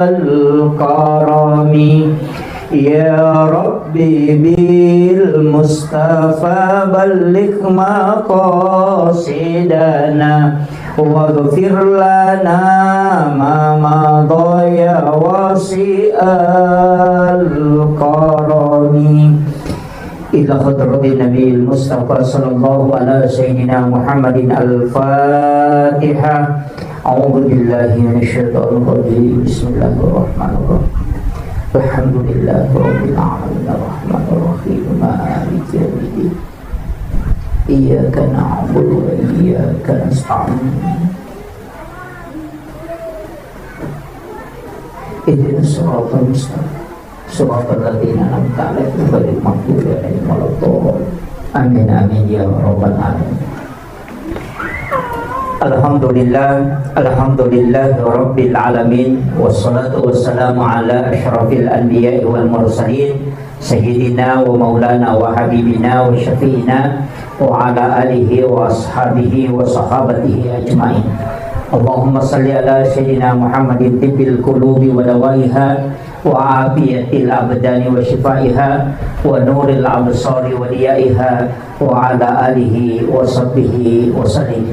الكرم يا ربي بالمصطفى بلغ مقاصدنا واغفر لنا ما مضى يا واسع الكرم إلى حضرة النبي المصطفى صلى الله على سيدنا محمد الفاتحة. أعوذ بالله من الشيطان الرجيم. بسم الله الرحمن الرحيم. الحمد لله رب العالمين الرحمن الرحيم مالك يوم الدين إياك نعبد وإياك نستعين اهدنا الصراط المستقيم صراط الذين أنعمت عليهم غير المغضوب عليهم ولا الضالين آمين آمين يا رب العالمين. Alhamdulillah Rabbil Alamin. Wassalatu wassalamu ala ashrafil anbiya wal mursalin Sayyidina wa maulana wa habibina wa syafi'ina wa ala alihi wa ashabihi wa sahabatihi ajma'in. Allahumma salli ala Sayyidina Muhammadin tibbil qulubi wa dawaiha wa afiyatil abdani wa shifaiha wa nuril absari wa diyaiha wa ala alihi wa sahbihi wa sallim.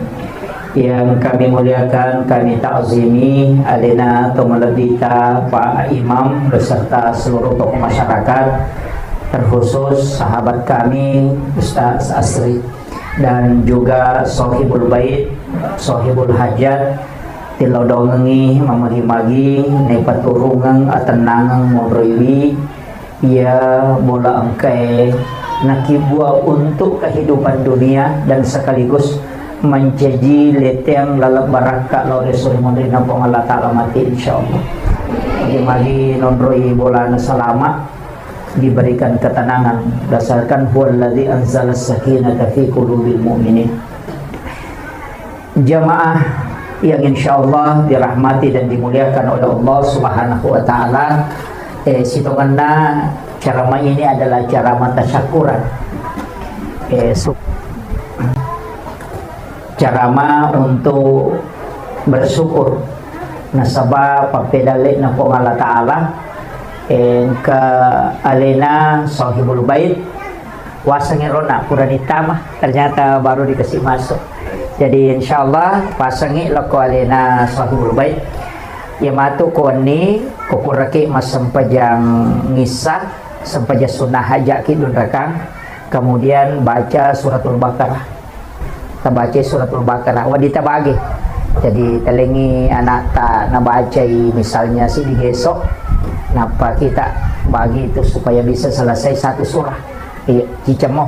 Yang kami muliakan, kami ta'zimi alina tumalabita Pak Imam beserta seluruh tokoh masyarakat, terkhusus sahabat kami Ustaz Asri dan juga Sohibul Bait, Sohibul Hajat tilodongengi mamagi-magi nepaturungang atenangang modroiwi ia bola angkai nakibua untuk kehidupan dunia dan sekaligus menjadi leteng lalap baraka laure suri mondrina pong Allah Ta'ala mati insyaallah. Magi nondroi bolana selamat diberikan ketenangan dasarkan huwallazi anzala sakinata fi qulubil mu'minin. Jamaah yang insyaallah dirahmati dan dimuliakan oleh Allah Subhanahu wa taala, sitonganna cara main ini adalah cara matasyakuran. Carama untuk bersyukur nasabah papedale na po Allah Ta'ala ke alena Sohibul Bait wasangin rona puranita mah ternyata baru dikasih masuk. Jadi insyaallah pasangi lako alena Sohibul Bait yamatu koni kukuraki mas sempajang ngisah sempaja sunnah haja kidun rakang, kemudian baca suratul Baqarah, baca suratul Baqarah wadita bagi. Jadi telengi anak tak nabaca misalnya si digesok napa kita bagi itu supaya bisa selesai satu surah cicemoh.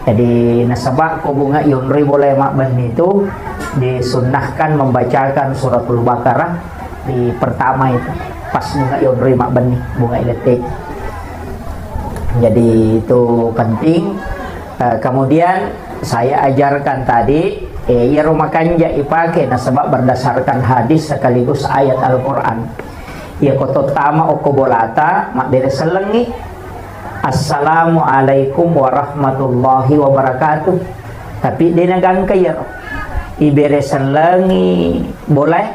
Jadi nasabak ko bunga yunri boleh makban itu disunnahkan membacakan suratul Baqarah di pertama itu pas bunga yunri makban bunga elektrik. Jadi itu penting. Kemudian saya ajarkan tadi ya rumah kanja ipake nasabak berdasarkan hadis sekaligus ayat Al-Quran. Ya koto tama okobolata mak dari selengi Assalamualaikum warahmatullahi wabarakatuh. Tapi dia nagang kaya ibere selengi boleh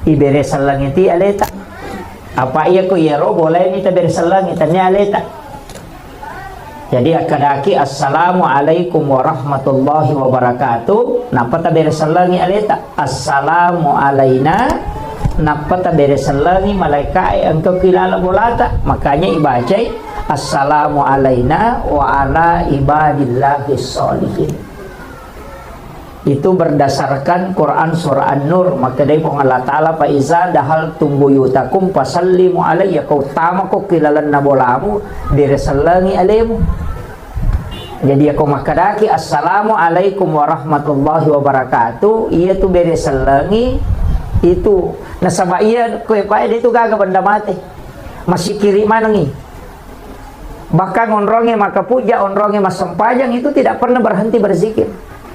ibere selengi ti aleta apa iya ko yero boleh ni tabere selengi tanya aleta. Jadi akadaki assalamualaikum warahmatullahi wabarakatuh. Napa tabere selengi aleta assalamu alaina. Napa tabere selengi malaikat engkau kilala bolata. Makanya ibaca assalamu alaina wa ala ibadillahis sholihin. Itu berdasarkan Quran surah An-Nur. Maka dari Allah Ta'ala fa iza dahal tumbuyutakum fasallimu alayya. Kau tama ko kilalan na bolamu diresalangi alaimu. Jadi aku makadaki assalamualaikum warahmatullahi wabarakatuh. Ia tu beresalangi itu nasaba iya ko pa itu gaga benda mati. Masih kiri manangi. Bahkan onronge maka puja onronge mas sempajang itu tidak pernah berhenti berzikir.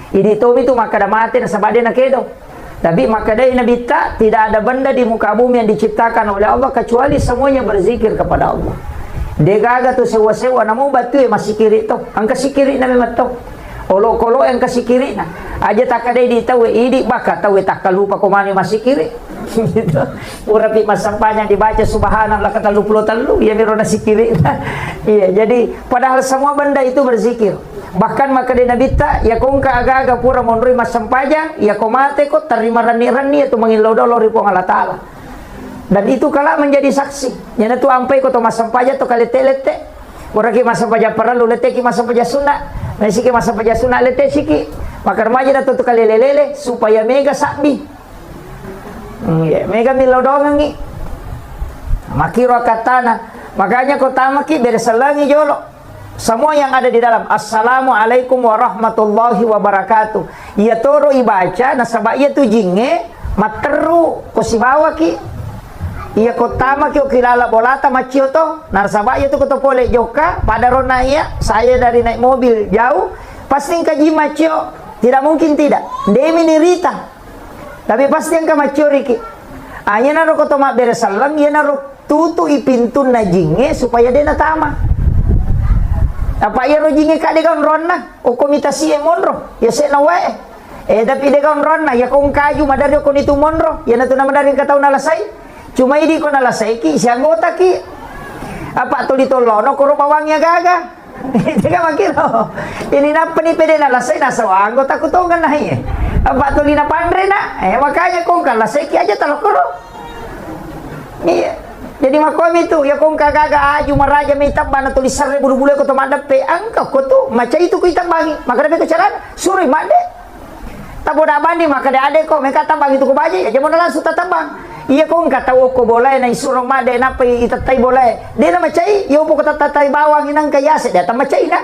Ini itu maka dah mati nasaba dia nakedo. Tapi maka dia nabi tidak ada benda di muka bumi yang diciptakan oleh Allah kecuali semuanya berzikir kepada Allah. Dia gaga tu sewa-sewa namu batu masih kiri tu. Angka si kiri na memang tu. Olo-kolo yang kasih kiri na. Aja tak ada di tahu idi baka tahu tak lupa ko mani masih kiri. gitu. Pura pi masampanya dibaca subhanallah kata lu puluh telu ya mirona sikiri. Iya, jadi padahal semua benda itu berzikir. Bahkan maka di Nabi ta ya kong ka aga-aga pura monroi masampaja ya komate ko terima rani-rani itu mangilodolori po Allah Taala. Dan itu kala menjadi saksi. Yana tu ampai ko to masampaja to kalete-lete. Ora ki masampaja paralu lete ki masampaja sunna. Nasi ki masampaja sunna lete siki. Maka remaja na to kalelelele supaya mega sabi. Mega milodongan ni. Makiro katana. Makanya ko tama ki beresalangi jolo. Semua yang ada di dalam. Assalamualaikum warahmatullahi wabarakatuh. Ia toro ibaca nasaba ia tu jinge materu ko sibawa ki. Ia kotama kyo kilala bolata macio to narsaba ia tu koto pole joka pada rona ia saya dari naik mobil jauh pasti kaji macio tidak mungkin tidak demi nirita tapi pasti yang macio riki anya naro koto mak beresalam ia naro tutu ipintun na jinge supaya dia natama apa ia ro jinge kade kaun ronna o komitasi e monro ya se na wae tapi de kaun ronna ya kong kaju madari ko nitu monro ya natu na madari katau nalasai cuma ini ko nalasay ki si anggota ki apa tuli tolono kuro pawangnya gaga tidak makino ini na penipede nalasay nasa anggota ko to kan nahi apa tuli na pandre na makanya kong kalasay ki aja talo kuro iya jadi makom itu ya kong kagaga aju maraja may tamba na tulis sarre bulu-bulu ko to madape angka ko to maca itu ko itambangi maka dapat kecaran suri made tabo da bandi maka de ade ko mereka tambang itu ko baje ya jamo langsung tatambang. Iya kong kata ko boleh na isurong made na pa itatay boleh. Di na macay, iyo po katatatay bawang inang kayase, data macay na.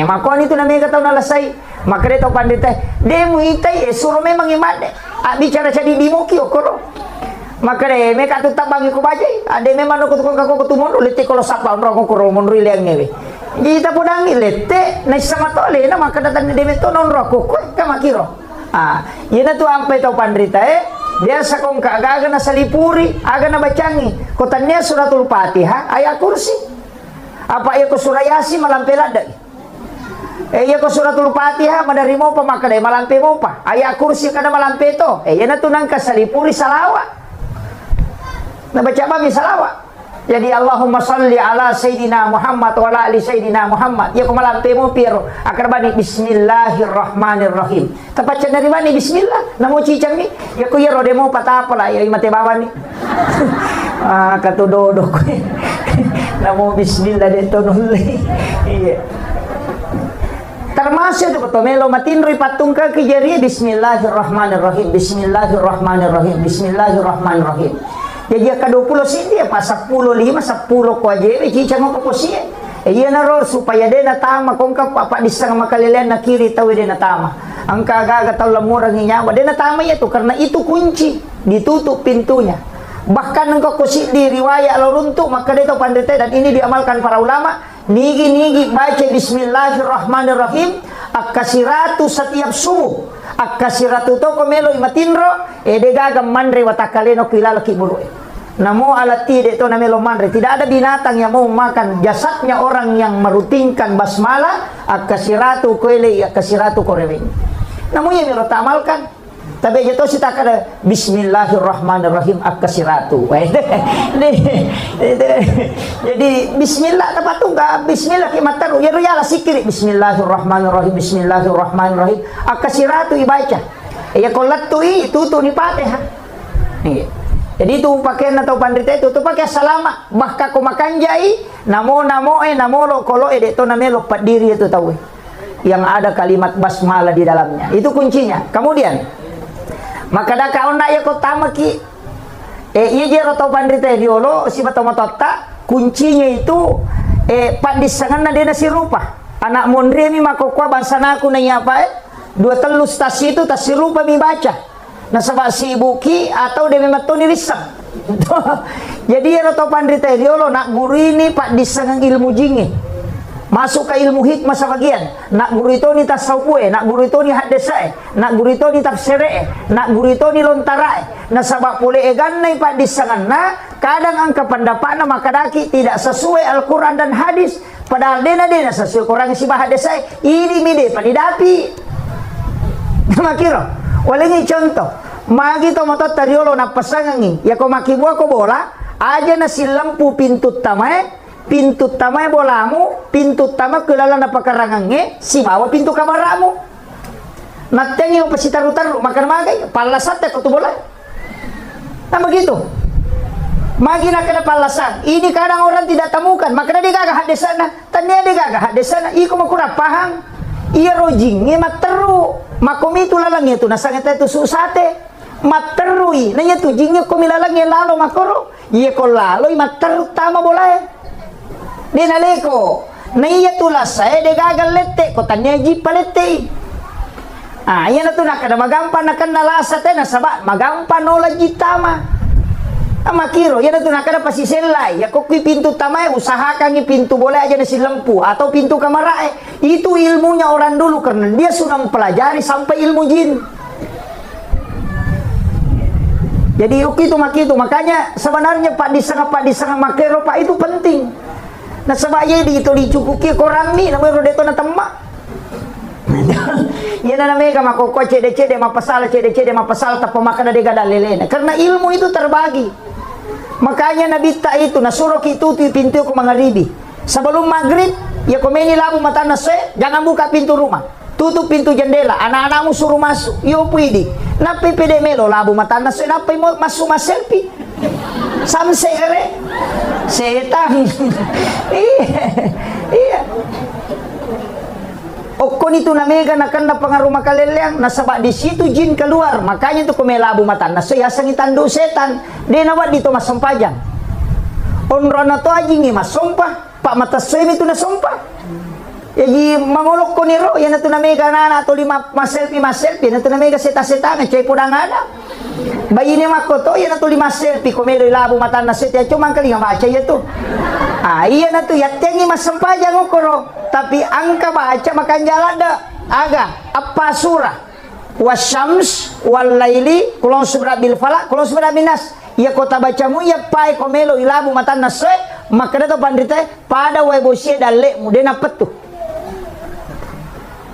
Makon itu na may kataw na lasay. Makarito pandite, de mo itay, surong may mangimade. Bicara siya di mo ki okoro. Makare, may katutabang ko bajay. Ade may mano ko kung kako kutumon, ulit ko lo sapa, unro ko kuro, monri liang ngewe. Kita po nang ilete, na isama tole, na makadatan ni demento, nonro ko, kamakiro. Yun na to ang petaw pandrita biasa kong kaaga na salipuri, aga na bacangi. Kotannya suratul Fatihah, ayat kursi. Apa iya ko surayasi malampelada. Iya ko suratul Fatihah madari mo pa makadai malampe mo pa. Ayat kursi kada malampe to. Iya na tunang ka salipuri salawa. Nabaca ba mi salawa? Jadi Allahumma salli ala Sayyidina Muhammad wa ala ali Sayyidina Muhammad. Ya kumalampe mo pero akarbani bismillahirrahmanirrahim. Tapat siya naribani bismillah. Namo cicang ni. Ya ku ya rode mo patapala ya imate bawa ni. Katudodo ko. Namo bismillah dito nuli. Iya. Termasuk itu ketomelo matinroy patungka kejari bismillahirrahmanirrahim. Bismillahirrahmanirrahim. Bismillahirrahmanirrahim. Jadi ka-20 sindi pa 10 10 ko aje cicang mo ko siya. Iya na ro supaya de natama kung ka papa disang makalilan na kiri tawi de natama. Ang kagaga taw lamurang nyawa de natama ito karena itu kunci ditutup pintunya. Bahkan engkau kusi di riwayat aluruntu maka dito pandete dan ini diamalkan para ulama nigi baca bismillahirrahmanirrahim akasiratu setiap subuh. Akasiratu to komelo imatinro de gagam mandre watakaleno kilala kibulu. Namo alati de to namelo mandre tidak ada binatang yang mau makan jasadnya orang yang merutinkan basmalah akasiratu koele akasiratu korewe. Namo yang melo tamalkan tapi jatuh si takada bismillahirrahmanirrahim akasiratu. Jadi bismillah tepat tu enggak bismillah kimataru ya royala sikiri bismillahirrahmanirrahim bismillahirrahmanirrahim akasiratu ibaca. Ya kolatu itu tu ni Fatihah. Jadi itu pakaian atau pandita itu tu pakai salama bahkan ko makanjai namo lo kolo de to namelo padiri itu tahu. Yang ada kalimat basmalah di dalamnya. Itu kuncinya. Kemudian maka da kaon na ya ko tamaki iya jero to pandrita diolo si batomotota kuncinya itu pandisangan na dena si rupa anak mondre mi makokwa bansana aku na apa dua telus tas itu tas si rupa mi baca na sabak si buki atau de mematoni risak jadi ya to pandrita diolo nak guru ini pak disangan ilmu jingi masuk ke ilmu hikmah sebagian nak guru itu ni tasawuf nak guru itu ni hadisai nak guru itu ni tafsir nak guru itu ni lontarai na sabab pule eganai pak disanganna kadang angka pendapatna maka daki tidak sesuai Al-Quran dan hadis padahal dena sesuai Quran si hadisai ini mide panidapi makiro walengi contoh Magi to motot tariolo na pasangangi. Ya ko makibuah ko bola, aja na si lampu pintu tamae bolamu, pintu tama kelala na pakarangange, si bawa pintu kamaramu. Natengi mo pasitaru-taru, makan magay, palasat ko tu bola. Nah begitu. Magi na kada palasan. Ini kadang orang tidak temukan, makanya dia gagah di sana. Tanya dia gagah di sana. Iko makura pahang. Iya rojing, nge materu. Makomi itu lalang itu nasangeta itu susate. Materui, nanya tu jingnya ko milalang nge lalo makoro. Iya ko lalo materu tama boleh. Dia naleko. Naya tu lasai dia gagal lete. Ko tanya jipa lete. Ah, iya na tu nakada magampan nakan nalasate nasaba magampan nola jitama. Makiro, yan na nakada pasiselay. Ya kok pintu tamay, usahakan ni pintu boleh aja nasi lampu atau pintu kamarae. Itu ilmunya orang dulu karena dia sudah mempelajari sampai ilmu jin. Jadi itu makitu, makanya sebenarnya Pak di sana makero Pak itu penting. Nah sebabnya itu dicukuki korang ni, namanya rodeto na temak. Yan na namanya makoko cede-cede mapasal tapi makan ada gada lelena. Karena ilmu itu terbagi. Makanya Nabi tak itu nasuruh itu pintu ke maghribi. Sebelum maghrib, ya komeni labu mata nase, jangan buka pintu rumah. Tutup pintu jendela, anak-anakmu suruh masuk. Yo puidi. Napi pede melo labu mata nase, napi masuk selfie. Samse ere. Setan. Iya. Okon itu namanya akan na pengaruh makaleleang nasabak di situ jin keluar, makanya itu kumelabu mata nase yasang itandu setan dia nawat dito masampajang onrona to ajingi masompah pak mata sem itu nasompah jadi mangolok ko niro yan itu namanya kana atau lima selfie yan itu namanya seta-seta ngecai podang ada bayi ni makoto yan itu lima selfie kumelo labu mata nase ya cuma kali baca ya tuh iya na tu yatengi masampajang okoro tapi angka baca makan jalan dah aga apa surah wasyams wal laili kulon subra bil falak kulon subra binas ya kota bacamu ya pai komelo ilabu matan nasre maka itu pandite pada webosie dalle mudena petu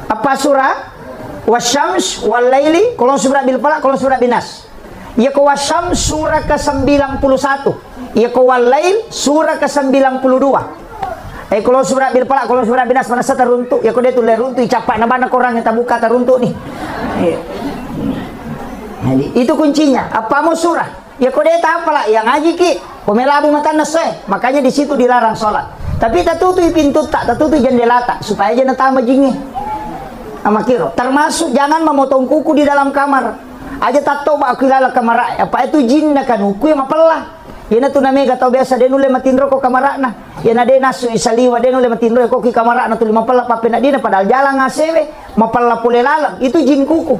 apa surah wasyams wal laili kulon subra bil falak kulon subra binas ya ko wasyams surah ke-91 ya ko wal lail surah ke-92 kalau surah bil falak, kalau surah binas mana sa teruntuk, ya kau dia tu leruntuk, capak nabana korang yang tak buka teruntuk ni. Jadi itu kuncinya. Apa mau surah? Ya kau dia tak apalah, yang ngaji ki, pemelabu mata nase, makanya di situ dilarang sholat. Tapi tak tutup pintu tak tutup jendela tak, supaya jangan tambah jingi. Amakiro, termasuk jangan memotong kuku di dalam kamar. Aja tak tahu bak kilala kamar. Apa itu jin nak kuku yang mapelah. Yana tu namanya kata biasa dia nule matindro ko kamarakna. Yana dia nasu isaliwa dia nule matindro ko ki kamarakna tu 50 papena dia padahal jalan ngasewe mapalla pule lalang itu jin kuku.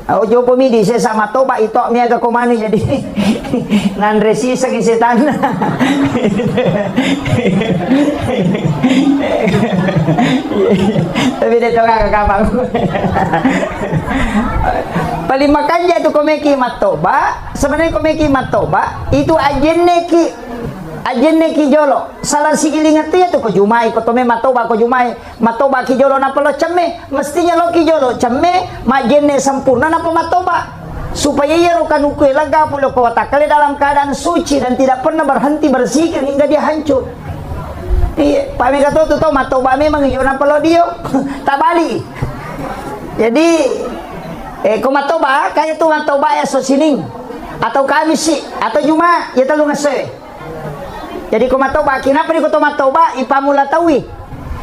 Ojo pemidi saya sama toba itu mi agak komani jadi nan resi sagi setan. Tapi dia tahu kakak kapal. Paling makanya itu komeki matoba sebenarnya komeki matoba itu ajenne ki jolo salah sigilingat ya tuh ko jumai ko tome matoba ki jolo napa lo cemme mestinya lo ki jolo cemme majenne sempurna napa matoba supaya ia rukan ukui laga pulau kota kali dalam keadaan suci dan tidak pernah berhenti berzikir hingga dia hancur. Iya, Pak Mega tuh matoba memang iyo napa lo dio tak bali. Jadi kumatoba kaya tu matoba ya so sining atau Kamis sih atau Jumat ya telu ngase. Jadi kumatoba kenapa di kumatoba ipamula tawi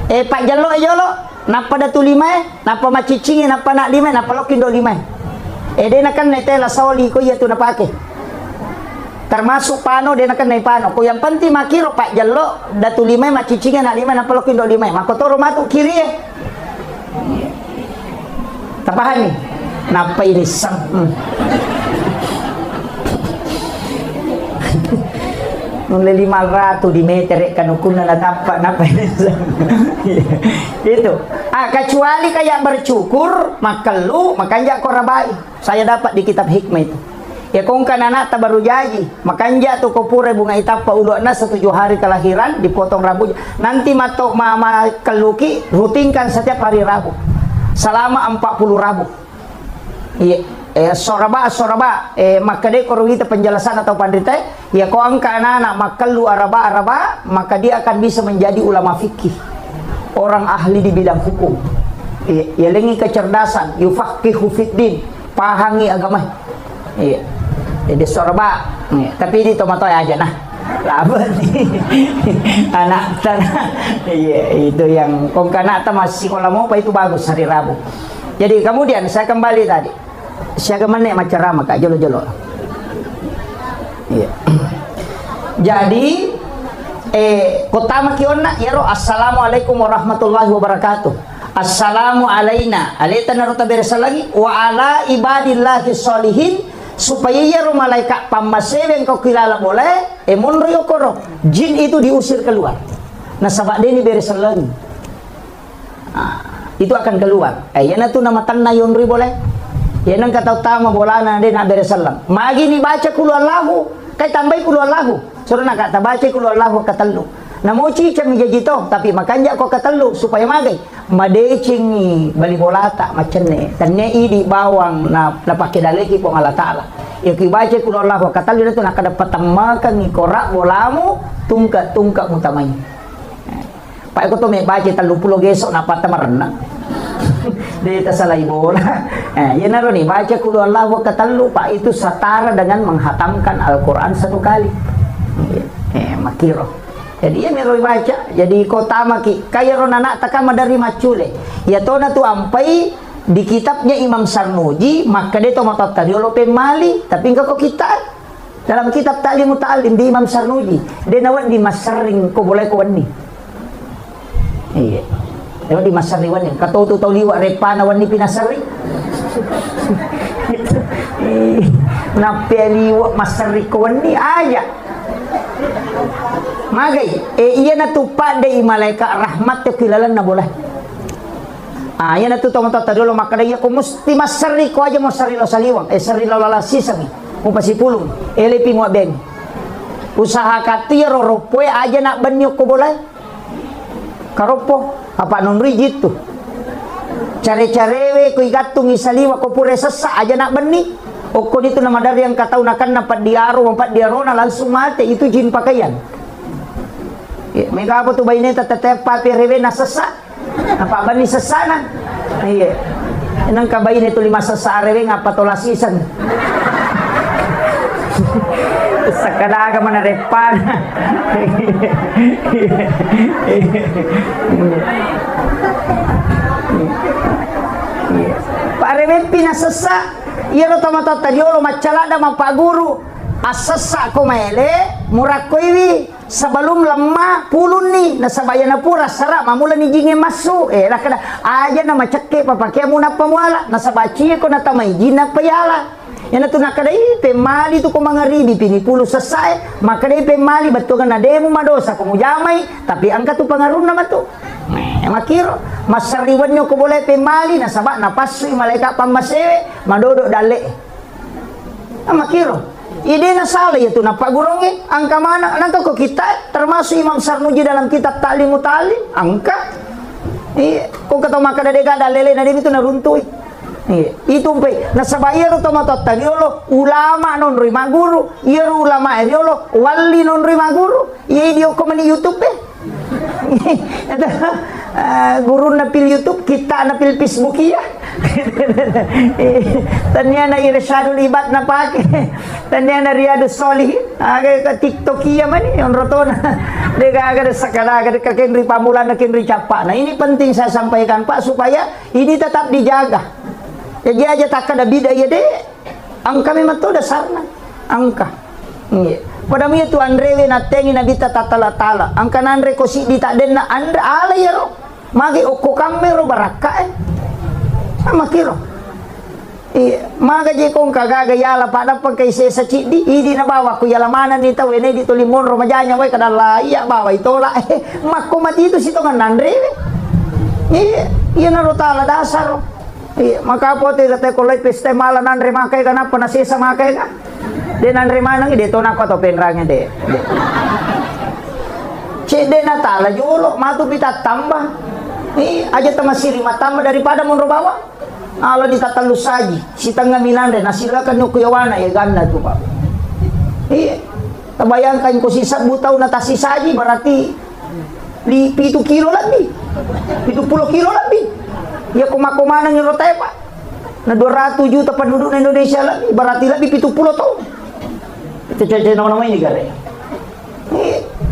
pak jalo napa datu lima napa macicing napa nak lima napa lokindo lima dia nakan netela soli ko ya tu napake termasuk pano dia nakan nai pano ko yang penting makiro pak jalo datu lima macicing nak lima napa lokindo lima makotoro matu kiri tapahan nih napa ini sang nule 500 di meter kan ukuna na tampak napa ini sang itu kecuali kayak bercukur makelu makanya korabai saya dapat di kitab hikmah itu ya kong kan anak tak baru jadi makanya tuh kopure bunga itapa uluana 7 hari kelahiran dipotong rambutnya nanti matok mama keluki rutinkan setiap hari Rabu selama 40 Rabu Iya, soraba, maka dia kalau kita penjelasan atau pandita, ya kau angka anak-anak maka lu araba, maka dia akan bisa menjadi ulama fikih, orang ahli di bidang hukum. Ya lengi kecerdasan, yufaqihu fiddin, pahami agama. Iya, jadi soraba, tapi di tomato aja nah. Lama nih anak tanah, iya itu yang kongkana masih kalau mau apa itu bagus hari Rabu. Jadi kemudian saya kembali tadi. Siaga mana macam ramah kak jolo. Iya. Jadi kota makiona ya roh assalamualaikum warahmatullahi wabarakatuh. Assalamu alaina alaita naruta beresa lagi wa ala ibadillahi sholihin supaya ya roh malaikat pamasewe yang kau kilala boleh monro yokoro jin itu diusir keluar. Nah sabak deni beresa lagi. Itu akan keluar. Yana tu nama tanna yonri boleh. Ya nang kata utama bolana dia nak beresalam. Magi ni baca kulu Allahu, kai tambah kulu Allahu. Suruh nak kata baca kulu Allahu katalu. Namo cicang jajito, tapi makanya kau katalu supaya magai. Madecing ni bali bolata macam ni. Tanya ini bawang na pakai daleki pun Allah Taala. Ya ki baca kulu Allahu katalu itu nak dapat tamakan ni korak bolamu tungka mutamanya. Pak aku tu me baca 30 gesok nak patamaran. Dia salah bola. Ya naro nih baca kulu Allah wa katalu pak itu setara dengan menghatamkan Al-Quran 1 kali. Makiro. Jadi ya naro baca. Jadi kota maki kaya ronana takama dari macule. Ya tona tu ampai di kitabnya Imam Sarmuji maka dia to mata tadiolo pemali tapi engkau kita dalam kitab Ta'limut Ta'lim di Imam Sarmuji dia nawat di masering ko boleh ko ni. Iya. Lewat di masariwan yang kata tu tahu liwat repana wan ni pinasari. Napi liwat masari kawan ni aja. Magai, iya na tupa de malaikat rahmat te kilalan na boleh. Iya na tu tahu tadi lo maka dia ko mesti masari ko aja masari lo saliwang. Sari lo lalasi sami. Mo pasipulong. Elepi mo ben. Usaha katiro ropoe aja nak banyo ko boleh. Karopo apa non rigid tu care-carewe ko igatung isaliwa ko pure sesa aja nak beni oko itu nama dari yang kata unakan nampak diarona langsung mati itu jin pakaian ya, mereka apa tu bayi neta tetep papi rewe na sesa apa bani sesana iya nang kabayi netu 5 sesa rewe ngapa tolasisan sakada mana repan Pak Rewe pinasesa iya lo tomata tadiolo macalada mapa guru asesa ko maele murakoiwi sebelum lemah pulun ni nasabayana pura sara mamula ni jinge masuk lah kada aja nama ceke papakia muna pamuala nasabaci ko natamai jina payala. Yang tu nak kadai pemali tu ko mangaribi pini pulu selesai maka dai pemali betul kan ademu madosa ko mujamai tapi angka tu pengaruh nama tu makiro masariwannya ko boleh pemali na sabak na pasui malaikat pamasewe madodok dale makiro ide na salah ya tu napa guronge angka mana nangka ko kita termasuk Imam Sarmuji dalam kitab Ta'limut Ta'lim angka ko kata maka dade gada lele na itu na runtui. Itu pe nasabaya ro tomatotta diolo ulama non rima guru iero ulama diolo wali non rima guru ye dio komani YouTube guru napil YouTube kita napil Facebook ya tanya na irsyadul ibad na pake tanya na riyadus solihin aga ka TikTok iya mani on rotona dega aga sakala aga ka kenri pamulan na kenri capa. Nah ini penting saya sampaikan Pak supaya ini tetap dijaga. Jadi aja tak ada bida ya deh. Angka memang tu dasarnya. Angka. Pada mi tu andrewe na tengi na bita tatala. Angka nandre ko si bita den na andra ala ya ro. Magi oko kamero baraka sama kiro. Maga je kong kagaga yala pada pagkay sa chidi idi na bawa ko yala mana ni taw ene dito limon ro majanya way kadala iya bawa itola makomati itu sito kan andrewe. Iya na ro tala dasar. Maka po ti kate kolay peste mala nandre makay ka na panasisa makay ka de nandre manang ide to na ko to penrang de cede na tala jolo matu pita tambah aja tamasiri matamba daripada munro bawa ala di tatalus saji si tengah minande nasilakan yung kuyawana ya ganda tuh Pak. Iya tabayangkan ko si sabutaw na tasi saji berarti 7 kilo lebih 70 kilo lebih ya kumakumanang yung rotay Pak na 200 juta penduduk Indonesia lebih berarti lebih 70 tahun itu cecah nama ini gare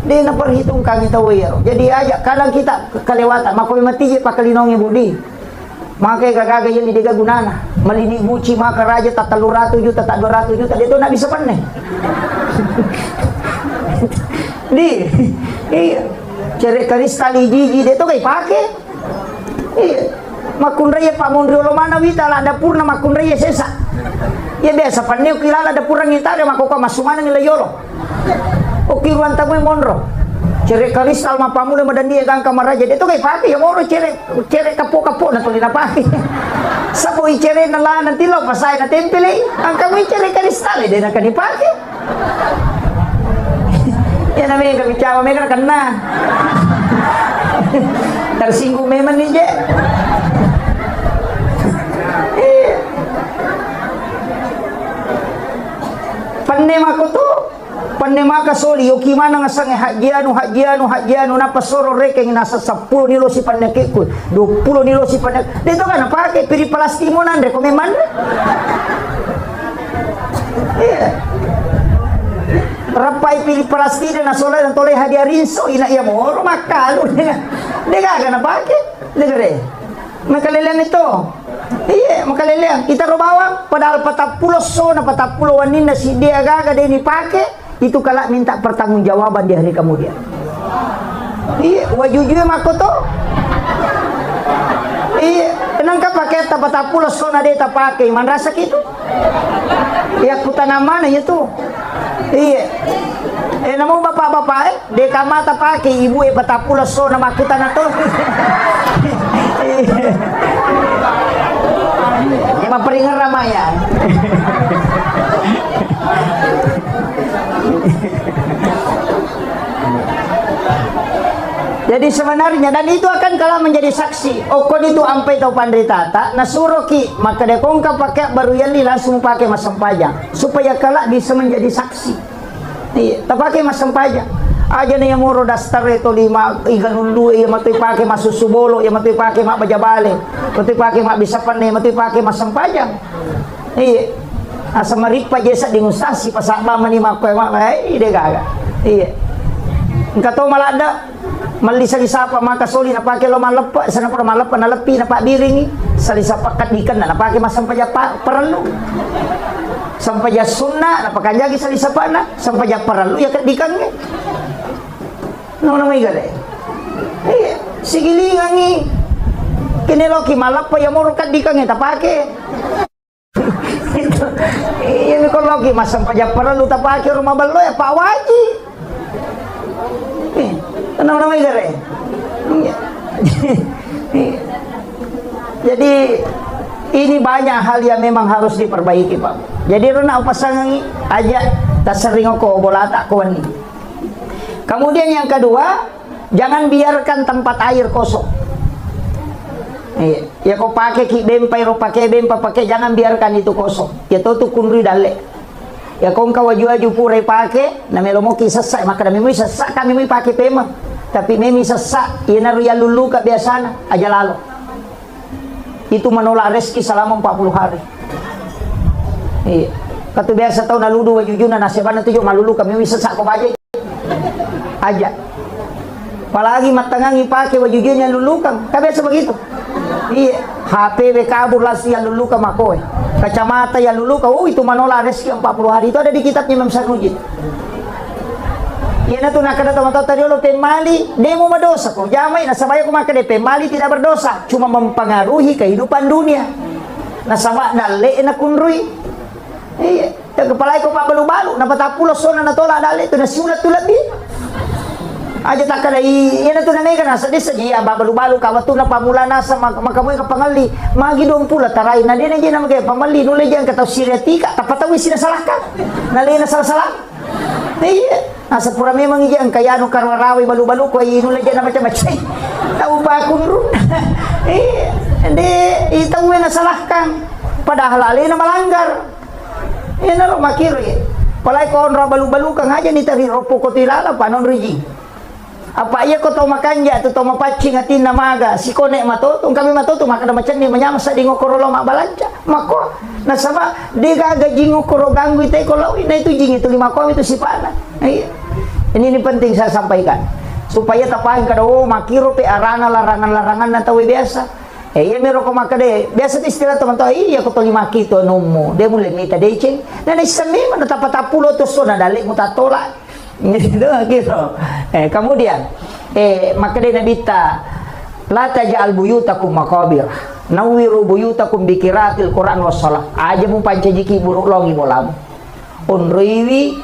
dia na perhitung kami tahu ya jadi aja kadang kita kelewatan maka mati pak kalinongnya budi maka gagaga yang didiga gunana malini buci maka raja tak 300 juta tak 200 juta dia tuh nak bisa panen di iya cari kristali gigi dia tuh kayak pakai iya makun raya pak mondriolo mana wita lah dapur na makun raya sesa ya biasa panen kilala dapur ng itali makuka masumana nila yolo oke ruang tamu monro cere kristal mapamule madan dia gang kamar raja dia tuh kayak pakai ya moro cere kapo na tuloy na pakai sabo i cere na la nanti lo pasay na tempele ang kamu cere kristal dia na kanipake ya namanya kami cawa mereka kena tersinggung memang nih je panema ko to panema ka soli o kimana nga sang hajianu na pasoro reke nasa 10 nilo si panake ko 20 nilo si panak dito ka na pake piri palastimo nandre ko meman rapai pili palastino na sola ng tolay hadiarinso ina iya mo makalo dega ka na pake degre makalelean ito iya makalelean kita robawa padahal 40 so na 40 wanin na si dia gaga din ipake itu kalak minta pertanggungjawaban di hari kemudian iya wajujui mako to iya penangka pakai 40 so na deta pakai man rasa gitu iya kutanamana itu iya namo bapak-bapak deka mata pakai ibu 40 so na makutan na to ya maperingan ramayan jadi sebenarnya dan itu akan kalah menjadi saksi okon itu ampai tau pandritata nasuruh ki maka dekong ka pakai baru yali langsung pakai masam pajang supaya kalah bisa menjadi saksi iya tak pakai masam pajang aja nih yang muro dastar itu 5 iganundu iya mati pakai masusubolo iya mati pakai mak bajabale mati pakai mak bisa panai mati pakai masam pajang iya asa maripa jesa dingustasi pasaba mani makwe ide gaga iya engka to malada malisa disapa maka soli na pake lo malepa sana pura malepa na lepi na pak biring salisa pakat dikan na pake masam paja perlu sampai ja sunna na pakanjagi salisa pana sampai ja perlu ya kedikan nge no na may gale iya sigilingan ngi kiniloki malepa ya moro kadikan nge tapake ini kalau lagi masam pajak perlu tak pakai rumah balo ya Pak Waji nama-nama igare jadi ini banyak hal yang memang harus diperbaiki Pak jadi rena pasangan aja tak sering aku bola tak kawan ini kemudian yang kedua jangan biarkan tempat air kosong ya kau pakai ki bempai ro pakai bempa pakai jangan biarkan itu kosong ya to tu kunri dale ya kau waju pure pakai na melomo ki sesak maka na memi sesak kami memi pakai pema tapi memi sesak ya naru ya lulu ka biasana aja lalu itu menolak rezeki selama 40 hari iya kata biasa tahu naludu wajujuna nasibana tujuh malulu kami memi sesak kau aja aja apalagi matangangi pakai wajujunya lulukan ka biasa begitu iya HP kabur lasi yang lulu ke makoy kacamata yang lulu ke itu menolak rezeki 40 hari itu ada di kitabnya Imam Sarnujid iya tu nak kata teman-teman tadi lo pemali demo berdosa kok jamai nasabaya ko maka de pemali tidak berdosa cuma mempengaruhi kehidupan dunia nasaba na le na kunrui iya kepala ko pa balu-balu na 40 sona na tola dale tu nasulat tu lebih aja tak kada iya na to nanay kana sa desa iya babalu-balu kawatu na pamula na sa makamoy ka pangali magi dong pula taray na din na magay pamali nulay diyan kataw siriatika tapatawi sinasalaka nalay na salah iya asa pura memang iya ang kayano karwarawi balu-balu ko ay nulay diyan na macam-macam tao ba kun ron iya Hindi, itang na salahkan. Padahal alin na malanggar. Yan na ro makiro eh. Palay ko onra balu-balu kang aja ni tari ropo ko tilala panon riji. Apa iya ko to makanja to mapacing atin na maga si kone matutong kami matutong makada macam ni manyama sa dingo korolo mabalanca mako nasaba di gaga jingo koro ganggu ite ko lawi na itu jing itu 5 ko itu si pana. Ini penting saya sampaikan supaya tapahin kada makiro pe arana larangan-larangan na tawi biasa. Iya mero ko makade biasa istilah teman-teman iya ko to 5 kito numu de mulai mita decing na isami man tapatapulo to so na dali mo tatola. Gitu. Kemudian makade nabita la taj'al buyutakum maqabir nawiru buyutakum bikiratil Quran was shalah aja mu pancajiki buruk longi bolam unriwi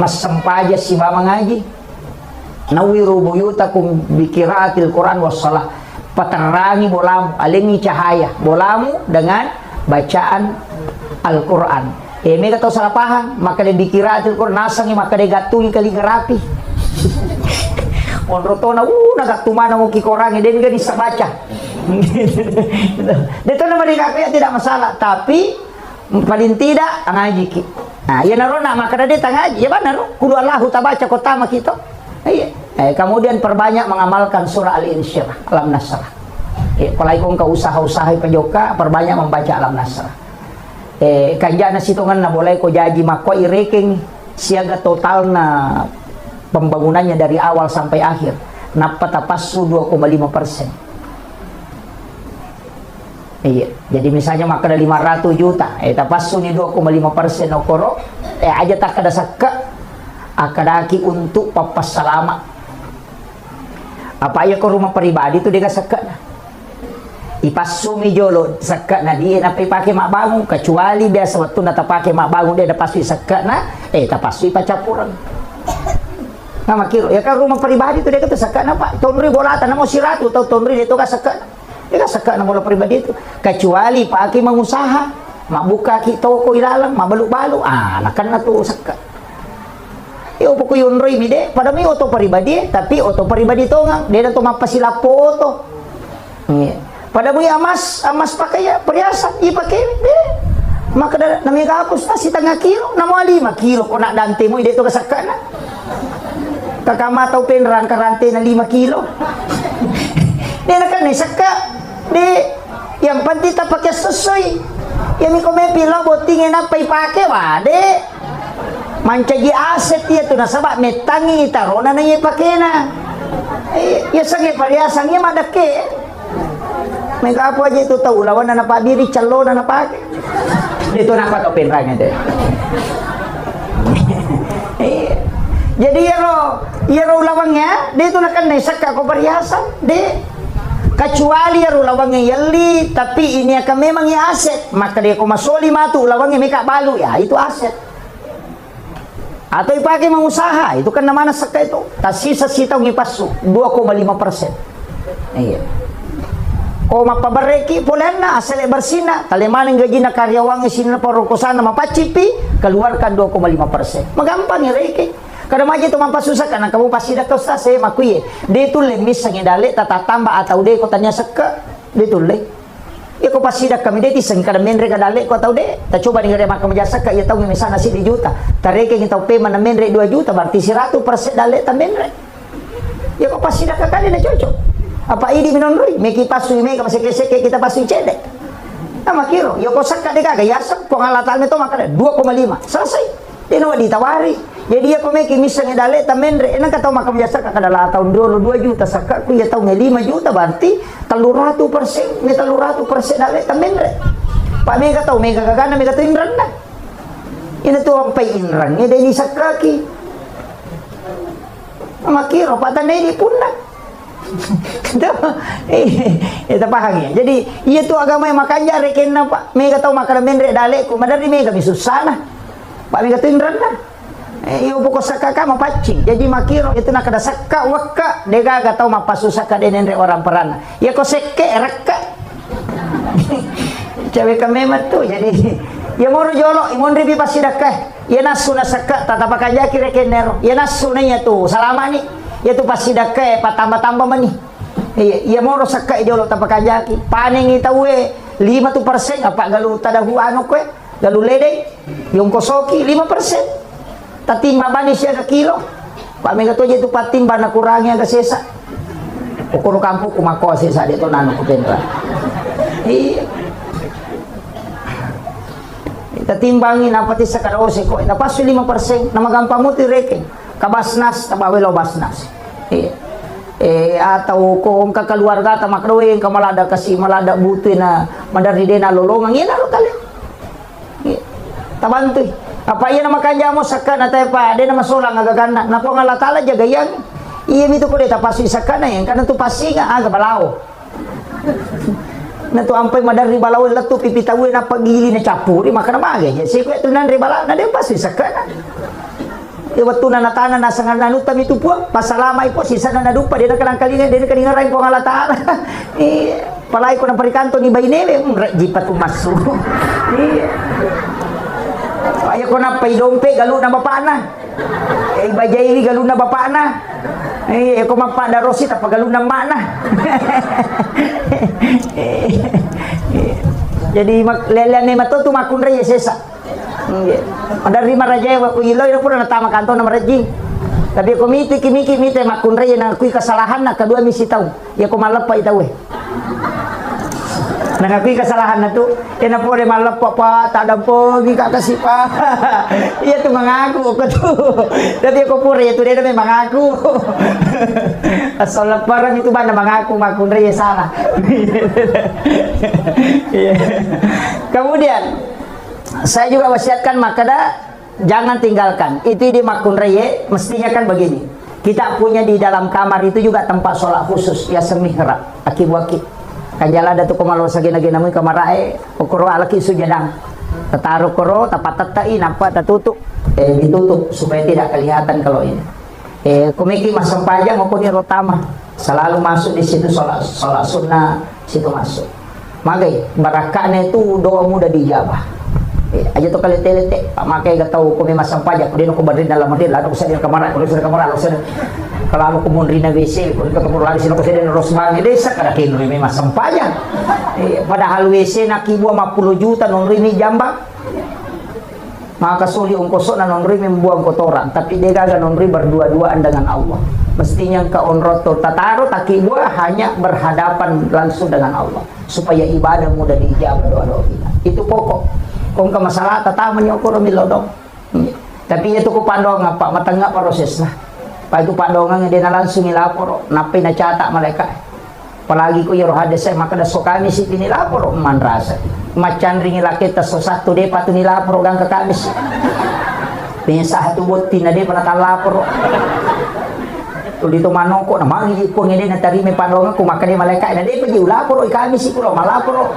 mas sempaja si mama ngaji nawiru buyutakum bikiratil Quran was shalah paterangi bolam alingi cahaya bolamu dengan bacaan Al-Quran. Mereka tahu salah paham, maka dia dikira itu Quran nasangi maka dia gatungi kali gerapi. Onrotona nagatu mana mau kikorang dia juga bisa baca. Dia tahu nama dia tidak masalah, tapi paling tidak ngaji ki. Nah, ya narona maka dia ngaji. Ya benar, kudu Allah tabaca kota mak kita. Iya. Kemudian perbanyak mengamalkan surah Al-Insyirah, Alam Nasrah. Kalau ikut ke usaha-usaha penjoka, perbanyak membaca Alam Nasrah. Kanja na situngan na boleh ko jaji mako ireking siaga total na pembangunannya dari awal sampai akhir napatapasu 2,5%. Iya, jadi misalnya maka ada 500 juta, tapasu ni 2,5% okoro, aja tak ada sakka akadaki untuk papas salama. Apa ya ko rumah pribadi tu dia sakka ipasumi jolo sakka na dia na pakai mak bangun kecuali biasa waktu na tapake mak bangun dia pasti sakka na tapasui pacapuran na makiro ya kan rumah pribadi tu dia kata sakka na pak tonri bolatan na mo siratu tau tonri dia tu ka sakka dia ka sakka na bola pribadi itu kecuali pakai mengusaha mak buka ki toko ilalang mak balu-balu nakan na tu sakka yo poko yunroi mi de pada mi oto pribadi tapi oto pribadi to nga dia na to mapasila foto pada bunyi amas pakai ya perhiasan pakai deh maka namanya kapus si tengah kilo namo 5 kilo kok nak dante mo ide to kasakana kakama tau penrang karante na 5 kilo dia nak ni sakka di yang penting tak pakai sesuai yang mi kome pila botingin apa ipake wade mancagi aset dia tu nasabak metangi tarona na ipake na ya sange perhiasan ya madake mereka apa aja itu tahu lawan anak pak diri calo anak pak itu apa tuh penrangnya deh. Jadi ya ro lawangnya dia itu nak nesak kau perhiasan deh kecuali ya ro lawangnya yeli tapi ini akan memang ya aset maka dia kau masoli matu lawangnya mereka balu ya itu aset atau dipakai mengusaha itu kan namanya sekka itu tasisa sita ngipasu 2,5%. Iya. O mapabareki polena asal bersina talemaning gaji na karyawan sina parokosana mapacipi keluarkan 2,5%. Magampang ya reki. Kada maji to mampasusah kana kamu pasti dak usta saya makuye. De tu lemis sangi dale tata tambah atau de ko tanya sekka de tu le. Ya ko pasti dak kami de ti sangi kada menre kada le ko tau de. Ta coba dengar makam jasa ka ya tau misana si 2 juta. Tareke kita pe mana menre 2 juta berarti 100% dale ta menre. Ya ko pasti dak kali na cocok. Apa ini minonroi meki pasui meka maseke-seke kita pasui cedek makiro yoko sakka de kaga yasap pengalatan itu maka 2,5 selesai dia no ditawari jadi ya ko meki misalnya dale tamendre enak kata makam jasa ka kada tahun 2 juta sakka ku ya tahun 5 juta berarti 300% ni 300% dale tamendre pak meka tahu meka kagana meka tu inran na ini tu ang pay inran ni deni sakka ki makiro patane di punna. Itu paham ya. Jadi iya tu agama yang makanya reken na pak. Mega tahu makanan menre dale ku madari mega misusana. Pak mega tu indran na. Iyo pokok sakaka mapaci. Jadi makiro itu nak ada sakka wakka dega ga tahu mapasusaka denenre orang perana. Ya ko sekke rekka. Cewek kamemat tu jadi ya moro jolo imon ribi pasti dakah. Ya nasu na sakka tatapakan jaki reken nero. Ya nasu na ya tu salama ni. Ya tu pasti dakah patambah-tambah mani. Iya mo sakka idolo tapakajaki. Paning itawe 5% apa galu tadahu ano kwe? Galu lede yung kosoki 5%. Tatimba bani siya ka kilo. Kami gato itu patimba na kurangnya ka sesa. Ukuro kampo kumako sesa dito nano ko pentra. Iya. Tatimbangin apa ti sa karose ko. Napaso 5% na magampang mo ti reke. Kabasnas tabawelo basnas. Iya. Atau kung kakaluarga ta makruing kamalada kasi malada butoy na madari din na lolongang yan alo tali tabantoy apa iya na makanya mo saka na tayo pa di na masulang agaganda na po nga latala jagayang iya mito ko dita pasoy saka na yan kanang to pasinga aga balao na to ampay madari balao lato pipitawin na pagili na chapuri makanamagay siko ito nan ribalao na di pasoy saka na waktu na natana nasa nga nanutam ito po pasalamay po sisa na nadupa di na kanang kalinga di na kalingaray ko nga lataan palay ko ng parikanto ni Baynele jipat umaso ayaw ko na paidompe galo na bapana bajayri galo na bapana ako magpada rosit apa galo ng mana jadi lelan ni matuto makunray sesa dari marajay wa kuiloy na pura natama kanto na maraji tapi komite kimiki mite makunray na kui kasalahan na kadua misitaw ya ko malapa itaw nangakui kesalahan na to na pura malapa pa tadam po gi kakasi pa iya to mangaku ko to tapi ko pura ya to de na mangaku asal parang itu ba na mangaku makunray salah kemudian saya juga wasiatkan makada jangan tinggalkan itu di makun reye mestinya kan begini kita punya di dalam kamar itu juga tempat sholat khusus ya semihrab aki-waki kan jala ada tu komalo sagina-gina mo kamar ay ukuro alaki sujadang tataruh koro tapat tatai nampak tertutup ditutup supaya tidak kelihatan kalau ini kumiki masang pajang maupun rotama selalu masuk di situ sholat sunnah situ masuk magai barakahnya itu doa mudah dijabah aja to kalite-lite pamakay gataw ko may masampaya ko din ko badrin dalam model ano ko sa kamera ko sa kamera ko sa kalau ko munri na WC ko ka kamera sino ko sa din Rosman ide sa kada kin may masampaya padahal WC nakibuwa 50 juta non rini jamba makasuli ungkoso na non rini membuang kotoran tapi dia gagal non rini berdua-duaan dengan Allah mestinya ka onroto tataro takibuwa hanya berhadapan langsung dengan Allah supaya ibadah mudah diijabah doa-doa kita itu pokok kung ka masalah tatama niyo ko milodong tapi ito ko pandong nga pa matanga proses na pa ito pandong nga di na langsung ilaporo napay na chata maleka palagi ko yero hades ay makadaso kami si tinilaporo manrasa macan ring ilakita so satu de patu nilaporo gang kakamis pinsa hatubot tinade panatalaporo dito manong ko namang ko ngene na tari may panongan ko makani maleka na di pa laporo kami si kulo malaporo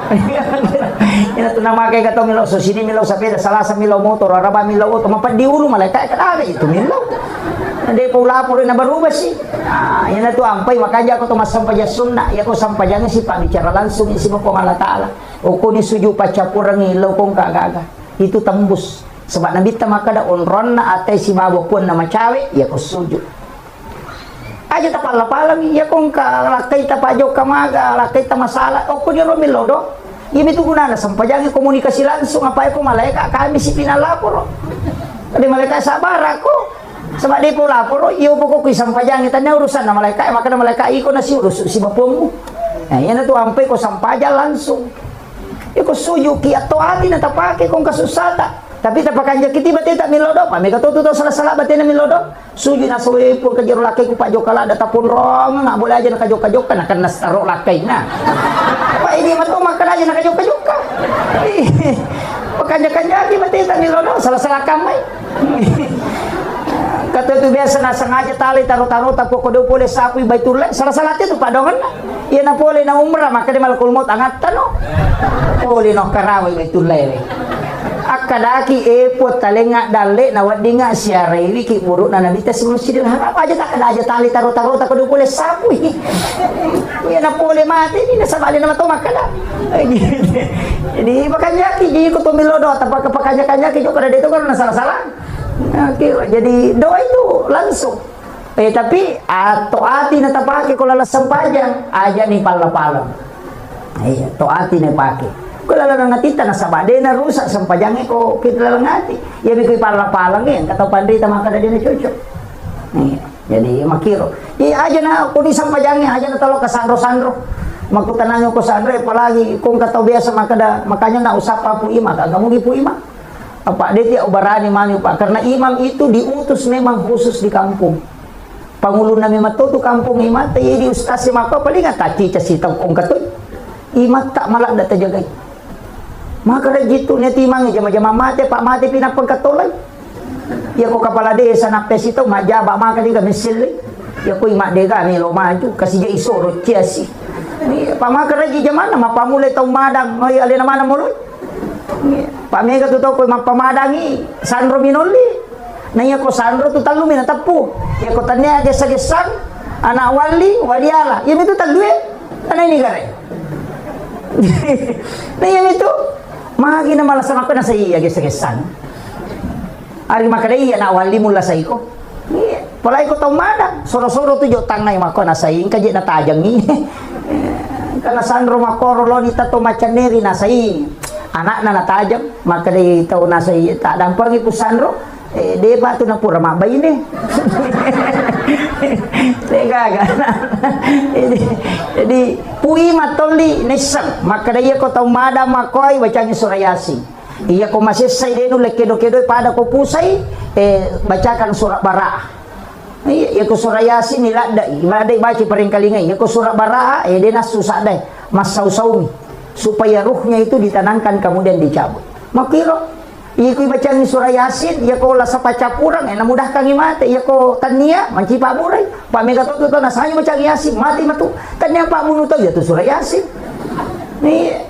ina to na makay gato milo so sini milo sa pera sala sa milo motor araba milo auto mapadiulo maleka kada itu milo hindi po laporo na barubas si yan na to ampay makanya ko to masampaya sunna ya ko sampayang si bicara langsung isi mo ko Allah taala o ko ni suju pa capurang ilaw kong kagaga itu tembus sebab nabi ta makada onron na atay si babo pun na macawe ya ko suju aja tapala-palang iya kung lakay tapajo kamaga lakay ta masalah o ko ni romilodo ini tu gunana sampajang komunikasi langsung apa ko malaika kami si pinalaporo di malaika sabar ako sebab di po laporo iyo po ko sampajang itanya urusan na malaika maka na malaika iko na si urus si bapomo yan na to ampay ko sampaja langsung iko suyo ki ato ati na tapake kung kasusata tapi tapakanja kiti bate ta milodo pa mega tuto salah-salah bate na milodo suju na suwi pun kajero lakay ko pajo kala data pun rong nga boleh aja nakajok-kajok kan akan nastaro lakay na pa ini mato makan aja nakajok-kajok ka pakanja-kanja ki bate ta milodo salah-salah kamay kata itu biasa na sengaja tali taruh-taruh tak kodo boleh sapi baitullah salah-salah itu padongan iya na boleh na umrah maka di malakul maut angat tano boleh no karawai baitullah akadaki epot talenga dalle na wadinga siya rewi ki buruk na nabita sa Masjidil Haram aja tak ada aja tali taruh-taruh tak kudu boleh sapi ya na boleh mati ini sabali na mato makala jadi makanya ki jadi ko tumilodo tapos kapakanya-kanya ki juga dito kan salah-salah jadi doa itu langsung Tapi toati na tapake ko lala sampajang aja ni palapalang. Toati na pake. Ko lala na natita na sabade na rusak sampajang ko kita lala ngati. Yabi ko palapalang yan kataw pandita makada din na cucuk. Jadi makiro. Aja na kung isang pajangnya aja na talo ka sandro-sandro. Magkutananyo ko sandro palagi kung kataw biasa makanya na usapa po ima kagamugi po ima. Apa dia ubarani mani Pak karena imam itu diutus memang khusus di kampung. Pangulo na matuto kampung imat di ustaz si mako paling kaci casitaw kung katoy. Imat tak malak da tajagay. Maka gitu nya timang jama-jama mate Pak mate pinapagkatolay. Ya ko kapala desa napes ito majaba maka di kami sili. Ya ko imat dega ni lo maju kasi ja isoro ciasi. Ni pamaka lagi jamana mapamulay taw madang ay alin naman muloy. Pamega tu tau ko mapamadang Sandro Minoli. Nanya ko Sandro tu talu mina tapu. Ya ko tanya gesa-gesan anak waliala. Ya itu talu ana ini gare. Nanya itu magi na malas sama ko na sa iya gesa-gesan. Ari makadai anak wali mula sa iko. Palay ko tau madang. Soro-soro tu jo tangnay mako na sa ing kaje na tajang ni. Kana Sandro makoro lo ni tato macaneri na sa ing. Anak na natajam maka dia tahu nasa tak dampang ipu Sandro dia batu na pura mabay ini jadi pui matoli nesam maka dia ko tahu mada makoy bacanya surah Yasin iya ko masisay dia nulek kedo-kedo pada ko pusay bacakan surah Baraah iya ko surah Yasin niladai maladai baca peringkalingay iya ko surah Baraah dia nasusah dai masau-saumi supaya ruhnya itu ditanangkan kemudian dicabut. Makiro, iya ko baca ni surah Yasin, iya ko la sa pacapurang, namudahkan imate, iya ko tania, mancipa muray, pamega to nasanya baca Yasin, mati matu, tanya Pak Munu to, ya tu surah Yasin. Nih,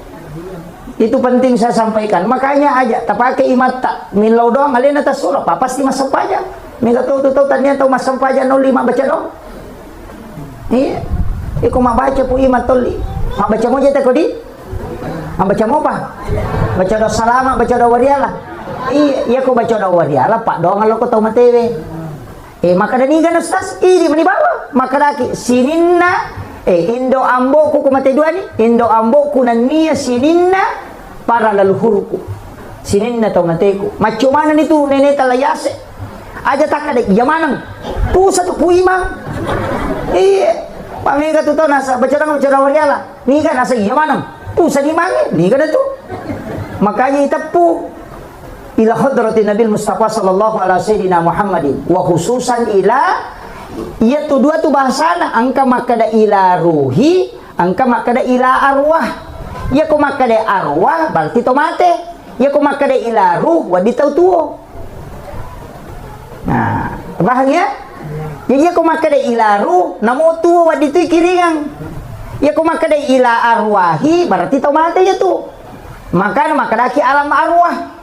itu penting saya sampaikan. Makanya aja, tapake imata, milau doang, alin atas surah, pasti masuk paja. Mega to tanya tahu masuk paja 05 baca dong. Iya, iko mabaca po imat toli, mabaca mo jeta ko di. Baca mau apa? Baca doa salama, baca doa wariala. Iya ko baca doa wariala, Pak doang lo ko tau matewe. Maka dani gan ustaz, di mani bawa. Maka daki sininna indo ambo ku mate dua ni, indo ambo ku nania sininna para leluhurku. Sininna tau mateku. Macam mana itu nenek talayase? Aja tak ada jamanang. Pusat ku imam. Pamega tu tau nasa baca doa wariala. Ni kan nasa jamanang. Pusat di mana? Ni kan itu. Makanya itapu ila hadratin Nabi Mustafa sallallahu alaihi wasallam Muhammadin wa khususan ila ia tu dua tu bahasana angka makada ila ruhi angka makada ila arwah ia ko makada arwah berarti tomate ia ko makada ila ruh wa ditau tuo. Nah bahaya jadi ia ko makada ila ruh namo tuo wa ditu kiringang ya ko makada ila arwahi berarti tau mati ya tuh maka makadaki alam arwah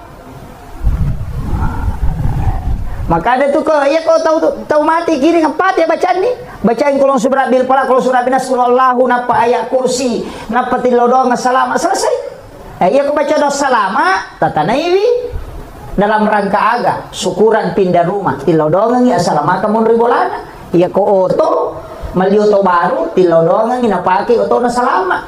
maka ada tuh kok ya kau tahu mati kiri ngepat ya bacaan nih bacain kolong surat bil pala kolong surat binas kullallahu napa ayat kursi napa tilodo ngasalama selesai ya ko baca doa salama tata naiwi dalam rangka aga syukuran pindah rumah tilodo ngi assalamu kamun ribolana ya ko oto malioto baru tilodongan ginapake oto na salama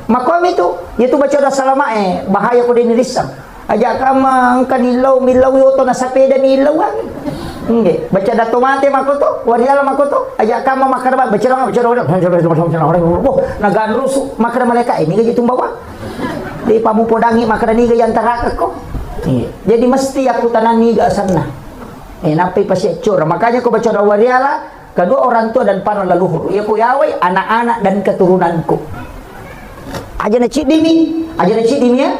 makom itu baca doa salama bahaya ko din risam aja ka mang kanilaw milaw oto na sapeda nilaw nge baca da tomate makoto wariala makoto aja ka makarba baca naganrusu makara maleka ini gaji tumbawa di pamupodangi makara ni gaji antara ko jadi mesti aku tanan ni ga sana napi pasecur makanya ko baca doa wariala kedua orang tua dan para leluhur ya ku yawai anak-anak dan keturunanku aja na cidimi ya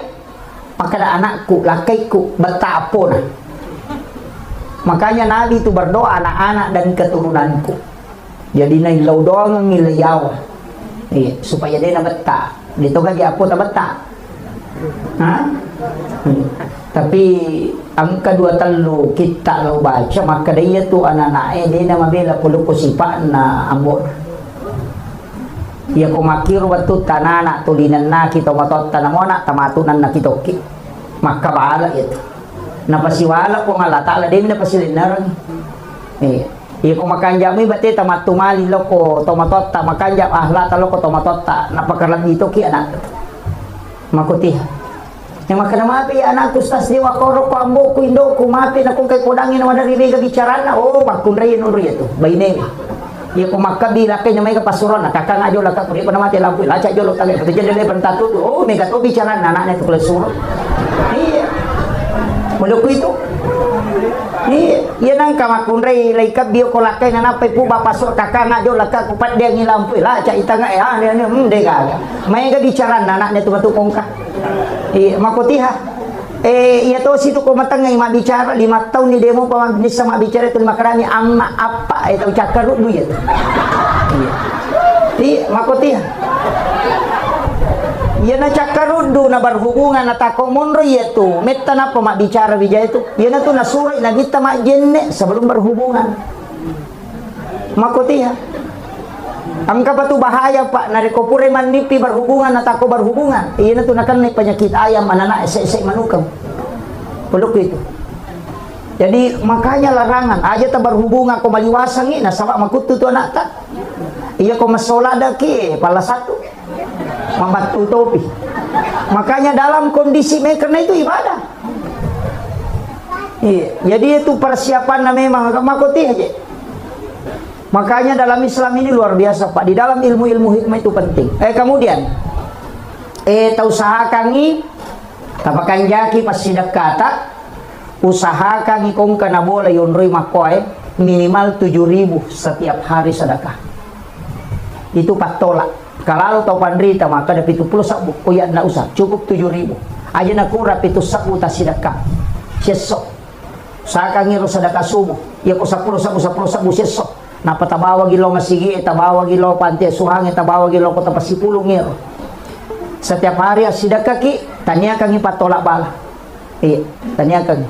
maka ada anakku lakaiku betapun makanya Nabi itu berdoa anak-anak dan keturunanku jadi na ilaw doang ngilayaw supaya dia na beta dito gaji apo ta beta tapi ang kedua telu kita lo baca maka dia tu anak-anak dia na mabela puluh kusipan na ambon ya ko makiru batu tanana tulinan na kita matot tanamona tamatunan na kitoki maka baala itu napasiwala ko nga latala din napasilinar Iya ko makanja mi bati tamat tumali loko tomatotta makanja ahla loko tomatotta napakalat dito ki anak. Makuti. Yang makana mapi anak kustas di wakoro ko ambo ko indo ko mapi na kung kay kodangin na dari biga bicarana oh makunray nun riya to. Bayne. Iya ko makabila kay na may kapasuron nakakang ajo laka ko na mati lampu laca jolo tali pati jelle pantatu oh mega to bicarana anak to klasuro. Iya. Mulo ko ito. Yan ang kamakunray laikab biyo ko lakay na napay po bapasok kakang ajo laka ko pat dia ngilampu laca ita nga de gaga. May ga bicaran anak na tumatukong ka. Makutiha. Iya to situ ko matangay mabicara 5 tahun ni demo pa bisa mabicara itu makarani amma apa itu cakarut du ya. Makutiha. Iya na cakarundu na berhubungan na tako monro itu metta na po mabicara bija itu iya na to nasuray na kita majenne sebelum berhubungan. Makutiha. Ang kapatu bahaya pak narikopure mandipi berhubungan atau berhubungan iya na to nakan penyakit ayam anak ese manukam peluk itu jadi makanya larangan aja ta berhubungan ko maliwasang ina sama makutu to anak ta iya ko masolada ki pala satu membatu topi makanya dalam kondisi mereka itu ibadah iya jadi itu persiapan na memang makuti aja. Makanya dalam Islam ini luar biasa Pak. Di dalam ilmu-ilmu hikmah itu penting. Kemudian usahakan i tapakan jaki pas sidak kata usahakan i kong kana bola yonroi makoy minimal 7.000 setiap hari sedekah. Itu pak tolak. Kalau tau pandrita maka ada 70 sabu koyak na usah cukup 7.000. Aja na kurap itu sabu ta sedekah. Sesok. Usahakan i sedekah subuh. Ya ko 10 sabu sesok. Napatabawa gilo masigi, tabawa gilo panti suhang, tabawa gilo ko tapasipulong ngero. Setiap hari asidaka ki, tanya kang ipatolak bala. Tanya kang.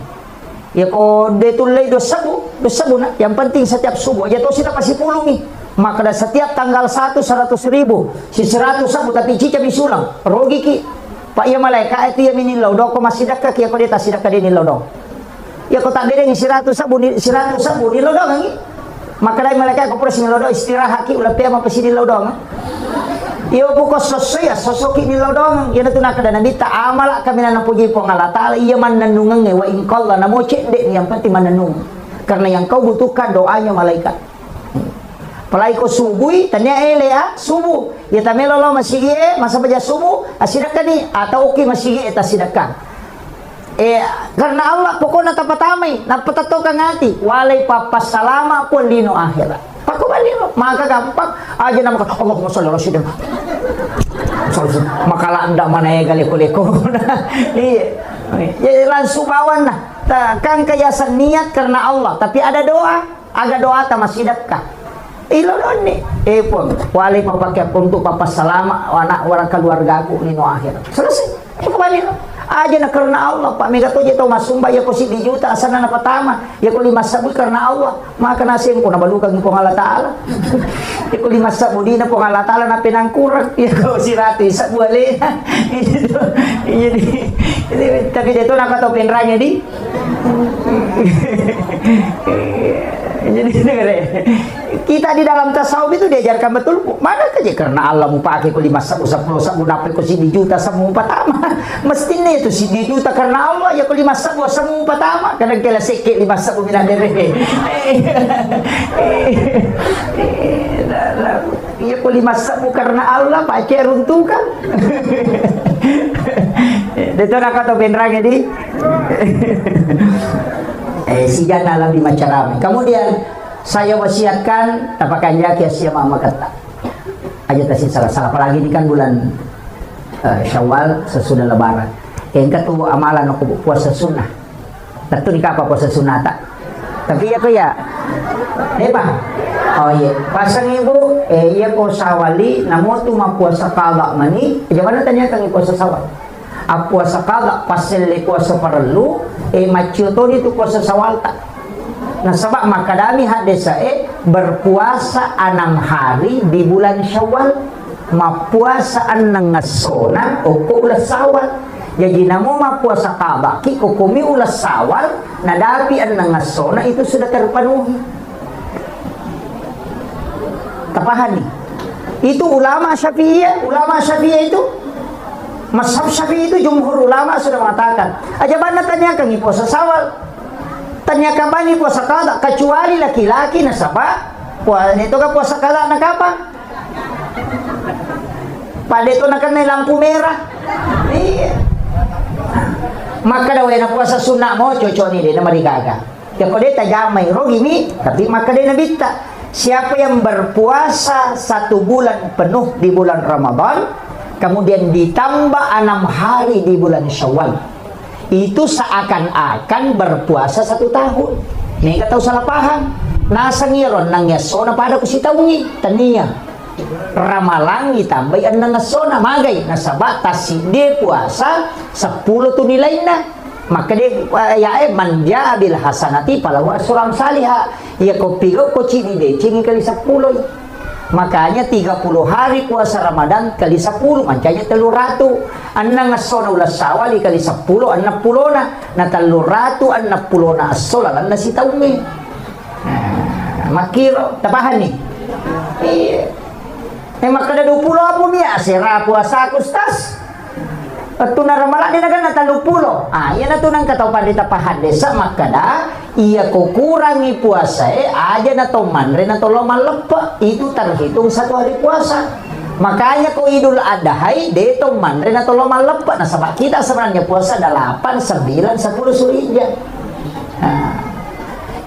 Ya ko detulay do sabu na. Yang penting setiap subuh aja to sila pasipulong ni. Maka setiap tanggal 1 100.000. Si 100 sabu tapi cica bisulang. Rogi ki. Pak ya malaika itu ya minilaw do ko masidaka ki ako dita sidaka din nilaw do. Ya ko tak dere ni 100 sabu nilaw do ngi. Maka dari malaikat ko presi nilaw istirahat ki ulah pia mapasi nilaw dong. Iyo po ko sosok nilaw dong. Yan na kada nandita amala kami na napuji po ng Allah Ta'ala iya man nanungang wa in qalla na mo cende yang penting mananung. Karena yang kau butuhkan doanya malaikat. Palai ko subuh tanya subuh. Ya tamelo lo masigi masa baca subuh asidakkan ni atau oki masigi eta sidakkan. Karena Allah pokoknya tapatamay napatato kang ati walay papasalama po lino akhirat pakubalino maka gampang aja nama Allahumma sholli ala sayyidina makalanda mana galiko-liko iya langsung bawan nah kang kayasan niat karena Allah tapi ada doa aga doa ta masidakka ilodon ni pun walay papakyap untuk papasalama anak orang keluarga aku lino akhirat selesai pakubalino aja na karena Allah Pak mega to jeto masumba ya ko si di juta asana na patama ya ko 5 sabu karena Allah maka nasim ko nabalukag ni Allah Ta'ala ya ko 5 sabu di na po Allah Ta'ala na pinangkurang ya ko si rati sabu ali jadi tapi jeto nakato pinranya di jadi kita di dalam tasawuf itu diajarkan betul mana aja karena Allah mau pakai ko 5 sabu 10 sabu dapat ko si di juta sabu patama mestinya itu si di juta karena Allah ya ko 5 sabu patama kadang kala sikit 5 sabu minadere ya ko 5 sabu karena Allah pak ceruntukan dito nakato benrang di sijan alam di macarami. Kemudian saya wasiatkan tapakan jaki asia mama kata aja tasin salah apalagi ini kan bulan Syawal sesudah lebaran yang katu amalan aku puasa sunnah tentu nikah apa puasa sunnah tak tapi ya ko ya Pak oh iya pasang ibu iya ko sawali namo tu mapuasa kala mani jangan tanya kang puasa sawal puasa kala pasal puasa perlu macio to itu puasa sawal tak nah sebab makadami hadesa berpuasa 6 hari di bulan Syawal mapuasa anang ngasona o ulas sawal jadi namo mapuasa kabaki kukumi ulas sawal nadapi anang ngasona itu sudah terpenuhi tapahan nih. Itu ulama Syafi'iyah itu, mazhab Syafi'i itu jumhur ulama sudah mengatakan. Aja mana tanyakan nih puasa Syawal, tanyakan bani puasa qada, kecuali laki-laki nasabah. Puasa itu kan puasa qada nak kapan? Pada itu nak kena lampu merah. Iya. Maka daw na puasa sunnah mo cocok ni dia mari gaga. Ya kau dia tajamai rogi ni, tapi maka dia nabita. Siapa yang berpuasa 1 bulan penuh di bulan Ramadan, kemudian ditambah 6 hari di bulan Syawal, itu seakan-akan berpuasa 1 tahun. Nih kata salah paham. Nasa ngiron nang yasona pada kusitawngi tania. Ramalang ditambah nang yasona magay nasa batas dia puasa 10 tu nilai na. Maka dia manja bil hasanati palahu suram salihah. Ya ko pigo ko cini de cini kali 10. Makanya 30 hari puasa Ramadan kali 10 mancanya 300. Annang asona ulas Syawal kali 10 60 na 360 na asola na si taumi. Makiro tapahan nih. Iya. Maka ada 20 apa niya sira puasa kustas. At na ramala din na 30. Yan na to nang kataupan di tapahan desa makada iya kukurangi puasa aja na to manre na to lomalapa itu terhitung 1 hari puasa. Makanya ko Idul Adha dito manre na to lomalapa na sama kita sebenarnya puasa 8 9 10 Zulhijjah.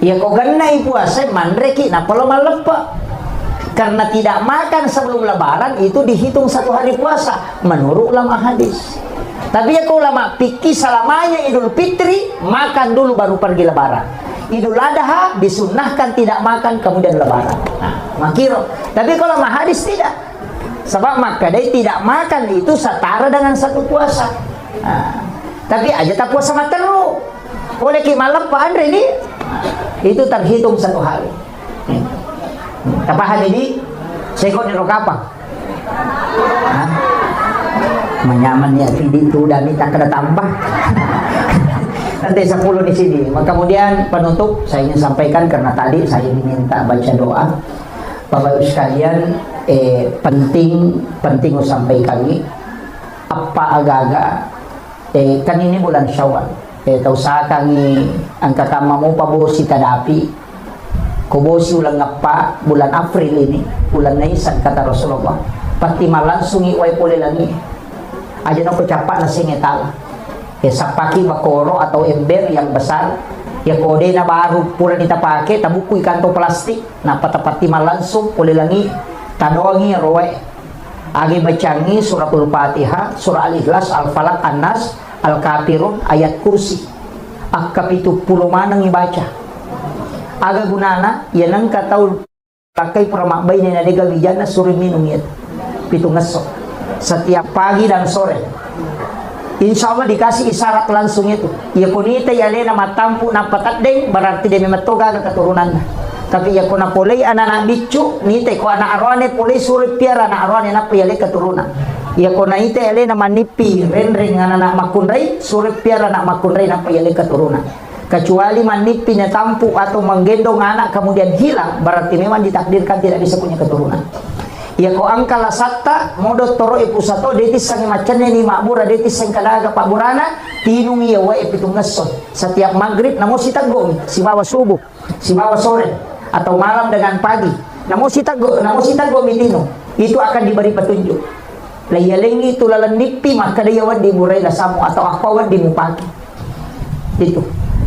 Ya kok ganai puasa manreki na polo malepa. Karena tidak makan sebelum lebaran itu dihitung 1 hari puasa menurut ulama hadis. Tapi ya kok ulama fikih selamanya Idul Fitri makan dulu baru pergi lebaran. Idul Adha disunnahkan tidak makan kemudian lebaran. Makiro. Tapi kalau ulama hadis tidak. Sebab maka dia tidak makan itu setara dengan 1 puasa. Tapi aja tak puasa materu. Oleh ki malepa Andre ini itu terhitung 1 hari. Tapahan ini sekon ni rokapa. Menyaman ya video itu udah minta kena tambah. Nanti 10 di sini. Kemudian penutup saya ingin sampaikan karena tadi saya diminta baca doa. Bapak Ibu sekalian, penting sampaikan ini apa agak-agak kan ini bulan Syawal. Tahu sa kami angka kamamu pabosi tadapi kubosi ulang ngapa bulan April ini bulan Nisan kata Rasulullah pati malansung iway pole lagi aja no kecapak na singetala sapaki bakoro atau ember yang besar ya kode na baru pula ditapake tabukui kanto plastik na patapati malansung pole lagi tadoangi roe agi bacangi suratul Fatihah surah Al-Ikhlas Al-Falaq An-Nas Al-Kafirun ayat kursi akap itu puluh manang ibaca aga gunana yan ang kataw pakai pramakbay na naliga wijana suri minum yun pitong ngesok setiap pagi dan sore insya Allah dikasih isyarat langsung itu ya kunita yale na matampu na patadeng berarti dia memetoga na keturunan na tapi ya kuna polay anak bicu nite ko anak arwane polay suri piara anak arwane na piyale keturunan ya kuna ite yale na manipi renring anak makunray suri piara anak makunray na piyale keturunan kecuali manipi na tampu atau menggendong anak kemudian hilang berarti memang ditakdirkan tidak bisa punya keturunan. Ya ko angka lasatta modot toro ipusato detis sang macane ni makbura detis sang kadaga paburana tinung iya wa ipitung ngeson setiap maghrib namo sitagong si bawa subuh si bawa sore atau malam dengan pagi namo sitagong mitino itu akan diberi petunjuk layalengi tulalan nipi maka dia wad diburai lasamu atau apa wad dimupaki itu.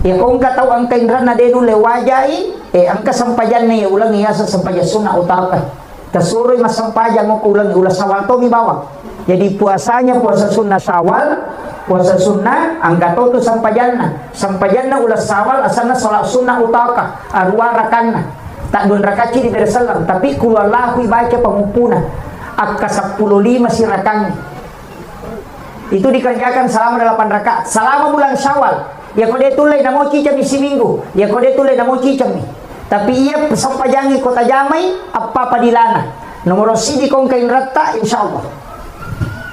Ya kung kataw ang kainran na denu lewajai ang kasampajan na ulang iya sa sampajan sunnah utaka kasuroy masampajan mo ulang ulas sawal to bawang jadi puasanya puasa sunnah Syawal puasa sunnah ang katoto sampajan na ulas sawal asana salat sunnah utaka arwa rakan na tak dun rakaci di bersalam tapi kulallahu baca pengumpuna akka 15 si rakang itu dikerjakan selama 8 rakaat selama bulan Syawal. Ya kode tulay na mo cicam isi minggu. Ya kode tulay na mo cicam ni. Tapi ia sampajangi kota jamai apa padilana. Nomor sidi kong kain rata insyaallah.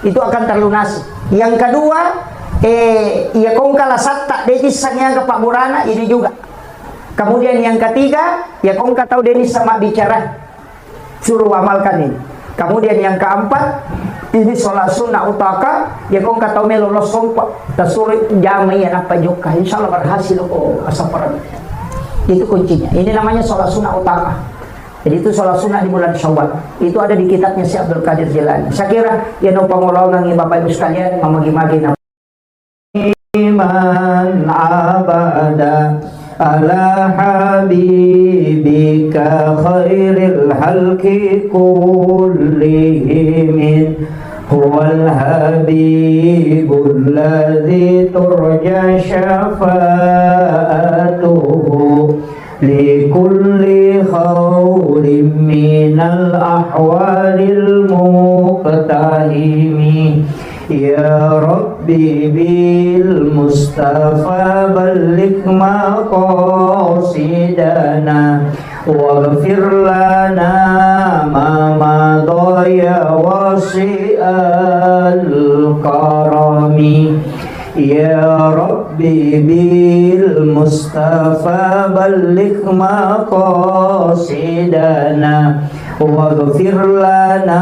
Itu akan terlunasi. Yang kedua, ia kong kalasatta detis sangya ke Pak Burana ini juga. Kemudian yang ketiga, ya kong katau denis sama bicara. suruh amalkan ini. Kemudian yang keempat, ini sholat sunnah utaka, ya kong kata melolos sompa, tasuri jamai anak pajoka, insya Allah berhasil kok asaparan. Itu kuncinya. Ini namanya sholat sunnah utaka. Jadi itu sholat sunnah di bulan Syawal. Itu ada di kitabnya Syekh Abdul Qadir Jilani. Saya kira ya numpang ngolong ng Bapak Ibu sekalian mamagi-magi na iman abada ala habibika khairil halki kullihim huwal habibul ladzi turja syafa'atuhu likulli khawrin minal ahwalil muqtahimi ya Rabbi bil Mustafa balligh maqasidana waghfir lana ma madaya wasi'al karami ya Rabbi bil Mustafa balligh maqasidana waghfir lana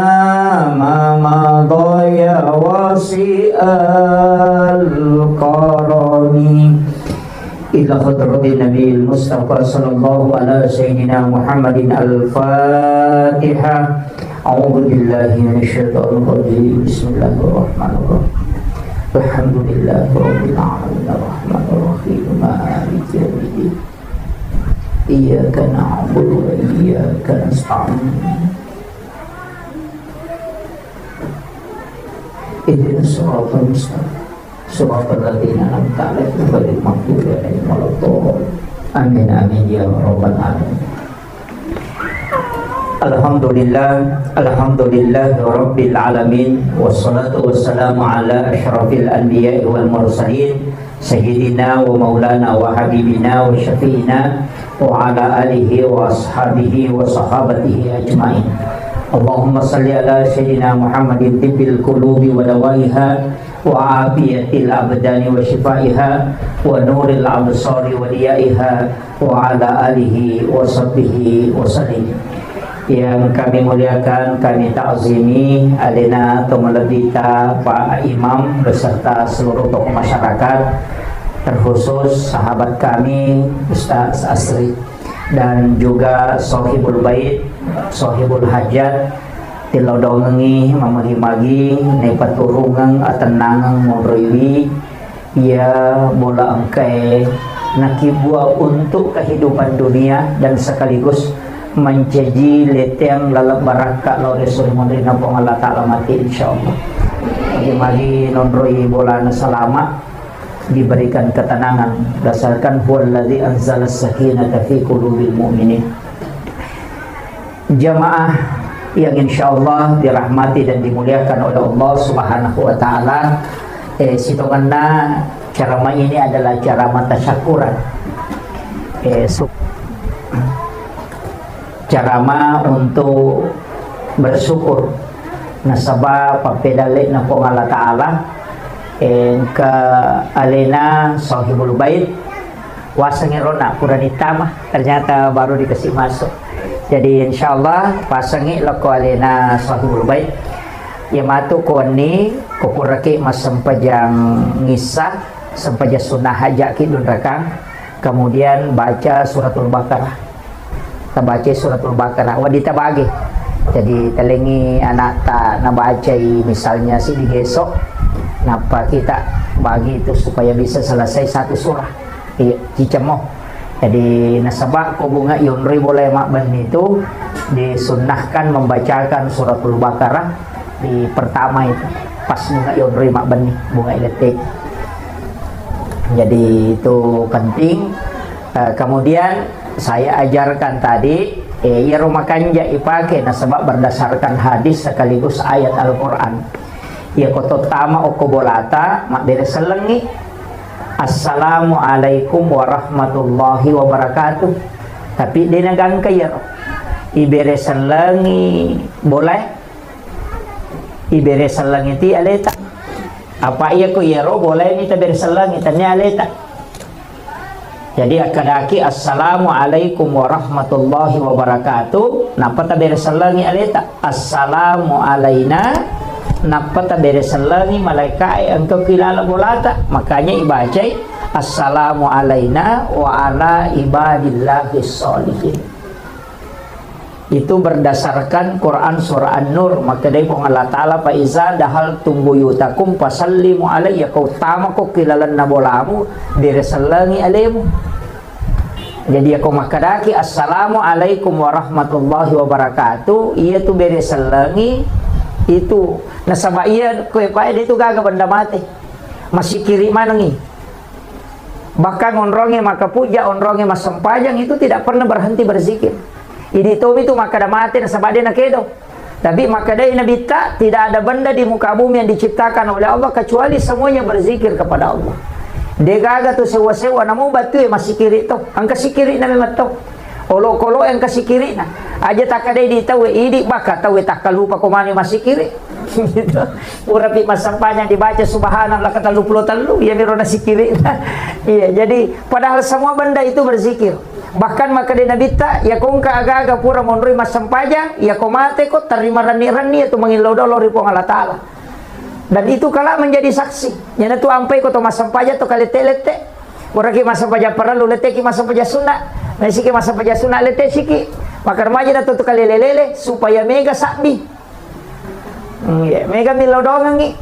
ma madaya wasi'al karami ila hadratin Nabil Mustafa sallallahu ala sayyidina Muhammadin al-Fatihah. A'udzu billahi minasyaitonir rajim. Bismillahirrahmanirrahim. Alhamdulillahi rabbil alamin arrahmanir rahim maliki yaumiddin. Iyyaka na'budu wa iyyaka nasta'in. Ihdinas siratal mustaqim. Siratal ladzina an'amta 'alaihim ghairil maghdubi 'alaihim waladdallin. Amin amin ya rabbal alamin. Alhamdulillah rabbil alamin wassalatu wassalamu ala asyrafil anbiya'i wal mursalin sayyidina wa maulana wa habibina wa syafi'ina wa ala alihi wa ashabihi wa sahabatihi ajma'in. Allahumma salli ala sayyidina Muhammadin tibbil qulubi wa dawaiha wa afiyatil abdani wa shifaiha wa nuril absari wa diyaiha wa ala alihi wa sahbihi wa sallim. Yang kami muliakan, kami ta'zimi adina Tumalabita Pak Imam beserta seluruh tokoh masyarakat, terkhusus sahabat kami Ustaz Asri dan juga Sohibul Bait, Sohibul Hajat tilodongengi mamagi-magi nepaturungang atenangang modroiwi ya bola angkai nakibua untuk kehidupan dunia dan sekaligus mencaji leteng lalap baraka laure suri mondrina pong Allah Ta'ala mati insyaallah. Magi-magi nonroi bolana salama diberikan ketenangan dasarkan huwallazi anzala sakinata fi qulubil mu'minin. Jamaah yang insyaallah dirahmati dan dimuliakan oleh Allah Subhanahu wa taala, sitonganna ceramah ini adalah ceramah tasyakuran. Ceramah untuk bersyukur nasabah papedalik na po Allah Ta'ala ke alena Sohibul Bait wasangin rona puranita mah ternyata baru dikasih masuk. Jadi insyaallah pasangi lako alena Sohibul Bait ya matu koni kukuraki mas sempajang ngisah sempaja sunnah haja kidun rakang, kemudian baca suratul Baqarah, baca suratul Baqarah wadita bagi. Jadi telengi anak tak nabaca misalnya si digesok napa kita bagi itu supaya bisa selesai satu surah cicemoh. Jadi nasabak ko bunga yunri boleh makban itu disunnahkan membacakan suratul Baqarah di pertama itu pas bunga yunri makban bunga elektrik. Jadi itu penting. Kemudian saya ajarkan tadi ya rumah kanja ipake nasabak berdasarkan hadis sekaligus ayat Al-Quran. Ya koto tama okobolata mak dari selengi Assalamualaikum warahmatullahi wabarakatuh. Tapi dia nagang kaya ibere selengi boleh ibere selengi ti aleta apa iya ko yero boleh ni tabere selengi tanya aleta. Jadi akadaki assalamualaikum warahmatullahi wabarakatuh. Napata beresan langi aleta assalamu alaina. Napata beresan langi malaikat engkau kilala bolata. Makanya ibaca assalamu alaina wa ala ibadillahis sholihin. Itu berdasarkan Quran surah An-Nur. Maka dari Allah Ta'ala fa iza dahal tumbuyutakum fasallimu alayya. Kau tama ko kilalan na bolamu beresalangi alemu. Jadi aku makadaki assalamualaikum warahmatullahi wabarakatuh. Iya tu beresalangi itu nasaba iya ko pa itu gaga benda mati. Masih kiri manangi. Bahkan onronge maka puja onronge mas sempajang itu tidak pernah berhenti berzikir. Ini itu maka dah mati nasaba dia nak kedo. Tapi maka dia nabi tidak ada benda di muka bumi yang diciptakan oleh Allah kecuali semuanya berzikir kepada Allah. Dia gaga tu sewa-sewa namu batu masih kiri tu. Angka si kiri na memang tu. Olo-kolo yang kasih kiri na. Aja tak ada di tahu idi baka tahu tak lupa komani masih kiri. Gitu. Urapi masampanya dibaca subhanallah kata lu ya miro nasi kiri. Iya, jadi padahal semua benda itu berzikir. Bahkan maka di Nabi tak ya kong ka aga-aga pura monroi masampajang ya komate ko terima rani-rani itu mengilau-dolo ripong Allah Ta'ala. Dan itu kala menjadi saksi. Yana tu ampai ko to masampaja to kalete-lete. Ora ki masampaja perlu lete ki masampaja sunat. Nah siki masampaja sunat lete siki. Maka remaja na to kalelelele supaya mega sakbi. Mega milau dongang ni.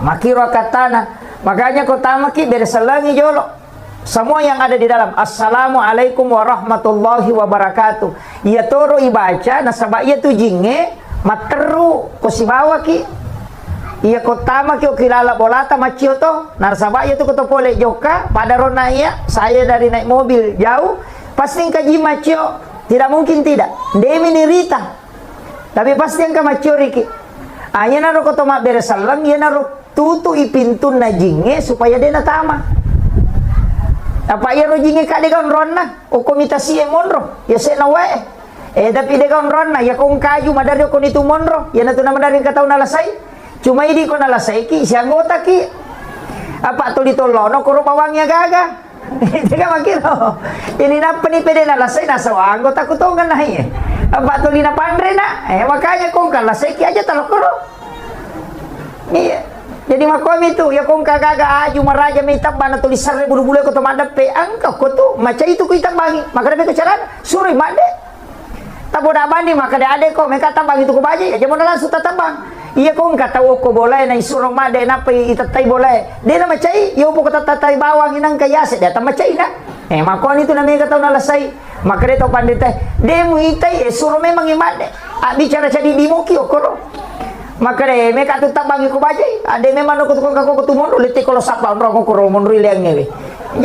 Makiro katana. Makanya ko tamaki beresalangi jolo. Semua yang ada di dalam assalamualaikum warahmatullahi wabarakatuh. Ia toro ibaca nasaba ia tu jinge materu ko sibawa ki. Ia kotama ki kilala bolata macio to. Narsaba ia tu ko to pole joka pada rona ia saya dari naik mobil jauh pasti kaji macio. Tidak mungkin tidak. Demi nirita. Tapi pasti angka macio riki. Aya naro ko to ma beresalang ia naro tutu ipintun na jinge supaya dia natama. Apa ia rojinge ka de kan ronna o komitasi e monro ya se na wae tapi de kan ronna ya kong kaju madari ko nitu monro ya na tu na madari ka tau nalasai cuma idi ko nalasai ki si anggota ki apa tu ditolono ko bawangnya gaga tega makiro ini na pani pede nalasai na sawa anggota ko to kan nahi apa tu lina pandre na makanya kong kalasai ki aja talokoro iya. Jadi makom itu ya kong kagaga aju maraja mitap bana tulisan bulu-bulu ko to madape angka ko to maca itu ko itambangi maka dapat kecaran suri made taboda bandi maka de ade ko meka tambang itu ko baje ya jamon langsung tatambang iya kong kata ko boleh na isuro made na pe itatai boleh de na macai yo po ko tatai bawang inang kayase de ta macai na makon itu na meka taw nalasai maka de to pandite de mu itai suro memang imade bicara jadi dimoki okoro maka deh mereka tu tak bangi ko bajai ade memang ko tu mondo lete kalau sapa ro ko ro mondo ile ngewe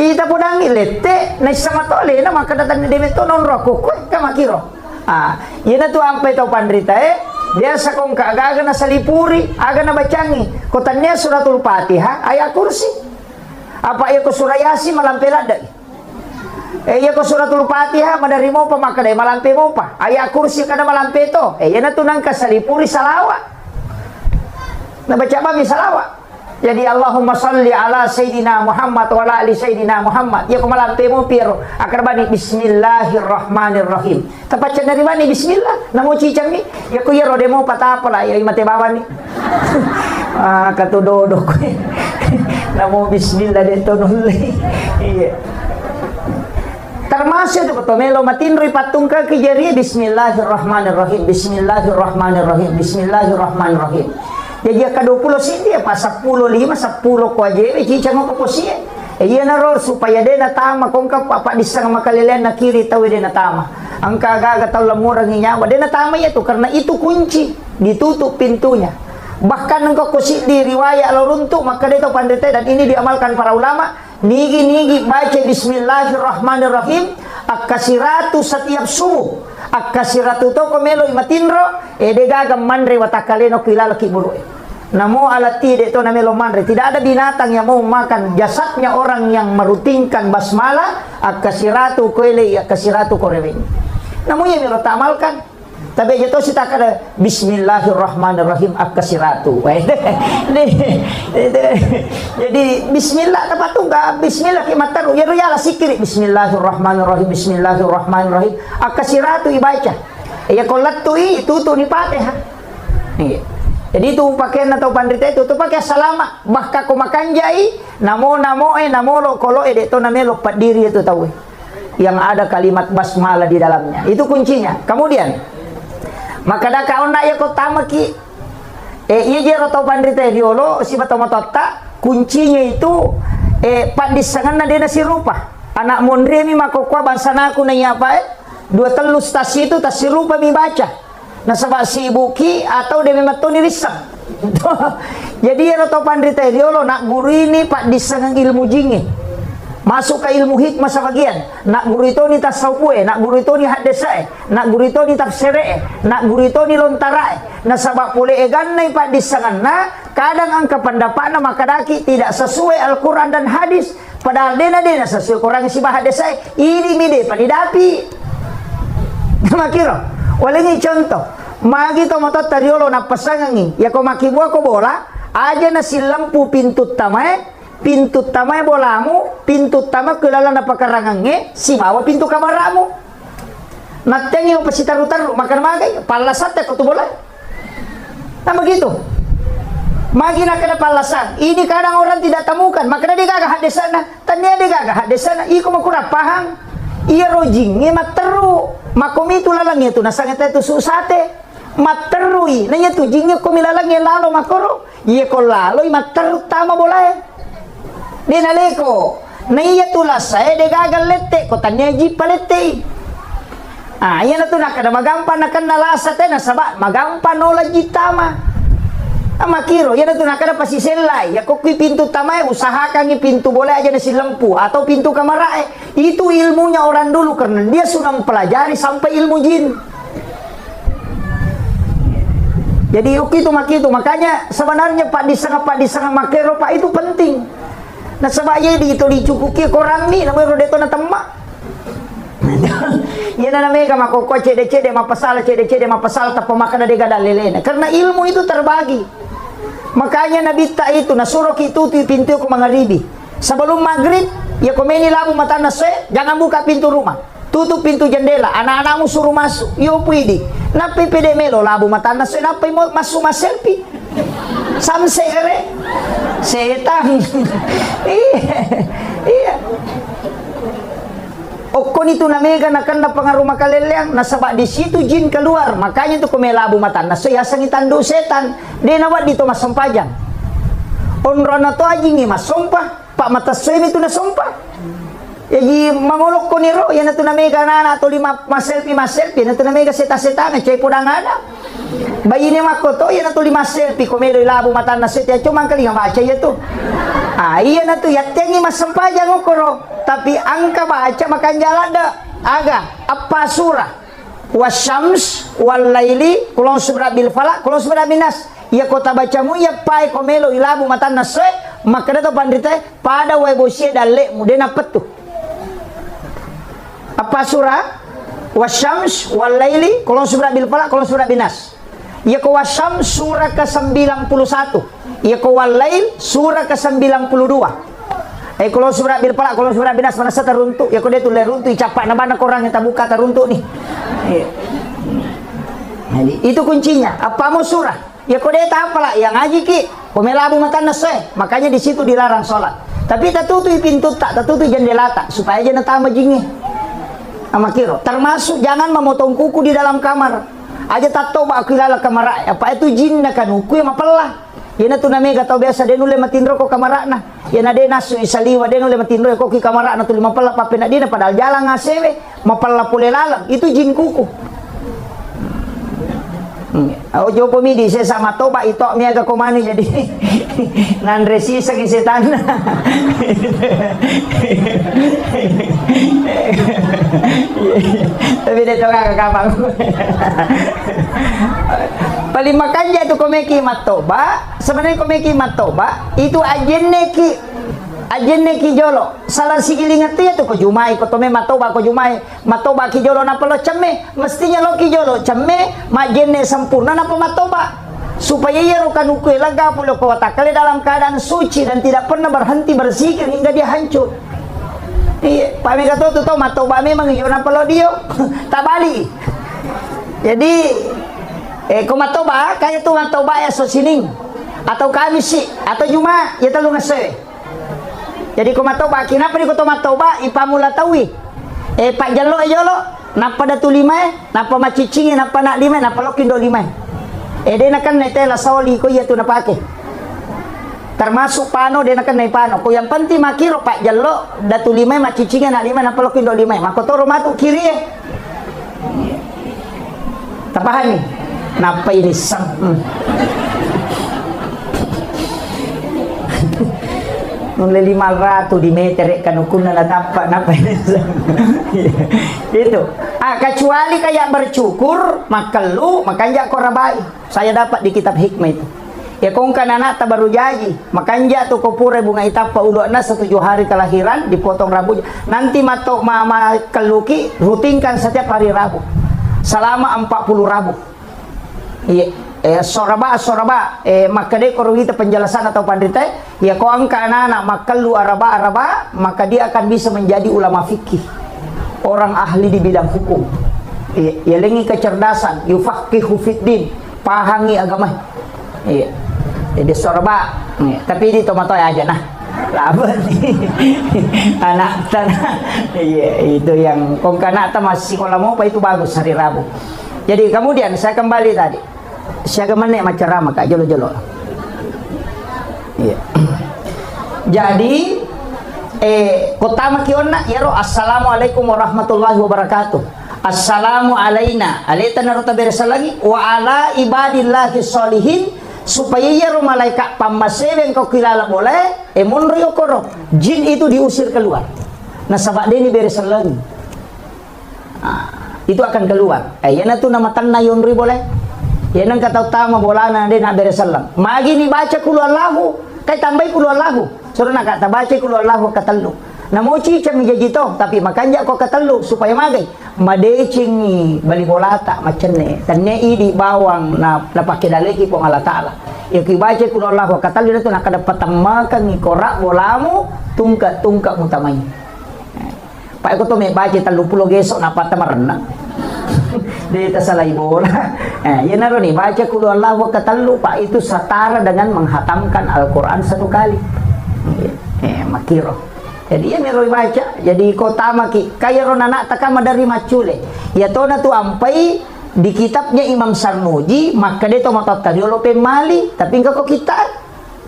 kita podang lete na sama tole na maka datang de meto non ro ko ka makiro ina tu ampe to pandrita biasa kong ka aga na salipuri aga na bacangi ko tanya suratul Fatihah ayat kursi apa ya ko surayasi malampelada iya ko suratul Fatihah madari mo pa maka deh malampe mo pa ayat kursi kada malampe to ina tu nang ka salipuri salawa nah baca babi salawat jadi Allahumma salli ala Sayyidina Muhammad wa ala ali Sayyidina Muhammad ya kemalampe mo pero akarbani bismillahirrahmanirrahim tapatnya dari bani bismillah namo cicang ni ya ko ya rode mo patapala ya imate bawa ni katudodo ko namo bismillah dito nuli iya termasuk itu kotomelo matinroy patungka kejari bismillahirrahmanirrahim bismillahirrahmanirrahim bismillahirrahmanirrahim jadi ka-20 sindi pa 10 10 ko aje cicang mo ko siya iya na ro supaya de na tama kung ka papa disang makalilen na kiri tawi de na tama ang kagaga taw lamurang nyawa de na tama ito karena itu kunci ditutup pintunya bahkan engkau kusi di riwayat aluruntu maka dito pandete dan ini diamalkan para ulama nigi baca bismillahirrahmanirrahim akasiratu setiap subuh akasiratu to komelo imatinro de gagam mandre watakaleno kilala kibulu namo alati de to namelo mandre tidak ada binatang yang mau makan jasadnya orang yang merutinkan basmalah akasiratu koele akasiratu korewen namo yang melo tamalkan Tapi aja to sita kada Bismillahirrahmanirrahim akasiratu. Jadi bismillah tepat tu enggak bismillah ki mataru ya royala sikiri Bismillahirrahmanirrahim Bismillahirrahmanirrahim akasiratu ibaca. Ya kolat tu itu ni Fatihah. Jadi itu pakaian atau pandrita itu pakai salama bahkan ko makanjai namo lo kolo de to namelo padiri itu tahu yang ada kalimat basmalah di dalamnya itu kuncinya. Kemudian maka daka onda ya ko tamaki iya jero to pandrita diolo si batomotota kuncinya itu pandisangan na dena si rupa anak mondre mi makokwa bansana aku na apa dua telus tas itu tas si rupa mi baca nasaba sibuki atau demi matoni risam. Jadi ya to pandrita diolo nak guru ini pak disangang ilmu jingi masuk ke ilmu hikmah sebagian nak guru itu ni tasawuf nak guru itu ni hadisai nak guru itu ni tafsir nak guru itu ni lontara nasaba pule eganai pak disangan na kadang angka pendapatna maka daki tidak sesuai Al-Quran dan hadis padahal dena sesuai Quran si hadisai ini mide panidapi makiro walengi contoh magi to motot tariolo na pasangangi ya ko makibua ko bola aja na si lampu pintu tamae bolamu pintu tama kelala na pakarangange si bawa pintu kamaramu natengi mo pasitaru-taru makan magay palasate ko tu bola nah begitu magi na kada palasan ini kadang orang tidak temukan maka dia gagah di sana tanya dia gagah di sana iko makura pahang iya rojing materu makomi itu lalang itu nasangeta itu susate materui nanya tu jingnya ko milalang lalo makoro iya ko lalo materu tama boleh dia naleko naya tu lasai de gagal lete ko tanya ji palete iya na tu nakada magampan nakan nalasate nasaba magampan ola jitama makiro ya na tu nakada pasiselai ya ko pintu tama usahakan pintu boleh aja nasi lampu atau pintu kamar itu ilmunya orang dulu karena dia sudah mempelajari sampai ilmu jin. Jadi itu makanya sebenarnya pak disanga makero pak itu penting. Nah sebaya di itu dicukuki korang ni namanya rodeto na temak. Ya namanya makoko cede mapasal tapi makan ada gada lelena karena ilmu itu terbagi. Makanya Nabi tak itu nasuruh itu pintu ke maghribi sebelum maghrib ya komeni labu mata nase jangan buka pintu rumah tutup pintu jendela anak-anakmu suruh masuk yo puidi napi pede melo labu mata nase napi masuk selfie samse ere setan iya okon itu namanya akan na pengaruh makaleleang nasaba di situ jin keluar makanya itu kumelabu mata nase ya sangitandu setan dia nawat dito masampajang onrona to ajingi masompah pak mata semi itu nasompah jadi mangolok ko niro yan na to namega na to lima selfie na to namega seta na chay podang ada bayi ni makoto yan na to lima selfie komelo ilabo mata na seta cuma kali nga baca ya to iya na to yatengi masampajang okoro tapi angka baca makan jalada aga apa surah wasyams wal laili kulon subra bil falak kulon subra binas ya kota bacamu ya pai komelo ilabu mata nase maka dato pandita pada webosie dalle mudena petu apa surah wasyams wal laili kulon subra bil falak kulon subra binas ya ko wasyams surah ke-91 ya ko wal lail surah ke-92 kalau surah bil falak kalau surah binas mana sa teruntuk ya ko dia tulis runtuk capak na bana korang yang tabuka teruntuk nih jadi itu kuncinya apa mau surah ya kau dia tak apalah yang ngaji ki pemelabu mata nase makanya di situ dilarang sholat tapi tak tutup pintu tak tutup jendela tak supaya jangan tambah jingi sama kiro termasuk jangan memotong kuku di dalam kamar aja tak tahu bak kilala kamar apa itu jin nak kan kuku yang mapelah ya na tu namanya kata biasa dia nule matindro ko kamar na ya na dia nasu isaliwa dia nule matindro ko ki kamar na tu mapelah pape na dia padahal jalan ngasewe mapelah pule lalang itu jin kuku. Ojo pemidi saya sama toba itu mi agak komani jadi nan resi saking setan tapi dia tahu kakak kapan paling makanya itu komeki matoba sebenarnya komeki matoba itu ajennya ki Ajenne kijolo salah si ilingat ya tu ko jumai ko tome matoba kijolo na palo chamme mestinya lo kijolo chamme majenne sempurna na matoba supaya ia rokan ukui laga pulo ko watakale dalam keadaan suci dan tidak pernah berhenti berzikir hingga dia hancur. Iya, pami kata tu matoba memang iyo na palo dio tabali. Jadi ko matoba kaya tu matoba ya so sining atau Kamis sih atau Jumat ya telu ngase. Jadi ko matoba kinapa di ko matoba ipamula tawi pak jalo jolo napa datu lima napa macicingi napa nak lima napa lokindo lima dia nakan netela sauli ko ya tu napake termasuk pano dia nakan nai pano ko yang penting makiro pak jalo datu lima macicingi nak lima napa lokindo lima makotoro matu kiri tapahan nih napa ini sang nule 500 di meter kan ukuna na tampak napa itu kecuali kayak bercukur makelu makanya ko rabai saya dapat di kitab hikmah itu ya kong kan anak ta baru jadi makanya tu ko pure bunga itapa uluna 7 hari kelahiran dipotong rambutnya nanti matok mama keluki rutinkan setiap hari Rabu selama 40 Rabu iya soraba maka dia kalau kita penjelasan atau pandita ya kau angka anak-anak maka lu araba maka dia akan bisa menjadi ulama fikih orang ahli di bidang hukum ya lengi kecerdasan yufaqihu fiddin pahangi agama iya jadi soraba tapi di tomato aja nah lama nih anak tanah iya itu yang kau anak masih kalau mau apa itu bagus hari Rabu jadi kemudian saya kembali tadi siaga mana macam ramah kak jolo iya jadi kota makiona ya roh assalamualaikum warahmatullahi wabarakatuh assalamu alaina alaita narota beresa lagi wa ala ibadillahi sholihin supaya ya roh malaikat pamasebe kau kilala boleh monrio koro jin itu diusir keluar nah sabak deni beresa lagi itu akan keluar yana tu nama tanna yonri boleh ya nang kata utama bolana dia nak beresalam magi ni baca kulu Allahu kai tambai kulu Allahu suruh nak kata baca kulu Allahu katelu namo cica menjadi toh tapi makanya kau katelu supaya magai madecing bali bolata macam ne tanne di bawang na pakai daleki pun Allah taala ya ki baca kulu Allahu katelu itu nak dapat tamakan ni korak bolamu tungka mutamai pak aku tu me baca 30 gesok napa tamarna dia tersalah bola ya naro nih baca kulu Allah wa katalu pak itu setara dengan menghatamkan Al-Quran 1 kali makiro jadi ya naro baca jadi kota maki kaya ronana takama dari macule ya tona tu ampai di kitabnya Imam Sarmuji maka dia tomat tadi lo pemali tapi enggak kok kita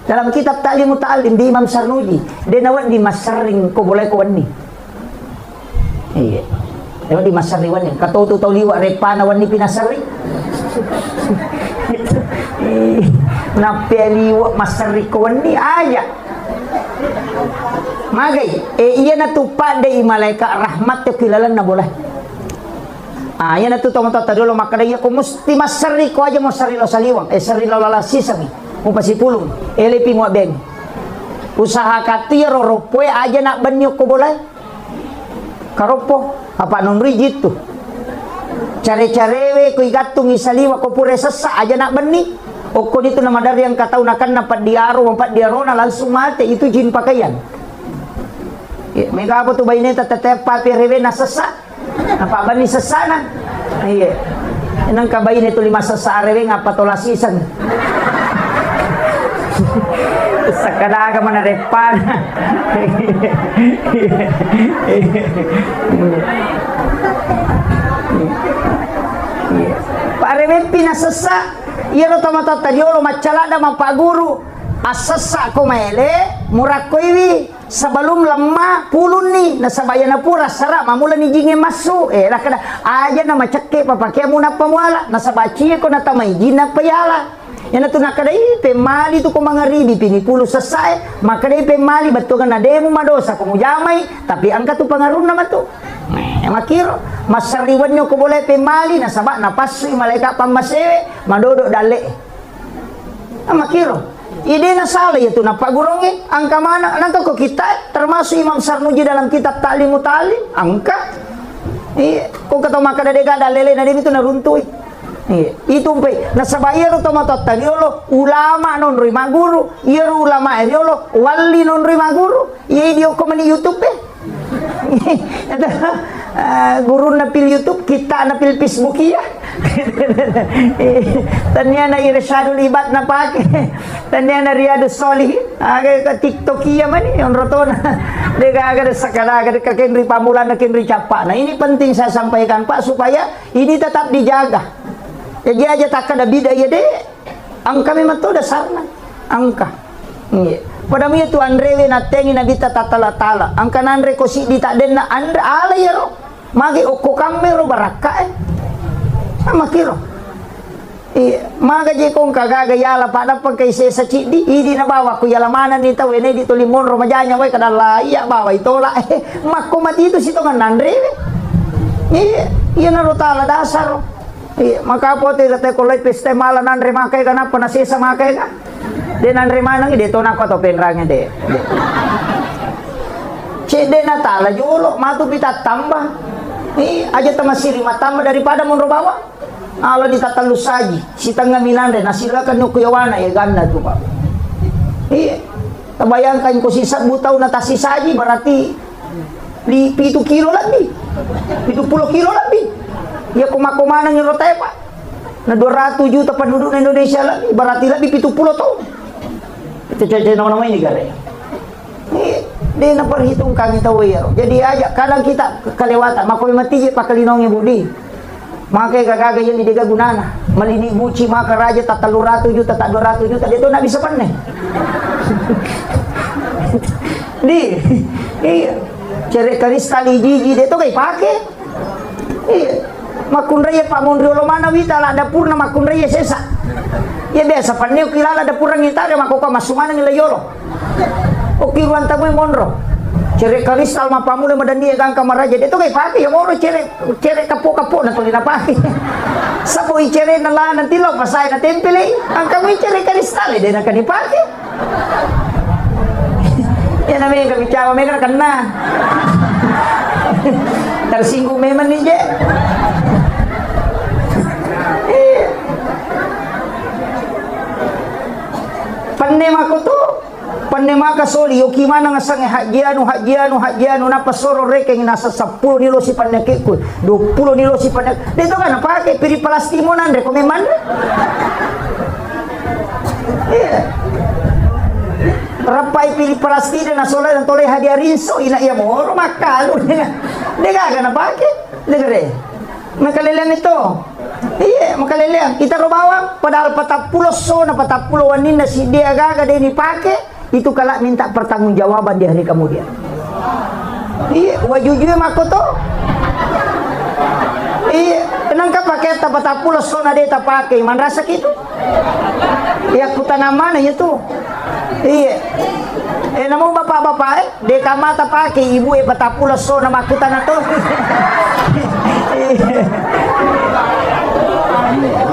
dalam kitab Ta'limut Ta'lim di Imam Sarmuji dia nawat di masering ko boleh ko ni iya lewat di masariwan yang kata tu tahu liwat repana wani pinasari napi liwat masari kawan ni aja magai iya na tupa de malaikat rahmat te kilalan na boleh iya na tu tomato tadolo maka dia ko musti masari ko aja masari lo saliwang sari lo lalasi sami mo pasipulong elepi mo beng usaha katiro ropoe aja nak banyo ko boleh karopo apa non rigid tuh care-carewe ko igatung isaliwa ko pure sesa aja nak beni oko itu nama dari yang kata unakan napat diaro na langsung mati itu jin pakaian mega apa tuh baineta tetep papirewe na sesa apa bani sesana iya nang kabain itu 5 sesa rewe ngapa tolasisan sakada ka mana repan Pak Rewe pinasesa iya lo tomato tadiolo macalada ma Pak Guru asesa ko mele murako iwi sebelum lemah pulun nih nasabayana pura sara mamula ni jinge masuk lah kada aja nama ceke papake muna pamuala nasabaci ko natamai jina payala yana tu nakada pemali tu ko mangaribi pini pulu sesai maka dai pemali batugan na demo madosa ko mujamai tapi angka tu pangarun na matu makiro masariwan nyo ko boleh pemali na sabak na pasu malaikat pamasewe madodo dale makiro ide na salah itu napa gurungi angka mana nangka kok kita termasuk Imam Sarnuji dalam kitab Ta'limu Ta'lim angka kok kata maka dadega dalele na itu naruntui itu pe nasabaya ro tomatotta diolo ulama non rima guru iero ulama diolo wali non rima guru dio komani YouTube guru napil YouTube kita napil Facebook ya tanya na irsyadul ibad na pake tanya na riyadus solihin aga TikTok iya mani on rotona dega aga sakala aga kakenri pamulan na kenri capa. Nah ini penting saya sampaikan Pak supaya ini tetap dijaga. Jadi aja tak ada bida ya deh. Angka memang tu dasarnya angka. Pada mi tu andrewe na tengi na bita tatala angka nanre kosi di tak den na andre ala ya ro magi okko kamme ro baraka sama kiro maga je kong kagaga yala pada pakai sesa cidi idi na bawa ku yala mana ni tahu ini di tulimon ro majanya wai kadala iya bawa itola makko mati itu situ kan andrewe iya na ro tala dasar maka po te kate kolay peste mala nandre makai kanapa na sesa makai ka de nandre manang ide to nako to penrangnya de cede na tala jolo matu pita tambah aja tamasiri matambah daripada munro bawa ala ditatalu saji si tangga minande nasilakan no kuyawana ya ganda tu Pak tabayangkan ko sisa butaw na tasi saji berarti 7 kilo lebih 70 kilo lebih ya kumakumana ng rote Pak na 200 juta penduduk Indonesia lebih berarti lebih 70 tahun itu cerita nama ini gare dia na perhitung kami tahu ya jadi aja kadang kita kelewatan maka mati pak kalinongnya budi maka gagaga yang dijaga gunana melini buci maka raja tak 300 juta tak 200 juta dia tu nak bisa panen di cere kristal jiji dia tu kai pakai makun raya pak mondriolo mana wita lah dapur na makun raya sesa ya biasa panen kilala dapur ngita ada makoka masumana ngilayolo oke ruan tamu monro cere kristal mapamu le madan dia gang kamar aja dia tu kai pakai ya moro cere kapo na tuli na pakai sabo i cere na la nanti lo pasay na tempele ang kamu cere kristal dia nak dipakai ya namanya kami cawa mereka kena tersinggung memang nih je panema ko to panema ka soli o kimana nga sang hajianu na pasoro reke nasa 10 nilo si panake ko 20 nilo si panak dito ka na pake piri palastimo nan reko meman rapai pili palastino na sola na tole hadiah rinso ina iya moro makalo dega ka na pake degre makalelean ito makalelean kita robawa padahal 40 so na 40 wanin na si dia gaga dia dipake itu kalau minta pertanggungjawaban di hari kemudian wajujui mako to tenang ka pakai 40 so na dia pakai man rasa gitu ya kutanama na itu namo bapak-bapak deka mata pakai ibu 40 so na makutan na to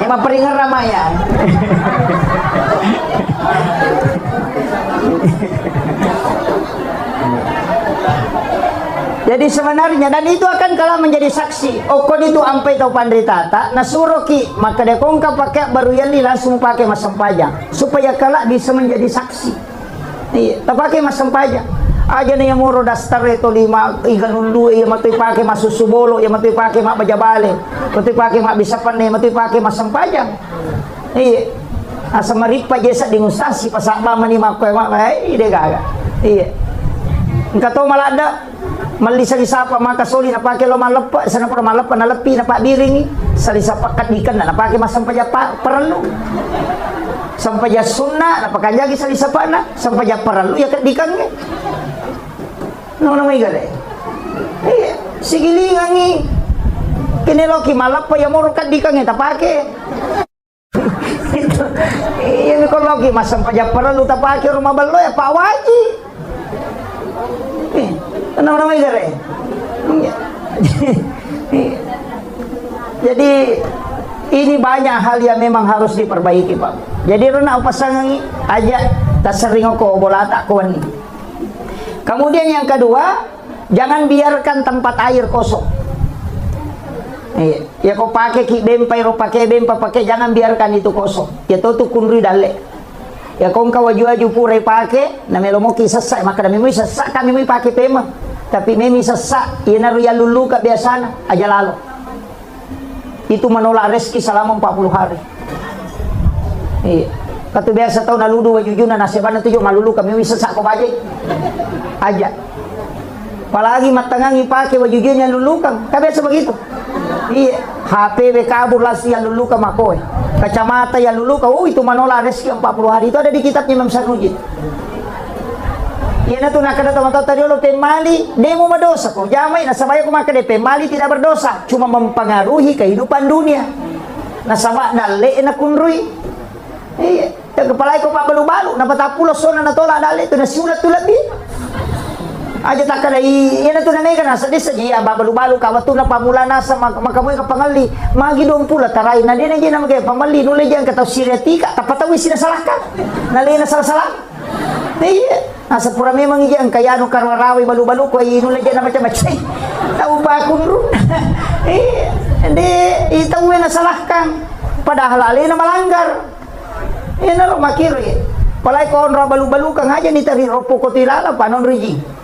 ya maperingan ramayan jadi sebenarnya dan itu akan kalah menjadi saksi okon itu ampai tau pandritata nasuruh ki maka dekong ka pakai baru yali langsung pakai masam pajang supaya kalah bisa menjadi saksi tak pakai masam pajang aja nih yang muro dastar itu 5 igalundu ya mati pakai masusubolo ya mati pakai mak bajabale mati pakai mak bisa pane mati pakai masam pajang asa maripa jesa dingustasi pasaba mani makwe ide gaga engkato malada malisa disapa maka soli na pakai lo malepa sana pura malepa na lepi na pak biring salisa pakat ikan na pakai masam paja perlu sampai ja sunnah na pakanjagi salisa pana sampai ja perlu ya kedikan ke no na may gale sigilingan ni kineloki malapa ya moro kadikan ta pakai ini kalau lagi masam pajak perlu tak pakai rumah balo ya Pak Waji nama-nama gare jadi ini banyak hal yang memang harus diperbaiki Pak jadi rena pasangan aja Tak sering ko bola tak kuan. Kemudian yang kedua, jangan biarkan tempat air kosong. Ya kau pakai ki bempai ro pakai bempa pakai, jangan biarkan itu kosong. Ya tu kunri dale. Ya kau waju pure pakai, na melomo ki sesak maka dami sesak kami pakai pema. Tapi memi sesak, ya naru ya lulu ka biasana aja lalu. Itu menolak rezeki selama 40 hari. Kata biasa tahu naludu wajujuna nasibana tujuh malulu kami sesak ko baje. Aja. Apalagi matangangi pakai wajujun yang lulukan, kan biasa begitu. Iya, HP kabur lasi yang lulukan makoy. Kacamata yang lulukan, itu menolak rezeki 40 hari. Itu ada di kitabnya Imam Sarnujid. Iya, itu nak kena tahu tadi lo pemali, demo berdosa. Kau jamai, nasabaya kau makan pemali tidak berdosa, cuma mempengaruhi kehidupan dunia. Nasabah nale nak kunrui. Iya, kepala kau pak balu-balu, napa tapulo sona na tolak dale itu nasiulat tu lebih. Aja tak kada iya na tu nanay kana sa desa iya balu-balu kawatu na pamula nasa makamoy ka pangali magi dong pula taray na din na magay pamali nulay diyan kataw siriatika tapatawi sinasalaka nalay na salah-salah. Iya, asa pura memang iya ang kayano karwarawi balu-balu ko nulay diyan na macam-macam. Tau ba kun ru. Hindi itaw na salahkan padahal alay na malanggar. Iya na ro makiri. Palay ko onra balu-balu kang aja ni tari ropo ko tilala panon riji.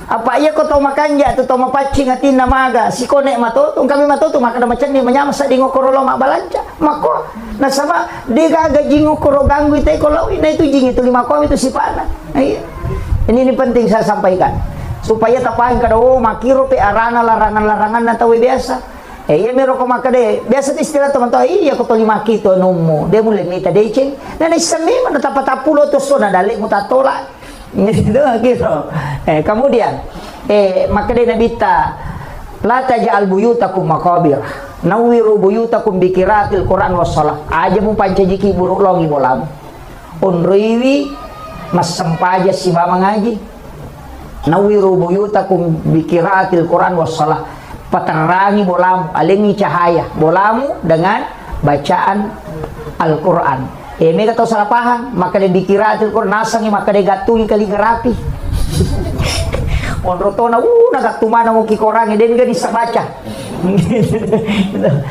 Apa iya ko to makanja to mapacing atin na maga si konek matutong kami matutong makada macam ni manyama sa dingo korolo mabalanja mako nasaba di gaga jingo koro ganggu ite ko lawi na itu jing itu 5 kom itu sipana. Ini penting saya sampaikan supaya tapahin kada makiro pe arana larangan na tawi biasa. Iya mero ko makade biasa istilah teman-teman iya ko to 5 kito numo de mulai mita decing na isami man tapatapulo to so na dali mutatola. Gitu. Kemudian maka dia nabita la taj'al buyutakum maqabir nawiru buyutakum bikiratil Quran was salah aja mu pancajiki buruk longi bolam unriwi mas sempaja si mama ngaji nawiru buyutakum bikiratil Quran was salah paterangi bolam alengi cahaya bolamu dengan bacaan Al-Quran. Mereka tahu salah paham, maka dia dikira itu Quran nasangi maka dia gatungi kaligrafi. Onrotona nagatumana mo kikorang dia juga bisa baca.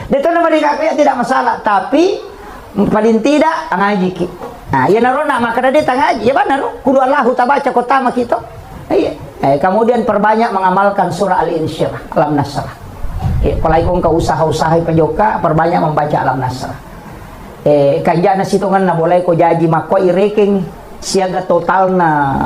Dia tahu nama dia tidak masalah, tapi paling tidak ngaji ki. Nah, ya narona maka dia ngaji. Ya benar, kudu Allah ta baca kota mak kita. Iya. Kemudian perbanyak mengamalkan surah Al-Insyirah, Alam Nasrah. Apalagi kau usaha-usaha pajoka perbanyak membaca Alam Nasrah. Kanja na situngan na boleh ko jaji mako ireking siaga total na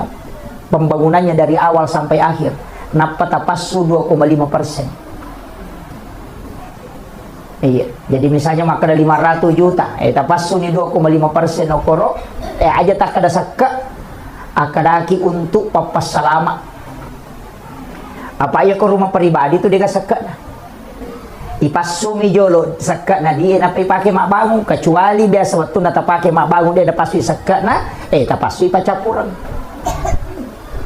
pembangunannya dari awal sampai akhir napatapasu 2,5%. Iya, jadi misalnya maka ada 500 juta, tapasu ni 2,5% okoro, aja tak ada sakka akadaki untuk papas salama. Apa ya ko rumah pribadi tu dia sakka. Ipasumi jolo sekat na dia na pakai mak bangun kecuali biasa waktu na pakai mak bangun dia pasui sekat na tapasui pacapuran.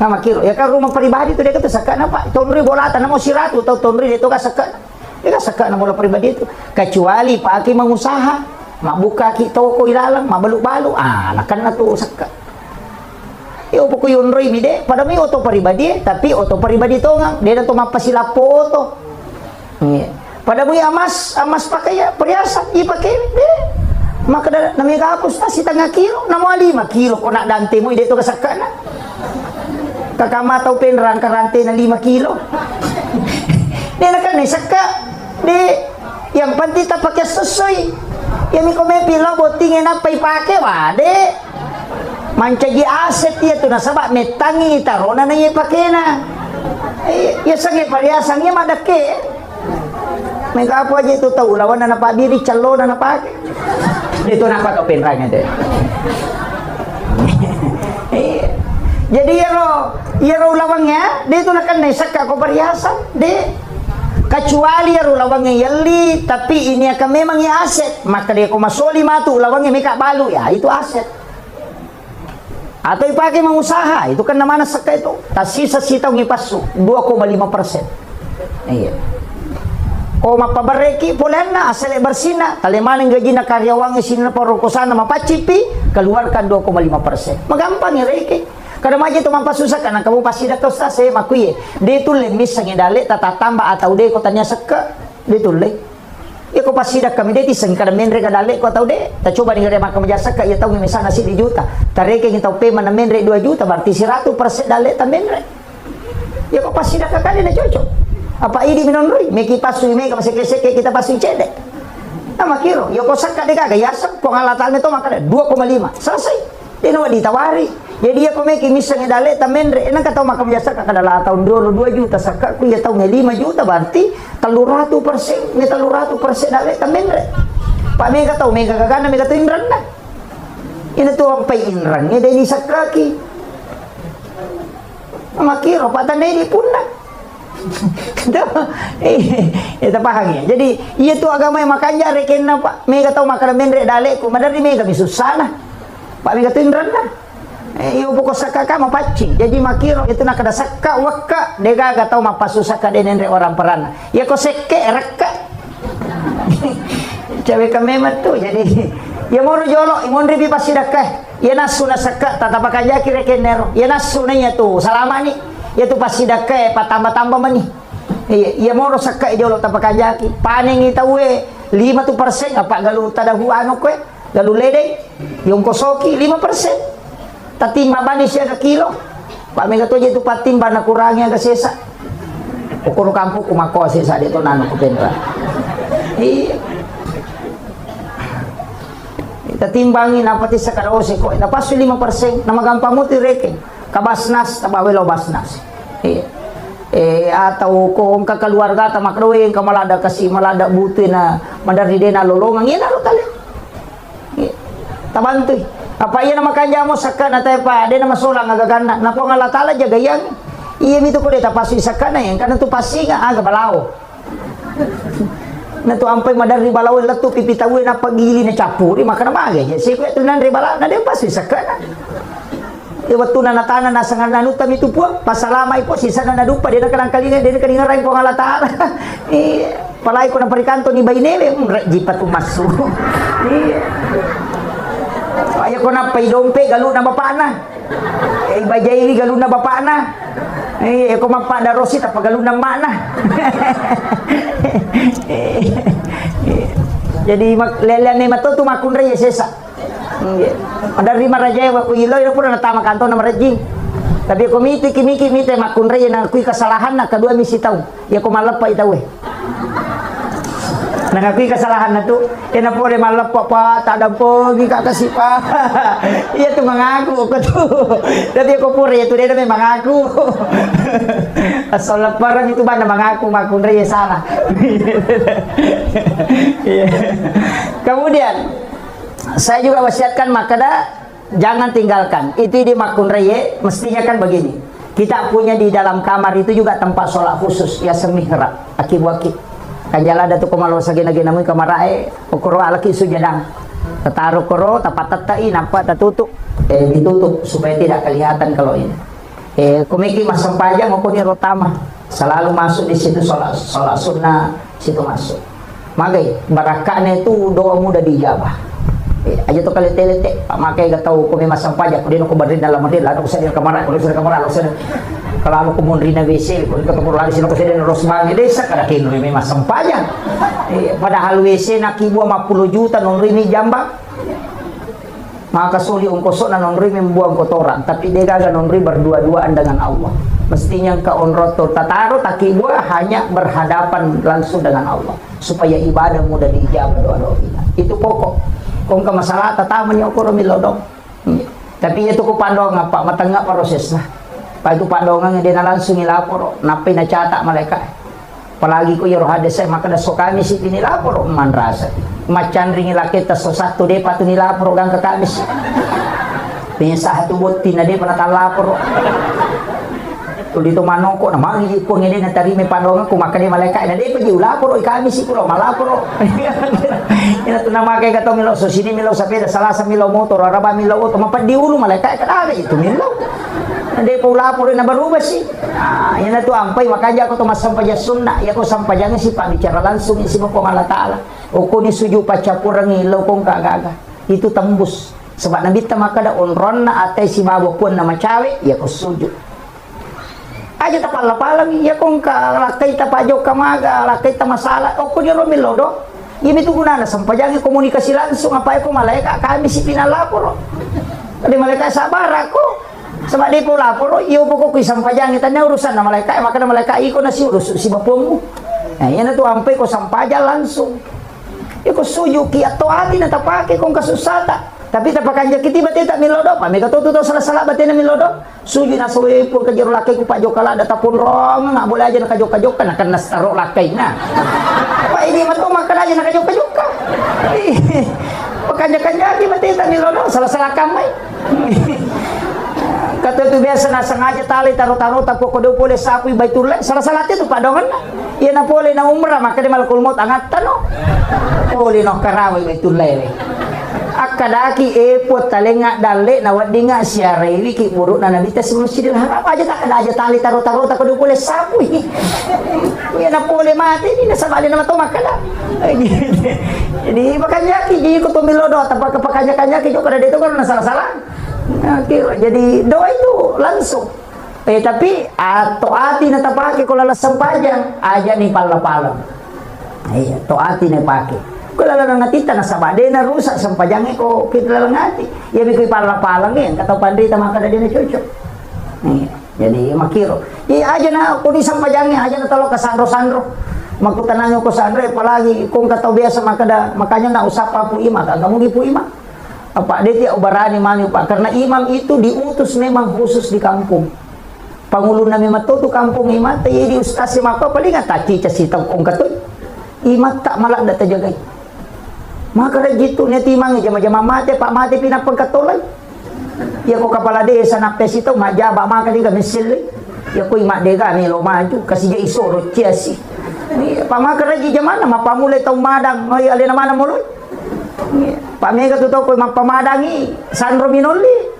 Nah makiro ya kan rumah pribadi tu dia kata sekat na pak tonri bolatan na mo siratu atau tonri dia tu ka sekat. Dia ka sekat na bola pribadi itu kecuali pakai mengusaha mak buka ki toko ilalang mak balu-balu nakan na tu sekat. Yo pokok yunroi mi de pada mi auto pribadi tapi auto pribadi to ngang dia tu mapasila foto. Pada buya amas pakai ya perhiasan pakai deh maka namanya kapus si tengah kilo namo 5 kilo kau nak dante mo ide to kasakana kakama tau penrang karante na 5 kilo dia nak ni sakka de yang penting tak pakai sesuai yang mi kome pilo botingin apa ipake wade mancaji aset dia tu nasabak metangi tarona na pakai na ya sange perhiasan ya madake. Mereka apa aja itu tahu lawan anak pak diri calo dan apa itu nampak kau penrangnya deh. Jadi ya ro lawangnya dia itu nak nesak kau perhiasan deh kecuali ya ro lawangnya yeli tapi ini akan memang ya aset maka dia kau masoli matu lawangnya mereka balu ya itu aset atau dipakai mengusaha itu kan namanya seka itu tak sisa-sita ngipasu 2,5%. Iya. O mapabareki pulen na asal bersina talemaning gaji na karyawan sina porokosana mapacipi keluarkan 2,5%. Magampang ya reki. Kada maji to mampasusah kana kamu pasti dak tos saya makuye. De tulle mis sangidale tata tambah atau de kotanya seka. De tulle. Ya ko pasti dak kami de tisang kada menre kada le ko atau de. Ta coba dengar makam jasa ka ya tahu misalnya si di juta. Tareke kita pe mana menre 2 juta berarti 100% dale ta menre. Ya ko pasti dak kali na cocok. Apa ini minonroi meki pasu me ka seke kita pasu cede. Na makiro yo ko sakka de kaga yasap ko ngalatal to makada 2,5 selesai. Dino ditawari. Jadi ya ko meki misalnya dale ta menre enang ka tahu makam jasa ka kada la tahun 2 juta sakka ku ya tahu 5 juta berarti 300%, may 300% dale ta menre. Pa me ka tahu me ka gana me ka to inran na. Ina to ang pay inran ni dai ni sakraki. Makiro pa tanay di punna. Itu paham ya. Jadi iya tu agama yang makanya reken na pak. Mega tahu makanan menre dale ku madari mega bisusana. Pak mega tindran na. Iyo pokok sakaka mapaci. Jadi makiro itu nak ada sakka wakka dega ga tahu mapasusaka denenre orang perana. Ya ko sekke rekka. Cewek kamemat tuh jadi ya moro jolo imon ribi pasti dakah. Ya nasu na sakka tata pakajaki reken nero. Ya nasu na ya tu salama ni. Ya tu pasti dakah patambah-tambah mani. Ya moro sakka jolo tapakajaki. Paning itawe 5% apa galu tadahu anu kwe galu lede yung kosoki 5%. Tatimba bani siya ka kilo. Pak mega to itu patimba na kurangnya ka sesa. Ukuro kampo kumako sesa dito nano ko pentra. Tatimbangin apa ti sa karose ko. Napaso 5% na magampang mo ti reken. Kabasnas tabawelo basnas. Atau kung kakaluarga ta makroeng kamalada kasi malada buti na madari din na lolongang yan aro tali. Tabantoy. Apa iya na makanya mo sakka na tayo pa de na masulang agagana na po nga latala jagayang iya mito ko de tapasoy sakka na yan kana to pasinga aga balao. Na to ampay madari balao latu pipitawi na pagili na chapuri maka na magay. Si ko ito nan balao na de pasoy sakka na. Iwat na natana na sangan nanutam itu po pasalamay po sisa na nadupa di na kanang kalinga di na kalinga rin po nga latala. Palay ko ng parikanto ni Baynele jipat umaso. Ayaw ko na paidompe, galo na bapana. Bajayri, galo na bapana. Ako magpada rosit, apa galo na mana. Jadi, lelian ni matutu makun raya sesa. Dari marajay, waku iloy, na pura natama kanto na marajing. Tapi ako miti makun raya na kuy kasalahan na, kadua misi tau. Iya ko malapa itaw eh. Nangakui kesalahan na tu, na po malapa pa, tadang po, kakasih pa. Iya tu mengaku ko tu. Tapi ako pura ya tu dia may mengaku. Asal laparan itu banda mengaku makun raya salah. Kemudian saya juga wasiatkan makada jangan tinggalkan. Itu di makun raya mestinya kan begini. Kita punya di dalam kamar itu juga tempat sholat khusus ya semihrab aki-waki. Kanjala datu kumalo sa ginaginamoy kamarae ukuro alaki sujadang tataruh koro tapat tatai nampak tatutup ditutup supaya tidak kelihatan kalau ini kumiki masang pajang maupun rotama selalu masuk di situ sholat sunnah situ masuk magai barakahnya itu doa mudah dijabah aja tuh kali telete pak makai gak tahu kumi masang pajak kemudian aku berdiri dalam model lalu saya di kamar kalau aku kemudian di WC kalau ketemu lagi sini aku sedang rosbang desa kada kini memang masang pajak padahal WC nak ibu 50 juta non rimi jambang maka suli ongkosok na non rimi membuang kotoran tapi dia gagal non rimi berdua-duaan dengan Allah mestinya ke onroto tataro takibu hanya berhadapan langsung dengan Allah supaya ibadah mudah diijabah doa-doa kita itu pokok kung ka masalah tataman niyo ko rumilodong tapi itu ko pandong apa matanga proses na pa itu pandongan nga na langsung ilaporo napay na chata maleka palagi ko yung hades ay makadaso kami si tinilaporo manrasa macan ring ilakita so satu de patu nilaporo gang kakamis pinsa hatubot tinade panakalaporo tuh dito manoko na mangi ko ngene na tari may pandongan kumakani maleka na de pagi ulaporo kami si kulo malaporo ina to na makay gato milo so sini milo sa pera salasa milo motor araba milo auto mapadi ulo maleka kada itu milo Hindi po lapor na berubah sih. Yan na to ampay, makanya ako tumasampay sunna. Ya ko sampayangin si bicara langsung isi mo kong Allah Ta'ala. O kung isuju pacapurang ilaw kong kagaga. Itu tembus. Sebab Nabi tamakada onron na atay si bawa pun na macawe, ya ko sujud. Aja tapala-palang, ya kong lakay tapajo kamaga, lakay ta masalah. O kung yun milodo, yun ito guna na sampayangin komunikasi langsung. Apa ko malaika, kami si pinalapor. Tadi malaika sabar ako. Sebab dia pun lapor, iyo po ko sampayangin. Tanya urusan na malaika, maka na malaika iko na si urus, si bapong mo. Yan na to ampay ko sampaja langsung. Iko suju ki ato ati na tapake kong kasusata. Tapi tapakan jakiti bati tak milodo, pa mega tutu salah-salah bati na milodo. Suju na suwi pun kajero lakay ko pajo kala data pun rong, nga boleh aja na kajok-kajok kan akan nastaro lakay na. Pa ini mato makan aja na kajok-kajok ka. Pakanya-kanya bati tak milodo, salah-salah kamay. Kata itu biasa na sengaja tali taruh-taruh tak kodo boleh sapi baitullah salah-salah itu padongan iya na boleh na umrah maka di malakul maut angatan no boleh no karawai baitullah akadaki epot talenga dalle na wadinga siarai ki buruk na nabita sa Masjidil Haram aja tak ada aja tali taruh-taruh tak kodo boleh sapi iya na boleh mati ini na sabali na mato makala jadi makanya ki ko tumilodo tapos kapakanya-kanya ki juga ada itu kan salah-salah. Jadi doa itu langsung. Tapi toati na tapake ko lalas sampajang aja ni pala-pala. Iya, toati na pake. Ko lalang ngatita na sabade na rusak sampajang ko kita lalang ngati. Ya bi ko pala-pala ngin kataw pandita maka na cocok. Iya, jadi makiro. Iya aja na ko di sampajangnya aja na talo ka sandro-sandro. Magkutananyo ko sandro palagi kung kataw biasa makanya na usapa po ima kamu gipu ima. Apa dia tidak ubarani mani Pak karena imam itu diutus memang khusus di kampung. Pangulo na memang tu kampung imam tayi di ustaz maka paling taci casitang kong katoy. Imam tak malak data jagai. Maka dah gitu nya timang jama-jama mate Pak mate pinapagkatolay. Ya ko kapala desa napes ito majaba maka di kamisil. Ya ko ima dega ni lo maju kasi ja isoro ciasi. Ni pamaka lagi jamana mapamulay tong madang ay alin naman muloy. Pamega tu tau ko mampamadang Sandro Minoli.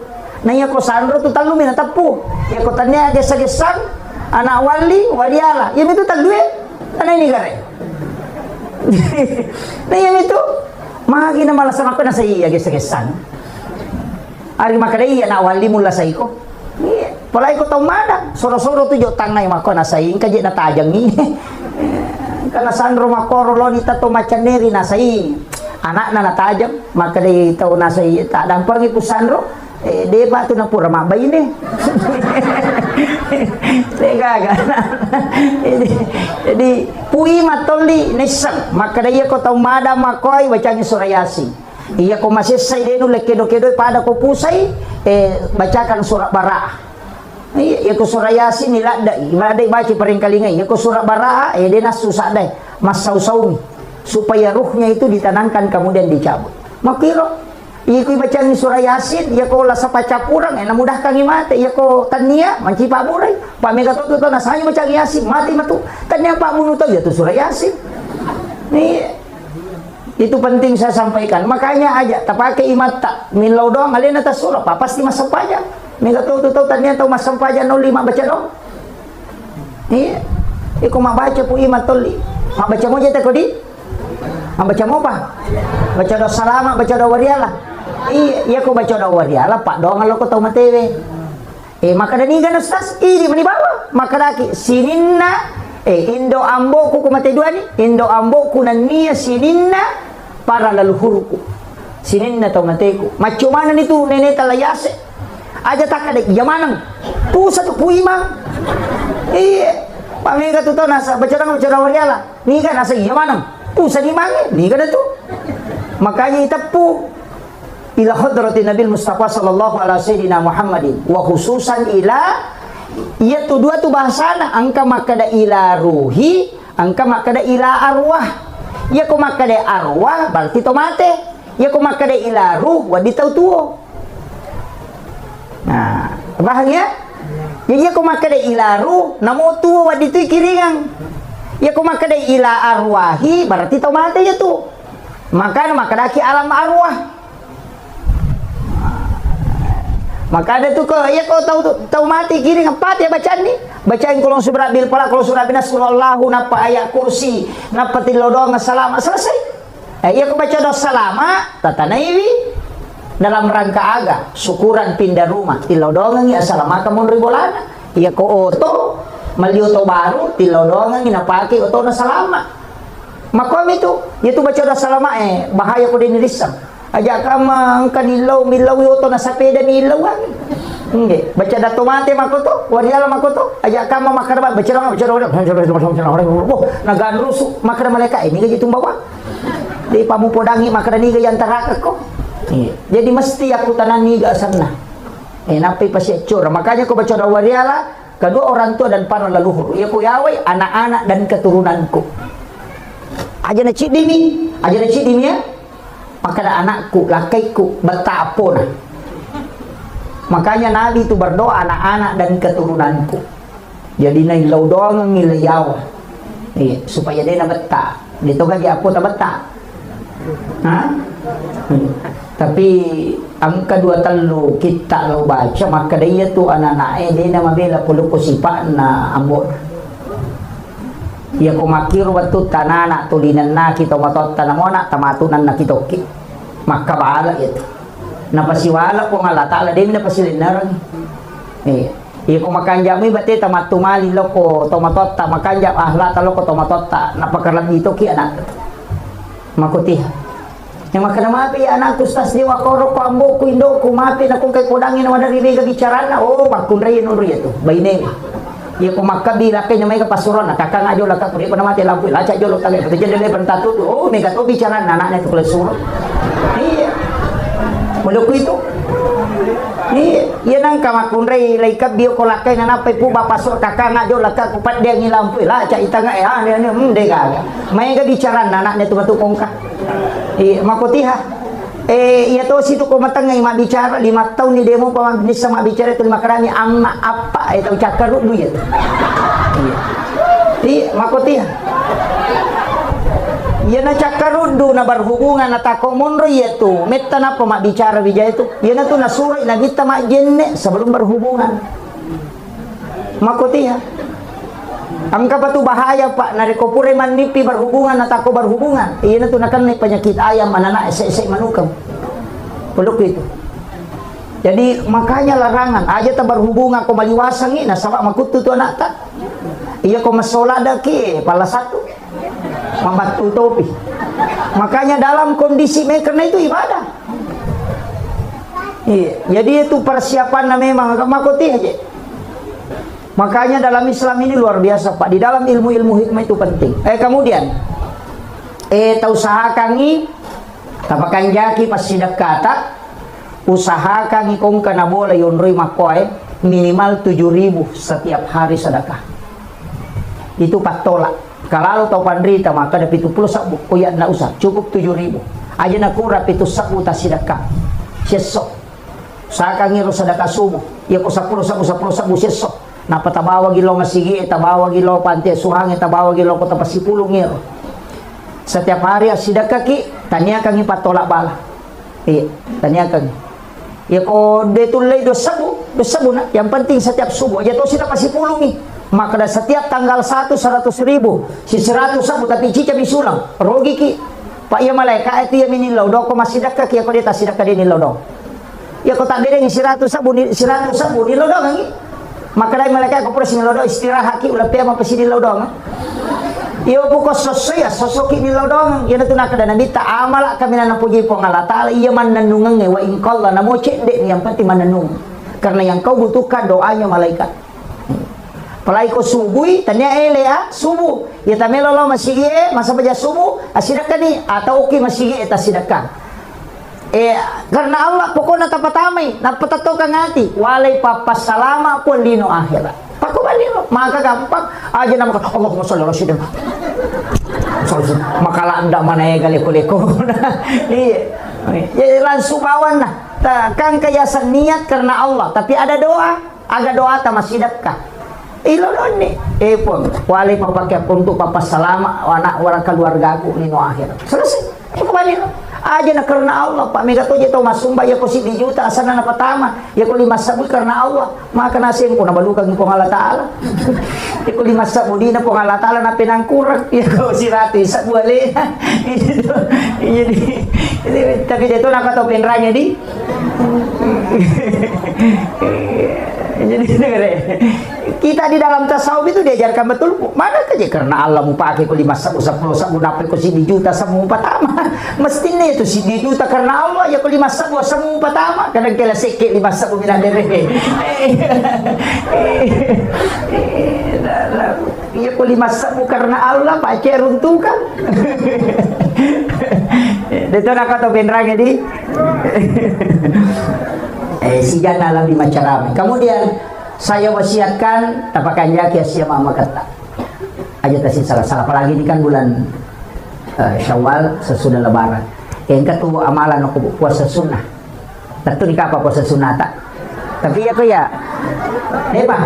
Nanya ko Sandro tu talu minatapu. Ya ko tanya gesa-gesan anak waliala. Ya itu talu ana ini gare. Nanya itu magi na malasan ako na sa iya gesa-gesan. Ari makadai anak wali mula sa iko. Palay ko tau madang. Soro-soro tu jo tangnay mako na sa ing kaje na tajang ni. Kana Sandro makoro lo dita to macaneri na sa ing. Anak na natajam maka dia tahu nasa tak dampar ngipu Sandro dia batu na pura mabay ini jadi pui matoli nesang maka dia ko tahu mada makoy bacanya surah Yasin iya ko masih say denu lekedo-kedo pada ko pusay bacakan surah Baraah iya ko surah Yasin nilada imadai baca paring kalinga iya ko surah Baraah dia nasusah dai masau-saumi supaya ruhnya itu ditanamkan kemudian dicabut. Makiro, iku baca ni surah Yasin, ya ko la sa pacapurang, na mudah kang imate, ya ko tania, mancipa buray. Pamega to nasanya baca Yasin, mati matu. Tanya Pak Munu to ya tu surah Yasin. Nih, itu penting saya sampaikan. Makanya aja, tapake imata, milau doang, alin atas surah, pa pasti masam paja. Mega to tania to masam paja 05 baca dong. Nih, iku mabaca pu imat toli. Mabaca mo jeta ko di? Baca mau apa? Baca doa salama, baca doa wariala. Iya, aku baca doa wariala, Pak doang kalau kau tahu matewe. Maka dan ikan ustaz, ini mani bawa. Maka lagi sininna, indo ambo ku mate dua ni, indo ambo ku nania sininna para leluhurku. Sininna tahu mateku. Macam mana itu nenek talayase? Aja tak ada jamanan. Pusat tu puimang. Iya, Pak Mega tu tahu nasa baca doa wariala. Ni kan nasa jamanan. Pusat di mana? Ni kan itu. Makanya itapu ila hadratin Nabi Mustafa sallallahu alaihi Muhammadin wa khususan ila ia tu dua tu bahasana angka makada ila ruhi angka makada ila arwah ia ko makada arwah berarti tomate ia ko makada ila ruh wa ditau tuo nah bahaya ia ko makada ila ruh namo tuo wa ditu kiringang ia ko makada ila arwahi berarti tomate ya tu makana makadaki alam arwah Maka ada tuh kau, ya kau tahu mati kiri ngapat ya bacaan nih. Bacain kulon surat bil falak, kulon surat binas, kullallahu napa ayat kursi, napa tilodong salama selesai. Iya kau baca doa salama, tatanaiwi dalam rangka aga syukuran pindah rumah tilodongan ya salama kamu ribolana. Iya kau oto malioto baru tilodongan napaki oto na salama. Makom itu baca doa salama bahaya ko din nilisam. Aja kamang kanilaw milaw yoto na sapeda nilawan. Nggih, baca dato mate makoto, wariala makoto. Aja kama makarba baca nagan rusu makar malaikat ini gitu bawa. Di pamupodangi makar ni gayang taraka ko. Jadi mesti aku tanan niga sana. Napi pasyecur. Makanya ko baca doa wariala kedua orang tua dan para leluhur. Ya ku yawai anak-anak dan keturunanku. Aja na cidimi ya. Maka anakku, lakaiku, betapun. Makanya Nabi itu berdoa anak-anak dan keturunanku. Jadi nailaw doang ngilayaw. Supaya dia na beta. Dito kaya ako na beta. Tapi ang kedua telu kita lo baca maka dia tu anak-anak dia na mabela puluh kusipaan na ambon. Ya kumakir waktu tanana tulinan na kita matot tanamona tamatunan na kitoki maka baala itu napasiwala ko nga latala din napasilinaran iya kumakanja mi bati tamatumali loko tomatot tamakanja ahlata loko tomatot napakarlat dito ki anak makutih yang makana mapi anak kustas di wakoro ko ambo ko indo ko mapi na kung kay kudangin na madari ga bicarana makunray no riyo bayne. Ya kumakabila kay na may kapasuron nakakang ajo laka kuri pa namate lampu laca jo lo tagay pati jelle pentatu mega to bicara anak na to kulesuro iya muluk itu iya nang kamakunray laikab dio ko lakay na napay po bapasor kakang ajo laka kupat dia ngilampu laca itanga de gaga may ga bicara anak na to matukong ka makutiha iya to situ ko matangay mabicara 5 tahun ni demo pa bisa mabicara itu 5 karami amma apa itu cakaru du ya iya makoti ya na cakaru du na berhubungan na takomonro ya tu metta na pa mabicara bija itu ya na tu na surat na kita majenne sebelum berhubungan makoti ang kapatu bahaya pak narikopure manipi berhubungan atau berhubungan iya na tunakan may penyakit ayam anak ese manukam peluk itu jadi makanya larangan aja tak berhubungan ko maliwasang ina sama makutu tu anak tak iya ko masolada ki pala satu membatu topi makanya dalam kondisi mereka itu ibadah iya jadi itu persiapan na memang makuti aja. Makanya dalam Islam ini luar biasa Pak. Di dalam ilmu-ilmu hikmah itu penting. Kemudian usahakan ni tapakan jaki pas sidak kata usahakan ikong kana boleh yonroi makoy minimal 7.000 setiap hari sedekah. Itu patolak. Kalau tau pandrita maka ada 70 sabu koyak na usah cukup 7.000. Aja na kurap itu sabu ta sedekah. Sesok. Usahakan ngiro sedekah subuh. Ya ko 10 sabu sesok. Napa tabawa gilo masigi, tabawa gilo panti suhang, tabawa gilo kota pasipulung ngiro. Setiap hari asidaka ki, tanya kang ipatolak bala. Tanya kang. Ya ko detulay do sabu na. Yang penting setiap subuh aja to sila pasipulung ni. Maka setiap tanggal 1 100.000. Si 100 sabu tapi cica bisulang. Rogi ki. Pak ya malaikat itu ya minilaw do ko masidaka ki ako dita sidaka din nilaw do. Ya ko tak dereng 100 sabu nilaw do ngi. Maka dari malaikat ko presi nilaw do istirahat ki ulah pia mapasi nilaw do. Iyo po ko sosok nilaw do. Yan na kada nabita amala kami na napuji po ngala taala iya man nanungang wa in qalla namo cende yang penting mananung. Karena yang kau butuhkan doanya malaikat. Palai ko subuh tanya subuh. Ya tamelo lo masigi masa baca subuh asidakkan ni atau oke masigi eta sidakkan. Karena Allah pokoknya tapatamay napatato kang ati walay papas salama pun lino akhirat pakubalino maka gampang aja nama Allahumma sholli ala sayyidina makala anda mana ya galiko iya langsung bawan nah kang kayasan niat karena Allah tapi ada doa aga doa ta masidakka iloloni pun walay papakai untuk papas salama anak keluarga aku lino akhirat selesai pakubalino aja na karena Allah Pak mega to jeto masumba ya ko si di juta asana na patama ya ko 5 sabu karena Allah maka nasim ko nabalukag ko Allah taala ya ko 5 sabu di na po Allah taala na pinangkurang ya ko si rati sa buali jadi tapi jeto nakatopin ranya di jadi kita di dalam tasawuf itu diajarkan betul mana aja karena Allah mau pakai ko 5 sabu 10 sabu dapat ko si di juta sabu patama mestinya itu si di juta karena Allah ya ko 5 sabu sabu patama kadang kala sikit 5 sabu minadere ya ko 5 sabu karena Allah Pak ceruntukan dito nakatopin ranya di si jana lebih macam ramai. Kemudian saya wasiatkan tapakan jaki asia mama kata aja tadi salah apalagi ini kan bulan Syawal sesudah lebaran yang kedua amalan aku puasa sunnah tentu nikah apa puasa sunnah tak tapi ya ko ya Pak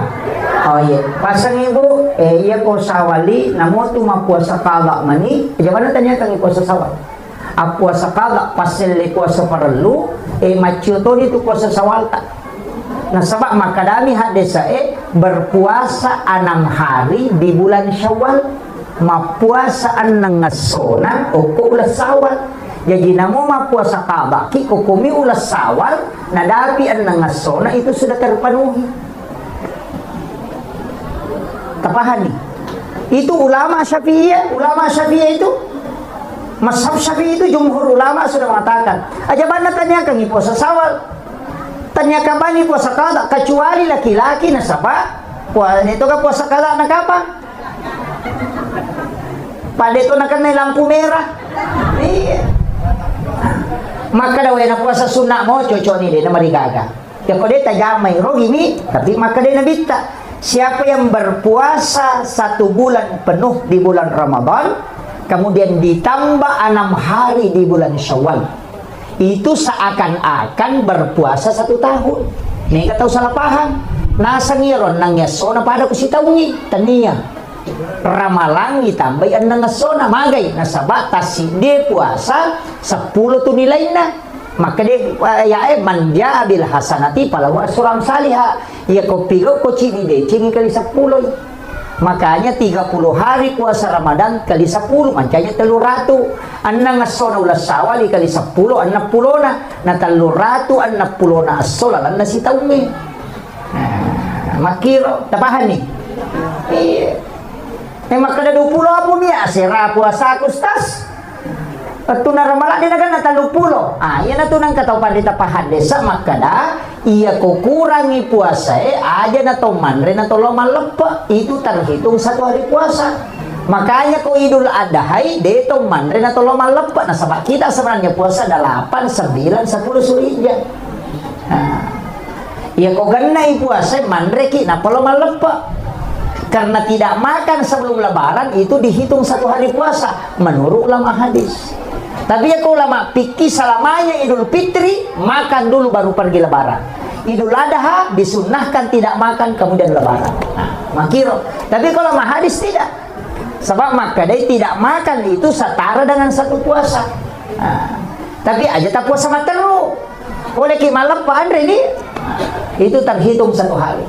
oh iya pasang ibu iya ko sawali namo tu puasa kala mani gimana tanya kang puasa sawal puasa kala pasal puasa perlu macio to itu puasa sawal tak nah sebab makadami hadesa berpuasa 6 hari di bulan Syawal mapuasaan ng ngasona o ulas sawal jadi namo mapuasa kaba ki kukumi ulas sawal nadapi ang nangasona itu sudah terpenuhi tapahani itu ulama Syafi'iyah itu mazhab Syafi'i itu jumhur ulama sudah mengatakan aja mana tanya kang puasa sawal tanya kapan puasa kala kecuali laki-laki na saba itu ka puasa kala na kapan pada itu na kanay lampu merah iya maka daw na puasa sunnah mo coco ni na marigaga ya ko deta jamay rogimi tapi maka din nabita siapa yang berpuasa 1 bulan penuh di bulan Ramadan kemudian ditambah 6 hari di bulan Syawal itu seakan-akan berpuasa 1 tahun. Nggak tahu salah paham. Nasa ngiron nang yasona pada kusitawngi tania. Ramalang ditambah nang yasona magay nasa batas si dia puasa 10 tu nilai na. Maka dia ya manja bil hasanati palawa suram salihah. Ya ko pigo ko cini de cini kali 10. Makanya 30 hari puasa Ramadan kali 10 mancanya 300 anang asona ulas sawal kali 10 anak pulona na 300 anak pulona asola lan nasi taumi makiro tapahan nih iya maka ada 20 apa niya sira puasa kustas at tunaramalan din na 30 yan na tunang kataupan di tapahan desa makada iya kukurangi puasa aja na to manre na to lomalapa itu terhitung 1 hari puasa makanya ko Idul Adha dito manre na to lomalapa na sabak kita sebenarnya puasa 8, 9, 10 Zulhijjah iya ko ganay puasa manre ki na lomalapa karena tidak makan sebelum lebaran itu dihitung 1 hari puasa menurut ulama hadis. Tapi ya ulama fikih selamanya Idul Fitri makan dulu baru pergi lebaran. Idul Adha disunnahkan tidak makan kemudian lebaran. Makiro. Tapi kalau hadis tidak. Sebab maka dia tidak makan itu setara dengan 1 puasa. Tapi aja tak puasa materu. Oleh ki malam Pak Andre ini itu terhitung 1 hari.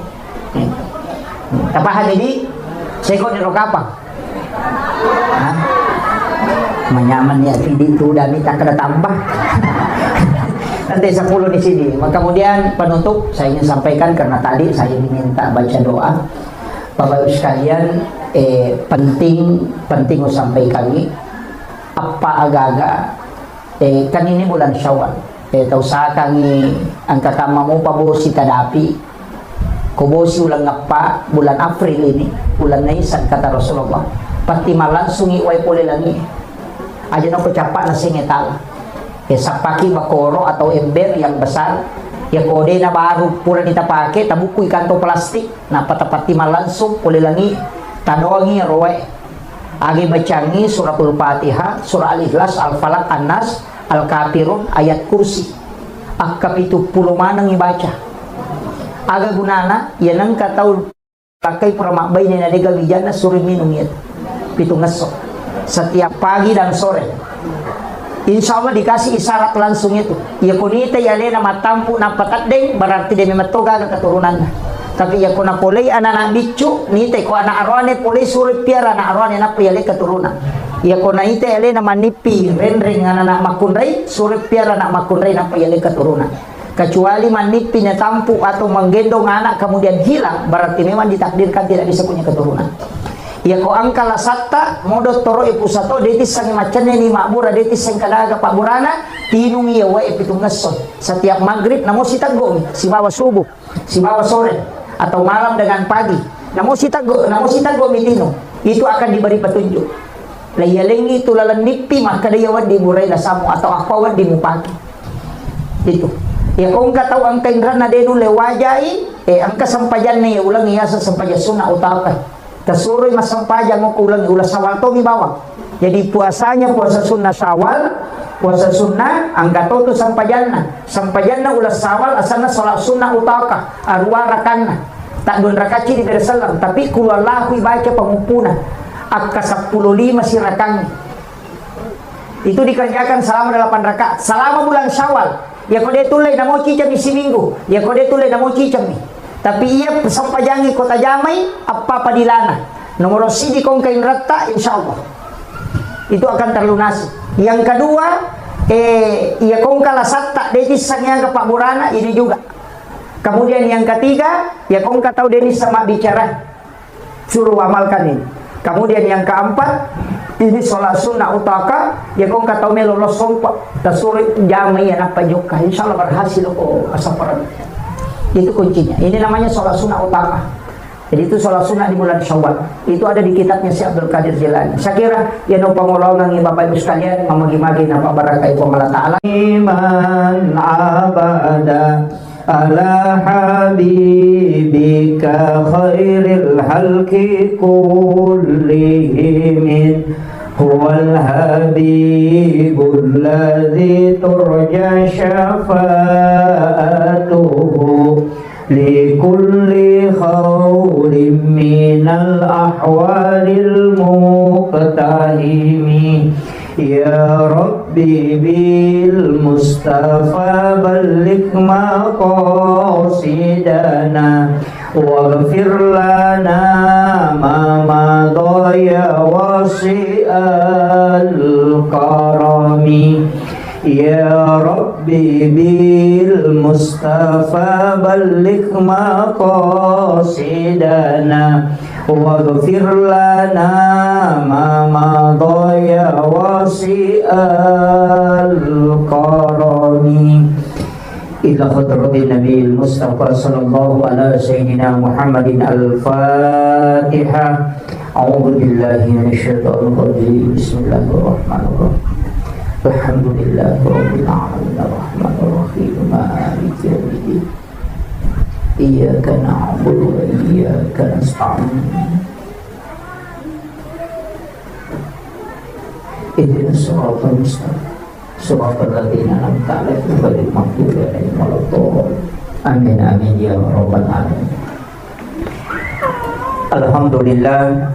Tapahan ini seko ni rokapang. Menyaman ya video itu dan minta kena tambah nanti 10 di sini. Kemudian penutup saya ingin sampaikan karena tadi saya diminta baca doa Bapak Ibu sekalian penting sampaikan ini apa agak-agak kan ini bulan Syawal tahu sa kami angka kamamu pabosi tadapi kubosi ulang ngapa bulan April ini bulan Naisan kata Rasulullah pati malansung iway puli lagi aja na kecapak na singetala sapaki bakoro atau ember yang besar ya kode na baru pula ditapake tabuku kanto plastik na patapati malansung puli lagi tadoangi roe agi bacangi suratul Fatihah surah Al-Ikhlas Al-Falaq An-Nas Al-Kafirun ayat kursi akap itu puluh manang ibaca aga gunana yanang katau pakai permakbai na nadiga wijana suri minum yun pitung ngesok setiap pagi dan sore Insya Allah dikasih isyarat langsung itu. Ya kunita ya lena matampu na patadeng berarti dia memetoga ke keturunan. Tapi ya kuna polei anak bicu nite ko anak arwane polei suruh piara anak arwane na piyale keturunan. Ya kuna ite ya lena manipi rendring anak makunrai suruh piara anak makunrai na piyale keturunan. Kecuali manipi na tampu atau menggendong anak kemudian hilang berarti memang ditakdirkan tidak bisa punya keturunan. Ya ko angkala satta modot toro ipusato detis sang macane ni makbura detis sang kadaga pak burana tinungi ya wa pitungason setiap maghrib namo sitago si bawa subuh si bawa sore atau malam dengan pagi namo sitago mitino itu akan diberi petunjuk layalengi tulalan nipi maka dia wad dimurai samu atau apa wad dimupaki itu ya ko angka tahu angka indrana denu lewajai angka sampajan ni ulang ya sampajan sunna utaka Kasuroy masampajan mo kulang ulas sawal to bawang. Jadi puasanya puasa sunnah Syawal, puasa sunnah angka to sampajanna. Sampajanna ulas sawal asana salat sunnah utaka arwa rakanna. Tak dun rakaci di Jerusalem tapi kulallahu baca pengupuna. Akka 15 si rakang. Itu dikerjakan selama 8 rakaat selama bulan Syawal. Ya kode tulay namo cicam isi minggu. Ya kode tulay namo cicam ni. Tapi ia sampajangi kota Jamai apa padilana nomor sidi kong kain rata insyaallah itu akan terlunasi. Yang kedua ia kong kala satta detis sangnya ke Pak Burana ini juga. Kemudian yang ketiga ya kong tahu denis sama bicara suruh amalkan ini. Kemudian yang keempat ini sholat sunnah utaka ya kong tahu melolos sompa tasuri Jamai anak pajoka insyaallah berhasil kok asaparan. Itu kuncinya. Ini namanya sholat sunnah utama. Jadi itu sholat sunnah di bulan Syawal. Itu ada di kitabnya Syekh Abdul Qadir Jilani. Saya kira ya no pangolongan ni Bapak Ibu sekalian mamagi-magi napa barakai Allah Taala. Iman abada ala habibika khairil halqi kullihim هو الحبيب الذي ترجى شفاعته لكل خول من الأحوال المقتحم يا ربي بالمصطفى بلغ مقاصدنا واغفر لنا ما مضى يا واسع الكرم يا ربي بالمصطفى بلغ مقاصدنا واغفر لنا ما مضى يا واسع الكرم إلى حضرة النبي المصطفى صلى الله على سيدنا محمد الفاتحة. أعوذ بالله من الشيطان الرجيم. بسم الله الرحمن الرحيم. الحمد لله رب العالمين الرحمن الرحيم مالك يوم الدين إياك نعبد وإياك نستعين اهدنا الصراط المستقيم صراط الذين أنعمت عليهم غير المغضوب عليهم ولا الضالين آمين آمين يا رب العالمين. Alhamdulillah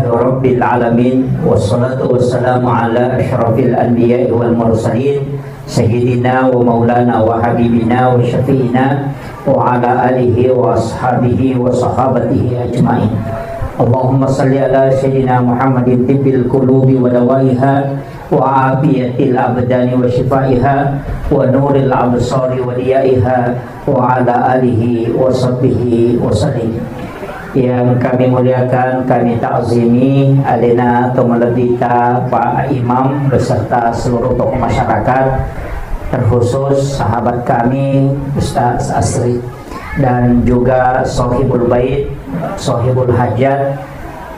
Rabbil Alamin. Wassalatu wassalamu ala ashrafil anbiya wal mursalin Sayyidina wa maulana wa habibina wa syafi'ina wa ala alihi wa ashabihi wa sahabatihi ajma'in. Allahumma salli ala Sayyidina Muhammadin tibbil qulubi wa dawaiha wa afiyatil abdani wa shifaiha wa nuril absari wa diyaiha wa ala alihi wa sahbihi wa sallim. Yang kami muliakan, kami ta'zimi alina Tomaladita Pak Imam beserta seluruh tokoh masyarakat, terkhusus sahabat kami Ustaz Asri dan juga Sohibul Bait, Sohibul Hajat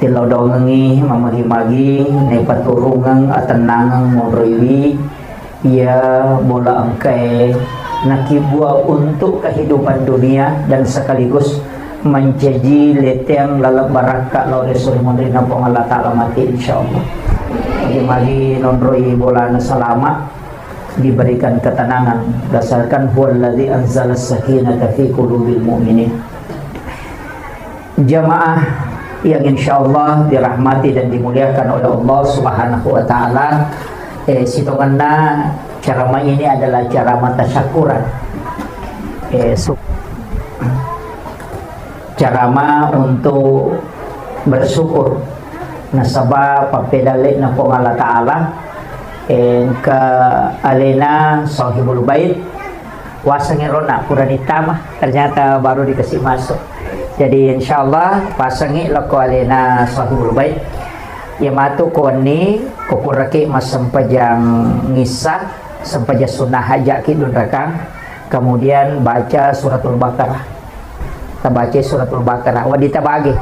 tilodongengi mamagi-magi nepaturungang atenangang ngobroi ia bola angkai nakibua untuk kehidupan dunia dan sekaligus menjadi leteng lalap baraka lawan Rasul Mandrina Allah Ta'ala mati insyaallah. Magi nonroi bola selamat diberikan ketenangan dasarkan huwallazi anzalas sakinata fi qulubil mu'minin. Jamaah yang insyaallah dirahmati dan dimuliakan oleh Allah Subhanahu wa taala, Sitonganna ceramah ini adalah ceramah tasyakuran. Ceramah untuk bersyukur nasabah papedalik na po Allah Ta'ala ke alena sahibul bait wasangirona puranita mah ternyata baru dikasih masuk. Jadi insyaallah pasangi lako alena sahibul bait yamatu koni kokuraki masampajang ngisah sampaja sunnah haja kidun rakang, kemudian baca suratul Baqarah. Kita baca suratul Baqarah wadita bagi.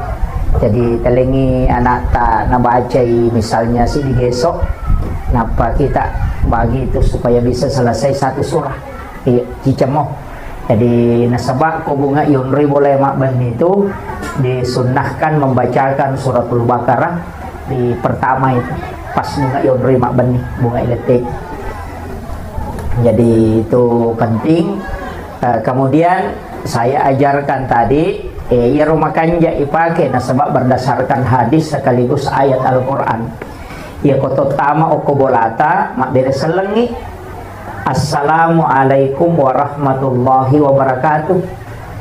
Jadi telengi anak tak nabaca misalnya si digesok napa kita bagi itu supaya bisa selesai satu surah dicemoh. Jadi nasabak ko bunga yunri boleh makban itu disunnahkan membacakan suratul Baqarah di pertama itu pas bunga yunri makban nih bunga elektrik. Jadi itu penting. Kemudian saya ajarkan tadi ya rumah kanja ipake nasabak berdasarkan hadis sekaligus ayat Al-Quran. Ya koto tama okobolata mak bere selengi Assalamualaikum warahmatullahi wabarakatuh.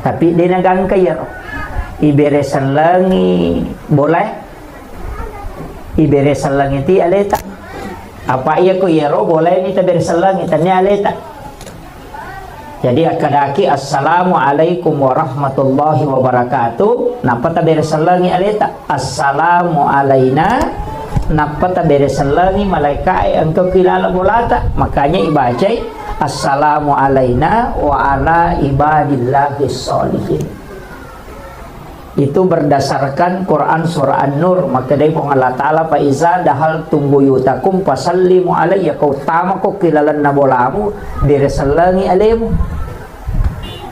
Tapi dia nagang kaya ibere selengi boleh ibere selengi ti aleta apa iya ko yero boleh ni tabere selengi tanya aleta. Jadi akadaki Assalamualaikum warahmatullahi wabarakatuh. Napa tabere selengi aleta Assalamu alaina. Napa tabere selengi malaikat engkau kilala bolata. Makanya ibacai Assalamu alaina wa ala ibadillahis sholihin. Itu berdasarkan Quran surah An-Nur. Maka dari Allah Ta'ala fa iza dahal tumbuyutakum fasallimu alayya. Kau tama ko kilalan na bolamu bere selengi alaimu.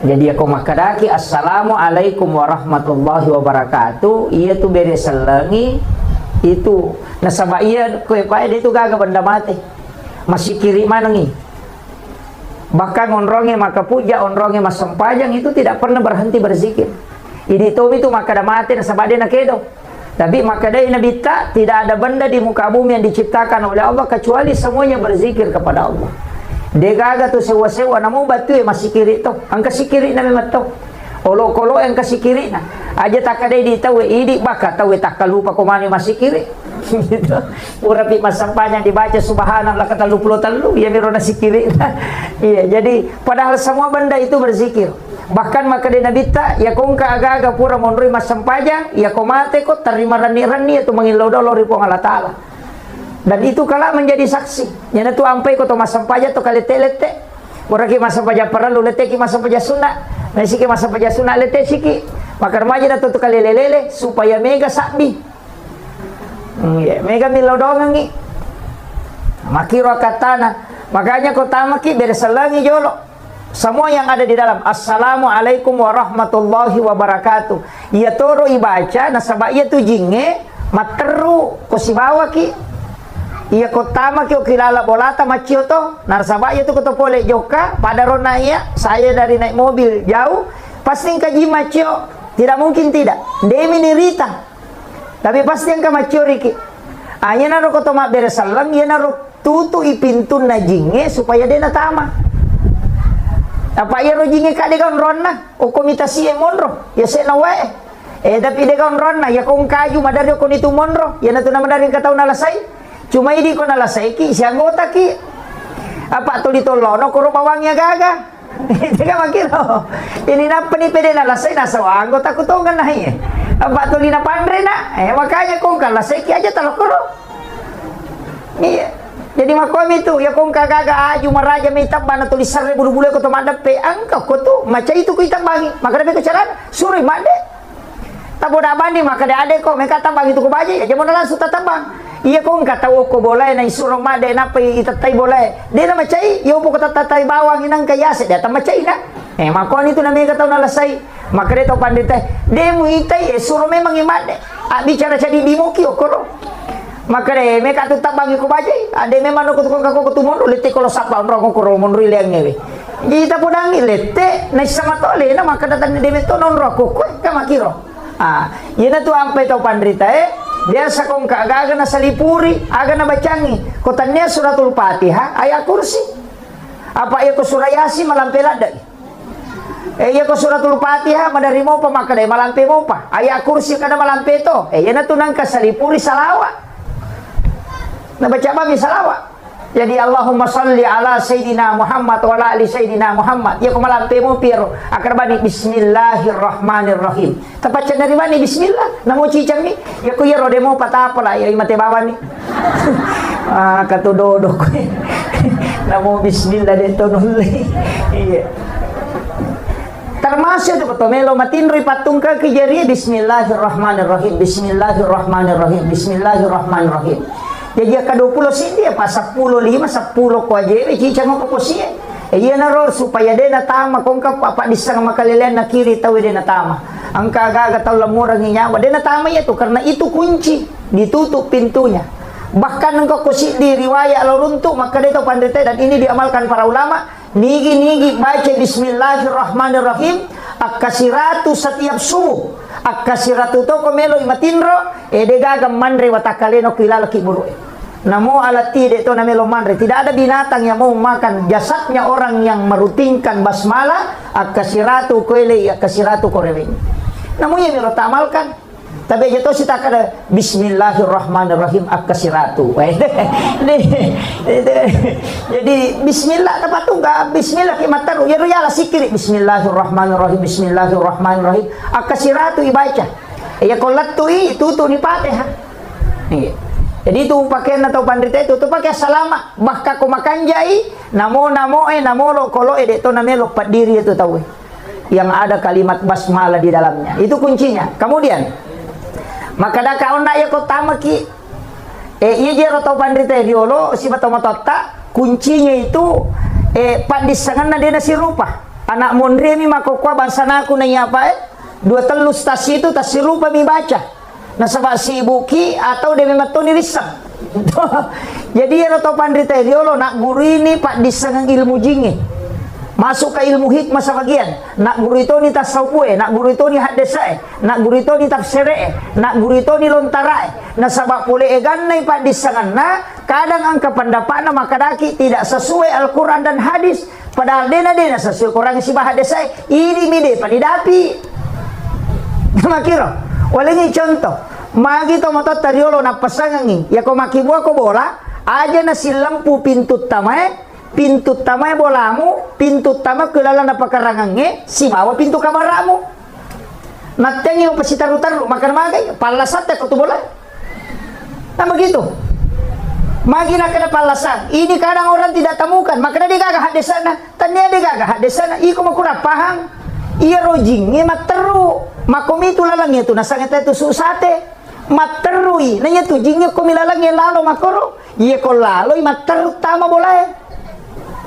Jadi aku makadaki Assalamualaikum warahmatullahi wabarakatuh. Iya tu bere selengi itu nasaba iya kue pae itu gaga benda mati masih kiri manangi bahkan onronge maka puja onronge masampajang itu tidak pernah berhenti berzikir. Ini itu maka dah mati nasaba dia nakedo. Tapi maka dia nabita tidak ada benda di muka bumi yang diciptakan oleh Allah kecuali semuanya berzikir kepada Allah. Dia gaga tu sewa-sewa namu batu masih kiri tu angka si kiri na memang tu olo-kolo yang kasih kiri na aja tak ada di tahu ini baka tahu tak lupa komani masih kiri gitu. Urapi masampanya dibaca subhanallah kata lupa talu ya miro nasi kiri. Iya, jadi padahal semua benda itu berzikir. Bahkan maka di Nabi tak ya kongka aga-aga pura monrui masampajang ya komate kok terima rani-rani itu mengilau-dolo ribu Allah Ta'ala. Dan itu kala menjadi saksi. Yana tu ampai ko to masampaja to kalete-lete. Ora ki masampaja perlu lete ki masampaja sunat. Nah siki masampaja sunat lete siki. Maka remaja na to kalelelele supaya mega sakbi. Ya, mega milodongan ni. Makiro katana. Makanya ko tama ki beresalangi jolo. Semua yang ada di dalam Assalamualaikum warahmatullahi wabarakatuh. Ia toro ibaca nasaba ia tu jinge materu ko sibawa ki. Iya kotama kyo kilala bolata macio to narsaba itu koto pole joka pada rona iya saya dari naik mobil jauh pasti kaji macio tidak mungkin tidak demi nirita tapi pasti yang macio riki hanya naro koto mak beresalang iya naro tutu ipintu na jinge supaya dia natama apa iya ro jinge kade kaun rona o komitasi e monro ya se na wae tapi de kaun rona ya kong kaju madari ko nitu monro ya natu na madari katau nalasai. Cuma ini ko nalasaiki si anggota ki apa tuli tolono kuro bawangnya gaga. Tidak makiro. Ini napa ni pede nalasai nasa anggota ko to kan nahi. Apa tuli na pandre na. Makanya kong kalasaiki aja talo kuro. Iya. Jadi makom itu ya kong kagaga aju maraja may tabana tulisan bulu-bulu ko to madape angka ko to maca itu ko itambangi. Maka dapat kecaran suri made. Tabo da bandi maka de ade ko mereka tambang itu ko baje ya jamo langsung tatambang. Iya kong kata ko boleh na isurong made na pa itatay boleh. Di na macay, iyo po katatatay bawang inang kayase, data macay na. Makon itu na may kataw na lasay. Makarito pandite, di mo itay, suro may mangimade. Bicara siya di mo kiyo koro. Makare, may katutabang ko bajay. Ade may mano ko kung kako kutumon, ulite ko lo sapal, bro kong kuro, monri liang ngewe. Kita po nang ilete, na isama tole, na makadatan ni Demeto, non roko, kamakiro. Yun na to ang petaw pandrita Biasa kong kaaga na salipuri, aga na bacangi. Kotannya suratul Fatihah, ayat kursi. Apa iya ko surayasi malampelada? Iya ko suratul Fatihah madari mo pa makaday malampe mo pa. Ayat kursi kada malampe to. Iya na tunang ka salipuri salawa. Nabaca ba mi salawa? Jadi Allahumma salli ala Sayyidina Muhammad wa ala ali Sayyidina Muhammad. Ya kumalampe mo pero akarbani bismillahirrahmanirrahim. Tapat siya narimani bismillah. Namo cicang ni. Ya ko yero demo patapala ya imate baba ni. Katudodo ko. Namo bismillah dito nuli. Iya. Termasuk itu melo matinroy patung ka kijari bismillahirrahmanirrahim. Bismillahirrahmanirrahim. Bismillahirrahmanirrahim. Jadi ka-20 sindi pa 10 10 ko aje cicang mo ko siya. Iya na ro supaya de natama kung ka papadisang makalilen na kiri tawi de natama. Ang kagaga taw lamurang nyawa de natama ito karena itu kunci ditutup pintunya. Bahkan engkau kusi di riwayat aluruntu maka dito pandete dan ini diamalkan para ulama. Nigi baca bismillahirrahmanirrahim akasiratu setiap subuh. Akasiratu to komelo imatinro edegagam mandre watakaleno kilalaki buru. Namo alati de to namelo mandre. Tidak ada binatang yang mau makan jasadnya orang yang merutinkan basmalah akasiratu koele akasiratu korewin. Namun yang melo tamalkan tapi itu kita kada bismillahirrahmanirrahim akasiratu. Jadi bismillah dapat tungga bismillah kimataru ya ruyala sikiri bismillahirrahmanirrahim bismillahirrahmanirrahim akasiratu ibaca. Ya kolatu itu tu ni Fatihah. Jadi itu pakaian atau pandita itu pakai salama bahkan ko makanjai namo lo kolo ede to namelo padiri itu tahu. Yang ada kalimat basmalah di dalamnya. Itu kuncinya. Kemudian maka da kaon na ya ko tamaki iya jero to pandita riolo si bato matota kuncinya itu pandisangan na dia si rupa anak mondre mi makokwa bansana aku na apa dua telus tas itu tas si rupa mi baca na sabak si buki atau dia memang ni risang. Jadi ya to pandita riolo nak guru ini pak disangan ilmu jingi masuk ke ilmu hikmah sebagian. Nak guru itu ni tasawuf, nak guru itu ni hadisai, nak guru itu ni tafsire, nak guru itu ni lontarai. Na sabab pule eganai pak disanganna, kadang angka pendapatna maka daki tidak sesuai Al-Qur'an dan hadis. Padahal dena sesuai Qur'an si hadisai. Ini mide panidapi. Makiro. Walengi contoh. Magi to motot tariolo na pasangangi. Ya ko makibua ko bola, aja na si lampu pintu tamai. Pintu tamai bolamu, pintu tamai kelala na pakarangange, si bawa pintu kamaramu. Nateng yung pasitaru-taru, makan magay, palasat ko tu bola. Nah begitu. Magi na kada palasan. Ini kadang orang tidak temukan, maka dia gagah hadis sana. Tanya dia gagah hadis sana. Iko makura pahang. Iya rojing, ini materu. Makomi itu lalang itu, nasangita itu susate. Materui, nanya tu jingnya komilalang yang lalu makoro. Iya ko lalo, materu tama boleh.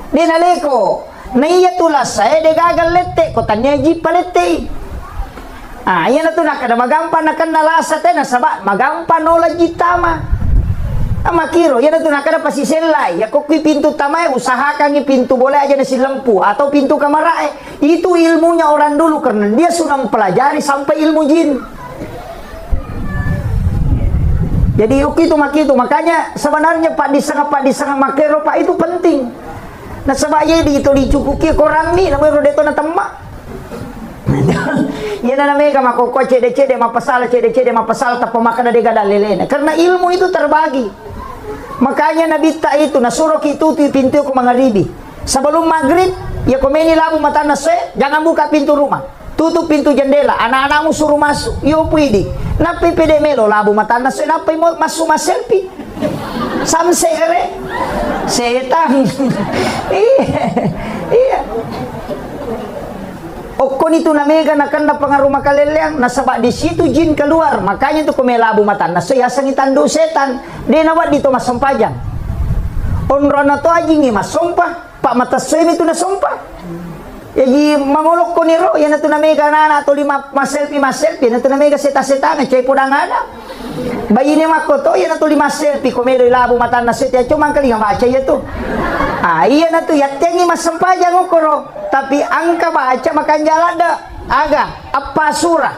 Dinaleko na iya tulasay de gagal lette ko tanya ji palette yan na to nakada magampan nakan nalasa te nasaba magampan no lagi tama makiro yan na to nakada pasiselay ya ko pintu tama usahakan pintu boleh aja na si lampu atau pintu kamar itu ilmunya orang dulu karena dia sudah mempelajari sampai ilmu jin. Jadi itu makanya sebenarnya pak disanga makero pak itu penting. Nah sebabnya itu dicukuki korang ni namanya rodeto na temak. Yan na namanya makoko cede mapasal tapi makan ada gada lelena. Karena ilmu itu terbagi. Makanya Nabi ta itu nasuruh itu pintu ko mangaribi. Sebelum maghrib ya komeni labu mata nase jangan buka pintu rumah. Tutup pintu jendela. Anak-anakmu suruh masuk. Yo pwede. Napi pede melo labu mata nase napi masuk selfie. Samse ere setan. Iya. Okon itu namanya nakanda pengaruh makaleleang nasabak di situ jin keluar makanya itu kumelabu mata na saya sangitandu setan dia nawat dito masampajang onrona to ajingi masompa pak mata soem itu nasompa jadi mangolok ko niro yan na to namanya kanana to lima maselfie na to namanya seta-seta na chay pudangana bayi ni makoto yan na to lima selfie kumelo ilabu mata na setia cuma kali nga baca ya to iya na to yatengi masampajang okoro tapi angka baca makan jalada aga apa surah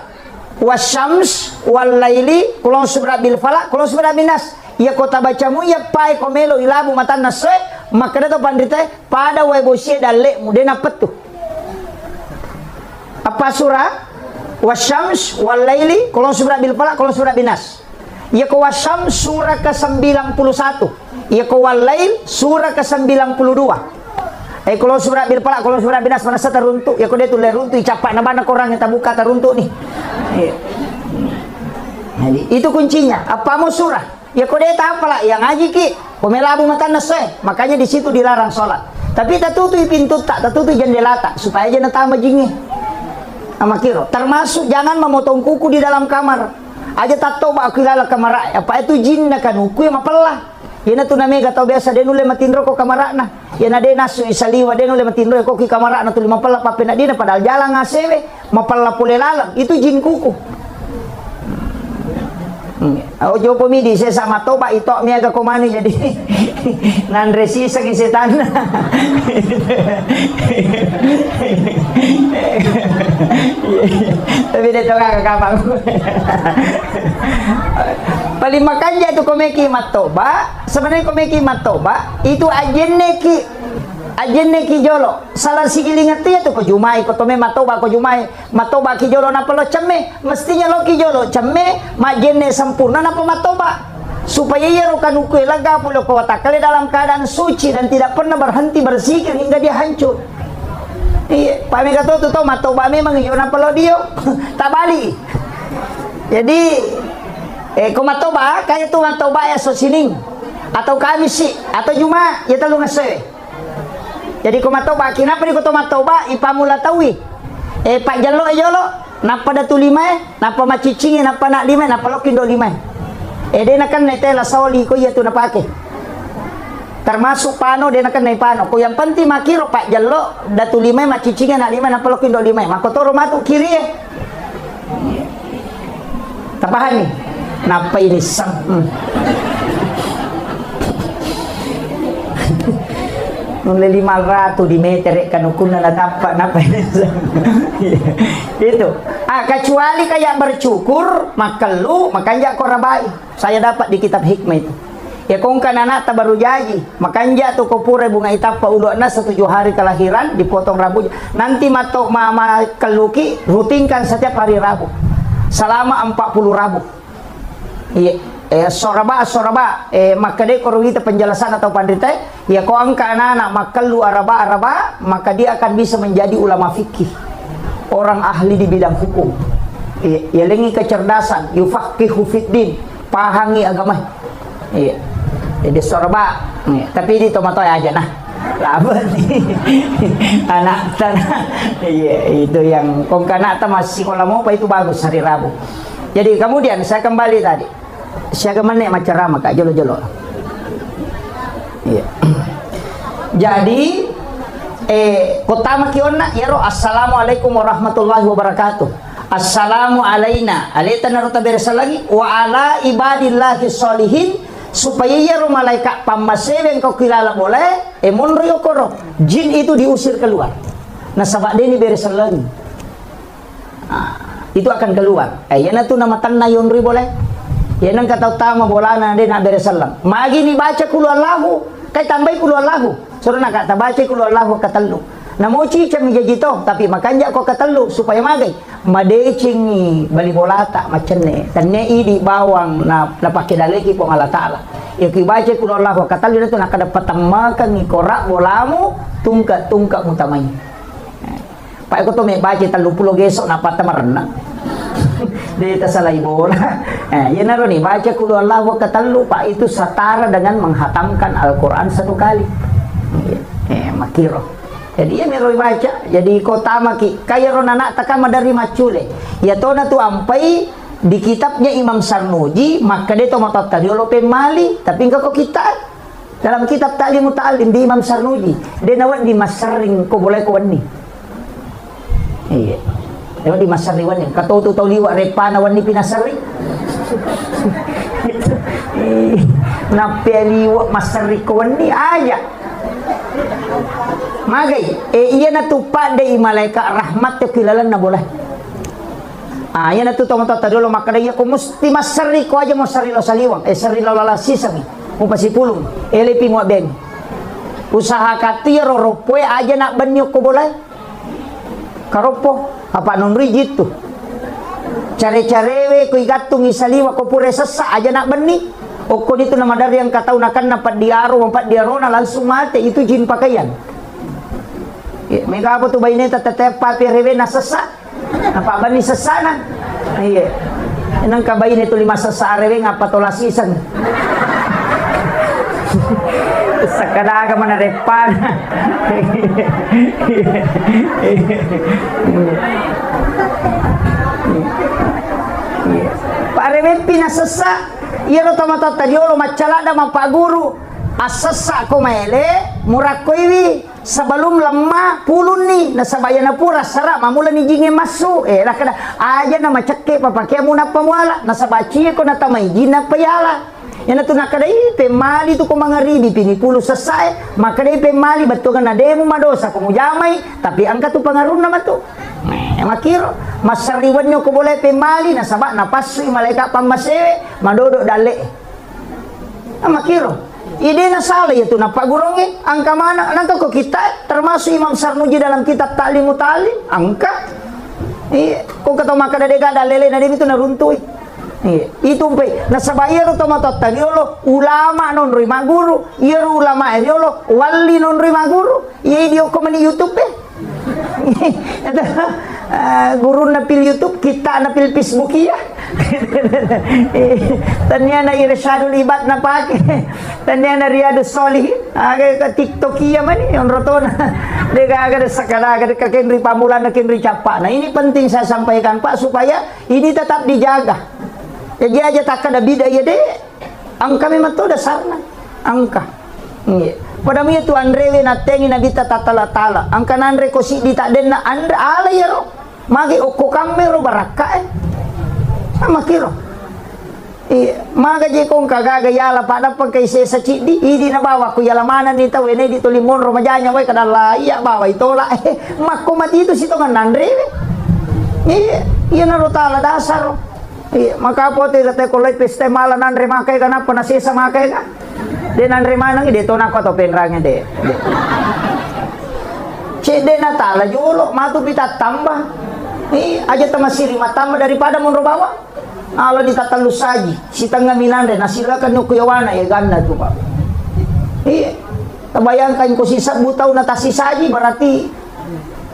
wasyams wal laili kulon subra bil falak kulon subra binas ya kota bacamu ya pai komelo ilabu matan nasre maka dato pandita pada webosie dalle mudena petu apa surah wasyams wal laili kulon subra bil falak kulon subra binas ya ko wasyams surah ke-91 ya ko wal lail surah ke-92 kalau surah bil falak kalau surah binas mana teruntuk ya ko dia tu le runtuk capak na bana korang yang tabuka teruntuk nih. Jadi itu kuncinya. Apa mau surah? Ya ko dia tak apalah yang ngaji ki pemelabu mata nase. Makanya di situ dilarang sholat. Tapi tak tutup pintu tak tutup jendela tak supaya jangan tambah jingi. Ama kiro. Termasuk jangan memotong kuku di dalam kamar. Aja tak tahu aku lala kamar. Apa itu jin nak kan kuku yang mapelah. Yana tu namanya kata biasa dia nule matindro ko kamarakna. Yana dia nasu isaliwa dia nule matindro ko ki kamarakna tu 50 papena dia padahal jalan ngasewe mapalla pule lalang itu jin kuku. Ojo pomidi saya sama toba itu mi agak komani jadi nan resi saking setan. Tapi dia toga ke kapal. Paling makanya itu komeki matoba sebenarnya komeki matoba itu ajenne ki jolo salah sigiling ati itu ko jumai ko tome matoba ko jumai matoba ki jolo napa lo cemme mestinya lo ki jolo cemme majenne sempurna napa matoba supaya ia rokan ukui laga pulo ko watakale dalam keadaan suci dan tidak pernah berhenti berzikir hingga dia hancur. Iya, pami kata tu matoba memang iyo napa lo dio tak bali. Jadi kumatoba kaya tu matoba ya so sining atau kami sih atau cuma ya telu ngase. Jadi kumatoba kenapa di kumatoba ipamula tawi pak jalo napa datu lima napa macicing napa nak lima napa lokindo lima dia nakan netela soli ko ya tu napake termasuk pano dia nakan nai pano ko yang penting makiro pak jalo datu lima macicing nak lima napa lokindo lima makotoro matu kiri tapahan nih napa ini sang nule 500 di meter kan ukuna na tampak napa ini sang itu kecuali kayak bercukur makelu makanya ko rabai saya dapat di kitab hikmah itu ya kong kanana baru jaji makanya tu ko pure bunga itap pa ulona 7 hari kelahiran dipotong rambutnya nanti matok mama keluki rutinkan setiap hari Rabu selama 40 Rabu. Iya, soraba maka dia kalau kita penjelasan atau pandita ya kau angka anak makalu araba maka dia akan bisa menjadi ulama fikih orang ahli di bidang hukum ya lengi kecerdasan yufaqihu fiddin pahangi agama iya jadi soraba tapi di tomato aja nah lama nih anak tanah iya itu yang kongkana masih kalau mau apa itu bagus hari Rabu. Jadi kemudian saya kembali tadi saya kemana macam ramah kak jolo iya. Jadi kota makiona yaro assalamualaikum warahmatullahi wabarakatuh assalamu alaina alaita naruta berasa lagi wa ala ibadillahi sholihin supaya yaro malaikat pamaseweng kau kilala boleh munrio koro jin itu diusir keluar nah sabak deni berasa lagi itu akan keluar yana tu nama tanna yonri boleh ya nang kata utama bolana dia nak beresalam magi ni baca kulu Allahu kai tambai kulu Allahu suruh nak kata baca kulu Allahu katelu na mochi cami jajito tapi makanya kau katelu supaya magai madecing ni bali bolata macam ne tanne idi bawang na pakai daleki pong Allah taala ya ki baca kulu Allahu katelu itu nak dapat tamakan ni korak bolamu tungka mutamai pak ko to me baca 30 gesok na patamarna dia salah bola. Ya naro nih baca kulu Allahu katalu pak itu setara dengan menghatamkan Al-Quran 1 kali. Makiro. Jadi ya mero baca. Jadi kota maki kaya ronana takama dari macule. Ya tona tu ampai di kitabnya Imam Sarnuji maka dia to matot tadiolo pemali tapi engkau kita dalam kitab Ta'limut Ta'lim di Imam Sarnuji dia nawat di masering ko boleh ko wani. Iya. Lewat di masariwan yang kata tu tahu liwat repana wani pinasari napi liwat masari wani aja magai iya na tupa de malaikat rahmat te kilalan na boleh Yan na tutong dulu makadaya ko musti masari ko aja mo sarilo saliwang sarilo lalasisang mo pasipulong elipi mo ben usaha katiro ropoy aja nak banyo ko boleh karopo apa non rigid tuh care-carewe ko igatong isaliwa ko pure sasa aja nak bani o ko dito na madari ang kataw na kan napat diaro na langsung mati itu jin pakaian may kapo to bayneta tatepa pirewe na sasa napabani sasana iya nang kabay nito 5 sasare nga patolasisan sa kadaga man repan parewe pinasasa iyero tomato tadiolo macalada mapaguru asasa ko maele murakoiwi sebelum lemah pulun nih nasabaya na pura sara mamula ni jinge masu lakada aja na macake papake muna pamuala nasabaci ko na tamay jina payala yana tu nakadai pemali tu ko mangaribi pinipulu sasai makadai pemali batugan na demo madosa ko mujamay tapi angka tu pangarun naman tu makiro masariwan nyo ko boleh pemali nasaba napasui malaika pamasewe madodo dale makiro ide na salah itu na pagurongin angka mana nangka ko kita termasuk Imam Sarmuji dalam kitab Ta'limu Ta'lim angka kung kataw makadadega dalele na din ito naruntui itu pe nasabaya ro tomatot tagiolo ulama non rima guru iero ulama eriolo wali non rima guru dio ko mani YouTube guru na pil YouTube kita na pil Facebook ya tanya na irsyadul ibad na pake tanya na riyadus solihin aga TikTok iya man yon rotona dega aga sakala aga kakenri pamulan na kenri capa. Nah ini penting saya sampaikan Pak supaya ini tetap dijaga jadi aja tak ada bida ya deh angka memang tuh dasarnya angka pada mi itu andrewe na tengi na bita tatala angka nandre kosi di tak den na andre ala ya ro magi oko kamero baraka sama kiro maga je kong kagaga yala pada pagkay sa chidi idi na bawa ko yala mana ni tawe ne dito limon ro majanya way kadala iya bawa itola makko matito sito nga nandrewe iya na ro tala dasar maka po te kolay peste mala nandre makay ka na panasisa makay ka din nandre manang dito na ko to penrangnya de cede na tala julo matu pita tambah aja tamasiri matamba daripada munro bawa ala ditatalu saji si tengah minandre nasilakan no kuyawana ya ganda tu Pak tabayangkan ko si sabutaw na tasi saji berarti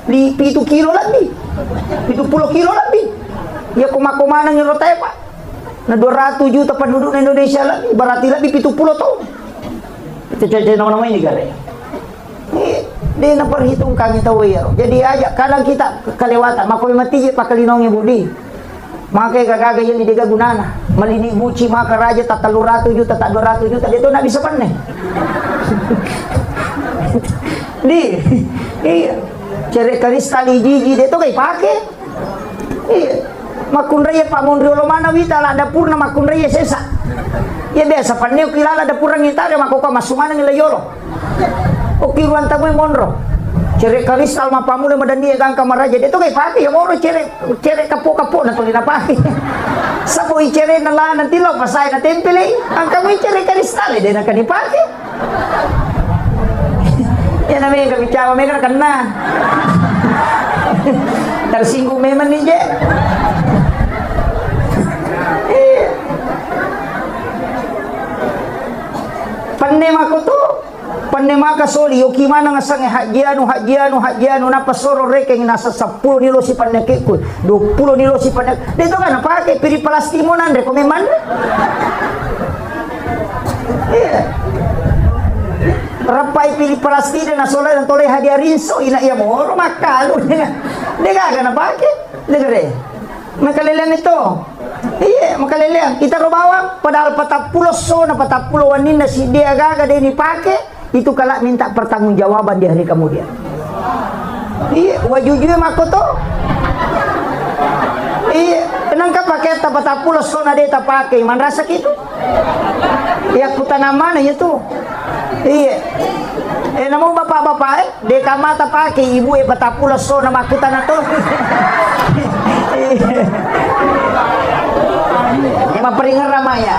7 kilo lebih 70 kilo lebih ya kumakumanang yung rotay Pak na 200 juta penduduk Indonesia lebih berarti lebih 70 tahun itu cece nama ini gale dia na perhitung kami tahu ya jadi aja kadang kita kelewatan maka mati pakalinongnya budi maka gagaga yang didiga gunana melini buci maka raja tak 300 juta tak 200 juta dia tuh nak bisa panen di iya cari kristal jiji dia tuh kayak pakai iya makun raya Pak Mondriolo mana wita lah dapur na makun raya sesa ya biasa panen kilala dapur ng itare makuka masumana ng layolo okiruan tamu monro cere kristal mapamule madandi kang kamaraja itu kayak pakai ya moro cere kapo na tuli na pakai sabo cere na la nanti lo pasay na tempele ang kami cere kristal de na kanipake ya namanya kami cawa mereka kena tersinggung memang nih je pandem aku tuh pandemaka soli yoki mana ngasang hajianu na pasoro rekeng nasa 10 nilo si pandekku 20 nilo si pandek dito kan pakai piri plastimo nandre ko memang rapai pili plastida na sola dan tole hadiah rinso ina iya moro makalu dega kan pakai degre makalelean itu iya makalelean kita ro bawang padahal 40 so na 40 wanin na si dia gaga de ni pakai itu kalau minta pertanggungjawaban di hari kemudian iya wajujui makoto iya kenangka pakai tapatapula sona deta pakai man rasa gitu ya kutanamana itu iya namo bapak-bapak deka mata pakai ibu patapula sona makutana to Maperingan ramaya.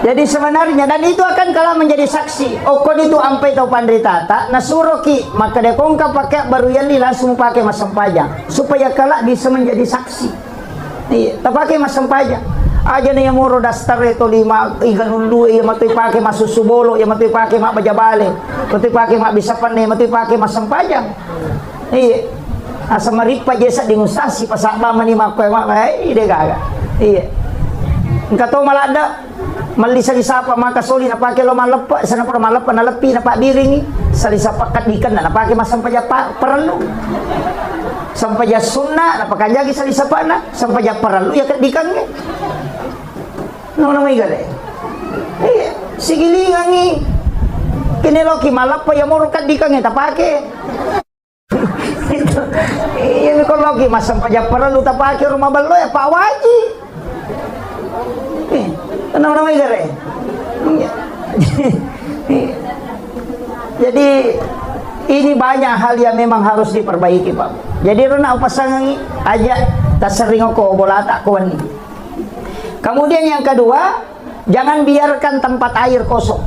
Jadi sebenarnya, dan itu akan kalah menjadi saksi. Okon itu ampai tau pandri tata, nasuruh ki, maka dia kongka pakai baru yang langsung pakai masam pajang, supaya kalah bisa menjadi saksi. Iya, tak pakai masam pajang. Aja nih yang muro dastar itu 5 ikan hundu, iya matui pakai masuk subolo, iya matui pakai mak baja balik, matui pakai mak bisa pandai, matui pakai masam pajang. Iya, asa maripa jesa di mustasi pasaba mani mak kue mak, iya gaga. Iya, engkau tahu malah ada. Malisa disapa maka soli na pakai lo malepa sana pura malepa na lepi na pak biringi sali sapa kadikan na pakai masam paja perlu sampaja sunna na pakanjagi sali sapa na sampaja perlu ya kadikan nge no igale sigilingan ngi kini loki malepa ya moro kadikan nge tapake itu iya ko loki masam paja perlu tapake rumah balo ya pak waji nama-nama igare. Jadi ini banyak hal yang memang harus diperbaiki, Pak. Jadi rona pasangan aja tak sering aku bola tak kawan. Kemudian yang kedua, jangan biarkan tempat air kosong.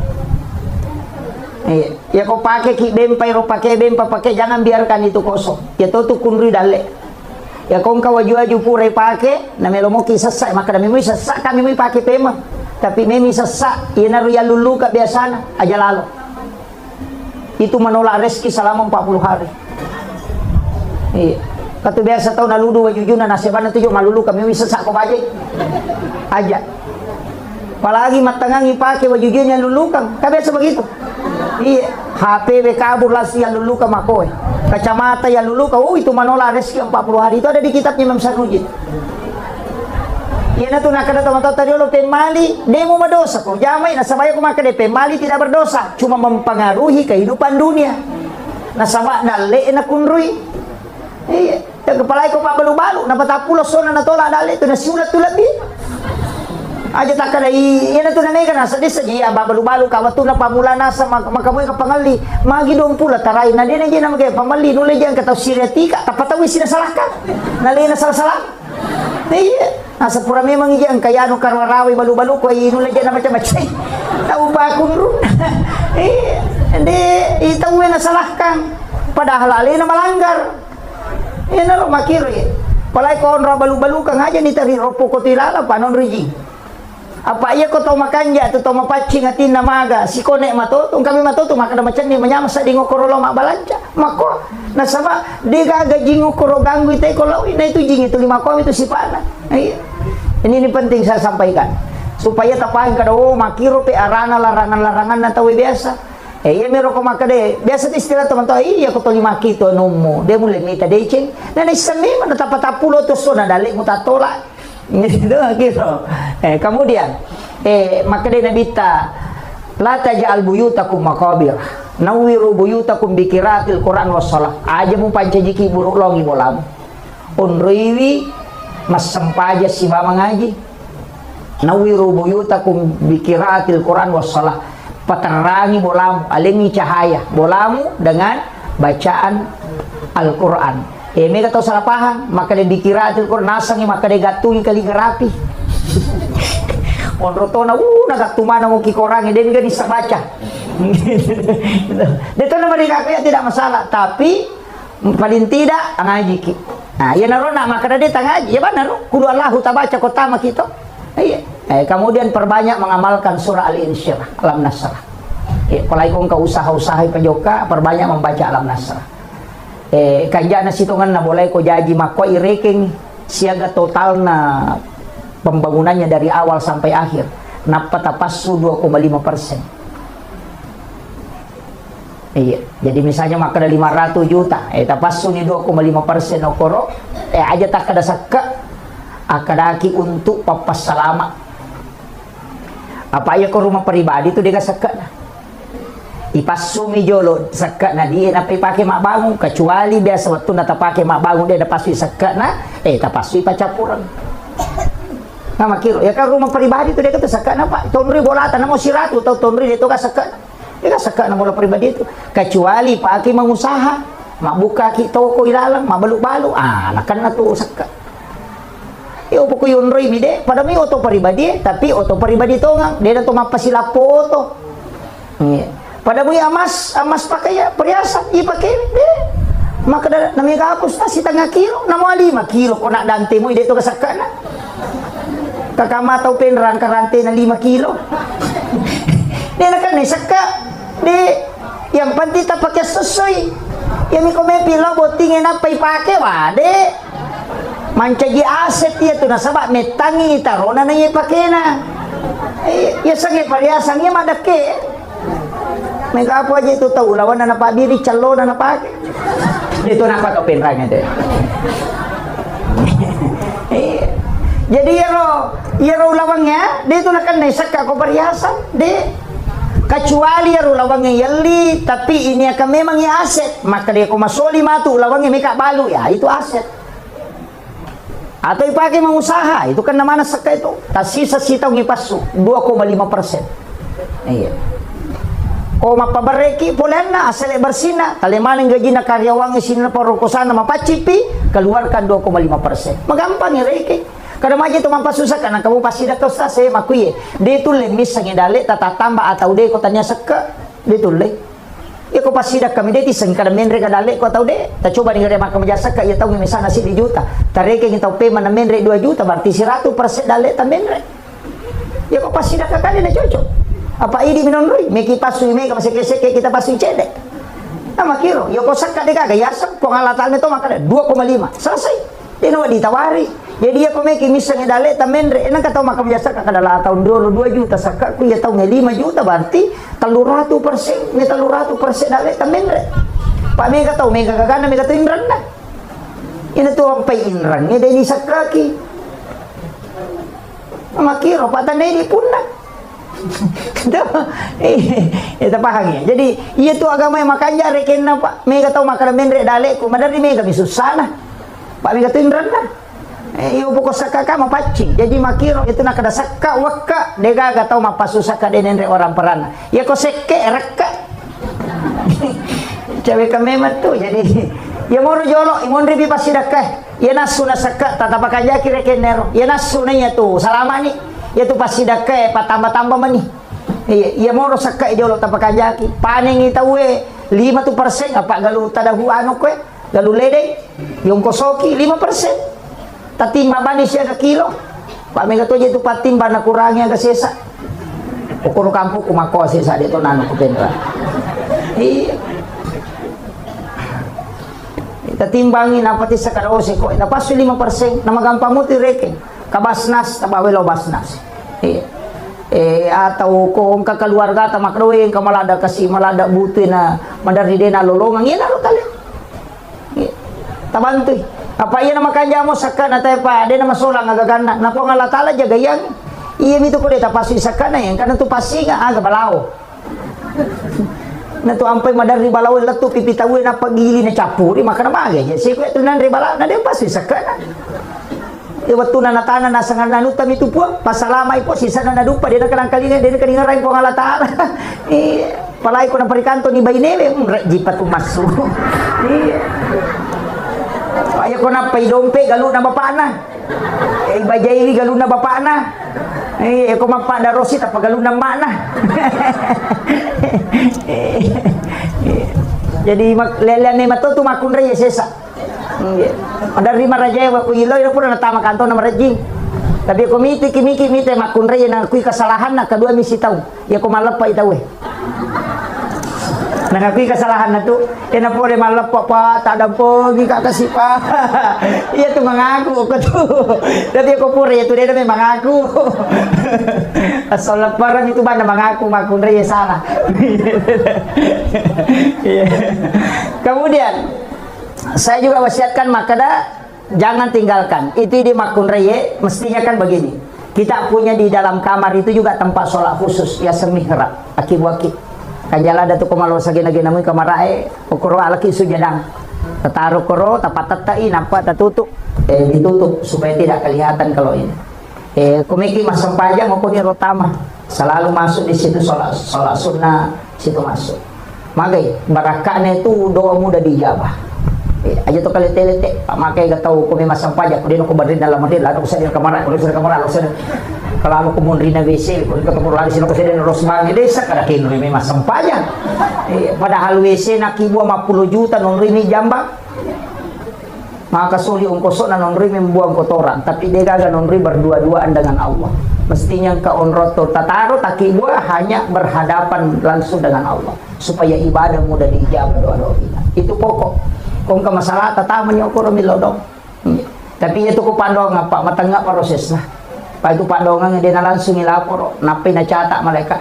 Ya kau pakai ki bempai, ro pakai bempa pakai, jangan biarkan itu kosong. Ya tu kunri dale. Ya kau waju-waju pura pakai, na melomo ki sesak maka na memi sesak kami memi pakai pema. Tapi memi sesak, ia naru ya lulu ka biasana aja lalu. Itu menolak rezeki selama 40 hari. Iya. Kata biasa tahu naludu wajujuna nasibana tujuh malulu kami memi sesak ko baje. Aja. Apalagi matangangi pakai wajujuna lulukan, ka biasa begitu. Iya, HP kabur lasi yang lulukan makoy. Kacamata yang lulukan, itu menolak rezeki 40 hari. Itu ada di kitabnya Imam Sarnujid. Yan na to nakada tamatao tayo pemali, demo madosa ko. Jamay nasabay ko makade pemali tidak berdosa, cuma mempengaruhi kehidupan dunia. Nasama na le na kunrui. Iya, kepala ko pa balu-balu, napatapulo sona na tola dali to nasulat tulad di. Aja takada yan na to nanay kana sa desa iya babalu-balu ka watu na pamula na sa makaboy ka pangali. Magi dong pula taray na din na magay pamali nulay diyan kataw siriatika, tapatawi sinasalaka. Nalay na salah-salah. Iya. Asa pura memang iya ang kayano karwarawi balu-balu ko inulay dyan na macam-macam. Tahu ba akong ron? Hindi, itawin na salahkan. Padahal alin na malanggar. Yan na rin makiri. Palay ko onra balu-balu kang aja ni tari ropo ko tilala panon riji. Apa iya ko tau makanja to tau mapacing atin na maga. Si konek matutong kami matutong makada macam ni manyamasa di ngokorolo mabalanca. Mako nasaba di gaga jingo koro ganggu itay ko law ina itu jing itu 5 kom itu si pana. Ini penting saya sampaikan supaya tapahin kada makiro pe arana larangan-larangan na tawi biasa. Iya mero ko makade biasa istilah teman-teman iya ko to 5 kito nomo de mulai nita deceng na isame man tapatapulo to so na dali mo tatola. Gitu. Kemudian makade nabita la taj'al buyutakum maqabir nawiru buyutakum bikiratil Quran was shalah. Aja mo pancajiki buruk longi bolam unriwi mas sempaja si mama ngaji nawiru buyutakum bikiratil Quran was shalah. Paterangi bolamu alengi cahaya bolamu dengan bacaan Al-Quran. Mereka tahu salah paham, maka dia dikiraatil Quran nasangi maka dia gatungi kali gerapi. Onrotona nagatumana mo kikorangi dia enggak bisa baca. Dia tahu nama dia tidak masalah, tapi paling tidak ngaji ki. Nah, ya narona maka dia ngaji. Ya benar, kudu Allah ta baca kota mah kita. Iya. Kemudian perbanyak mengamalkan surah Al-Insyirah, Alam Nasrah. Apalagi kau usaha-usaha pajoka perbanyak membaca Alam Nasrah. Kanja na situngan na boleh ko jaji mako ireking siaga total na pembangunannya dari awal sampai akhir napatapasu 2,5%. Iya, jadi misalnya maka ada 500 juta, tapasu ni 2,5% okoro, aja tak kada sakka akadaki untuk papas salama. Apa ya ko rumah pribadi tu dia sakka na. Ipasumi jolo sakka na dia na pakai mak bangun kecuali biasa waktu na tapake mak bangun dia dapasui sakka na tapasui pacapuran. Nah makiro ya kan rumah pribadi tu dia kata sakka na pak tonri bolatan na mo siratu tau tonri dia tu ka sakka. Dia ka saka na mula pribadi itu. Kecuali pakai mengusaha, mak buka ki toko ilalang, mak balu-balu, nakan na to saka. Yo poko yun roy mide, pada mi oto pribadi, tapi oto pribadi to nga, dia na to mapasila foto. Pada mo amas pakai ya perhiasan, ipakai deh. Maka nami kapus na si tengah kilo, namo 5 kilo ko na dante mo ide to kasaka na. Kakamataw penrang karante na 5 kilo. Dia nak ni saka di yang penting tak pakai sesuai. Yang ko may pila botingin na paipake wade. Mancagi aset dia tu na sabak metangi tarona na ipake na. Ya sange pariasan ya madake. May kapo aja itu tahu lawan na napabiri calo na napake. Itu napa to penrangnya deh. Jadi yaro lawangnya dia itu nak saka ko perhiasan deh. Kecuali yaro lawangnya yali tapi ini akan memang ya aset, maka dia ko masoli matu lawangnya meka balu ya itu aset. Atau dipakai mengusaha itu kan namanya saka itu. Tasisa sitau ngipasu 2,5%. Iya. O mapabareki polena asal bersina taleman gaji na karyawan sina parokosana mapacipi keluarkan 2,5%. Magampang ya reki. Kada maji tu mampasusah kana kamu pasti dah tahu saya makuye. Dia tu lemis sangi dale tata tambah atau dia ko tanya seka. Dia tu le. Ya ko pasti dah kami dia tiseng kada menre kada dale ko tahu de. Ta coba ni ngere makam jasa ka ya tahu misalnya si 2 juta. Tareke kita pe mana menre 2 juta berarti 100% dale ta menre. Ya ko pasti dah kakali na cocok. Apa ini minon rui? Meki pasui meka maseke-seke kita pasui cedek. Nah makiro, yo ko saka de kaga ya sak ko ngalatan itu makanya 2,5. Selesai. Dia nawa ditawari. Jadi dia ko meki misalnya dale ta menre enang kata makam jasa ka kada tahun 2 juta saka ku ya tahun 5 juta berarti 300%, ni 300% dale ta menre. Pak meka tahu meka kagana meka tu indran na. Ina tu ang pay indran ni dai ni sakaki. Makiro patane di punna. Itu paham ya. Jadi iya tu agama yang makanya reken na pak. Mega tahu makanan menre dale ku madari mega bisusah na. Pak mega tu indran na. Iyo pokok saka ka mapaci. Jadi makiro itu nak ada saka waka dega ga tahu mapasu saka denenre orang perana. Ya ko seke reka. Cewek kami tu jadi ya mau jolo imon ribi pasti dakah. Ya nasu na saka tata pakanja kire kenero. Ya nasu na ya tu salama ni. Ya tu pasti dakah patambah-tambah mani. Ya mau saka jolo tapa kajaki. Paning itawe 5% apa galu tadahu anu kwe galu lede yung kosoki 5%. Tatimba bani siya ka kilo. Pak mega to tu patimba na kurangnya ka sesa. Ukuro kampo kumako sesa dito nano ko penra. Tatimbangi na pati sa karose ko. Napaso 5% na magampang mo ti reken. Kabasnas tabawelo basnas. Atau kung kakaluarga ta makroeng kamalada kasi malada buti na mandari din na lolongang yan aro tali. Tabantoy. Apa iya na makanya mo saka na tayo pa de na masulang agagana na po ngalatala jagayang. Iya mito ko de tapasi saka na yan kana tu pasinga aga balao. Na tu ampay madari balao latu pipitawi na pagili na chapuri makana bagay. Si ko tu nan balao na de pasi saka na. Waktu na natana na sangan nanutam itu po pasalamay po sisa na nadupa din kanang kalinga din kaningaray ko ngalatala. Palay ko ng parikanto ni Baynele jipat umaso. Ay ko na paidompe galo na bapa na. Bajay galo na bapa na. Ko mapada rosit apa galo na mana. Jadi lelane matutu makunra ya sesa. Ada lima raja wa kuiloy na pura natama kanto na marajing. Tapi ako kimiki makunra ya na kui kesalahan na kedua misi tahu. Ya ko malapa itaw eh. Nangakui kesalahan na tu, na po malapa pa, tak ada pogi kakasih pa. Iya tu mengaku ko tu. Tapi ako pura ya tu dia na mengaku. Asal laparan itu bana mengaku makunra ya salah. Kemudian saya juga wasiatkan makada jangan tinggalkan. Itu di makun reye mestinya kan begini. Kita punya di dalam kamar itu juga tempat sholat khusus ya semihrab aki-waki. Kanjala datu komalo sagina-gina mo kamar ay ukuro alaki sujadang. Tataruh koro tapat tatai nampak tertutup. Ditutup supaya tidak kelihatan kalau ini. Kumiki masam pajang maupun rotama. Selalu masuk di situ sholat sunnah, situ masuk. Magai barakahnya itu doa mudah dijabah. Aja tuh kali telete, Pak Makai gak tahu kami masang pajak, kemudian aku berdiri dalam hati, lalu aku sedih kamar, kalau aku mundur na WC, kalau ketemu lari sini aku sedih terus bangi desa, kada kinuri may masang pajak. Padahal WC nakibuah 50 juta non rimi jambak. Maka suli ungkosok na non rimi membuang kotoran, tapi dia gagal non rimi berdua-duaan dengan Allah. Mestinya ka onroto tataro takibuah hanya berhadapan langsung dengan Allah supaya ibadah mudah diijabah doa-doa kita. Itu pokok. Kung ka masalah tatama niyo ko romilodong. Tapi itu ko pandongan pa matanga proses na. Pa itu pandongan nga din na langsung ilaporo napay na chata malaka.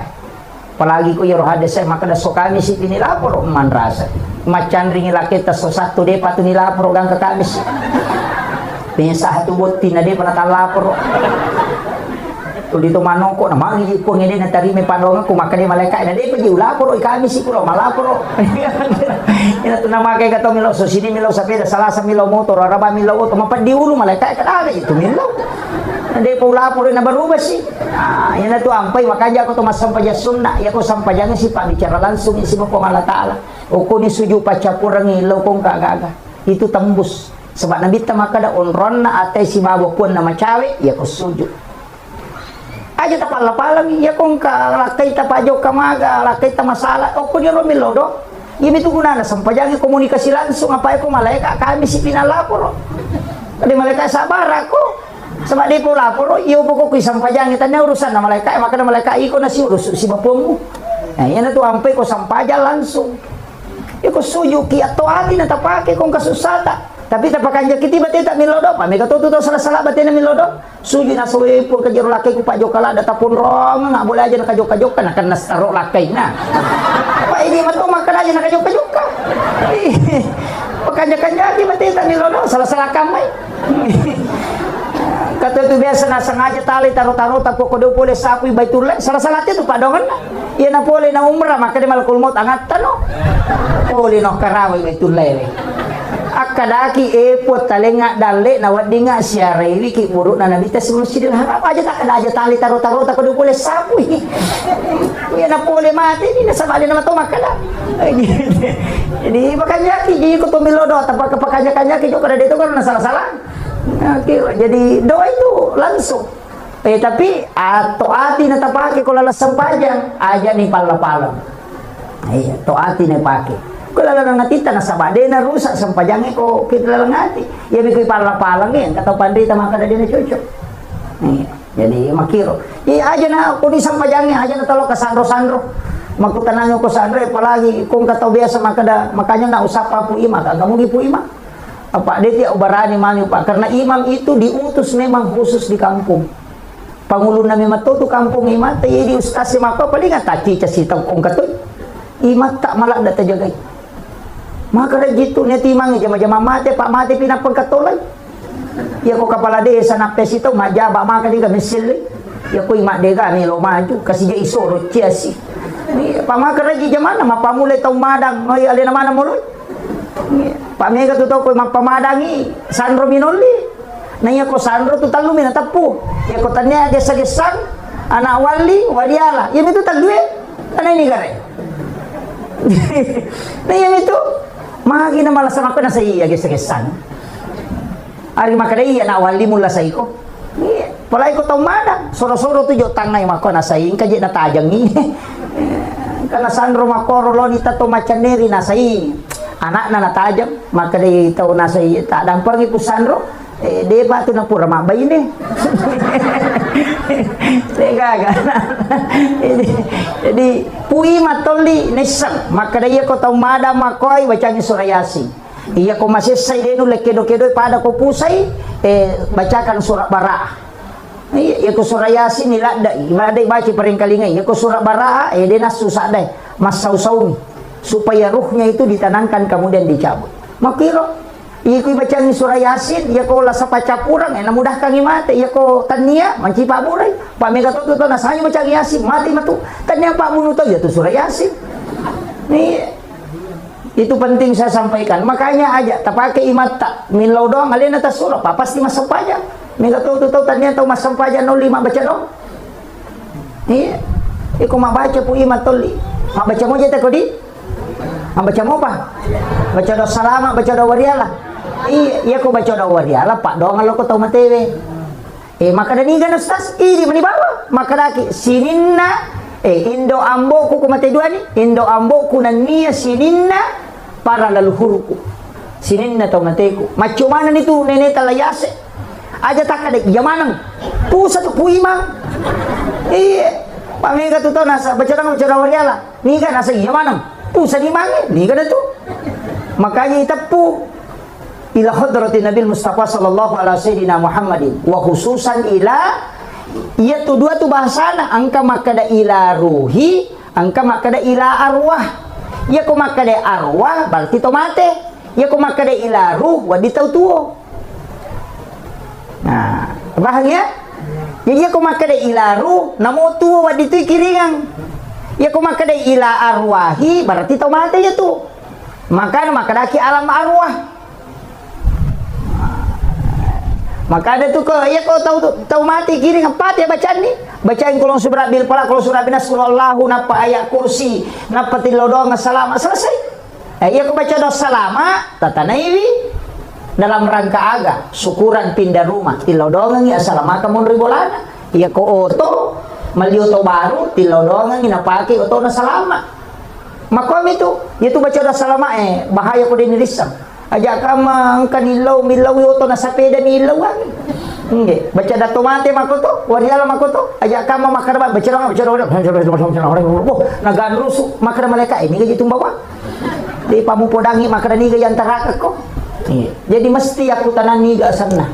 Palagi ko yero hades maka daso kami si pinilaporo manrasa. Macan ring ilakit tas so satu de patu nilaporo gang ka kami. Pinsa hatubot tina de panatalaporo. Tu dito manoko na mangi ko ngene na tarime pandongan ko makani malaka na de pa ulaporo kami si ko malaporo. Ina tu nama kay kato milo so sini milo sa peda salasa milo motor araba milo auto mapadiulo malaka kada itu milo. Ande po lapor na barubas si. Yan na to ampay makaja ko to masampaya sunna ya ko sampayang si bicara langsung si mo ko Allah taala. O ko ni suju pa capurang ilaw kong kagaga. Itu tembus. Sebab nabi ta makada onron na atay si mabopon na macawe ya ko suju. Aja ta pala-palang ya kong lakay ta pajo kamaga, lakay ta masalah. O ko ni romilo do. Ini tuh gunanya sampajang komunikasi langsung apa aku malaikat kami si pinalapor. Tadi malaikat sabar aku. Sebab dia pun lapor, iyo pokok kui sampajang tanya urusan na malaikat, maka na malaikat iko na si urus si bapamu. Nah, yan na to ampe ko sampaja langsung. Iko suju ki ato ati na tapake kung kasusata. Tapi tapakanja kiti bati tak milodo, pa mega to salah-salah bati na milodo. Suju na suwe pun ka jero lakay ko pa jokala data pun rong nga boleh aja na kajok-kajok na kan nasaro lakay na. Pa ini mato makana aja na kajok-kajok ka. Pakanja-kanja ki bati tak milodo salah-salah kamay. Kata itu biasa na sengaja tali taruh-taruh tako ko do pole sapi baitullah salah-salah itu padongan na. Iya na pole na umrah maka di malakul maut angatan no. Pole no karaway baitullah. Akadaki epot talenga dalle na wadinga siarai ki buruk na nabita sa Masjidil Haram aja tak ada aja tali taruh-taruh tako do pole sapi. Iya na pole mati ni nasabali na mato makala. Jadi makanya ki jadi ko tumilodo tapos kapakanya-kanya ki jo kada dito kan salah-salah. Jadi doa itu langsung. Tapi toati na tapake ko lalas sampajang aja ni pala-pala. Iya, toati na pake. Ko lala ngatita na sabade na rusak sampajang ko kita lala ngati. Ya bi ko pala-pala ngin kataw pandita maka na din na cocok. Iya, jadi makiro. Iya aja na ko ni sampajang aja na talo ka sandro-sandro. Magkutanang ko sandro palagi kung kataw biasa makanya na usapa po ima kamu gipu ima. Apa dia tidak berani mani Pak karena imam itu diutus memang khusus di kampung. Pangulo na memang tu kampung imam jadi ustaz maka paling taci casi tangkong katoy. Imam tak malak data jagai. Maka dah gitu nya timang jama-jama mate Pak mate pinapangkatolay. Ya ko kepala desa napes itu majaba maka dia mesil. Ya ko imam dega ni lo maju kasih dia isoro ciasi. Ni Pak maka lagi jamana mapamulay tong madang ay alina mana muloy. Pak Mega tu tahu ko mampamadangi Sandro Minoli. Nanya ko Sandro tu talu minatapu. Ya ko tanya gesa-gesan anak wali waliala. Ya itu talu ana ini gare. Nanya itu magi na malas ako na sa iya gesa-gesan. Ari makadai anak wali mula sa iko. Palay ko taw madang. Soro-soro tu jo tangnay mako na sa ing kaje na tajang ni. Kana Sandro makoro lo ni tato macaneri na sa ing. Anak na natajam maka dia tahu nasa tak dampar ipu Sandro dia patu na pura mabay ini jadi pui matoli nesang maka dia ko tahu mada makoy bacanya surah Yasin iya ko masih say denu lekedo-kedo pada ko pusay bacakan surah Baraah iya ko surah Yasin nilada baca paring kalingay iya ko surah Baraah dia nasusah deh mas saw-saw supaya ruhnya itu ditanamkan kemudian dicabut. Makiro, iku baca ni surah Yasin, ya ko la sa pacapurang, na mudah kang imate, ya ko tania, mancipa buray. Pa mega to nasanya baca Yasin, mati matu. Tania pa munuto ya tu surah Yasin. Nih itu penting saya sampaikan. Makanya aja tapake imat tak minlaw doang alin atas surah, pa pasti masampaja. Mega to tania to masampaja no 5 baca dong. Nih Iko mabaca po ima toli. Mabaca mo jeta ko di? Mabaca mo pa? Baca do salama, baca do wariala. Iya ko baca do wariala, pak doang lo ko tau matewe. Maka daniga na stas, di manibawa. Maka daki sininna, indo ambo ku kumate dua ni. Indo ambo ku nania sininna para leluhurku. Sininna tau mateku. Macam mana itu nenek talayase? Aja tak ada jamanang. Pusat tu puimang. Pamega tu tahu nasa baca wariala. Ni kan nasa jamanang. Pusat di mana? Ni kan tu. Makanya itapu ila hadratin Nabi Mustafa sallallahu alaihi wasallam Muhammadin wa khususan ila ia tu dua tu bahasana angka makada ila ruhi angka makada ila arwah ia ko makada arwah berarti to mate ia ko makada ila ruh wadi tau tuo. Nah paham ya ia ko makada ila ruh namo tuo wadi tu kiringang ia ko makada ila arwahi berarti to mate ya tu maka makada ki alam arwah. Maka ada tu ko, ya kau tahu mati kiri empat ya bacaan ni. Bacain kolong surah bil falaq, kolong surah binas Allahu napa ayat kursi, napa tilodong salama selesai. Ya kau baca doa salama, tatanaiwi dalam rangka aga syukuran pindah rumah tilodong ngi assalamualaikum ribolana. Ya kau oto malioto baru tilodong ngi napaki oto na salama. Makom itu baca doa salama bahaya ko din risam. Aja kama kanilaw milaw yoto na sapeda nilaw nge baca dato mate makoto wariala makoto aja kama makarba baca nagan rusu makara maleka ini gaji tumbawa di pamupodangi makara ni gaji antara ko jadi mesti aku tanan ni ga sana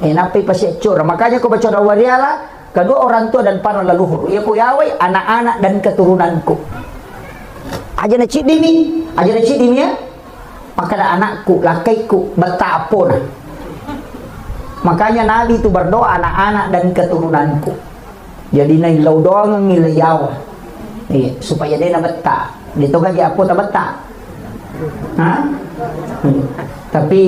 napi pasecur makanya ko baca wariala kedua orang tua dan para leluhur ya ku yawai anak-anak dan keturunanku aja na cidimi ya maka anakku, lakaiku, betapun. Makanya Nabi itu berdoa anak-anak dan keturunanku. Jadi nailaw doang ngilayaw. Supaya dia na beta. Dito gaji ako ta beta. Tapi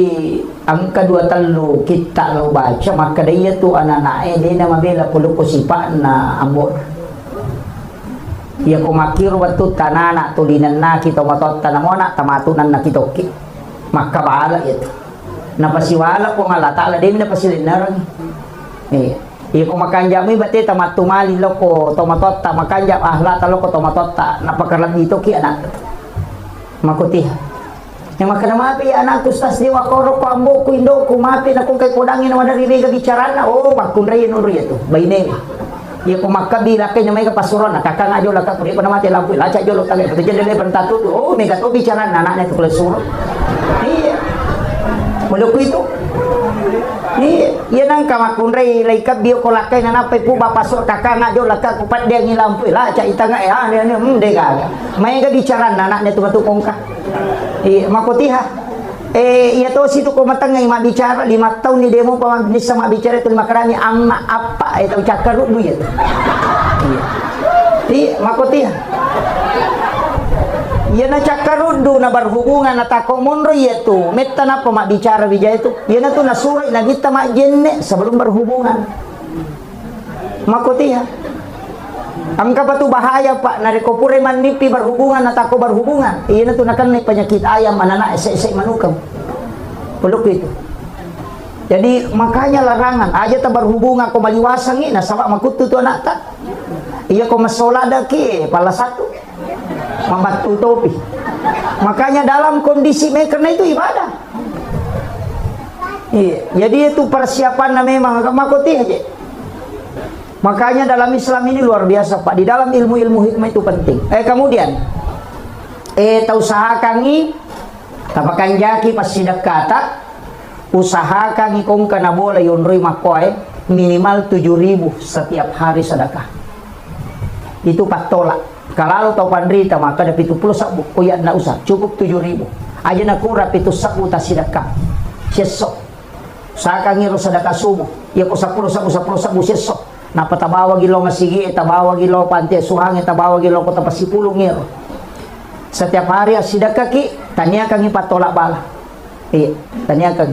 ang kedua telu kita lo baca maka dia tu anak-anak dia na mabela puluh sipa na amor. Ya kumakir waktu tanana tulinan na kita matot tanamona tamatunan na kitoki maka baala itu napasiwala ko nga latala din napasilinarang iya kumakanja mi bati tamatumali loko tomatot tamakanja ahlata loko tomatot napakarlam dito ki anak makutih yang makana mapi anak kustas di wakoro ko ambo ko indo ko mapi na kung kay kodangin na madariga gicarana makunray no riyo bayne. Ya ko makabila kay may kapasuron nakakangaayo lang ka puri pa namati lampu lacha yo lo tagay pati jelle pantatu may gato bicara anak na to kulsuro iya muluk itu iya nang kamakunray laikab biyo ko lakay na napay po bapasor kakangaayo lang ka kupat dia ngi lampu lacha itanga de gaga may ga bicara anak na to matukong ka makutiha iya to situ ko matangay mabicara 5 tahun ni demo pa magnisa mabicara itu 5 karami amma apa itu cakaru du ya iya makoti iya na cakaru du na berhubungan na tako monro ya tu metta na pa mabicara bija itu iya na tu na surat na kita majenne sebelum berhubungan makoti angka batu bahaya pak narikopure mandipi berhubungan atau berhubungan iya na tunakan nih penyakit ayam anak ese manukam peluk itu jadi makanya larangan aja tak berhubungan ko maliwasang ina sama makutu tu anak tak iya ko masolada ki pala satu membantu topi makanya dalam kondisi karena itu ibadah iya jadi itu persiapan na memang makuti aja. Makanya dalam Islam ini luar biasa Pak. Di dalam ilmu-ilmu hikmah itu penting. Kemudian usahakan i tapakan jaki pas sidak kata usahakan i kong kana bola yunrui makoy minimal 7.000 setiap hari sedekah. Itu patolak. Kalau tau pandrita maka dapat 70 sabu kuya na usah cukup 7.000. Aja na kurap itu sabu ta sedekah. Sesok. Usahakan i sedekah subuh. Ya ko 10 sabu sesok. Napatabawa gilo masigi, tabawa gilo pantai suhang, tabawa gilo kota pasipulong ngiro. Setiap hari asidaka ki, tanya kang ipatolak bala. Tanya kang.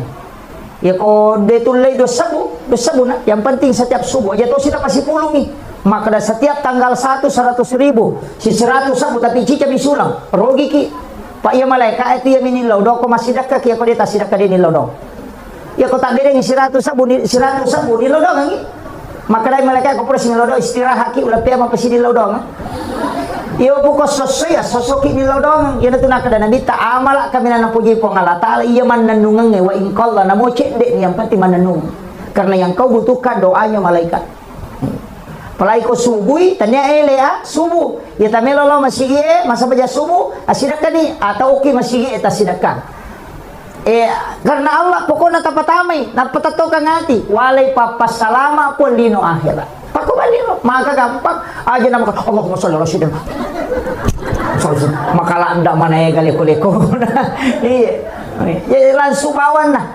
Ya ko detulay do sabu na. Yang penting setiap subuh aja to sila pasipulong Maka setiap tanggal 1 100.000 si 100 sabu tapi cica bisulang rogi ki pak ya malaikat itu ya minilau do ko masih dakka ki ko dita sidakka di nilau do ya ko tak bedeng si 100 sabu nilau do ngi maka dai malaikat ko presi nilau do istirahat ki ulah pia mampa si nilau do iyo po ko sosoya sosoki nilau do ya na tunaka da nabi ta amala kami na puji po ngala taala iya man nanungang wa in qalla namo cende yang penting mananung karena yang kau butuhkan doanya malaikat. Palai ko subuh, tanya subuh. Ya tamelo lo masigi masa baca subuh, asidakkan ni atau oke masigi eta sidakkan. Karena Allah pokoknya tapatamay, napatatokan ngati, walay papasalama pun lino akhirat. Pakubalino, maka gampang aja nama Allahumma sholli ala sayyidina. Makala anda mana ya galiko-liko. Iya. Ya langsung bawan lah.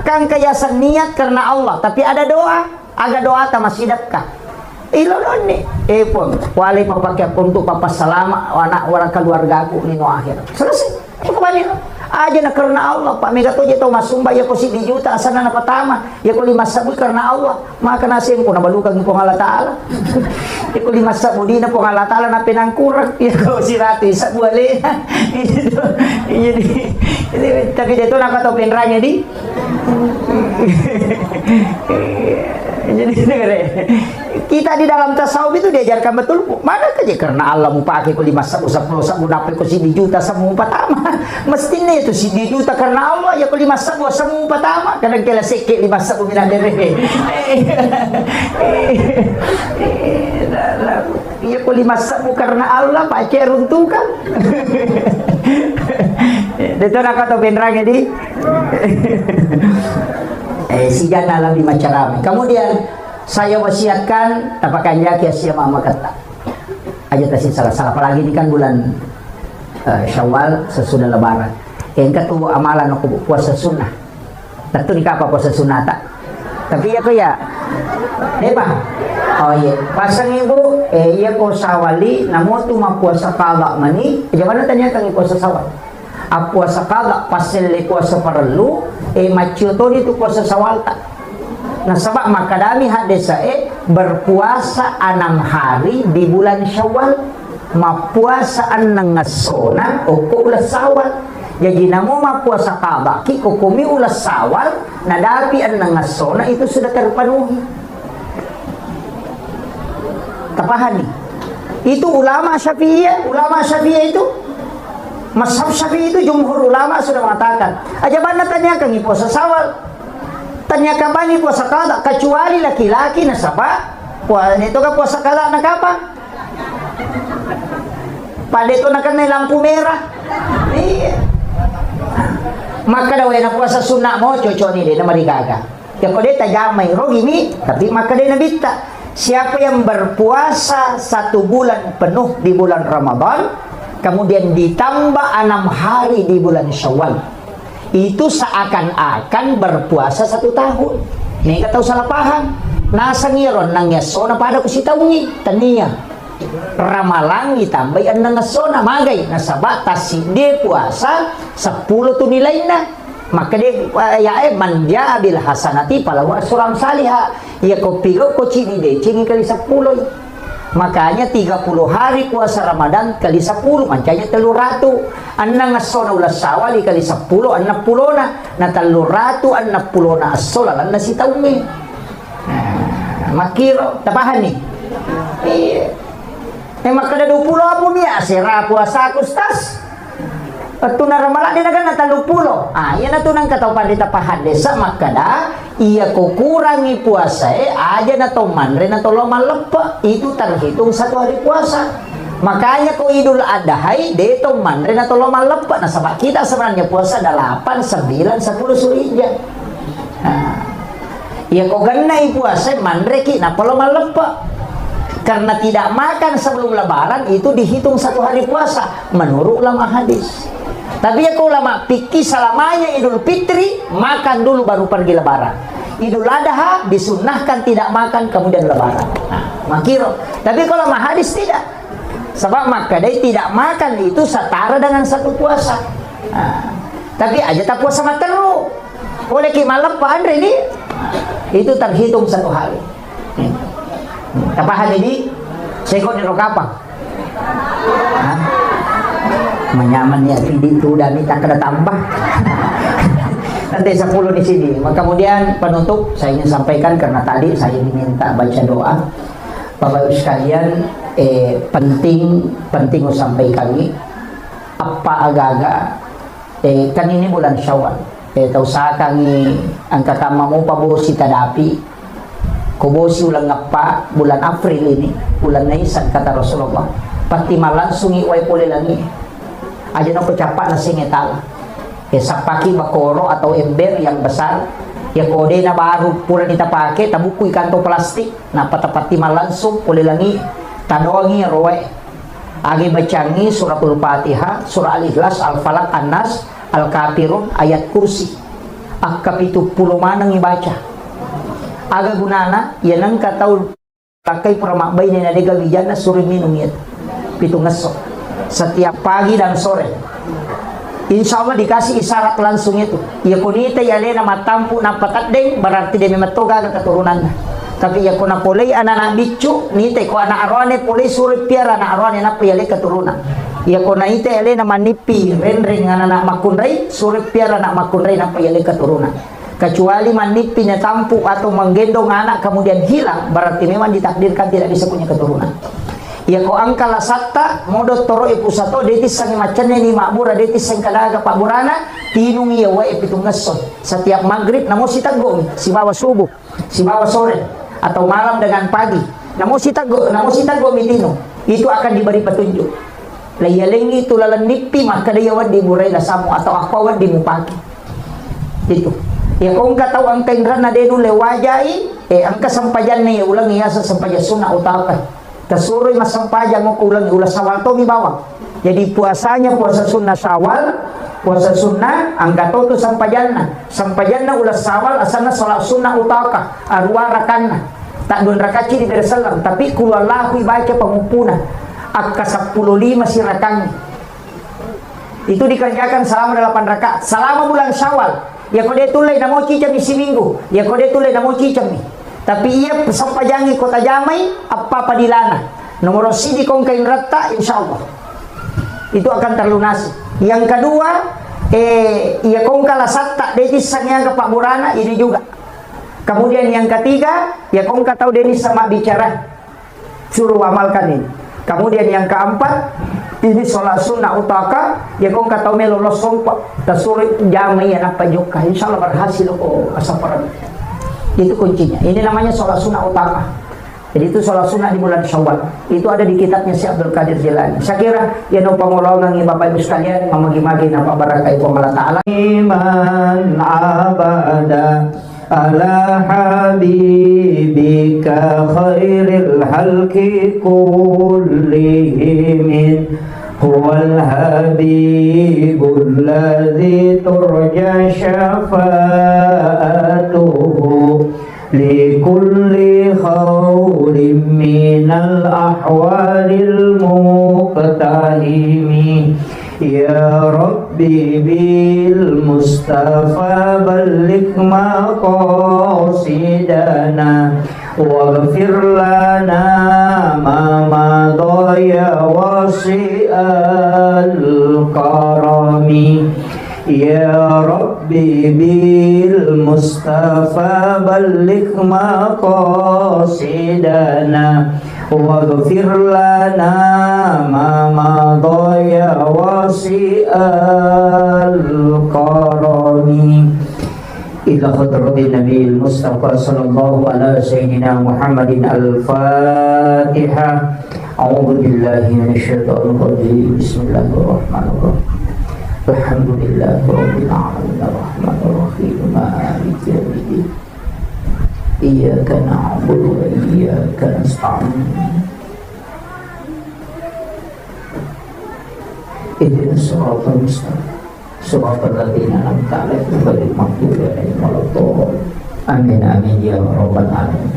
Kan kayasan niat karena Allah, tapi ada doa, agak doa ta masih dekat. Ilolone pun wali papakai untuk papa salama anak orang keluarga aku nino akhir selesai kembali aja na karena Allah pak mega to jeto masumba ya ko si juta asana na pertama ya ko 5 sabu karena Allah maka nasim ko nabalukan ko Allah taala ya ko 5 sabu di na po Allah taala na pinangkurang ya ko si rati sabu ale jadi tapi jeto nakatopin ranya di jadi kita di dalam tasawuf itu diajarkan betul mana aja karena Allah mau pakai ko 5 sabu 10 sabu dapat ko si juta sabu pertama mestinya itu si juta karena Allah ya ko 5 sabu sabu pertama kadang kala sikit 5 sabu minadere ya ko 5 sabu karena Allah pak ceruntukan dito nakatopin ranya di si jana alam di Macarame. Kemudian saya wasiatkan tapakan jaki asia mama kata aja tasin salah apalagi ini kan bulan Syawal sesudah lebaran yang kedua amalan aku puasa sunnah tentu nikah apa puasa sunnah tak tapi ya ko ya pak oh iya pasang ibu iya ko sawali namo tu puasa qada mani jangan tanya kang puasa sawal puasa qada pasal puasa perlu macio itu puasa sawal tak nah sebab makadami hadisa berpuasa 6 hari di bulan Syawal mapuasa anang ngasona o ulas sawal jadi namo mapuasa qada ki kumi ulas sawal nadapi anang ngasona itu sudah terpenuhi tapahan nih itu ulama Syafi'iyah itu mazhab Syafi'i itu jumhur ulama sudah mengatakan aja mana tanyakan puasa sawal tanyakan bani puasa qada kecuali laki-laki nasabah itu kan puasa qada nak apa pada itu nak kena lampu merah iya maka daw na puasa sunnah mo cocok ni dia nama digaga ya kalau dia tajamai rogi ni tapi maka dia nabita siapa yang berpuasa 1 bulan penuh di bulan Ramadan kemudian ditambah 6 hari di bulan Syawal itu seakan-akan berpuasa 1 tahun. Nih kata salah paham. Nasa ngiron nang yasona pada kusitaungi tania. Ramalang ditambah nang yasona magay nasaba tasi dia puasa 10 tu nilai na. Maka dia ya manja bil hasanati palawa suram salihah. Ya ko pigo ko cini de cini kali 10. Makanya 30 hari puasa Ramadan kali 10 mancanya 300 anang asona ulas sawal kali 10 anak pulona na 300 anak pulona asola lan nasi taumi makiro tapahan nih maka ada 20 apa niya sira puasa kustas Patu na ramala din na talupulo. Yan na to nang katapan dita pahadesa makada iya kukurangi puasa aja na to manre na to lomalapa itu terhitung 1 hari puasa. Makanya ko Idul Adha dito manre na to lomalapa na sabak kita sebenarnya puasa 8, 9, 10 Zulhijjah. Iya ko ganay puasa manre ki na lomalapa. Karena tidak makan sebelum lebaran itu dihitung 1 hari puasa menurut ulama hadis. Tapi ya ulama fikih selamanya Idul Fitri makan dulu baru pergi lebaran. Idul Adha disunnahkan tidak makan kemudian lebaran. Makiro. Tapi kalau ulama hadis tidak. Sebab maka dia tidak makan itu setara dengan 1 puasa. Tapi aja tak puasa materu. Oleh ki malam Pak Andre ini itu terhitung 1 hari. tapahan ini sego ni rokapang. Menyaman ya tidak udah minta kena tambah. Nanti 10 di sini. Kemudian penutup saya ingin sampaikan karena tadi saya diminta baca doa. Bapak Ibu sekalian, penting sampaikan ini apa agak-agak kan ini bulan Syawal. Tahu sa kami angka tamamu pabosi tadapi. Kubosi ulang ngapa bulan April ini, bulan Naisan kata Rasulullah. Pati malansung iway puli lagi. Aja na pecapak na singetala. Sapaki bakoro atau ember yang besar. Ya kode na baru pula kita pakai tabukuy kanto plastik. Na patapati malansung puli lagi. Tanoangi roe. Agi bacangi suratul Fatihah, surah Al-Ikhlas, Al-Falaq, An-Nas, Al-Kafirun, ayat kursi. Akapitu pulo manang ibaca. Aga gunana, yan ang kataw pakai pramakbay na nadiga wijana suri minum yun. Pitung ngesok. Setiap pagi dan sore. Insya Allah dikasih isyarat langsung itu. Ya kunita ya lena matampu na patadeng berarti dia memetoga ke keturunan. Tapi ya kuna polei anak bicu nite ko anak arwane polei suri piara anak arwane na piyale keturunan. Ya kuna ite ya lena manipi rendring anak makunrai suri piara anak makunrai na piyale keturunan. Kecuali manipi na tampu atau menggendong anak kemudian hilang berarti memang ditakdirkan tidak bisa punya keturunan. Ya ko angkala satta modo toro ipusato detis sang macane ni makbura detis sang kadaga paburana tinung iya wa pitung ngeson setiap maghrib namo sitago si bawa subuh si bawa sore atau malam dengan pagi namo sitago mitino itu akan diberi petunjuk layalengi itu lalanipi maka dia wadi murai lasamu atau apa wadi mupaki itu ya ko angka tahu angka indrana denu lewajai angka sampajan ni ulang iya sa sampajan sunna utaka Kasuroy mas sampajang mo kulang ulas sawal to mi bawang. Jadi puasanya puasa sunnah Syawal, puasa sunnah angka to sampajanna. Sampajanna ulas sawal asana salat sunnah utaka arwa rakanna. Tak don rakaci di Jerusalem tapi kulallahu baca pengupuna. Akka 15 si rakan. Itu dikerjakan selama 8 rakaat. Selama bulan Syawal. Ya kode tulay namo cicam isi minggu. Ya kode tulay namo cicam ni. Tapi ia sampajangi kota Jamai apa padilana nomor sidi kong kain rata insyaallah itu akan terlunasi. Yang kedua ia kong kala satta detis sangnya ke Pak Burana ini juga. Kemudian yang ketiga ya kong katau denis sama bicara suruh amalkan ini. Kemudian yang keempat ini sholat sunnah utaka ya kong katau melolos sompa tasuri Jamai anak pajuka insyaallah berhasil asaparan. Itu kuncinya. Ini namanya sholat sunnah utama. Jadi itu sholat sunnah di bulan Syawal. Itu ada di kitabnya Syekh Abdul Qadir Jilani. Saya kira ya no pangulungan Bapak Ibu sekalian mamagi-magi napa barakah Allah Taala. Iman abada ala habibika khairil halqi kullihim هو الحبيب الذي ترجى شفاعته لكل خول من الأحوال المقتحم يا ربي بالمصطفى بلغ مقاصدنا واغفر لنا ما مضى يا واسع الكرم يا ربي بالمصطفى بلغ مقاصدنا واغفر لنا ما مضى يا واسع الكرم إلى حضرة النبي المصطفى صلى الله على سيدنا محمد الفاتحة أعوذ بالله من الشيطان الرجيم بسم الله الرحمن الرحيم الحمد لله رب العالمين الرحمن الرحيم مالك يوم الدين إياك نعبد وإياك نستعين اهدنا الصراط المستقيم صراط الذين أنعمت عليهم غير المغضوب عليهم ولا الضالين آمين آمين يا رب العالمين.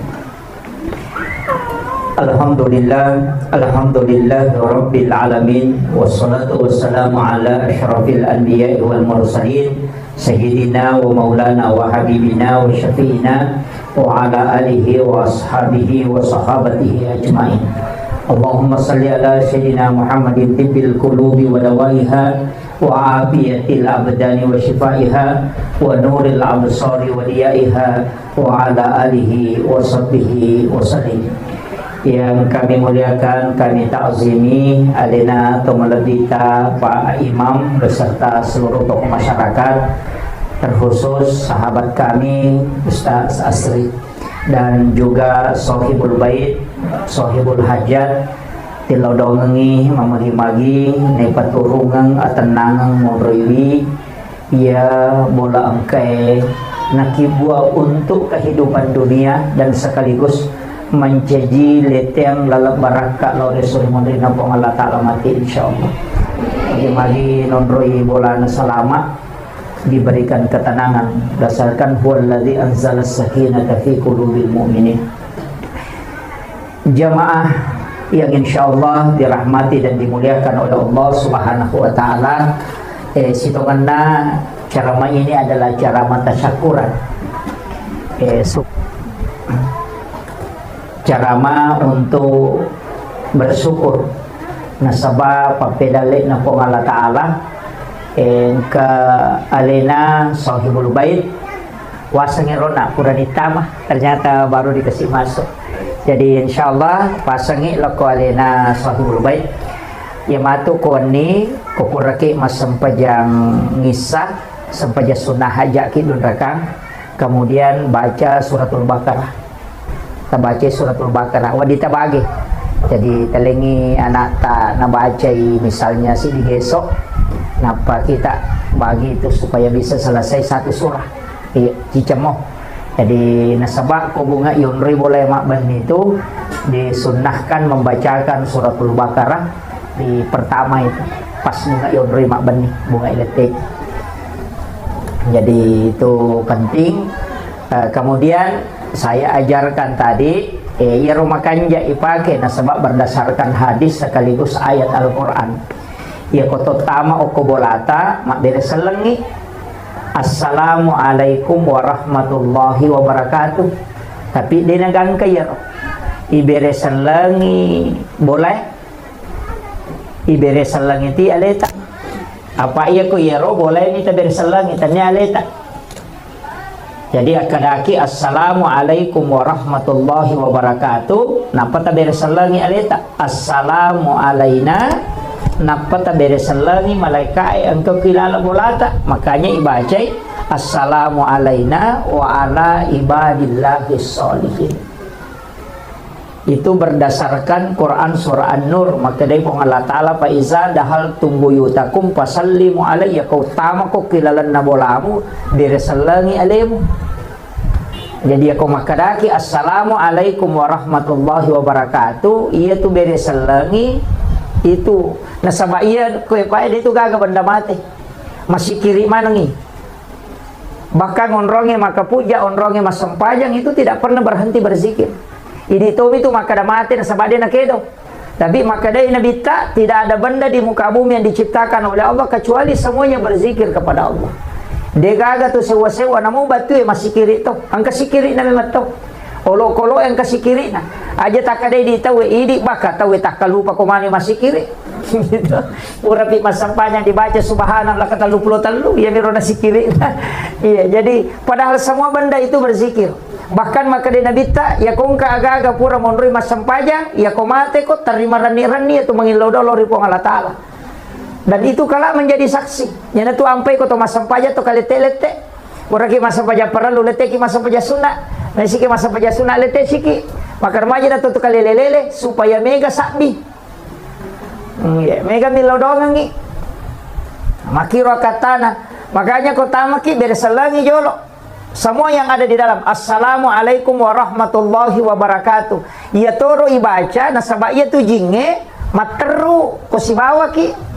Alhamdulillah Rabbil Alamin wassalatu wassalamu ala asyrafil anbiya'i wal mursalin Sayyidina wa maulana wa habibina wa syafi'ina wa ala alihi wa ashabihi wa sahabatihi ajma'in. Allahumma salli ala sayyidina Muhammadin tibbil qulubi wa dawaiha wa afiyatil abdani wa shifaiha wa nuril absari wa diyaiha wa ala alihi wa sahbihi wa sallim. Yang kami muliakan, kami ta'zimi alina Tomaladita Pak Imam beserta seluruh tokoh masyarakat, terkhusus sahabat kami Ustaz Asri dan juga Sohibul Bait, Sohibul Hajat, tilodongengi mamahimagi nepaturungang atenangang modroiwi ia bola angkai nakibua untuk kehidupan dunia dan sekaligus mencaji leteng lalap baraka lore suri mondrina pong Allah Ta'ala mati insyaallah. Magi nonroi bola salama diberikan ketenangan dasarkan huwallazi anzala sakinata fi qulubil mu'minin. Jamaah yang insyaallah dirahmati dan dimuliakan oleh Allah Subhanahu wa taala, sitonganna ceramah ini adalah ceramah tasyakuran. Ceramah untuk bersyukur nasabah papedalik na po Allah Ta'ala ke alena Sohibul Bait wasangirona puranita mah ternyata baru dikasih masuk. Jadi insyaallah pasangi lako alena Sohibul Bait yamatu ko ni kupuraki masampajang ngisah sampaja sunnah hajaki dun rakang, kemudian baca suratul Baqarah, baca suratul Baqarah wadita bagi. Jadi telengi anak tak nabaca misalnya si digesok napa kita bagi itu supaya bisa selesai satu surah cicemoh. Jadi nasabak ko bunga yunri boleh makban itu disunnahkan membacakan suratul Baqarah di pertama itu pas bunga yunri makban nih bunga iletik. Jadi itu penting. Kemudian saya ajarkan tadi ya rumah kanja ipake nasabak berdasarkan hadis sekaligus ayat Al-Quran. Ya koto tama okobolata mak bere selengi Assalamualaikum warahmatullahi wabarakatuh. Tapi dinagang kaya ibere selengi boleh ibere selengi ti aleta apa iya ko yero boleh ni tabere selengi tanya aleta. Jadi akadaki assalamualaikum warahmatullahi wabarakatuh. Napa ta beresalangi aleta assalamu alaina. Napa ta beresalangi malaikat engkau kilala bolata. Makanya ibacai assalamu alaina wa ala ibadillahis sholihin. Itu berdasarkan Quran surah An-Nur. Maka dari Allah Ta'ala fa iza dahal tumbuyutakum fasallimu alayya. Kau tama ko kilalan na bolamu beresalangi alemu. Jadi aku makadaki assalamualaikum warahmatullahi wabarakatuh. Iya tu beresalangi itu nasaba iya ko pae itu gaga benda mati. Masih kiri manangi. Bahkan onronge maka puja onronge masampajang itu tidak pernah berhenti berzikir. Ini itu maka ada mati nasaba dia nakedo. Tapi maka dari Nabi tidak ada benda di muka bumi yang diciptakan oleh Allah kecuali semuanya berzikir kepada Allah. Dia gaga tu sewa-sewa namu batu masih kiri tu. Ang kasih kiri na memang tu. Olo-kolo yang kasih kiri na. Aja tak ada di tahu idi baka tahu tak lupa komani masih kiri. Gitu. Urapi masampanya dibaca subhanallah kata lu ya miro nasi kiri. Iya, jadi padahal semua benda itu berzikir. Bahkan maka di Nabi ya kong aga-aga pura monroi masampajang ya komate ko terima rani-rani itu mengilodolori po Allah Ta'ala. Dan itu kala menjadi saksi. Yana tu ampai ko to masampaja to kalete-lete. Oraki masampaja perlu leteki masampaja sunna. Nasiki masampaja sunna lete siki. Maka remaja na to kalelelele supaya mega sakbi. Mega milodongangi. Makiro katana. Makanya ko tamaki beresalangi jolo. Semua yang ada di dalam assalamualaikum warahmatullahi wabarakatuh. Ia toro ibaca nasaba ia tu jinge materu ko sibawa ki.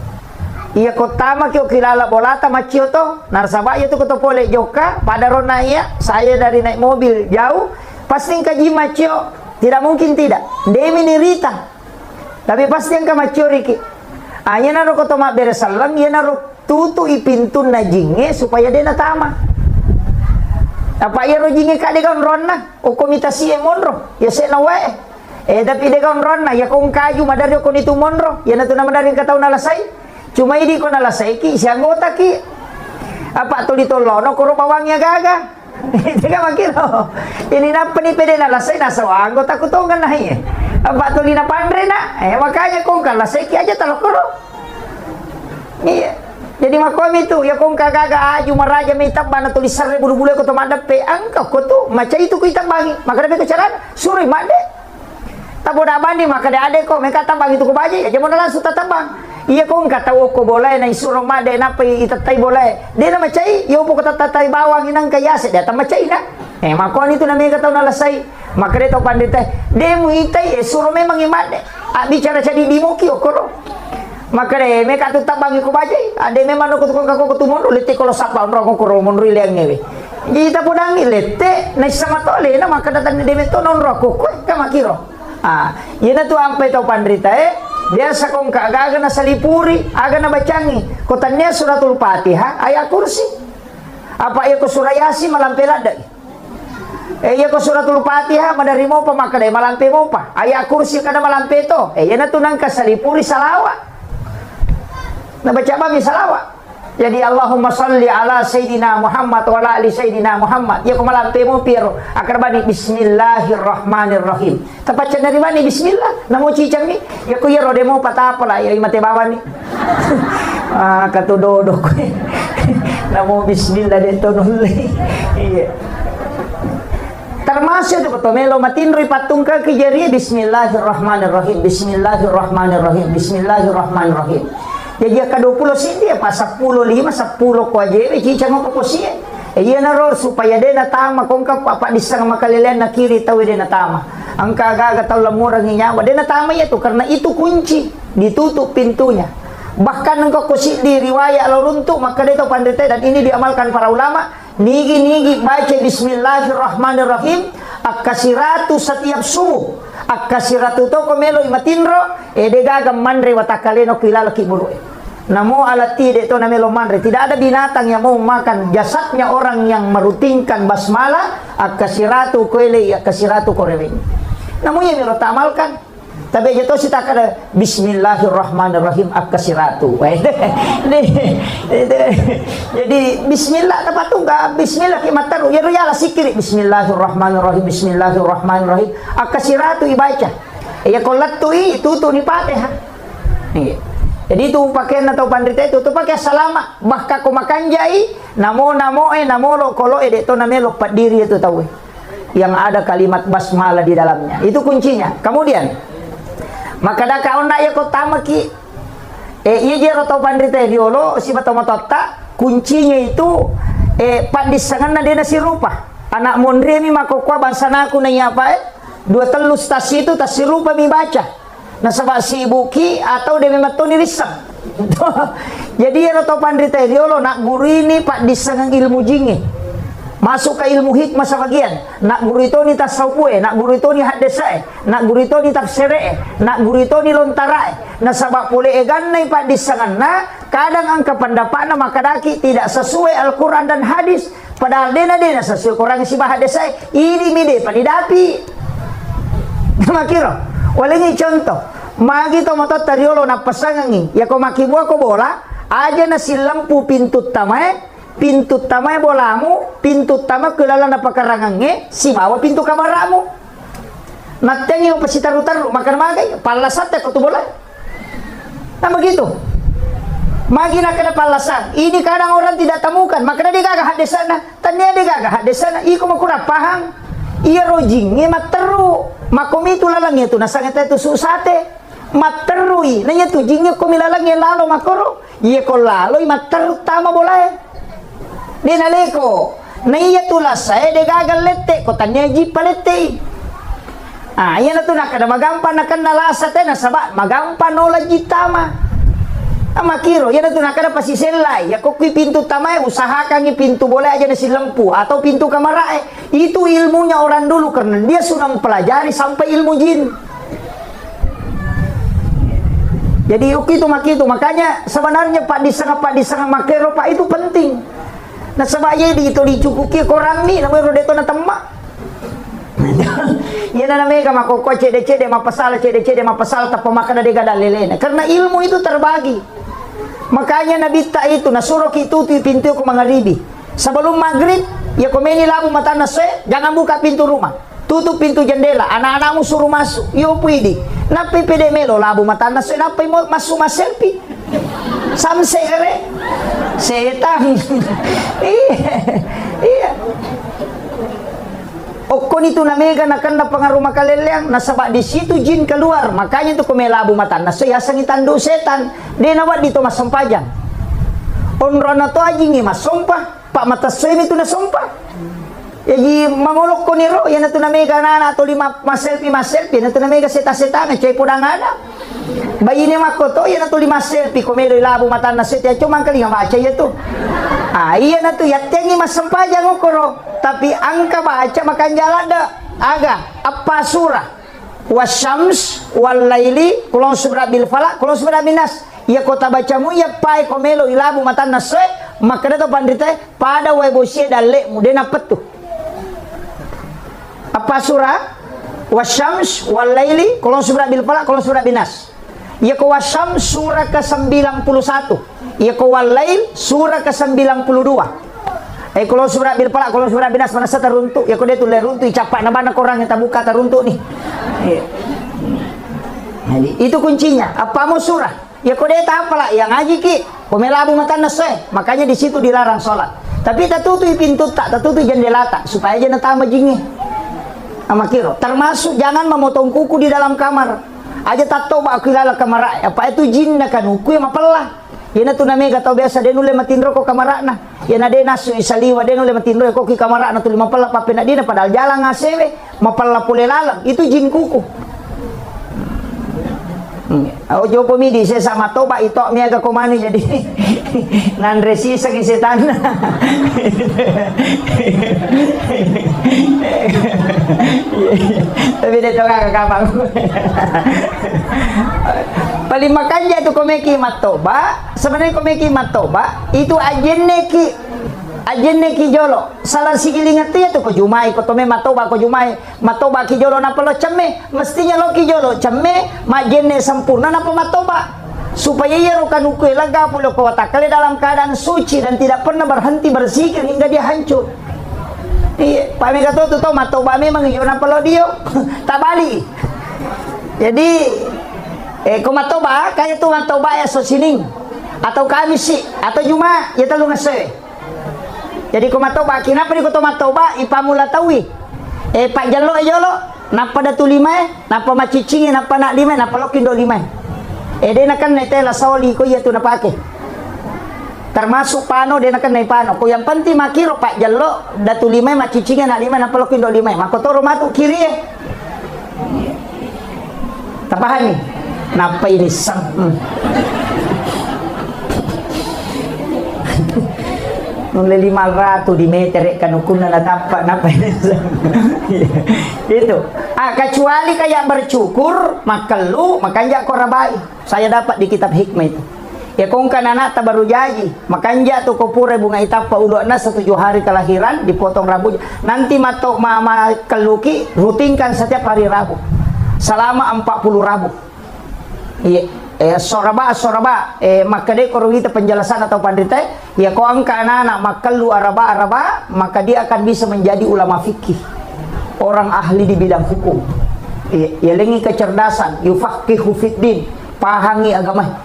Ia kotama ki kilala bolata macio to narsaba ia tu ko pole joka pada rona ia saya dari naik mobil jauh pasti kaji macio tidak mungkin tidak demi nirita tapi pasti yang ka macio riki anya naro ko to ma beresalang ia naro tutu ipintun na jinge supaya dia natama. Apa ya rojingi kak degan ronna, o komitasi e monro, ya se na wae. Tapi degan ronna, ya kong kaju madari ko nitu monro, ya na tu na madari kataw nalasay. Cuma idi ko nalasay ki, si anggota ki. Apa tu ditolono kuro bawangnya gaga. Teka makiro. Ini na ni pede nalasay nasa anggota ko tongan na hiye. Apa tu lina pandre na, makanya kong kalasay ki aja talokuro. Iya. Jadi makom itu ya kong kagaga aju maraja may tabba na tulisan re bulu-bulu ko tumandap pe angka ko tu maca itu ko itambangi maka dapat kecaran suri made tabo da bandi maka da ade ko meka tambang itu ko baje ya jamon langsung tatambang iya kong kata ko boleh na isuro made na pe itatai boleh de na macai yo po ko tatai bawang inang kayase da tamacai na makon itu na meka taw nalasay maka de to pandite de mu itai suro memang imade bicara jadi dimuki okoro maka deh mereka tuh tabang ko baje ade memang ko tukang ko tumon lete kalau sapa ro ko ro mon rileng ngewe kita podang lete na sama tole na maka datang de meto non ro ko ka makiro yena tu ampe to pandrita biasa kong kagaga na salipuri aga na bacangi ko tanya suratul Fatihah ayat kursi apa ya ko surayasi malampelada iya ko suratul Fatihah madari mo pa maka deh malampe mo pa ayat kursi kada malampe to yena tu nang kasalipuri salawa nah baca apa salawat jadi Allahumma salli ala Sayyidina Muhammad wa ala ali Sayyidina Muhammad ya kumalampe mo pero akarbani bismillahirrahmanirrahim tapat dari mana bismillah namo cicang ni ya ko yero demo patapala ya imate bawan ni katudodo ko namo bismillah dito nulay iya termasuk itu kotomelo matinri patung ka kejari bismillahirrahmanirrahim bismillahirrahmanirrahim bismillahirrahmanirrahim jadi ka 20 sindi pa 10 ko aje cicang ko posi iya na ro supaya de na tama kung ka pa disang makalilen na kiri tawi de na tama ang kagaga taw lamurang nyawa de na tama ito karena itu kunci ditutup pintunya bahkan engkau kusi di riwayat aluruntu maka itu pandai dan ini diamalkan para ulama nigi baca bismillahirrahmanirrahim akasiratu setiap subuh akasiratu to komelo imatinro gagam mandre watakaleno kilalaki buru namo alati de to namelo mandre tidak ada binatang yang mau makan jasadnya orang yang merutinkan basmalah akasiratu koele akasiratu korewe namo yang melo tamalkan tapi jatuh sita kada bismillahirrahmanirrahim akasiratu jadi bismillah tepat tuh enggak bismillah kimataru ya ruyala sikiri bismillahirrahmanirrahim bismillahirrahmanirrahim akasiratu ibaca ya kolat tu itu ni Fatihah jadi itu pakaian atau pandrita itu pakai salama bahkan ko makan jai namo lo kolo de to namelo padiri itu tahu yang ada kalimat basmalah di dalamnya itu kuncinya kemudian maka da kaon ya ko tamaki iya jero to pandrita diolo si batomotota kuncinya itu pandisangan na dena si rupa anak mondre mi makokwa bansanaku na apa dua telus tas itu tas si rupa mi baca nasaba si buki atau demi matoni risam jadi ya to pandrita diolo nak guru ini pak disangang ilmu jingi masuk ke ilmu hikmah sebagian nak guru itu ni tasawuf nak guru itu ni hadisah nak guru itu ni tafsir nak guru itu ni lontara na sabab pule ganai pak disangan na kadang angka pendapatna maka daki tidak sesuai Al-Quran dan hadis padahal dena sesuai Quran si hadisah ini mide padidapi makiro walengi contoh magi to motot tariolo na pasangangi ya ko makibua ko bola aja na si lampu pintu tamae bolamu pintu tama kelala na pakarangange si bawa pintu kamaramu natengi mo pasitaru-taru makan magay palasat ko tu bola nah begitu magi na kada palasan ini kadang orang tidak temukan maka dia gagah hadesana tanya dia gagah hadesana iko makura pahang iya rojinge materu makomi itu lalang itu nasangeta itu susate materui nanya tu jinge ko milalang lalo makoro iya ko lalo materu tama boleh dinaleko na iya tulasay de gagal lette ko tanya ji palette yan na to nakada magampan nakan nalasate na saba magampan no lagi tama makiro yan na to nakada pasiselay ya ko pintu tama usahakan ni pintu boleh aja na si lampu atau pintu kamarae itu ilmunya orang dulu karena dia sudah mempelajari sampai ilmu jin jadi itu makanya sebenarnya pak disanga makero pak itu penting Nasabaya dito dicukuki korang ni namanya rodeto na temak. Yan na namanya makoko cede mapasal tapi makan ada gada lelena. Karena ilmu itu terbagi. Makanya Nabi ta itu nasuruh itu pintu ko magharibi. Sebelum maghrib ya komeni labu mata nase, jangan buka pintu rumah. Tutup pintu jendela, anak-anakmu suruh masuk. Yo pwede. Napi pede melo labu mata nase, napi mo masuk mas selfie. Samse kere. Setan. Iya. Okon itu namanya nakanda pengaruh makaleleang nasabak di situ jin keluar. Makanya itu kumelabu mata nase ya sangitandu setan. Dia nawat dito mas sampajang. Onrona to ajingi mas sompah. Pak mata swim itu na sumpah. Jadi mangolok ko niro, yan na ito na may kanana, atau lima selfie, na ito na may kaseta-seta, na chay pudang ada. Bayi ni mako to, yan na ito lima selfie, kumelo ilabo mata na seta, cuma kali nga baca ito. Iya na ito, yatengi masampajang okoro, tapi angka baca makan jalan da, aga, apa surah, wasyams, walaili, kulong subra bil falak, kulong subra binas. Ya kota bacamu ya pai komelo ilabu mata na seta, maka dato pandite pada webosie dalle mudena petu. Apa surah? Wasyams wal laili, kalau surah bil falaq, kalau surah binas. Ya ko wasyams surah ke-91. Ya ko wal lail surah ke-92. Kalau surah bil falaq, kalau surah binas mana teruntuk. Ya ko dia tu leruntuk capak na mana korang yang tak buka teruntuk ni. Jadi itu kuncinya. Apa mau surah? Ya ko dia tak apalah yang ngaji ki. Pemelabu mata nase, makanya di situ dilarang sholat. Tapi tak tutup pintu tak tutup jendela tak, supaya jangan tambah jingi. Ama kiro, termasuk jangan memotong kuku di dalam kamar. Aja tak tahu aku lala kamar. Apa itu jin nak kan kuku yang mapelah. Yana tu namanya kata biasa dia nule matindro ko kamarakna. Yana dia nasu isaliwa dia nule matindro ko ki kamarakna tu mapelah papena dia padahal jalan ngasewe mapelah pule lalang. Itu jin kuku. Aku jawab pemidi saya sama toba itu miaga komani jadi nandresi segi setan. Tapi dia toga ke kapang. Paling makanya itu komeki matoba. Sebenarnya komeki matoba itu ajen ki jolo salah sigiling itu ya tuh ko jumai ko tome matoba ki jolo napa lo cemme mestinya lo ki jolo cemme majenne sempurna napa matoba supaya ia rokan ukui laga pulo ko watakale dalam keadaan suci dan tidak pernah berhenti berzikir hingga dia hancur. Iya, Pak Mega tuh matoba memang iyo napa lo dio tak bali. Jadi ko matoba kayak tuh matoba ya so sining atau kamis sih atau juma ya telu ngase. Jadi kumatoba, kenapa di kumatoba ipamula tawi? Pak jalo napa datu lima, napa macicingi, napa nak lima, napa lokin do lima. Dia nakan netela soli ko ya tu napake. Termasuk pano dia nakan nai pano. Ko yang penting makiro pak jalo datu lima macicingi nak lima, napa lokin do lima. Makotoro matu kiri. Tapahan ni. Napa ini sang? Nule 500 di meter kan ukuna na tampak napa itu. Kecuali kayak bercukur makelu makanya korabai. Saya dapat di kitab hikmah itu. Ya kong kanana baru jaji makanya tuh kopure bunga itapa ulokna 7 hari kelahiran dipotong rambutnya. Nanti matok mama keluki rutinkan setiap hari Rabu selama 40 Rabu. Iya. Soraba maka dia kalau kita penjelasan atau pandita ya kau angka anak makalu araba maka dia akan bisa menjadi ulama fikih orang ahli di bidang hukum ya lengi kecerdasan yufaqihu fiddin pahangi agama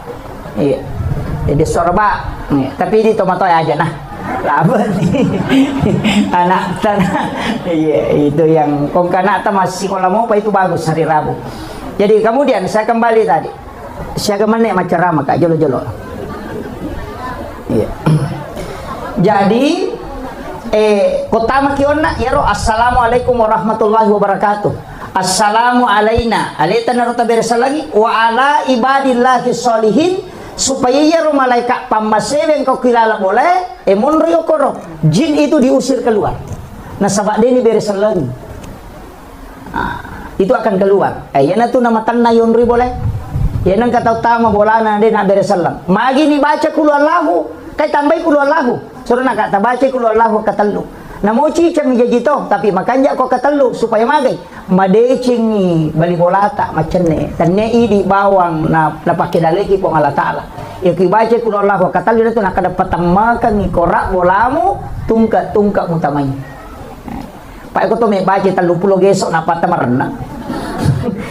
iya jadi soraba tapi di tomato aja nah laban anak tanah iya itu yang kong kana masih kalau mau apa itu bagus hari Rabu. Jadi kemudian saya kembali tadi siaga mana macam ramah kak jolo-jolo. Iya. Jadi kota makiona yaro assalamualaikum warahmatullahi wabarakatuh. Assalamu alaina alaita naruta bersalagi wa ala ibadillahi sholihin supaya yaro malaikat pamaseweng kau kilala boleh munrio koro jin itu diusir keluar. Nah sabak deni bersalagi. Itu akan keluar. Yana tu nama tanna yonri boleh. Ya nang kata utama bolana dia nak beresalam. Magi ni baca kulu Allahu kay tambay kulo Allahu. Suro nakatabace kulo Allahu katalo. Namuchi cang jajito tapi makanya ko katalo supaya magay. Madecing ni balibolata macenne. Tanne idi bawang na napakidaleki po Allah Taala. Ikibace kulo Allahu katalo na to nakadapatamakan ni korak bolamu tungka mutamay. Pak ko to may bace 30 gesok na patamaran.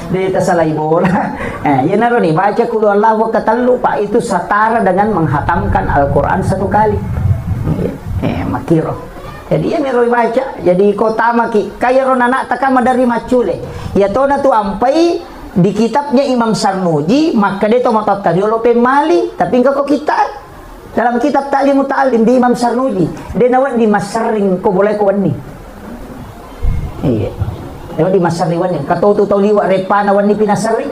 Dito sa laybola. Yan na ron baca kulo Allahu katalo Pak itu setara dengan menghatamkan Al-Quran 1 kali. Makiro. Jadi ya meron baca. Jadi kota maki kaya ron anak takama dari macule. Ya to na tu ampai di kitabnya Imam Sarnuji maka dia to matot kadiolo pemali tapi engkau kita dalam kitab Ta'lim Muta'allim di Imam Sarnuji dia nawan di masaring ko boleh ko ni. Iya. Ewan di masariwan yan. Katoto tau liwa repanawan ni pinasari.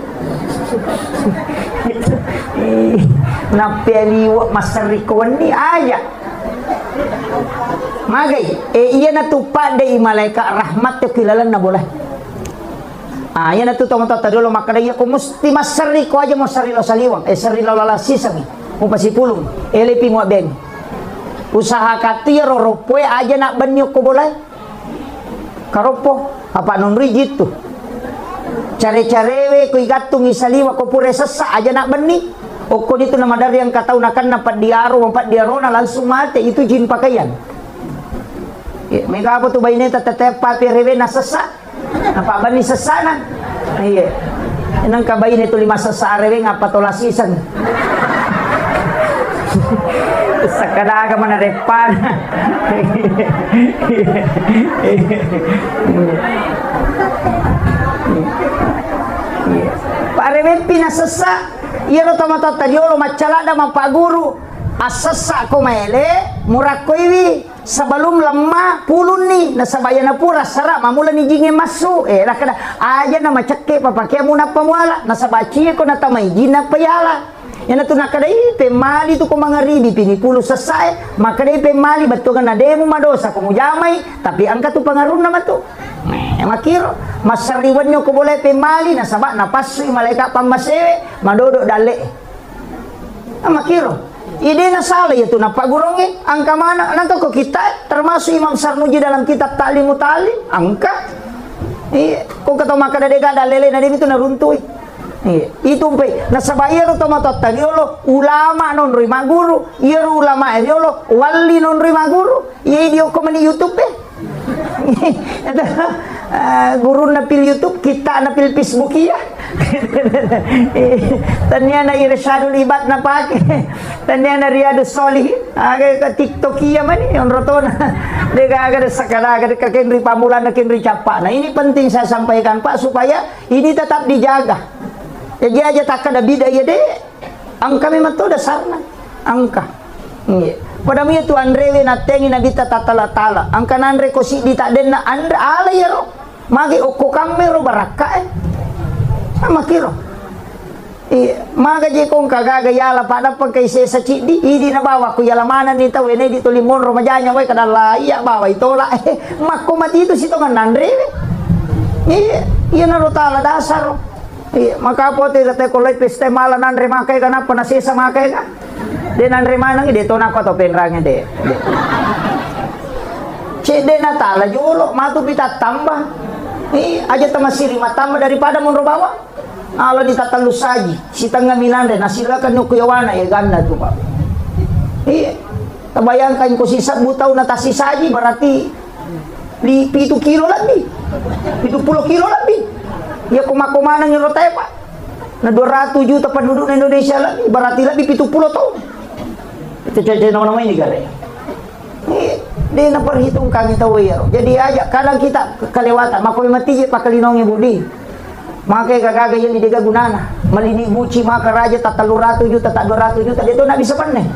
Napialiwa masarikuan ni aja. Magay. Iya natupad day malaika rahmat te kilalan na boleh. Iya natutong tatadolo makadaya ko musti masariko aja mo sarilo saliwang. Sarilo lalasi sami. Mo pasipulong. Elipi mo ben. Usaha katiro ropoy aja nak banyo ko boleh. Karopo apa non rigid tuh care-carewe ko igatung isaliwa ko pure sesa aja nak beni oko dito na madari yang katau nakan napat diaro na langsung mati itu jin pakaian mega apa tuh baineta tetep papirewe na sesa apa bani sesana iya enang kabayin itu 5 sesa rewe ngapa tolasisan sakadaga mana repan Pak Rewe pinasesa iya lo tomato tadiolo macalada mapaguru asesa ko maele murakoiwi sebelum lemah pulun nih nasabaya na pura sara mamula ni jinge masu lah kada aja na macake papakia muna pamuala nasabaci ko na tamay jina payala yan na nakadai pemali tu ko mangaribi pinipulu sasay makadai pemali batugan na demo madosa ko mujamay tapi angka tu pangarum naman tu makiro masariwan nyo ko boleh pemali nasaba napasui malaika pambasewe madodo dale makiro ide na salah itu napagurungi angka mana nanto ko kita termasuk Imam Sarnuji dalam kitab Ta'lim Muta'allim angka kung kato makadadega dalele na din ito naruntui itu pe nasabaya ro tomatot tadiolo ulama non rima guru iya ulama ediolo wali non rima guru iya dio ko mani YouTube guru na pil YouTube kita na pil Facebook iya tanya na irsyadul ibad na pake tanya na riyadus solih aga ka TikTok iya man yon rotona dega aga sakala aga ka kenri pamulan na kenri capa nah ini penting saya sampaikan Pak supaya ini tetap dijaga. Jadi aja tak ada bida ya deh. Angka memang tu dasarnya. Angka. Pada mi itu Andrewe na tengi na bita tatala-tala. Angka nandre ko si dita den na andre ala ya ro. Magi oko kamero baraka sama kiro. Maga je kong kagaga yala pada pagkay sa chidi. Idi na bawa ko yala mana ni tawe ne dito limon romajanya way kadala iya bawa itola. Makomati itu sito kan Andrewe. Iya na rotala dasar. Maka po ti dati ko light piste mala nandre makay ka na panasisa makay ka di nandre manang dito na ko to penrangnya de cede na tala julo matu pita tambah aja tamasiri matamba daripada munro bawa alo ditatalu saji si tengah minandre nasilakan nukuyawana ya ganda tuh Pak tabayangkan ko sisa butaw na tasi saji berarti di 7 kilo lebih 70 kilo lebih ya kumakumanang yung rotay Pak na 200 juta penduduk na Indonesia lagi berarti lebih 70 tahun itu caca nama-nama ini gare dia na perhitung kami tahu ya jadi aja kadang kita kelewatan makoy mati pak kalinong budi makai kagagay yang didiga gunana malini buci maka raja tak 300 juta tak 200 juta dia tuh nak bisa panen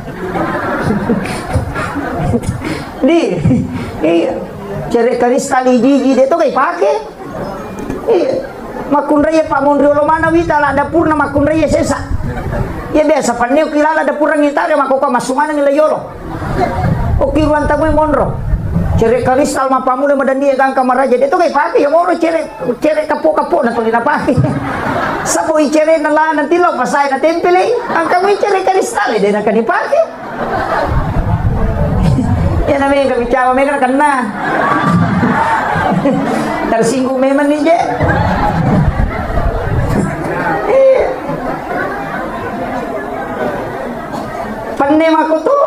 di iya cari kristal iji dia tuh kayak pakai iya makunraya Pak Mondriolo mana wita lah dapur na makunraya sesa ya biasa paneo kilala dapur ng itare makuka masumana nila yolo o kiruan tamoy monro cere kristal mapamula madandi ang kamaraja dito kay pati yung moro cere kapo na tuloy na pati saboy cere na lang ng tilaw pasay na tempele ang kamoy cere kristal din ang kanipati Ya namanya kebicara mereka kena. Tersinggung memang nih je. Pandai aku tuh,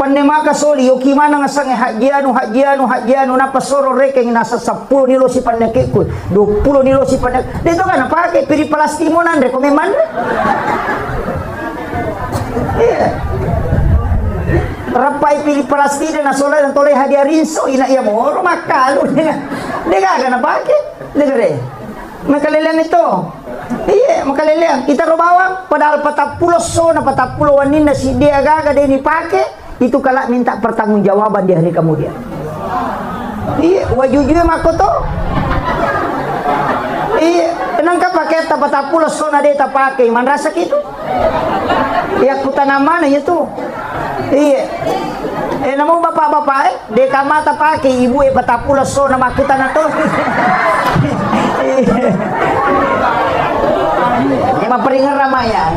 pandai maka soli, yuki mana ngasang hajianu, napa soro reke yang nasa 10 nilo si pandai kekul, 20 nilo si pandai. Itu kan apa ke piri palastimo nandre ko memang. Iya. Rapai pilih palastida na sola dan toleh hadiah rinso ina iya moro makalu dia gak pakai deh makalelean itu iya makalelean kita bawang padahal 40 na 40 wanita si dia gaga dia dipakai itu kalau minta pertanggungjawaban di hari kemudian iya wajujui makoto iya kenapa pakai 40 na dia tak pakai man rasa gitu ya kutanamana itu iya namun bapak-bapak deka mata pakai ibu patapula so na makutan na to maperingan ramayan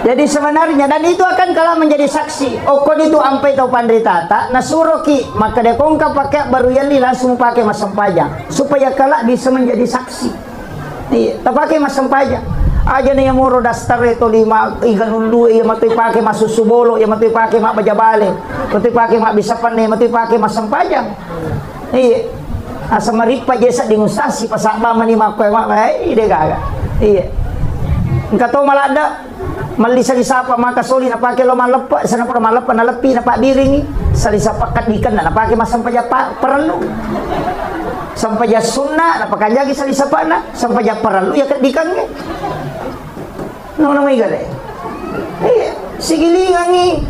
jadi sebenarnya dan itu akan kalah menjadi saksi okon itu ampai tau pandritata nasuruh ki maka dekong ka pakai baru yali langsung pakai masam pajang supaya kalah bisa menjadi saksi iya tak pakai masam pajang aja nih yang muro dastar itu 5 ikan dulu ya mati pakai masuk subolo ya mati pakai mak bajabale mati pakai mak bisa pandai mati pakai masam pajang iya asa maripa jesa di ngustasi pasak mama ni mak ide gaga iya engkau tahu malah ada malisa disapa maka soli na pakai lo malepa sana para malepa na lepi na pak biring sali sapa kadikan na pakai masam paja perlu sampai ja sunnah na pakanjagi sali sapa na sampai ja perlu ya kadikan ge no mai gale eh sigilingan ni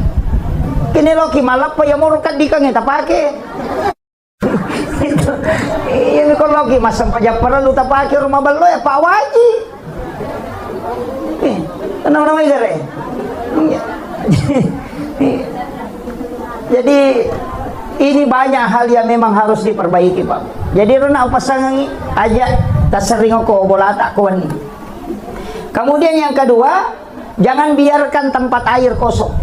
kini lo ki malepa ya moro kadikan ge ta pakai itu ini kalau ki masam paja perlu ta pakai rumah balo ya pak waji kenapa namanya gare? Jadi ini banyak hal yang memang harus diperbaiki Pak. Jadi rona pasangan aja tak sering ko bola tak kawan. Kemudian yang kedua, jangan biarkan tempat air kosong.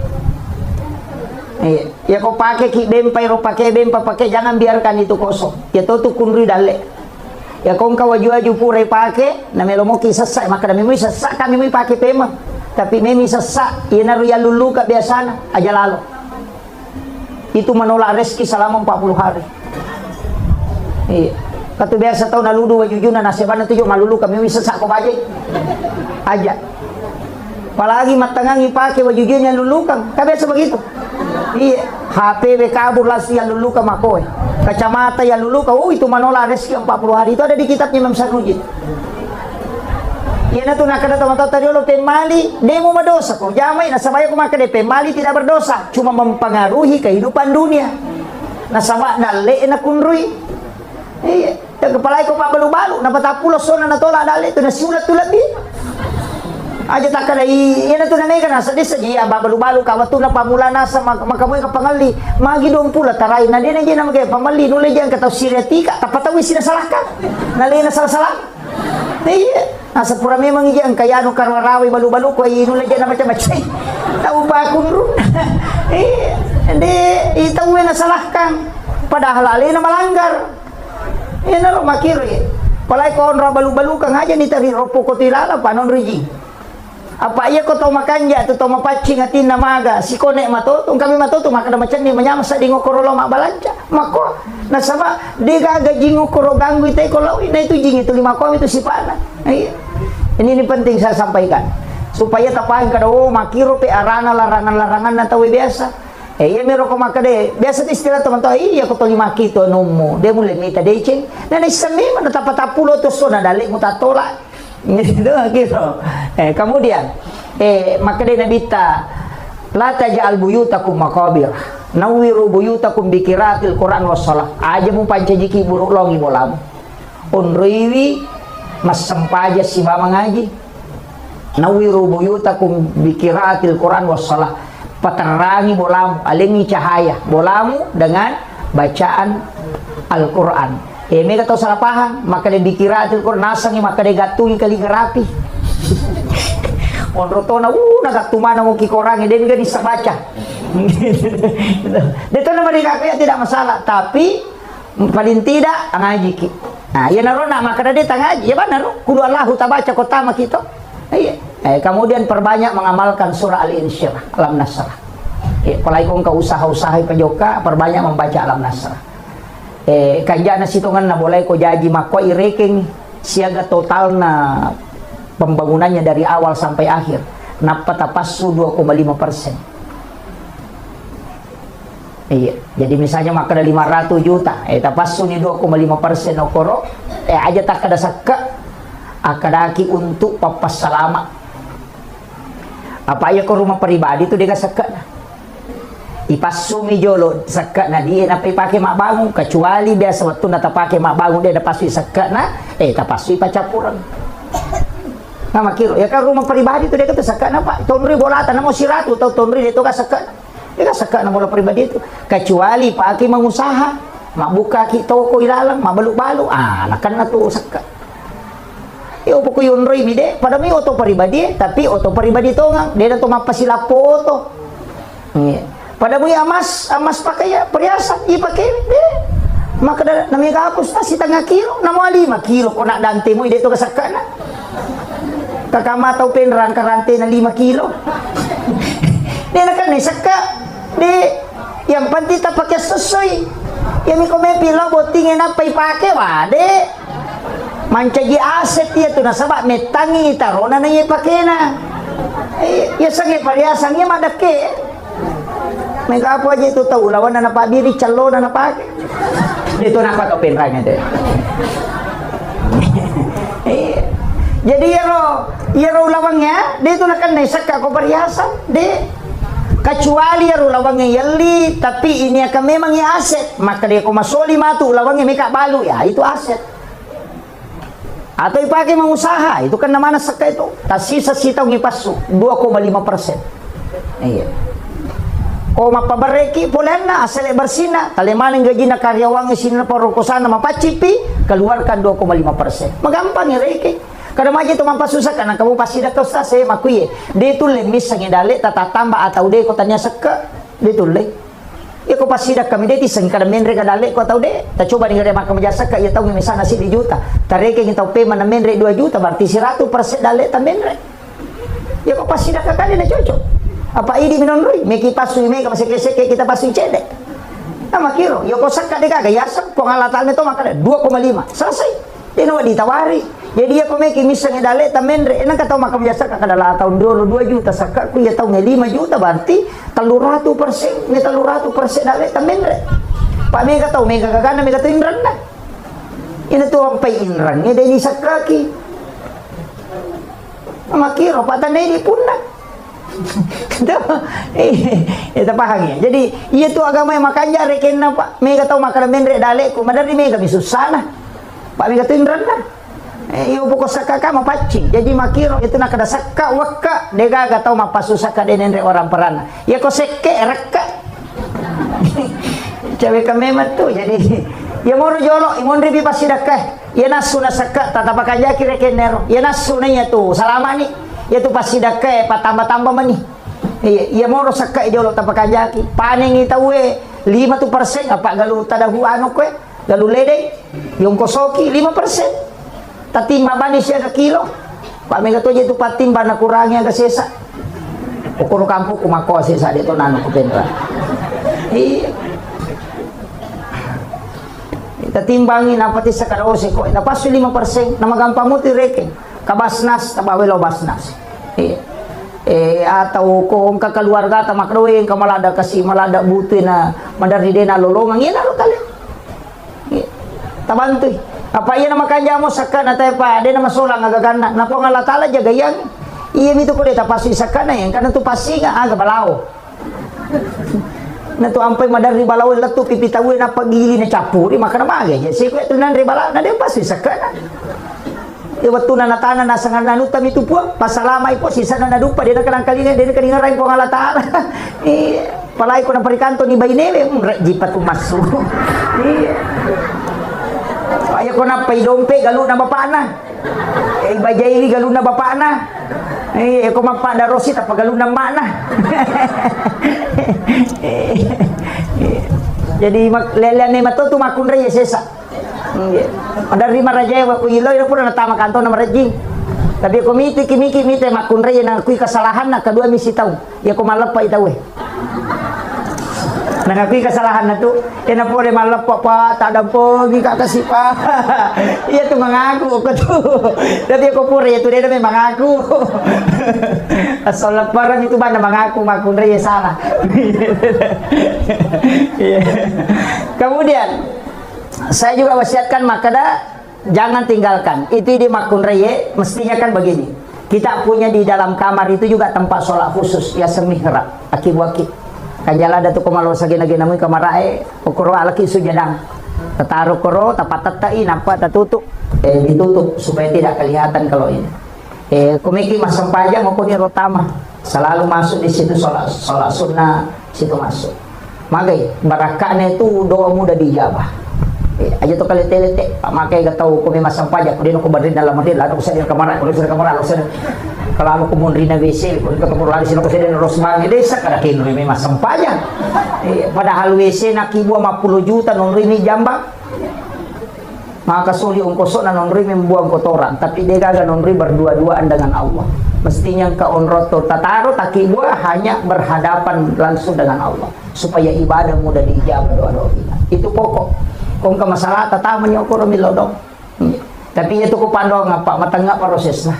Ya kau pakai ki bempai ro pakai bempa pakai jangan biarkan itu kosong. Ya tu kunri dale. Ya kau waju-waju pure pakai, na melomo ki sesak maka na memi sesak kami memi pakai pema. Tapi memi sesak, ia naru ya lulu ka biasana aja lalu. Itu menolak rezeki selama 40 hari. Iya. Kata biasa tahu naludu wajujuna nasibana tujuh malulu kami memi sesak ko aja. Aja. Apalagi matangangi pakai wajujuna lulu kan, biasa begitu. Iya, HP kabur lasi yang lulu ka makoy. Kacamata yang lulu ka, itu menolak rezeki 40 hari. Itu ada di kitabnya Imam Sarnujid. Yan na to nakada tamatao tayo lo pemali demo madosa ko jamay nasabay ko makade pemali tidak berdosa cuma mempengaruhi kehidupan dunia nasama dale na kunrui iya kepala ko pa balu-balu na patapulo sona na tola dale to nasulat tulad di aja takada yan na to nanay kana sa disa iya balu-balu kawatu na pamula na sa makamoy ka pangali magi dong pula taray na din na magay pamali nulay diyan kataw siriatika tapatawi sinasalahkan nalay na salah-salah iya, asa pura memang iyan kaya no karwarawi balu-balu ko ay inulay dyan na macam-macam tahu ba akong ron iya, hindi itawin na salahkan padahal alay na malanggar iya na ro makiri palay ko onra balu-balu kang aja ni tari ropo ko tilala panon riji apa iya ko tau makanja to mapacing atin na maga si konek matotong kami matotong makada macam ni manyama sa dingo korolo mabalanca mako nasaba di gaga jingo koro ganggu itay ko lawi na itu jing itu 5 kom itu si pana ini penting saya sampaikan supaya tapahin kada makiro pe arana larangan-larangan na tawi biasa iya mero ko makade biasa istilah teman-teman iya ko to 5 kito nomo de mulai nita deceng na isami man tapatapulo to so na dali mo tatola gitu. Kemudian maka dia nabita la taj'al buyutakum maqabir nawiru buyutakum bikiratil Quran was shalah aja mu pancajiki buruk longi bolam unriwi mas sempaja si ba mengaji nawiru buyutakum bikiratil Quran was shalah paterangi bolam alingi cahaya bolamu dengan bacaan Al-Quran mereka tahu salah paham maka dia dikira Al-Quran nasangi maka dia gatungi kali gerapi Onroto na nagatumana mo kikorangi din gani sa baca. Dito naman kaya tidak masalah, tapi paling tidak ang ngaji ki. Nah, ya naro na makadade ngaji, ya naro kudu Allahu tabaca kota makito. Kemudian perbanyak mengamalkan surah Al-Insyirah, Alam Nasrah. Apalagi kung kausaha-usaha pajoka, perbanyak membaca Alam Nasrah. Kanja na situngan na boleh ko jaji mako ireking siaga total na pembangunannya dari awal sampai akhir napatapasu 2,5%. Iya, jadi misalnya maka ada 500 juta, tapasu ni 2,5% okoro, aja tak kada sakka akadaki untuk papas salama. Apa ya ke rumah pribadi itu dia sakka na. Ipasu mi jolo sakka na dia na pakai mak bangun, kecuali biasa waktu na tapake mak bangun dia tapasu sakka na, tapasu ipacapuran. Nah makiro, ya kan rumah pribadi itu dia kata sakka na pak, tonri bolatan na mo siratu atau tonri itu ka sakka na. Dia kan sakka na bola pribadi itu, kecuali pakai mengusaha, mak buka ki toko ilalang, mak balu-balu, nakan na tu sakka. Upo ko yun roy mide, pada may auto pribadi, tapi auto pribadi to nga, dia na to mapasila foto. Pada mo amas pakai ya perhiasan, ipakai deh. Maka nami kapus na si tengah kilo, na mo 5 kilo ko na dante mo, ide to ka sakka na. Kakamataw penrang karante na 5 kilo. Dia na kan sakka, di yang pantita pakai sesuai. Yang ko may pila botingin na paipake wade. Mancagi aset dia tu nasabak metangi tarona na iya pakai na. Ya sange pariasan ya madake. Mereka apa aja itu tahu lawan na pak diri calo na pakai. Itu napa to penrangnya deh. Jadi ya ro lawangnya, dia itu nak sakka ko perhiasan, deh. Kecuali ya ro lawangnya yali, tapi ini akan memang ya aset, maka dia ko masoli matu lawangnya meka balu ya, itu aset. Atau dipakai mengusaha, itu kan namanya sakka itu. Tasisa sitaw ngipasu 2,5%. Iya. O mapabareki polena asal bersina, talemaning gaji na karyawang sina parokosana mapacipi, keluarkan 2,5%. Magampang ya reki. Kada maji tu mampasusak kana kamu pasti dah kau saya makuye. Dia tu lemis sangi dale tata tambah atau dia ko tanya sekka. Dia tu le. Ya ko pasti dah kami dia ti sang kada menre kada dale ko tau de. Ta coba ni kada makam jasa ka ya tau ni misana si 2 juta. Tareke kita pe mana menre 2 juta berarti 100% dale ta menre. Ya ko pasti dah kakali na cocok. Apa ini minonroi? Meki pasui meka maseke kita pasui cedek. Nah makiro, ya ko sakka de kaga ya sak pengalatan itu maka 2,5. Selesai. Dia nak ditawari. Jadi ya pemeki misalnya dale tamendre enak kata makam jasa kada la tahun 2 juta sakka ku ya tahun 5 juta berarti 300%, ni 300% dale tamendre. Pak mega tahu mega kagana mega tu indran na. Ini tu ang pay indran ni deni sakka ki. Makiro patandai di pundak. Itu paham ya. Jadi iya tu agama yang makanya reken na pak mega tahu makan mendre dale ku madari mega bisusah na. Pak mega tu indran na. Iyo buko sakka ka mapaci. Jadi makiro itu nak ada sakka wakka dega ga tahu mapasu sakka denenre orang perana. Ya ko sekke rekka. Cewek kamemat tuh jadi ya mau jolo imon ribi pasti dakah. Ya nasu na sakka tatapa kajaki rekenero. Ya nasu na ya tu salama ni. Ya tu pasti dakah patambah-tambah mani. Ya mau sakka jolo tapa kajaki. Paning itawe 5% apa galu tadahu anu kwe galu lede yung kosoki 5%. Tatimba ba ni siya ka kilo? Pak mega to itu patimba na kurangnya ka sesa. Ukuro kampo kumako sesa dito nano ko penra. Tatimbangin na pati sa karose ko. Napaso 5% na magampamuti reken. Kabasnas tabawelo basnas. Atau kung kakaluarga ta makroeng kamalada kasi malada buti na madari din na lolongang yan alo tali. Tabantoy. Apa iya nama kanja mo sakka na tayo pa de na masulang agagana na po nga latala jagayang iya mito ko deta pasu sakka na yan kana tu pasi nga aga balao na tu ampay madari balao la tu pipitawi na pagili na chapuri makana bagay si ko tu nan ribala na de pasu sakka na waktu na natana na sangan nanutam itu po pasalamay po sisa na nadupa de na kanang kalingan de na kalingaray po nga latala palay ko ng parikanto ni Baynele jipat umasu Ayaw ko na pay dompe, galo na mapana. bajai ini galuna bapakna. Ko mapak da rosit apa galuna makna. Jadi lelean mato tu makun raya sesa. Ada rima raja wa ku ilo ilo pura natama kanto na marajing. Tapi ako miti makun raya na kui kesalahan na kedua misi tahu. Ya ko malapa itaw Nangakui kesalahan na tu, na po rin malapa pa, tada po, hindi kakasih pa. Iya tu mengaku ko tu. Tapi ako po rin, itu dia may mengaku. Asal laparan itu mana mengaku, makun rin salah. Kemudian, saya juga wasiatkan makada jangan tinggalkan. Itu di makun reye, mestinya kan begini. Kita punya di dalam kamar itu juga tempat sholat khusus, ya semihrab, aki-waki. Kanjala datu komalo sagina-gina mo kamarae, okoro alaki sujadang. Tataruh koro, tapat tatai, nampak tertutup. Ditutup supaya tidak kelihatan kalau ini. Kumiki masang pajang maupun rotama. Selalu masuk di situ sholat sunnah, situ masuk. Magai, barakahnya itu doa mudah dijabah. Aja tu kali telete, makai gak tahu kumi masang pajak, kemudian aku berdiri dalam masjid, lalu aku sedang kamar, kalau aku mundur na WC, kalau ketemu lari sini aku sedang rosbang desa, kada kini may masang pajak. Padahal WC nakibuah 50 juta nonri ni jambang. Maka suli ongkosok na nonri membuang kotoran, tapi dia gagal nonri berdua-duaan dengan Allah. Mestinya ke onroto tataro takibuah hanya berhadapan langsung dengan Allah, supaya ibadah mudah diijabah doa-doa kita. Itu pokok. Kung ka masalah tatamanya ko milodong. Tapi itu ko pandong apa matanga proses na.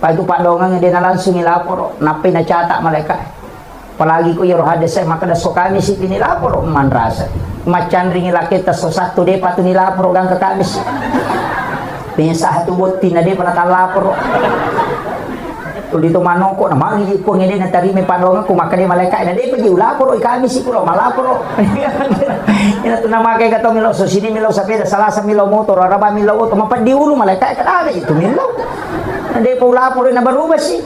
Pa itu pandongan nga din na langsung ilapor napay na chata malaka. Palagi ko yero hades ay makadaso kami si pinilapor manrasa. Macan ring ilakita so sakto de patu nilapor gang ka kami. Pinsa hatubot tinade panatalapor. Dito manoko na mangi ko ngene na tari may panongan kumakan ni malaka na di pa giulapor oy kami si kulo malapor. Ina to na makay kato milo so sini milo sa peda salasa milo motor araba milo auto mapadi ulo malaka kada itu milo. Hindi po lapor na baruba si.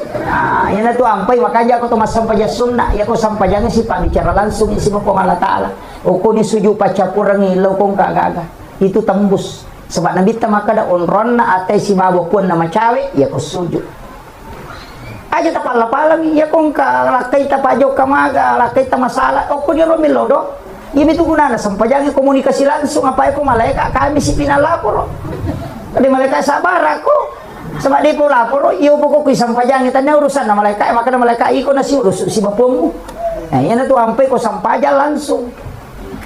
Yan na to ampay makanya ako to masampaya sunna ya ko sampayan si pamicara langsung si mo Allah taala. O ko ni suju pacapurang ilaw kong kagaga. Itu tembus sebab nabita makada onron na atay si mabokon na macawe ya ko suju. Aja tapal-palang iya kong lakay tapajo kamaga lakay ta masalah o ko ni romilodo ini tu gunana sampajangi komunikasi langsung apa ko malaika kami si pinalapor tadi malaika sabar aku sama di po lapor iyo po ko sampajangi tanya urusan na malaika maka na malaika iko na si urus si bapomu nah yan na tu ampay ko sampajan langsung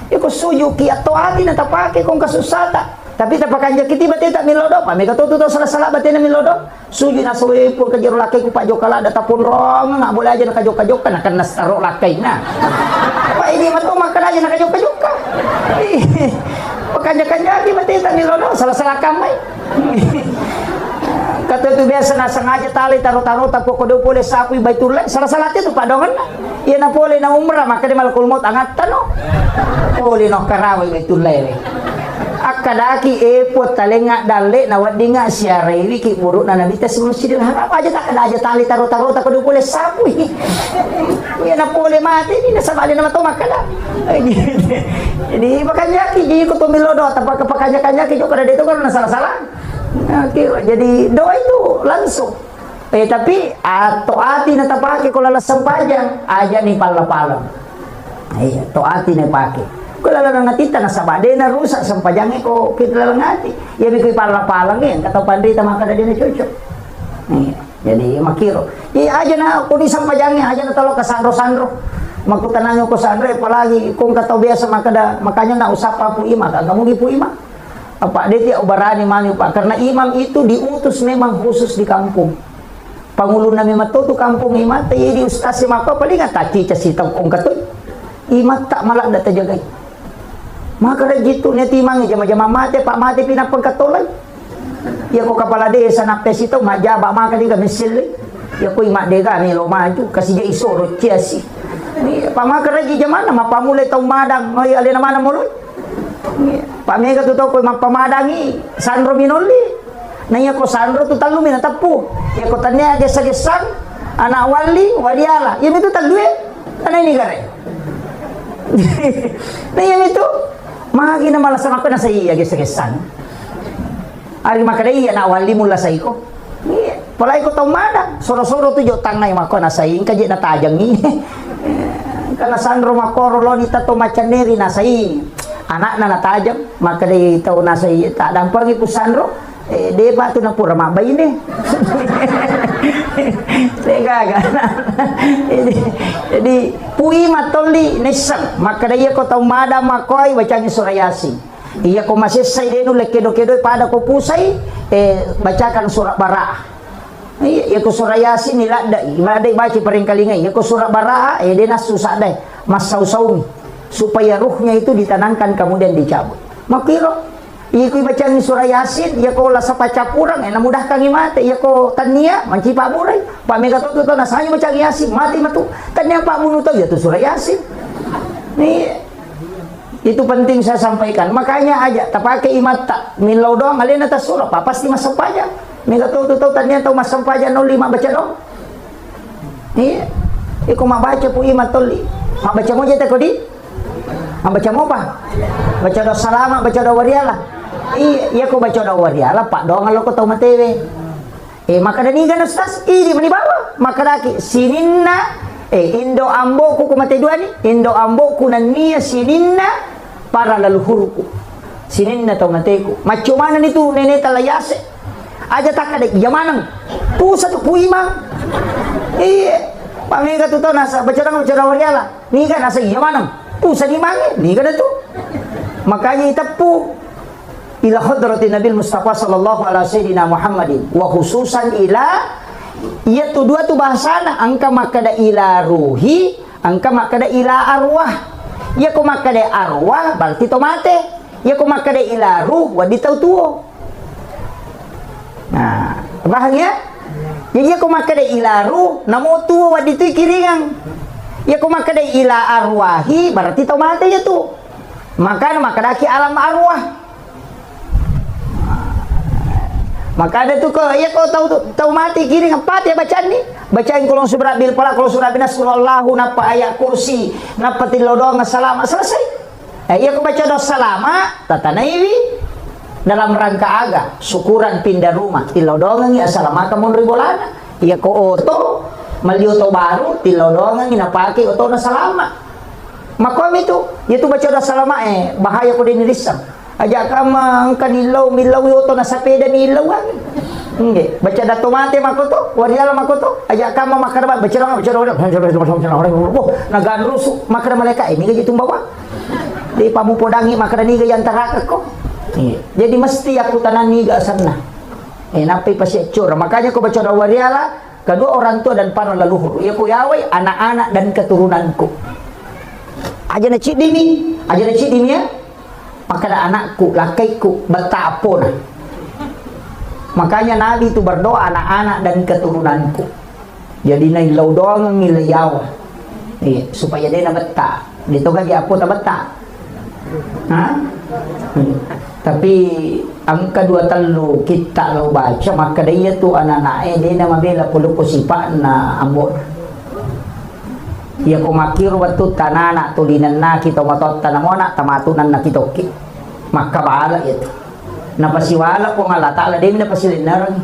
iko suyu ki ato ati na tapake kong kasusata. Tapi tapakan jakiti bate tak milodo pa mega to salah bate na milodo suju na suwe pun ka jero lakay ko pa jokala data pun rong nga boleh aja nakajok-kajok kan akan nastaro lakay na pa ini mato makana aja nakajok-kajok ka pakanya-kanya bate tak milodo salah kamay kata itu biasa na sengaja tali taruh-taruh tapo ko do pole sapi baitullah salah itu padongan iya na pole na umrah maka di malakul maut angat tano pole no karaway baitullah akadaki epot talenga dale na wadinga siare ini ki buruk na nabita sa Masjidil Haram aja tak ada aja tali taruh tak kudu boleh sapu ya na boleh mati ini nasabali na mato makala jadi makanya ki jadi ko tumilodo tapak kepakanya ki juga ada itu kan salah jadi doa itu langsung tapi atau ati na tapake ko lalasang pajang aja ni pala-pala iya to ati na pake kalau lang natita na sabade na rusak sampajangi ko kita lang ati ya bi ko pala-palang yan kataw pandita makada din na chucho jadi makiro aja na ko di sampajangi aja na talo ka sandro magkutananyo ko sandro palagi kung kataw biasa makanya na usapa po ima kamu gi po ima apa deti obarani mami pak karena imam itu diutus memang khusus di kampung pangulo na matuto kampung ima tayo di ustaz si mako paling taci casitang kung katoy imat tak malak data jagay maka gitu nya timang jama-jama mate pak mate pinapagkatulay ya ko kapala desa napes ito majaba maka di kami sili ya ko imak de kami lo maju kasi dia isoro ciasi pak maka raji jamana mapamulay tong madang ay alin naman mo pak mega tuto ko mapamadang Sandro Minoli nanya ko Sandro tu talu minatapu ya ko tanya gesa-gesang anak waliala ya itu talue ana ini gare nah yang itu magi na malasan ako na sa iya gesa-gesan ari makadai na wali mula sa iko Palay ko tong mana, soro-soro tu jo tangnay mako nasaing kaji na tajang ni. Kana sandro makoro lo ni tato macaneri nasaing. Anak na natajam, maka dia tahu nasai tak dampang iku sandro. Dia batu na pura mabay ni. Tega kan. Jadi pui matoli nesam, maka dia ko tahu mada makoi bacangi surah Yasin. Iya ko masih sai denu lekedo-kedo pada ko pusai bacakan surah Bara'ah. Iya ko surah Yasin nila dai baca paring kalingai. Iya ko surah Bara'ah dia nas susah dai mas sausau supaya ruhnya itu ditanamkan kemudian dicabut. Makiro iya ko bacain surah Yasin, iya ko lasa pacapurang namudahkan mate, iya ko tania mancipa buray. Pamega to nasayo baca Yasin, mati matu. Tania Pak Bunu tahu ya tu surah Yasin. Nih itu penting saya sampaikan. Makanya aja tak pakai imat tak milau doang alin atas surah, pasti masuk aja. Mega to tania tahu masuk aja 05 baca dong. Nih, iko mabaca pu imat toli. Mabaca mo jeta ko di? Baca mau apa? Baca doa salama, baca doa wariala. Iya ko baca doa wariala, Pak doang kalau ko tahu matewe. Maka dani gan ustaz, ini mani bawa. Maka daki sininna indo ambo ku mate dua ni. Indo ambo ku nania sininna para leluhurku. Sininna tahu mateku. Macam mana itu nenek talayase? Aja tak ada jamanang. Pusat ku imam. Pamega tu tahu nasa baca doa wariala. Ni kan nasa jamanang. Pusat di mana? Ni kan itu. Makanya itapu ila hadratin Nabi Mustafa sallallahu alaihi Muhammadin wa khususan ila ia tu dua tu bahasana angka makada ila ruhi, angka makada ila arwah. Ya ko makada arwah berarti tomate. Ya ko makada ila ruh wa ditau tuo. Nah, bahagia? Jadi ya ko makada ila ruh namo tuo wa ditu kiringang. Ya ko makada ila arwahi berarti tomate ya tu. Maka makadaki alam arwah. Maka ada tu ko ya ko tahu mati kiri empat ya bacaan ni. Bacain kolong surah bil falaq, kolong surah binas, Allahu napa ayat kursi, napa tilodong salama selesai. Ya ko baca doa salama tatanaiwi dalam rangka aga syukuran pindah rumah tilodong ya salama kamun ribolana. Ya ko oto malioto baru tilodongan inapake oto na salama. Makom itu baca doa salama bahaya ko din risam. Aja kamang kanilaw milaw oto na sapeda nilaw ang. Nggih, baca dato mate makoto, wariala makoto. Aja kamang makarba baca doa naganrusu makara maleka ini gaji tumbawa. Di pamupodangi makara ni gaji antara ko. Jadi mesti aku tanan ni ga sana. Napi pasi cur. Makanya ko baca doa wariala kedua orang tua dan para leluhur. Ya ku yawai anak-anak dan keturunanku. Aja na cidimi, ya. Maka anakku, lakaiku, betapun. Makanya Nabi itu berdoa anak-anak dan keturunanku. Jadi nailaw doang ngilayaw. Supaya dia na beta. Dito gaji apo ta beta. Tapi ang kedua telu kita lo baca maka dia tu anak-anak dia na mabela pulo ko sipa na amor. Ya ko makiro watu tanana tulinan na kita matot tanamona tamatunan na kitoki. Maka baala itu. Napasiwala ko nga latala din napasilinarang.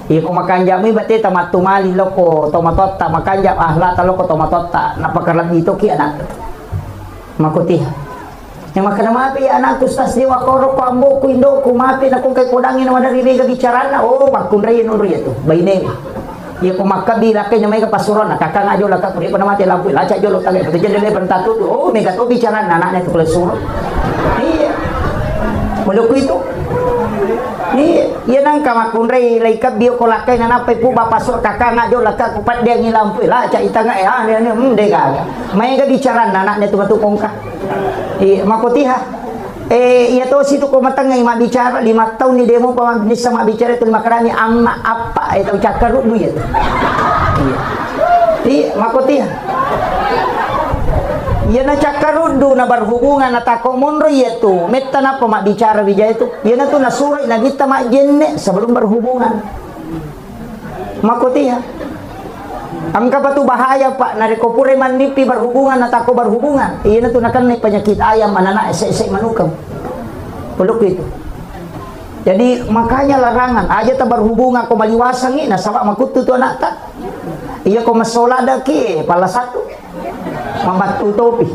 Ya ko makanjami bate tamatumali loko tomatot ta makanjam ahlata loko tomatot ta napakarlam ito ki anak. Makutiha. Yang makana mapi anak kustas di wakoro ko ambo ko indo ko mapi na kung kay kodangin na madariga bicarana makunray no riyeto bayne. Ya ko makabila kay may kapasuron nakakanga jo laka puri pa mati lampu laca jo lo tagay pati jendele pentatu mega to bicara anak na to kulesuro. Iya. Mulo ko ito. Yan ang kamakunray laikab biyo ko lakay na napay po bapasor kakanga jo laka kupat dia ngilampu laca itanga de gaga. May ga bicara anak na tumatukong ka. Makutiha. Iya to situ ko matangay mabicara 5 tahun ni demo pa magbinis sa mabicara ito makarani ang apa ito cakaro mo yan. Makutiha. Yan na cakaro do na berhubungan na tako monro ito. Metta na pa mabicara bija ito. Yan na to nasuray na kita majenne sebelum berhubungan. Makutiha. Ang kapatu bahaya pak narikopure mandipi berhubungan atau berhubungan iya na tunakan may penyakit ayam manana ese manukam peluk itu Jadi makanya larangan aja tak berhubungan ko maliwasang ni nasaba makutu tu anak tak. Iya ko masolada ki pala satu. Membatu topi.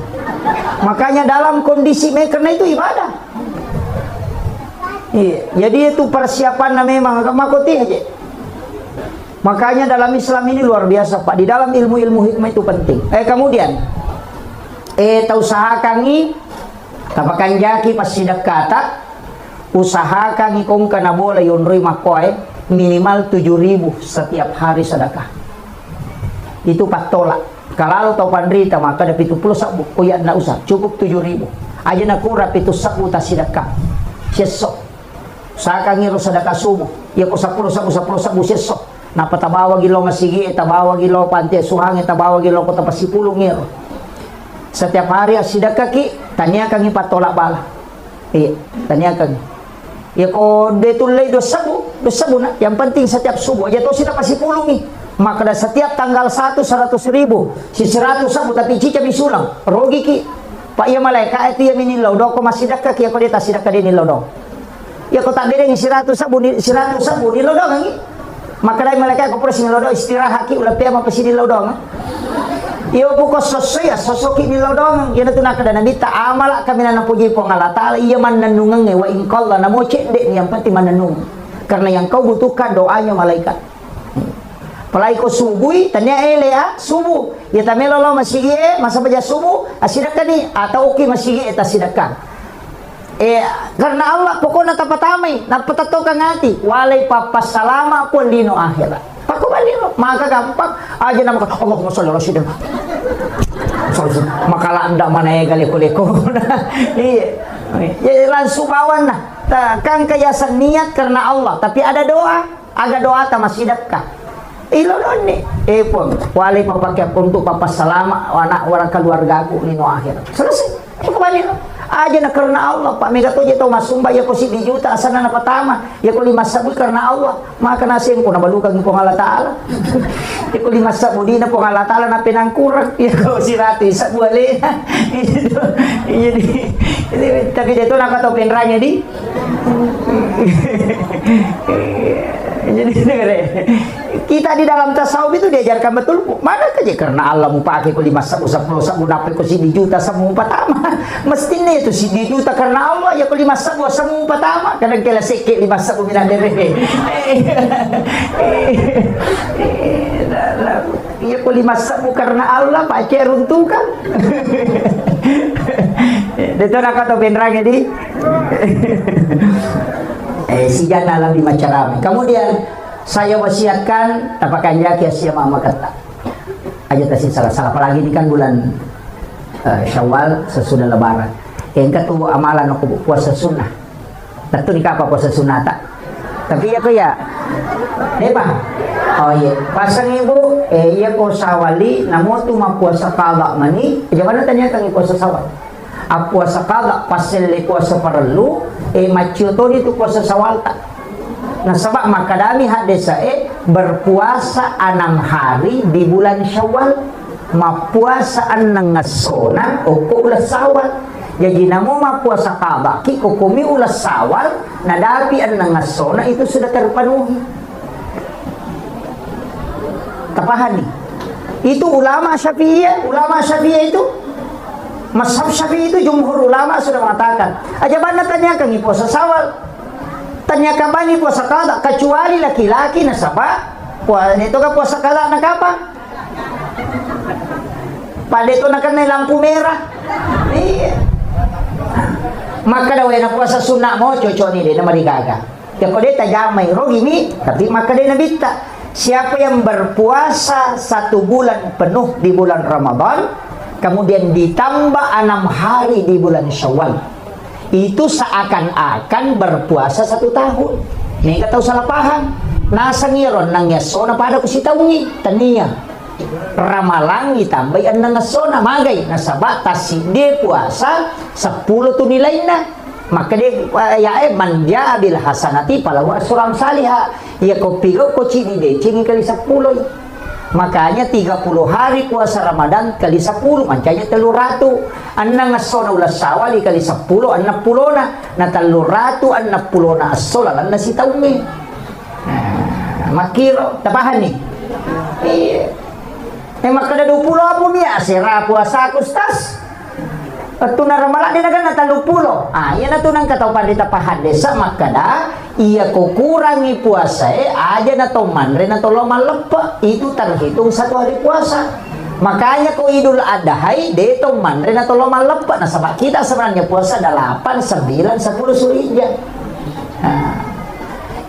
Makanya dalam kondisi karena itu ibadah. Iya, jadi itu persiapan na memang makuti aja. Makanya dalam Islam ini luar biasa Pak. Di dalam ilmu-ilmu hikmah itu penting. Kemudian usahakan ni tapakan jaki pas sidak kata usahakan ikong kana bola yonroi makoy minimal 7.000 setiap hari sedekah. Itu patolak. Kalau tau pandrita maka ada 70 sabu kuya na usah cukup 7.000. Aja na kurap itu sabu ta sedekah. Sesok. Usahakan ngiro sedekah subuh. Ya ko 10 sabu sesok. Na patabawa gilo masigi tabawa gilo panti suhang tabawa gilo ko tapasipulong ngiro. Setiap hari sedekah ki tanya kang patolak bala. Tanya kang ya ko detulay do sabu na. Yang penting setiap subuh aja to sila pasipulong ni. Maka setiap tanggal 1 100.000 si 100 sabu tapi cica bisulang rogi ki Pak ya malaikat itu ya minilaw do ko masidaka ki ako dita sidaka din nilaw do. Ya ko tak beda ni 100 sabu nilaw do ngi. Maka dai malaikat ko pres nilaw do istirahat ki ulah pe mapasi nilaw do. Iyo po ko sosoki nilaw do. Yan na tunaka na nabita amala kami na napuji po ng Allah Ta'ala iya man nanungang wa in qalla na mo cedek yang penting mananung. Karena yang kau butuhkan doanya malaikat. Palai ko subuh tanya subuh ya tamelo lo masih masa baca subuh asidakah ni atau oke masih eta sidakah karena Allah pokoknya tapatamay napatatokan hati walay papasalama pun lino akhirat pakubalino maka gampang aja nama Allahumma sholli ala sayyidina makala anda mana galiko-liko iya langsung bawan nah kan kayasan niat karena Allah tapi ada doa agak doa ta masidakah ilolon ni pun wali papakai untuk papas salama anak orang keluarga aku nino akhir selesai kembali aja na karena Allah Pak mega to jeto masumba ya ko si juta asana na patama ya ko 5 sabu karena Allah maka nasim ko nabalukan ko Allah Taala ya ko 5 sabu di na po Allah Taala na pinangkurang ya ko si rati sabu ale jadi tapi jeto nakato penranya di jadi kita di dalam tasawuf itu diajarkan betul mana saja karena Allah mau pakai ko 5 sabu dapat ko si juta sabu patama mestinya itu si juta karena Allah ya ko 5 sabu patama kadang kala seke 5 sabu minadere ya ko 5 sabu karena Allah pakai runtukan dito nakato penranya di si jana alam di Macarami. Kemudian saya wasiatkan tapakan jaki asia mama kata aja tasi salah apalagi ini kan bulan Syawal sesudah lebaran yang kedua amalan aku puasa sunnah tentu nikah apa puasa sunnah tak tapi ya ya pak oh iya pasang ibu iya ko sawali namo tu mapuasa kala mani jangan tanya kang puasa sawal puasa kala pasal puasa perlu macio itu puasa sawal tak nah sebab maka dami hadisa berpuasa 6 hari di bulan Syawal mapuasa anang ngasona o ko ulas sawal jadi namo mapuasa kaba ki ko kumi ulas sawal nadapi anang ngasona itu sudah terpenuhi tapahani itu ulama Syafi'iyah itu mazhab Syafi'i itu jumhur ulama sudah mengatakan aja mana tanyakan ni puasa sawal tanyakan bani puasa kala kecuali laki-laki nasaba itu kan puasa kala nak apa pada itu nak kena lampu merah iya maka daw na puasa sunnah mo cocok ni dia nama digaga ya kalau dia tajamai rogi ni tapi maka dia nabita siapa yang berpuasa 1 bulan penuh di bulan Ramadan kemudian ditambah 6 hari di bulan Syawal itu seakan-akan berpuasa 1 tahun ini kata salah paham nasa ngiron nang yasona pada kusitaungi tania ramalang ditambah nang yasona magay nasa batas dia puasa 10 tu nilai na maka dia manja bil hasanati palawa suram saliha ya ko pigo ko cini de cini kali 10 Makanya 30 hari puasa Ramadan kali 10 mancanya 300. Anna ngasona ulas sawali kali 10 anna pulona na 300 anna pulona asola lan si taumi. Makiro tapahan nih. Maka ada 20 apa nih asera puasa kustas. Atu na ramala din na 30. Yan na tunang katapan di tapahan desa makada iya ko kurangi puasa aja na to manre na to lomalepa itu terhitung 1 hari puasa. Makanya ko Idul Adha deto manre na to lomalepa na sama kita sebenarnya puasa 8 9 10 Zulhijjah.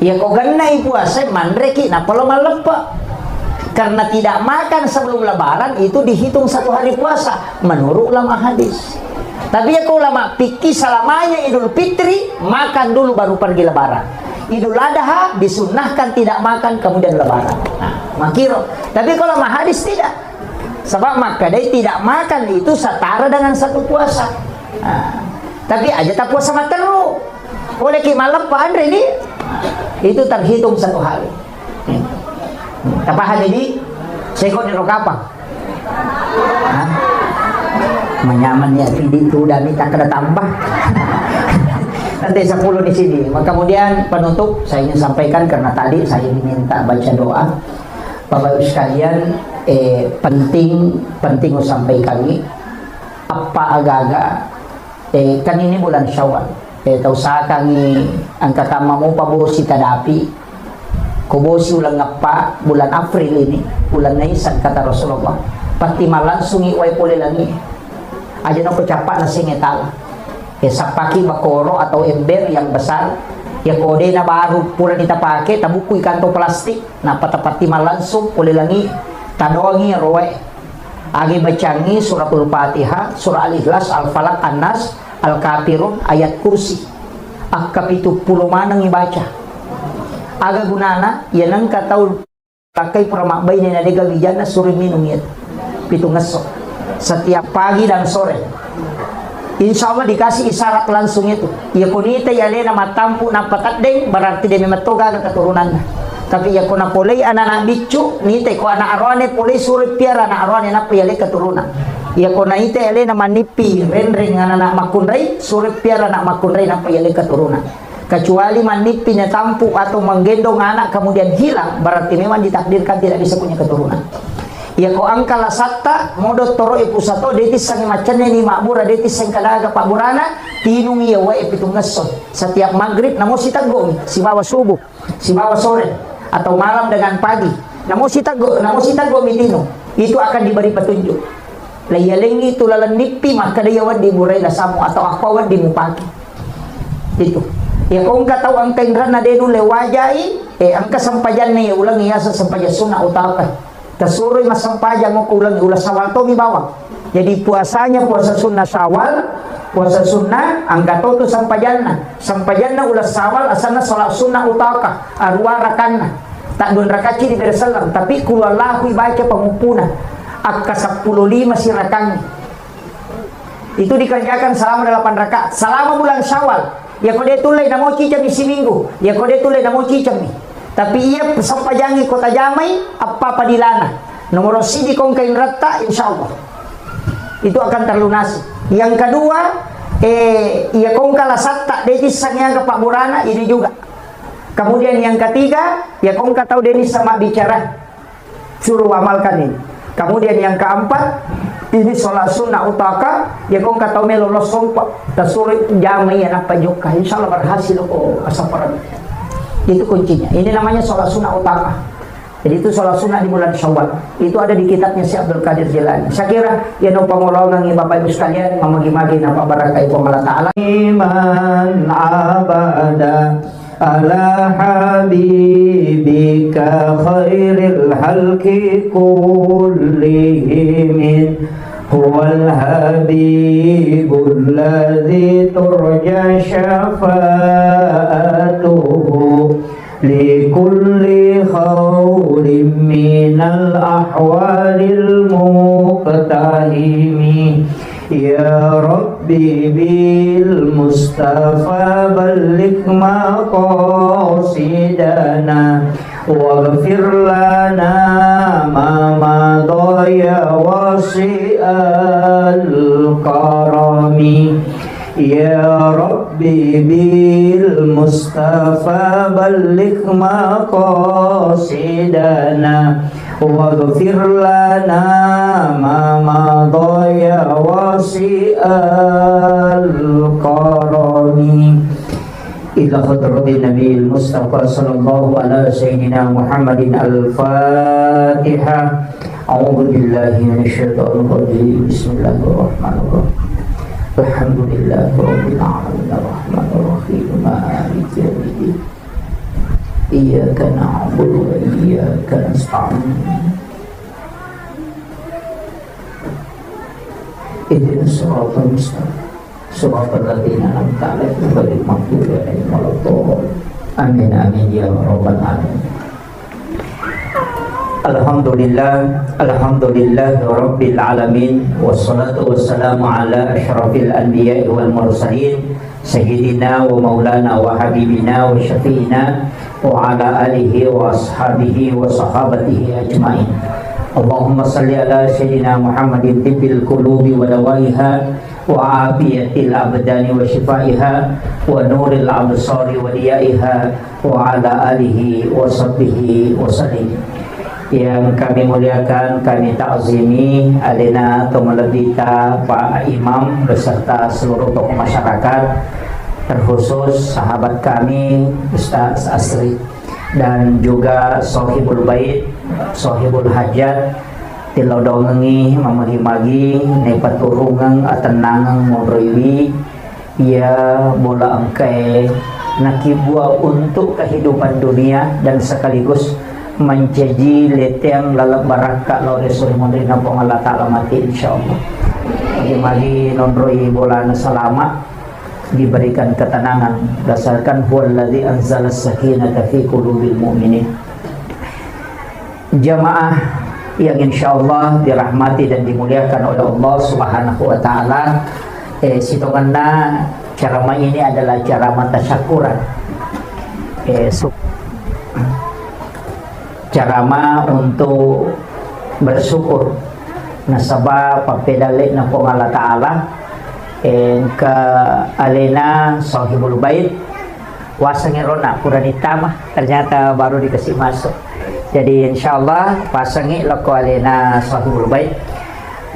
Iya ko ganai puasa manre ki na lomalepa. Karena tidak makan sebelum lebaran itu dihitung 1 hari puasa menurut ulama hadis. Tapi ya ulama fikih selamanya Idul Fitri makan dulu baru pergi lebaran. Idul Adha disunnahkan tidak makan kemudian lebaran. Makiro. Tapi kalau ulama hadis tidak. Sebab maka dia tidak makan itu setara dengan 1 puasa. Tapi aja tak puasa materu. Oleh ki malam Pak Andre ini itu terhitung 1 hari. Tapahan ini saya kok nirok apa? Menyaman ya itu udah minta kena tambah. Nanti 10 di sini. Maka kemudian penutup saya ingin sampaikan karena tadi saya diminta baca doa. Bapak Ibu sekalian, penting sampaikan ini apa agak-agak kan ini bulan Syawal. Tahu saya kami angka kamamu pabosi tadapi. Kubosi ulang ngapa bulan April ini, bulan Nisan kata Rasulullah. Pati malang iway pole lagi. Aja no kecapak na singetala. Sapaki bakoro atau ember yang besar. Ya kode na baru pula ditapake tabukuy kanto plastik na patapati malansung pole lagi tadoangi roe. Agi bacangi suratul Fatihah, surah Al-Ikhlas, Al-Falaq, An-Nas, Al-Kafirun, ayat kursi. Akap itu puluh manang ibaca. Aga gunana ya nang katau pakai pramakbay ni nadiga wijana suri minum ya pitu ngesok setiap pagi dan sore. Insya Allah dikasih isyarat langsung itu ya kunita ya lena matampu napatat deng berarti dia memetoga ke keturunan. Tapi ya kuna polei anak bicu nite ko anak arwane polei suri piara anak arwane na piyale keturunan. Ya kuna ite ya lena manipi renring anak makunrai suri piara anak makunrai na piyale keturunan. Kecuali manipi na tampu atau menggendong anak kemudian hilang berarti memang ditakdirkan tidak bisa punya keturunan. Ya ko angkala satta modot toro ipusato detis sang macane ni makbura detis sang kalaga paburana tinung iya wae pitung ngeson setiap maghrib namo sitagong si bawa subuh si bawa sore atau malam dengan pagi namo sitagong mitino itu akan diberi petunjuk. Layalengi tulalan nipi maka dayawan di murai lasamu atau apawan di mupaki itu. Ya kung kataw ang tengran na denu lewajai ang kasampajan na ulang iya sa sampajan sunna utaka tasuroy masampajan mo ulang ulas sawal to mibawa. Jadi puasanya puasa sunnah Syawal, puasa sunnah ang gatoto sampajan na ulas sawal asana salat sunnah utaka arwa rakanna tak dun rakaci di bersalam tapi kulallahu baca pengupuna akka 15 si rakan itu dikerjakan selama 8 rakaat selama bulan Syawal. Ya kau dia tulai namo cicam isi minggu. Ya kau dia tulai namo cicam ni. Tapi ia sampajangi kota jamai apa padilana. Nomor sidi kong kain rata insyaallah. Itu akan terlunasi. Yang kedua, ia kong kalasatta detis sangnya ke Pak Burana ini juga. Kemudian yang ketiga, ya kong katau denis sama bicara suruh amalkan ini. Kemudian yang keempat, ini sholat sunnah utaka ya kong katau melolos sompa tasuri jamai anak pajuka insyaallah berhasil asaparan. Itu kuncinya. Ini namanya sholat sunnah utaka. Jadi itu sholat sunnah di bulan Syawal. Itu ada di kitabnya Syekh Abdul Qadir Jilani. Saya kira ya no pangolongan ni Bapak Ibu sekalian mamagi-magi napa barakah ibu Allah taala iman abada ala habibika khairil halki kullihim huwal habibul ladzi turja syafa'atuhu likulli khawrin minal ahwalil muqtahimi ya Rabbi bil Mustafa balligh maqasidana waghfir lana ma واسع الكرم يا ربي بالمصطفى بلغ مقاصدنا واغفر لنا ما مضى يا واسع الكرم إلى حضرة النبي المصطفى صلى الله على سيدنا محمد الفاتحة. أعوذ بالله من الشيطان الرجيم. بسم الله الرحمن الرحيم. الحمد لله رب العالمين الرحمن الرحيم مالك يوم الدين إياك نعبد وإياك نستعين اهدنا الصراط المستقيم صراط الذين أنعمت عليهم غير المغضوب عليهم ولا الضالين آمين آمين يا رب العالمين. Alhamdulillah Rabbil Alamin. Wassalatu wassalamu ala ashrafil anbiya wal mursalin Sayyidina wa maulana wa habibina wa syafi'ina wa ala alihi wa ashabihi wa sahabatihi ajma'in. Allahumma salli ala Sayyidina Muhammadin tibbil qulubi wa dawaiha wa afiyatil abdani wa shifaiha wa nuril absari wa diyaiha wa ala alihi wa sahbihi wa sallim. Yang kami muliakan, kami ta'zimi alina tumalabita Pak Imam beserta seluruh tokoh masyarakat, terkhusus sahabat kami Ustaz Asri dan juga Sohibul Bait, Sohibul Hajat tilodongengi mamahimagi nepaturungang atenangang modroiwi ya bola angkai nakibua untuk kehidupan dunia dan sekaligus menjadi leteng lalap baraka laure suri mondrina pong Allah Ta'ala mati insyaallah. Magi nondroi bola selama diberikan ketenangan dasarkan huwallazi anzala sakinata fi qulubil mu'minin. Jamaah yang insyaallah dirahmati dan dimuliakan oleh Allah Subhanahu wa taala, sitonganna cara ini adalah cara matasyakuran. Carama untuk bersyukur nasabah papedalik na po Allah Ta'ala ke alena Sohibul Bait wasangirona puranita mah ternyata baru dikasih masuk. Jadi insyaallah pasangi lako alena Sohibul Bait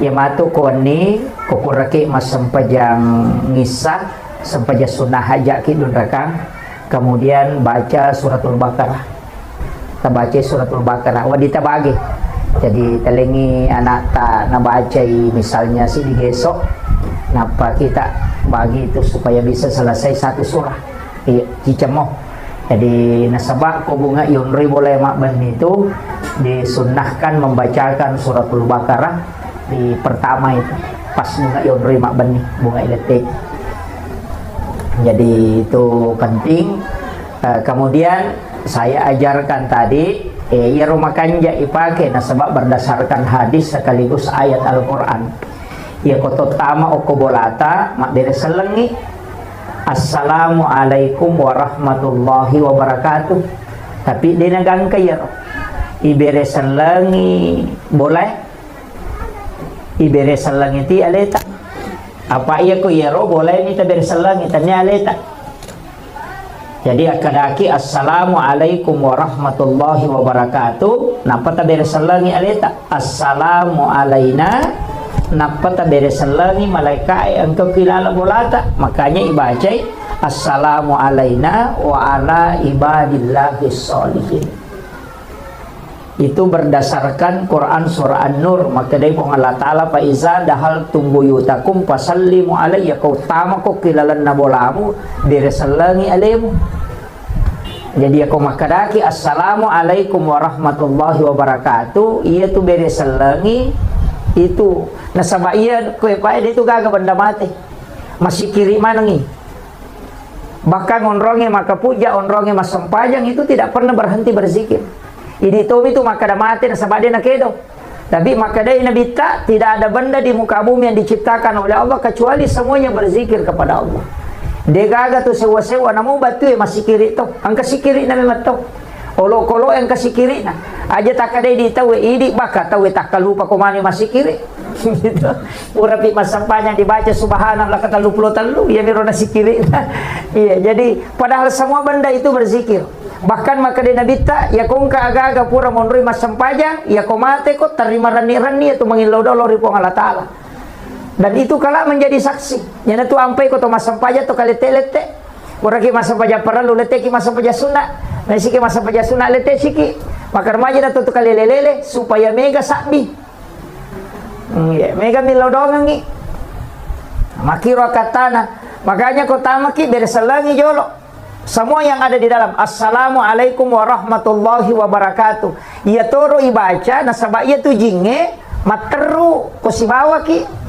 yamatu kuani kukuraki mas sempajang ngisah sempajang sunnah hajaki dunrakang kemudian baca suratul Baqarah. Kita baca suratul Baqarah wadita bagi. Jadi telengi anak tak nabaca misalnya si digesok napa kita bagi itu supaya bisa selesai satu surah cicemoh. Jadi nasabah ko bunga yunri boleh makban itu disunnahkan membacakan suratul Baqarah di pertama itu pas bunga yunri makban bunga iletik. Jadi itu penting. Kemudian saya ajarkan tadi ya rumah kanja ipake nasabab berdasarkan hadis sekaligus ayat Al-Quran ya koto tama okobolata mak dari selengi Assalamualaikum warahmatullahi wabarakatuh tapi dinagang kaya iberesan lengi boleh iberesan lengi ti aleta apa iya ko yero boleh ni taberesan lengi tanya aleta. Jadi akadaki assalamualaikum warahmatullahi wabarakatuh. Napa ta beresalangi aleta? Assalamu alaina. Napa ta beresalangi malaikat engkau kilala bolata. Makanya ibacai assalamu alaina wa ala ibadillahis sholihin. Itu berdasarkan Quran surah An-Nur. Maka dari Allah Ta'ala fa iza dahal tumbuyutakum fasallimu alayya kau tama ko kilalan na bolamu diresalangi alaimu. Jadi aku makadaki assalamualaikum warahmatullahi wabarakatuh. Iya tu beresalangi itu nasaba iya kue pae itu gaga benda mati masih kiri manangi. Bahkan onronge maka puja onronge mas sempajang itu tidak pernah berhenti berzikir. Ini itu maka ada mati nasabade na kedo. Tapi maka dari Nabi tidak ada benda di muka bumi yang diciptakan oleh Allah kecuali semuanya berzikir kepada Allah. Degaga tu sewa-sewa namu batu masih kiri tu. Angka si kiri na memang tu. Olo-kolo yang kasih kiri nah. Aja tak ada di tahu ini baka tahu tak lupa komani masih kiri. Gitu. Urapi mas sampahnya dibaca subhanallah kata lu ya miro nasi kiri. Iya, jadi padahal semua benda itu berzikir. Bahkan maka di Nabi ta ya kong ka aga-aga pura monrui mas sampajang ya komate kok terima rani-rani atau mengilodolo ripong Allah Ta'ala. Dan itu kala menjadi saksi. Yana tu ampai ko to mas sampaja to kalete-lete. Orang ki mas sampaja perlu lete ki mas sampaja sunat. Nasi ki mas sampaja sunat lete siki. Maka remaja na to kali lelele supaya mega sakbi. Mega milodongan ni. Makiro katana. Makanya kota maki beresalangi jolo. Semua yang ada di dalam. Assalamualaikum warahmatullahi wabarakatuh. Ia toro ibaca nasabak ia tu jinge materu kosibawa ki.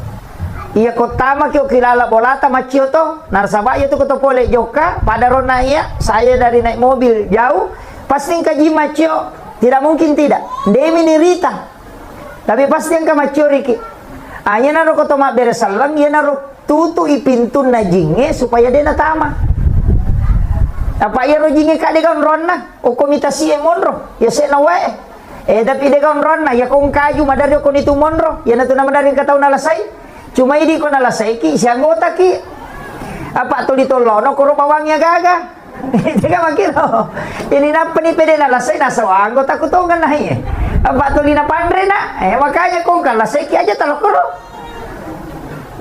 Ia kota maki okilala bolata macio to. Nasabak ia tu koto pole joka pada rona ia saya dari naik mobil jauh pasti kaji macio. Tidak mungkin tidak. Demi nirita. Tapi pasti yang kamacuri ki. Anya naro koto mak beresalang, ya naro tutu ipintun na jinge supaya dia na tama. Apa ya ro jinge ka de kan ronna, o komitasi e monro, ya se na wae. Tapi de kan ronna, ya kong kaju madari ko nitu monro, ya na tu na madari ka tau na lasai. Cuma idi ko na lasai ki, si anggota ki. Apa tu ditolono ko ro bawangnya gaga. Teka makiro. Ini na ni pede na lasay nasa anggota ko to nga nahi. Apa tuli na pandre na. Makanya kung kalasay ki aja talokoro.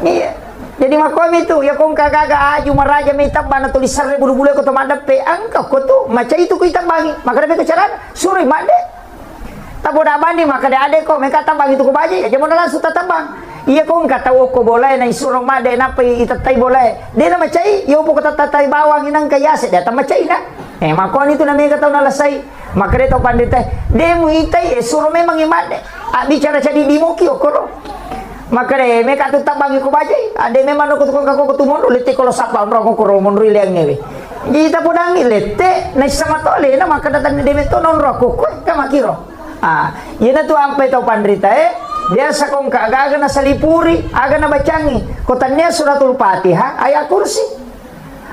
Iya. Jadi makomi tu ya kung kagaga aju maraja may tamba na tulis sarre bulu-bulu ko to madape angka ko to maca itu ko itambangi. Maka ko caran suri made. Tabo da bandi maka de ade ko meka tambang itu ko baje aja mo na langsung tatambang. Iya kung katawo ko boleh na isurong made na pa itatay boleh. Di na macay, iyo po katatay bawang inang kayase, data macay na. Makon itu na may kataw na lasay. Makarito pandite, di mo itay, surong may mangimade. Bicara siya di mo kiyo koro. Makare, may katutabang ko bajay. Ade may manok ko kako kutumon, ulite ko lo sapa, ko koro mon rilang ngewe. Kita po nang ilete, na sama tole na makadatan ni demeto non roko ko, kamakiro. Yun na to ang paitaw pandrita biasa kong kaaga na salipuri, aga na bacangi. Kotannya suratul Fatihah, ayat kursi.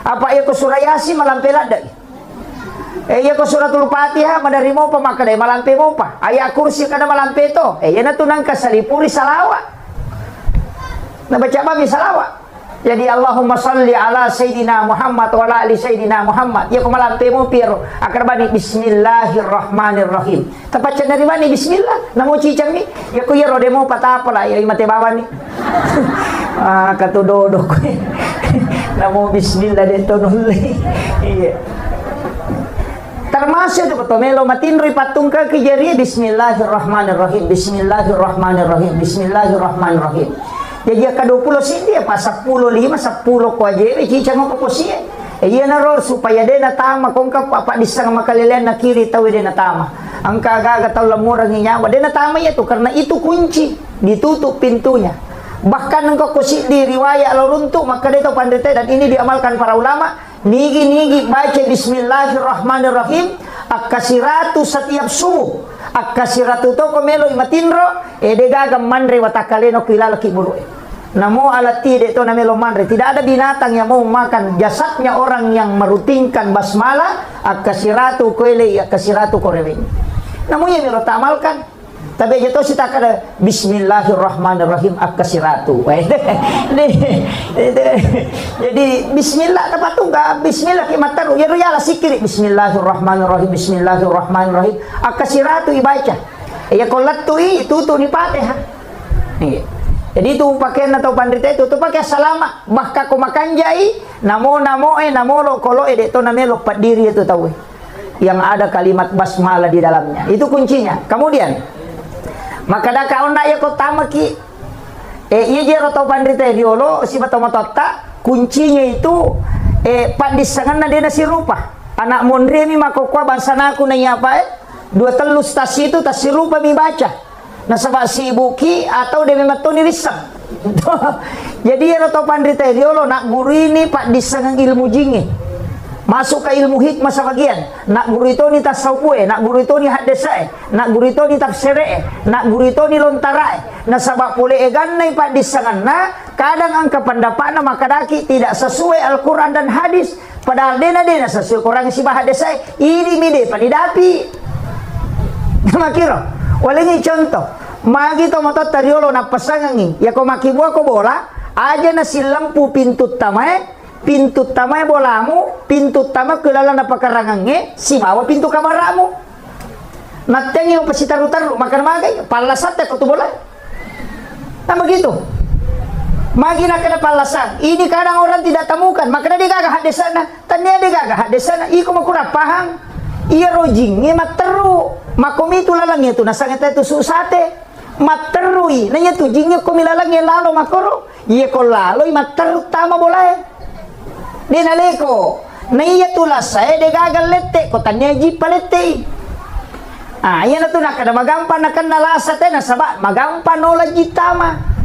Apa iya ko surayasi malampelada. Iya ko suratul Fatihah madari mo pa makadai malampe mo pa. Ayat kursi kada malampe to. Iya na tunang ka salipuri salawa. Nabaca ba mi salawa. Jadi Allahumma salli ala Sayyidina Muhammad wa ala ali Sayyidina Muhammad. Ya ko malampe mo pero akarbani bismillahirrahmanirrahim. Tapat siya na rin bismillah. Namo cicang ni. Ya ko ya rode mo patapala ya imate bawan ni. Katudodo ko. Namo bismillah dito nuli. Iya. Termasuk itu melo matinroy patung ka kijari bismillahirrahmanirrahim. Bismillahirrahmanirrahim. Bismillahirrahmanirrahim. Jadi ka-20 sindi pa 10 ko aje cicang mo ko siya. Iya na ro supaya din na tama kung ka papadisang makalilan na kiri tawi din na tama. Ang kagaga taw lamurang inyawa din na tama ito karena itu kunci ditutup pintunya. Bahkan engkau kusi di riwayat aluruntu maka dito pandete dan ini diamalkan para ulama. Nigi baca bismillahirrahmanirrahim akasiratu setiap subuh. Akasiratu to komelo imatinro gagam manre watakaleno kilala kibulu. Namo alati itu namelo manre. Tidak ada binatang yang mau makan jasadnya orang yang merutinkan basmalah. Akasiratu koele akasiratu korewin. Namo yang melo tamalkan. Tapi aja to sita kada bismillahirrahmanirrahim akasiratu. Jadi bismillah tepat tu enggak bismillah kimataru ya ruyala sikiri bismillahirrahmanirrahim bismillahirrahmanirrahim akasiratu ibaca. Ya kolat tu itu ni Fatihah. Jadi itu pakaian atau pandita itu pakai salama bahkan ko makanjai namo lo kolo to namelo padiri itu tahu. Yang ada kalimat basmalah di dalamnya. Itu kuncinya. Kemudian maka da kaon ya ko tamaki iya jero to pandrita diolo si mata kuncinya itu pandisangan na dena si rupa anak mondre mi makokwa bansana aku na apa dua telu stasi itu tas si rupa mi baca na sabak si buki atau de memato ni risam. Jadi ya to pandrita diolo nak guru ini pak disangan ilmu jingi masuk ke ilmu hikmah sebagian. Nak guru itu ni tasawuf, nak guru itu ni hadisai, nak guru itu ni tafsir, nak guru itu ni lontarai. Na sabab pule eganai pak disangan na kadang angka pendapat na makadaki tidak sesuai Al-Quran dan hadis, Padahal dena sa kurang si bahade saya ini mide panidapi. Makiro, wala ni contoh. Magi to mata tariolo na pasangangi. Ya ko makibua ko bola, aja na si lampu pintu tamay bolamu, pintu tamay kilala na pakarangangi, si bawa pintu kamaramu. Natengi yung pasitaru-taru, makan magay, palasat ko tu bola. Nah begitu. Magi na kada palasan. Ini kadang orang tidak temukan, makanya dia gagah di sana. Tanya dia gagah di sana. Iko makura pahang. Iya rojing, iya materu. Makomi itu lalang itu nasangeta itu susate. Materui. Nanya tu jingnya komi lalang ya lalo makoro. Iya ko lalo materu tama boleh. Dia naleko. Naya tu lasai dia gagal lete. Ko tanya ji palete. Ah, iya na tu nakada magampan nakan nalasate na sabat. Magampan nola jitama.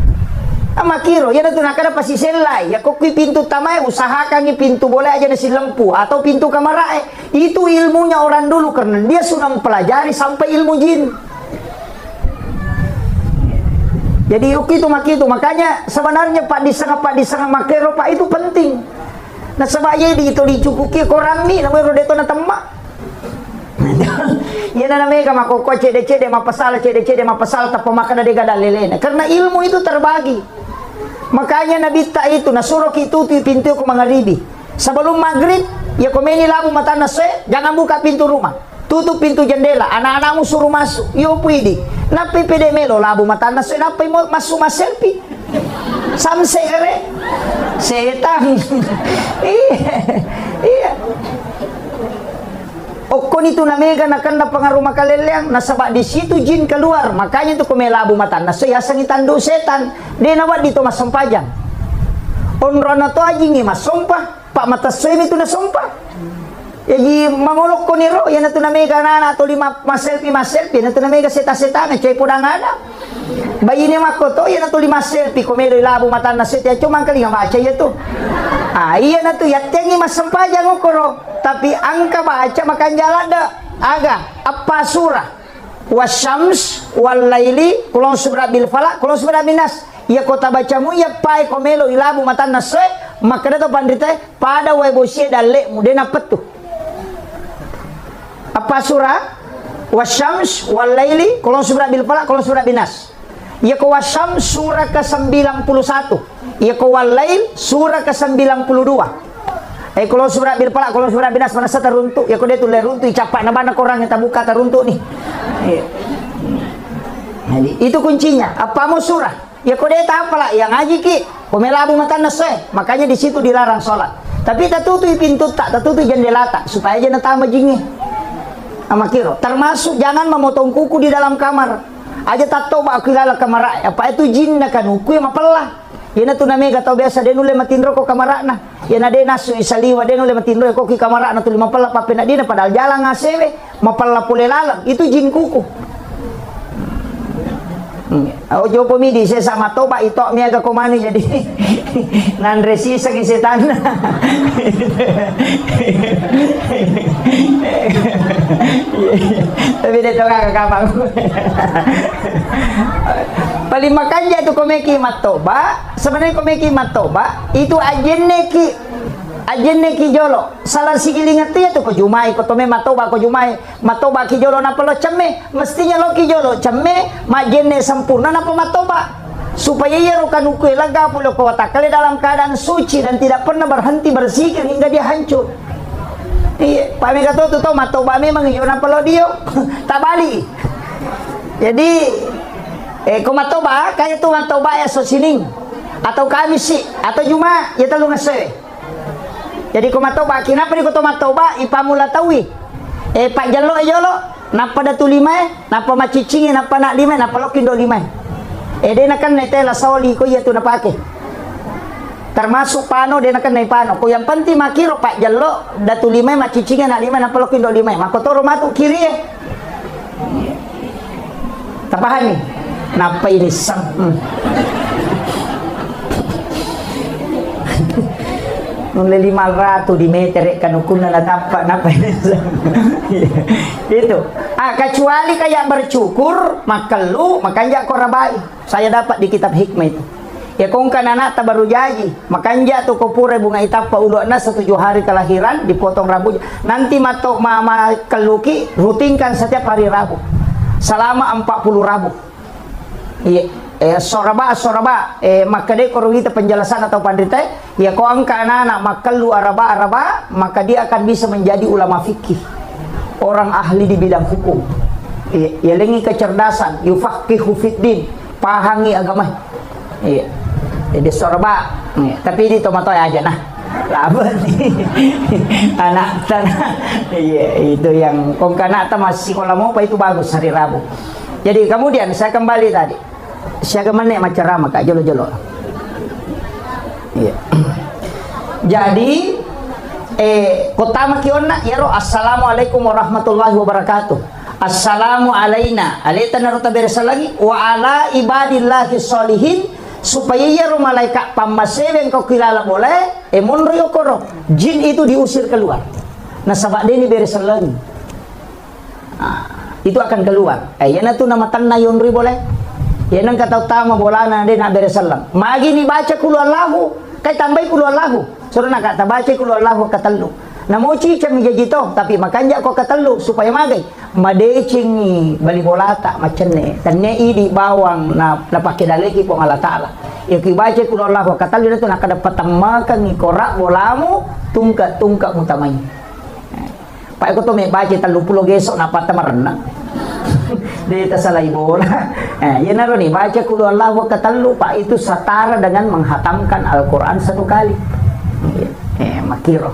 Makiro, yan na ito nakada pasiselay. Ako ko'y pintu tamay, usahakan yung pintu boleh aja na silampu atau pintu kamarae. Itu ilmunya orang dulu karena dia sudah mempelajari sampai ilmu jin. Jadi itu makitu, makanya sebenarnya Pak disanga makero Pak itu penting. Nah sebaya di itu dicukuki korang ni, namanya rodeto na temak. Yan na namanya makoko cede mapasal tapi makan ada gadalelena. Karena ilmu itu terbagi. Makanya Nabi ta itu nasuruh itu pintu ke maghribi. Sebelum maghrib, ya komeni labu mata nase, jangan buka pintu rumah. Tutup pintu jendela, anak-anakmu suruh masuk. Yo puidi. Napi pede melo labu mata nase, napi masuk selfie. Samse kere. Setan. Iya. Okon itu namanya karena pengaruh makaleleang nasabak di situ jin keluar, makanya itu kumelabu mata naso ya sangitandu setan dia nawat di mas sampajang onrona to aji ngi mas sompah pak mata suemi itu na sompah jadi mangolok ko niro yan itu namanya karena atau lima mas selfie yan itu namanya seta-seta ngecai podang ada bayi ni makoto yan itu lima selfie kumelo ilabu mata naso ya cuma kali baca ya tuh. Ah iya na tu ya tengi mas sampajang okoro tapi angka baca makan jalan dah aga apa surah wasyams wal laili kulon subra bil falak kulon subra binas ya kota bacamu ya pai komelo ilabu matan nasre maka to pandita pada webosie dalle mudena petu apa surah wasyams wal laili kulon subra bil falak kulon subra binas ya ko wasyams surah ke-91 ya ko wal lail surah ke-92. Kalau surat bil falak, kalau surat binas mana saya teruntuk, ya kau dia tu leruntuk, capak nama orang yang tak buka teruntuk ni. Jadi itu kuncinya. Apa mau surah? Ya kau dia tak apalah, yang ngaji ki, pemelabu mata nase, makanya di situ dilarang sholat. Tapi tak tutup pintu tak tutup jendela tak, supaya jangan tambah jingi. Amakiro, termasuk jangan memotong kuku di dalam kamar. Aja tak tahu aku dalam kamar. Apa itu jin kan kuku yang mapelah. Yana tu namanya kata biasa dia nule matindro ko kamarakna. Yana dia nasu isaliwa dia nule matindro ko ki kamarakna tu 50 papena dia padahal jalan ngasewe mapalla pule lalang itu jin kuku. Ojo pomidi saya sama toba itok mi aga komani jadi nan resi saking setan. Tapi dia toga ke kapang. Paling makanya itu komeki matoba sebenarnya komeki matoba itu ajenne ki jolo salah sigiling itu ya tuh ko jumai ko tome matoba matoba ki jolo napa lo cemme mestinya lo ki jolo cemme majenne sempurna napa matoba supaya ia rokan ukue laga pulo ko watakale dalam keadaan suci dan tidak pernah berhenti berzikir hingga dia hancur. Iya, Pak Mega tuh matoba memang yo napa lo dio tabali. Jadi kumatoba kayak tu matoba ya sosining atau kamis sih atau juma ya telu ngase. Jadi kumatoba kenapa di kumatoba ipamula tawi. Pak jalo napa datu lima napa macicing napa nak lima napa lokindo lima. Dia nakan netela sawali ko ya tu napake. Termasuk pano dia nakan nai pano. Ko yang penting makiro Pak jalo datu lima macicing nak lima napa lokindo lima. Makotoro matu kiri tapahan nih. Napa ini sang nule 500 di meter kan hukumnya lah tampak napa ini sang itu kecuali kayak bercukur makelu makanya korabai saya dapat di kitab hikmah itu Ya kung kanana ta baru jaji, makanya tuh kopure bunga itapa ulokna 7 hari kelahiran dipotong rambutnya. Nanti matok mama keluki rutinkan setiap hari Rabu selama 40 Rabu. Iya, soraba maka dia kalau kita penjelasan atau pandita ya kau angka anak makalu araba maka dia akan bisa menjadi ulama fikih, orang ahli di bidang hukum. Ya lengi kecerdasan, yufaqihu fiddin, pahangi agama. Iya. Jadi sorba, tapi di tomato aja nah. Lama nih anak tanah. Iya, itu yang kongkana masih kalau mau apa itu bagus hari Rabu. Jadi kemudian saya kembali tadi. Saya kemana macam ramah kak jolo. Iya. Jadi kota makiona yaro assalamualaikum warahmatullahi wabarakatuh. Assalamu alaina alaita naruta berasa lagi wa ala ibadillahi sholihin, supaya ya malaikat pamasewe kau kilala boleh emun royokoro jin itu diusir keluar. Nah sabak ini beres lagi itu akan keluar. Yana tu nama tanah yonri boleh ya nang kata utama bolana dia nak beres lang magi ni baca kulu Allahu kai tambah kulu Allahu suruh nak kata baca kulu Allahu katalu na mo cica mi jajito tapi makanya ko katalu supaya magai madecing ni bali bolata macam ne tanne idi bawang na pakai daleki po Allah taala ya ki baca kulu Allahu katalu itu nak dapat tamakan ni korak bolamu tungka mutamai pak ko to me baca 30 gesok na patamarna dia tersalai bola. Ya naro nih baca kulu Allahu katalu pak itu setara dengan menghatamkan Al-Quran 1 kali. Makiro.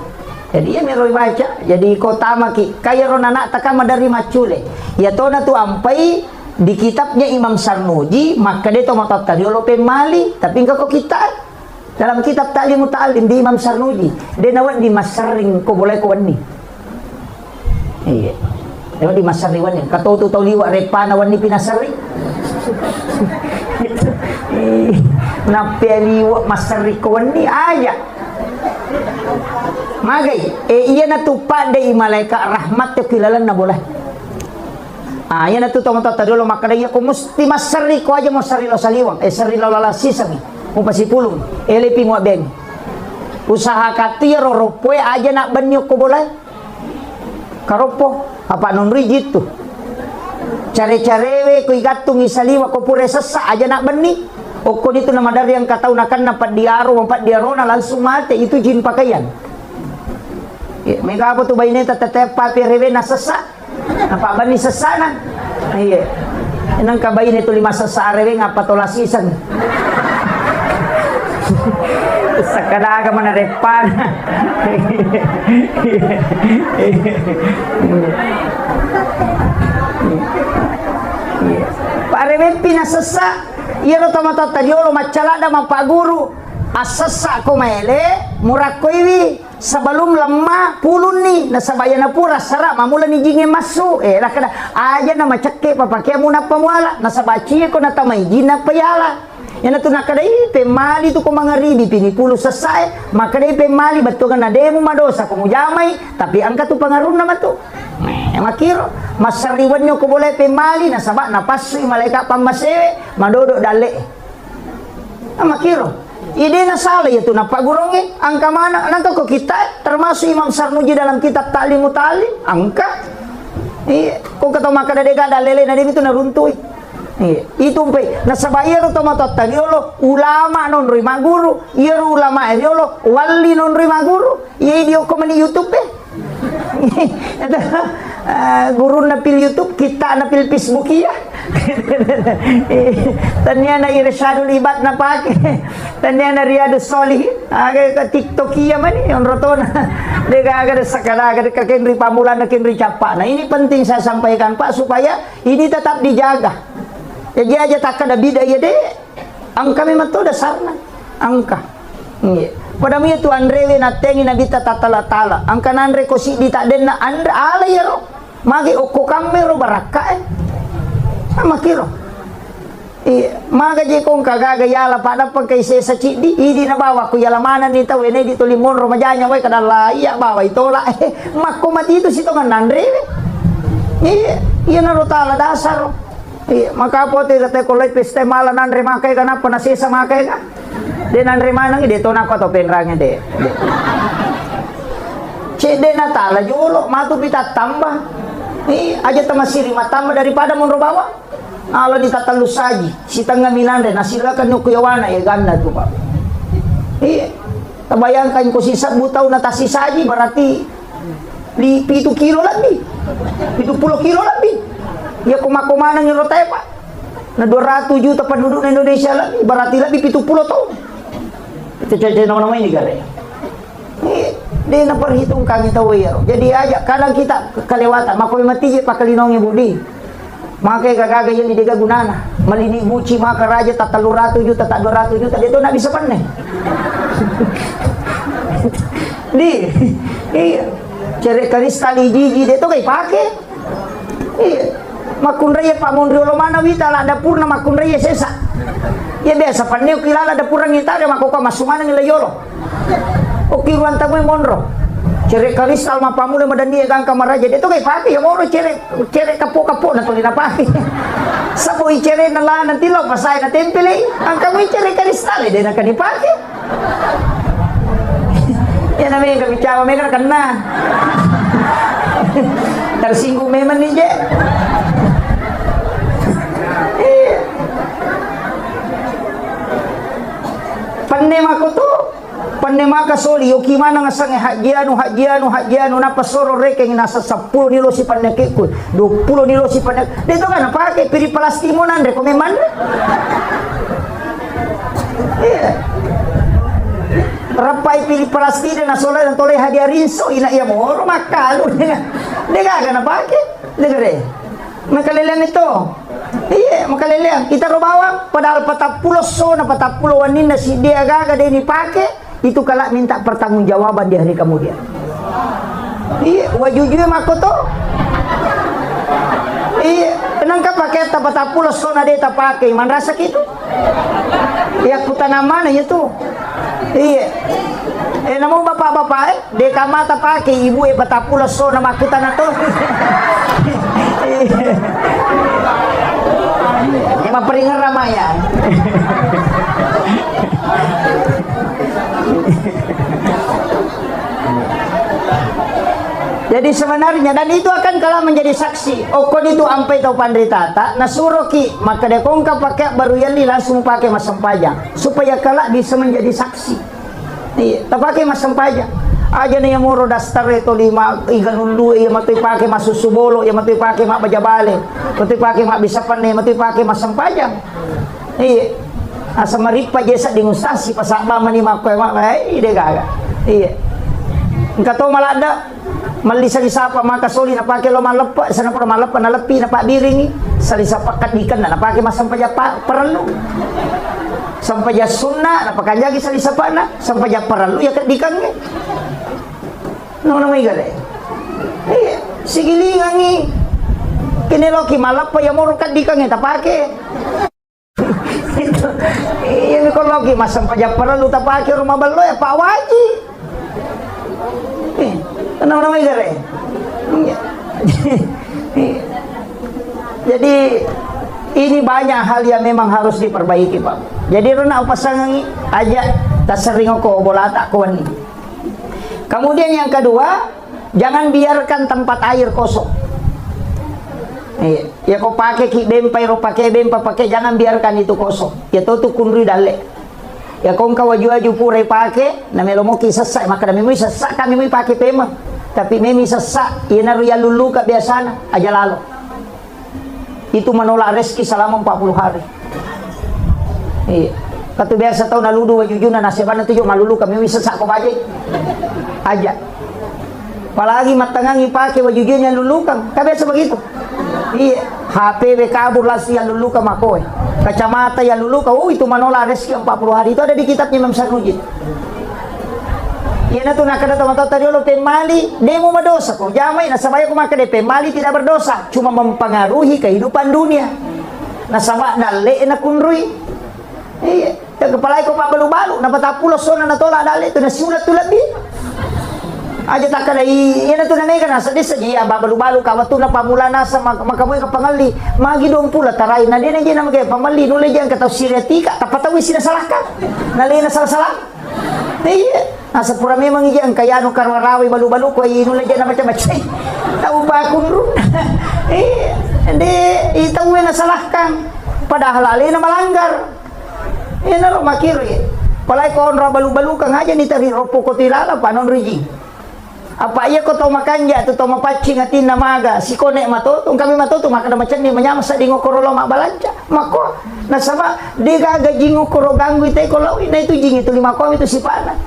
Jadi ya naro baca. Jadi kota maki kaya ronana takama dari macule. Ya tona tu ampai di kitabnya Imam Sarnuji maka dia tomatot kariolo pemali tapi enggak kok kita dalam kitab Ta'lim Muta'allim di Imam Sarnuji dia nawat di masaring ko boleh ko wani. Iya. Lewat di masariwan ya, kata tahu liwat repana wani pinasari. Napi liwat masari wani aja. Magai, iya na tupa de malaikat rahmat tu kilalan na boleh. Iya na tu tomato tadi lo makanya ko musti masari ko aja mo sari lo saliwang, sari lo lalasi sami, mo pasipulong, elepi mo beng. Usaha katiro ropoe aja nak banyo ko boleh. Karopo apa non rigid tuh care-carewe ko igatung isaliwa ko pure sesa aja nak beni oko itu nama dari yang katau nakan napat diaro na langsung mati itu jin pakaian ya mega apa tuh bayi tetep papi rewe na sesa apa bani sesa na iya enang kabayin itu 5 sesa rewe ngapa tolasisan sakadaga mana repan Pak Rewe pinasesa iya lo tomato tadiolo macalada ma guru asesa ko maele murak ko iwi sebelum lemah pulun nih na sabayana pura sara mamula ni jinge masu lah kada aja na macake papake muna pamuala na sabaci ko na tamay jina payala. Yan na nakadai pemali tu ko mangaribi pinipulu sasay makadai pemali betul kan ademu madosa ko mujamay tapi angka tu pangarun naman tu makiro masariwan nyo ko boleh pemali na sabak na pasoy malaikat pamasewe madodo dale makiro ide na salah itu na pagurongin angka mana nangka ko kita termasuk Imam Sarnuji dalam kitab Ta'lim Muta'allim angka kung kataw makadadega dalele na din itu naruntui itu pe nasabaya ro tomatot taniolo ulama non rima guru iero ulama eriolo wali non rima guru dio ko mani YouTube guru na pil YouTube kita na pil Facebook ya tanya na irsyadul ibad na pake tanya na riyadus solihin aga ka TikTok iya man yon rotona dega aga sakala aga ka kenri pamulan na kenri capa. Nah ini penting saya sampaikan Pak supaya ini tetap dijaga. Jadi aja tak ada bida ya deh. Angka memang tu dasarnya. Angka. Pada mi tu andrewe na tengi na bita tatala-tala. Angka nandre ko si bita den na andre ala ya ro. Magi oko kamero baraka sama kiro. Maga je kong kagaga yala pada pagkay sa chidi idi na bawa ko yala mana ni taw ene dito limon romajanya way kadala iya bawa itola makomati itu sito kan andrewe. Iya na rotala dasar. Maka po ti dati ko light peste mala nandre makay ka na panasisa makay ka De nandre manang de to nako to penrangnya de. Cede na tala jolo matu pita tambah. Aja tamasiri matambah daripada munro bawa. Allah ditatalus saji si tengah minande nasilakan yung kuyawana ya ganda tuh Pak. Tabayangkan ko sisa butaw na tasi saji berarti di 7 kilo lebih 70 kilo lebih ya kumakumanang yung rotay Pak na 200 juta penduduk Indonesia lebih berarti lebih 70 tahun itu caca nama-nama ini gale dia na perhitung kami tahu ya jadi aja kadang kita kelewatan makoy mati pa kalinong budi makai kagak yang didiga gunana malini buci maka raja tak 300 juta tak 200 juta dia tuh nak bisa panen di iya cari kristal jiji dia tuh kayak pakai iya makun raya Pak Mondri lo mana wita lah dapur na makun raya sesa ya biasa panen kilala dapur yang kita ada makoka masumana nilai yolo oke ruang tamu monro cere kristal mah pamuda madan dia kan kamar raja dia tuh kayak pakai ya moro cere kapok na tuloy na pakai sabo cere na la nanti lo pasay na tempele ang kamu cere kristal dia na kanipake ya namanya kami cawa mereka kena tersinggung memang nih je pandem aku tuh Panema kasoli yo kimana nga sang hajianu napasoro reke nga nasa 10 nilo si panakikul 20 nilo si panak dito ka napake piri plastic mo nande kung man rapai piri plastic na sola ng tolay hadiarinso ina iya mo makalo de ka napake de re makalilan ito iya makalilan kita ro bawang padahal 40 so na 40 wanin na si dia gaga de ni pake itu kalau minta pertanggungjawaban di hari kemudian. Iya, wajujui makoto. Iya, nangka pakai tapatapulos so na deta pakai, man rasa gitu. Ya kutanaman ya tuh. Iya. Namun bapak-bapak deka mata pakai ibu patapulos so na makutan na to. Maperingan ramayan. Jadi sebenarnya dan itu akan kalah menjadi saksi. Okon itu ampai tau pandritata nasuruh ki maka dia kongka pakai baru yali langsung pakai masam pajang supaya kalah bisa menjadi saksi. Iya, tak pakai masam pajang. Aja nih yang muro dastar itu 5 iganulu ya mati pakai masuk subolo ya mati pakai mak bajabale mati pakai mak bisa pandai mati pakai masam pajang. Iya. Asa maripa jesa di ngustasi pasak mama ni makoy mak ide gaga. Iya. Engka to malada malisa disapa maka soli na pake lo malepa sana para malepa na lepi na pak biringi salisa pakat dikan na pake masam paja perlu. Sampai ya sunnah na pakanjagi salisa pana sampai ya perlu ya kedikan ni. No na may gale. Iya, sigilingan ni. Kiniloki malapa ya moro kadikan ni tapake. Ini kalau lagi masam pajak perlu tak pakai rumah balo ya Pak Waji. Kenapa namanya gare? Jadi ini banyak hal yang memang harus diperbaiki Pak. Jadi rona pasangan aja tak sering aku bola tak kawan ini. Kemudian yang kedua, jangan biarkan tempat air kosong. Ya kau pakai ki bempai ro pakai bempa pakai jangan biarkan itu kosong. Ya tu kunri dale. Ya kau waju-waju pure pakai na melomo ki sesak maka memi sesak kami memi pakai pema. Tapi memi sesak ina ru ya lulu ka biasana aja lalu. Itu menolak rezeki selama 40 hari. Iya. Kata biasa tahu naludu wajujuna nasibana tujuh malulu kami memi sesak ko pakai. Aja. Apalagi matangangi pakai wajujuna lulukan. Ka biasa begitu. Iya, HP kabur lasi yang lulu ke makoy, kacamata yang lulu ke, itu menolak rezeki 40 hari itu ada di kitabnya Imam Sarujid. Iya tu nak kena tahu tadi lo pemali demo berdosa kok, jamai nasabaya aku makan pemali tidak berdosa, cuma mempengaruhi kehidupan dunia. Nasabah nale nak kunrui, iya, kepala aku pak balu-balu, dapat apulo sona na tolak dale itu nasiulat tu lebih. Aja tak kada ina tu na mega nasa desa iya babalu-balu kawatu na pamula nasa makamoy ka pangali magi dong pula taray na din na magay pamali nulay diyan kataw siriatika tapatawi sinasalahkan nalay na salah iya nasa pura memang iyan kayano karwarawi balu-balu ko nulay diyan na macam-macam tau ba akong ron hindi itawin na salahkan padahal alay na malanggar yan na ro makiro palay ko onra balu-balu kang aja ni tari ropo ko tilala panon rigi apa iya ko tau makanja tu tau mapacing atin na maga si konek matutong kami matutong makada macam ni manyama sa dingo korolo mabalanja mako nasama di gaga jingo koro ganggu ite ko lawi na itu jing itu 5 ko itu si pana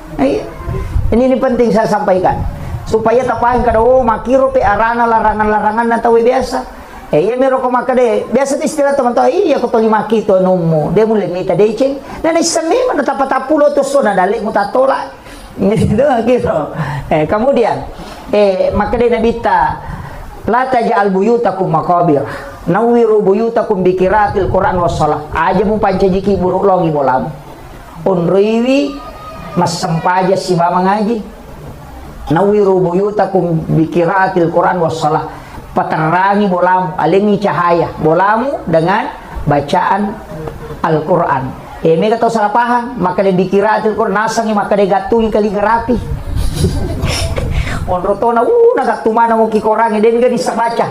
ini penting saya sampaikan supaya tapahan kada makiro pe arana larangan na tawi biasa iya mero ko makade biasa istilah teman-teman iya ko to 5 kito nomo de mulai mita decing na isami man tapatapulo to so na dali mo tatola gitu. Kemudian maka dia nabita la taj'al buyutakum maqabir nawiru buyutakum bikiratil Quran was salah aja mu pancajiki buruk longi bolam unriwi mas sempaja si mama ngaji nawiru buyutakum bikiratil Quran was salah paterangi bolam alengi cahaya bolamu dengan bacaan Al-Quran mereka tahu salah paham maka dia dikira Al-Quran nasangi maka dia gatungi kali gerapi onrotona nagattu mana mau kikorangi dia enggak bisa baca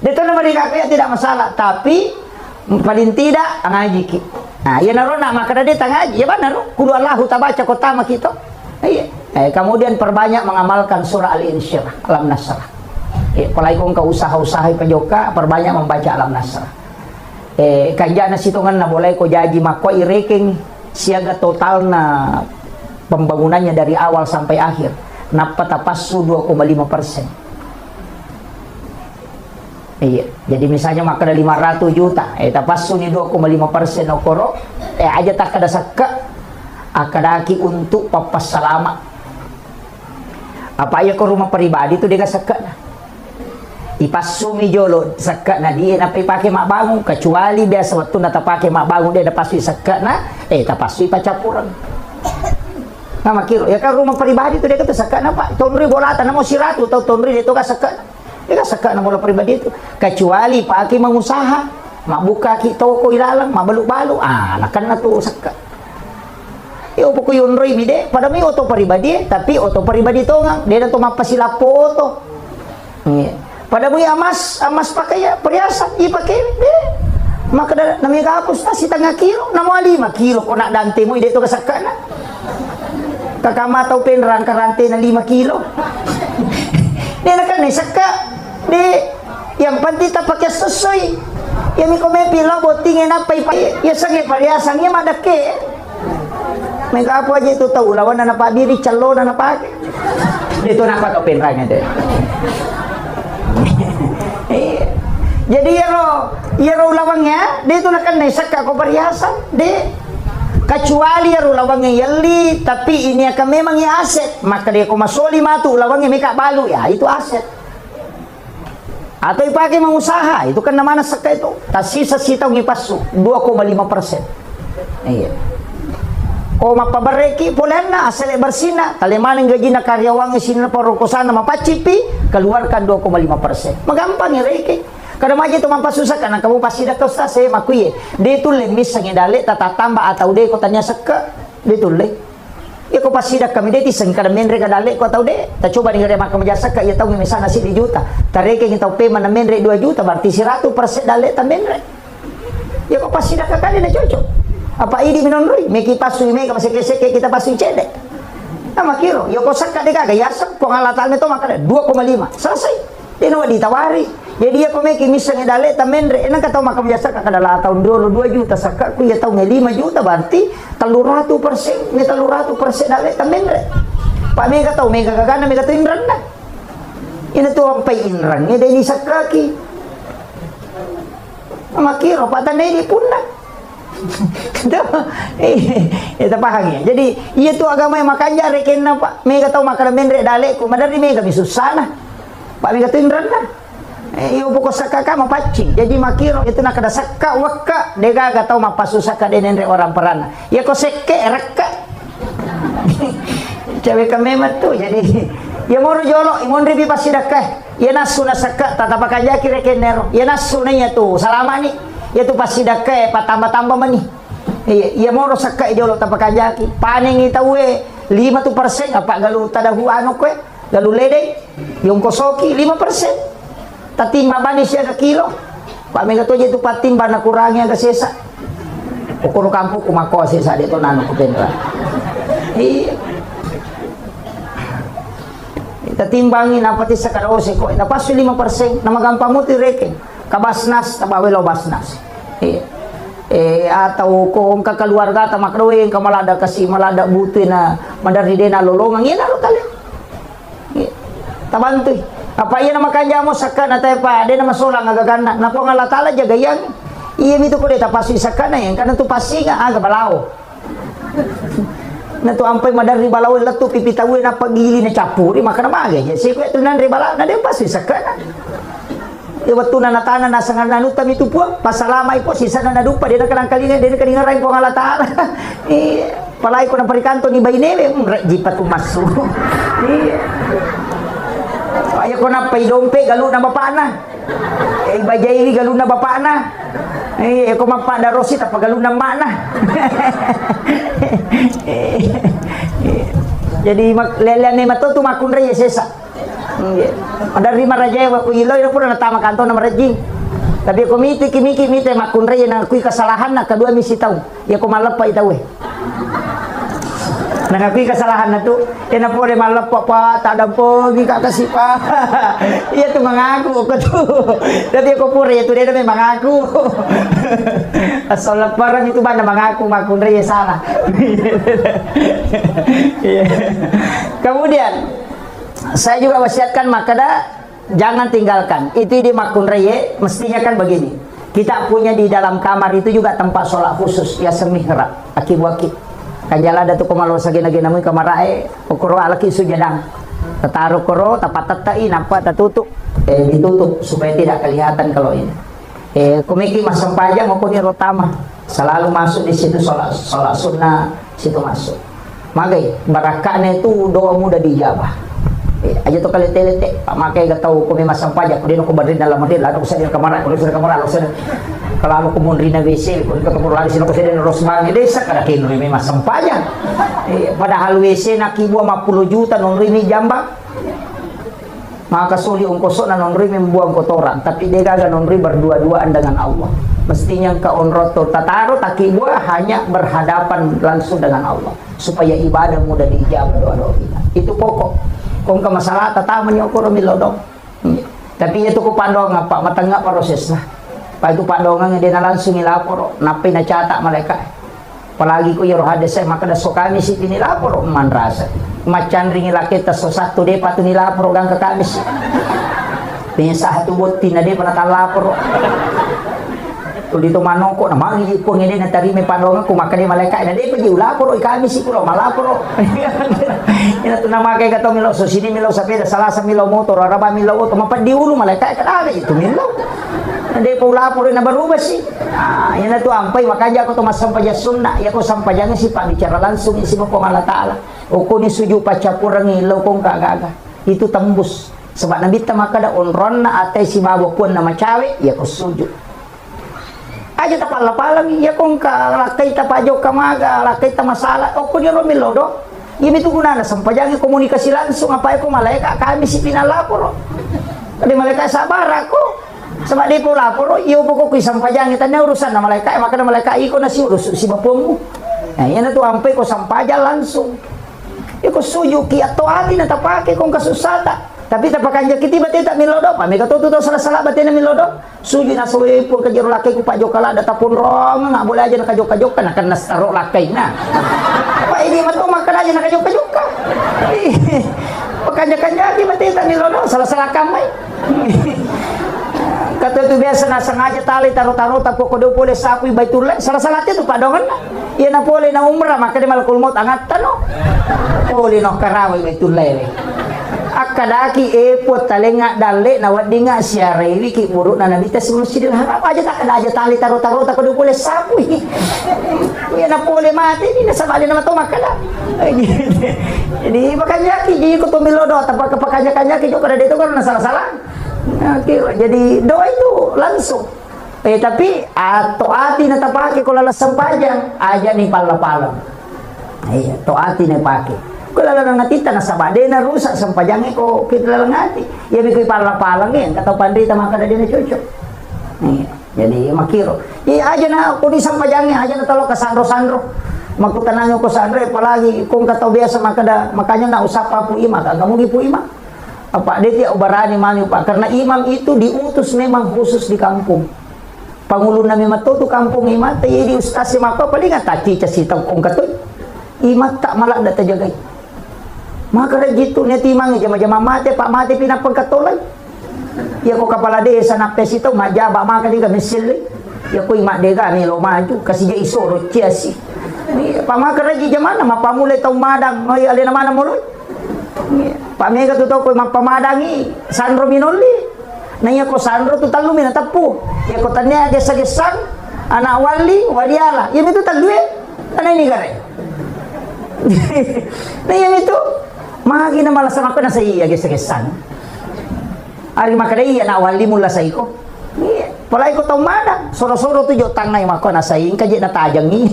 dia tahu nama dia tidak masalah tapi paling tidak ngaji ki nah ya narona maka dia ngaji ya benar kudu Allah tabaca kota mah kita iya kemudian perbanyak mengamalkan surah Al-Insyirah Alam Nasrah apalagi kau usaha-usaha pajoka perbanyak membaca Alam Nasrah kanjana situngan na boleh ko jaji mako ireking siaga total na pembangunannya dari awal sampai akhir napatapasu 2,5%. Iya, jadi misalnya maka ada 500 juta, tapasu ni 2,5% okoro, aja tak ada sakka akadaki untuk papas salama. Apa ya ke rumah pribadi itu dia sakka na. Ipasumi jolo sakka na dia napai pakai mak bangun kecuali biasa waktu nata pakai mak bangun dia dapasui sakka na tapasui pacapuran nama kiro ya kan rumah pribadi itu dia kata sakka na pak tonri bolatan namo siratu atau tonri itu ka sakka dia ka sakka na bola pribadi itu kecuali pakai mengusaha mak buka ki toko ilalang mak balu-balu nakan na tu sakka yo poko yunroi mide pada mi oto pribadi tapi oto pribadi to ngang dia to mapasila foto pada bui amas pakai ya perhiasan iya pakai maka namanya kapus tas setengah kilo nama 5 kilo kok nak dante mu itu kesakana kakama tau pen rangka rantai na 5 kilo dia nak ni sakka di yang penting tak pakai sesuai yang ko me pilo botingin apa ya sange perhiasan ya madake mereka apa aja itu tahu lawan na pa diri calo na pakai itu napa tau pen rangka deh jadi ya ro lawangnya dia itu nak sakka ko perhiasan dia kecuali ya ro lawangnya yali tapi ini akan memang ya aset maka dia ko masoli matu lawangnya meka balu ya itu aset atau dipakai mengusaha itu kan namanya sakka itu tasisa sita ngipasu 2,5%. Iya o mapabareki polena asale bersina talemaning gaji na karyawan sina parokosana mapacipi keluarkan 2,5%. Magampang ya reki kada maji to mampasusah kana kamu pasti dak sa saya makuye de tu lemis sangi dale tata tambah atau de ko tanya sekka de tu le ya ko pasti dak kami de ti sang kada menre kada le ko atau de ta coba ngere makam jasa ka ya tahu misalnya si di juta tareke kita pe mana menre 2 juta berarti 100% dale ta menre ya ko pasti dak kali na cocok apa ini minonroi meki pasui meka maseke kita pasui cedek nama kiro yoko sakka de kaga yasap ko ngalatal to maka 2,5 selesai dia no ditawari jadi dia pemeki misalnya dale tamendre enak kata makam jasa ka kada tahun 2 juta sakka ku ya tahun 5 juta berarti 300% ni 300% dale tamendre pak meka tahu meka kagana meka tu indran na ini tu ang pay indran ni deni sakka ki nama kiro patane di punna itu paham ya. Jadi itu agama yang makanya reken pak mega tahu makanan menre dale ku madari mega misusana pak mega tindran na iyo pokok sakaka mapaci jadi makiro itu nak ada sakka wakka dega ga tahu mapasusaka denenre orang perana ya ko sekke rekka cewek kememat tuh jadi ya mau jolo imon ribi pasti dakah ya nasu nasaka tata pakaja kira kenero ya nasu nya tuh selama nih ya tuh pasti dakah patambah-tambah mani ya mau saka jolo tapa kajaki paning itawe 5% apa galu tadahu anu kwe galu lede yung kosoki 5% tatimba manis ya ke kilo pak mega tuh itu patimba na kurangnya ke sesa ukur kampung kumako sesa dito nano ko pentra tatimbangin apa ti sa karose ko napaso 5% na magampang mo ti reken kabasnas tabawelo basnas atau kung kakaluarga ta makruing kamalada kasi malada butoy na madari din na lolongang yan alo tali tabantoy apa iya na makanya mo saka na tayo pa di na masulang agagana na po nga latala jagayang iya mito ko di tapasoy saka na yan kanang tupasi nga aga balao na to ampay madari balao lato pipitawin na pagili na chapuri maka na magay si ko ito nan balao na di pasoy saka na waktu na natana nasa nga nanutam ito po pasalamay po sisa na nadupa di na kanang kalinga di na kalinga rin po nga latala palay ko ng parikanto ni Baynele jipat umaso ayaw ko na paidompe galo na bapana bajayri galo na bapana ako magpada rosi tapag galo na mana jadi lelian ni matuto makunre yesesa dari marajay wa kuilo ino pura natama kanto na marajing tapi komite kimiki mite makunre na kui kasalahan na kadua misitaw ya ko malapa itaw nakakui kesalahan na to na po de malapa pa tada po gi kakasi pa iya tu mengaku ko tu tapi ko pura ya tu de na mengaku asal laparan itu banda mengaku makunre ya salah kemudian saya juga wasiatkan makada jangan tinggalkan itu di makun reye mestinya kan begini kita punya di dalam kamar itu juga tempat sholat khusus ya semihrab aki-waki kanjala datu komalo sagina-gina mo kamar rae ukuro alaki sujadang tataruh koro tapat tatai nampak tertutup ditutup supaya tidak kelihatan kalau ini kumiki masang pajang maupun rotama selalu masuk di situ sholat sunnah situ masuk magai barakahnya itu doa mudah dijabah aja to kali telete pakai gatau ko may masampaya ko dino ko badrin dalam madil ano ko sa kamera ko sa kamera ko sa kalau ko mun rina WC ko ko lali sino ko sa dino rosbang desa kada kino may masampaya padahal WC nakibuang 50 juta non rini jamba maka suli ongkoso na non rini membuang kotoran tapi dia gagal non rini berdua-duaan dengan Allah mestinya ka onroto tataro takibua hanya berhadapan langsung dengan Allah supaya ibadah mudah diijabah doa-doa kita itu pokok kung ka masalah tataman niyo ko milodong tapi itu ko pandong apa matanga proses na pa itu pandong nga di na langsung ilaporo napay na chata maleka palagi ko yoro hades maka da so kami si tinilaporo manrasa macan ring ilakita so satu de patu nilaporo gang ka kami si pinsa hatu botti na de panatalaporo dito manoko na mangi po ngene na tari may pandongan kumakani maleka na de pagi ulaporo kami si kulo malaporo ina to na makay gato milo so sini milo sa peda salasa milo motor araba milo auto mapadi ulo maleka kada itu milo de po ulaporo na barubas si ina to ampay makaja ko to masampaya sunna ya ko sampayang si bicara langsung isi mo ko Allah taala o ko ni suju pacapurang ilaw kong kagaga itu tembus sebab nabi ta makada onron na atay si babo pun na macawe ya ko suju aja tapala-palang ya kung lakay tapajo kamaga lakay ta masalah o kun yoro milodo yun ito gunana sampajang komunikasi langsung apa ko malaika kami si pinalaporo di malaika sabar ako sama di po laporo iyo po ko sampajang ita na urusan na malaika maka na malaika iko na si urus si bapong mo yan na to ampay ko sampaja langsung iko suyo kiato ati na tapake kung kasusata tapi tapakan jakiti bati tak milodo pa mega tutu salah-salah bati na milodo suju na suwi pun kajero lakay ko pajo kala datapun rong nga boleh aja nakajok-kajok kan akan nastaro lakay na apa ini mato makan aja nakajok-kajok ka pakanya-kanya di bati tak milodo salah-salah kamay kata itu biasa na sengaja tali taruh-taruh tapo ko boleh sapi baitullah salah-salah itu padongan iya na boleh na umrah maka di malakul maut angat tano boleh no karawi baitullah makadaki epot talenga dalle na wadinga siarewi ki buruk na nabita sa Masjidil Haram aja tak ada aja tali taro-taro tak kudu boleh sapu ya na boleh mati ni na sabali na mato makada jadi makanya ki di ko tumilodo tapos kapakanya-kanya ki kada dito kan na salah-salah jadi doa itu langsung tapi toati na tapake ko lalas sampajang aja ni pala-pala toati na pake kung lalang natita na sabade na rusak sampajangnya ko kita lalang ngati ya may ko'y pala-palang yan kataw pandrita makada din na chucho jadi makiro aja na kung di sampajangnya aja na talo ka sandro-sandro magkutanang ko sandro palagi kung kataw biasa makanya na usapa po ima kagamugi po ima apa deti ubarani mani pa karena imam itu diutus memang khusus di kampung pangulo na matuto kampung ima tayo di ustasi mako paling taci casitaw kung katoy ima tak malak data jagay maka gitu niya timang jama-jama mati pak mati pinapagkatulay ya ko kapala desa napes ito majaba maka di kami sili ya ko ima dega ni lo maju kasi ja isoro chiasi pa maka ragi jamana mapamulay tong madang ay ali naman muloy pa mega tuto ko mapamadang Sandro Minoli nanya ko Sandro tutang lumi natapu ya ko tanya gesa-gesan anak wali wadiala ya itu talwe anay ni gare nanya itu magi na malasan ako na sa iya gesa-gesan ari makadai na wali mula sa iko palay ko taumada soro-soro tu jotang na mako na sa iya kaje na tajang ni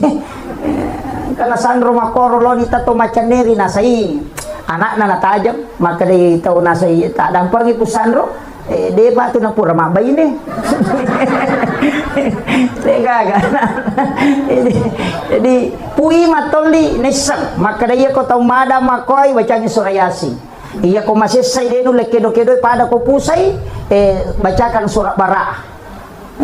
kana Sandro makoro lo dita to machaneri na sa iya anak na natajam makadai tau na sa iya tak dampang ipo Sandro deba tu na pura mabay ni jadi pui matoli nesang makadaya ko taumada makoy bacanya surah Yasin iya ko masisay denu lekedo-kedo pada ko pusay bacakan surah Baraah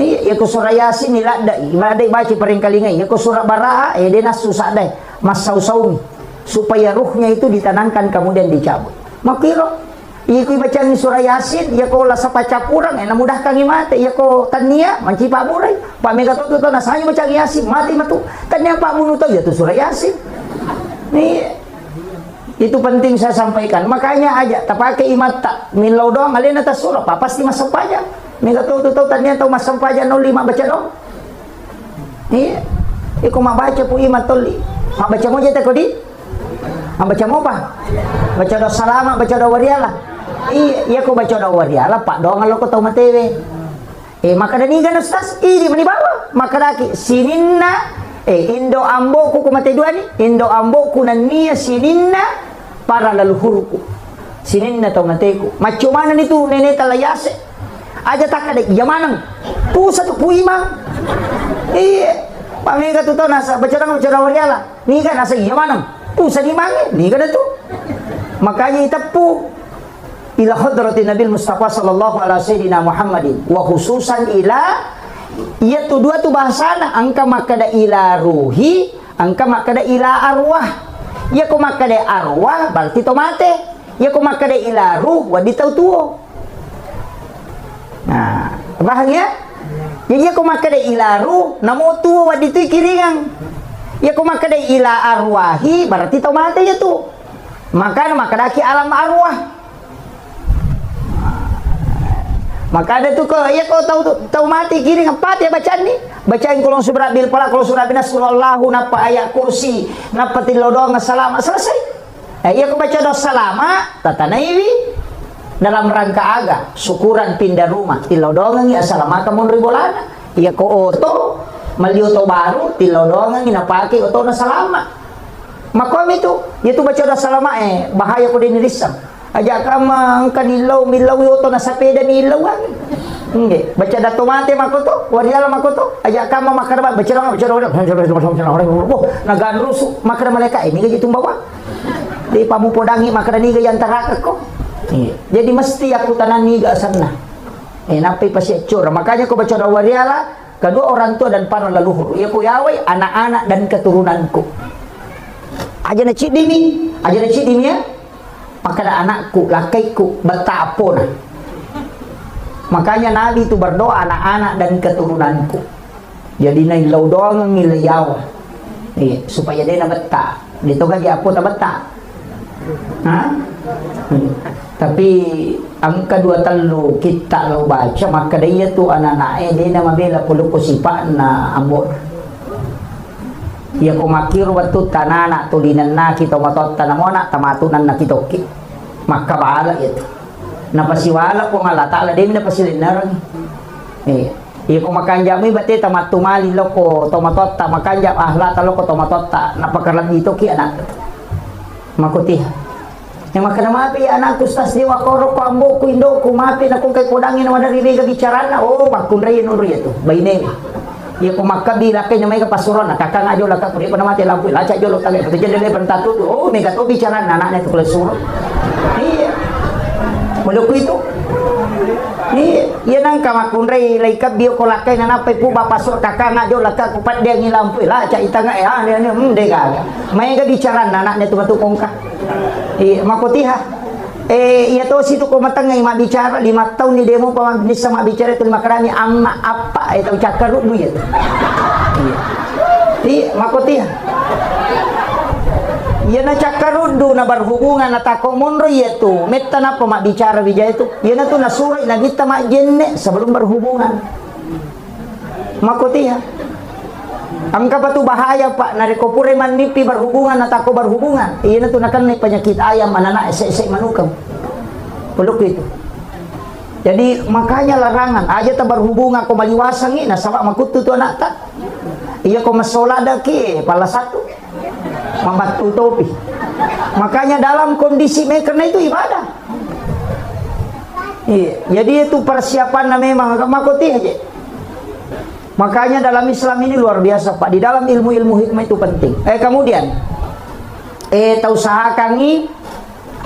iya ko surah Yasin niladai maladai baca paringkalingay iya ko surah Baraah dena susah dai masau-saumi supaya ruhnya itu ditanangkan kemudian dicabut makiro iya ko bacaan surah Yasin iya ko lasa pacapurang namudahkan imate iya ko tania mancipa buray pamega to nasanya bacaan Yasin mati matu tania pak munuto ya tu surah Yasin nih itu penting saya sampaikan makanya aja tapake imata minlaw doang alin atas surah pa pasti masampaja mega to tania to masampaja 05 baca dong iya iko mabaca po imatoli mabaca mo jeta ko di mabaca mo pa baca do salama baca do wariala iya ko baca do wariala pak doang lo ko tau matewe maka dani gan ustaz ini manibawa maka daki sininna indo ambo ku kumate dua ni indo ambo ku nania sininna para leluhurku sininna tau mateku macam mana itu nenek talayase aja tak ada jamanang pusat puimang iya pamega tu tau nasa baca do wariala ni kan nasa jamanang pusat di mana ni kan tu makanya itapu ila hadratin Nabi Mustafa sallallahu alaihi wasallam Muhammadin wa khususan ila iya tu dua tu bahasana angka makada ila ruhi angka makada ila arwah ya ko makada arwah berarti to mate ya ko makada ila ruh wa ditau tuo nah bahaya ya ko makada ila ruh namo tuo wa ditu kiringang ya ko makada ila arwahi berarti to mate ya tu maka makadaki alam arwah maka ada tu ko ya ko tahu mati kiri ngapat ya bacaan ni bacain kulong surat bil pala kulong surat binas kullallahu napa ayat kursi napa tilodo ngasalama selesai ya ko baca dos salama tatanaiwi dalam rangka aga syukuran pindah rumah tilodo ngi asalama kamun ribolana ya ko oto malioto baru tilodo ngi napaki oto na salama makom itu baca dos salama bahaya ko din risam aja kamang kanilaw milaw yoto na sapeda nilaw hindi baca dato mate makoto wariala makoto aja kama makarba baca naganrusu makara maleka ini gaji tumbawa di pamupodangi makara niga yang taraka ko jadi mesti aku tanan niga sana napi pasiacur makanya ko baca wariala kedua orang tua dan para leluhur ya ku yawai anak-anak dan keturunanku aja na cidimi ya maka anakku, lakaiku, betapun. Makanya Nabi itu berdoa anak-anak dan keturunanku. Jadi nailaw doang ngilayaw. Supaya dia na beta. Dito ka giapo ta beta. Ha? Tapi ang kedua telu kita lo baca maka dia tu anak-anak dia nama bela puluh kusipaan na ambor. Ia ko makir waktu tanana tulinan na kita matot tanamona tamatunan na kita ki maka bala itu. Napasiwala ko nga latala din napasilinarang. Ia ko makanjami bati tamatumali lo ko tomatot makanjam lata lo ko tomatot napakalat dito ki anak. Makutiha. Yang makana mapi anak kustas di wakoro ko ambo ko indo ko mapi na kung kay kudangin na madaririga gicarana makunray no riya to bayne iya ko makabila kay may kapasuron nakaka nga jo laka kuri ko na mati lampu lacha jo lo tagay pati jelle pantatu mega to bicaran anak na to klasuro iya mulo ko ito iya nang kamakunray laikab bio ko lakay na napay po bapasor kaka nga jo laka kupat dia ngi lampu lacha itanga de gaga may ga bicaran anak na to matukong ka makutiha iya to situ ko matangay mabicara 5 tahun ni demo pa bisa mabicara itu makarami amma apa itu cakaru du ya makutiha iya na cakarudu na berhubungan na tako monro itu metta na po mabicara bijaya itu iya na to nasuray na kita majenne sebelum berhubungan makutiha ang kapatu bahaya pak narikopure manipi berhubungan atau berhubungan iya na to nakan penyakit ayam manana ese manukam peluk itu jadi makanya larangan aja ta berhubungan ko maliwasang ina sawa makutu tu anak ta iya ko masolada ki pala satu membatu topi makanya dalam kondisi karena itu ibadah iya jadi itu persiapan na memang makuti aja. Makanya dalam Islam ini luar biasa Pak. Di dalam ilmu-ilmu hikmah itu penting. Kemudian usahakan ni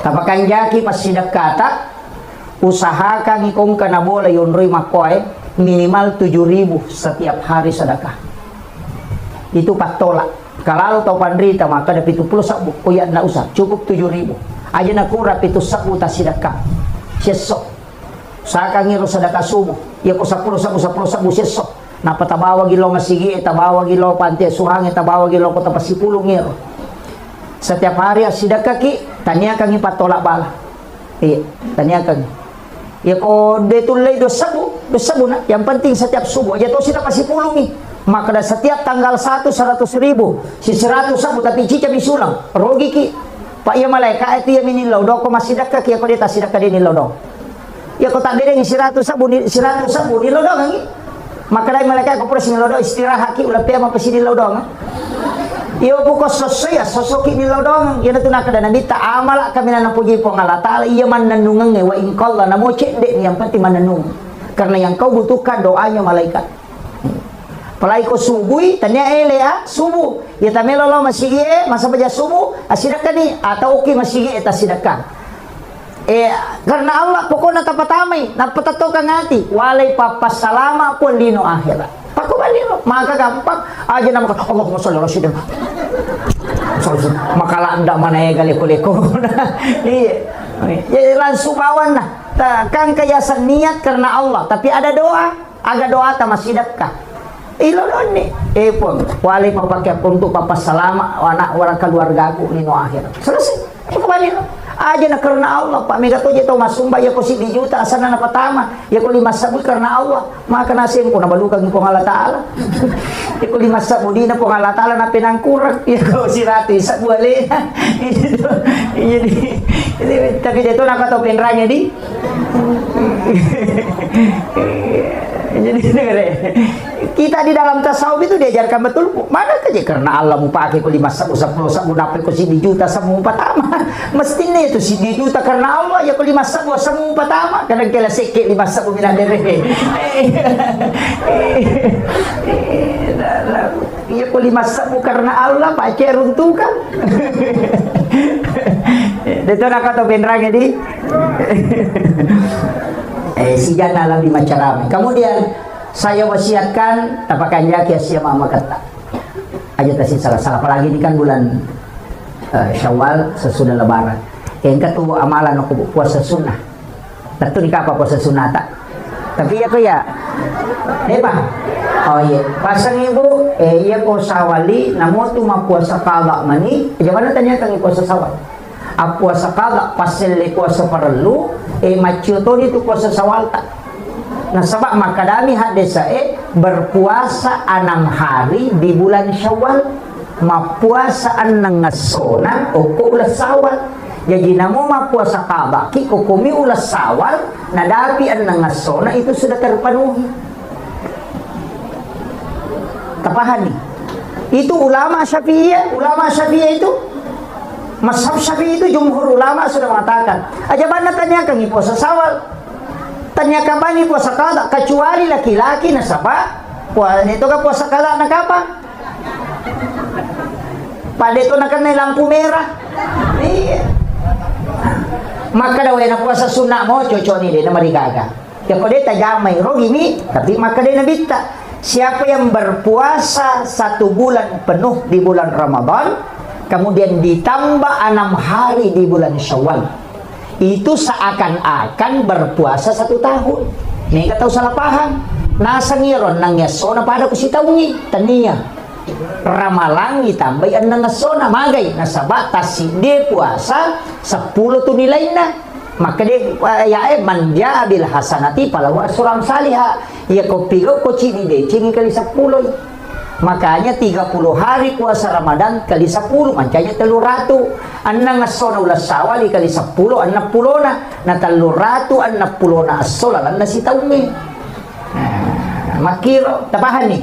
tapakan jaki pas sidak kata usahakan ikong kana bola yonroi makoy minimal 7.000 setiap hari sedekah. Itu patola. Kalau tau pandrita maka ada 70 sabu. Oh ya enggak usah, cukup 7.000. Aja nak kurap itu sabu ta sedekah. Sesok. Usahakan ngiro sedekah subuh. Ya ko 10 sabu sesok. Napa tabawa gilo masigi, tabawa gilo panti suhang, tabawa gilo kota pasipulong ngiro. Setiap hari sedekah ki, tanya kang ipatolak bala. Tanya kang. Ya ko detulay do sabu na. Yang penting setiap subuh aja to sida pasipulong ni. Maka da setiap tanggal 1 100.000. Si 100 sabu tapi cica bisulang. Rogi ki. Pak ya malaikat itu ya minilaw do ko masidekah ki ko dita sidekah di nilaw do. Ya ko tak dere 100 sabu nilaw do ngi. Maka dari malaikat ko presi nilaw do istirahat ki ulah pia mapasi nilaw do nga. Iyo po ko sosoki nilaw do nga. Yan na kada nabi ta amala kami na napuji po ng Allah Ta'ala iya man nanungang wa in qalla na mo cende yang penting mananung. Karena yang kau butuhkan doanya malaikat. Palai ko subuhi tanya subuh. Ya tamelo lo masigi masa baca subuh asidakah ni atau oki masigi eta sidakah. Karena Allah pokoknya tapatamay napatatokan ngati walay papasalama po lino akhirat pakubalino maka gampang aja nama Allahumma sholli ala sayyidina makalanda manay galiko-liko iya langsung bawan na kang kayasan niat karena Allah tapi ada doa aga doa ta masidakah ilodon ni pun walay papakyap untuk papasalama anak orang keluarga aku lino akhirat selesai pakubalino aja na karena Allah Pak mega to jeto masumba ya ko si juta asana na patama ya ko 5 sabu karena Allah maka nasim ko nabalukan ko Allah Ta'ala ya ko 5 sabu di na po Allah Ta'ala na pinangkurang ya ko si rati sa buwali jadi tapi jeto nakato pinranya di jadi kita di dalam tasawuf itu diajarkan betul mana kerja karena Allah mau pakai ko 5 sabu 10 sabu dapat ko si juta sabu patama mestinya itu si juta karena Allah ya ko 5 sabu sabu patama kadang kala sikit 5 sabu minadere ya ko 5 sabu karena Allah pakai runtukan dito nakato pinranya di sijan alam di Macarami. Kemudian saya wasiatkan tapakan jaki asia mama kata aja tasi salah apalagi ini kan bulan Syawal sesudah lebaran yang kedua amalan aku puasa sunnah tentu nikah apa puasa sunnah tak tapi ya kaya bang oh iya pasang ibu iya ko sawali namo tu puasa kala mani gimana tanya kang puasa sawal A puasa kada pasal le puasa parelu macio to itu puasa sawal tak. Nah sebab makadami hadesa berpuasa 6 hari di bulan Syawal, mapuasaan ng ngasona o ulas sawal. Jadi namo mapuasa kada ki kukumi ulas sawal nadapi ang ngasona itu sudah terpenuhi. Tapahani. Itu ulama Syafi'iyah itu mazhab Syafi'i itu jumhur ulama sudah mengatakan. Aja mana tanyakan puasa sawal. Tanyakan bani puasa kada kecuali laki-laki na sabah. Puasa itu kan puasa kada na kapan? Pada itu nak kena lampu merah. Iya. Maka daw na puasa sunnah mo cocok ni dia na marigaga. Ya kau dia tajamay rogi ni tapi maka dia nabita. Siapa yang berpuasa 1 bulan penuh di bulan Ramadan, kemudian ditambah 6 hari di bulan Syawal, itu seakan-akan berpuasa 1 tahun. Ini kata salah paham. Nasa ngiron nang yasona pada kusitawngi tania. Ramalang ditambah nang yasona magay nasaba tasi dia puasa 10 tu nilai na. Maka dia manja bil hasanati palahu asram salihah. Ya kopigo ko cini de cini kali 10. Makanya 30 hari puasa Ramadan kali 10 mancanya 300. Anna ngasona ulas sawal kali 10 60 na 360 na asola na si taumi. Makiro tapahan ni.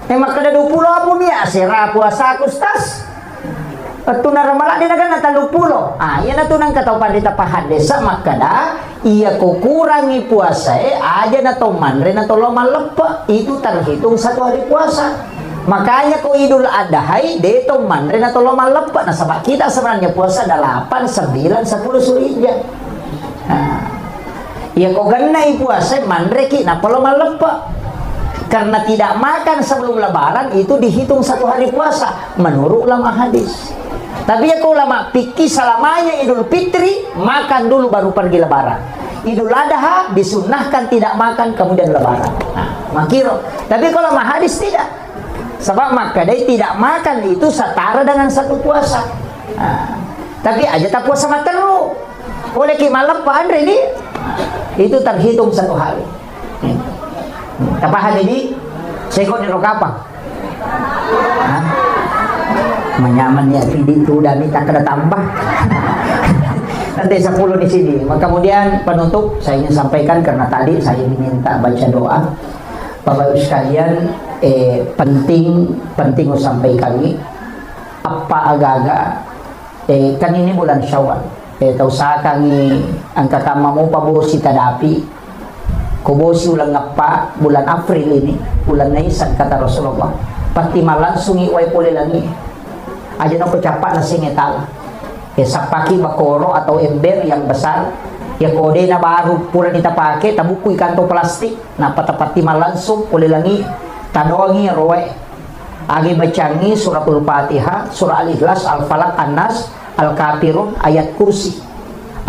Maka ada 20 apa biya sira puasa kustas. At na ramala din na 30. Yan na tunang kataupan dita pahadesa makada iya kukurangi puasa aja na to manre na to lomalapa itu terhitung 1 hari puasa. Makanya ko Idul Adha dito manre na to lomalapa na sabab kita sebenarnya puasa 8 9 10 Zulhijjah. Iya ko ganay puasa manre ki na lomalapa. Karena tidak makan sebelum lebaran itu dihitung 1 hari puasa menurut ulama hadis. Tapi ya ulama fikih selamanya Idul Fitri makan dulu baru pergi lebaran. Idul Adha disunnahkan tidak makan kemudian lebaran. Makiro. Tapi kalau hadis tidak. Sebab maka dia tidak makan itu setara dengan 1 puasa. Tapi aja tak puasa materu. Oleh ki malam Pak Andre ini itu terhitung 1 hari. Tapahan ini sekon di rokapang. Menyaman ya itu udah minta kena tambah. Nanti 10 di sini. Kemudian penutup saya ingin sampaikan karena tadi saya diminta baca doa. Bapak Ibu sekalian, penting sampaikan ini apa agak-agak kan ini bulan Syawal. Tahu sa kami angka kamamu pabosi tadapi. Kubosi ulang ngapa bulan April ini, bulan Naisan kata Rasulullah. Pati malansung iway puli lagi. Aja no kecapak na singetal. Sapaki bakoro atau ember yang besar. Ya kode na baru pula ditapake tabukui kanto plastik. Na patapati malansung puli lagi. Tadoangi roe. Agi bacangi suratul Fatihah, surah Al-Ikhlas, Al-Falaq, An-Nas, Al-Kafirun, ayat kursi.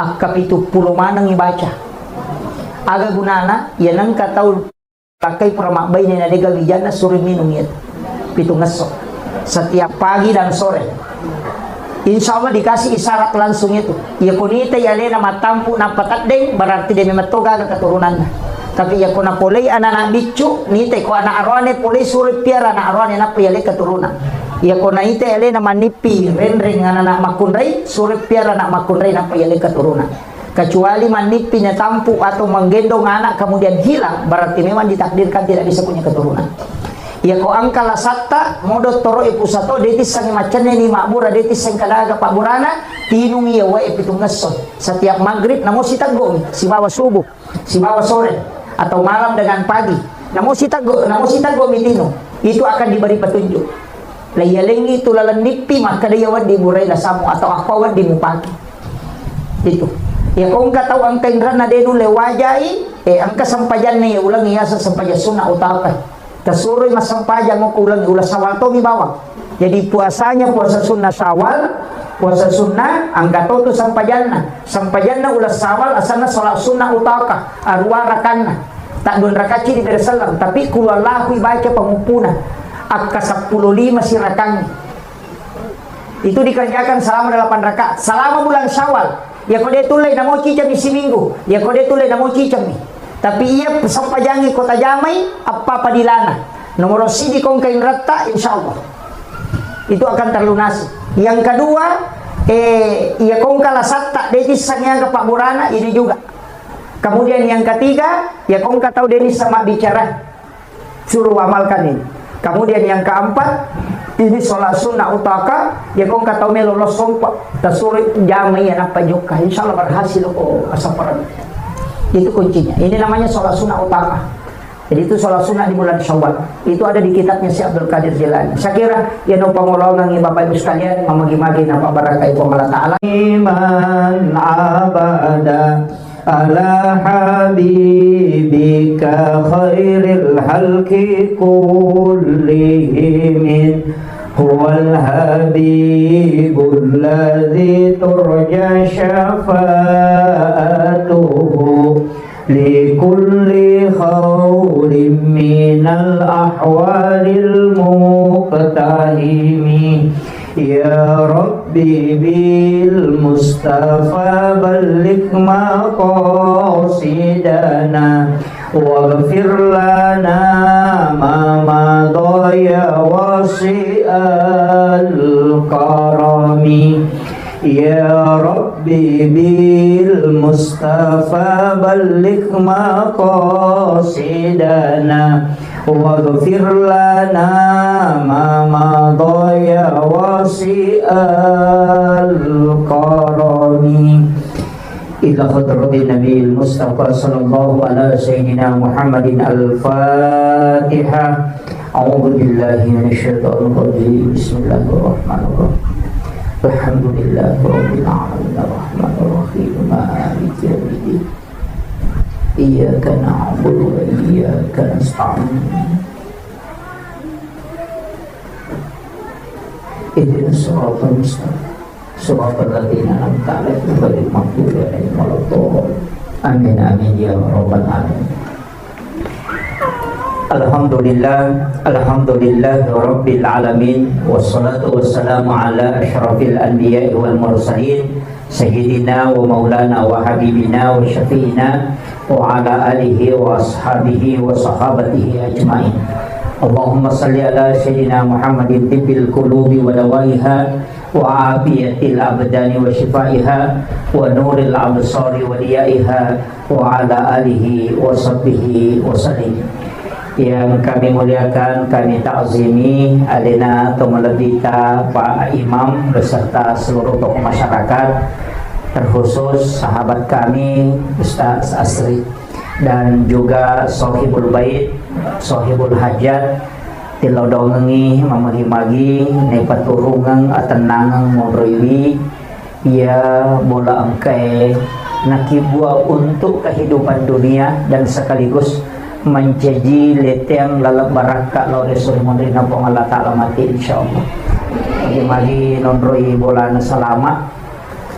Akap itu puluh manang ibaca. Aga gunana yanang kataul pakai pramakbay na nadega wijana suri minum yun. Pitung ngesok setiap pagi dan sore. Insya Allah dikasih isyarat langsung itu. Ya kunita ya lena matampu nampatat deng berarti dia memetoga ke keturunan. Tapi ya kuna polei anak bicu nite ko anak arwane polei suri piara anak arwane na piyale keturunan. Ya kuna ite ya lena manipi renring anak makunrai suri piara anak makunrai na piyale keturunan. Kecuali manipinya tampu atau menggendong anak kemudian hilang berarti memang ditakdirkan tidak bisa punya keturunan. Ya ko angkala satta modot toro ipusato detis sang macane ni makbura detis sang kadaga paburana tinung iya wa pitung ngeson setiap maghrib namo sitago si bawa subuh si bawa sore atau malam dengan pagi namo sitago mitino itu akan diberi petunjuk layalengi itu lalan nipi maka dia wad diburai lasamu atau apa wad dimupaki itu ya kung kataw ang tengran na denu lewajai ang kasampajan na ulang iya sa sampajan sunnah utaka kasuroy masampajan mo ulang ulas sawal to bawang. Jadi puasanya puasa sunnah Syawal, puasa sunnah ang katoto sampajan na ulas sawal asana salat sunnah utaka arwa rakanna tak don rakaci di bersalam tapi kulallahu baca pengupuna ak 15 si rakang Itu dikerjakan selama 8 rakaat selama bulan Syawal. Ya kode tulai namo cicam isi minggu. Ya kode tulai namo cicam nih. Tapi ia sampajangi kota Jamai apa padilana. Nomor sidi kong kain rata insyaallah. Itu akan terlunasi. Yang kedua, ia kong kala satta detis sangnya ke Pak Burana ini juga. Kemudian yang ketiga, ya kong tahu denis sama bicara. Suruh amalkan ini. Kemudian yang keempat, ini sholat sunnah utaka, ya kong tahu melolos sompa, tasuri Jamai anak pajoka, insyaallah berhasil asaparan. Itu kuncinya. Ini namanya sholat sunnah utaka. Jadi itu sholat sunnah di bulan Syawal. Itu ada di kitabnya si Abdul Qadir Jilani. Saya kira ya no pangulungan ng Bapak Ibu sekalian, mamagi-magi na pabarakay po Allah Ta'ala. Iman abada ala habibika khairil halki kullihim huwal habibul ladzi turja syafa'atuhu likulli khawrin minal ahwalil muqtahimi ya Rabbi bil Mustafa balligh maqasidana waghfir lana ma madaya wasi'al karami ya Rabbi bil Mustafa balligh maqasidana waghfir lana ma madaya wasi'al karami ila hadratin Nabi Mustafa sallallahu ala sayyidina Muhammadin al-Fatihah. A'udzu billahi minasyaitonir rajim. Bismillahirrahmanirrahim. Alhamdulillahi rabbil alamin arrahmanir rahim maliki yaumiddin. Iyyaka na'budu wa iyyaka nasta'in. Ihdinas siratal mustaqim. Siratal ladzina an'amta 'alaihim ghairil maghdubi 'alaihim waladdallin. Amin amin ya rabbal alamin. Alhamdulillah rabbil alamin wassalatu wassalamu ala asyrafil anbiya'i wal mursalin sayyidina wa maulana wa habibina wa syafi'ina wa ala alihi wa ashabihi wa sahabatihi ajma'in. Allahumma salli ala sayyidina Muhammadin tibbil qulubi wa dawaiha wa afiyatil abdani wa shifaiha wa nuril absari wa diyaiha wa ala alihi wa sahbihi wa sallim. Yang kami muliakan, kami ta'zimi alina Tumalabita Pak Imam beserta seluruh tokoh masyarakat, terkhusus sahabat kami Ustaz Asri dan juga Sohibul Bait, Sohibul Hajat tilodongengi mamagi-magi nepaturungang atenangang modroiwi ya bola angkai nakibua untuk kehidupan dunia dan sekaligus mencaji leteng lalap baraka lawan Rasul Mondrina pong Allah Ta'ala mati insyaallah. Magi nonroi bolana selamat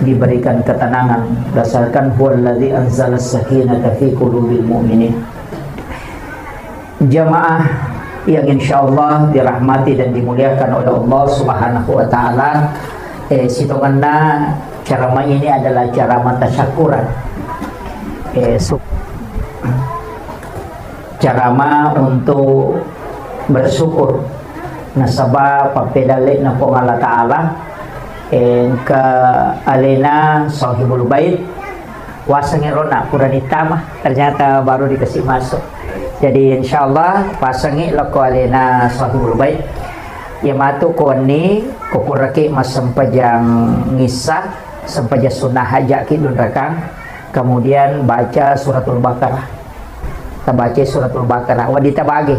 diberikan ketenangan berdasarkan huwallazi anzalas sakinata fi qulubil mu'minin. Jamaah yang insyaallah dirahmati dan dimuliakan oleh Allah Subhanahu wa taala, sitonganna cara ini adalah cara matasyakuran. Cara untuk bersyukur nasabah papedalik na po Allah Ta'ala ke alena Sahibul Bait wasangin rona puranita mah ternyata baru dikasih masuk. Jadi insyaallah pasangi lako alena Sahibul Bait yamatu koni kukuraki mas sempajang ngisah sempajang sunnah hajak kidun rakang, kemudian baca suratul Baqarah, baca suratul Baqarah wadita bagi.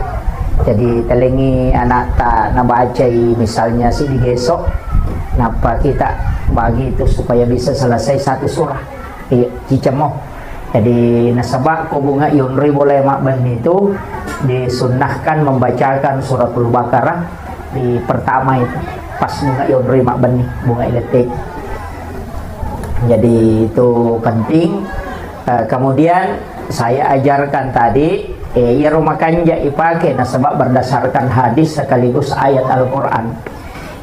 Jadi telengi anak tak nabaca misalnya si digesok napa kita bagi itu supaya bisa selesai satu surah cicemoh. Jadi nasabak ko bunga yunri boleh makban itu disunnahkan membacakan suratul Baqarah di pertama itu pas bunga yunri makban nih bunga elektrik. Jadi itu penting. Kemudian saya ajarkan tadi ya rumah kanja ipake nasabak berdasarkan hadis sekaligus ayat Al-Quran.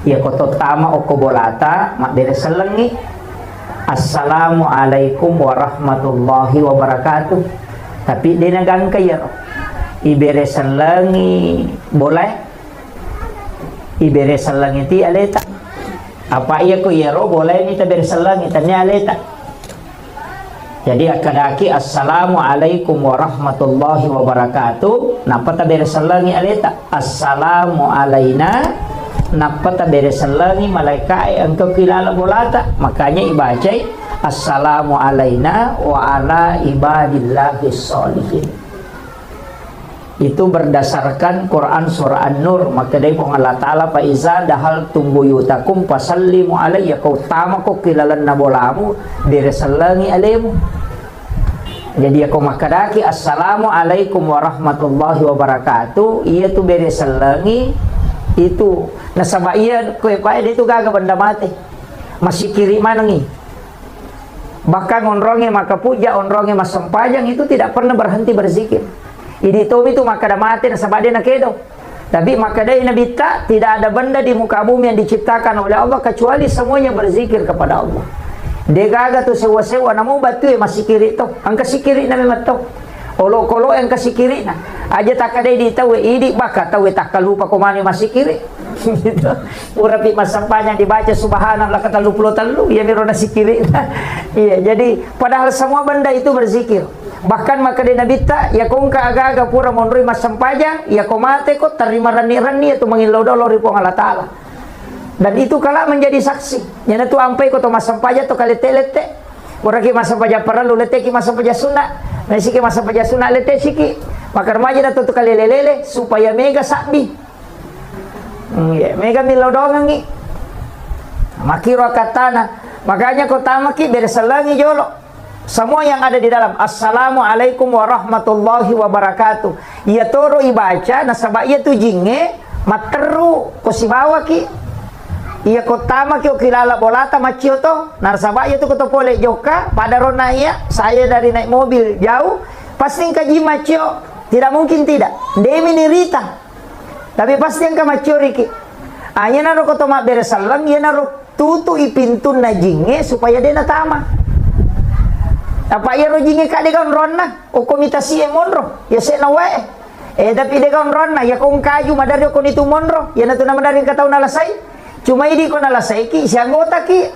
Ya koto tama o kobolata mak beresan lengi. Assalamualaikum warahmatullahi wabarakatuh. Tapi dia nagang kaya iberesan lengi boleh. Iberesan lengi ti aleta. Apa iya ko yero boleh ni ta beresan lengi tanya aleta. Jadi akadaki assalamualaikum warahmatullahi wabarakatuh. Napa ta beresan lengi aleta. Assalamu alaina. Napa ta beresan lengi malaikat engkau kilala bolata. Makanya ibaca assalamu alaina wa ala ibadillahis sholihin. Itu berdasarkan Quran surah An-Nur. Maka dari Allah Ta'ala fa iza dahal tumbuyutakum fasallimu alayya. Kau tama ko kilalan na bolamu beresan lengi alemu. Jadi aku makadaki assalamualaikum warahmatullahi wabarakatuh. Iya tu beresan lengi itu nasaba iya ko pa itu gaga benda mati. Masih kiri manangi. Bahkan onronge maka puja onronge masempajang itu tidak pernah berhenti berzikir. Ini itu maka dah mati nasaba dia nakedo. Tapi maka dia nabi tidak ada benda di muka bumi yang diciptakan oleh Allah kecuali semuanya berzikir kepada Allah. Dia gaga tu sewa-sewa namu batu masih kiri tu. Ang kasih kiri na memang tu. Olo-kolo yang kasih kiri na. Aja tak ada di tahu idi baka tahu tak lupa komani masih kiri. Gitu. Urapi masampanya dibaca subhanallah kata lupa talu ya miro nasi kiri. Iya, jadi padahal semua benda itu berzikir. Bahkan maka di Nabi tak ya kong ka aga-aga pura monroi masampajang ya komate ko terima rani-rani itu mengilau dolori po Allah Ta'ala. Dan itu kala menjadi saksi. Yana tu ampai ko to masampaja to kalete-lete. Ora ki masampaja perlu lete ki masampaja sunat. Nah siki masampaja sunat lete siki. Maka remaja na to kalelelele supaya mega sakbi. Mega milau dongangi. Makiro katana. Makanya ko tamaki beresalangi jolo. Semua yang ada di dalam assalamualaikum warahmatullahi wabarakatuh. Ia toro ibaca nasaba ia tu jinge materu ko sibawa ki. Ia kotama ki kilala bolata macio to narsaba ia tu ko pole joka pada rona ia saya dari naik mobil jauh pasti kaji macio tidak mungkin tidak demi nirita tapi pasti yang macio riki anya naro ko to mak beresalang ia naro tutu ipintun na jinge supaya dia natama. Apa ya rojinge kade kan ronna o komitasi e monro ya se na wae tapi de kan ronna ya kong kaju madari ko nitu monro ya natu na madari katau nalasai cuma idi ko nalasai ki si anggota ki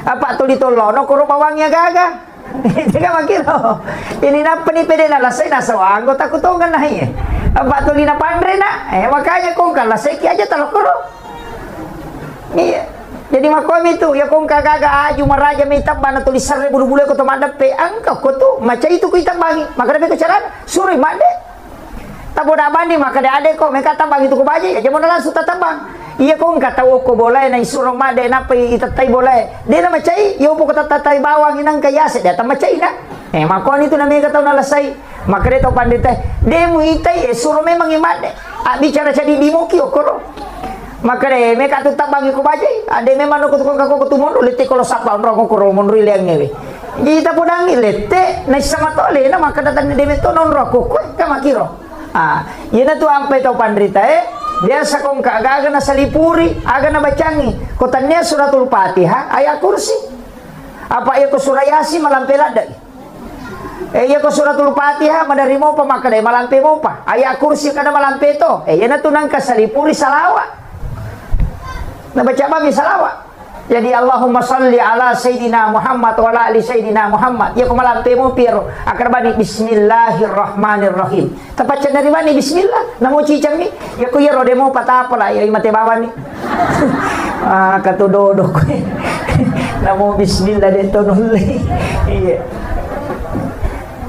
apa tu ditolono ko bawangnya gaga itu kan makiro ini na peni pede nalasai na sawa anggota ko to kan nahi apa tu lina pandre na makanya kong kalasai ki aja talokoro iya. Jadi makom itu ya kong kagaga aju maraja may tabana tulisan re bulu-bulu ko to madape angka ko to maca itu ko itambangi maka dapat kecaran suri made tabo da bandi maka da ade ko meka tambang itu ko baje ya jamo langsung tatambang iya kong kata ko boleh na isurong made na pe itatai boleh de na macai yo po ko tatai bawang inang kayase da tamacai na makon itu na meka taw nalasai maka de to pandite de mu itai suro memang imade bicara jadi dimoki okoro maka deh mereka tu tak bangi ko bajai ade memang ko tu mondo lete ko sapa onro ko ro monro liang ngewe kita podangi lete na sama tole na maka datang de meto nonro ko ka makiro yana tu ampe to pandrita biasa kong kagaga na salipuri aga na bacangi ko tanya suratul Fatihah ayat kursi apa iya ko surayasi malampelada iya ko suratul Fatihah madari mo pa maka deh malampe mo pa ayat kursi kada malampe to yana tu nang kasalipuri salawa nah baca bami salawat jadi Allahumma salli ala Sayyidina Muhammad wa ala ali Sayyidina Muhammad ya kumalampe mo pero akarbani bismillahirrahmanirrahim tapacan dari bani bismillah namo cicang ni ya ku ya rode mo patapala ya imate bawan ni katudodo ko namo bismillah dito nuli iya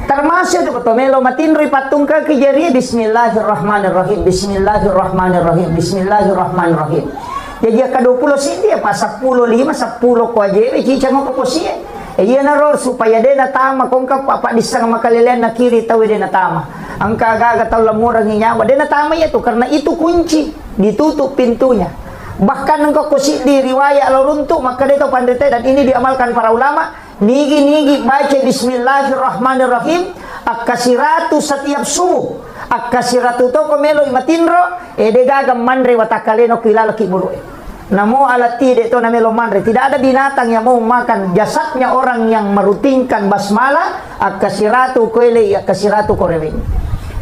termasuk itu kotomelo matinroy patungka kijari bismillahirrahmanirrahim bismillahirrahmanirrahim bismillahirrahmanirrahim jadi ka-20 sindi apa 10 10 ko aje cicang mo ko siya iya na ro supaya de natama kung ka papa disang makalilen na kiri tawi de natama ang kagaga taw lamurang nyawa de natama ito karena itu kunci ditutup pintunya bahkan engkau kusi di riwayat aluruntu maka dito pandete dan ini diamalkan para ulama nigi baca bismillahirrahmanirrahim akasiratu setiap subuh akasiratu to komelo imatinro de gagam mandre watakaleno kilala ki bulu Namo alati de to namelo manre. Tidak ada binatang yang mau makan jasadnya orang yang merutinkan basmalah akasiratu koile akasiratu korewin.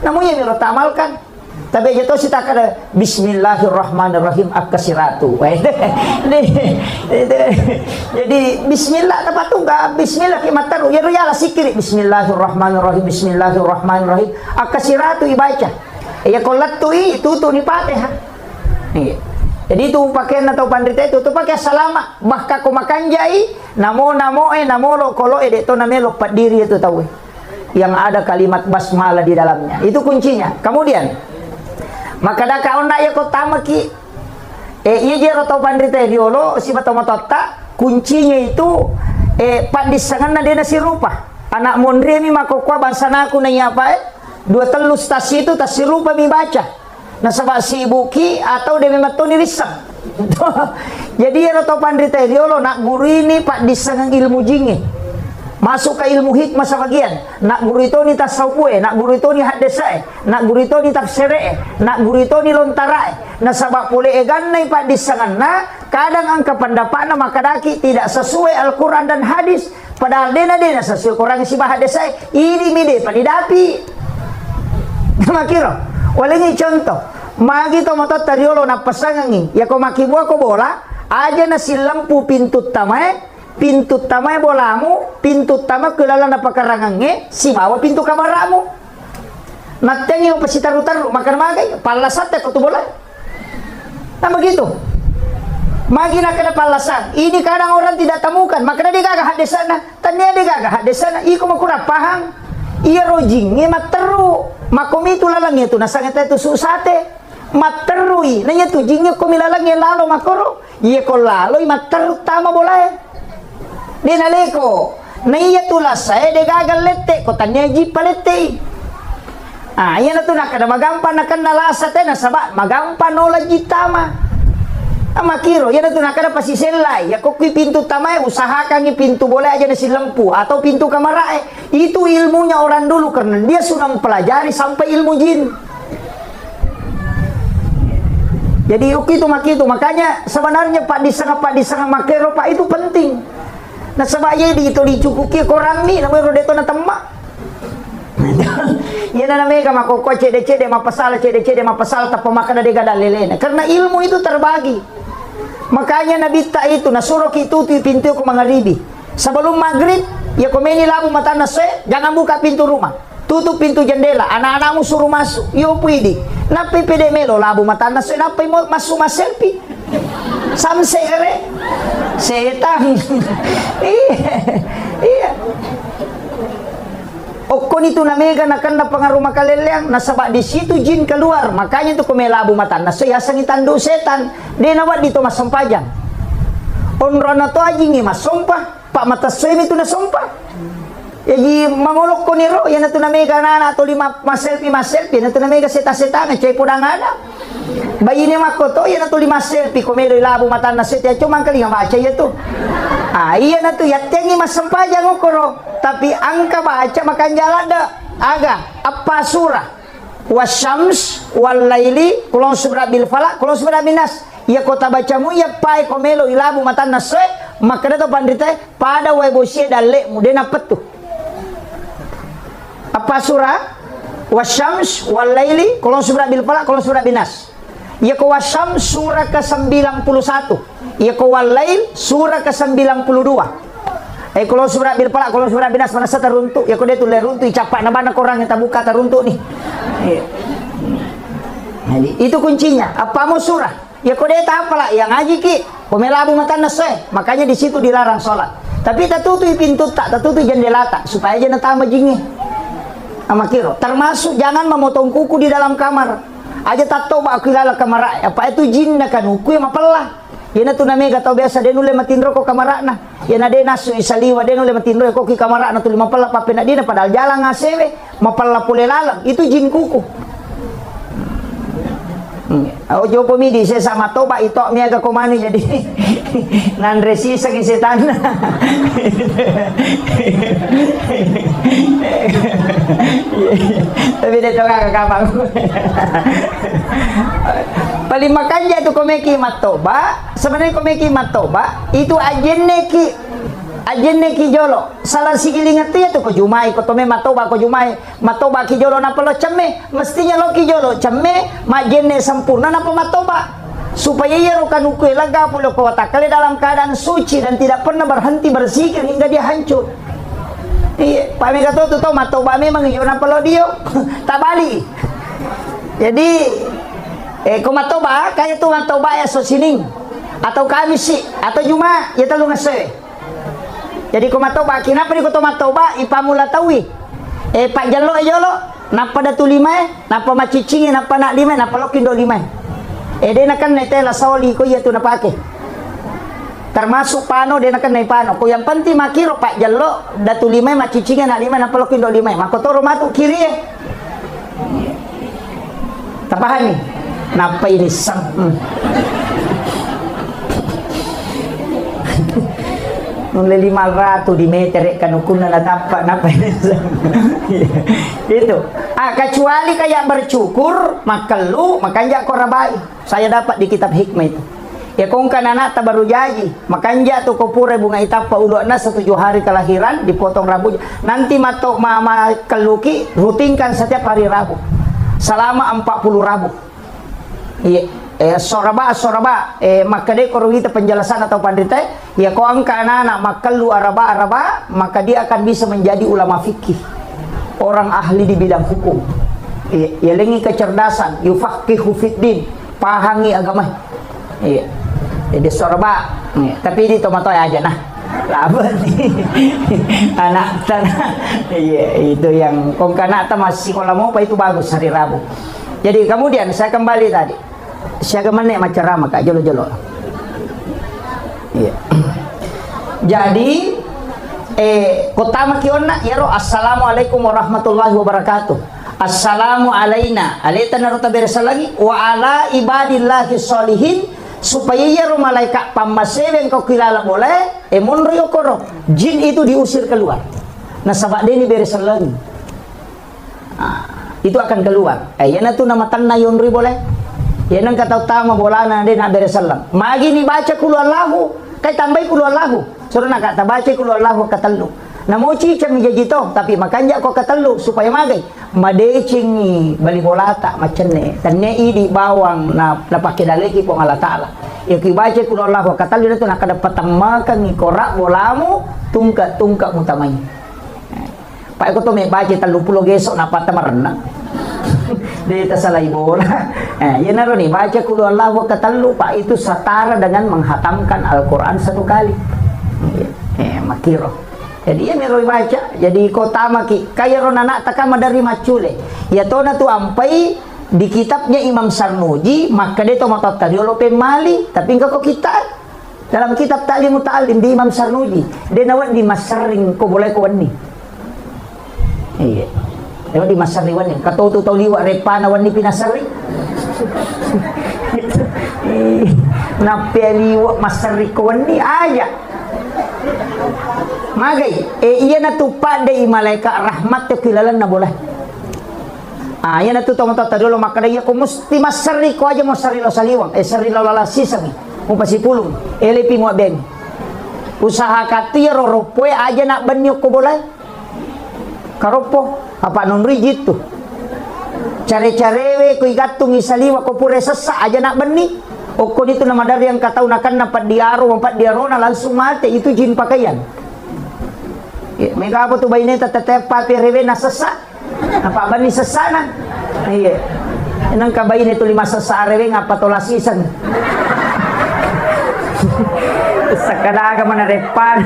Namun yang melo tamalkan. Tapi jatuh si tak ada Bismillahirrahmanirrahim akasiratu. Jadi Bismillah tempat tu enggak Bismillah kimataru. Ya royala sikiri Bismillahirrahmanirrahim Bismillahirrahmanirrahim akasiratu ibaca. Ya kolat tu itu ni Fatihah. Jadi itu pakaian atau pandita itu pakai salama. Maka ko makan jai namo lo kolo de to namelo padiri itu tahu. Yang ada kalimat basmalah di dalamnya. Itu kuncinya. Kemudian maka dah kau nak ya kau tamaki iya jero tau pandita riolo si bato matota kuncinya itu pandisangan na dia nasi rupa anak mondre mi makokwa bansana aku nanya apa dua telus tas itu tas rupa mi baca na sabak sibuki atau dia memang tu ni risap jadi ya tau pandita riolo nak guru ini pandisangan ilmu jingi masuk ke ilmu hikmah sebagian nak guru itu ni tasawuf nak guru itu ni hadisai nak guru itu ni tafsir nak guru itu ni lontara na sabab pule ganai pak disanganna kadang angka pendapatna maka daki tidak sesuai Al-Quran dan hadis padahal dena sesuai Quran si hadisai ini mide padidapi makiro walengi contoh magi to motot tariolo na pasangangi ya ko makibuah ko bola aja na si lampu pintu tamae pintu tamai bolamu, pintu tamai kelala na pakarangange, si bawa pintu kamaramu. Nateng yung pasitaru-taru, makan magay, palasat ko tu bola. Nah begitu. Magi na kada palasan. Ini kadang orang tidak temukan, maka dia gagah di sana. Tanya dia gagah di sana. Iko makura pahang. Iya rojing, materu. Makomi itu lalang itu, nasangita itu susate. Materui, nanya tu jingnya komilalang lalo makoro. Iya ko lalo, materu tama boleh. Dia naleko na iya tulas saya de gagal lette ko tanya ji palette iya na tu nakada magampan nakan nalasa te na saba magampan nola jitama makiro iya na tu nakada pasiselai ya ko pintu tamai usahakan pintu boleh aja nasi lampu atau pintu kamar itu ilmunya orang dulu karena dia sudah mempelajari sampai ilmu jin. Jadi itu makanya sebenarnya pak disanga makero pak itu penting. Nah sebab ye di itu dicukuki korang ni namanya rodeto na temak. Ya namanya makoko cede mapasal tapi makan ada gada lelena. Karena ilmu itu terbagi. Makanya Nabi tak itu nasuruh itu pintu ke maghribi. Sebelum maghrib ya komeni labu mata nase jangan buka pintu rumah. Tutup pintu jendela. Anak-anakmu suruh masuk. Yo puidi. Napi pede melo labu mata nase napi masuk selfie. Samse kere setan iya okon itu namanya nakanda pengaruh makaleleang nasabak di situ jin keluar makanya itu kumelabu mata na saya sangitandu setan dia nawat dito masampajang onrona to ajingi masompah pak mata swim itu nasompah jadi mangolok ko niro yan na tunamay ka na atuli maselfie na tunamay ka seta-seta na chay pudang ada bayi ni makoto yan na tuli maselfie kumelo ilabo mata na seta cumang kali nga baca ya tu iya na tu yatengi masampajang okoro tapi angka baca makan jalada aga apa surah wasyams wal laili kulong subra bil falak kulong subra binas ya kota bacamu ya pai komelo ilabo mata na seta maka dato pandita pada webosie dalle mudena petu apa surah wasyams wal laili kulong subra bil falak kulong subra binas ya ko wasyams surah ke-91 ya ko wal lail surah ke-92 kulong subra bil falak kulong subra binas mana sa teruntuk ya ko dia tu le runtuk icapak na bana korang yang tabuka teruntuk nih jadi itu kuncinya apa mau surah ya ko dia tak apalah yang ngaji ki pemelabu mata nase makanya di situ dilarang sholat tapi tatutu pintu tak tatutu jendela tak supaya jangan tambah jingi amakiro termasuk jangan memotong kuku di dalam kamar aja tato ba kilala kamar apa itu jin na kanuku yang mapelah yana tu namanya gatau biasa dia nule matindro ko kamar na yana dia nasu isaliwa dia nule matindro ko ki kamar na tu mapelah papena dia padahal jalan ngasewe mapelah pule lalang itu jin kuku Ojo pemidi saya sama toba itu mi agak komani jadi nan resi sagi setan. Tapi dia tahu kakak kapal. Paling makanya itu komeki matoba. Sebenarnya komeki matoba itu ajen neki jolo salah si ilingat ya tu ko jumai ko tome matoba ki jolo napa lo cemme mestinya lo ki jolo cemme majenne sempurna napa matoba supaya ia rukan ukui laga pulo ko takale dalam keadaan suci dan tidak pernah berhenti berzikir hingga dia hancur. Iya, pami kata tu matoba memang iyo napa lo dio tabali. Jadi ko matoba kaya tu matoba ya so sining atau kamis sih atau juma ya telu ngase. Jadi ko matoba kenapa di ko matoba ipamula tawi pak jalo napa datu lima napa macicingi napa nak lima napa lokindo lima dia nakan netela soli ko ya tu napake termasuk pano dia nakan nai pano ko yang penting makiro pak jalo datu lima macicingi nak lima napa lokindo lima makotoro matu kiri tapahan nih napa ini sang nulai 500 di meter kan ukun na tampak napa itu kecuali kayak bercukur makelu makanya ko rabai saya dapat di kitab hikmah itu ya kong kanana tabaru jaji makanya tu ko pure bunga itapa uluna 7 hari kelahiran dipotong rambutnya nanti matok mama keluki rutinkan setiap hari Rabu selama 40 Rabu iya soraba maka dia kalau kita penjelasan atau pandita ya kau angka anak-anak maka lu araba maka dia akan bisa menjadi ulama fikih orang ahli di bidang hukum ya lengi kecerdasan yufaqihu fiddin pahangi agama iya jadi soraba tapi di tomato aja nah lama anak tanah iya itu yang kong kana masih kalau mau apa itu bagus hari Rabu jadi kemudian saya kembali tadi siaga mana macam ramah kak jolo. Iya. Jadi kota makiona ya ro assalamualaikum warahmatullahi wabarakatuh. Assalamu alaina alaita naruta beresa lagi wa ala ibadillahi sholihin supaya ya ro malaikat pamaseben kau kilala boleh monro yokoro jin itu diusir keluar. Nah sabak deni beresa lagi. Itu akan keluar. Yana tu nama tanna yonri boleh. Ya nang kata utama bolana dia nak beresalam. Magi ni baca kulu Allahu, kai tambah kulu Allahu. Suruh nak kata baca kulu Allahu katelu. Namo cicing jajito, tapi makanya kau katelu supaya magai. Madecing ni bali bolata macam ni. Tanne idi bawang na pakai daleki pun Allah Taala. Ya ki baca kulu Allahu katelu itu nak dapat tamakan ni korak bolamu tungkat mutamanya. Pak aku tu me baca 30 gesok nak patamarna. Dia tersalah bola. Ya naro nih baca kulu Allah wa katalu pak itu setara dengan menghatamkan Al-Quran 1 kali. Makiro. Jadi ya naro baca. Jadi kota maki kaya ronana takama dari macule. Ya tona tu ampai di kitabnya Imam Sarnuji maka dia tu mata tadiolo pemali tapi engkau kita dalam kitab Ta'limut Ta'lim di Imam Sarnuji dia nawat di masering ko boleh ko wani. Iya. Lewat di masari wani katau tu tau liwat repana wani pinasari napi liwat masari ko wani aja magai iya na tupa de malaikat rahmat te kilalan na boleh iya na tu tomo dulu maka dia ko musti masari ko aja masari lo saliwang sari lo lalasi sami mo pasipulong elepi mo ben usaha katiro ropoe aja nak banyo ko boleh karopo apa non rigid tuh care-carewe ko igatung isaliwa ko pure sesa aja nak beni oko itu nama dari yang katau nakan dapat diaro na langsung mati itu jin pakaian mega apa tuh baineta tetep papi rewe na sesa apa bani sesana iya nang kabain itu 5 sesa rewe ngapa tolasisan sakada ka mana repan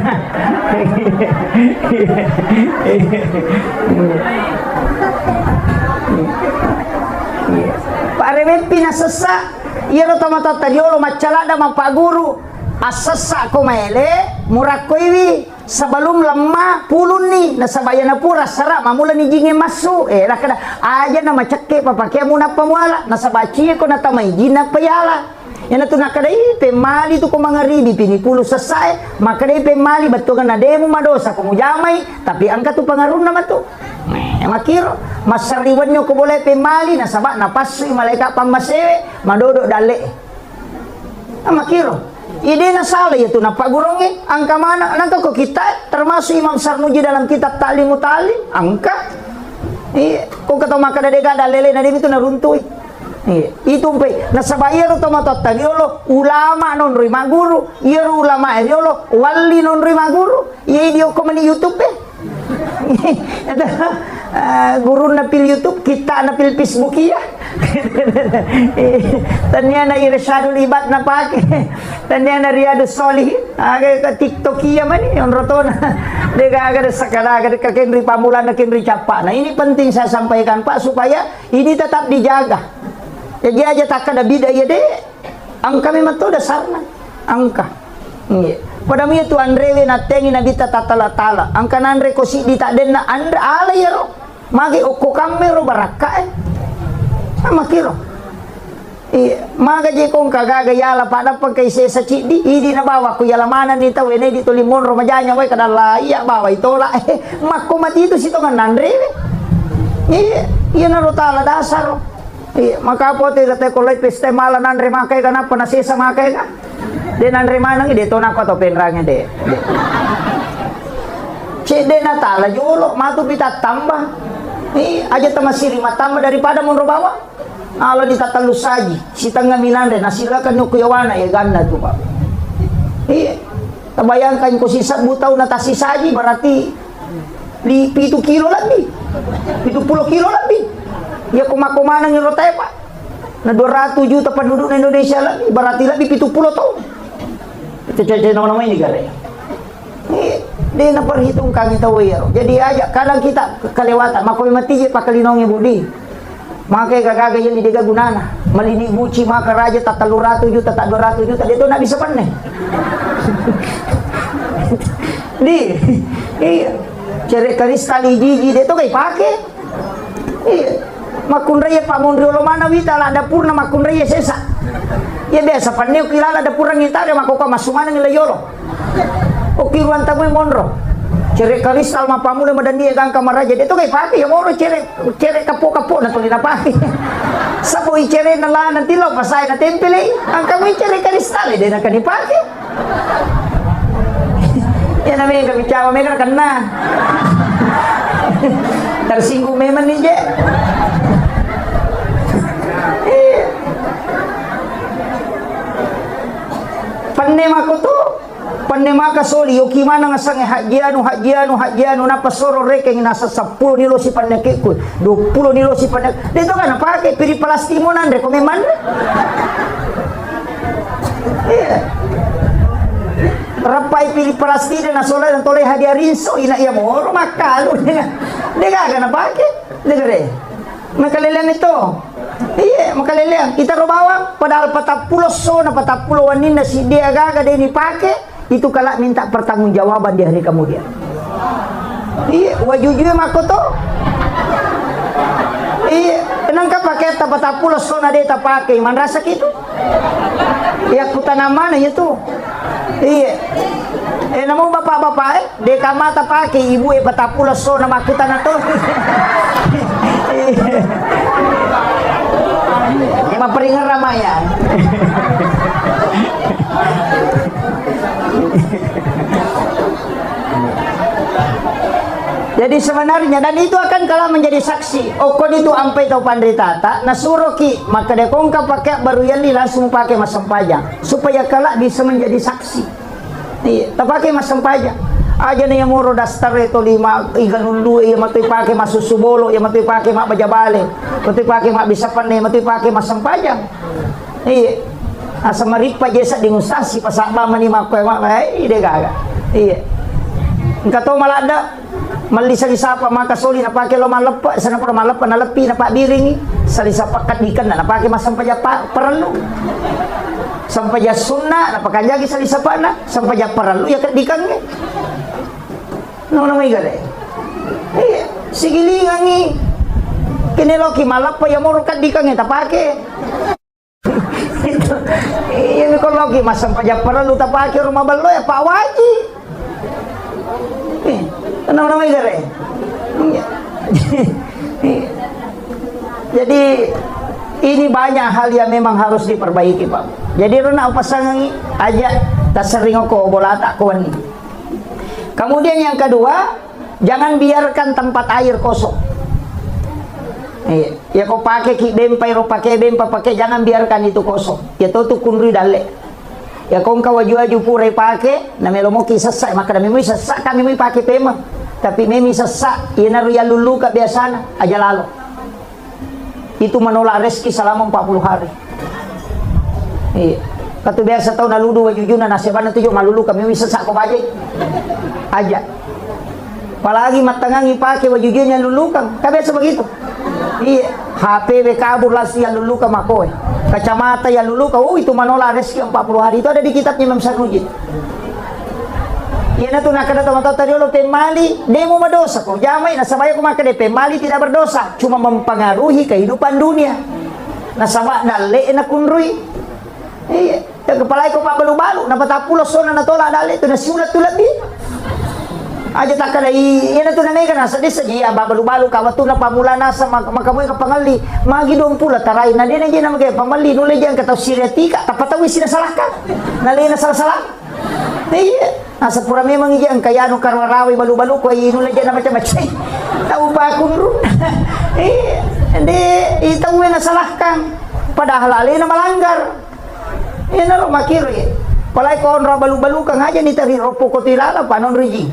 Pak rewe pinasesa iya lo tama-tama tadiolo macalada mapa guru asesa ko maele murak ko iwi sebelum lemah pulun nih nasabaya na pura sara mamula ni jinge masuk lah kada aja nama ceke papakia muna pamuala nasabaci ko na tamay jina payala yana tu nakadai pemali tu ko mangaribi pini pulu selesai makadai pemali betul kan demo madosa ko mujamai tapi angka tu pengaruh nama tu makiro masariwanyo ko boleh pemali nasaba napasu malaikat pamasewe madodo dale makiro ide na salah itu napa gurongin angka mana nangka ko kita termasuk Imam Sarmuji dalam kitab Ta'limu Ta'lim angka kung kata maka dadega dalele na itu naruntui itu pe nasabaya ro tomatotta diolo ulama non rima guru iero ulama diolo wali non rima guru dio ko mani YouTube guru na pil YouTube kita na pil Facebook ya tanya na irsyadul ibad na pake tanya na riyadus solihin aga ka TikTok iya man on rotona dega aga sakala aga ka kenri pamulan na kenri capa nah ini penting saya sampaikan Pak supaya ini tetap dijaga jadi aja tak ada bida ya deh angka memang tu dasarnya angka pada mi tu andrewe na tengi na bita tatala angka nanre ko si di tak den na andra ala ya ro magi okko kamero baraka makiro maga je kong kagaga yala pada pagkay sesa chidi idi na bawa ko yala mana ni tawe ne di tulimon romajanya way kadala iya bawa itola makko matito sito nga nanrewe iya na rotala dasar maka po te kate kolay peste mala nanre makay ka na panasisa makay ka de nanre manang ide to na ko to penrangnya de cede na tala jolo matu pita tambah aja tamasiri matamba daripada monro bawa ala ditatalu saji si tangga minande nasilakan no kuyawana ya ganda tu Pak tabayangkan ko sisa butaw na tasi saji berarti 7 kilo lebih 70 kilo lebih ya kumakumana ng rote Pak na 200 juta penduduk Indonesia lebih berarti lebih 70 tahun itu cece nama ini gare dia na perhitung kami tahu ya jadi aja kadang kita kelewatan maka mati pakalinongnya budi maka gagaga yang didiga gunana malini buci maka raja tak 300 juta tak 200 juta dia tu nak bisa panen di cere kristal jiji dia tu kai pakai makun raya pamun riolo mana wita la dapur na makun raya sesa ya biasa panen kilala dapur ngita dia makoko masumana ngilayolo okiruan tamu monro cere kristal mapamule madan dia gang kamar raja dia tu kai pakai ya moro cere kapo na tuli na pakai sapo i cere na la nanti lo pasay na tempele ang kami cere kristal dia nak dipakai ya namanya kami cawa mereka kena tersinggung memang nih je panema ko to panema ka soli o kimana nga sang hajianu na pasoro reke nasa 10 nilo si panake ko 20 nilo si panak dito ka na pake piri palastimo nan re komeman rapai pili palastino na sola ng tolay hadiarinso ina iya mo makalo dega ka na pake dega re makalelean ito makalelean kita robawa padahal 40 so na 40 wanin na si dia gaga din ipake itu kalak minta pertanggungjawaban di hari kemudian wajujui makoto kenangka pakai tapatapulo so na deta pakai man rasa gitu ya kutanaman itu namo bapak-bapak deka mata pakai ibu patapulo so na makuta na to maperingan ramayan jadi sebenarnya dan itu akan kalah menjadi saksi okon itu ampai tau pandritata nasuruh ki maka dekongka pakai baru yali langsung pakai masam pajang supaya kalah bisa menjadi saksi tak pakai masam pajang aja nih yang moro dastar itu 5 igalundu ya matui pakai masusubolo ya matui pakai mak bajabale matui pakai mak bisa pandai matui pakai masam pajang asa maripa jesa dingustasi pasaba mani makwe ide gaga engkato malada malisa disapa maka soli na pakai lo malepa sana pura malepa na lepi na pak biring salisapa kadikan na pakai masam paja perlu sampai ja sunna na pakajagi salisapa na sampai ja perlu ya kadikan No may gale. Sigilingan ni kiniloki malap pa yamor ka di kang itapake. Ini ko logi masam pa para lu tapake rumah balo ya pawaji. No may gale. Jadi ini banyak hal yang memang harus diperbaiki, Pak. Jadi rena pasangan aja tak sering aku bolata kawan ini. Kemudian yang kedua, jangan biarkan tempat air kosong. Ya kau pakai ki bempai ro pakai jangan biarkan itu kosong. Ya tu kunri dale. Ya kau waju pure pakai, na melomo ki sesak maka na memi sesak kami memi pakai pema. Tapi memi sesak, ya naru ya lulu ka biasana aja lalu. Itu menolak rezeki selama 40 hari. Kata biasa tahu naludu wajujuna nasibana tujuh malulu kami bisa sak ko baje. Aja. Apalagi matangangi pakai wajujunnya lulukan. Ka biasa begitu. Iya, HP kabur lah yang lulukan makoy. Kacamata yang lulukan, itu menolak rezeki 40 hari. Itu ada di kitabnya Imam Sarnujin. Iya tu nak kena tahu tadi lo pemali demo berdosa kok. Jamai nasabaya ko maka pemali tidak berdosa, cuma mempengaruhi kehidupan dunia. Nasaba na le na kunrui. Iya, kepala ko pa balu-balu na patapulo sona na tola dali tu na siulat tulad di. Aja tak kada ina tu na nega na sa desa ji balu-balu ka watu na pamula na sa makamoy ka pangali. Magi dong pula taray na din na magay pamali nule diyan ka taw siriatika tapatawi sinasalaka. Nali na salah-salah. Iya. Asa pura memang iya ang kayano karwarawi balu-balu ko ay inulay dyan na macam-macam. Tahu ba akong rin? Hindi, itawin na salahkan. Padahal alin na malanggar. Yan na rin makiri. Palay ko onra balu-balu kang aja ni tari ropo ko tilala panon rigi.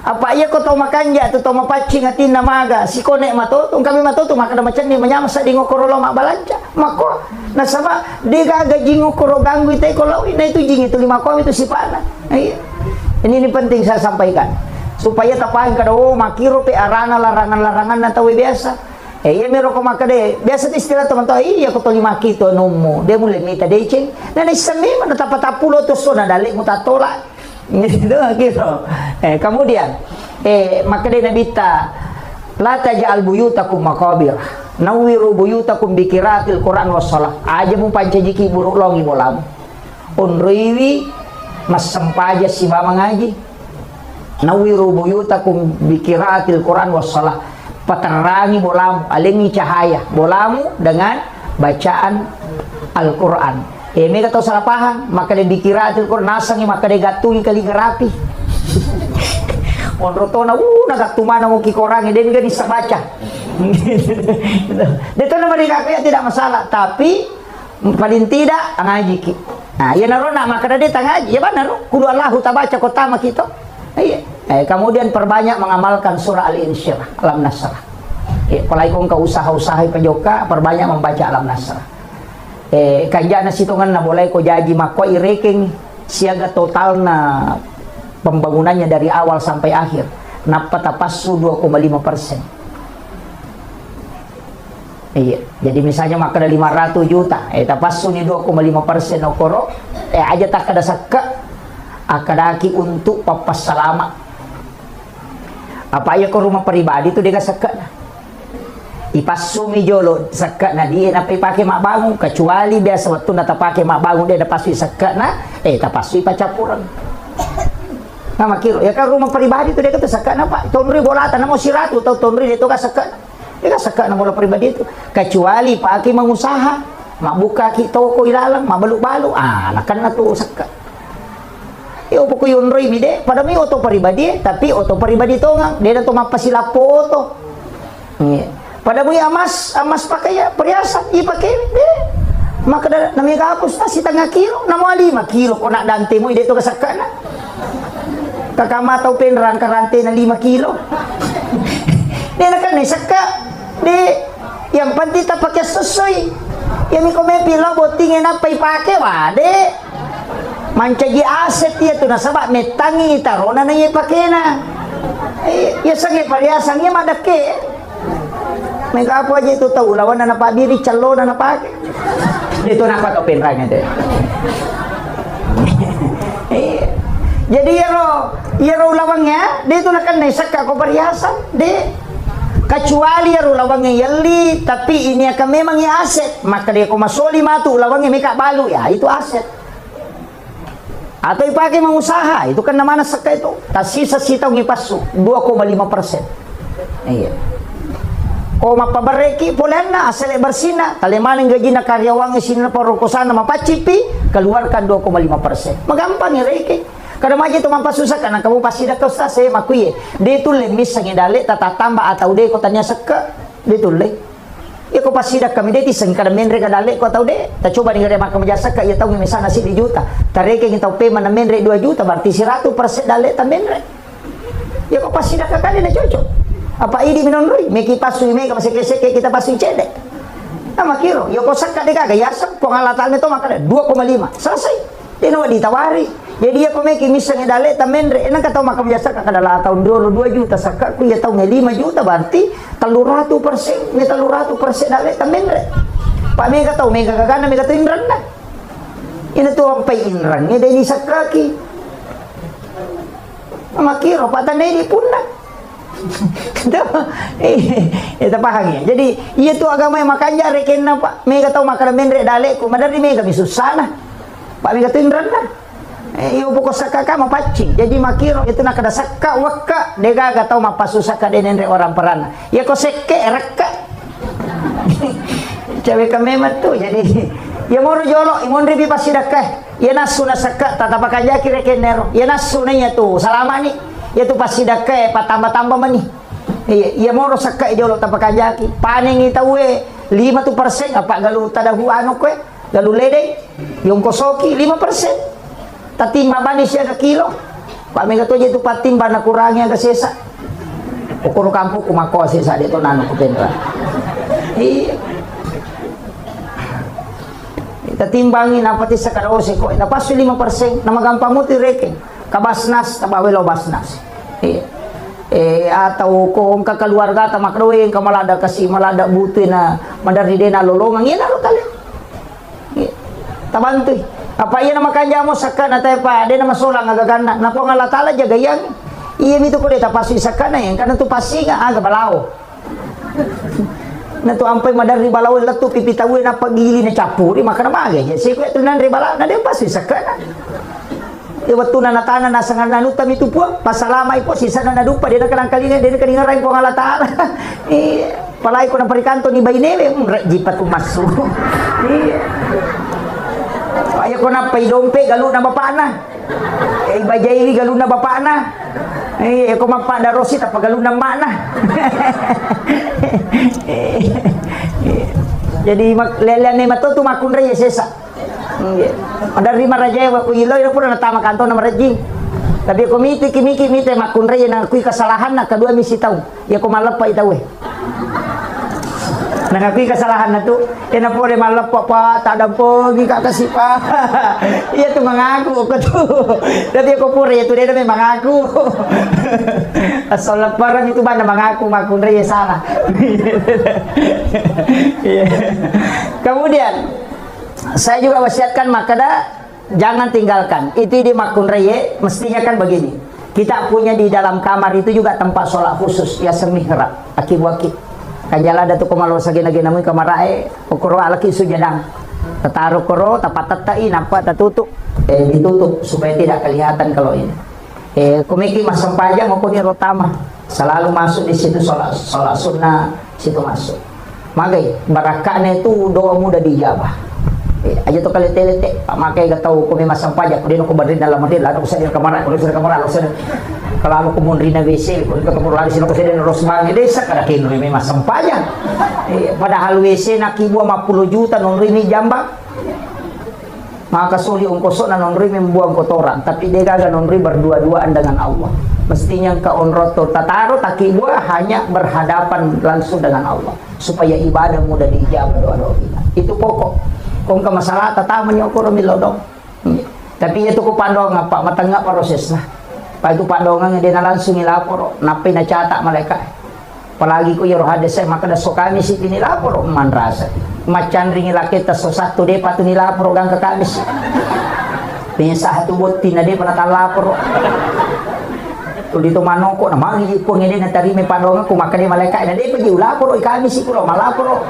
Apa iya ko to makanja to mapaching atin na maga. Si ko nek matutong kami matutong makada macam ni manyamasa dingo korolo mabalanca. Mako nasaba di gaga jingo koro ganggu itay ko lawi na itu jing itu 5 kom itu si pana. Ini penting saya sampaikan supaya tapahin kada makiro pe arana larangan-larangan na tawi biasa. Iya mero ko makade biasa istilah teman-teman iya ko to 5 kito nomo de mulai mita deceng na isami man tapatapulo to so na dali mo tatola. Gitu. Kemudian makade nabita la taj'al buyutakum maqabir nawiru buyutakum bikiratil Quran was shalah. Aja mo pancajiki buruk longi bolam. Unriwi mas sempaja si mama ngaji. Nawiru buyutakum bikiratil Quran was shalah. Paterangi bolamu, alingi cahaya bolamu dengan bacaan Al-Quran. Mereka tahu salah paham, maka dia dikiraatil Quran nasangi maka dia gatui kali gerapi. Onrotona nagatuma mo kikorang dia enggak bisa baca. Dia tahu nama dia tidak masalah, tapi paling tidak ngaji ki. Nah, ya narona maka dia ngaji. Ya benar, kudu Allah ta baca kota mak kita. Iya. Kemudian perbanyak mengamalkan surah Al-Insyirah, Alam Nasrah. Apalagi kau usaha-usaha pajoka perbanyak membaca Alam Nasrah. Kanja na situngan na boleh ko jaji mako ireking siaga total na pembangunannya dari awal sampai akhir napatapasu 2,5%. Iya, jadi misalnya maka ada 500 juta, tapasu ni 2,5% okoro, aja tak ada sakka akadaki untuk papas salama. Apa ya ko rumah pribadi tu dia sakka. Ipasumi jolo sakka na dia na pakai mak bangun kecuali biasa waktu na tapake mak bangun dia dapasui sakka na tapasui pacapuran. Nah makiro ya kan rumah pribadi tu dia kata sakka na pak tonri bolatan na mo siratu tau tonri dia tu ka sakka. Dia ka sakka na bola pribadi itu kecuali pakai mengusaha mak buka ki toko ilalang mak balu-balu nakan na tu sakka. Yo poko yunroi bide pada mi auto pribadi tapi auto pribadi to nga dia to mapasila foto. Pada buya amas pakai ya perhiasan dipakai deh maka namanya kapus si tengah kilo namo 5 kilo kok nak dante mo ide to kasakana kakama tau penrang karante na 5 kilo dia nak ni sakka di yang penting tak pakai sesuai yang mi kome pilo botingin apa ipake wade mancaji aset dia tu nasabak metangi tarona na ipake na ya sange perhiasan ya madake. Mereka apa aja itu tahu lawan anak pak diri calo dan apa itu apa kau penrangnya deh. Jadi ya ro lawangnya dia itu nakan nesaka ko perhiasan de kecuali ya ro lawangnya yali tapi ini akan memang ya aset maka dia ko masoli matu lawangnya meka balu ya itu aset atau dipakai mengusaha itu kan namanya seka itu tasisa sita ngipasu 2,5%. Iya. O mapabareki polena asal bersina talemaning gaji na karyawangi sina parokosana mapacipi keluarkan 2,5%. Magampang ya reki. Kada maji tu mampasusah kana kamu pasti dah kau saya makuye. Dia tu lemis sangi dale tata tambah atau dia ko tanya seka. Dia tu le. Ya ko pasti dah kami dia tiseng kada menre kada dale ko tau de. Ta coba dengar makam jasa ka ya tahu misalnya si 2 juta. Tareke kita pe mana menre 2 juta berarti 100% dale ta menre. Ya ko pasti dah kakali na cocok. Apa ini minonroi meki pasu me ka maseke kita pasu cedek. Nama kiro yo ko saka de kaga ya sak ko ngalatan itu makanya 2,5 selesai. Dia no ditawari. Jadi ya komeki misalnya dale tamendre enang kata makam jasa ka kadala tahun 2 juta saka ku ya tahun 5 juta berarti 300% ni 300% dale tamendre. Pak me kata me kagana me kata inran na. Ina tu ang pay inran ni dai ni sakaki. Makiro patane di punna. Itu paham ya. Jadi iya tu agama yang makanya reken na Pak. Me kata makana mendre dale ku madari me kami susah na. Pak me kata inran na. Iyo buko sakaka mapaci jadi makiro itu nak ada sakka wakka dega ga tau mapasusaka denenre orang perana ya ko sekke rekka cewek kamemat tuh jadi ya moro jolo imon ribi pasti dakah ya nasu na sakka tata pakaja kire kenero ya nasu nya tuh salama ni ya tu pasti dakah patambah-tambah mani ya moro sakka jolo tapakaja ki paning itawe 5% apa galu tadahu anu kwe galu lede yung kosoki 5% tatimba manis ya ke kilo Pak Mega tu je tu patimba na kurangnya ke sesa ukur kampung kumako sesa dia tu nanu kupendra iya tatimbangin apa ti sakarose ko na pasu 5% na magampang mo ti reken kabasnas tabawelo basnas iya atau kung kakaluarga ta makroeng kamalada kasi malada buti na madari na lolongang yan aro tali tabantoy apa iya nama kanja mo sakka na tayo pa de na masulang agagana na po nga latala jagayang iya mito ko de tapasu sakka na yan kana tu pasi nga aga balao na tu ampay madari balao latu pipitawi na pagili na chapuri maka na magay si ko ito nan balao na de pasu sakka na iwat tu na natana na sangan nanutam itu po pasalamay po sisa na nadupa de na kanang kalina de na kaningaray ko nga latala palay ko ng parikanto ni Baynele jipat umasu ay ko na paidompe galo na bapa na bajayri galo na bapa na ako magpada rosi tapos galo na ma na jadi lelan ni matuto makunra ya sesa dari marajay wa ko iloy na pura natama kanto na marajing tapi ko miti kimiki mite makunra ya na kuy kasalahan na kadua misi taw ya ko malapa itaw nangakui kesalahan na tu yan na po rin malapok pa tadang po kasih pa iya tu mengaku ko tu tapi ako po rin ito rin na may mengaku asal parang itu ba na mengaku makun rin salah kemudian saya juga wasiatkan makada jangan tinggalkan itu di makun reye mestinya kan begini kita punya di dalam kamar itu juga tempat sholat khusus ya semihrab aki-waki kanjala datu komalo sa ginagina mo kamarae ukuro alaki sujadang tataruh koro tapat tatai nampak tertutup ditutup supaya tidak kelihatan kalau ini kumiki masang panjang maupun rotama selalu masuk di situ sholat sunnah situ masuk magai barakahnya itu doa mudah dijabah aja tuh kali telete pak makai gak tahu kumi masang pajak kemudian aku berdiri dalam model ada usah di kamar kalau aku kemudian di WC kalau ketemu lagi sini aku sedang rosbang desa kada kini memang masang pajak padahal WC nak ibu 50 juta non rimi jambak maka suli ongkosok na non rimi membuang kotoran tapi dia gagal non rimi berdua-duaan dengan Allah mestinya ke onroto tataro takibua hanya berhadapan langsung dengan Allah supaya ibadah mudah dijawab doa-doa kita itu pokok kung ka masalah tatama niyo ko rumilodong tapi itu ko pandong nga pa matanga proses na pa itu pandong nga din na langsung ilaporo napay na chata maleka palagi ko yoro hadesay makadaso kami si tinilaporo manrasa macan ring ilakita so sakto de patu nilaporo gang kakamis Pensa hatu botin na di pa nakalapor. To dito manoko na mangi po ngene na tari may panongan kumakani malaikat na di pa di ulapor kami si kulo malapor.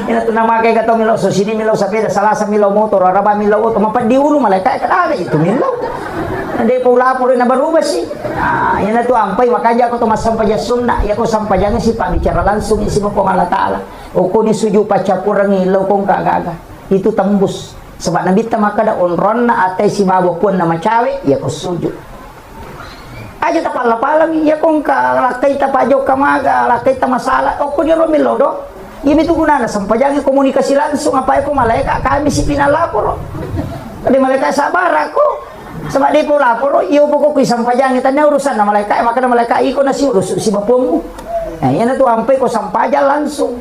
Ina to na makay gato milaw so sini milaw sa pera salasa milaw motor araba milaw to mapadi ulo malaikat kada itu milaw. Hindi po ulapor na barubas si. Yan na to ampay makanya ko to masampay sunna ya ko sampayan si bicara langsung si mo ko Allah taala. O ko ni suju pacapurang ilaw kong kagaga. Itu tembus. Sebab Nabi tamakada onron na atay si bawa pun nama cawe ya ko suju. Aja tapala-palang ya kong lakay tapajo kamaga lakay ta masalah o ko ni romilo do yemi tu gunana sampajangi komunikasi langsung apa ko malaikat kami si pinalapor tadi malaikat sabar aku sebab dia po lapor iyo po ko sampajangi tanya urusan na malaikat maka na malaikat iko na si urus si bapumu nah yan na tu ampay ko sampaja langsung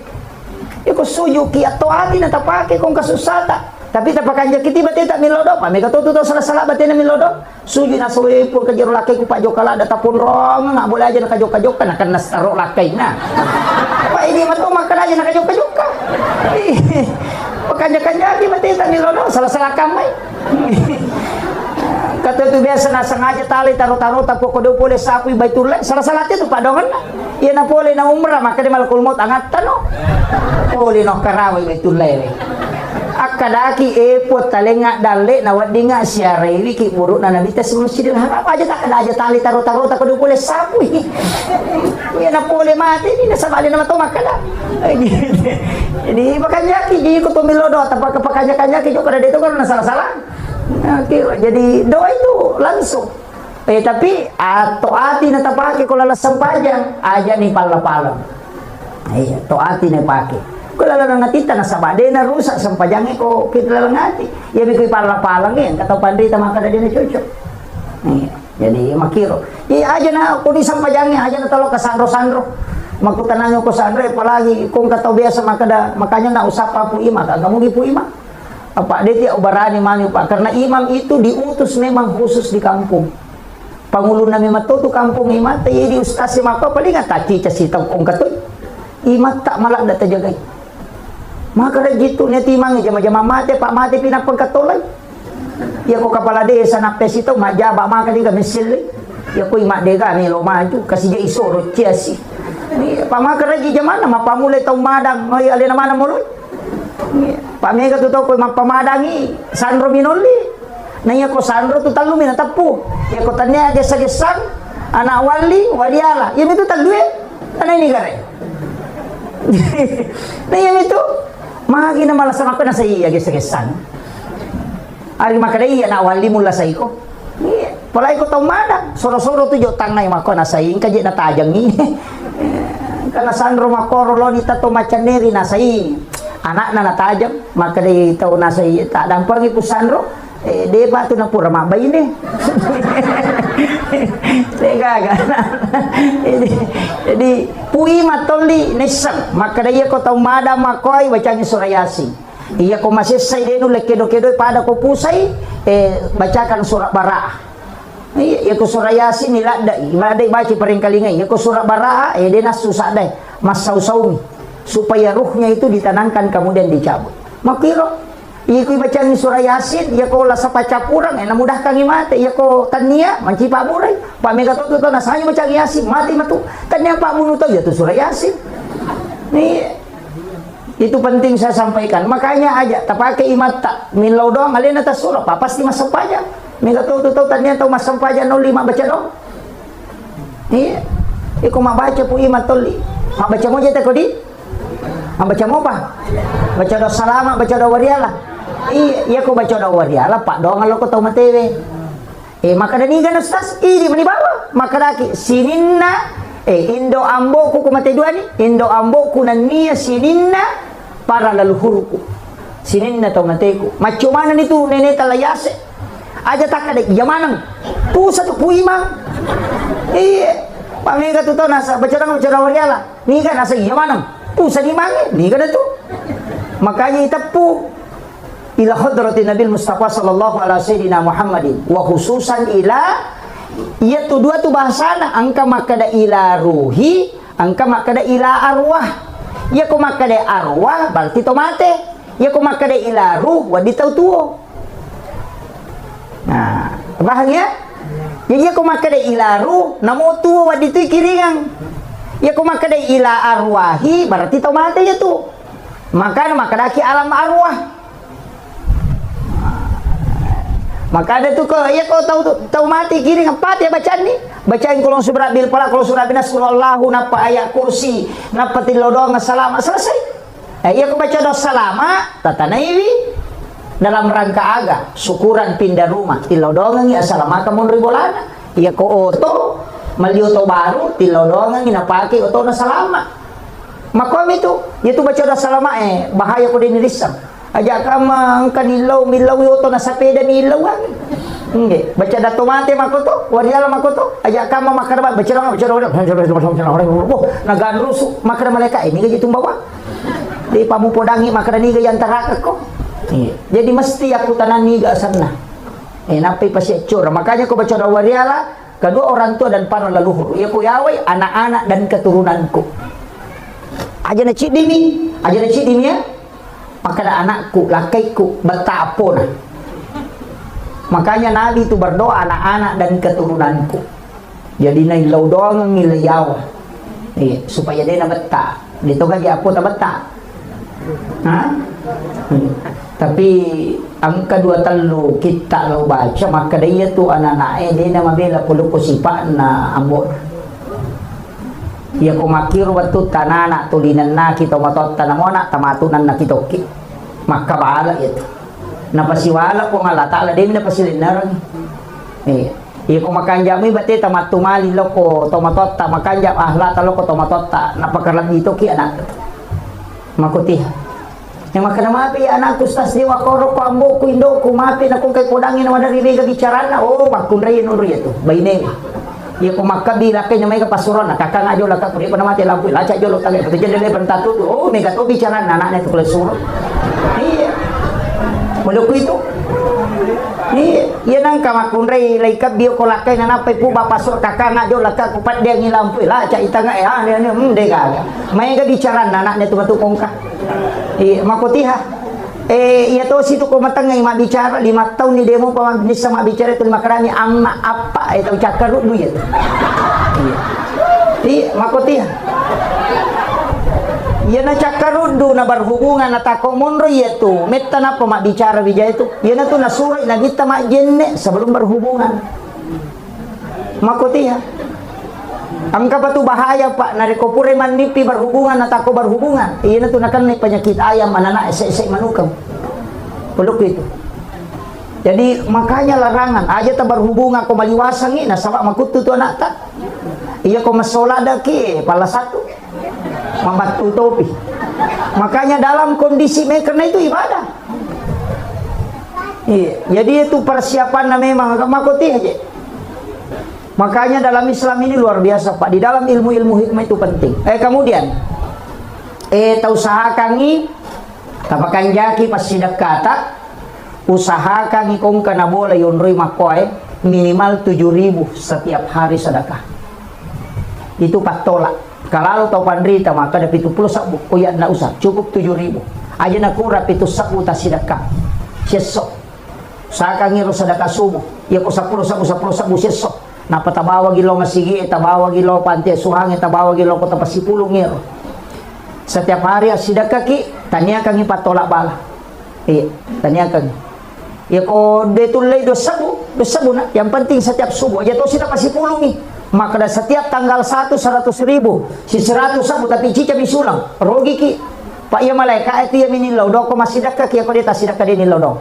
iko suyu ki ato ati na tapake kong kasusata tapi tapakan jakiti bate tak milodo pa mega tutu salah-salah bate na milodo suju na suwe pur ka jero lakay ko pa jokala data pun rong nga boleh aja na kajok-kajok na kan nastaro lakay na pa ini mato makana aja na kajok-kajok ka pakanya-kanya ki bate tak milodo salah-salah kamay kata itu biasa na sengaja tali taruh-taruh tapi kode boleh sapi baitullah salah-salah itu padongan iya na boleh na umrah maka di malakul maut angatan no boleh no karawai baitullah akadaki epot talenga dalle na wadinga siarai ki buruk na nabi tas Masjidil Haram aja tak ada aja tali taruh-taruh tak kudu boleh sapu ya na boleh mati ni na sabali na mato makala jadi makanya ki jadi ko tumilodo tapak kepakanya ki juga ada itu kan salah-salah jadi doa itu langsung tapi toati na tapake ko lalas sampajang aja ni pala-pala iya toati na pake ko lalang ngatita na sabade na rusak sampajangi ko kita lalang ngati ya bi ko pala-palang yan kataw pandita makada din na cocok jadi makiro aja na ko di sampajangi aja na talo ka sandro-sandro magkutananyo ko sandro palagi kung kataw biasa makanya na usapa po ima kagamu po ima apa dia tidak ubarani mami pak karena imam itu diutus memang khusus di kampung pangulo na memang tu kampung imam tayi di ustaz maka paling ngataci casitang kong katoy imam tak malak data jagai maka dah gitu nya timang jama-jama mate pak mate pinapagkatolay ya ko kapala desa napes ito majaba maka di ka mesil ya ko ima dega ni lo maju kasi dia isoro ciasi ni pa maka dah jamana mapamulay taw madang ay alin naman muloy Pak Mega tu tahu ko mampamadangi Sandro Minoli. Nanya ko Sandro tu talu mina tapu. Ya ko tanya gesa-gesan anak waliala. Ya itu talu ana ini gare. Nanya itu magi na malas sama ko na sa iya gesa-gesan. Ari makadai anak wali mula sa iko. Palay ko taw madang. Soro-soro tu jo tang na mako na sa ing kaje na tajang ni. Kana Sandro makoro lo dita to macaneri na sa anak na natajam maka dia tahu nasa tak dampar ngipu Sandro dia batu na pura mabay ini jadi pui matoli nesan maka dia ko tahu mada makoy bacanya surah Yasin iya ko masih say denu lekedo-kedo pada ko pusay bacakan surah Bara'ah iya ko surah Yasin nilada baca paring kalingay iya ko surah Bara'ah dia nasusah dai masau-saumi supaya ruhnya itu ditanamkan kemudian dicabut makiro iya ko baca ni surah Yasin iya ko lasa pacapurang namudahkan imate iya ko tania manci pamuray pamega to nasanya baca Yasin mati matu tanya pak munu to ya tu surah Yasin nih itu penting saya sampaikan makanya aja tapake imata milau doang alin atas surah pa pasti masuk aja mega to tanya to masuk aja 05 baca dong iya iko mabaca pu imatoli mabaca mo jeta ko di baca mau apa? Baca doa salama, baca doa wariala. Iya ko baca doa wariala, pak doang lo ko tau matewe. Maka dan ikan ustaz, ini meni bawa. Maka laki sininna, indo ambo ku mate dua ni, indo ambo ku nania sininna para leluhurku. Sininna tau mateku. Macam mana itu nenek talayase? Aja tak ada jamanang. Pusat tu puimang. Pak Mega tu tau nasa baca doa wariala. Ni kan nasa jamanang. Pusat di mana? Ni kan itu. Makanya itapu ila hadratin Nabi Mustafa sallallahu alaihi Muhammadin wa khususan ila ia tu dua tu bahasana angka makada ila ruhi angka makada ila arwah ia ko makada arwah berarti to mate ia ko makada ila ruh wa ditau tuo Nah, bahagia. Jadi aku makadai ilaru, namo tu waditu kiringang. Ya aku makadai ila arwahi, berarti tau mati ya tu. Maka makadaki alam arwah. Maka ada tu kau, ya kau tahu mati kiringang empat ya bacaan ni. Bacain kulon surat bil falaq, kulon surat binas, kullallahu napa ayat kursi, napa tilodong salama selesai. Ya aku baca doa salama, tatanaiwi. Dalam rangka aga syukuran pindah rumah tilodongan ya salamata mun ribolana iya ko oto malioto baru tilodongan napake oto na salama makom itu baca da salama bahaya ko din risam aja ka mang kanilaw milaw oto na sapeda nilaw nge baca da tomate makoto wariala makoto aja ka makarba baca naganrusu makara maleka ini gaji tumbawa di pamupodangi makara ni gaji antara ko. Jadi mesti aku tanam niga sana. Napi pasti cur. Makanya aku baca doa wariala kedua orang tua dan para leluhur. Ya ku yawai anak-anak dan keturunanku. Aja na cidimi ya. Maka ada anakku, lakaiku, betapun. Makanya Nabi itu berdoa anak-anak dan keturunanku. Jadi nai lau doang ngilayaw. Supaya dia na beta. Dito gaji aku ta beta. Tapi ang kedua telu kita lo baca maka dia tu anak-anak dia na mabela puluh kusipan na ambor. Ya ko makir waktu tanana tulinan na kita matot tanamona tamatunan na kitoki. Maka baala itu. Napasiwala ko nga latala din napasilinar. Ya ko makanjami bati tamatumali lo ko tomatot ta makanjam ahlata lo ko tomatot ta napakarlam dito ki anak. Makuti yang makana mapi anak kustas di wakoro ko ambo ko indo ko mapi na kung kay kodangin na dari biga bicarana makun ray no ray to bayne ya ko makabila kay na may kapasuron nakaka nga jo laka puri pa na mati lampu lacha jo lo tagay pati jelle pantatu mega to bicarana anak na to kulesuro iya mulo ko ito yan ang kamakun ray laikab bio ko lakay na napay po bapasor kaka nga jo laka kupat dia ngilampu lacha itanga de gaga may ga bicarana anak na tumatukong ka makutiha iya to situ ko matangay mabicara 5 tahun ni demo pa bisa mabicara itu 5 karani amma apa itu cakaru duit makutiha iya na cakarudu na berhubungan na takomonro iya tu metta na pa mabicara bija itu iya na tu nasuray na kita majenne sebelum berhubungan makutiha ang kapatu bahaya pak narikopure mandipi berhubungan atau berhubungan iya na tunakan may penyakit ayam manana ese manukam peluk itu jadi makanya larangan aja ta berhubungan ko maliwasang ina sama makutu tu anak ta iya ko masolada ki pala satu membatu topi makanya dalam kondisi karena itu ibadah iya jadi itu persiapan na memang makuti aja. Makanya dalam Islam ini luar biasa Pak. Di dalam ilmu-ilmu hikmah itu penting. Kemudian usahakan i tapakan jaki pas sidak kata usahakan ikong kana bola yonroi makoy minimal 7.000 setiap hari sedekah. Itu pak tolak. Kalau tau pandrita maka ada 70 sabu. Oh ya enggak usah, cukup 7.000. Aja nak kurap itu sabu ta sedekah. Sesok. Usahakan ngiro sedekah subuh. Ya ko 10 sabu sesok. Napa tabawa gilo masigi, tabawa gilo pantai suhang, tabawa gilo kota pasipulung ngiro. Setiap hari sedekah ki, tanya kang tolak bala. Tanya kang. Ya ko detulay do sabu na. Yang penting setiap subuh aja to sida pasipulung ni. Maka setiap tanggal 1 100.000. Si 100 sabu tapi cica bisulang. Rogi ki. Pak ya malaika itu ya minilaw do ko masidekah ki ko dita sidekah din nilaw do.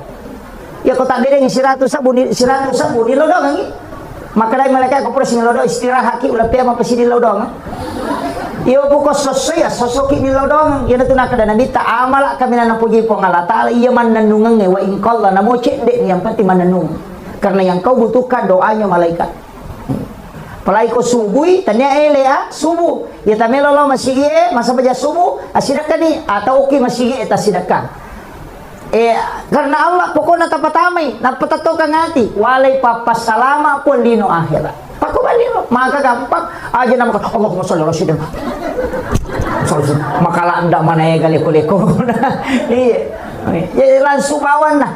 Ya ko tak deng 100 sabu nilaw do ngi. Maka dari mereka aku presi nilodo istirahat ki ulah pia mapesi nilodong. Iyo buko sosok nilodong yana tunaka dan nabi ta amala kami na puji po ngala taala iya man nanungang wa in qalla namo cede yang penting mananung. Karena yang kau butuhkan doanya malaikat. Palai ko subuhi tanya subuh. Ya tamelo lo masigi masa baca subuh asidakah ni atau oki masigi eta sidakah. Karena Allah pokoknya tapatamay napatato kang ati walay papasalama pun lino akhirat pakubalino maka gampang aja nama Allahumma sholli ala sayyidina makala anda mana gali kuliko iya langsung bawan nah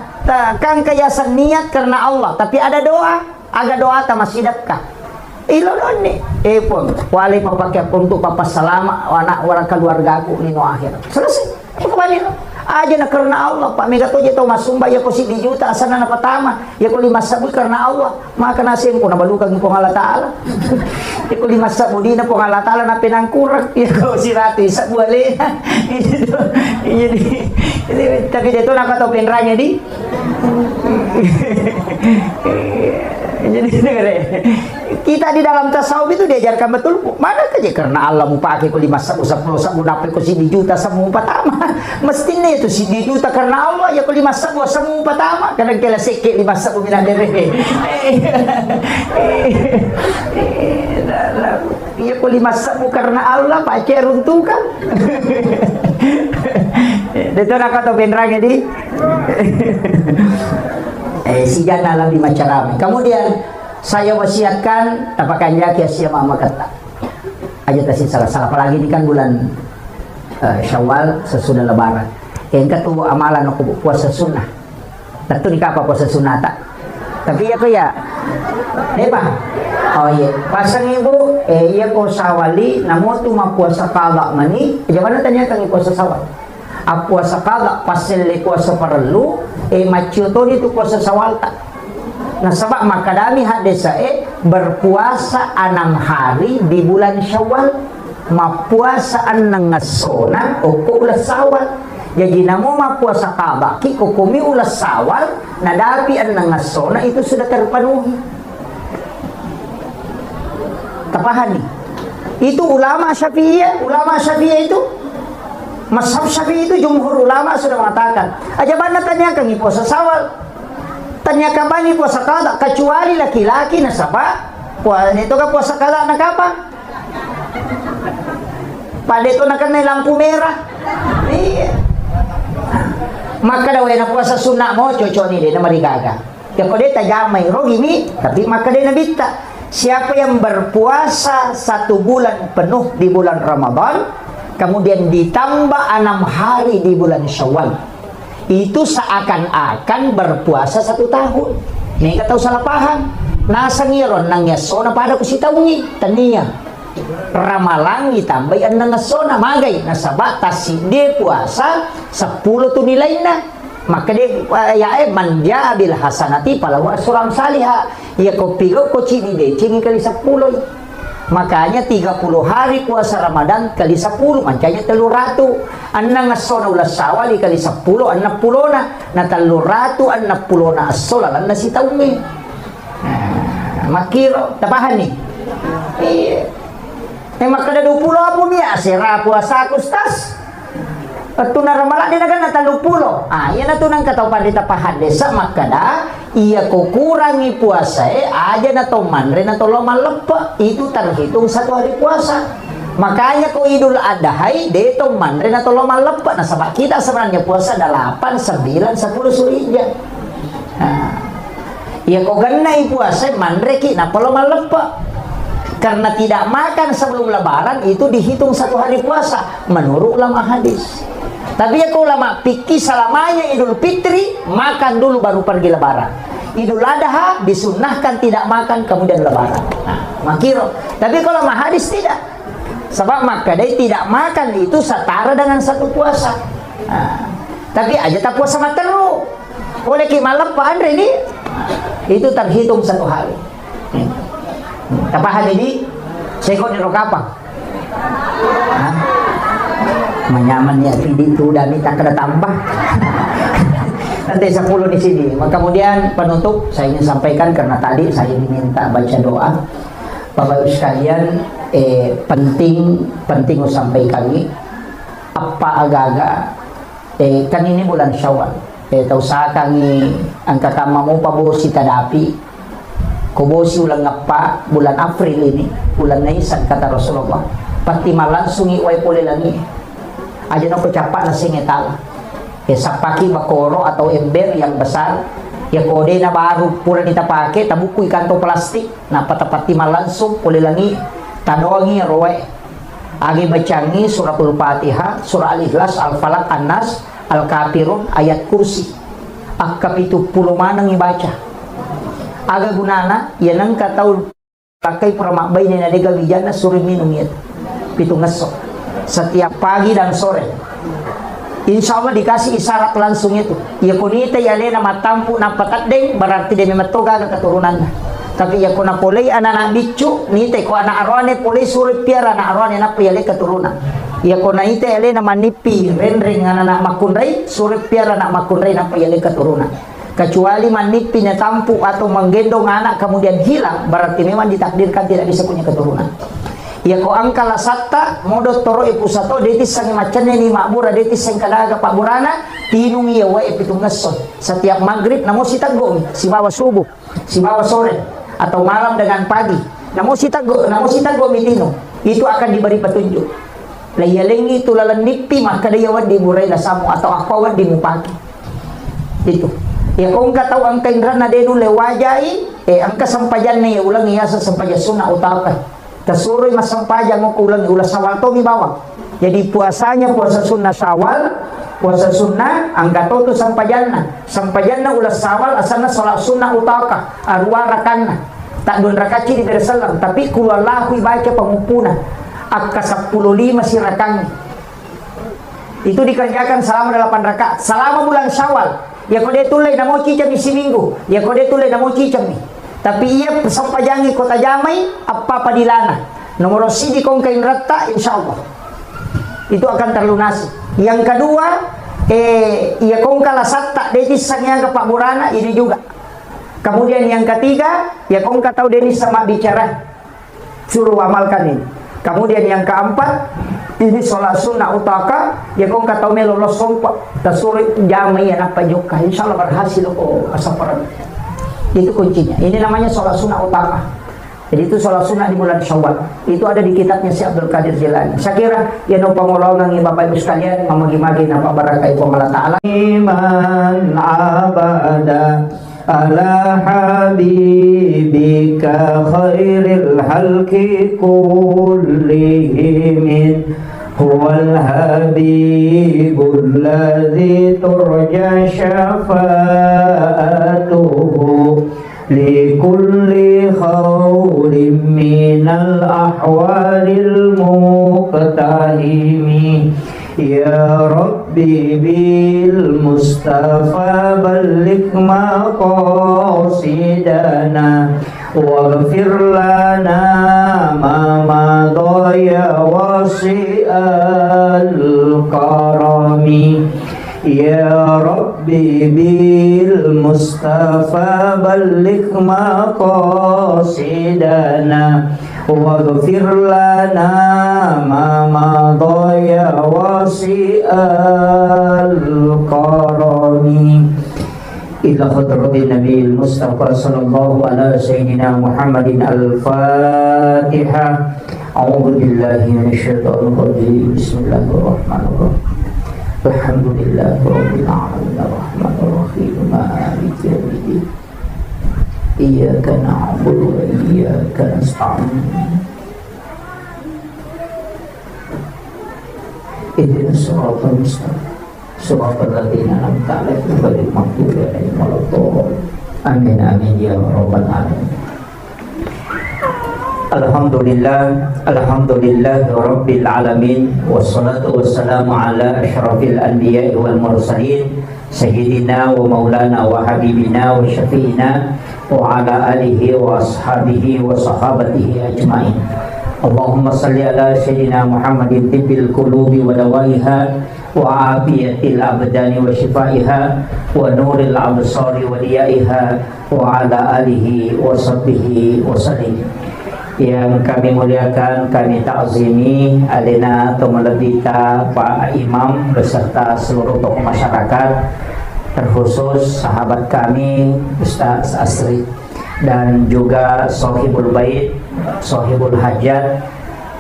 Kang kayasan niat karena Allah, tapi ada doa, agak doa tak masih dekat. Ilolon nih, pun wali pakai untuk papa selama anak orang keluarga aku nino akhir. Selesai. Apa kembali lo? Aja na karena Allah, Pak Mega to jito masumba ya ko si dijuta asana na patama, ya ko 5 sabu karena Allah. Maka nasim ko nabalukang po ng Allah Ta'ala. Ya ko 5 sabu di na po ng Allah Ta'ala na pinangkurang, ya ko si Rati sa buwali. Jadi tapi dito nakatopin ranya di. Jadi kita di dalam tasawuf itu diajarkan betul, mana saja karena Allah mau pakai ko 5 sabu 10 sabu dapat ko si dijuta sabu patama. Mestinya itu si dijuta karena Allah ya ko 5 sabu sabu patama, kadang kala sikit 5 sabu minadere. Ya ko 5 sabu karena Allah pakai runtukan. Dito nakatopin ranya di. Si jana lebih macam ramai. Kemudian saya wasiatkan tapakan jaki asia mama kata. Aja tadi salah apalagi ini kan bulan Syawal sesudah Lebaran. Yang kedua amalan aku puasa sunnah. Tentu nikah apa puasa sunnah tak? Tapi ya ya. Depa. Oh iya, pasang ibu iya ko sawali namo tu puasa kala mani. Jangan tanya kang puasa sawal. Puasa kala pasal puasa perlu macio to itu puasa sawal tak. Nah sebab makadami hadisa berpuasa 6 hari di bulan Syawal, mapuasaan ng ngasonan o ulas sawal. Jadi namo mapuasa kabaki kukumi ulas sawal nadapi ang nangasona itu sudah terpenuhi. Tapahan nih. Itu ulama Syafi'iyah itu Mazhab Syafi'i itu jumhur ulama sudah mengatakan. Aja mana tanyakan puasa sawal. Tanyakan bani puasa kala kecuali laki-laki nasabah. Puasa itu kan puasa kala nak apa? Pada itu nak kena lampu merah. Iya. Maka daw na puasa sunnah mo cocok ni dia marigaga. Ya ko dia tajamay rogimi tapi maka dia nabita. Siapa yang berpuasa 1 bulan penuh di bulan Ramadan, kemudian ditambah 6 hari di bulan Syawal, itu seakan-akan berpuasa 1 tahun. Nih kata salah paham. Nasa ngiron nang yasona pada kusitawngi tania. Ramalang ditambah ang nangasona magay nasa batas dia puasa 10 tu nilai na. Maka dia manja bil hasanati palawa suram salihah. Ya ko pigo ko cini de cini kali 10. Makanya 30 hari puasa Ramadan kali 10 mancanya 300. Anang asona ulas sawal kali 10 anak pulona na 300 anak pulona asola lan si taumi. Makiro tapahan ni. Maka ada 20 apa niya sira puasa kustas. At na ramala din na 30. Yan na tunang kataupan di tapahan desa makada iya kukurangi puasa aja na to manre na to lomalapa itu terhitung 1 hari puasa. Makanya ko Idul Adha dito manre na to lomalapa na sabak kita sebenarnya puasa 8, 9, 10 Zulhijjah. Iya ko ganay puasa manre ki na lomalapa. Karena tidak makan sebelum Lebaran itu dihitung 1 hari puasa menurut ulama hadis. Tapi ya ulama fikih selamanya Idul Fitri makan dulu baru pergi Lebaran. Idul Adha disunnahkan tidak makan kemudian Lebaran. Makiro. Tapi kalau ulama hadis tidak. Sebab maka dia tidak makan itu setara dengan 1 puasa. Tapi aja tak puasa materu. Oleh ki malam Pak Andre ini itu terhitung 1 hari. Tapahan ini sekon ni rokapa. Menyaman ya video itu dan minta kena tambah. Nanti 10 di sini. Kemudian penutup saya ingin sampaikan karena tadi saya diminta baca doa. Bapak Ibu sekalian, penting sampaikan ini apa agak-agak kan ini bulan Syawal. Tahu sa kami angka kamamu pabusi tadapi. Kubosi ulang ngapa bulan April ini, bulan Nisan kata Rasulullah. Pati malansung iway puli lagi. Aja na kucapak na singetala. Sapaki bakoro atau ember yang besar. Ya kode na baru pura nita pake tabukuy kanto plastik na patapati malansung puli lagi. Tanoangi roe. Agi bacangi suratul Fatihah, surah Al-Ikhlas, Al-Falaq, An-Nas, Al-Kafirun, ayat kursi. akap itu pulau manang ibaca aga gunana ya nang katau pakai pramak bayi na dega wijana suri minum ya pitu ngesok setiap pagi dan sore. Insya Allah dikasih isyarat langsung itu. Ya kunita ya lena matampu napakat deng berarti dia memang toga ke keturunannya. Tapi ya kuna polei anak bicu nite ko anak arwane polei suri piara anak arwane napa ya le keturunan. Ya kuna ite ya lena manipi renring anak makunrai suri piara anak makunrai napa ya le keturunan. Kecuali manipi na tampu atau menggendong anak kemudian hilang berarti memang ditakdirkan tidak bisa punya keturunan. Ya ko angkala satta modo toro ipusato detis sang macane ni makbura detis sang kadaga paburana tinung ya wa pitung ngeson setiap maghrib namo sitago si bawa subuh si bawa sore atau malam dengan pagi namo sitago mitino itu akan diberi petunjuk la yalengi itu lalan nipi maka dia wadi murai la samu atau apa wadi mupaki itu ya ko angka tahu angka indrana denu le wajai angka sampajan ni ulang ya sampajan sunna utaka Kasuroy mas sampajang mo kulang ulas sawal to mi bawang. Jadi puasanya puasa sunnah Syawal, puasa sunnah angka to sampajanna. Sampajanna ulas sawal asana salat sunnah utaka arwa rakanna. Tak don rakaci di bersalam tapi kulallahu baca pengupuna. Akka 15 si rakan. Itu dikerjakan selama 8 rakaat. Selama bulan Syawal. Ya kode tulay namo cicam isi minggu. Ya kode tulay namo cicam ni. Tapi ia sampajangi kota Jamai apa padilana nomor sidi kong kain rata insyaallah itu akan terlunasi. Yang kedua ia kong kala satta detis sangnya ke Pak Burana ini juga. Kemudian yang ketiga ya kong katau denis sama bicara suruh amalkan ini. Kemudian yang keempat ini sholat sunnah utaka ya kong katau melolos sompa tasuri Jamai ya apa juga insyaallah berhasil kok asaparan. Itu kuncinya. Ini namanya sholat sunnah utama. Jadi itu sholat sunnah di bulan Syawal. Itu ada di kitabnya si Abdul Qadir Jilani. Saya kira ya no pangolongan Bapak Ibu sekalian mamagi-magi napa baraka ibu Allah taala. Iman abada ala habibika khairil halqi kullihim huwal habibul ladzi turja syafa'atuhu likulli khawrin minal ahwalil muqtahimi ya rabbi bil mustafa balligh maqasidana waghfir lana ma madaya wasi'al karami ya rabbi bil mustafa balligh maqasidana waghfir lana ma madaya wasi'al karami ila hadratin Nabi Mustafa sallallahu ala sayyidina Muhammadin al-Fatihah. A'udzu billahi minasyaitonir rajim. Bismillahirrahmanirrahim. Alhamdulillahirabbil alamin arrahmanir rahim maliki yaumiddin. Iyyaka na'budu wa iyyaka nasta'in. Ihdinas siratal mustaqim. Suratul ladzina an'amta 'alaihim ghairil maghdubi 'alaihim waladdallin. Amin amin ya rabbal alamin. Alhamdulillah rabbil alamin wassalatu wassalamu ala asyrafil anbiya'i wal mursalin sayyidina wa maulana wa habibina wa syafi'ina wa ala alihi wa ashabihi wa sahabatihi ajma'in. Allahumma salli ala sayyidina Muhammadin tibbil qulubi wa dawaiha wa afiyatil abdani wa shifaiha wa nuril absari wa diyaiha wa ala alihi wa sahbihi wa sallim. Yang kami muliakan, kami ta'zimi alina tumalabita Pak Imam beserta seluruh tokoh masyarakat, terkhusus sahabat kami Ustaz Asri dan juga Sohibul Bait, Sohibul Hajat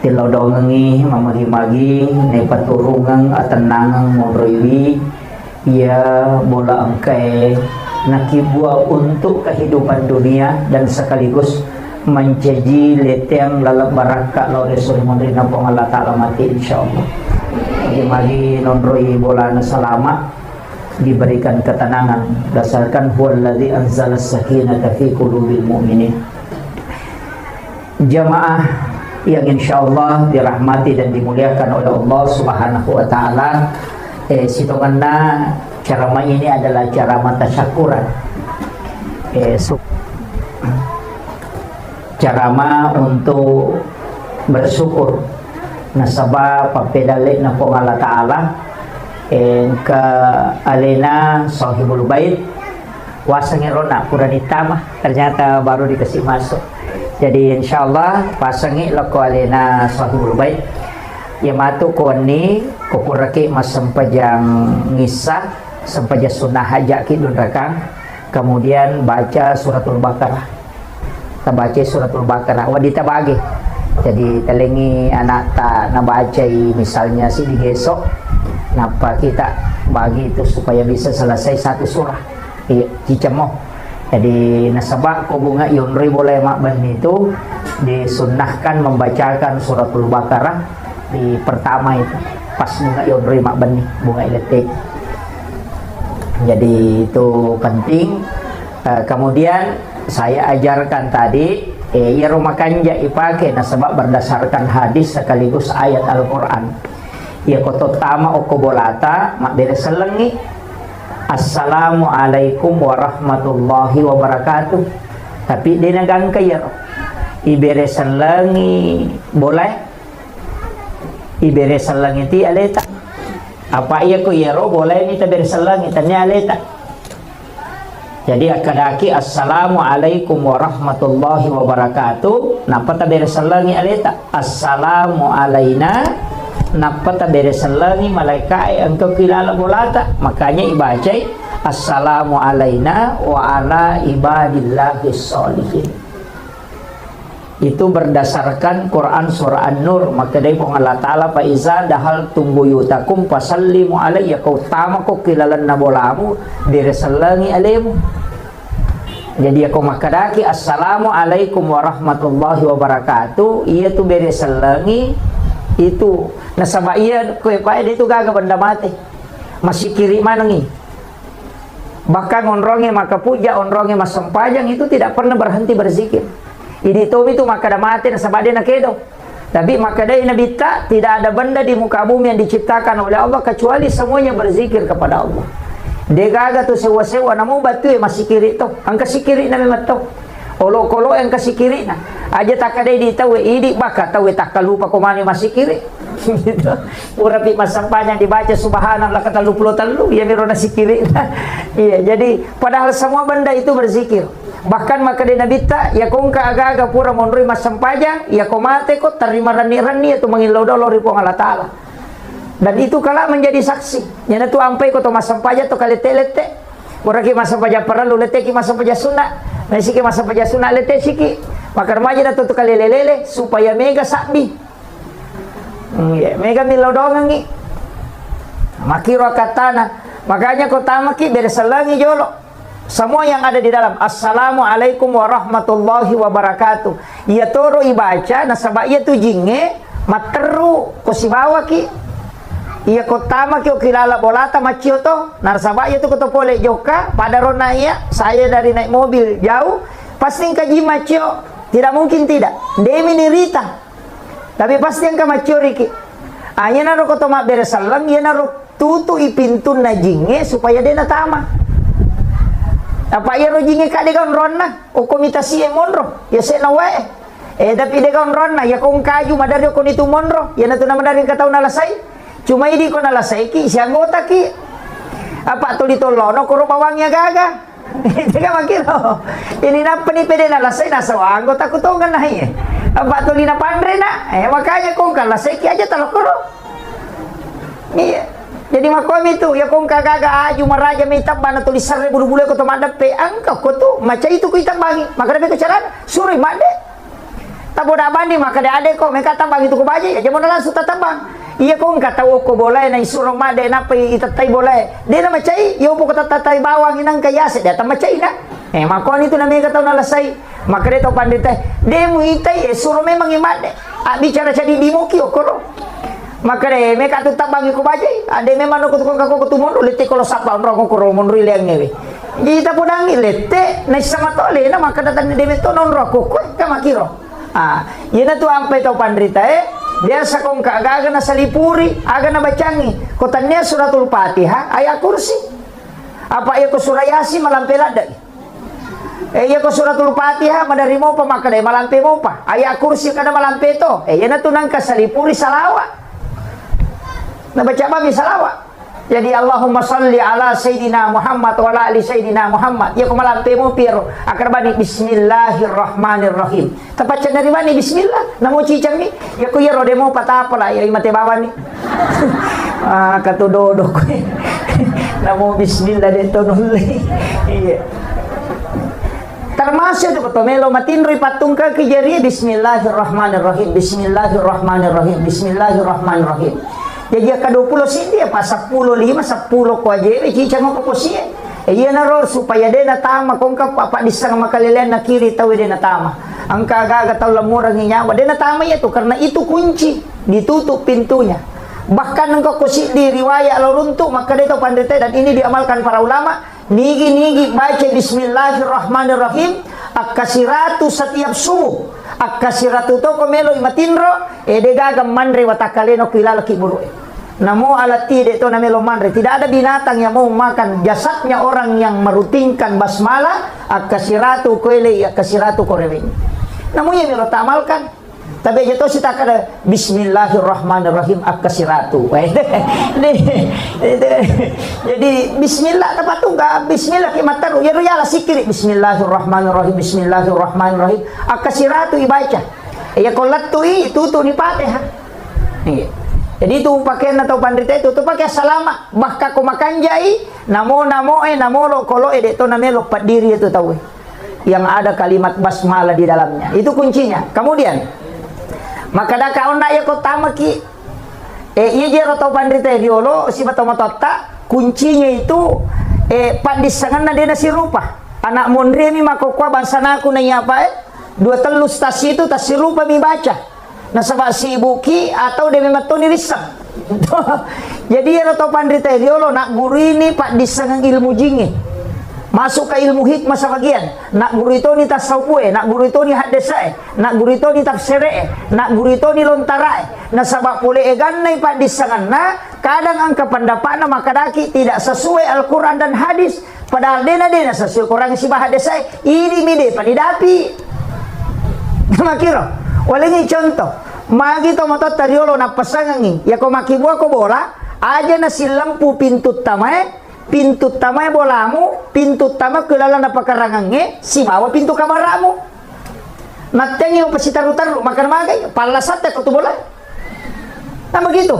tilodongengi mamagi-magi nepaturungang atenangang modroiwi ia bola angkai nakibua untuk kehidupan dunia dan sekaligus menjadi leteng lalap baraka lo resul mondrina pong Allah taala mati insyaallah. Magi-magi nonroi bola na salamat diberikan ketenangan berdasarkan huwallazi anzalas sakinata fi qulubil mu'minin. Jamaah yang insyaallah dirahmati dan dimuliakan oleh Allah Subhanahu wa taala, sitonganna ceramah ini adalah ceramah tasyakuran. Ceramah untuk bersyukur nasabah papedalik na po Allah Ta'ala ke alena sahibul bait wasangin rona puranita mah ternyata baru dikasih masuk. Jadi insyaallah pasangi lako alena sahibul bait yamatu ko ni kupuraki masampajang ngisah sampaja sunnah haja kidun rakang, kemudian baca suratul Baqarah. Kita baca suratul Baqarah wadita bagi. Jadi telengi anak tak nabaca misalnya si digesok napa kita bagi itu supaya bisa selesai satu surah cicemoh. Jadi nasabak ko bunga yunri boleh makban itu disunnahkan membacakan suratul Baqarah di pertama itu pas bunga yunri makban bunga iletik. Jadi itu penting. Kemudian saya ajarkan tadi ya rumah kanja ipake nasabak berdasarkan hadis sekaligus ayat Al-Quran. Ya koto tama okobolata mak beres selengi Assalamualaikum warahmatullahi wabarakatuh. Tapi dia nagang kaya iberes selengi boleh iberes selengi ti aleta apa iya ko yero boleh ni taberes selengi tanya aleta. Jadi akadaki assalamualaikum warahmatullahi wabarakatuh. Napa ta beresalangi aleta assalamu alaina. Napa ta beresalangi malaikat engkau kilala bolata. Makanya ibaca assalamu alaina wa ala ibadillahis sholihin. Itu berdasarkan Quran surah An-Nur. Maka dari Allah Ta'ala fa iza dahal tumbuyutakum fasallimu alayya. Kau tama ko kilalan na bolamu diresalangi alemu. Jadi aku makadaki assalamualaikum warahmatullahi wabarakatuh. Iya tu beresalangi itu nasaba iya ko pae itu gaga benda mati. Masih kiri manangi. Bahkan onronge maka puja onronge masampajang itu tidak pernah berhenti berzikir. Ini itu maka ada mati nasabah dia nakedo. Tapi maka dia nabita tidak ada benda di muka bumi yang diciptakan oleh Allah kecuali semuanya berzikir kepada Allah. Dia gaga tu sewa-sewa namu batu masih kiri tu. Ang kasih kiri na memang tu. Olo-kolo yang kasih kiri na. Aja tak ada di tahu idi baka tahu tak lupa komani masih kiri. Gitu. Urapi masampanya dibaca subhanallah kata lu ya miro nasi kiri. Iya, jadi padahal semua benda itu berzikir. Bahkan maka dia nabita ya kong aga-aga pura monrui masampajang ya komate ko terima rani-rani itu mengilodolo ripo Allah Ta'ala. Dan itu kala menjadi saksi. Yana tu ampai ko to masampaja to kalete-lete. Oraki masampaja perlu leteki masampaja sunna. Nasiki masampaja sunna lete siki. Maka remaja na to kalelelele supaya mega sakbi. Mega milodongangi. Makiro katana. Makanya ko tamaki beresalangi jolo. Semua yang ada di dalam assalamualaikum warahmatullahi wabarakatuh. Ia toro ibaca nasaba ia tu jinge materu ko sibawa ki. Ia kotama ki kilala bolata macio to. Narsaba ia tu ko pole joka pada rona ia saya dari naik mobil jauh pasti kaji macio. Tidak mungkin tidak. Demi nirita. Tapi pasti yang ka macio riki. Anya naro ko to mak beresalang ia naro tutu ipintun na jinge supaya dia natama. Apa iya rojinge kade kan ronna o komitasi e monro ya se na wae tapi de kan ronna ya kong kaju madari ko nitu monro ya na tu na madari ka tau nalasai cuma idi ko nalasai ki si anggota ki apa tu ditolono ko ro bawangnya gaga tega makiro ini na pani pede nalasai na sawa anggota ko tongan na ye apa tu lina pandre na makanya kong kalasai ki aja talokoro iya. Jadi makom itu ya kong kagaga aju maraja may tabba na tulisar re bulu-bulu ko tumandap pe angka ko tu maca itu ko itambangi maka dapat kecaran suri made tabo da bandi maka da ade ko meka tambang itu ko baje ya jamo na langsung tatambang iya kong kata ko boleh na isuro made na pe itatai boleh de na macai yo po ko tatatay bawang inang kayase da tamacai na makon itu na meka taw na lasai maka de to pandite de mo itai suro memang imade bicara jadi di mo ki okoro Maka deh, mereka tetap bagi ko baca. Ada memang aku tukang kako ketumon lete kalau sapa orang ko romon rileng ngewe. Kita pun lete na sama tole na maka datang de meto non roko ko kamakiro. Yana tu ampai tau pandrita biasa kong aga na salipuri, aga na bacangi. Kotannya suratul Fatihah, ayat kursi. Apa iya ko surayasi malampelada. Iya ko suratul Fatihah madari mo pa makadai malampe mo pa. Ayat kursi kada malampe to. Yana tu nang kasalipuri salawat. Nabaca bagi salawat. Jadi Allahumma salli ala Sayyidina Muhammad wa ala ali Sayyidina Muhammad. Ya kumalampe mo pero akar bani bismillahirrahmanirrahim. Tapacan dari bani bismillah. Namo cicang ni. Ya ku ya rode mo patapala ya imate bawan ni. Katudodo ko. Namo bismillah dito nuli. Iya. Termasuk itu ketomelo matinri patung ke kejari bismillahirrahmanirrahim. Bismillahirrahmanirrahim. Bismillahirrahmanirrahim. Jadi ka 20 sindi pa 10 10 ko aje cica mo ko siya. Iya na ro supaya de na tama kung ka papa disang makalilen na kiri tawi de na tama. Ang kagaga taw lamurang nyawa de na tama itu karena itu kunci ditutup pintunya. Bahkan engkau kusi di riwayat aluruntu maka de to pandete dan ini diamalkan para ulama. Nigi baca bismillahirrahmanirrahim akasiratu setiap subuh. Akasiratu to komelo imatinro gagam manre watakaleno kilalaki buru. Namo alati de to namelo manre. Tidak ada binatang yang mau makan jasadnya orang yang merutinkan basmalah. Akasiratu koele akasiratu korewen. Namo yang melo tamalkan. Tapi jatuh sita kada bismillahirrahmanirrahim akasiratu. Jadi bismillah tepat tu enggak bismillah kimataru ya ruyala sikiri bismillahirrahmanirrahim bismillahirrahmanirrahim akasiratu ibaca. Ya kolat tu itu tu ni Fatihah. Jadi itu pakaian atau pandrita itu tu pakai salama bahkan ko makan jai namo lo kolo de to namelo padiri itu tahu. Yang ada kalimat basmalah di dalamnya. Itu kuncinya. Kemudian maka da kaon ya ko tamaki iya jero to pandrita riolo si bato matota kuncinya itu pandisangan na dena si rupa anak mondre mi makokwa bansana aku na apa dua telu stasi itu tas si rupa mi baca na sabak si buki atau de memato ni risap. Jadi ya to pandrita riolo nak guru ini pak disangan ilmu jingi masuk ke ilmu hikmah sebagian. Nak guru itu ni tasawuf, nak guru itu ni hadisai, nak guru itu ni tafsir, nak guru itu ni lontarai. Na sabab pule eganai pak disangan na kadang angka pendapatna maka daki tidak sesuai Al-Qur'an dan hadis. Padahal dena sesuai Qur'an si hadisai ini mide padidapi. Makiro. Walengi contoh. Magi to motot tariolo na pasangangi. Ya ko makibua ko bola aja na si lampu pintu tamae. Pintu tamai bolamu, pintu tama kelala na pakarangange, si bawa pintu kamaramu. Nateng yung pasitaru-taru, makan magay, palasat ko tu bola. Nah begitu.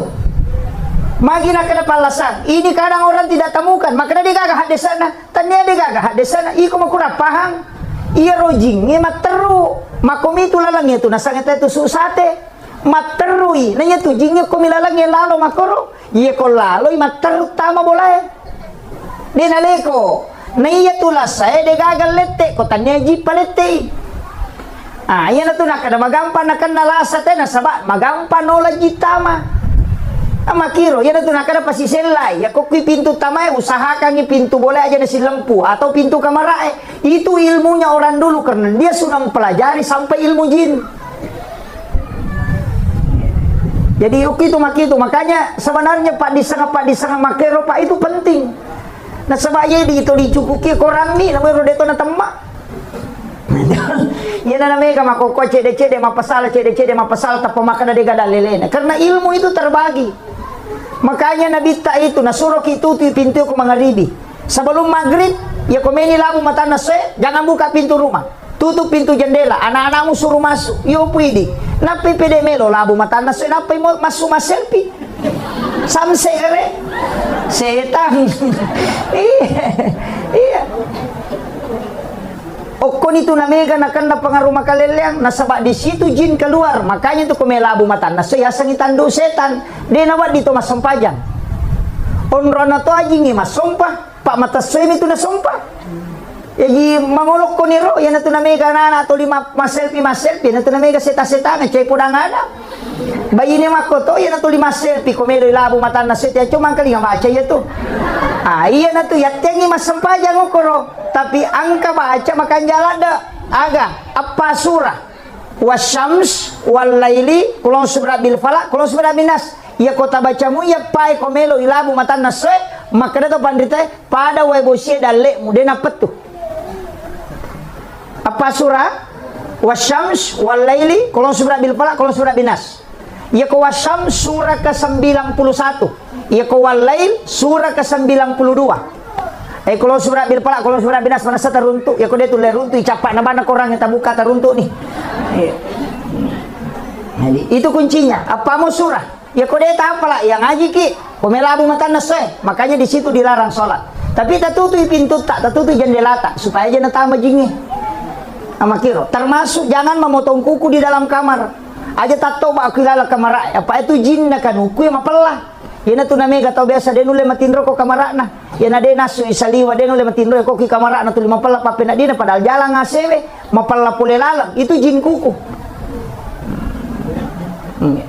Magi na kada palasan. Ini kadang orang tidak temukan, maka dia gagah di sana. Tanya dia gagah di sana. Iko makura pahang. Iya rojinge materu. Makomi itu lalang itu nasangeta itu susate. Materui. Nanya tu jinge ko milalang lalo makoro. Iya ko lalo materu tama bola. Dinaleko na iya tulasay de gagalete ko tanya ji palete. Yan na to nakada magampan na kanalasa te na saba magampan no lagi tama. Makiro yan na to nakada pasiselay ya ko pintu tama usahakan ni pintu boleh aja na si lampu atau pintu kamarae. Itu ilmunya orang dulu karena dia sudah mempelajari sampai ilmu jin. Jadi itu makanya sebenarnya Pak disanga makero Pak itu penting. Nah sebaya di itu dicukuki korang ni namanya rodeto na temak. Yan na namanya makoko cede mapasal tapi makan ada gada lelena. Karena ilmu itu terbagi. Makanya Nabi ta itu nasuruh itu pintu ko mangaribi. Sebelum maghrib ya komeni labu mata nase jangan buka pintu rumah. Tutup pintu jendela. Anak-anakmu suruh masuk. Yo pidi. Napi pede melo labu mata nase napi masuk selfie. Samse ere setan. Iya. Okon itu namanya na pengaruh makaleleang nasabak di situ jin keluar. Makanya itu kumelabu mata na saya sangitandu setan. Dia nawat dito masampajang. Onrona to ajingi masompa. Pak mata swim itu na sompa. Jadi mangolok ko niro yan na to namanya na atau lima selfie na to namanya seta-seta na chay podang ada. Bayi ni makoto ya na tu 5 selfie komelo ilabu mata na set ya cuma kali baca ya tu. Iya na tu ya tengi masampaja ngokoro tapi angka baca makan jalan dah aga apa surah wasyams wal laili kulon subra bil falak kulon subra binas ya kota bacamu ya pai komelo ilabu mata na set maka dah tu pandita pada webosie dalek mudena petu apa surah wasyams wal laili kulon subra bil falak kulon subra binas. Ya ko wasyam surah ke-91. Ya ko walail surah ke-92. Kalau surah bil falaq kalau surah binas mana teruntuk. Ya ko dia tu leruntuk capak na mana korang yang tak buka teruntuk ni. Jadi itu kuncinya. Apa mau surah? Ya ko dia tak apalah yang ngaji ki. Pemelabu mata naseh. Makanya di situ dilarang sholat. Tapi tak tutup pintu tak tutup jendela tak supaya jangan tambah jingih. Amakiro. Termasuk jangan memotong kuku di dalam kamar. Aja tak tahu aku lala kamar apa itu jin nak kan uku yang mapelah yana tu namanya kata biasa dia nule matindro ko kamarakna yana dia nasu isaliwa dia nule matindro ko ki kamarakna tu mapelah pape nak dia padahal jalan ngasewe mapelah pule lalang itu jin kuku.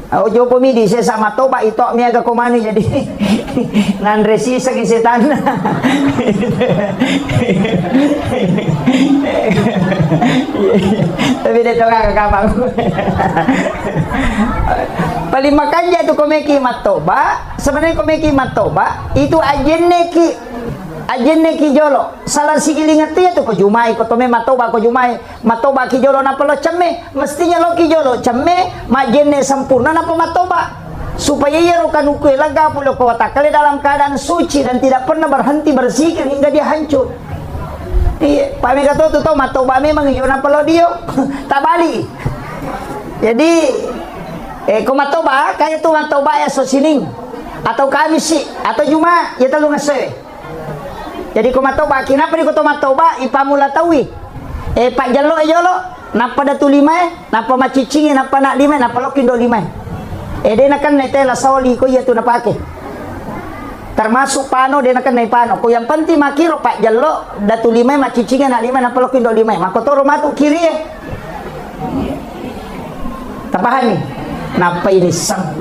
Aku jawab pemidi saya sama toba itu miaga komani jadi nan resi sagi setan. Tapi dia toka ke kapang. Paling makanya itu komeki matoba sebenarnya komeki matoba itu ajen neki jolo salah sigiling ngerti ya tuh ko jumai ko tome matoba ki jolo napa lo cemme mestinya lo ki jolo cemme majenne sempurna napa matoba supaya ia rokan ukui laga pulo ko watakale dalam keadaan suci dan tidak pernah berhenti berzikir hingga dia hancur. Iya, Pak Mega tuh matoba memang iyo napa lo dio tak bali. Jadi ko matoba kayak tuh matoba ya so sining atau kamis sih atau juma ya telu ngase. Jadi ko matoba kenapa di ko matoba ipamula tawi pak jalo napa datu lima napa macicingi napa nak lima napa lokin do lima dia nakan netela sawali ko ya tu napake termasuk pano dia nakan nai pano ko yang penting makiro pak jalo datu lima macicingi nak lima napa lokin do lima mako toro matu kiri tapahan nih napa ini sang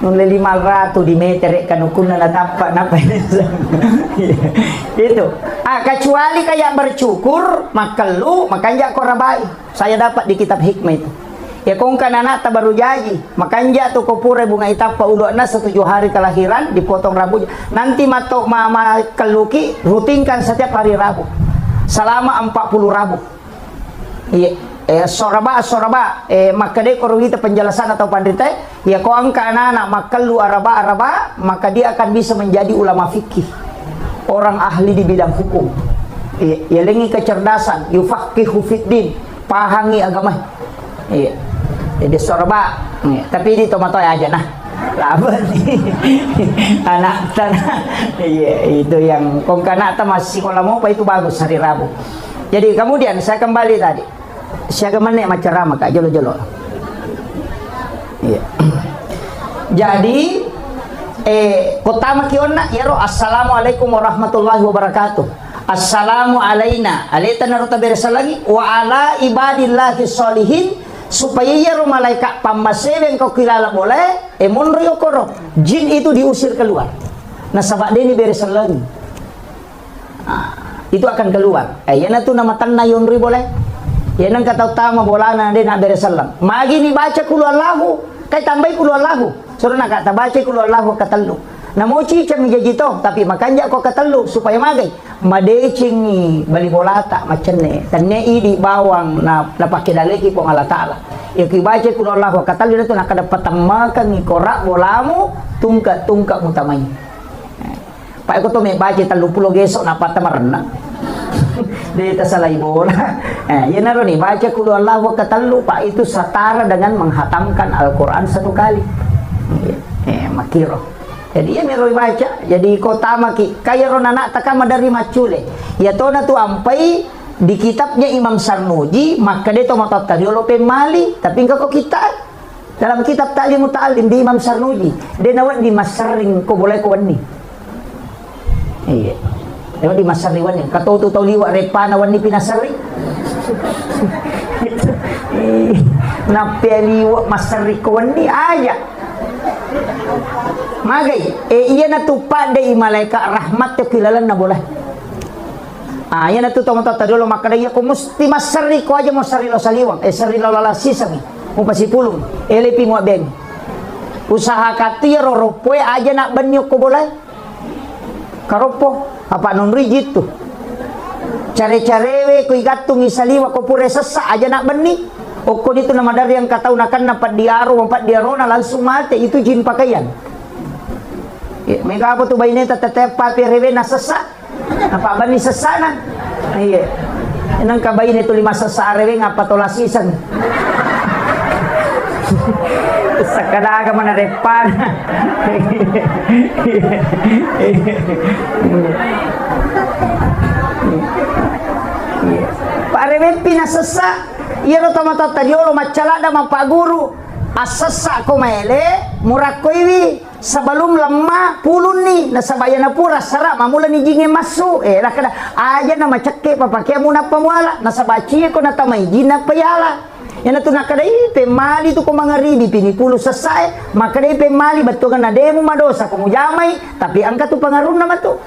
nule 500 di meter kan ukuna na tampak napa itu kecuali kayak bercukur makelu makanya korabai saya dapat di kitab hikmah itu ya kong kanana baru jaji makanya tuh kopure bunga itapa uluna 7 hari kelahiran dipotong rambutnya nanti matok mama keluki rutinkan setiap hari Rabu selama 40 Rabu iya soraba maka dia kalau kita penjelasan atau pandita ya kau angka anak makalu araba maka dia akan bisa menjadi ulama fikih orang ahli di bidang hukum ya lengi kecerdasan yufaqihu fiddin pahangi agama iya jadi soraba tapi di tomato aja nah laban anak tanah iya itu yang kong kanak masih kalau mau apa itu bagus hari Rabu jadi kemudian saya kembali tadi siaga mana macam ramah kak jolo-jolo. Iya. Jadi kota makiona yaro assalamualaikum warahmatullahi wabarakatuh. Assalamu alaina alaita naruta berasa lagi wa ala ibadillahi sholihin supaya yaro malaikat pamaseweng kau kilala boleh monrio koro jin itu diusir keluar. Nah sabak deni berasa lagi. Itu akan keluar. Yana tu nama tanah yonri boleh. Ya nang kata utama bolana dia nak beresalam. Magi ni baca kulu Allahu, kai tambai kulu Allahu. Suruh nak kata baca kulu Allahu katelu. Namo cicam jadi toh, tapi makanya kau katelu supaya magai. Madecing ni bali bolata macam ni. Tanne di bawang na pakai daleki pun Allah Taala. Ya ki baca kulu Allahu katelu itu nak dapat tamakan ni korak bolamu tungkat mutamai. Pak aku tu baca 30 gesok nak patah merenang. Dia tak salah bola. Ya naro nih baca kulu Allahu katalu pak itu setara dengan menghatamkan Al-Quran 1 kali. Makiro. Jadi ya mero baca. Jadi kota maki kaya ronana takama dari macule. Ya tona tu ampai di kitabnya Imam Sarnuji maka dia to matot kadiolo pemali tapi engkau kita dalam kitab Ta'lim Muta'allim di Imam Sarnuji dia nawan di masaring ko boleh ko ni. Iya. Ewan di masari wan kata tu tahu liwat repa na wan ni pinasari Napeliwa masarikuan ni aja. Magay, iya natupad day malaikat rahmat ya kilalan na boleh. Yan na tutong dulu makadaya ko musti masari ko aja mo sarilo saliwang sarilo lalasisang mo pasipulong elipi mo beng usaha katiro ropoy aja nak banyo ko boleh karopo apa non rigid tu care-carewe ko igatong isaliwa ko pure sesa aja nak bani o ko dito na madari yang kataw nakan na padiaro na langsung mati itu jin pakaian. May kapo to bayneta tatepa pirewe na sesa napabani sa sana iya inang kabay nito 5 sa arewe nga patolasisan sa kadaga manarepan parewe pinasasa iya no tomato tadiolo macalada mapaguru asasa ko maele murakoiwi sebelum lemah pulun nih nasabaya na pura sara mamula ni jinge masu lah kada aja nama ceke papakia muna pamuala nasabaci ko natamay jina payala yana tu nakada pemali tu ko mangaribi pinipulu sasai makada pemali batugan na demo madosa ko mujamay tapi angka tu pangarum na matu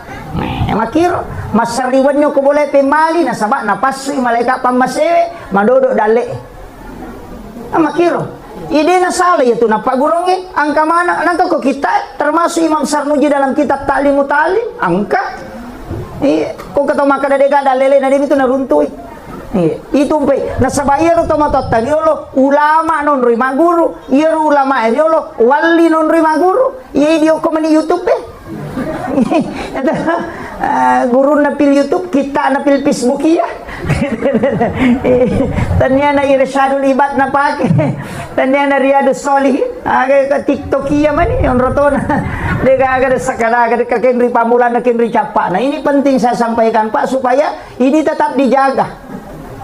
makiro masariwan nyo ko boleh pemali nasaba napasu malaikat pamasewe madodo dale makiro ide na salah itu na pagurungi angka mana nangka ko kita termasuk Imam Sarmuji dalam kitab Ta'limu Ta'lim angka kung kataw makadadega dalele na din ito naruntui itu pe nasabaya ro tomatot taniolo ulama non rima guru iro ulama eriolo wali non rima guru dio ko mani YouTube guru na pil YouTube kita na pil Facebook ya tanya na irsyadul ibad na pake tanya na riyadus solih aga ka TikTok iya man yon rotona dega aga sakada aga ka kenri pamulan na kenri capa. Nah ini penting saya sampaikan Pak supaya ini tetap dijaga.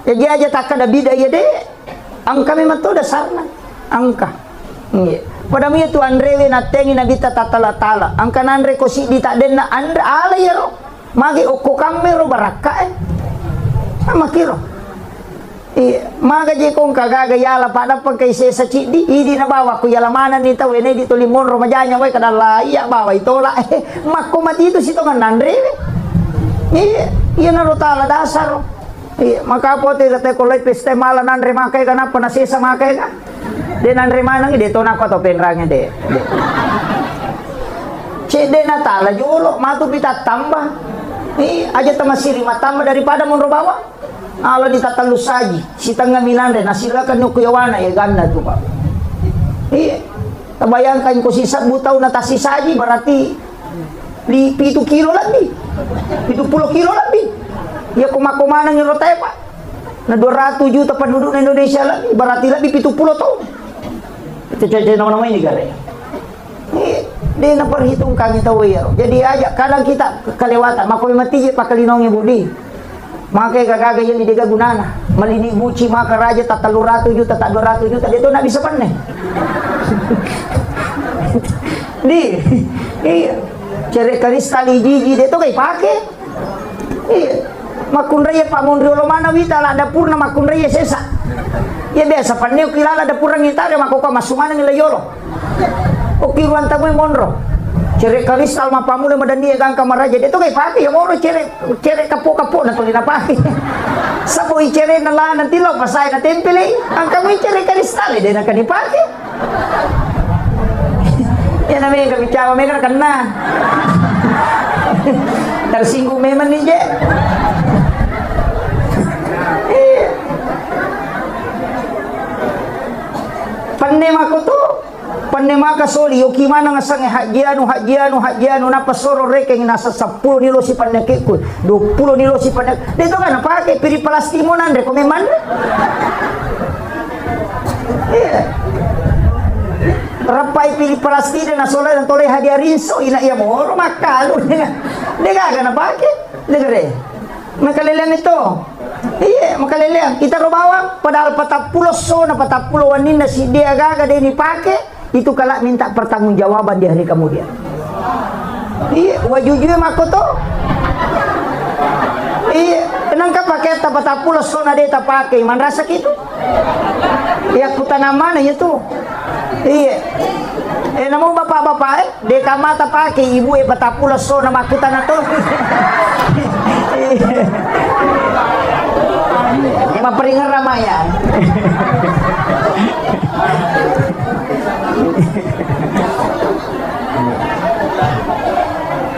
Jadi aja tak ada bida ya deh angka memang tu dasarnya angka pada mi itu andrewe na tengi na bita tatala-tala angka nandre ko si dita den na andra ala yero magi okko kamero baraka sama kiro maga je kong kagaga yala pada pagkay sa chidi idi na bawa ko yala mana nita wene dito limon romajanya way kadala iya bawa itola makomati itu sito kan nandrewe iya na rotala dasaro makapote dati ko light peste mala nandre makay ka na panasisa makay ka de nandre manang dito na ko to penrangnya de cede na tala julo matu pita tambah aja tamasiri matamba daripada munro bawa ala ditatalus saji si tengah minandre nasilakan yung kuyawana ya ganda tuh Pak tabayangkan ko sisa butaw na tasi saji berarti 7 kilo lebih 70 kilo lebih ya kumakumanang yung rotay Pak na 200 juta penduduk Indonesia lagi berarti lebih 70 tahun itu caca nama-nama ini gare dia na perhitung kami tahu ya jadi aja kadang kita kelewatan makoy mati pakalinong yung budi makanya kagagay yang didiga gunana malini buci maka raja tak 300 juta tak 200 juta dia tuh nak bisa panen di iya cari kristal iji dia tuh kayak pakai iya makun raya Pak Mondriolo mana wita lah dapur na makun raya sesa ya biasa panen kilala dapur ng itare makuka masuman ng ilayolo okiruan tamoy monro cere kristal mapamula madandi kang kamaraja dito kay pati yung oro cere kapo na tuloy na pati saboy cere na la ng tilaw pasay na tempele ang kamoy cere kristal din na kanipati yan namin kami tiyawa may kena tersinggung memang nih je pandem ako to pannemaka soli yoki mana nga sange hajianu na pasoro reke nga nasa 10 nilo si pandakikul 20 nilo si pandak dito ka napake piri palastimo nandre kung may man rapay pili palastino na sola ng tolay hadiarinso ina iya mo makalo dega ka napake degre makalilan ito iya makalilan kita robawang padahal 40 so na 40 wanin na si dia gaga din ipake itu kalau minta pertanggungjawaban di hari kemudian iya wajujui makoto Iya, nangka pakai tapatapulos so na deta pakai, man rasa gitu. Iya, kutana mana itu? Iya. Namo bapak-bapak de kamata pakai ibu patapulos so na makutana to. Maperingan ramayan.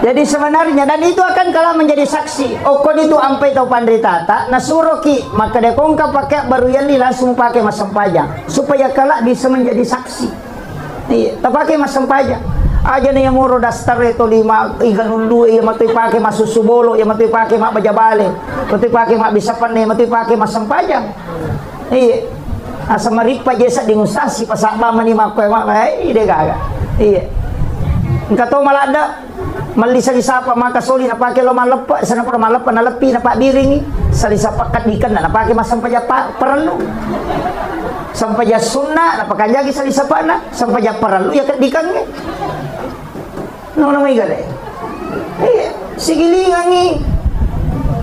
Jadi sebenarnya, dan itu akan kalah menjadi saksi. Okon itu ampai tau pandritata, nasuruh ki, maka dekong ka pakai baru yali langsung pakai masam pajang, supaya kalah bisa menjadi saksi. Iya, tak pakai masam pajang. Aja nih yang muro dastar itu 5 ikan undu, yang mati pakai masuk subolo, yang mati pakai mak bajabale, mati pakai mak bisa pandai, mati pakai masam pajang. Iya, asa maripa jesa dingustasi pasak mama ni mak ide gaga. Iya, engkau tahu malah ada malisa disapa maka soli na pakai lo malepa sana para malepa na lepi na pak biringi sali sapa kadikan na pakai masam paja perlu sampai ja sunnah na pakanjagi sali sapa na sampai ja perlu ya kadikan nge no may gale sigilingan ngi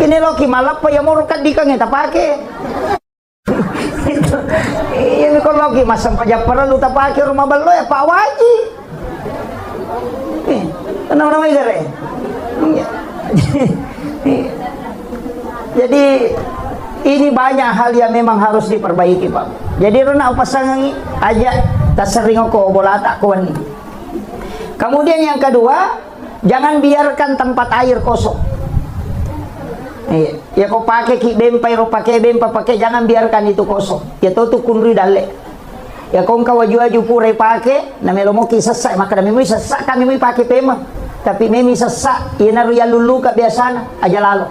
kiniloki malepa ya moro kadikan nge tapake itu ini kalau logi masam paja perlu tapake rumah balo ya pak waji kenapa gare? Jadi ini banyak hal yang memang harus diperbaiki, Pak. Jadi rona pasangan aja tak sering ko bola tak kawan. Kemudian yang kedua, jangan biarkan tempat air kosong. Ya kau pakai ki bempai ro pakai bempa pakai jangan biarkan itu kosong. Ya tu kunri dale. Ya kau waju-waju pura pakai, na melomoki sesak maka na memi sesak kami memi pakai pema. Tapi memi sesak, ia naru ya lulu ka biasana aja lalu.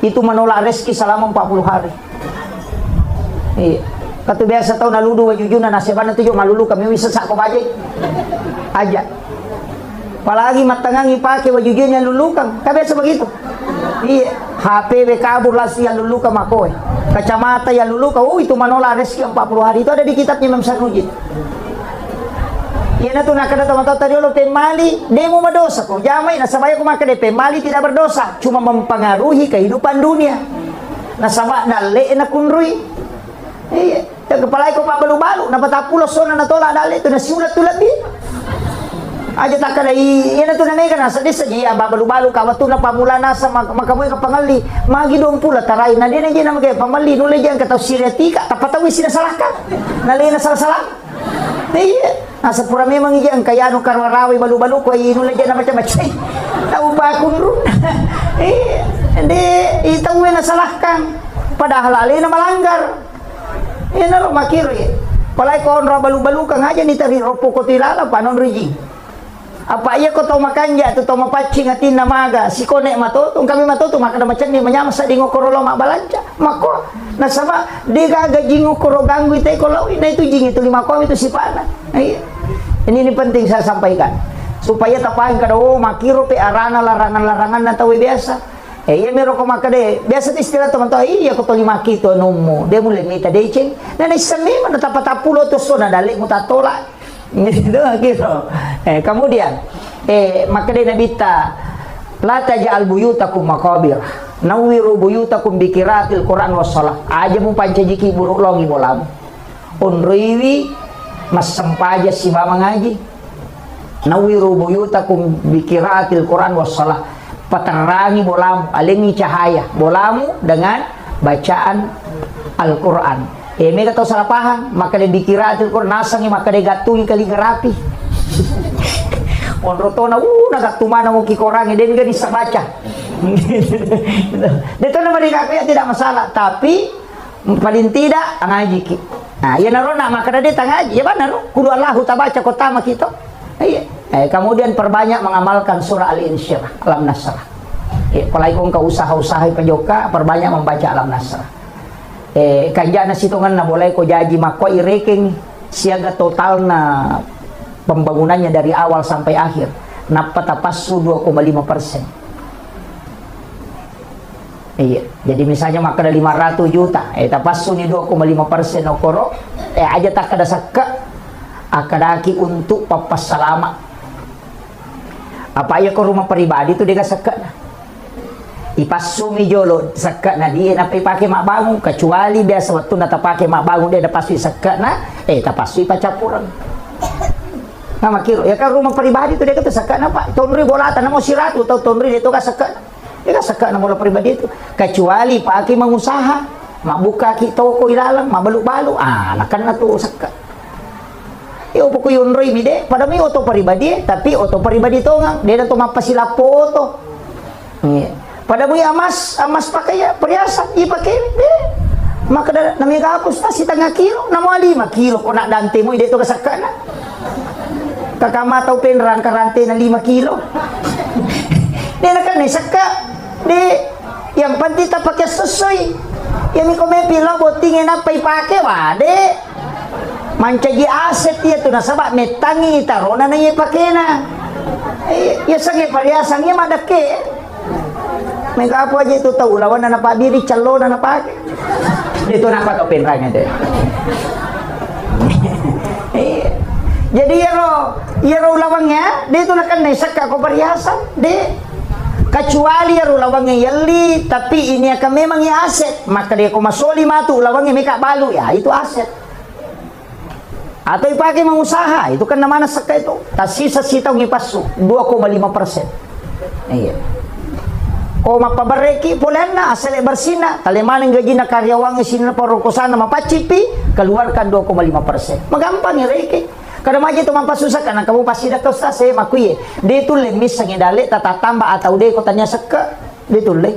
Itu menolak rezeki selama 40 hari. Iya. Kata biasa tahu naludu wajujuna nasibana tujuh malulu kami memi sesak ko baje. Aja. Apalagi matangangi pakai wajujuna lulukan, ka biasa begitu. Iya, HP kabur lasi yang lulu ka makoy. Kacamata yang lulu ka, itu menolak rezeki 40 hari. Itu ada di kitabnya Imam Sarnujid. Iya na tu nak kena tahu tadi lo pemali demo berdosa kok. Jamai nasabaya ko maka de pemali tidak berdosa, cuma mempengaruhi kehidupan dunia. Nasaba dale na kunrui. Iya, kepala ko pa balu-balu, napatapulo sona na tola dale tu nasiulat tulat di. Aja tak kada iya na tu nanay kana sa desa iya babalu-balu ka watu na pamula na sa makamoy ka pangali magi dong pula taray na din na magay pamali nulay diyan kataw siriatika tapatawi sinasalahkan nalay na salah-salah. Iya, asa pura memang iyan kaya no karwarawi balu-balu ko ay nulay diyan na macam-macam. Tahu ba akong ron? Hindi itawin na salahkan padahal alay na malanggar. Iya na ro makiro eh. Palay ko onra balu-balu kang aja ni tari ropo ko tilala panon riji. Apa iya ko tau makanja tu tau mapacing atin na maga si konek matotong kami matotong maka macam ni menyama sa dingo korolo mabalanja mako nasaba di gaga jingo koro ganggu itay ko lawi na itu jing itu 5 kom itu si pana. Ini penting saya sampaikan supaya tapahin kada makiro pe arana larangan-larangan na tawi biasa. Iya mero ko makade biasa istilah teman-teman iya ko to 5 kito nomo de mulai mita deceng na isami man tapatapulo to so na dali mo tatola. Gitu. Kemudian maka dia nabita la taj'al buyutakum maqabir nawiru buyutakum bikiratil Quran was shalah aja mu pancajiki buruk longi bolam unriwi mas sempaja si ba mengaji nawiru buyutakum bikiratil Quran was shalah paterangi bolam alengi cahaya bolamu dengan bacaan Al-Quran. Mereka tahu salah paham, maka dia dikira itu Quran nasangi maka dia gatungi kali gerapi. Onrotona nagat tumana mo kikorangi dia enggak bisa baca. Dia tahu nama dia tidak masalah, tapi paling tidak ngaji ki. Nah, ya narona maka dia ngaji, ya benar. Kudu Allahu tabaca kota mak kita. Iya. Kemudian perbanyak mengamalkan surah Al-Insyirah, Alam Nasrah. Kalau kau usaha-usaha penjoka, perbanyak membaca Alam Nasrah. Kanja na situngan na boleh ko jaji mako ireking siaga total na pembangunannya dari awal sampai akhir napatapasu 2,5%. Iya, jadi misalnya maka ada 500 juta, tapasu ni 2,5% okoro, aja tak kada sakka akadaki untuk papas selamat. Apa ya ke rumah pribadi itu dia sakka. ipasumi jolo sakka na dia na pakai mak bangun, kecuali biasa waktu na tapake mak bangun dia pasui sakka na tapasui pacapuran. Nah makiro ya kan rumah pribadi tu dia kata sakka na pak tonri bolatan na mo siratu tau tonri dia tu ka sakka dia ka sakka na bola pribadi itu, kecuali pakai mengusaha mak buka ki toko ilalang mak balu-balu nakan na tu sakka. Yo poko yunroi mi de pada mi oto pribadi tapi oto pribadi to ngang dia to mapasilapo to. Pada mo amas pakai ya perhiasan pakai de maka nami kapus ta si tengah kilo na mo 5 kilo ko nak dante mo ide to ka sakka na. Kakama tau penrang karante na 5 kilo. Dia nak ni sakka de yang penting ta pakai sesuai. Yang ko me pila botingin na pakai wade. Mancagi aset dia tu nasabak metangi tarona na ye pakai na. Ya sange perhiasan ye madake. Mega apa aja itu tahu lawan na pak diri calo na pakai. Itu nak pakai penrangnya deh. Jadi ya ro lawangnya dia tu nak kena sakka ko perhiasan deh. Kecuali ya ro lawangnya yeli tapi ini akan memang ya aset, maka dia ko masoli matu lawangnya meka balu ya itu aset. Atau dipakai mengusaha itu kan namanya sakka itu tasisa sitau ngipasu 2,5%. Iya. O mapabareki polena asal bersina talemaning gaji na karyawan sina parokosana mapacipi keluarkan 2,5%. Magampang ya reki. Kada maji tu mampasusa kana kamu pasti dah kau stase makuye. Dia tu lemis sangi dale tata tambah atau dia ko tanya sakka. Dia tu le.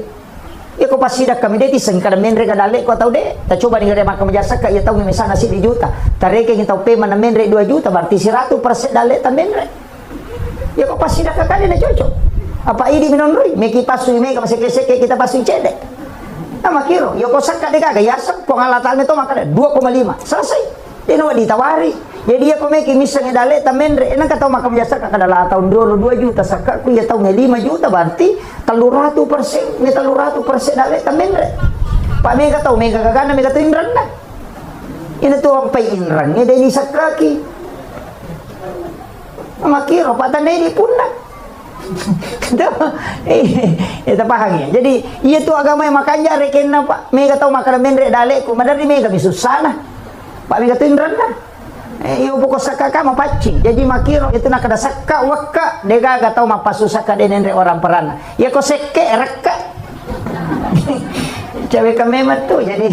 Ya ko pasti dah kami deti seng kada menre kada dale ko tau de. Ta coba ni kada makam jasa ka ya tau ni misana si 2 juta. Tareke kita pe mana menre 2 juta berarti 100% dale ta menre. Ya ko pasti dah kakali na cocok. Apa ini minonroi meki pasui meka maseke kita pasui cedek. Nah makiro yo ko sakka de kaga ya sak pengalatan itu maka 2,5 selesai. Dia no ditawari. Jadi ya ko meki misalnya dale ta menre enak ka tau makam jasa ka kada la tahun 2 juta sakka ku ya tau 5 juta berarti 300% ni 300% dale ta menre. Pak mega tau mega kagana mega tu inran na. Ina tu ang pay inran ni deni sakka ki. Makiro patanda ini punna. Itu paham ya. Jadi iya tu agama yang makanya reken na pak mega tau makanan menre dale ku madari mega bisusah na. Pak mega tu inran na. Iyo pokok sakka ka mapacing. Jadi makiro itu nak ada sakka wakka dega ga tau mapasu sakka denenre orang perana. Ya ko sekke rekka. Cewek ka memat tu jadi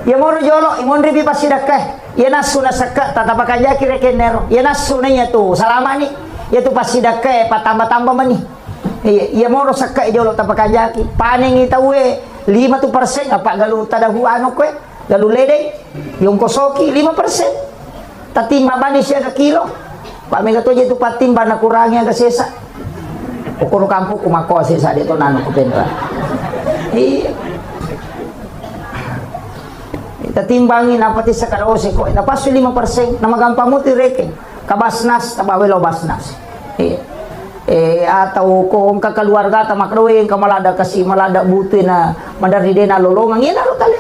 ya moro jolo imon ribi pasti dakah. Ya nasu na sakka tatapa kajaki rekenero. Ya nasu na ya tu salama ni. Ya tu pasti dakah patambah-tambah mani. Ya moro sakka jolo tapaka jaki. Paning itawe 5% apa galu tadahu anu kwe galu lede yung kosoki 5%. Tatimba bani siya ka kilo. Pak mega to itu patimba na kurangnya ka sesa. Ukuro kampo kumako sesa dito nano ko pendra. Tatimbangin apa ti sa karose ko. Napaso 5% na magampamuti reken. Kabasnas tabawelo basnas. Atau kung kakaluarga ta makroeng kamalada kasi malada buti na madari din na lolongang yan aro tali.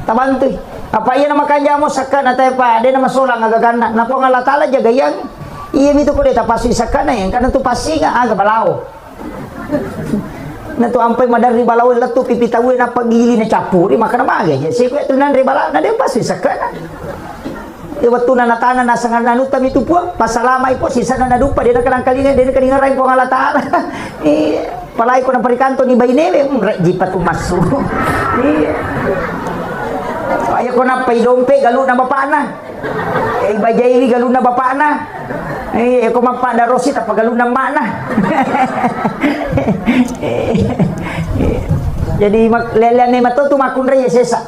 Tabantoy. Apa iya nama kanja mo sakka na tayo pa de na masulang agagana na po nga latala jagayan iya mito ko de tapasui sakka na yan kana to pasi nga aga balao na to ampay madari balao la to pipitawi na pagili na chapuri maka na bagay si ko to nan ribala na de pasui sakka na waktu na natana na sangan nanutam itu po pasalamay po si sana nadupa de na kanang kalingan de na kalingaray po nga latala palay ko na parikanto ni Baynele jipat umasu Ayaw ko na paidompe, galo na bapa na. Bajayri, galo na bapa na. Ayaw ko magpada rosit, apa galo na ma na. Jadi, lelian ni matuto makun raya sesa.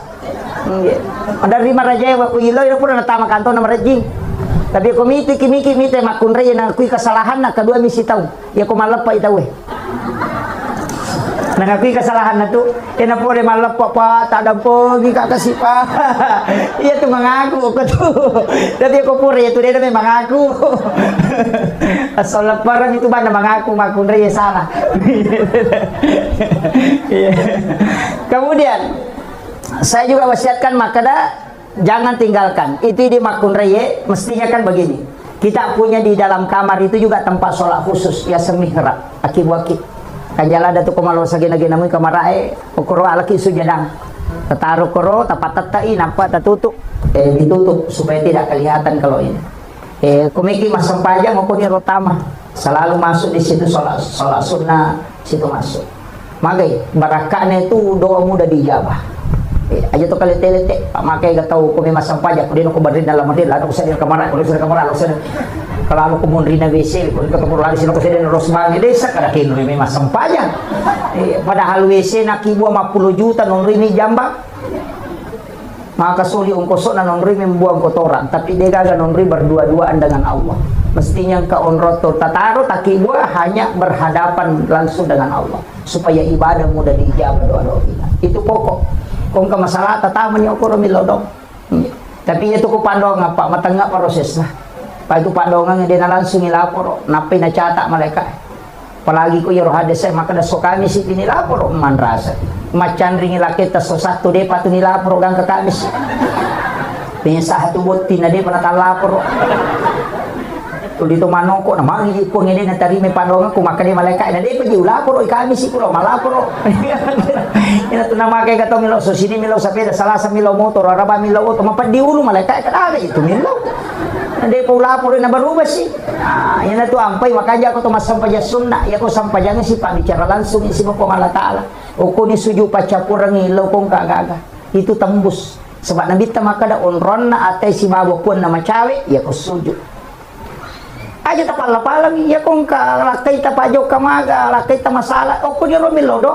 Dari marajay, waku iloy na po na natama kanto na marajing. Tapi ako miti makun raya na kuy kasalahan na, kadua misitaw. Ayaw ko malapa itaw eh. Nangakui kesalahan na tu, na po de malapok pa, tada po gika kasi pa. Iya tu mengaku ko tu. Tapi ako pura itu dia na mengaku. Asal laparan itu bana mengaku makun raya salah. Kemudian saya juga wasiatkan makada jangan tinggalkan. Itu di makun raya mestinya kan begini. Kita punya di dalam kamar itu juga tempat sholat khusus ya semihrab akib wakib. kanjala datu komalo sa ginaginamoy kamarae okoro alaki sujadang tataruh koro tapat tatai nampak tertutup ditutup supaya tidak kelihatan kalau ini kumiki masang pajang maupun rotama selalu masuk di situ sholat sunnah situ masuk magai barakahnya itu doa mudah dijabah aja tuh kali telete pak makai gak tahu kumi masang pajak kemudian aku berdiri dalam hati lalu aku sedih kamar kalau aku mau rina WC kalau ketemu lari sini aku sedih rosbang desa kada kini rimi masang pajak padahal WC nak ibu 50 juta non rimi jambang maka suli ongkosok na non rimi membuang kotoran tapi dia gagal non rimi berdua-duaan dengan Allah mestinya ke onroto tataro takibua hanya berhadapan langsung dengan Allah supaya ibadah mudah diijabah doa-doa kita itu pokok kung ka masalah tatamanya ko milodong tapi itu ko pandongan pak matengah proses lah pak itu pandongan dia na langsung ilapor napi na catak malaikat palagi ko yero hades maka da so kami si pinilapor man rasa macan ring ilakita so satu de patu nilapor gang ka kami pinya satu botin na de panatalapor tu dito manoko na mangi ko ngene na tarime pandongan ko makani malaikat na de pa ulapor kami si ko malapor ina tu nama kay gato milo so sini milo sa peda salasa milo motor araba milo auto mapadi ulo malaikat kada itu milo ande pa ulapor na barubas si yan na tu ampay makaja ko to masampaya sunna ya ko sampayang si bicara langsung si mo Allah taala o ko ni suju pacapurang ilaw kong kagaga itu tembus sebab nabi ta makada onron na atay si babo pun na macawe ya ko suju aja tapal-palang ya kong lakay tapajo kamaga lakay ta masalah o ko ni romilo do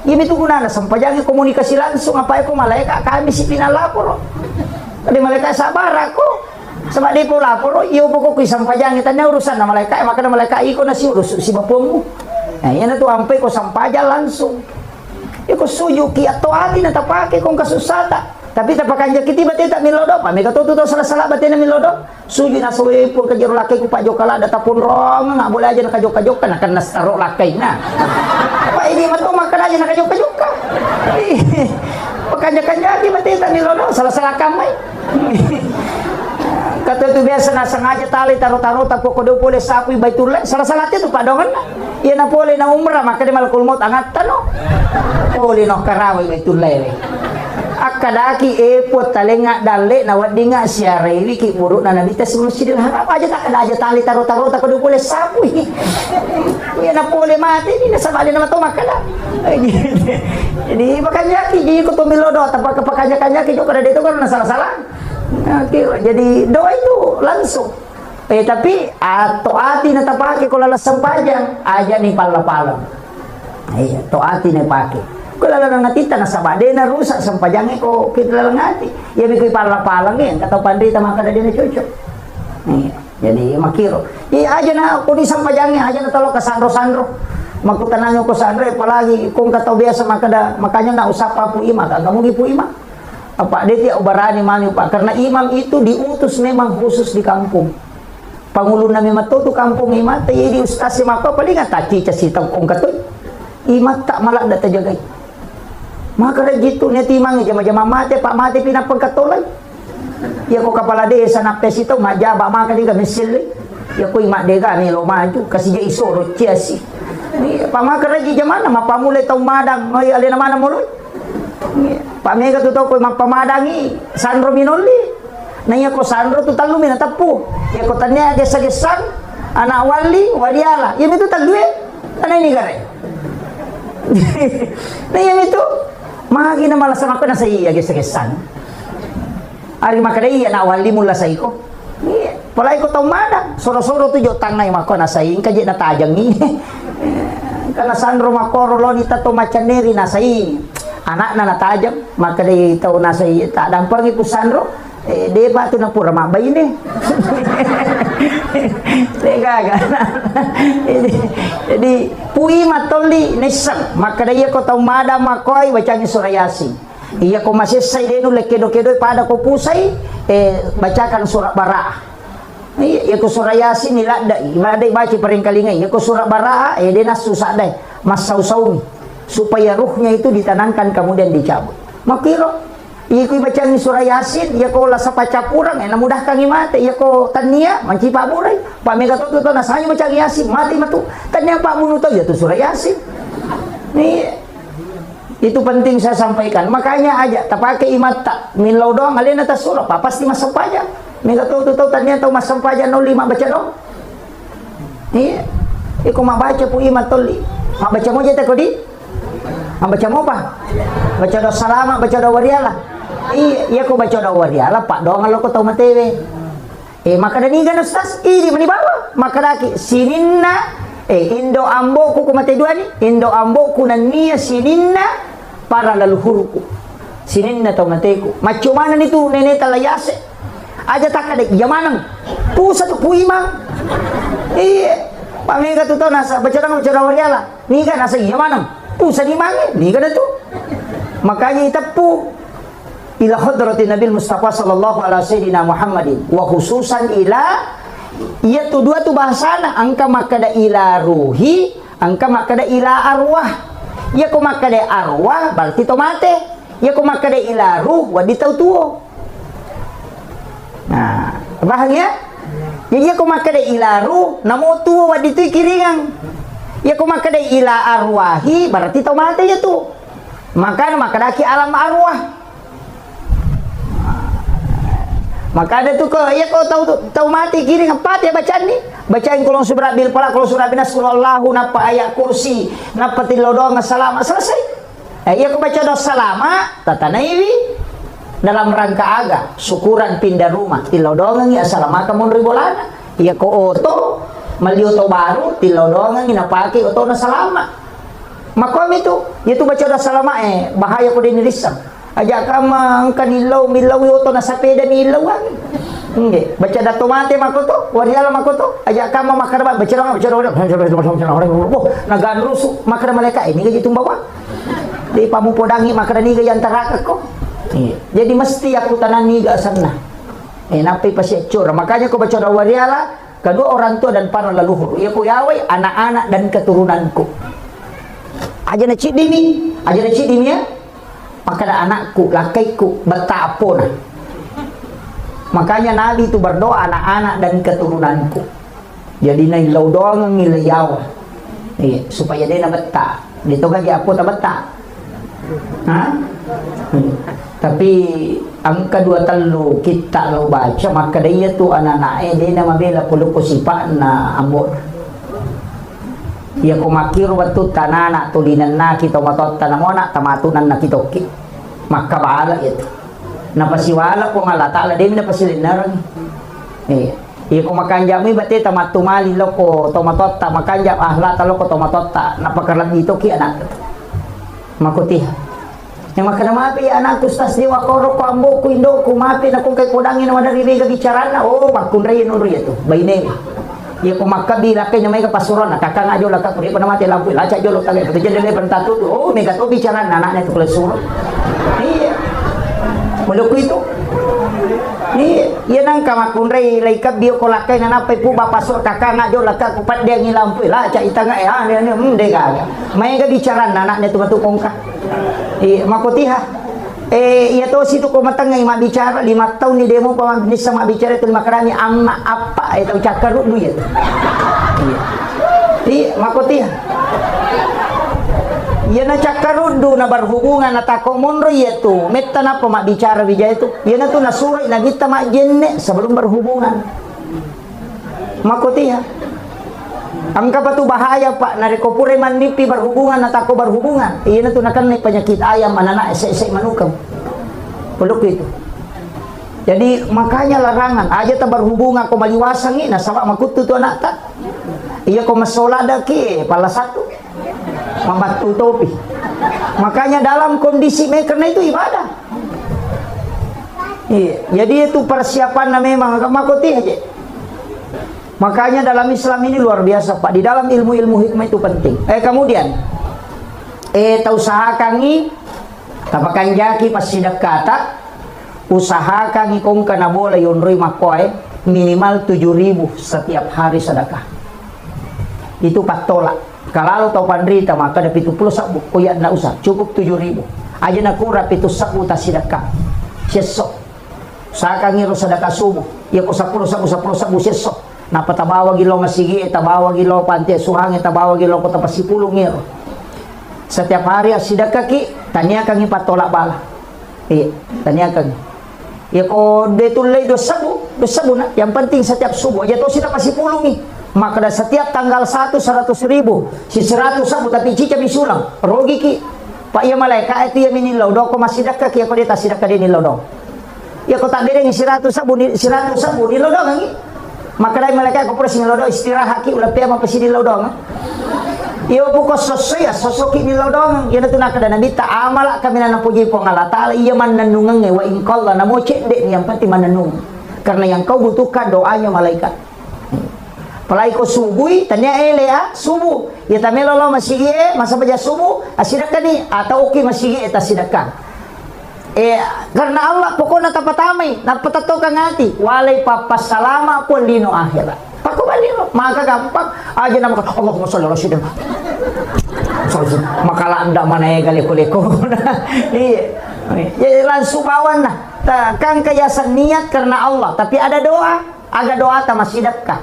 ini tuh gunanya sampajang komunikasi langsung apa itu malaikat kami si pinalapor tadi malaikat sabar aku sebab dia lapor iyo pokok sampajang tanya urusan na malaikat maka na malaikat iko na si urus si bapamu nah yan tuh ampai ko sampajang langsung iko suju ki atau ati na tapake kong kasusata tapi tapakan jakiti bate tak milodo pa mega to salah-salah bate na milodo suju na suwe pun ka jero lakay ko pa jokala data pun rong nga boleh aja na kajok-kajok kan akan nasaro lakay na apa ini mato makan aja na kajok-kajok ka pakanja-kanja di bate tak milodo salah-salah kamay kata itu biasa na sengaja tali taruh-taruh tako ko do pole sapi baitullah salah-salah itu padongan iya na pole na umrah maka di malakul maut angatan no pole no karaway baitullah akadaki epot talenga dale na wadinga siare ki buruk na nabita sa Masjidil Haram aja tak ada aja tali taruh-taruh tak kudu boleh sapi ya na pole mati ni nasabali na mato makala jadi makanya ki ko tumilodo tapak kepakanya ki kada dito kan salah-salah jadi doa itu langsung tapi atau ati na tapake ko lalasang pajang aja ni pala-pala iya to ati na pake kula lang natita na sabade na rusak sampajang ko kita lang ati ya bi ko pala-palang yan kataw pandita makada din na chucho jadi makiro aja na ko di sampajang aja na talo ka sandro magkutananyo ko sandro palagi kung kataw biasa makanya na usapa po ima kamu gi po ima apa dia tiap barani mani pak karena imam itu diutus memang khusus di kampung pangulo na memang tu kampung imam tayo di ustaz si mako paling ngata cica si tangkong katoy imam tak malak data jagai maka dah gitu ni timang jama-jama mati pak mati pinapagkatulay ya ko kapala desa na pesito majaba maka di kami sili ya ko imak dega ni lo maju kasi dia isoro ciasi ni pamaka dah jamana mapamulay tong madang ay alina mana muloy pak mega tu ko magpamadangi Sandro Minoli nanya ko Sandro tu talu minatapu ya ko tanya gesa-gesan anak waliala ya itu talu ana ini gare nanya itu magi na malasan ako na sa iya gesa-gesan ari makadai anak wali mula sa iko palay ko tong madang soro-soro tu jo tangnay mako na sa ing kaje na tajang ni kana Sandro makoro lo ni tato macaneri na sa ing anak na natajam maka di tao nasa tak dampang ipo Sandro dia pa ito na pura mabay ni jadi pui matoli nesang maka dia ko tao madam makoy bacang surayasi iya ko masisay denu lekedo-kedo pada ko pusay bacakan surat Baraa iya ko surayasi nila dai baca paring kalingay iya ko surat Baraa dia nasusah dai masau-saumi supaya ruhnya itu ditanamkan kemudian dicabut makiro iya ko baca ni surah Yasin iya ko lasa pacapurang na mudah kang mati iya ko tania mancipa buray pamega to nasayo baca Yasin mati matu tanya pak bunuto ya tu surah Yasin Nih, itu penting saya sampaikan. Makanya aja, tak pakai imat tak. Milau doang, alin atas surah, pasti masuk aja. Mega tahu tanya tahu masuk aja 05 baca dong. Nih, iku mak baca pu imat toli. Mak baca mo jeta ko di? Mak baca mo pa? Baca do salama, baca do wariala. Iya ko baca do wariala, pak doang kalau ko tahu matewe. Maka dani gan ustaz, di mani bawa. Maka daki sininna Indo amboku kumate dua ni Indo amboku na nia sininna para leluhurku sininna tau mateku macam mana itu nenek talayase aja tak ada jamanang pusat puimang pamega tu tau nasa baca wariala ni kan nasa jamanang pusat di mana ni kan itu makanya itapu ila hadratin Nabi Mustafa sallallahu alaihi wasallam Muhammadin wa khususan ila iya tu dua tu bahasana angka makada ila ruhi angka makada ila arwah iya ko makada arwah berarti to mate iya ko makada ila ruh wadi tau tuo nah bahangnya iya ko makada ila ruh namo tuo wadi tu kiringang iya ko makada ila arwahi berarti to mate ya tu maka makada ki alam arwah. Maka ada tu kau, ya kau tahu mati kiri empat ya bacaan ni. Bacaan kolong surat bil falaq, kolong surat binas, Allahu napa ayat kursi, napa tilodong salama selesai. Ya kau baca doa salama, tatanaiwi dalam rangka aga, syukuran pindah rumah, tilodong ya salama kamu ribolana. Ya kau oto, mali oto baru, tilodong napa pakai oto na salama. Makom itu baca doa salama bahaya ko din risam. Aja kama kanilaw milaw yoto na sapeda ni ilawan. Hindi baca dato mate makoto wariala makoto aja kama makarba baca naganrusu makara maleka ini gaji tumbawa di pamupodangi makara ni gaji antara ko. Jadi mesti aku tanan ni ga sana. Napi pasti cura makanya ko baca wariala kedua orang tua dan para leluhur. Ya ku yawai anak-anak dan keturunanku. Aja na cidimi ya. Maka ada anakku, lakaiku, betapun. Makanya Nabi itu berdoa anak-anak dan keturunanku. Jadi nailaw doang ngilayaw. Supaya dia na beta. Dito ka giapo ta beta. Tapi ang kedua telu kita lo baca maka dia tu anak-anak dia na mabela pulo ko sipa na amor. Ya kumakir waktu tanana tulinan na kita matot tanamona tamatunan na kitoki maka baala itu napasiwala ko nga latala din napasilinar iya kumakanjami bati tamatumali loko tomatot tamakanjam ahlata loko tomatot napakarlam ito ki anak makutiha yang makanamapi anak kustas di wakoro ko ambo ko indo kumapi na kung kay kudangin na madaririga bicarana makunrayin uri ito bayne. Ya ko makabila kay may kapasuron nakaka ajo laka puri pa namate lampu laca jo lo tagay pati jendele pentatu mega to bicara anak na to klasuro iya muluk itu iya nang kamakunray laikab bio ko lakay na napay po bapasor kakanga jo laka kupat dia ngi lampu laca itanga de gaga may ga bicara anak na to matukong ka makutiha iya to situ ko matangay mabicara 5 tahun ni demo pa mabnis sa mabicara ito makarani ama apa ito cakaro mo yan makuti yan na cakaro do na berhubungan na tako monro ito metta na pa mabicara bija ito yan na to nasuray nagita majenne sebelum berhubungan makuti ang kapatu bahaya pak narikopure manipi berhubungan atau berhubungan iya na to nakan may penyakit ayam manana ese manukam peluk itu jadi makanya larangan aja tak berhubungan ko maliwasang ina sama makutu tu anak tak iya ko masolada ki pala satu mamatu topi makanya dalam kondisi karena itu ibadah iya jadi itu persiapan na memang makuti aja. Makanya dalam Islam ini luar biasa Pak. Di dalam ilmu-ilmu hikmah itu penting. Kemudian usahakan ni tapakan jaki pas sidak kata usahakan ikong kana bola yonroi makoy minimal 7.000 setiap hari sedekah. Itu patolak. Kalau tau pandrita maka ada 70 sabu kuya na usah cukup 7.000. Aja na kurap itu sabu ta sedekah. Sesok. Usahakan ngiro sedekah subuh. Ya ko 10 sabu sesok. Napatabawa gilo nga sige, tabawa gilo panti suhang, tabawa gilo ko tapasipulong ngero. setiap hari sedekah ki, tanya kang ipat tolak bala. Iya, tanya kang. Ya kok detulai dosa bu nak. Yang penting setiap subuh aja tuh kita pasti pulungi. Maka setiap tanggal 1 100.000, si 100 sabu tapi cica bisulang, rogi ki. Pak ya malaikat itu ya minilau dong, kok masih dekat ya kok dia tak dekat dia nilau dong. Ya kok tak beda dengan 100 sabu nilau dong lagi. Maka dari malaikat kok persi nilau dong istirahat ki ulah pe apa pesi nilau dong. Iyo pokok sosok ni lodong ya tu nak ada nabi ta amala kami na puji po Allah taala iya man nanungang wa in qalla namo cedek yang penting mananung karena yang kau butuhkan doanya malaikat. Palai ko subuh tanya ya subuh ya tamelo lo masih masa baca subuh asidakah ni atau oke masih eta sidakah. Karena Allah pokoknya tapatamay napatatokan hati walay papasalama pun lino akhirat. Paku balik maka gampang aja nama Allahumma sholli ala sayyidina maka landa mana ya kali kuleko iya ya langsung bawan lah kan kayasan niat karena Allah tapi ada doa agak doa tak masih dekat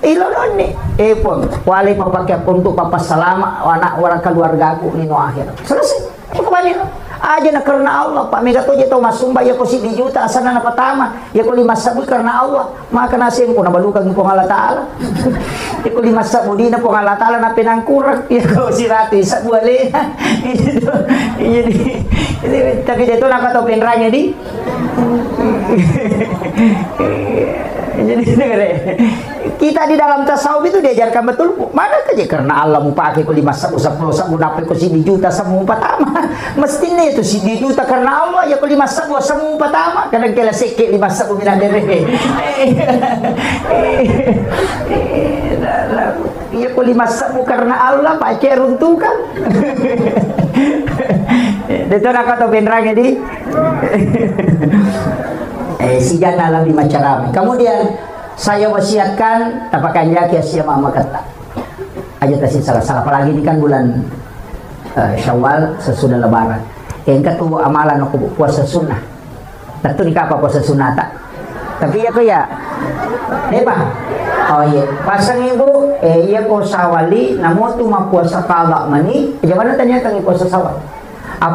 ilon nih pun wali pakai untuk papa salama anak orang keluarga aku nino akhir selesai paku balik aja na karena Allah Pak mega to jeto masumba ya ko si di juta asana na patama ya ko 5 sabu karena Allah maka nasim ko nabalukan ko Allah taala ya ko 5 sabu di na po Allah taala na pinangkurang ya ko si rati sa buali ini tapi jeto nakato penranya di jadi kita di dalam tasawuf itu diajarkan betul mana saja karena Allah mau pakai ko 5 sabu 10 sabu dapat ko si di juta sabu patama mestinya itu si di juta karena Allah ya ko 5 sabu patama kadang kala seke 5 sabu minadere ya ko 5 sabu karena Allah pakai runtukan dito nakato benrang di si jana lang di macarami kemudian saya wasiatkan tapakan jaki siya mama kata aja tadi salah apalagi ini kan bulan Syawal sesudah lebaran yang kedua amalan aku puasa sunnah tentu nikah apa puasa sunnah tak tapi ya ya Pak oh iya pasang ibu iya ko sawali namo tu mapuasa kala mani jangan tanya kang puasa sawal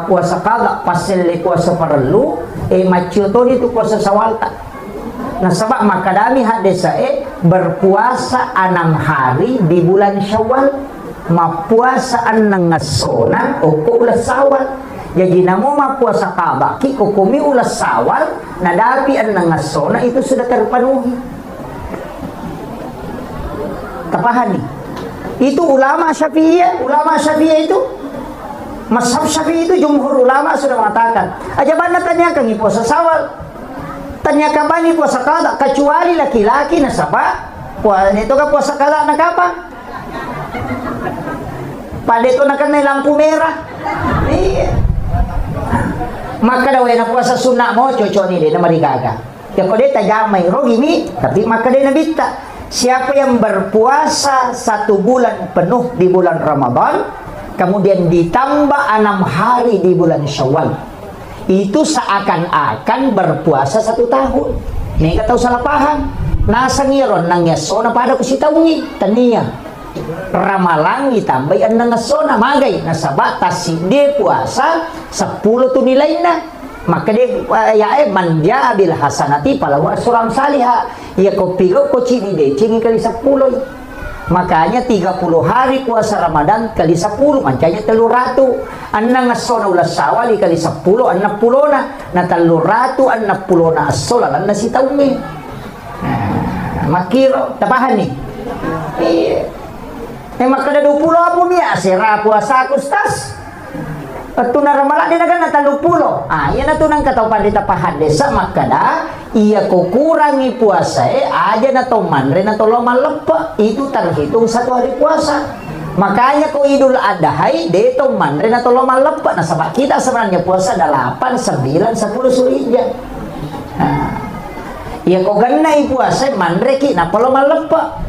puasa kala pasal puasa perlu macio to itu puasa sawal tak nah sebab maka dami hadisa berpuasa 6 hari di bulan Syawal mapuasa anang ngasona o ko ulas sawal jadi namo mapuasa kabaki ko kumi ulas sawal nadapi anang ngasona itu sudah terpenuhi tapahani itu ulama Syafi'iyah itu mazhab Syafi'i itu jumhur ulama sudah mengatakan aja mana tanyakan puasa sawal tanyakan bani puasa kala kecuali laki-laki nasabah itu kan puasa kala nak apa pada itu nak kena lampu merah iya maka daw na puasa sunnah mo cocok ni dia nama digaga ya kalau dia tajamai rogi ni tapi maka dia nabita siapa yang berpuasa 1 bulan penuh di bulan Ramadan kemudian ditambah 6 hari di bulan Syawal itu seakan-akan berpuasa 1 tahun nih kata salah paham nasa ngiron nang yasona pada kusitaungi tania ramalang ditambah nang yasona magay nasa batas dia puasa 10 tu nilai na maka dia manja bil hasanati palawa surang saliha ya kopigo ko cini de cini kali 10 makanya 30 hari puasa Ramadan kali 10 mancanya 300 anang asona ulas sawali kali 10 60 na 360 na asola lan na si taumi makiro tapahan ni maka ada 20 apa niya sira puasa kustas atu na ramala din na 30 yan na tunang katapan di tapahan desa makada iya kukurangi puasa aja na to manre na to lomalepa itu terhitung 1 hari puasa makanya ko Idul Adha dito manre na to lomalepa na sabak kita sebenarnya puasa 8 9 10 Zulhijjah iya ko ganay puasa manre ki na lomalepa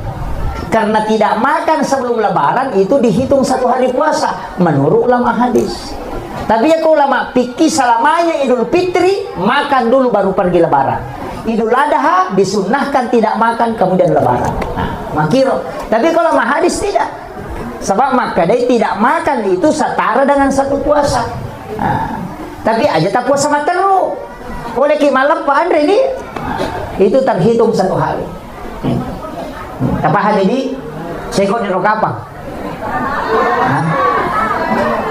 karena tidak makan sebelum lebaran itu dihitung 1 hari puasa menurut ulama hadis tapi ya ulama fikih selamanya Idul Fitri makan dulu baru pergi lebaran Idul Adha disunnahkan tidak makan kemudian lebaran makiro tapi kalau hadis tidak Sebab maka dia tidak makan itu setara dengan satu puasa. Tapi aja tak puasa terus. Oleh ki malam Pak Andre ini itu terhitung satu hari. Tapahan ini sekot di rokapa.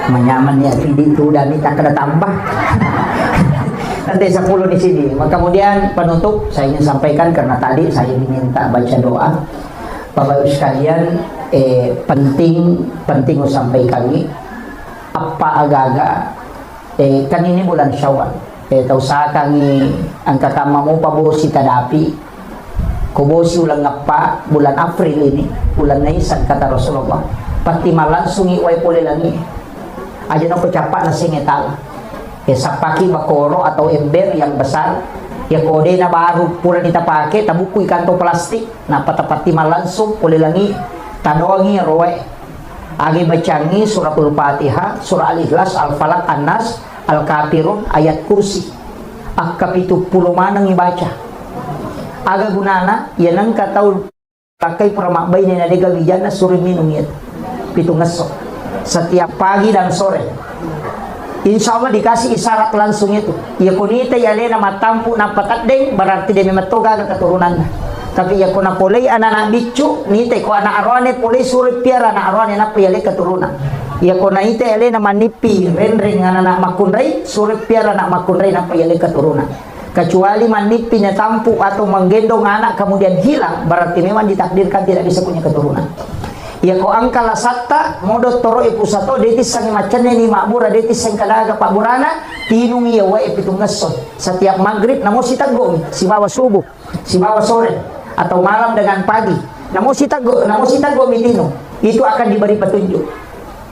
Menyaman ya itu dan kita kena tambah. Nanti 10 di sini. Maka kemudian penutup saya ingin sampaikan karena tadi saya diminta baca doa. Bapak Ibu sekalian, penting sampaikan ini apa agak-agak kan ini bulan Syawal. Tahu sa kami angka kamamu pabosi tadapi. Kubosi ulang ngapa bulan April ini, bulan Nisan kata Rasulullah. Pati malansung iway pole lagi. Aja no kecapak na singetal. Sapaki bakoro atau ember yang besar. Ya kode na baru pura ditapake tabukuy kanto plastik na patapati malansung pole lagi tadoangi roe agi bacangi suratul Fatihah, surah Al-Ikhlas, Al-Falaq, An-Nas, Al-Kafirun, ayat kursi akapitu puluh manang ibaca aga gunana ya nang katau pakai pramakbay ni nadiga wijana suri minum ya pitu ngesok setiap pagi dan sore. Insya Allah dikasih isyarat langsung itu. Ya kunita ya lena matampu na patadeng berarti dia memetoga ke keturunan. Tapi ya kuna polei anak bicu nite ko anak arwane polei suruh piara anak arwane na piyale keturunan. Ya kuna ite ya lena manipi renring anak makunrai suruh piara anak makunrai na piyale keturunan. Kecuali manipi nya tampu atau menggendong anak kemudian hilang berarti memang ditakdirkan tidak bisa punya keturunan. Ya ko angkala satta modot toro ipusato detis sang macane ni makbura detis sang kalaga paburana tinung iya wa ipitung ngeson setiap maghrib namo sitago si bawa subuh si bawa sore atau malam dengan pagi namo sitago mitino itu akan diberi petunjuk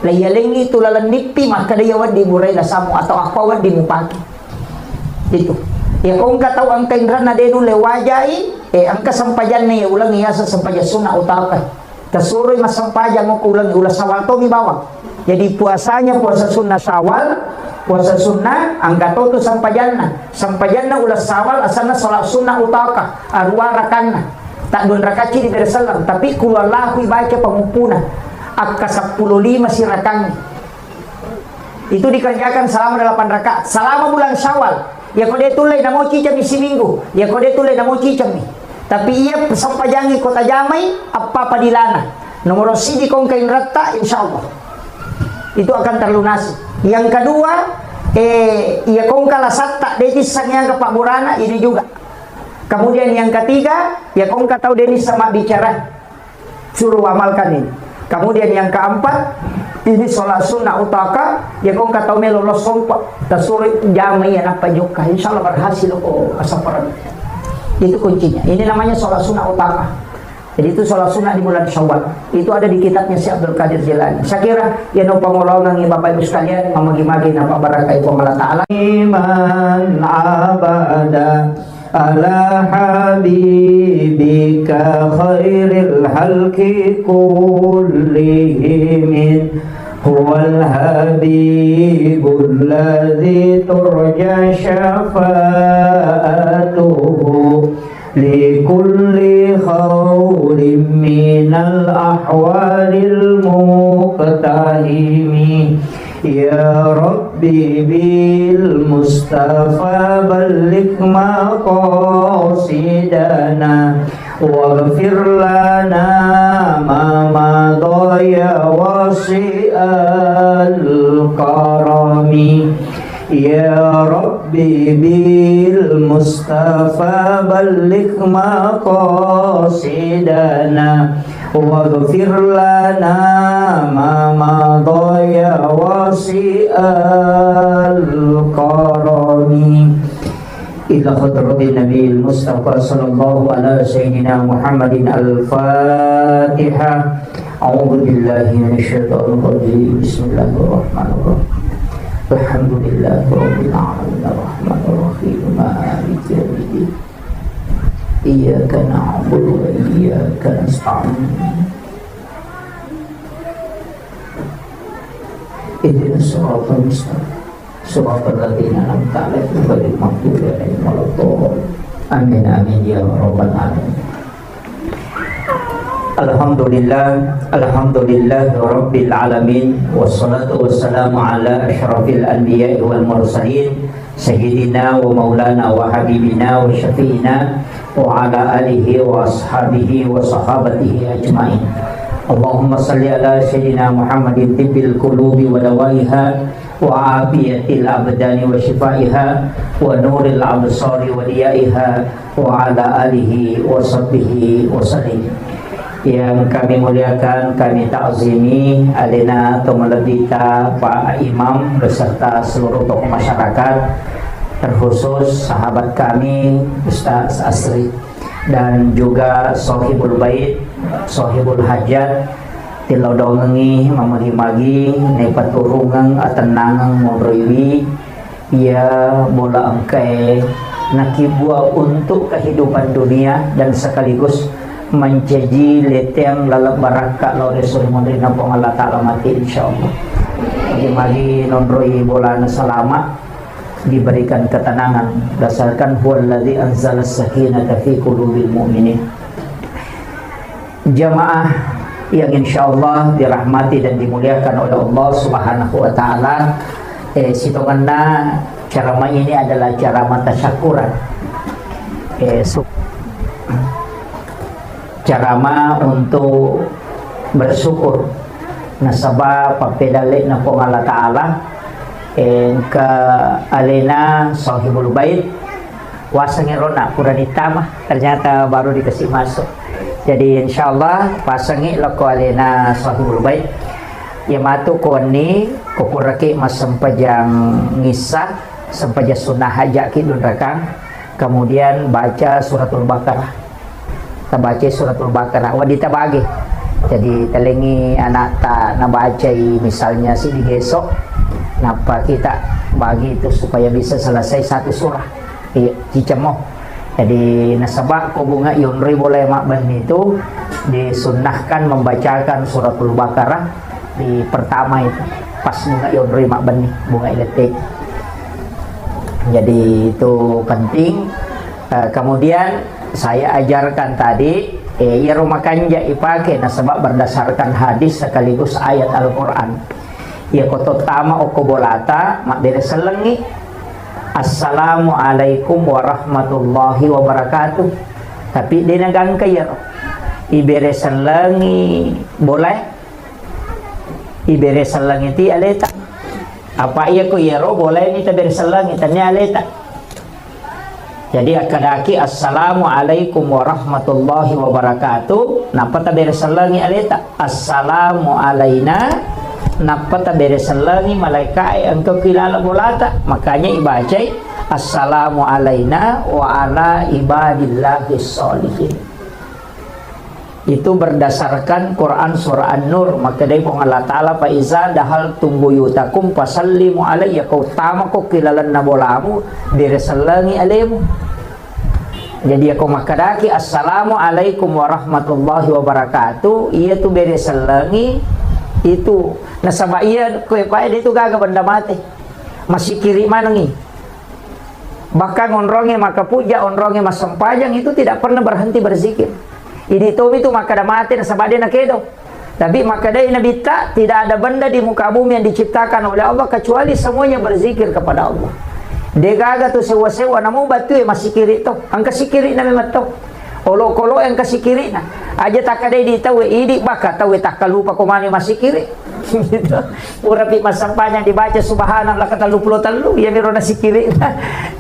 layalengi itu lalan nipi maka dia wadi burai samu atau apa wadi mupaki itu ya ko angka tahu angka indrana denu lewajai angka sampajan ni ulang iya sampajan sunna utaka Kasuroy masampajang mo kulang ulas sawal to bawang. Jadi puasanya puasa sunnah Syawal, puasa sunnah angka to sampajanna. Sampajanna ulas sawal asana salat sunnah utaka arwa rakanna. Tak dun rakaci di bersalam tapi kulallahu baca pengupuna akka 15 si rakang. Itu dikerjakan selama 8 rakaat selama bulan Syawal. Ya kode tulay na mo cicam isi minggu. Ya kode tulay na mo cicam ni. Tapi ia sampajangi kota Jamai apa padilana nomor sidi kong kain rata insyaallah itu akan terlunasi. Yang kedua ia kong kalasatta detis sangnya ke Pak Burana ini juga. Kemudian yang ketiga ya kong tahu denis sama bicara suruh amalkan ini. Kemudian yang keempat ini sholat sunnah utaka ya kong tahu melolos sompa tasuri Jamai ya apa juga insyaallah berhasil kok asaparan. Itu kuncinya. Ini namanya sholat sunnah utama. Jadi itu sholat sunnah di bulan Syawal. Itu ada di kitabnya Syekh Abdul Qadir Jilani. Saya kira ya no pangulongan Bapak Ibu sekalian mamagi-magi napa barakai Allah Taala. Iman abada ala habibika khairil halqi kullihim هو الحبيب الذي ترجى شفاعته لكل خول من الأحوال المقتحم يا ربي بالمصطفى بلغ مقاصدنا واغفر لنا ما مضى يا واسع الكرم يا ربي بالمصطفى بلغ مقاصدنا واغفر لنا ما مضى يا واسع الكرم إلى حضرة النبي المصطفى صلى الله على سيدنا محمد الفاتحة أعوذ بالله من الشيطان الرجيم بسم الله الرحمن الرحيم الحمد لله رب العالمين الرحمن الرحيم مالك يوم الدين إياك نعبد وإياك نستعين اهدنا الصراط المستقيم صراط الذين أنعمت عليهم غير المغضوب عليهم ولا الضالين آمين آمين يا رب العالمين Alhamdulillah Rabbil Alamin. Wassalatu wassalamu ala ashrafil anbiya wal mursalin Sayyidina wa maulana wa habibina wa syafi'ina wa ala alihi wa ashabihi wa sahabatihi ajma'in. Allahumma salli ala Sayyidina Muhammadin tibbil qulubi wa dawaiha wa afiyatil abdani wa shifaiha wa nuril absari wa diyaiha wa ala alihi wa sahbihi wa sallim. Yang kami muliakan, kami ta'zimi alina Tomaladita Pak Imam beserta seluruh tokoh masyarakat, terkhusus sahabat kami Ustaz Asri dan juga Sohibul Bait, Sohibul Hajat tilodongengi mamagi-magi nepaturungang atenangang modroiwi ia bola angkai nakibua untuk kehidupan dunia dan sekaligus menjadi leteng lalap baraka laure suri mondrina pong Allah Ta'ala mati insyaallah. Magi nondroi bola selama diberikan ketenangan dasarkan huwallazi anzala sakinata fi qulubil mu'minin. Jamaah yang insyaallah dirahmati dan dimuliakan oleh Allah Subhanahu wa taala, sitonganna cara ini adalah cara matasyakuran. Carama untuk bersyukur nasabah papedalik na po Allah Ta'ala ke alena Sohibul Bait wasangirona puranita mah ternyata baru dikasih masuk. Jadi insyaallah pasangi lako alena Sohibul Bait yamatu kuani kukuraki mas sempajang ngisah sempajang sunnah hajaki dun rakang, kemudian baca suratul Baqarah, baca suratul Baqarah wadita bagi. Jadi telengi anak tak nabaca misalnya si digesok napa kita bagi itu supaya bisa selesai satu surah cicemoh. Jadi nasabah ko bunga yunri boleh makban itu disunnahkan membacakan suratul Baqarah di pertama itu pas bunga yunri makban bunga iletik. Jadi itu penting. Kemudian saya ajarkan tadi ya rumah kanja ipake nasabak berdasarkan hadis sekaligus ayat Al-Quran. Ya koto tama okobolata mak dari selengi Assalamualaikum warahmatullahi wabarakatuh. Tapi dinagang kaya ibere selengi boleh ibere selengi ti aleta apa iya ko yero boleh ni tabere selengi tanya aleta. Jadi akadaki assalamualaikum warahmatullahi wabarakatuh. Napa ta beresalangi aleta assalamu alaina. Napa ta beresalangi malaikat engkau kilala bolata. Makanya ibacai assalamu alaina wa ala ibadillahis sholihin. Itu berdasarkan Quran surah An-Nur. Maka dari Allah Ta'ala fa iza dahal tumbuyutakum fasallimu alayya. Kau tama ko kilalan na bolamu diresalangi alemu. Jadi aku makadaki assalamualaikum warahmatullahi wabarakatuh. Iya tu beresalangi itu nasaba iya kue pae itu gaga benda mati. Masih kiri manangi. Bahkan onronge maka puja onronge mas sempajang itu tidak pernah berhenti berzikir. Ini itu maka ada mati nasabade na kedo. Tapi maka dari Nabi tidak ada benda di muka bumi yang diciptakan oleh Allah kecuali semuanya berzikir kepada Allah. Degaga tu sewa-sewa namu batu masih kiri tu. Angka si kiri na memang tu. Olo-kolo yang kasih kiri na. Aja tak ada di tahu idi baka tahu tak lupa komani masih kiri. Gitu. Urapi masampanya dibaca subhanallah kata lu ya miro nasi kiri.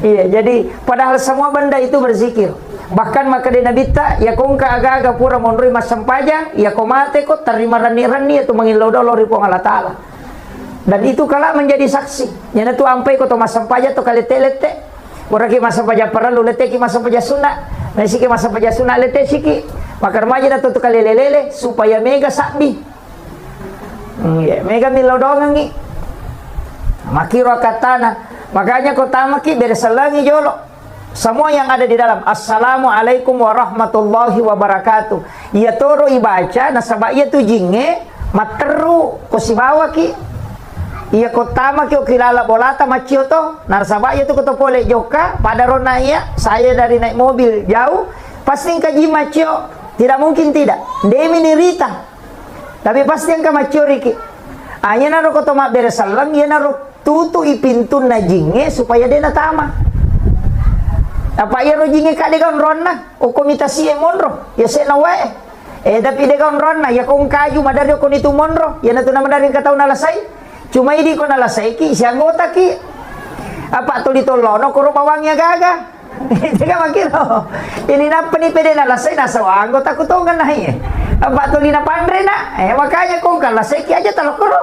Iya, jadi padahal semua benda itu berzikir. Bahkan maka di Nabi ya kong aga-aga pura monrui mas sampaja ya komate kok terima rani-rani itu mengilodolo ripong Allah Ta'ala. Dan itu kala menjadi saksi. Yana tu ampai ko to mas sampaja to kalete-lete. Oraki mas sampaja perlu leteki mas sampaja sunna. Nasiki mas sampaja sunna lete siki. Maka remaja na to kalelelele supaya mega sakbi. Ya, mega milodongangi. Makiro katana. Makanya ko tamaki beresalangi jolo. Semua yang ada di dalam assalamualaikum warahmatullahi wabarakatuh. Ia toro ibaca nasaba ia tu jinge materu ko sibawa ki. Ia kotama ki kilala bolata macio to narsaba ia tu ko pole joka pada rona ia saya dari naik mobil jauh pasti kaji macio Tidak mungkin tidak. Dia menderita. Tapi pasti yang kamaciori ki. Anya naro ko toma beresalang, ya naro tutu ipintu na jinge supaya dia na tama. Apa ya ro jinge ka de kan ronna o komitasi e monro. Ya se na wae. Tapi de kan ronna ya kong kaju madari ko nitu monro. Ya na tu na madari ka tau na lasai. Cuma idi ko na lasai ki si anggota ki. Apa tu ditolono ko ro bawangnya gaga. Teka makiro. Ini na pani pede na lasai na sa anggota ko to kan nahi. Apa tu lina pandre na. Makanya kong kan lasai ki aja talokoro.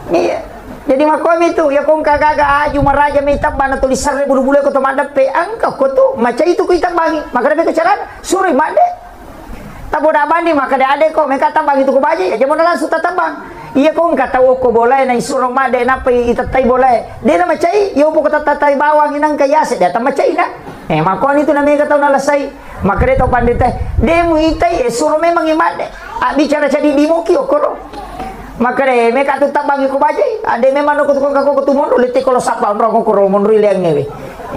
Iya. Jadi makom itu ya kong kagaga aju maraja may tabana tulisan re bulu-bulu ko to madape angka ko to maca itu ko itambangi maka dapat kecaran suri made tabo da bandi maka da ade ko meka tambang itu ko baje ya jamon langsung tatambang iya kong kata ko boleh na isurong made na pe itatay boleh de na macai yo po ko tatatay bawang inang kayase da ta macai na makon itu na meka taw na lasay maka de to pandite de mo itay suro me mangimade bicara jadi dimoki okoro maka deh mereka tuh tabang ko baje ade memang ko tukang ko tumun lete kalau sapa ro ko ro mon rileng ngewe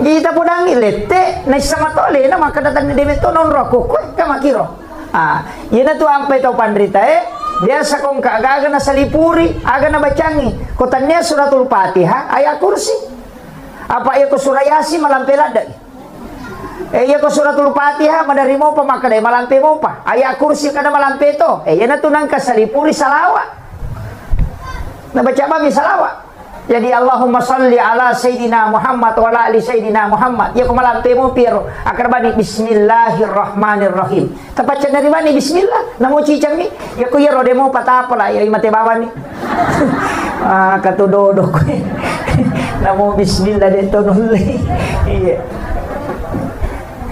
kita podang lete na sama tole na maka datang de meto non ro ko ka makiro yena tu ampai to pandrita biasa kong kagaga na salipuri aga na bacangi ko tanya suratul Fatihah ayat kursi apa ya ko surayasi malampelada ya ko suratul Fatihah madari mo pa maka deh malampe mo pa ayat kursi kada malampe to yena tu nang kasalipuri salawa nah baca apa salawat jadi Allahumma salli ala Sayyidina Muhammad wa ala ali Sayyidina Muhammad ya kumalam temo piro akarbani bismillahirrahmanirrahim tapacan dari mana bismillah namo cicang ni ya ku ya rodemo patapala ya imate bawan ni katudodo ko namo bismillah dito nulay iya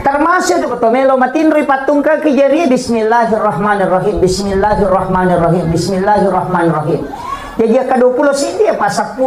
termasuk itu petomelo matinri patungka kejari bismillahirrahmanirrahim bismillahirrahmanirrahim bismillahirrahmanirrahim jadi ka-20 sindi pa 10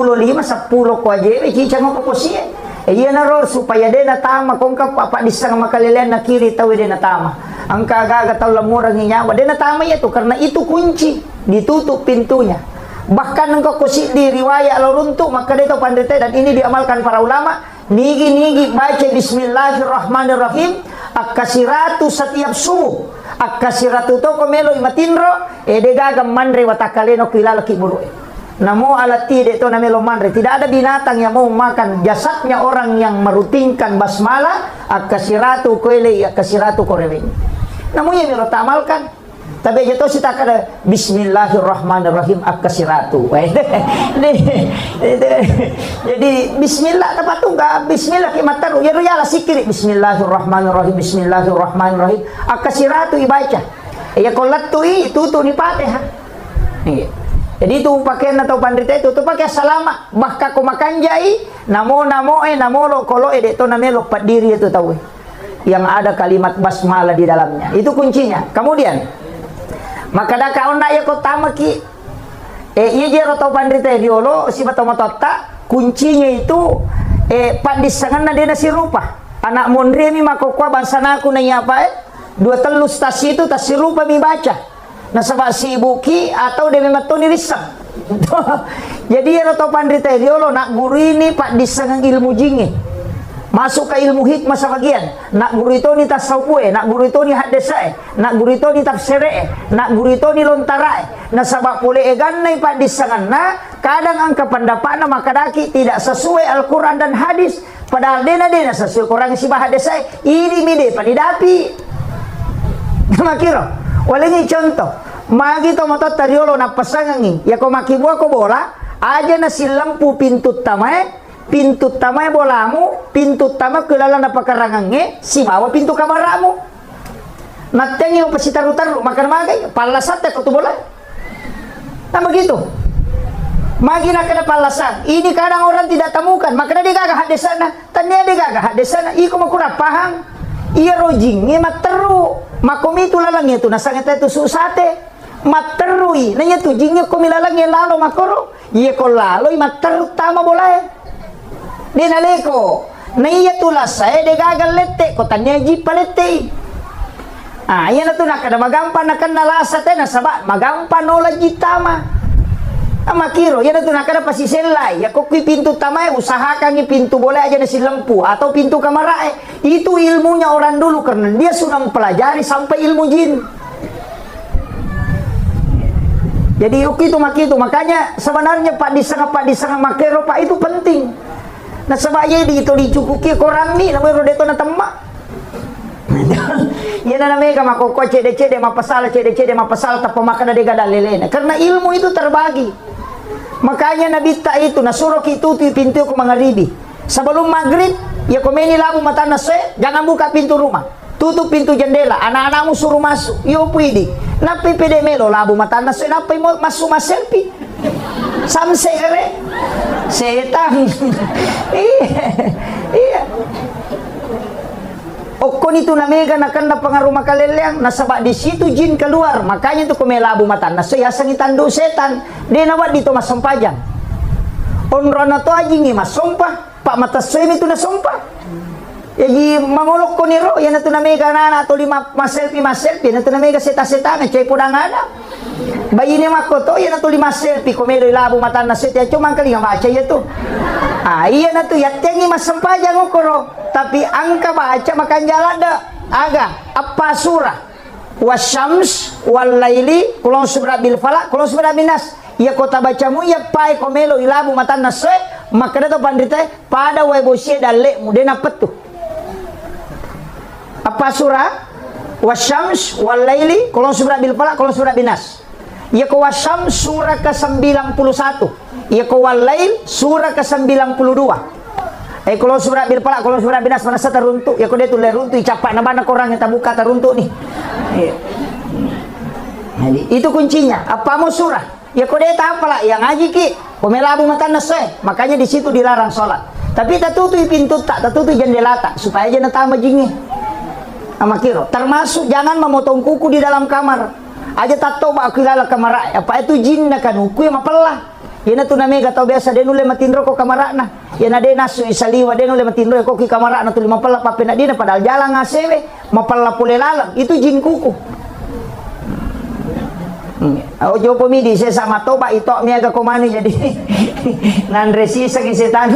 ko aje cicang mo ko siya iya na ro supaya de na tama kung ka pa disang makalilen na kiri tawi de na tama ang kagaga taw lamurang nyawa de na tama ito karena itu kunci ditutup pintunya bahkan engkau kusi di riwayat aluruntu maka de to pandete dan ini diamalkan para ulama nigi baca bismillahirrahmanirrahim akasiratu setiap subuh akasiratu to komelo imatinro de gagam mandre watakaleno kilala kiburu namo alati de to namelo mandre tidak ada binatang yang mau makan jasadnya orang yang merutinkan basmalah akasiratu koele akasiratu korewen namo yang miro tamalkan tapi jatuh sita kada bismillahirrahmanirrahim akasiratu jadi bismillah tepat tuh enggak bismillah kimataru ya ruyala sikiri bismillahirrahmanirrahim bismillahirrahmanirrahim akasiratu ibaca ya kolat tu itu ni Fatihah jadi itu pakaian atau pandrita itu pakai salama bahkan ko makanjai namo lo kolo de to namelo padiri itu tahu yang ada kalimat basmalah di dalamnya itu kuncinya kemudian maka da kaon ya ko tamaki iya jero to pandrita diolo si mata kuncinya itu pandisangan na dena si rupa anak mondre mi makokwa bansana aku nanya apa dua telus tas itu tas si rupa mi baca nasabak si ibuki atau dia memang tu nirisam jadi ya to pandrita diolo nak guru ini pak disangang ilmu jingi masuk ke ilmu hikmah sebagian nak guru itu ni tasawuf nak guru itu ni hadisah nak guru itu ni tafsir nak guru itu ni lontara nasabak pule eganai pak disangan na kadang angka pendapatna maka daki tidak sesuai Al-Quran dan hadis padahal dena sesuai Quran si hadisah ini mide panidapi makiro walengi contoh magi to moto tariolo na pasangangi ya ko makibua ko bola aja na si lampu pintu tamae bolamu pintu tama kelala na pakarangange si bawa pintu kamaramu natengi mo pasitaru-taru makan magay palasate ko to bola nah begitu magi na kada palasan ini kadang orang tidak temukan maka dia gagah hadesana tanya dia gagah hadesana iko makura paham iya rojing materu makomi itu lalang itu nasangeta itu susate materui nanya tu jingnya ko milalang lalo makoro iya ko lalo materu tama boleh dia naleko naya tu lasai de gagal lete ko tanya ji palete iya na tu nakada magampan nakan nalasate nasaba magampan no lagi tama Ama kiro, yan na ito nakada pasi selai. Ya kok pintu tamay, usahakan ni pintu boleh aja nasi lempu atau pintu kamarae. Itu ilmunya orang dulu karena dia sudah mempelajari sampai ilmu jin. Jadi itu makanya sebenarnya Pak disanga makero Pak itu penting. Nah sebabnya itu dicukuki korang ni namanya rodeto na temak. Yan na namanya makoko cede mapasal tapi makan ada gada lelena. Karena ilmu itu terbagi. Makanya Nabi ta itu nasuruh itu pintu ke maghribi. Sebelum maghrib ya komeni labu mata nase, jangan buka pintu rumah. Tutup pintu jendela, anak-anakmu suruh masuk. Yo puidi. Napi pede melo labu mata nase, napi mau masuk selfie. Samse kere. Setan. Iya. Okon itu namanya karena pengaruh makaleleang nasabak di situ jin keluar, makanya itu kumelabu mata nase ya sangitandu setan dia nawat di Thomas Sampajang onrona to aji ngi mas sompah Pak mata swim itu na sompah jadi mangolok ko niro yan itu namanya karena atau lima mas selfie yan itu namanya seta-seta ngecai podang ada bayi ni makoto yan itu lima selfie kumelo ilabu mata nase ya cuma kali baca ya tuh iya na tuh ya tengi mas Sampajang okoro tapi angka baca makan jalan dah agak apa surah wasyams wal laili kulon subra bil falak kulon subra binas ya kota bacamu ya pai komelo ilabu matan nase maka itu pandita pada webosie dalle mudena petu apa surah wasyams wal laili kulon subra bil falak kulon subra binas ya ko wasyams surah ke-91 ya ko wal lail surah ke-92 kalau surat bil falak, kalau surat binas mana teruntuk, ya kau dia tulis runtuk, capak nama orang yang tak buka teruntuk nih. Jadi itu kuncinya. Apa mau surah? Ya kau dia tak apalah, yang ngaji ki, pemelabu mata nase, makanya di situ dilarang sholat. Tapi tak tutup pintu tak tutup jendela tak, supaya jangan tambah jingi. Sama kiro. Termasuk jangan memotong kuku di dalam kamar. Aja tak tahu aku lala kamar. Apa itu jin kan kuku yang mapelah. Yana tu namanya kata biasa dia nule matindro ko kamarakna. Yana dia nasu isaliwa dia nule matindro ko ki kamarakna tu 50 pape na dia padahal jalan ngasewe mapalla pule lalang itu jin kuku. Ojo pomidi saya sama toba itok mi aga komani jadi nan resi saking setan.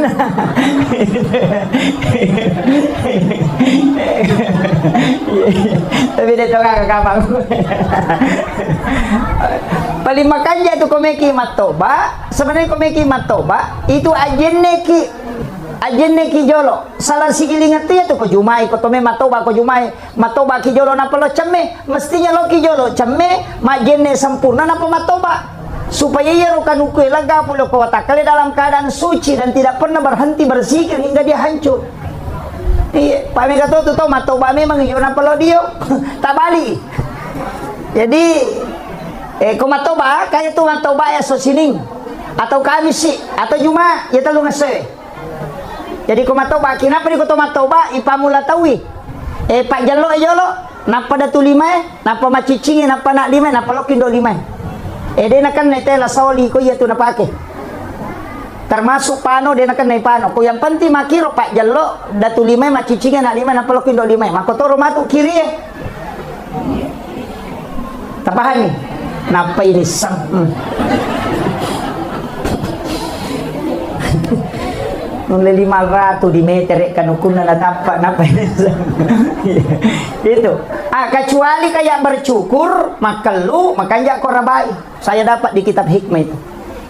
Tapi dia toka ke kapang. Paling makanya itu komeki matoba sebenarnya komeki matoba itu ajenne ki jolo salah sigiling itu ya tuh ko jumai ko tome matoba matoba ki jolo napa lo cemme mestinya lo ki jolo cemme majenne sempurna napa matoba supaya ia rokan ukui lega pulo ko watakale dalam keadaan suci dan tidak pernah berhenti berzikir hingga dia hancur. Iya, Pak Mega tuh matoba memang yo napa lo dio tak bali. Jadi kumatoba kayak tuh matoba ya sosining atau kamis sih atau juma ya telu ngase. Jadi kumatoba kenapa di kumatoba ipamula tawi pak jalo napa datu lima napa macicingi napa nak lima napa lokindo lima dia nakan netela soli ko ya tuh napake termasuk pano dia nakan nai pano ko yang penting makiro pak jalo datu lima macicingi nak lima napa lokindo lima makotoro matu kiri tapahan nih napa ini sang nule 500 di meter kan hukumnya napa napa ini itu kecuali kayak bercukur makelu makanya korabai saya dapat di kitab hikmah itu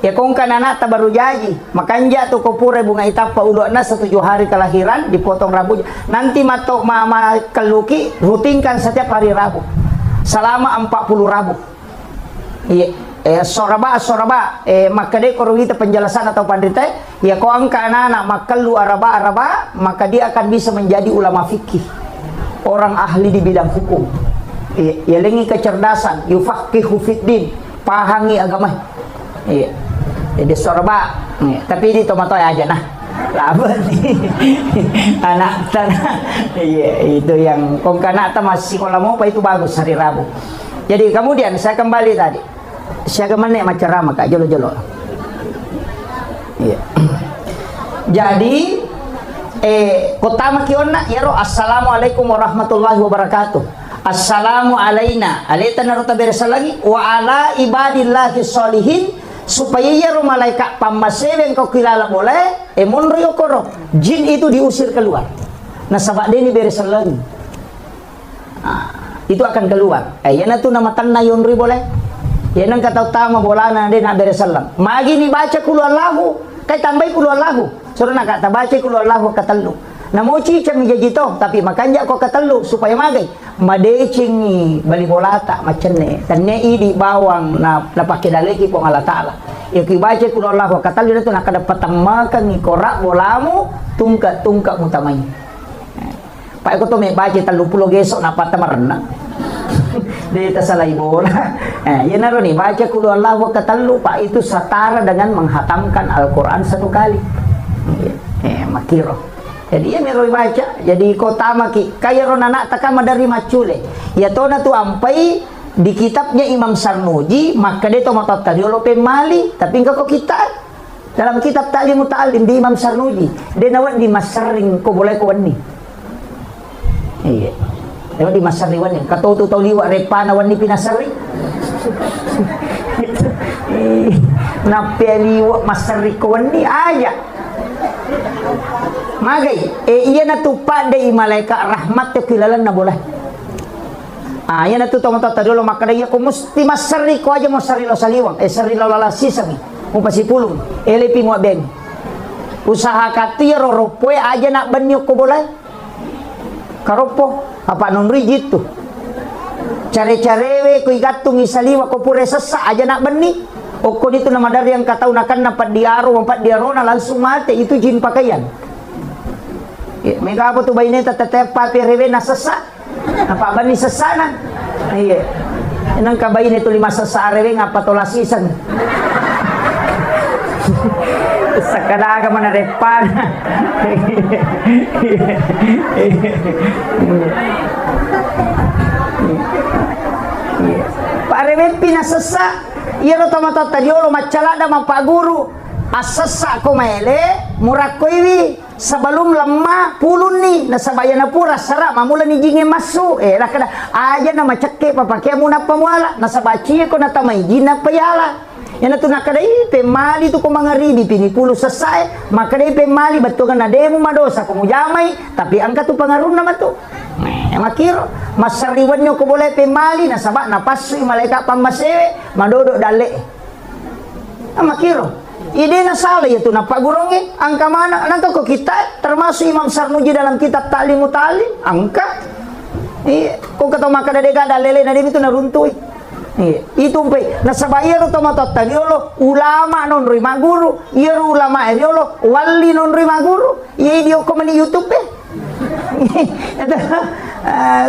ya kong kan anak baru jadi makanya tuh kopure bunga itapa ulokna 7 hari kelahiran dipotong rambutnya nanti matok mama keluki rutinkan setiap hari Rabu selama 40 Rabu iya soraba maka dia kalau kita penjelasan atau pandita ya kau angka anak makalu araba maka dia akan bisa menjadi ulama fikih orang ahli di bidang hukum ya lengi kecerdasan yufaqihu fiddin pahangi agama iya jadi soraba tapi di tomato aja nah lama nih anak tanah iya itu yang kongkana masih sekolah mau apa itu bagus hari Rabu jadi kemudian saya kembali tadi siaga mana macam ramah kak jolo-jolo. Iya. Jadi kota makiona yaro assalamualaikum warahmatullahi wabarakatuh. Assalamu alaina alaita naruta berasa lagi wa ala ibadillahi sholihin supaya iya ro malaikat pamaseweng kau kilala boleh monro yokoro jin itu diusir keluar. Nah sabak deni beresan lagi. Itu akan keluar. Yana tu nama tanna yonri boleh. Yana kata utama bolana de nak beresan lang. Magi ni baca kulu Allahu, kai tambai kulu Allahu. Suruh nak kata baca kulu Allahu katalu. Namo cica menjadi toh, tapi makanya kau katalu supaya magai. Madecing ni bali bolata macam ni. Tanne di bawang na pakai daleki pong Allah Taala. Ya ki baca kulu Allahu katalu itu nak dapat tamakan ni korak bolamu tungkat mutamai. Pak aku tu may baca 30 gesok na patamarna. Di tasalay bola. Yan na ron baca kulu Allahu katalu pak itu setara dengan menghatamkan Al-Quran satu kali. Makiro. Jadi ya meron baca. Jadi kota maki kaya ron anak takama dari macule. Ya to na tu ampai di kitabnya Imam Sarnuji maka dia to matot tadiolo pemali tapi engkau kita dalam kitab Ta'lim Muta'allim di Imam Sarnuji dia nawan di masaring ko boleh ko wani. Iya. Lewat di masari wani. Katau tu tau liwat repana wani pinasari. Napi liwat masari ko wani aja. Magai, iya na tupa de malaikat rahmat te kilalan na boleh. Iya na tu tomato tadolo makadaya ko musti masari ko aja mo sarilo saliwang. Sarilo lalasi sami. Mo pasipulong. Elepi mo beng. Usaha katiro ropoe aja nak banyo ko boleh. Karopo apa non rigid tu care-carewe ko igatung isaliwa ko pure sesa aja nak beni o ko dito na madari yang katau nakan napat diaro mampat diaro na langsung mate itu jin pakaian mega apa tu baineta tetep papi rewe na sesa apa bani sesa na iya nang kabayin itu 5 sesa rewe ngapa tolasisan sakadaga mana depan Pak Rewe pinasesa iya no tomato tadiolo macalada pak guru asesa ko maele murako iwi sebelum lemah pulun ni nasabayana pura sara mamula ni jinge masu lah kada aja nama ceke papakai muna pamuala nasabaci ko natamay jina payala. Yan tu nakadai pemali tu ko mangaribi pinipulu sesai makadai pemali batukan nademu madosa ko mujamay tapi angka tu pangarun naman tu makiro masariwan nyo ko boleh pemali nasaba napasui malaikat pamasewe madodo dale makiro ide na salah itu napa gurongin angka mana nangka ko kita termasuk Imam Sarnuji dalam kitab Ta'lim Muta'allim angka kung kataw makadadega dalele na din ito naruntui itu pe nasabaya ro tomatot tadiolo ulama non rima guru iero ulama eriolo wali non rima guru dio ko mani YouTube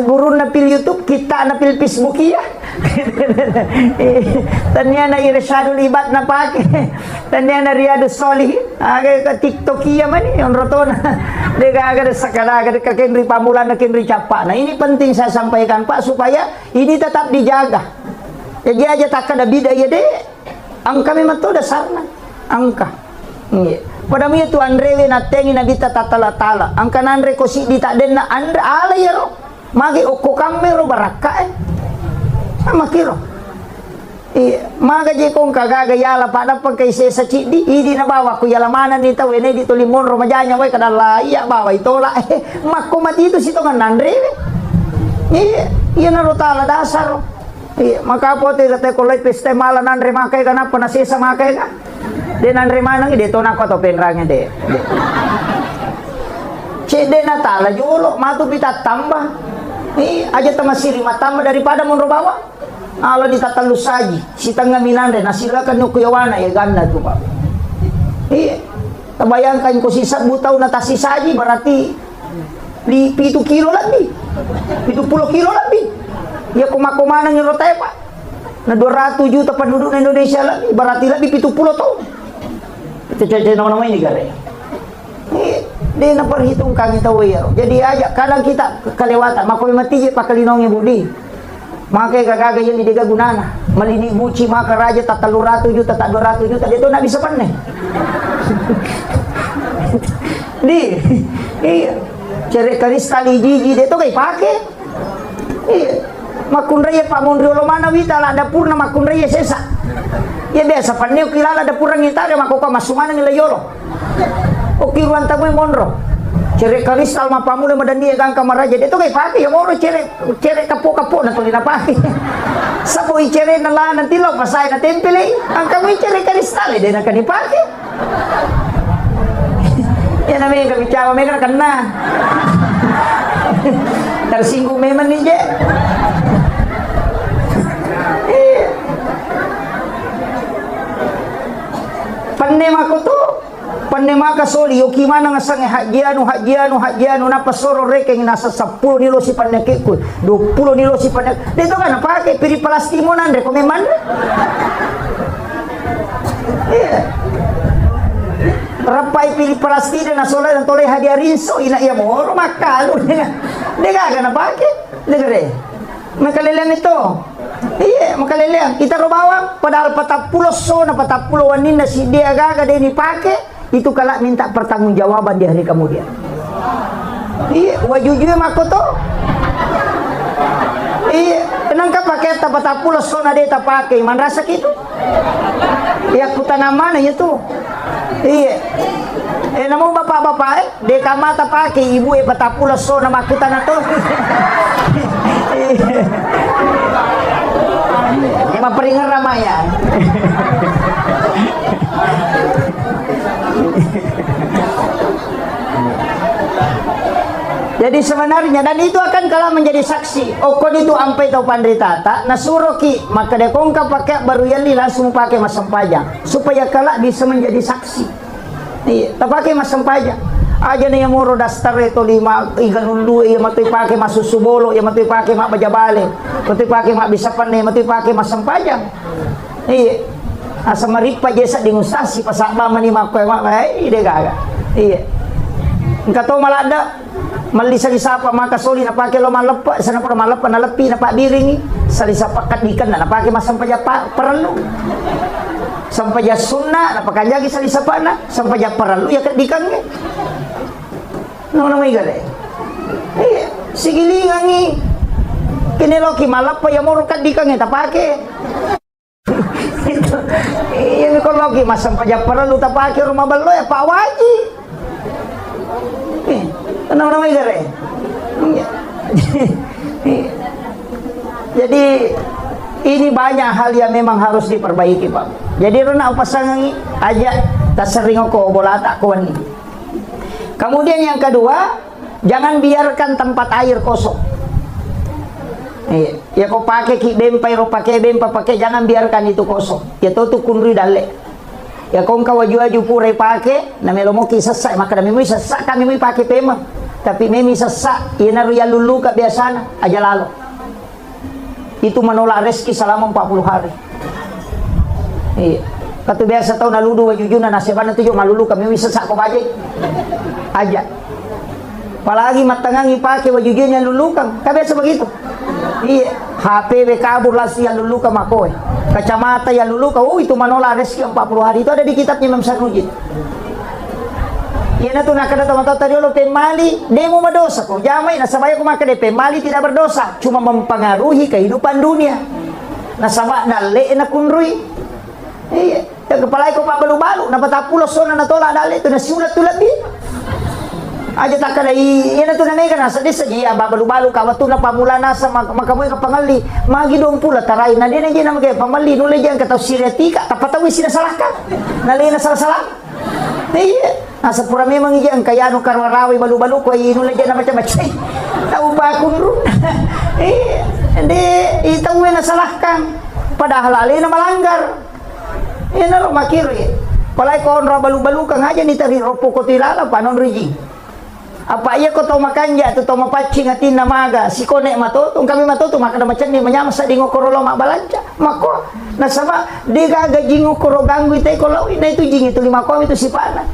guru na pil YouTube kita na pil Facebook ya tanya na irsyadul ibad na pake tanya na riyadus solihin aga ka TikTok iya man yon rotona dega aga sakala aga kakenri pamulan na kenri capa. Nah ini penting saya sampaikan Pak supaya ini tetap dijaga. Jadi aja tak ada bida ya deh. Angka memang tu dasarnya. Angka. Pada mi tu andrewe na tengi na bita tatala-tala. Angka nandre ko si di tak den na andre ala ya ro. Magi oko kamero baraka sama kiro. Maga je kong kagaga yala pada pagkay sa chidi idi na bawa ko yala mana ni taw ene dito limon romajanya way kadala iya bawa itola makomati itu sito kan andrewe. Iya na rotala dasar. Maka po ti dati ko light peste mala nandre makay ka na panasisa makay ka di nandre manang dito na ko to penrangnya de cede na tala julo matu pita tambah aja tamasiri matamba daripada munro bawa ala ditatalus saji si tangga minandre nasilakan yung kuyawana ya ganda tu Pak tabayangkan ko sisa butaw na tasi saji berarti 7 kilo lebih 70 kilo lebih ya kumakumanang yung rotay Pak na 200 juta penduduk na Indonesia lagi berarti lebih 70 tahun itu caca nama-nama ini gare dia na perhitung kami tahu ya jadi aja kadang kita kelewatan makoy matije pakalinongnya budi makai kagagay yang didiga gunana malini buci maka raja tak 300 juta tak 200 juta dia tuh nak bisa panen di iya cari kristal jiji dia tuh kayak pakai iya Makunraya Pak Mondriolo mana wita la dapur na makunraya sesa. Ya biasa paneo kilala dapur ng itare makuka masumana nila yolo. O kiruan tamoy monro. Cere kristal mapamula madandi kang kamaraja dito kay pati yung oro cere kapo na tuli na pati. Sa po cere na la ng tilaw pasay na tempele ang kamoy cere kristal din na kanipati. Yan namin yung kabicawa may kena. Tersinggung memang nih je. Panema ko to. Panema ka soli yung kimana nga sang hajianu napasoro rekeng nasa 10 nilo si panakikul 20 nilo si panak. Dito ka napake piri palastimo nande ko memang. Rapai pilih Palestina na sola ng tolay hadiarinso ina iya mo makalo nega na bakit nega makalilang ito iya makalilang kita robawang padahal patapulos so na patapulawanin na si dia gaga din ipake itu kala minta pertanggungjawaban di hari kemudian iya wajujuy makoto iya nang kapake patapulos so na dia tapake man rasa gitu iya kutanaman na itu iya namun bapak-bapak de kamata pake ibu patapulos so na makita na to maperingan ramayan jadi sebenarnya dan itu akan kalah menjadi saksi okon itu ampai tau pandritata nasuruh ki maka dekong ka pakai baru yali langsung pakai masam pajang supaya kalah bisa menjadi saksi iya tak pakai masam pajang aja nih yang muro dastar itu 5 ikan dulu iya mati pakai masuk subolo iya mati pakai mak bajabale mati pakai mak bisa pandai mati pakai masam pajang iya asa maripa jesa dingustasi pasak mama ni mak mak iya gaga iya engkau tahu malah ada malisa-lisa apa maka soli na pakai lo malepa sana pura malepa na lepi na pak biringi salisa pakat dikan na pakai masam paja perlu sampai sunnah na pakanjagi salisa pa na sampai perlu ya kadikan ni no may gale eh sigilingan ni kiniloki malepa ya moro kadikan ni tapake itu ini kalau lagi masam paja perlu tapake rumah balo ya pak waji kenapa namanya gare? Jadi ini banyak hal yang memang harus diperbaiki Pak. Jadi rona pasangan aja tak sering ko bola tak kawan. Kemudian yang kedua, jangan biarkan tempat air kosong. Ya kau pakai ki bempai ro pakai bempa pakai jangan biarkan itu kosong. Ya tu kunri dale. Ya kau waju-waju pure pakai na melomo ki sesak maka memi sesak kami memi pakai pema tapi memi sesak ina ya lulu ka biasana aja lalu itu menolak rezeki selama 40 hari iya katu biasa tahu naludu wajujuna nasibana tujuh malulu kami memi sesak ko aja apalagi matangangi pakai wajujuna lulu kan biasa begitu iya HP kabur lasi yang lulu ka makoy kacamata yang lulu kau itu menolak rezeki 40 hari itu ada di kitabnya Imam Sarujid. Yana tu nak kata teman-teman tadi lo pemali demo berdosa kau jamai nasabaya kau makan pemali tidak berdosa cuma mempengaruhi kehidupan dunia nasabah nale na kunrui iya kepala kau pak balu-balu dapat apulos sona na tolak dale tu nasiulat tu lebih aja tak kada ina tu nanay kana sa desa ya babalu-balu kawat tu na pamula na sa makamoy kapangali magi dong pula taray na din na magay pamali nulay diyan kataw siriatika tapatawi sinasalahkan nalay na salah iya asa pura memang iyan kayano karwarawi balu-balu ko nulay diyan na macam-macam tau ba akong ron hindi itawin na salahkan padahal alay na malanggar yan na ro makiro palay ko onra balu-balu kang aja ni tari ropo ko tilala panon rigi apa iya ko tau makanja tu tau mapacing atin na maga si konek matutong kami matutong maka macam ni manyama sa dingo korolo mabalanja mako nasaba di gaga jingo koro ganggu itay ko lawi na itu jing itu 5 kom itu si pana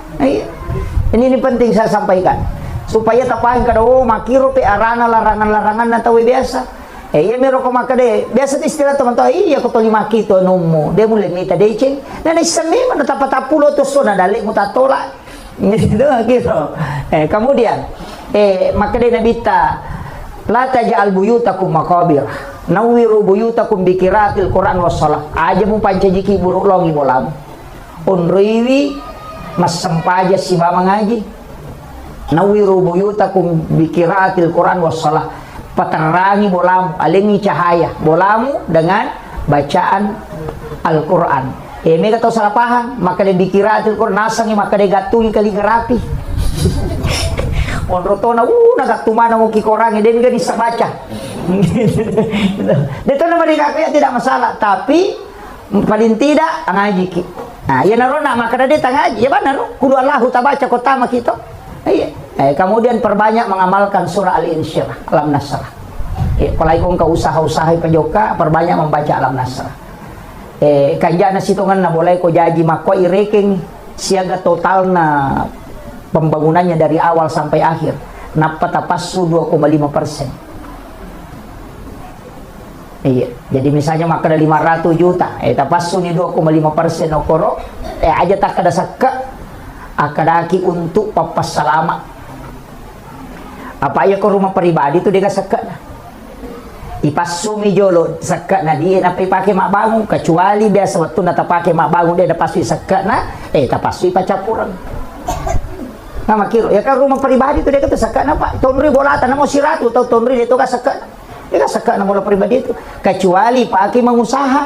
ini penting saya sampaikan supaya tapahin kada makiro pe arana larangan na tawi biasa iya mero ko makade biasa istilah teman-teman iya ko to 5 kito nomo de mulai mita decing na isami man tapatapulo to so na dali mo tatola gitu. Kemudian maka dia nabita la taj'al buyutakum maqabir Nawiru buyutakum bikiratil Quran wassalah. Aja mo pancajiki buruk longi bolam. Unriwi mas sempaja si mama ngaji. Nawiru buyutakum bikiratil Quran wassalah. Paterangi bolam, alingi cahaya bolamu dengan bacaan Al-Quran. Mereka tahu salah paham, maka dia bikiratil Quran nasangi, maka dia gatungi kali ngerapi. Onrotona, nagatumana mo kikorangi, dia nggak bisa baca. Itu nama dia tidak masalah, tapi paling tidak ngaji ki. Nah, ya narona maka dia ngaji, ya benar. Kudu Allahu tabaca kota mak kita. Iya. Kemudian perbanyak mengamalkan surah Al-Insyirah, Alam Nasrah. Apalagi kau usaha-usaha pajoka, perbanyak membaca Alam Nasrah. Kanjana situngan na boleh ko jaji mako ireking siaga total na pembangunannya dari awal sampai akhir. Napa tapassu 2,5%. Iya, jadi misalnya maka ada 500 juta, tapassu ni 2,5% okoro, aja tak ada sakka akadaki untuk papas salama. Apa ya ke rumah pribadi itu dia sakka na. Ipasumi jolo sakka na dia napi pakai mak bangun, kecuali biasa waktu nata pakai mak bangun dia dapasui sakka na, tapasui pacapuran. Nah makiro, ya kan rumah pribadi itu dia kata sakka na pak, tonri bolatan na mo siratu atau tonri itu kan sakka na. Dia kan sakka na mula pribadi itu, kecuali pakai mengusaha,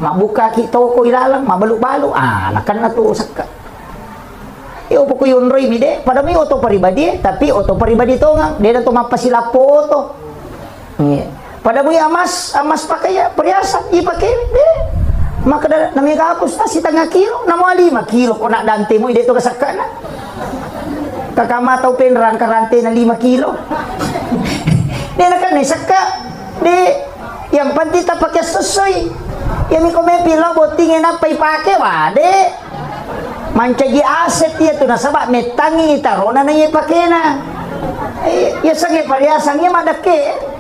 mak buka ki toko ilalang, mak baluk-baluk, nakan na tuh sakka. Yo pokok yunroi mide, pada mi oto pribadi, tapi oto pribadi to ngang, dia tu mapasila foto. Pada mi amas pakai ya perhiasan, iya pakai deh. Maka dah namanya kapus tas setengah kilo, 5 kilo kau nak dante mu dia tu kasakkan. Kakak tahu penrang karantina 5 kilo. Dia nak ni sakka, dia yang penting tak pakai sesuai. Yang mi kome pilo botingin apa ipakai wade. Mancagi aset dia tu nasabak metangi tarona na iya pakai na. Ya sange perhiasannya madake.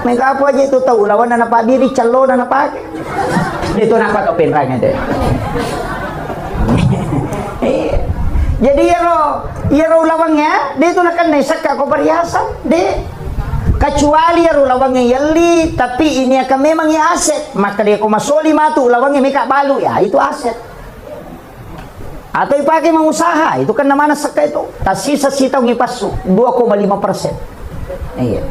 Mereka apa aja itu tahu lawan anak pak diri calon anak pak itu nak kau penrangnya deh. Jadi ya ro lawangnya dia itu nak nesak kau perhiasan deh, kecuali ya ro lawangnya yeli tapi ini akan memang ya aset, maka dia kau masoli matu lawangnya mereka balu ya itu aset atau dipakai mengusaha itu kan namanya seka itu tak sisa sita ngipasu 2,5%. Iya.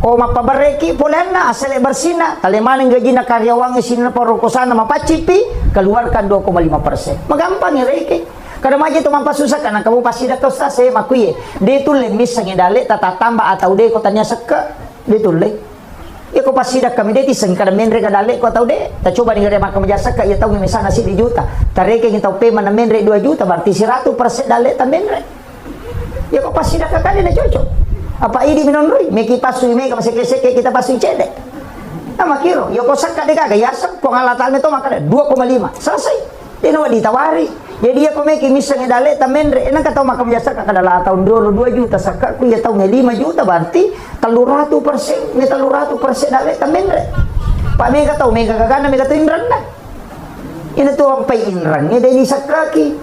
O mapabareki polena asal bersina talemaning gaji na karyawan sina parokosana mapacipi keluarkan 2,5%. Magampang ireki. Kada maji to mampasusah kana kamu pasti dak ustaz saya makuye. De tu lemis sang dale tata tambah atau de ko tanya seka. De tu le. Ya ko pasti dak kami de tiseng kada menre kada dale ko tau de. Ta coba ni makam jasa ka ya tau misalnya si di juta. Tareke kita pe mana menre 2 juta berarti 100% dale ta menre. Ya ko pasti dak kali na cocok. Apa ini minonroi meki pasui meka masih keseke kita pasui cedek nama kiro yo kosak kade kaga yasap pengalatan itu maka 2,5 selesai dia nawa ditawari jadi ya pemeki misalnya dale tamendre enak kata makam jasa kakak adalah tahun 2 juta sakak ku ya tahun 5 juta berarti 300% ni 300% dale tamendre pak meka tahu meka kakana meka tuh indran dah ini tuh sampai indran ini dari sakaki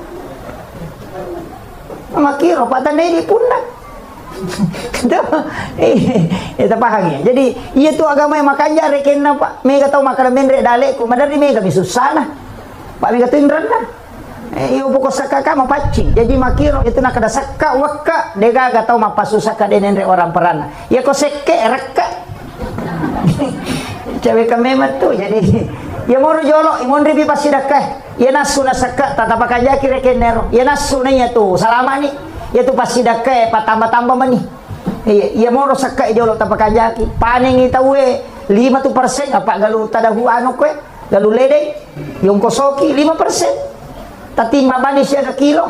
nama kiro pak tanda ini pundak. Itu paham ya. Jadi iya tu agama yang makanya rekenna pak. Mega tahu makan mendre dale ku madari mega bisusana. Pak mega tu indran dah. Iyo pokok sakaka mapacing. Jadi makiro itu nak ada sakka wakka dega ga tahu mapasusaka denendre orang perana. Ya ko sekke rekka. Cewek kamemat tu jadi ya moro jolo imon ribi pasidakah. Ya nasu nasakka tatapakanya kira kenero. Ya nasu nya tu salama ni. Ya tu pasti dak ke patambah-tambah mani. Ya moro sakka jolo tapakajaki. Paning itawe 5% apa galu tadahu anu kue galu lede yung kosoki 5%. Tatimba bani siya ka kilo.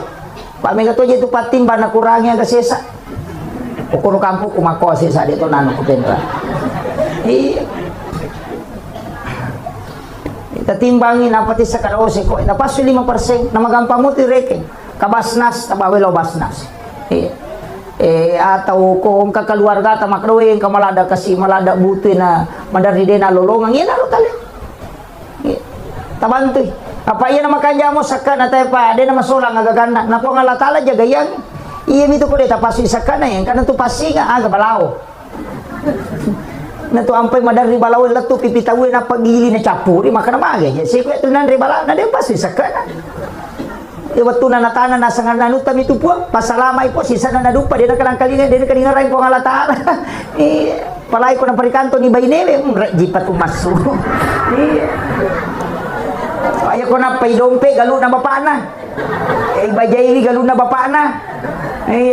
Pak mega tu je tu patimba na kurangnya ka sesa. Ukuro kampo kumako sesa dito nano ko penra. Tatimbangin apa ti sa karose ko. Napaso 5% na magampang mo ti reken. Kabasnas tabawelo basnas atau kung kakaluarga ta makroeng kamalada kasi malada buti na madari din na lolongan yan alo tali tabantoy apa yan na makanya mo sakka na tayo pa din na masulang agagana na po nga latala jagayang iya mito ko dita pasoy sakka na yan kanan to pasi nga aga balao Na to ampay madari balaw la to pipitawin na pagili na chapuri makana magay. Si ko ito nan ribala na de pasi sakana. Iwatu na natana na sangan nanutam itu po pasalamay po si sana nadupa di na kanang kalingan di na kalingaray po ang alataala. Palay ko ng parikanto ni Baynele jipat umaso. Ayaw ko na paidompe galo na bapana. Bajayri galo na bapana.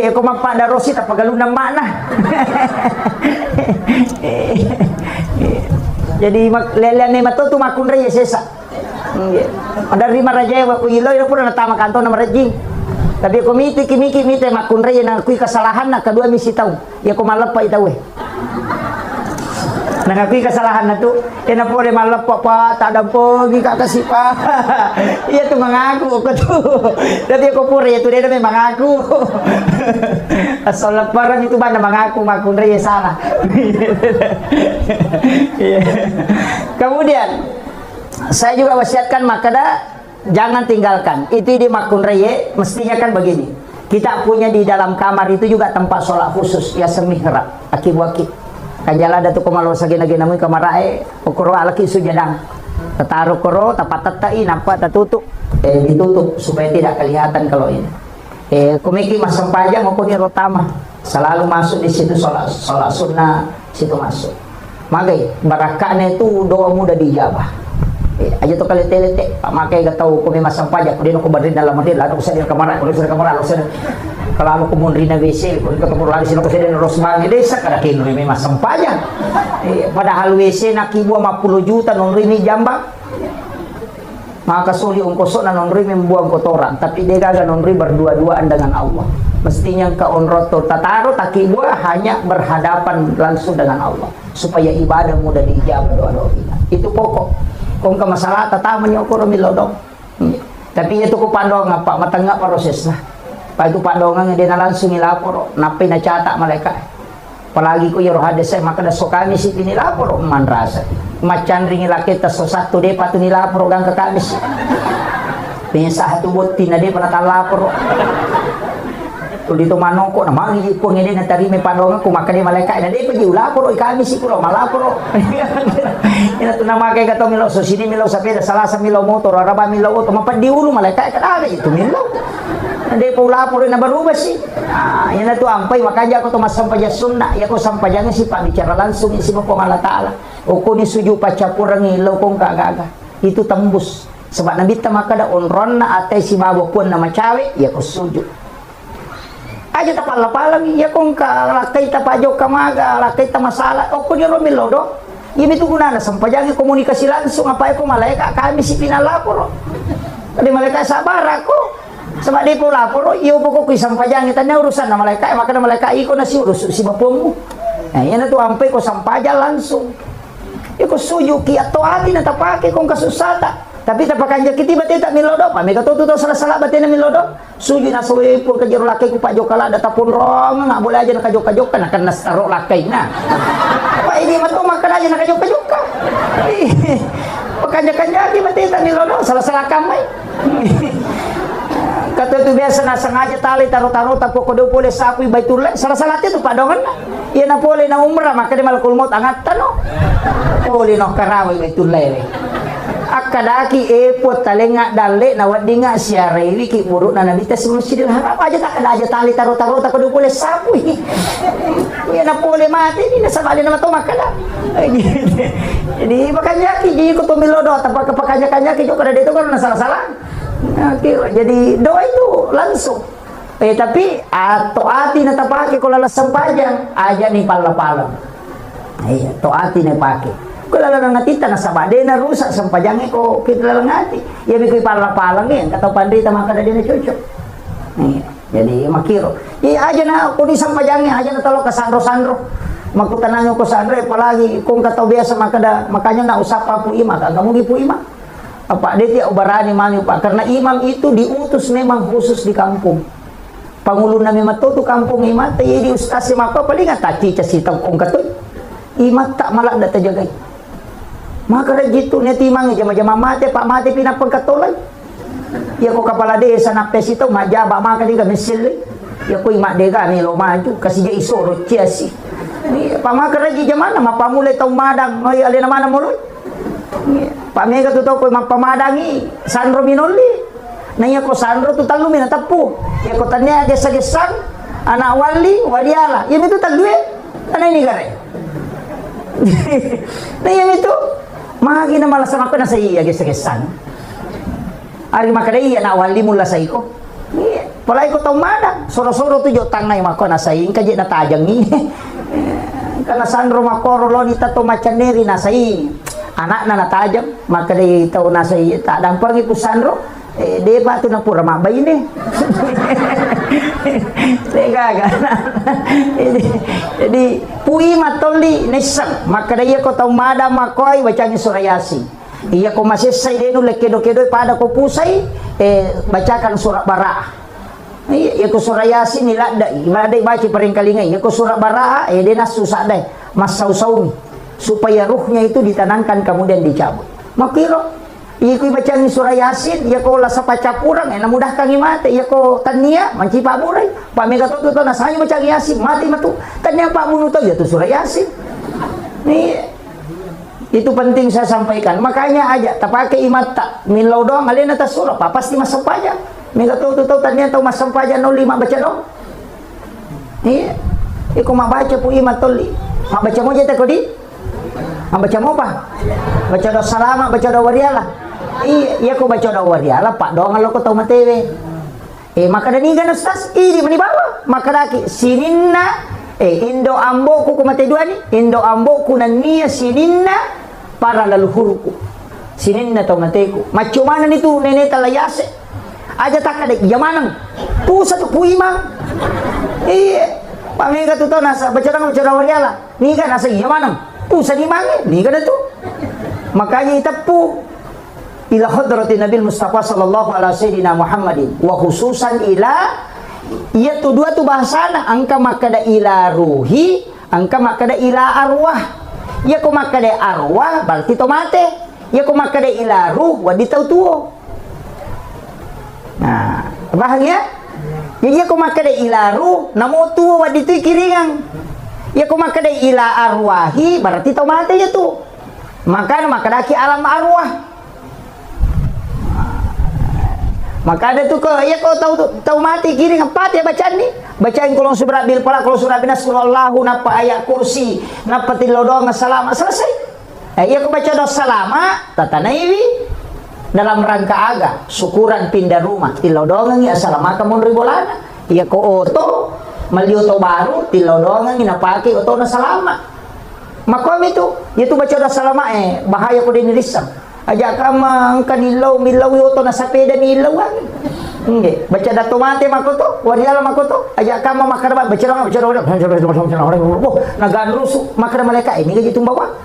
Ako magpada rosit apagalo na mana. Jadi lelean ni matutu makun raya sesa. Dari marajay wa kuiloy na pura natama kanto na marajing. Tapi ako miti makun raya na kuy kasalahan na kadua misitaw. Ya ko malapa itaw eh. Nangakui kesalahan na to. Na po rin malapa pa tadam po kakasih pa. Iya tu mengaku ako to. Tapi ako po rin ito rin na may mengaku. Asal parang itu ba na mengaku makun raya salah. Kemudian saya juga wasiatkan makada jangan tinggalkan. Itu di makun raya mestinya kan begini. Kita punya di dalam kamar itu juga tempat sholat khusus ya semihrab aki-waki. Kanjala datu komalo sagina-gina mo kamarae okoro alaki sujadang. Tataruh koro tapat tatai nampak tertutup. Ditutup supaya tidak kelihatan kalau ini. Kumiki masam pajang maupun rotama selalu masuk di situ sholat sunnah situ masuk. Magai barakahnya itu doa mudah dijabah. Aja to kali telete pakai gak tahu kumi masam pajak kemudian aku berdiri dalam hati lalu saya di kamar lalu saya kalau aku mundur na WC kalau ketemu lagi sino ko saya di Rosman desa kada kino may masam pajak. Padahal WC nakibu 50 juta nung rini jambang. Maka suli ongkosok na nung rini membuang kotoran tapi dia gagal nung rini berdua-duaan dengan Allah. Mestinya ke onroto tataro takibu hanya berhadapan langsung dengan Allah supaya ibadah mudah diijabah doa-doa kita. Itu pokok. Kung ka masalah tataman niyo ko milodong. Tapi itu ko pandong apa matanga proses na. Pa itu pandongan nga na langsung ilapor napay na chata malaikat. Palagi ko yung hades ay makadaso kami si pinilapor manrasa. Macan ring ilakit tas so sakto de patu nilapor gang ka kami. Pinsa hatubot tinade panatalapor. Dito manong ko na mangi ko ngene na tari may panongan kumakan ni malaikat na di pa giulapor oy kami si kulo malapor. Ina to na makay kato milo so sini milo sa pera salasa milo motor araba milo auto mapadi ulo malaikat kada itu milo. Hindi po lapor na barubas si. Yan na to ampay makaja ko to masampaya sunna ya ko sampayan si pabicara langsung si mo Allah taala. O ko ni suju pacapurang ilaw kong kagaga. Itu tembus. Sebab nabita makada onron na atay si mabokon na macawe ya ko suju. Aja tapal-palang iya kong lakay tapajo kamaga lakay ta masalah o ko ni romilodo ini tu guna na sampajangi komunikasi langsung apa ko malaikat kami si pinalapor kadi malaikat sabar ako sama di po lapor iyo po ko sampajangi tanya urusan na malaikat maka na malaikat iko na si urus si bapong nah yan na to ampay ko sampaja langsung iko suyo ki ato ati na tapake kong kasusata. Tapi tapakan jakiti bate tak milodo pa may katututo salah-salah bate na milodo suyo na suwi po kajiro lakay ko pa jokala datapun rong nga boleh aja nakajok-kajok na kan nastaro lakay na pa ini mato makana aja nakajok-kajok ka pakanya-kanya di bate tak milodo salah-salah kamay kata itu biasa na sengaja tali taruh-taruh tapo kodo boleh sapi baitullah salah-salah itu padongan iya na boleh na umrah maka di malakul maut angat tano boleh no karawai baitullah akadaki epot talenga dale na wadinga siareli ki buruk na nabita sa Masjidil Haram aja tak ada aja tali taruh-taruh tak kudu boleh sapu ya na boleh mati ni nasabali na mato makala jadi makanya ki jadi ko tumilodo tapos kapakanya-kanya ki juga dito kan salah-salah jadi doa itu langsung tapi toati na tapake ko lalasang pajang aja ni pala-pala toati na pake kalau lang natita na sabade na rusak sampajangi ko kita lang ngati ya bikoy pala-palang yan kataw pandita makada din na chucho jadi makiro aja na kung isang pajangi aja na talo ka sandro-sandro magkutanang ko sandro palagi kung kataw biasa makanya na usap pa po ima kagamugi po ima apa diti ubarani mami pa karena imam itu diutus memang khusus di kampung pangulo na matuto kampung ima tayo di ustaz si mako palinga tachicha sitang kung katoy ima tak malak data jagay maka dah gitu ni timang jama-jama mati pak mati pinapagkatulay ya ko kapala desa na pesito majaba maka di kami sili ya ko imak dega ni lo maju kasi dia isoro ciasi Ni pamakar lagi zaman na mapamulay tong madang ngoy alin naman mo ron. Pamega to ko mapamadangi Sandro Minoli. Nanya ko Sandro to talo minatapu. Ya ko tanya gesang anak waliala. Yan itu talo Ano ini gare? Nanya itu mahagi na malasan ako na sa iya gesang. Ari makadai anak wali mula sa iko. Palay ko tong madang. Soro-soro to jotang na yung ako na sa ing kaji na tajang ni. Kana Sandro makorolo ni tato macaneri na sa anak na natajam maka dia tahu nasa tak dampang ipu Sandro dia batu na pura mabay ini jadi pui matoli nesang maka dia ko tahu mada makoy bacanya surah Yasin iya ko masih say denu lekedo-kedo pada ko pusay bacakan surah Baraah iya ko surah Yasin nila dai baca paring kalingai iya ko surah Baraah dia nasusah dai mas sausau supaya ruhnya itu ditanamkan kemudian dicabut. Makiro, iku baca surah Yasin, ya ko lasa pacapurang, mudah kang mati, ya ko tania, manci pak murai, pak mega tu na saya baca Yasin, mati matu, tania pak munu tu ya tu surah Yasin. Nih, itu penting saya sampaikan. Makanya aja, tak pakai imat tak, milau doang, alien atas surah, pak pasti masuk pajak. Mega tu tania tahu masuk pajak 05 baca dong. Nih, iku mak baca pu imat toli, mak baca mo jeta kodi. Baca mau apa? Baca doa salama, baca doa wariala. Iya ko baca doa wariala, pak doang lo ko tau matewe. Maka dani gan ustaz, ini mani bawa. Maka daki sininna indo ambo ku mate dua ni. Indo ambo ku nania sininna para leluhurku. Sininna tau mateku. Macam mana itu nenek talayase? Aja tak ada jamanang. Pusat ku imang. Pamega tu tau nasa baca doa wariala. Ni kan nasa jamanang. Pusat di mana? Ni kan itu. Makanya itapu ila hadratin Nabi Mustafa sallallahu alaihi wasallam Muhammadin wa khususan ila ia tu dua tu bahasana angka makada ila ruhi angka makada ila arwah ia ko makada arwah berarti to mate ia ko makada ila ruh wa ditau tuo. Nah bahagia jadi ia ko makada ila ruh namo tuo wa ditu kiringang ya ko makada ila arwahi berarti tau mati ya tuh maka makadaki alam arwah maka ada tuh ko ya ko tau mati kiri ngepat ya bacaan nih bacain kolong surah bil falaq kolong surah binas kullahu napa ayat kursi napa tilodong salama selesai ya ko baca doa salama tatanaiwi dalam rangka aga syukuran pindah rumah tilodong ya salamaka mun ribolana ya ko oto mali oto baru tilodongan ginapake oto na salama makom itu baca doa salama bahaya ko din risam aja kamang kanilaw milaw oto na sapeda nilawan nge baca dato mate makoto wariala makoto aja kama makarba baca doa naganrusu makara maleka ini gaji tumbawa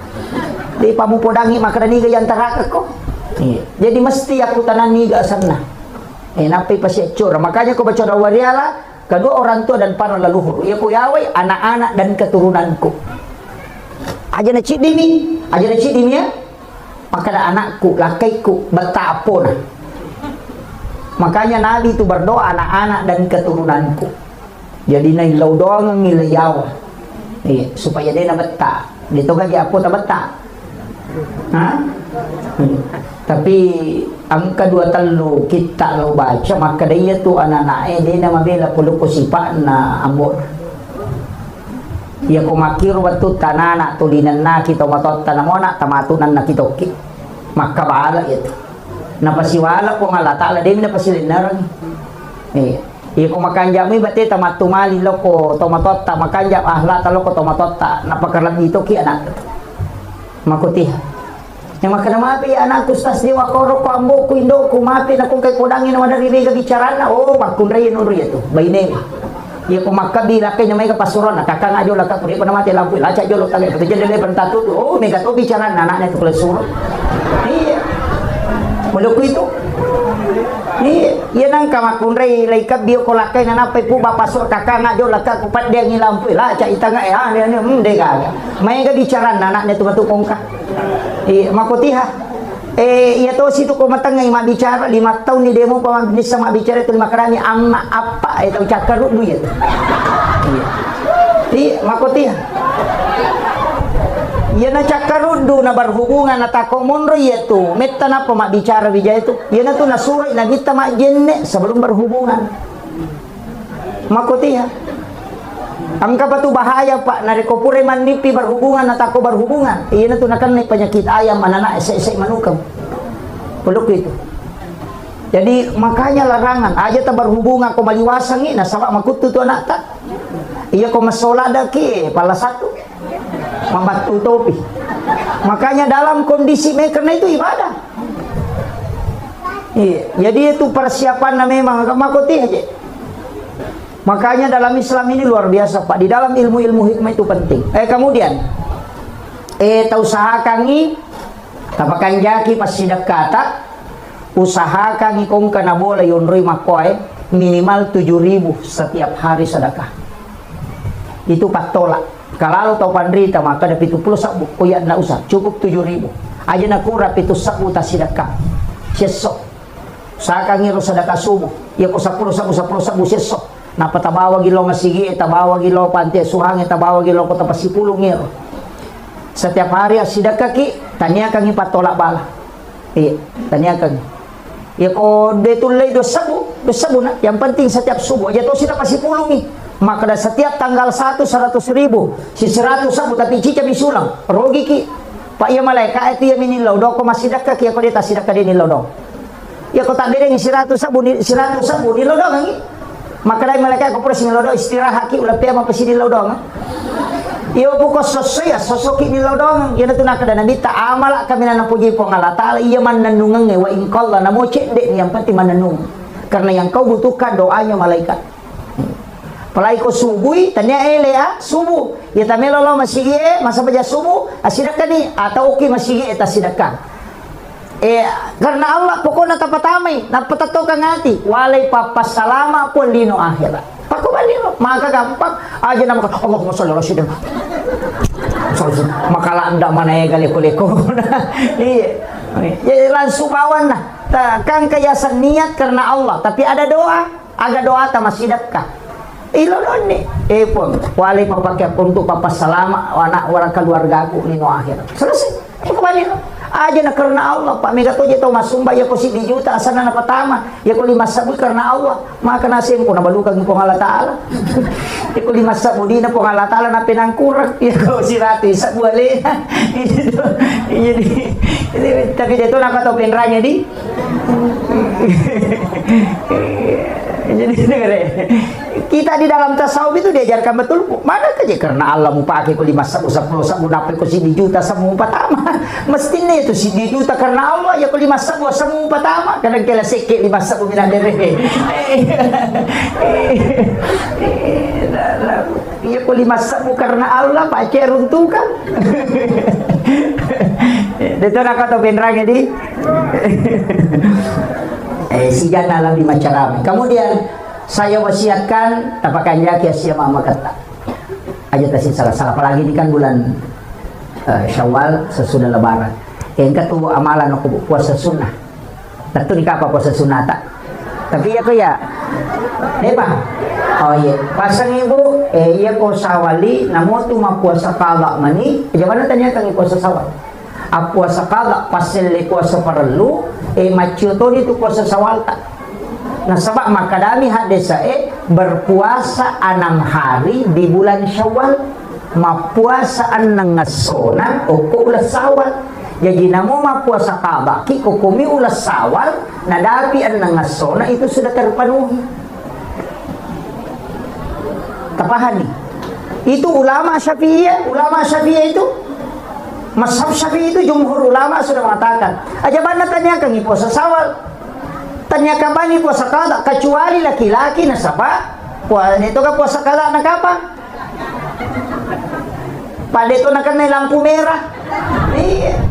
di pamupodangi makara ni gaji antara ko jadi mesti aku tanan ni ga sana napi pasyecur makanya ko baca doa wariala kedua orang tua dan para leluhur ya ku yawai anak-anak dan keturunanku aja na cidini ya maka ada anakku lakaiku betapun makanya Nabi itu berdoa anak-anak dan keturunanku jadi nai lau doang ngilayaw supaya dia na beta dito kaya apo ta beta tapi ang kedua telu kita lo baca maka dia tu anak-anak dia na mabela pulo ko sipa na amor ya ko makiro watu tanana tulinan na kita matot tanamona tamatunan na kitoki maka baala itu napasiwala ko nga latala din napasilinarang iya ko makanjami bate tamatumali lo ko tomatot makanjam ahlata lo ko tomatot napakarlam dito ki anak makutiha yang makana mapi anak kustas di wakoro ko ambo ko indo ko mapi na kung kay podangin na madaririga bicara na makunray no rito bayne ya ko makabila kay may kapasuron nakakanga jo laka puri pa namati lampu lacha jo lo tagay pati jendele pantatu may gato bicara na na to kulsuro iya mulo ko ito yan ang kamakunray laikab biyo ko lakay na napay po bapasur kakanga jo laka kupat dia ngilampu lacha itanga dega may ga bicara na na to matukong ka makutiha iya to situ ko matangay mabicara 5 tahun ni demo pa mabilis sa mabicara ito makarami ang apa ito chakaru bu ya iya makutiha Iya na cakarudu na berhubungan na tako monro itu. Meta na mak bicara bija itu. Iya na tu na surat na kita mak jenne sebelum berhubungan. Makotiha. Angka batu bahaya pak nariko pure mandipi berhubungan na tako berhubungan. Iya na tu na kan penyakit ayam anak esek manukam. Peluk itu. Jadi makanya larangan aja tak berhubungan ko maliwasang ina sabak makutu tu anak tak. Iya ko masolada ki pala satu. Membatu topi. Makanya dalam kondisi karena itu ibadah. Iya, jadi itu persiapan memang makoti aja. Makanya dalam Islam ini luar biasa Pak. Di dalam ilmu-ilmu hikmah itu penting. Kemudian usahakan tapakan jaki pas sidak kata usahakan kong kana boleh yonroi makoe minimal 7.000 setiap hari sedekah. Itu pak tolak. Kalau tau pandrita maka ada 70 sabu kuya na usah cukup 7.000 aja na kurap itu sabu ta sedekah sesok saka ngiro sedekah subuh ya ko 10 sabu sesok na patabawa gilo masigi tabawa gilo panti suhang tabawa gilo ko tapasipulong ngiro setiap hari sedekah ki tanya kang ipatolak bala tanya kang ya ko detulay do sabu na yang penting setiap subuh aja to sida pasipulong ni. Maka setiap tanggal 1 100.000 si 100 sabu tapi cica bisulang rogi ki pak ya malaikat itu ya minilau do ko masih dakka ki ko deta sidakka di nilau do ya ko tak beda ni 100 sabu nilau do ngi maka dai malaikat ko pura nilau do istirahat ki ulah pe ma pasi nilau do ngi iyo buko sosok ki nilau do ya na kada nabi ta amala kami na puji po Allah taala iya man nanungang wa in qalla namo cedek yang penting mananung karena yang kau butuhkan doanya malaikat. Palai ko subuh, tanya subuh. Ya tame lolo masih masa baca subuh, asidakah ni atau oke masih eta sidakah. Karena Allah pokoknya tapatamay, napatatokan ngati, walay papasalama pun lino akhirat. Pakubalino, maka gampang aja nama Allahumma sholli ala sayyidina. Makala anda mana ya gali-liko. Iya. Ya langsung bawan nah. Kan kayasan niat karena Allah, tapi ada doa, agak doa ta masih sedekah. Ilolon ni pun wali papakai untuk papa salama anak orang keluarga aku nino akhir selesai kembali aja na karena Allah pak mega to jeto masumba ya ko si juta asana na pertama ya ko 5 sabu karena Allah maka nasim ko na balukan ko Allah taala ya ko 5 sabu di na po Allah taala na pinangkurang ya ko si rati sa buali jadi tapi jeto nakatopin ranya di jadi kita di dalam tasawuf itu diajarkan betul mana aja karena Allah mau pakai ko 5 sabu 10 sabu dapat ko si juta sabu pertama mestinya itu si juta karena Allah ya ko 5 sabu pertama kadang kala sikit 5 sabu minadere ya ko 5 sabu karena Allah pakai runtukan dito nakato benrang di si jana lang di macarami kemudian saya wasiatkan tapakan jaki siapa mama kata aja tasin salah apalagi ini kan bulan Syawal sesudah lebaran yang kedua amalan aku puasa sunnah tentu nikah apa puasa sunnah tak tapi ya ko ya Pak oh iya pasang ibu iya ko sawali namo tu mapuasa kala mani jangan tanya kang puasa sawal puasa kala pasal puasa perlu macu to itu puasa sawal tak. Nah sebab maka kami hadisa berpuasa 6 hari di bulan Syawal mapuasa anang ngasona o ulas sawal jadi namo mapuasa kabaki kukumi ulas sawal nadapi anang ngasona itu sudah terpenuhi tapahani itu ulama Syafi'iyah itu mazhab Syafi'i itu jumhur ulama sudah mengatakan aja mana tanya kang puasa sawal tanya kabani puasa kada kecuali laki-laki nasaba itu kan puasa kada na kapan pada itu nak kena lampu merah iya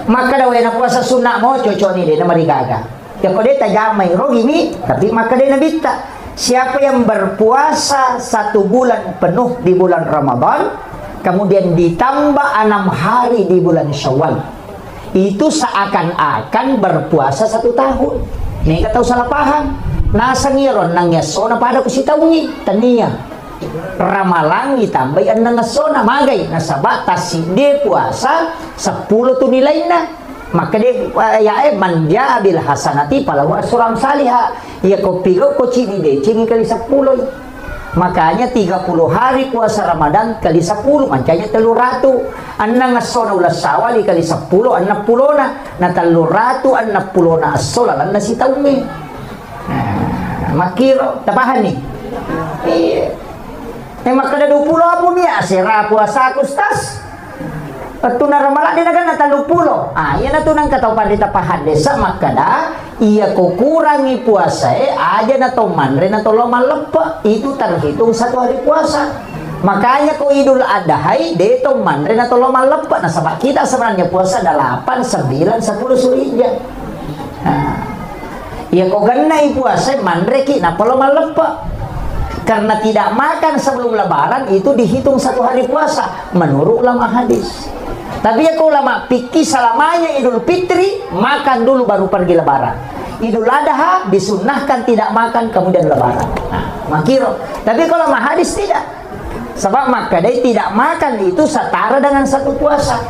maka daw na puasa sunnah mo cocok ni dia na marigaga ya ko dia tajamay rogi ni tapi maka dia nabita siapa yang berpuasa 1 bulan penuh di bulan Ramadan kemudian ditambah 6 hari di bulan Syawal itu seakan-akan berpuasa 1 tahun. Nih tahu salah paham. Nasa ngiron nang yaso na pada ko si tawngi tania. ramalangi tambay ang nangasona magay nasaba tasi di puasa 10 tu nilainya maka dia ya manja bil hasanati palawa surang saliha ya ko pigo ko cini de cini kali 10 makanya 30 hari puasa Ramadan kali 10 mancanya 300 an nangasona ulas sawali kali 10 an 60 na 300 an 60 na asola na si taumi makiro tapahan nih maka ada 20 apa niya sira puasa kustas atu na ramala din na 30 yan na to nang kataupan dita pahadesa makada iya ko kurangi puasa aja na to manre na to lumalepa itu terhitung 1 hari puasa makanya ko Idul Adha dito manre na to lumalepa na sabak kita sebenarnya puasa 8 9 10 Zulhijjah iya ko ganay puasa manre ki na lumalepa karena tidak makan sebelum lebaran itu dihitung 1 hari puasa menurut ulama hadis. Tapi ya kalau ulama fikih selamanya Idul Fitri makan dulu baru pergi lebaran. Idul Adha disunnahkan tidak makan kemudian lebaran. Makiro. Tapi kalau ulama hadis tidak. Sebab maka dia tidak makan itu setara dengan 1 puasa.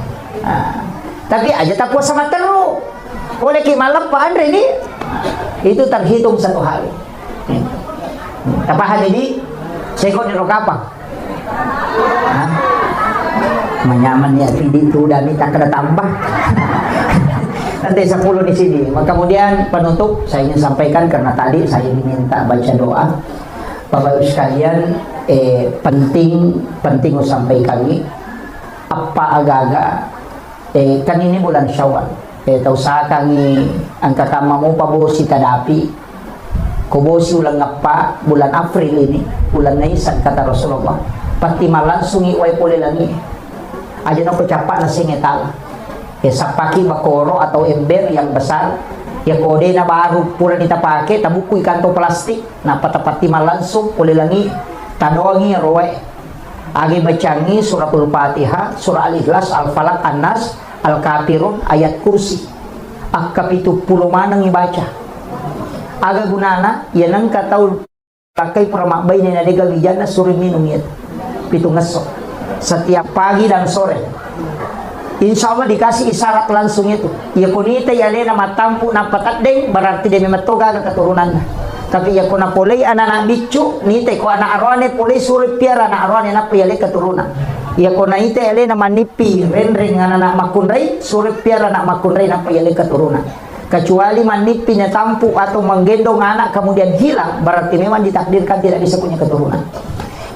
Tapi aja tak puasa materu. Oleh ki malam Pak Andre ini itu terhitung 1 hari. Tapahan ini seko ni rokapa menyaman ya pidi itu dan minta kena tambah nanti 10 di sini. Maka kemudian penutup saya ingin sampaikan karena tadi saya minta baca doa Bapak Ibu sekalian penting sampaikan ini apa agak-agak kan ini bulan Syawal tahu saya kami angka kamamu pabosi tadapi kubosi ulang ngapa bulan April ini bulan Naisan kata Rasulullah pati langsung iway pole lagi aja na pecapak na singetal sapaki bakoro atau ember yang besar ya kode na baru pura kita pakai tabukui kanto plastik na patapati langsung pole lagi tadoangi roe agi bacangi suratul Fatihah surah Al-Ikhlas Al-Falaq An-Nas Al-Kafirun ayat kursi akap itu puluh manang ibaca aga gunana ya nang katau pakai peramak bayi na dega wijana suri minum ya pitu ngesok setiap pagi dan sore insya Allah dikasih isyarat langsung itu ya kunita ya lena matampu na patadeng berarti dia memetoga ke keturunan tapi ya kuna polei anak-anak bicu nite ko anak arwane polei suri piara anak arwane na piyale keturunan ya kuna ite ya lena manipi rendring anak-anak makunrai suri piara anak makunrai na piyale keturunan kecuali manipinya tampu atau menggendong anak kemudian hilang berarti memang ditakdirkan tidak bisa punya keturunan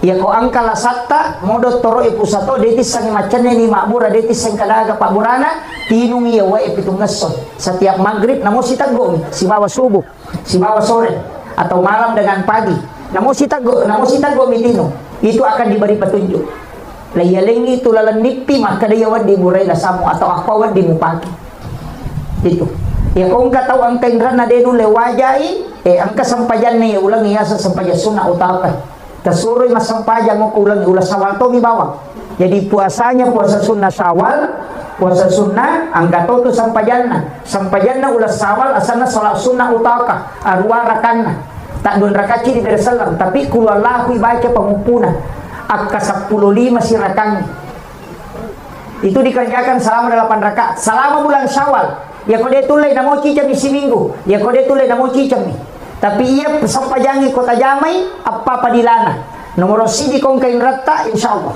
ya ko angkala satta modot toro ipusato detis sangi macane ni makbura detis sang kalaga paburana tinung iya wae pitung ngeson setiap maghrib namo sitago si bawa subuh si bawa sore atau malam dengan pagi namo sitago mitino itu akan diberi petunjuk layalengi itu lalan nipi maka dia wadi burai lasamu atau apa wadi mupaki itu ya kung kataw ang tengran na denu lewajai ang kasampajan na ulang iyasa sampajan sunna utapa kasuroy masampajan mo ulang ulas sawal to mi bawang jadi puasanya puasa sunnah Syawal puasa sunnah ang katoto sampajan na ulas sawal asana salat sunnah utaka arwa rakan tak don rakaci di bersalam tapi kulallahu baca pengupuna akka 15 si rakan itu dikerjakan selama 8 rakaat selama bulan Syawal ya kode tulay na mo cicam isi minggu ya kode tulay na mo cicam tapi iya sampajangi kota jamai apa padilana nomor sidi kong kain rata insyaallah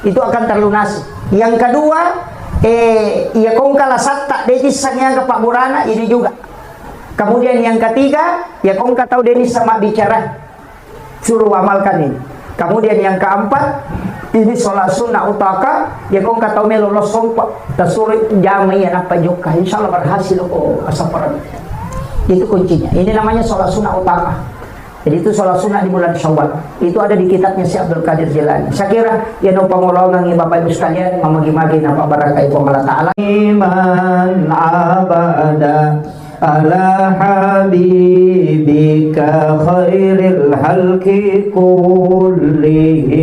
itu akan terlunasi yang kedua iya kong kalasatta detis sangnya ke Pak Burana ini juga kemudian yang ketiga ya kong katau denis sama bicara suruh amalkan ini kemudian yang keempat ini sholat sunnah utaka ya kong katau melolos sompa tasuri jamai ya napa juga insyaallah berhasil asaparan itu kuncinya ini namanya sholat sunnah utaka jadi itu sholat sunnah di bulan Syawal itu ada di kitabnya si Abdul Qadir Jilani saya kira ya no pangolongan Bapak Ibu sekalian mamagi-magi napa baraka ibu Allah ta'ala iman abada ala habibika khairil halki kullihim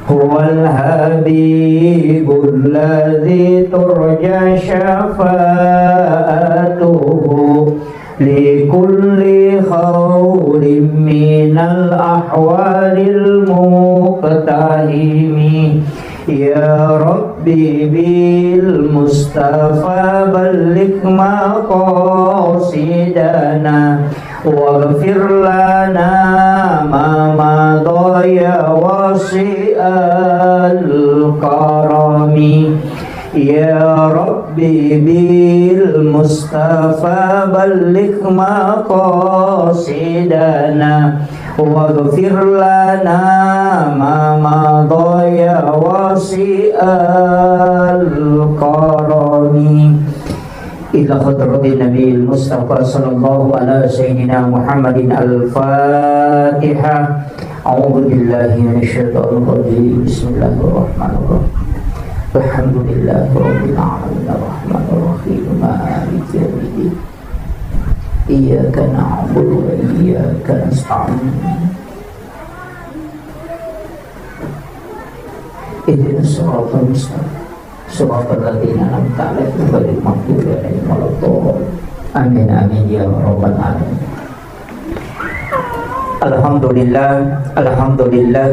huwal habibul ladzi turja syafa'atuhu likulli khawrin minal ahwali بلغ مقاصدنا واغفر لنا ما مضى يا واسع الكرم يا ربي بالمصطفى بلغ مقاصدنا واغفر لنا ما مضى يا واسع الكرم إلى حضرة النبي المصطفى صلى الله على سيدنا محمد الفاتحة. أعوذ بالله من الشيطان الرجيم. بسم الله الرحمن الرحيم. الحمد لله رب العالمين الرحمن الرحيم مالك يوم الدين إياك نعبد وإياك نستعين اهدنا الصراط المستقيم صراط الذين أنعمت عليهم غير المغضوب عليهم ولا الضالين آمين آمين يا رب العالمين. Alhamdulillah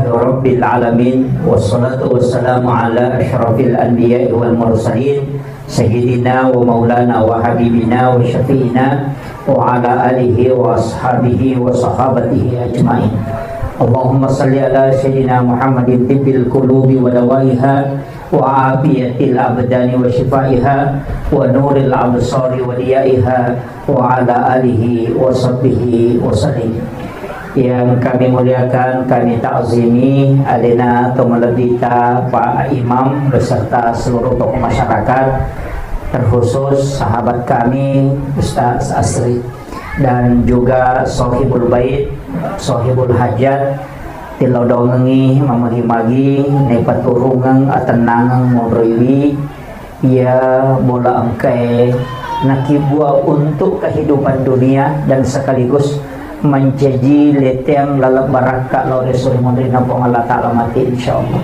Rabbil Alamin. Wassalatu wassalamu ala ashrafil anbiya wal mursalin Sayyidina wa maulana wa habibina wa syafi'ina wa ala alihi wa ashabihi wa sahabatihi ajma'in. Allahumma salli ala Sayyidina Muhammadin tibbil qulubi wa dawaiha wa afiyatil abdani wa shifaiha wa nuril absari wa diyaiha wa ala alihi wa sahbihi wa sallim. Yang kami muliakan, kami ta'zimi adina Tumalabita Pak Imam beserta seluruh tokoh masyarakat, terkhusus sahabat kami Ustaz Asri dan juga Sohibul Bait, Sohibul Hajat tilodongengi mamagi-magi nepaturungang atenangang modroiwi ia bola angkai nakibua untuk kehidupan dunia dan sekaligus mencaji leteng lalap baraka laure suri mondrina pong Allah Ta'ala mati insyaallah.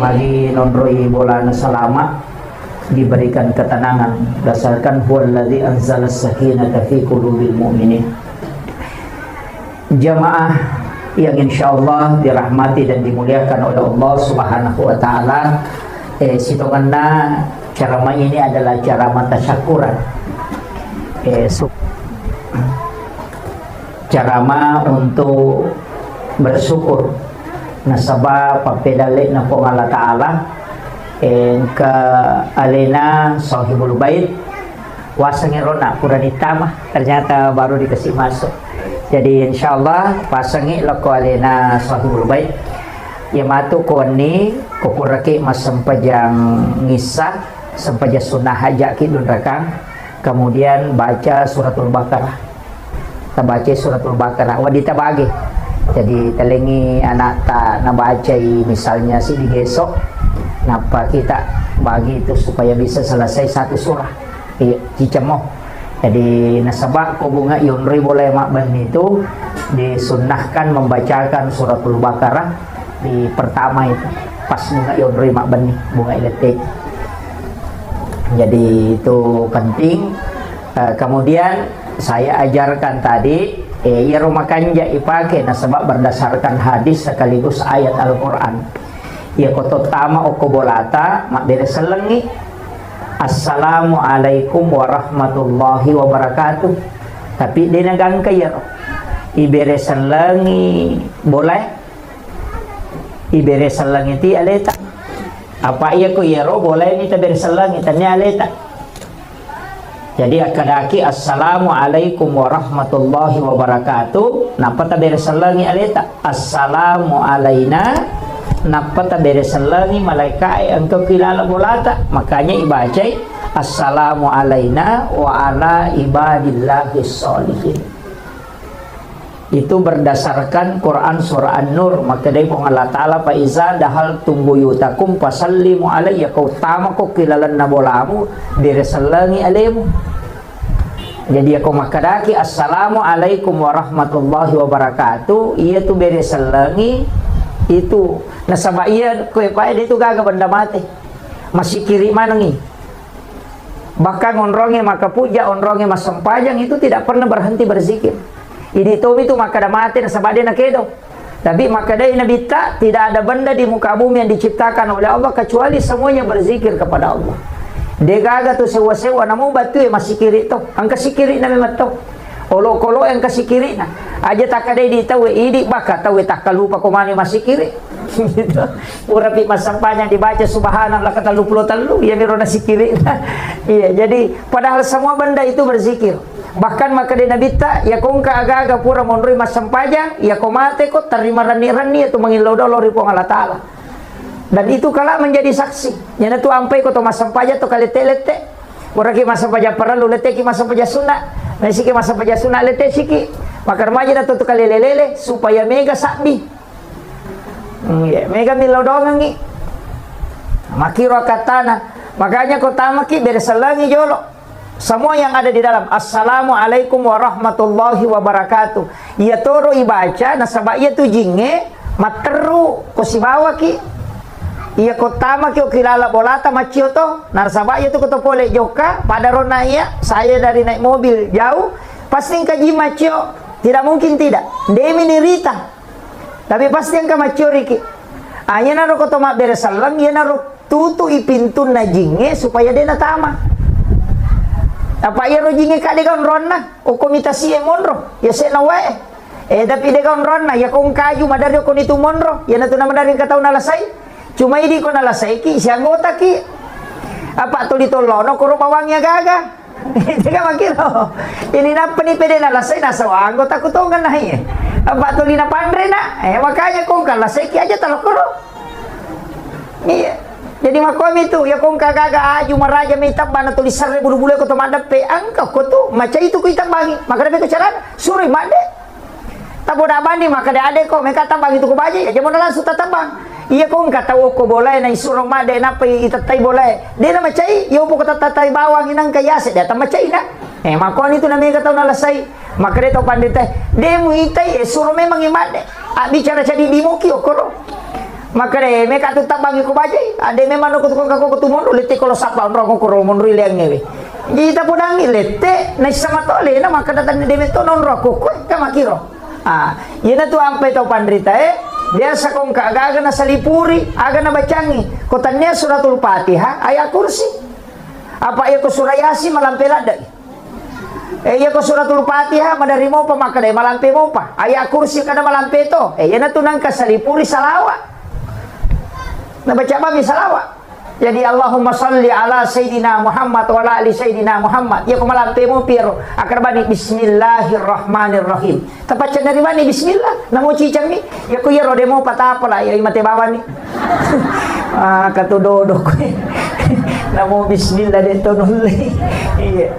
Magi nondroi bola salama diberikan ketenangan dasarkan huwallazi anzala sakinata fi qulubil mu'minin. Jamaah yang insyaallah dirahmati dan dimuliakan oleh Allah Subhanahu wa taala, sitonganna ceramah ini adalah ceramah tasyakuran. Ceramah untuk bersyukur nasabah papedalik na po Allah Ta'ala ke alena Sohibul Bait wasangin rona puranita mah ternyata baru dikasih masuk. Jadi insyaallah pasangi lako alena Sohibul Bait yamatu ko ni kukuraki mas sempajang ngisah sempajang sunnah haja kidun rakang, kemudian baca suratul Baqarah. Tabaca suratul Baqarah wadita bagi. Jadi telengi anak tak nabaca misalnya si digesok napa kita bagi itu supaya bisa selesai satu surah cicemoh. Jadi nasabah ko bunga yunri boleh makban itu disunnahkan membacakan suratul Baqarah di pertama itu pas bunga yunri makban bunga eletik. Jadi itu penting. Kemudian saya ajarkan tadi ya rumah kanja ipake nasabab berdasarkan hadis sekaligus ayat Al-Quran. Ya koto tama okobolata mak dari selengi Assalamualaikum warahmatullahi wabarakatuh. Tapi dia nagang kaya ibere selengi boleh ibere selengi ti aleta apa iya ko yero boleh ni tabere selengi tanya aleta. Jadi akadaki Assalamualaikum warahmatullahi wabarakatuh. Napa tabere selangi aleta Assalamu alaina. Napa tabere selangi malaikat engkau kilala bolata. Makanya ibaca Assalamu alaina wa ala ibadillahis sholihin. Itu berdasarkan Quran surah An-Nur. Maka dari Allah Ta'ala fa iza dahal tumbuyutakum fasallimu alayya. Kau tama ko kilalan na bolamu diresalangi alaimu. Jadi aku makadaki Assalamualaikum warahmatullahi wabarakatuh. Iya tu beresalangi itu nasaba iya kue pae itu gaga benda mati. Masih kiri manangi. Bahkan onronge maka puja onronge mas sempajang itu tidak pernah berhenti berzikir. Ini itu maka ada mati nasabah dia nakedo. Tapi maka dia nabi tidak ada benda di muka bumi yang diciptakan oleh Allah kecuali semuanya berzikir kepada Allah. Degaga tu sewa-sewa namu batu masih kiri tu. Ang kasi kiri na memang tu. Olo-kolo yang kasi kiri na. Aja takade di tahu idi baka tahu tak lupa komani masih kiri. Gitu. Urapi masampanya dibaca subhanallah kata 23 ya miro nasi kiri. Iya, jadi padahal semua benda itu berzikir. Bahkan maka di Nabi ta ya kong ka aga-aga pura monroi masampaja ya komate ko terima rani-rani itu mengilodolo ripo Allah Taala. Dan itu kala menjadi saksi. Yana tu ampai ko to masampaja to kalete-lete. Ora ki masampaja perlu lete ki masampaja sunat. Nasi ki masampaja sunat lete siki. Maka remaja na to kalelelele supaya mega sabi. Ya, mega milodongan ni. Makiro katana. Makanya ko tamaki beresalangi jolo. Semua yang ada di dalam Assalamualaikum warahmatullahi wabarakatuh. Ia toro ibaca nasaba ia tu jinge materu ko sibawa ki. Ia kotama kyo kilala bolata macio to narsaba ia tu koto pole joka pada rona ia saya dari naik mobil jauh pasti kaji macio tidak mungkin tidak demi nirita tapi pasti yang macio riki aya naro koto mak beresalang ia naro tutu ipintun na jinge supaya dia na tama apa ia ro jinge kade kan rona o komitasi e monro ya se na wae tapi de kan rona ya kong kaju madari ko nitu monro ya na tu na madari ka tau na lasai cuma ini ko nalasay ki si anggota ki apa to dito lono kuro bawangnya gaga teka makiro ini na panipede nalasay nasa anggota ko to nga nahi apa to lina pandre na makanya kung kalasay ki aja talo kuro iya jadi makom itu ya kung kagaga aju maraja may tamba na tulisar bulu-bulu ko to madape angka ko to maca itu ko itambangi maka dapat ko caran suri made tabo da bandi maka da ade ko may katambang itu ko baje aja mo na lang suta tambang iya kung katawo ko boleh na isurong made na pa itatay boleh di na macay iyo po ko tatatay bawang inang kayase data macay na makon itu na may kataw na lasay makrito pandite di mo itay surong may mangimade bicara siya di mo kiyo koro makre may katutabang ko bajay ade may manok ko kako tumon ulit ko lo sapa ro ko ro mon rileng ngewe kita po nang ilete na sama tole na makadatan ni demeto non ro ko ka makiro yun na tu ampay to pandrita biasa kong kaaga na salipuri, aga na bacangi. Kotannya suratul Fatihah, ayat kursi. Apa iya ko surayasi malampelada. Iya ko suratul Fatihah madari mo pa makade malampe mo pa. Ayat kursi kada malampe to. Iya na tunang ka salipuri salawa. Nabaca ba mi salawa. Jadi Allahumma salli ala Sayyidina Muhammad wa ala ali Sayyidina Muhammad. Ya ko malampe mo pero akarbani bismillahirrahmanirrahim. Tapat dari mana bismillah. Namo cicang ni. Ya ko ya rode mo patapala ya imate bawa ni. Katudodo ko. Namo bismillah dito nuli. Iya.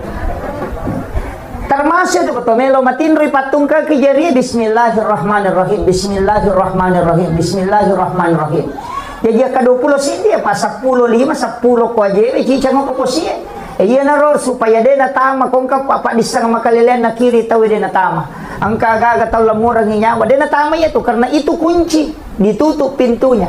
Termasuk itu melo matinroy patungka kejari bismillahirrahmanirrahim. Bismillahirrahmanirrahim. Bismillahirrahmanirrahim. Jadi ka-20 sindi pa 10 ko aje cicang mo ko siya. Iya na ro supaya de na tama kung ka papa disang makalilen na kiri tawi de na tama. Ang kagaga taw lamurang nyawa de na tama ito karena itu kunci ditutup pintunya.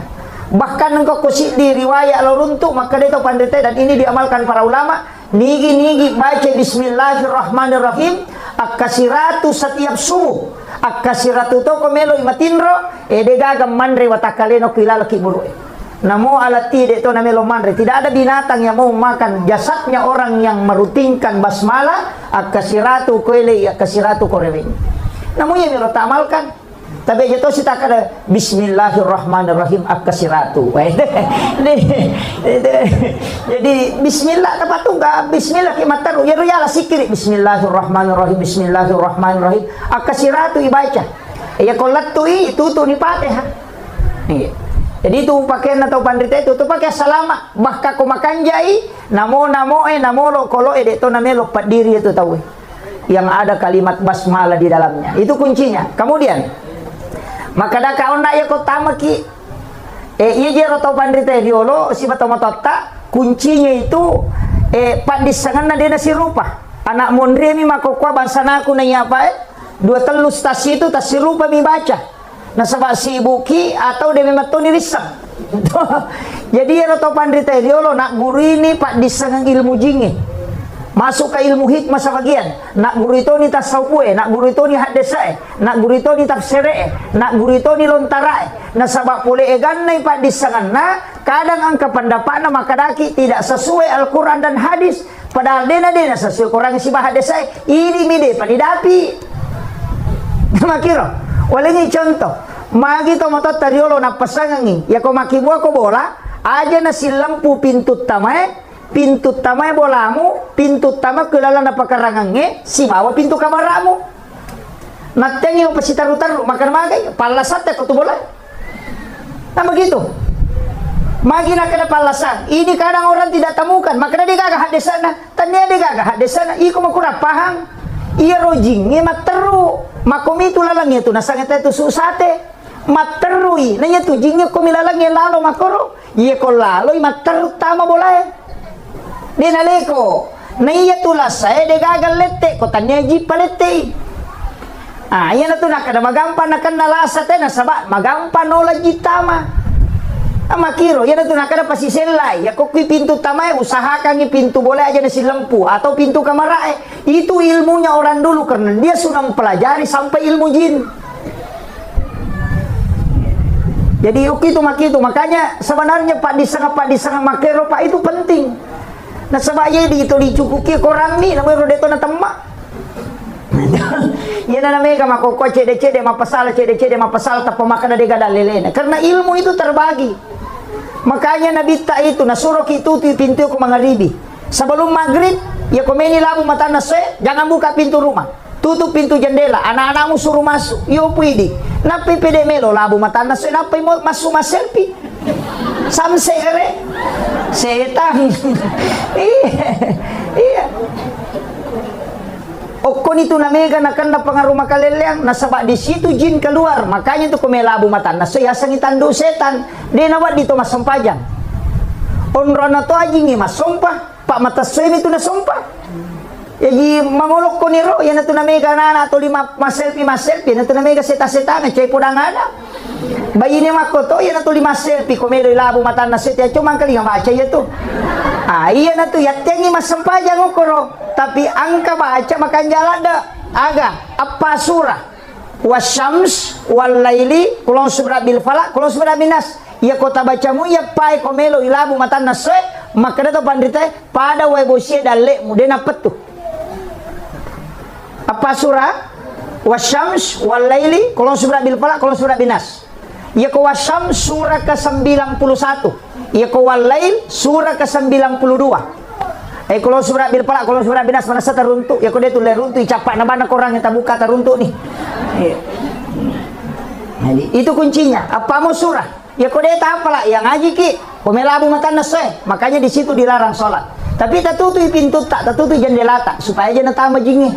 Bahkan engkau kusi di riwayat aluruntu maka de to pandite dan ini diamalkan para ulama nigi baca bismillahirrahmanirrahim akasiratu setiap subuh. Akasiratu to komelo imatinro de gagam mandre watakaleno kilala kiburu. Namo alati de to namelo mandre tidak ada binatang yang mau makan jasadnya orang yang merutinkan basmalah akasiratu koele akasiratu korewe. Namo yang melo tamalkan tapi jatuh si tak ada bismillahirrahmanirrahim akasiratu. Jadi bismillah tempat tu enggak bismillah kimataru ya ruyala sikiri bismillahirrahmanirrahim bismillahirrahmanirrahim akasiratu ibaca. Ya kolat tu itu tu ni Fatihah. Jadi itu pakaian atau pandita itu tu pakai salama bahkan ko makan jai namo lo kolo de to namelo padiri itu tahu. Yang ada kalimat basmalah di dalamnya. Itu kuncinya. Kemudian maka da kaon na ya ko tamaki iya jero to pandrita diolo si matomatota kuncinya itu pandisangan na dina si rupa anak mondre mi makokwa bansana aku na apa dua telu stasi itu tas si rupa mi baca na sa si buki atau de mato ni risang jadi ya to pandrita diolo nak guru ini pandisangan ilmu jinge Masuk ke ilmu hikmah sebagian. Nak guru itu ni tasawuf, nak guru itu ni hadisai, nak guru itu ni tafsir, nak guru itu ni lontarai. Nah sabab boleh eganai pak disangan. Nah kadang angka pendapatna maka daki tidak sesuai Al-Quran dan hadis. Padahal dena sesuai Quran si hadisai. Ini mide pak didapi. Makiro. Walengi contoh. Magi to motot tariolo na pasangangi. Ya ko makibuah ko bola. Aja na si lampu pintu tamai. Pintu tamai bolamu, pintu tamai kelala na pakarangange, si bawa pintu kamaramu. Natengi mo pasi taru-taru, makan magay, palasat ko tu bola. Nah begitu. Magi na kada palasan. Ini kadang orang tidak temukan, maka dia gagah di sana. Tanya dia gagah di sana. Iko makura pahang. Iya rojing, materu. Makomi itu lalang itu nasangeta itu susate. Materui, nanya tu jingnya komi lalang lalo makoro. Iya ko lalo materu tama boleh. Dia naleko, naiya tulas saya dia gagal lete, ko tanya ji palete. Ah, iya na tu nak kada magampan nakan nalasa teh nasaba, magampan nola jitama. Makiro, iya na tu nak kada pasi selai, ya ko pintu tamai usahakan ni pintu boleh aja nasi lempu atau pintu kamarae. Itu ilmunya orang dulu karena dia sudah mempelajari sampai ilmu jin. Jadi itu makanya sebenarnya Pak disanga makero Pak itu penting. Nah sebaya di itu dicukuki korang ni namanya rodeto na temak. Ya namanya kama koko cede mapasal tapi makan ada gada lelena. Karena ilmu itu terbagi. Makanya Nabi tak itu nasuruh itu pintu ke maghribi. Sebelum maghrib ya komeni labu mata nase jangan buka pintu rumah. Tutup pintu jendela. Anak-anakmu suruh masuk. Yo puidi. Napi pede melo labu mata nase napi masuk mas selfie. Samse ere setan. Iya. Okon itu namanya kan na pengaruh makaleleang nasabak di situ jin keluar. Makanya itu kumelabu mata naso ya sangitandu setan. Dia nawat dito mas sampajang. Onrona to ajingi mas sompah. Pak mata swim itu na sompah. Jadi mangolok ko niro yan na to namanya na atau lima mas selfie na to namanya seta-seta na chay pudang ada. Bayi ni makoto yan na to lima selfie kumelo ilabu mata na set ya cuma kali nga baca ya to. Ah iya na to yatengi mas sampajang okoro. Tapi angka baca makan jalan dah aga apa surah wasyams wal laili kulon surah bil falak kulon surah binas ya kota bacamu ya pai komelo ilabu mata nase maka to pandita pada webosie dalle mudena petu apa surah wasyams wal laili kulon surah bil falak kulon surah binas ya ko wasyams surah ke-91 ya ko wal lail surah ke-92. Kalau surat bil falak, kalau surat binas mana saya teruntuk, ya kau dia tulis runtuk, capak nama orang yang tak buka teruntuk nih. Jadi itu kuncinya. Apa mau surah? Ya kau dia tak apalah, yang ngaji ki, pemelabu mata naseh, makanya di situ dilarang sholat. Tapi tak tutup pintu tak tutup jendela tak, supaya jangan tambah jingi.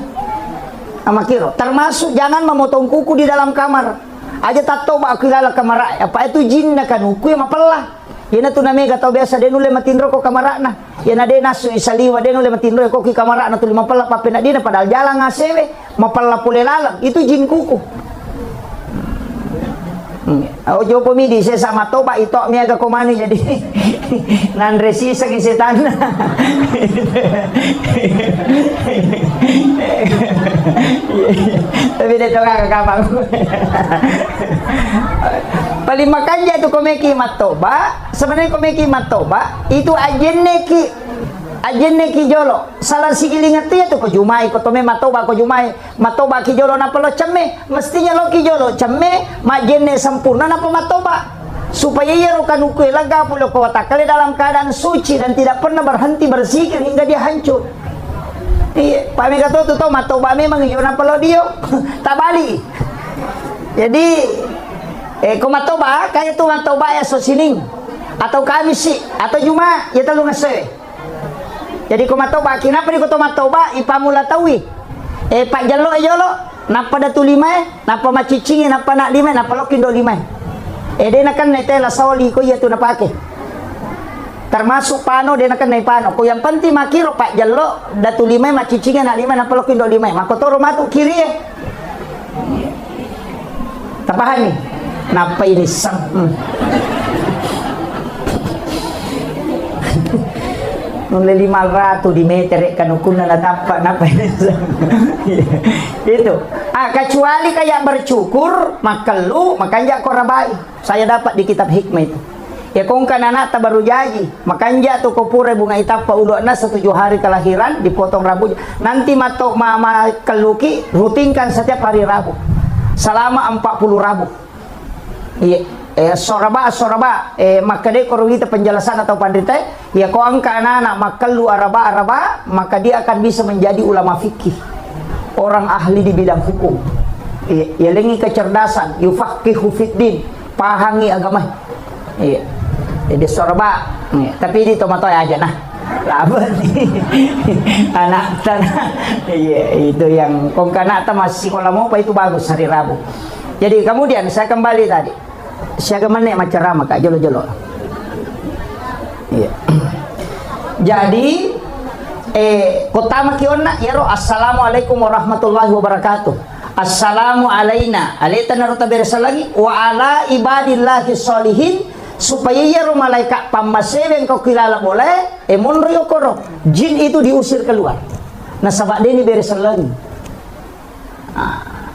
Sama kiro. Termasuk jangan memotong kuku di dalam kamar. Aja tak tahu aku lala kamar. Apa itu jin kan kuku yang mapelah. Yana tu namanya kata biasa dia nule matindro ko kamarakna. Yana dia nasu isaliwa dia nule matindro ko ki kamarakna tu 50 papena dia padahal jalan ngasewe mapalla pule lalang itu jin kuku. Ojo pomidi saya sama toba itu mi agak komani jadi nan resi sagi setan. Tapi dia tu kakak kapal. Paling makanya itu komeki matoba sebenarnya komeki matoba itu ajenne ki jolo salah sigilingan tu ya tu ko jumai ko tome matoba ko jumai matoba ki jolo na pelo cemme mestinya lo ki jolo cemme majenne sempurna na matoba supaya ia rokan ukui lega pulo ko watakale dalam keadaan suci dan tidak pernah berhenti berzikir hingga dia hancur. Iya, Pak Mega tu matoba memang yo na pelo dio tabali. Jadi kumatoba kaya tu matoba ya so sining atau kamisi atau juma ya telu ngase. Jadi kumatoba kenapa di kumatoba ipamula tawi. Pak jalo napa datu lima napa macicingi napa nak lima napa lokindo lima. Dia nakan netela sawali ko ya tu napake. Termasuk pano dia nakan nai pano. Ko yang penting makiro pak jalo datu lima macicingi nak lima napa lokindo lima. Makotoro matu kiri ya. Tapahan ni. Napa ini sang Nung 500 di meter kan ukuna na tapa na itu. Kecuali kayak bercukur makelu makanya ko rabai. Saya dapat di kitab hikmah itu. Ya kung kanana ta baru jaji makanya tuh kopure bunga itapa uluna 7 hari kelahiran dipotong rambutnya. Nanti matok mama keluki rutinkan setiap hari Rabu selama 40 Rabu. Iya. Soraba maka dia kalau kita penjelasan atau pandita ya kau angka anak makalu araba maka dia akan bisa menjadi ulama fikih, orang ahli di bidang hukum. Ya lengi kecerdasan, yufaqihu fiddin, pahami agama. Iya. Jadi soraba, tapi di tomato aja nah. Lama nih anak tanah. Iya, itu yang kong kanata masih sekolah mau apa itu bagus hari Rabu. Jadi kemudian saya kembali tadi. Siaga mana macam ramah kak jolo-jolo. Iya. Jadi kota makiona yaro assalamualaikum warahmatullahi wabarakatuh. Assalamu alaina alaita naruta berasa lagi wa ala ibadillahi sholihin supaya yaro malaikat pamaseben kau kilala boleh emun riokoro jin itu diusir keluar. Nah sabak deni berasa lagi.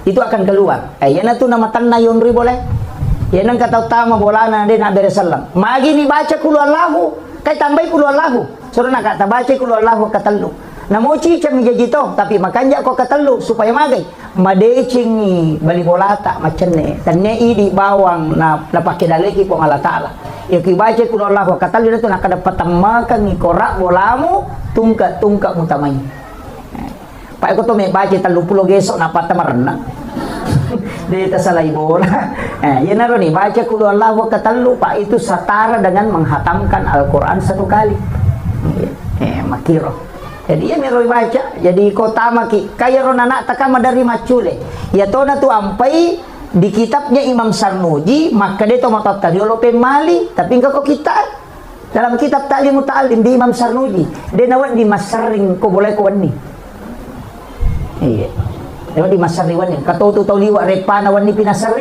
Itu akan keluar. Yana tu nama tanah yonri boleh. Ya nang kata utama bola na dia nak beresalam. Magi ni baca kulu Allahu, kai tambah kulu Allahu. Suruh nak kata baca kulu Allahu katelu. Na mau cicam jadi toh, tapi makanya kau katelu supaya magai. Madecing ni bali bola tak macam ni. Tanya di bawang na pakai daleki pun Allah Taala. Ya ki baca kulu Allahu katelu itu nak ada petamakan ni korak bolamu tungkat mutamai. Pak aku tu me baca 30 gesok nak patamarna. Dia salah bola. Ya naro nih baca kulu Allah wa katalu pak itu setara dengan menghatamkan Al-Quran 1 kali. Makiro. Jadi ya naro baca. Jadi kota maki kaya ronana takama dari macule. Ya tona tu ampai di kitabnya Imam Sarnuji maka dia tomat tadi lo pemali tapi enggak kok kita dalam kitab Ta'lim Muta'allim di Imam Sarnuji dia nawat di masaring ko boleh ko ni. Iya. Lewat di masari wani, katau tu tau liwat repana wani pinasari.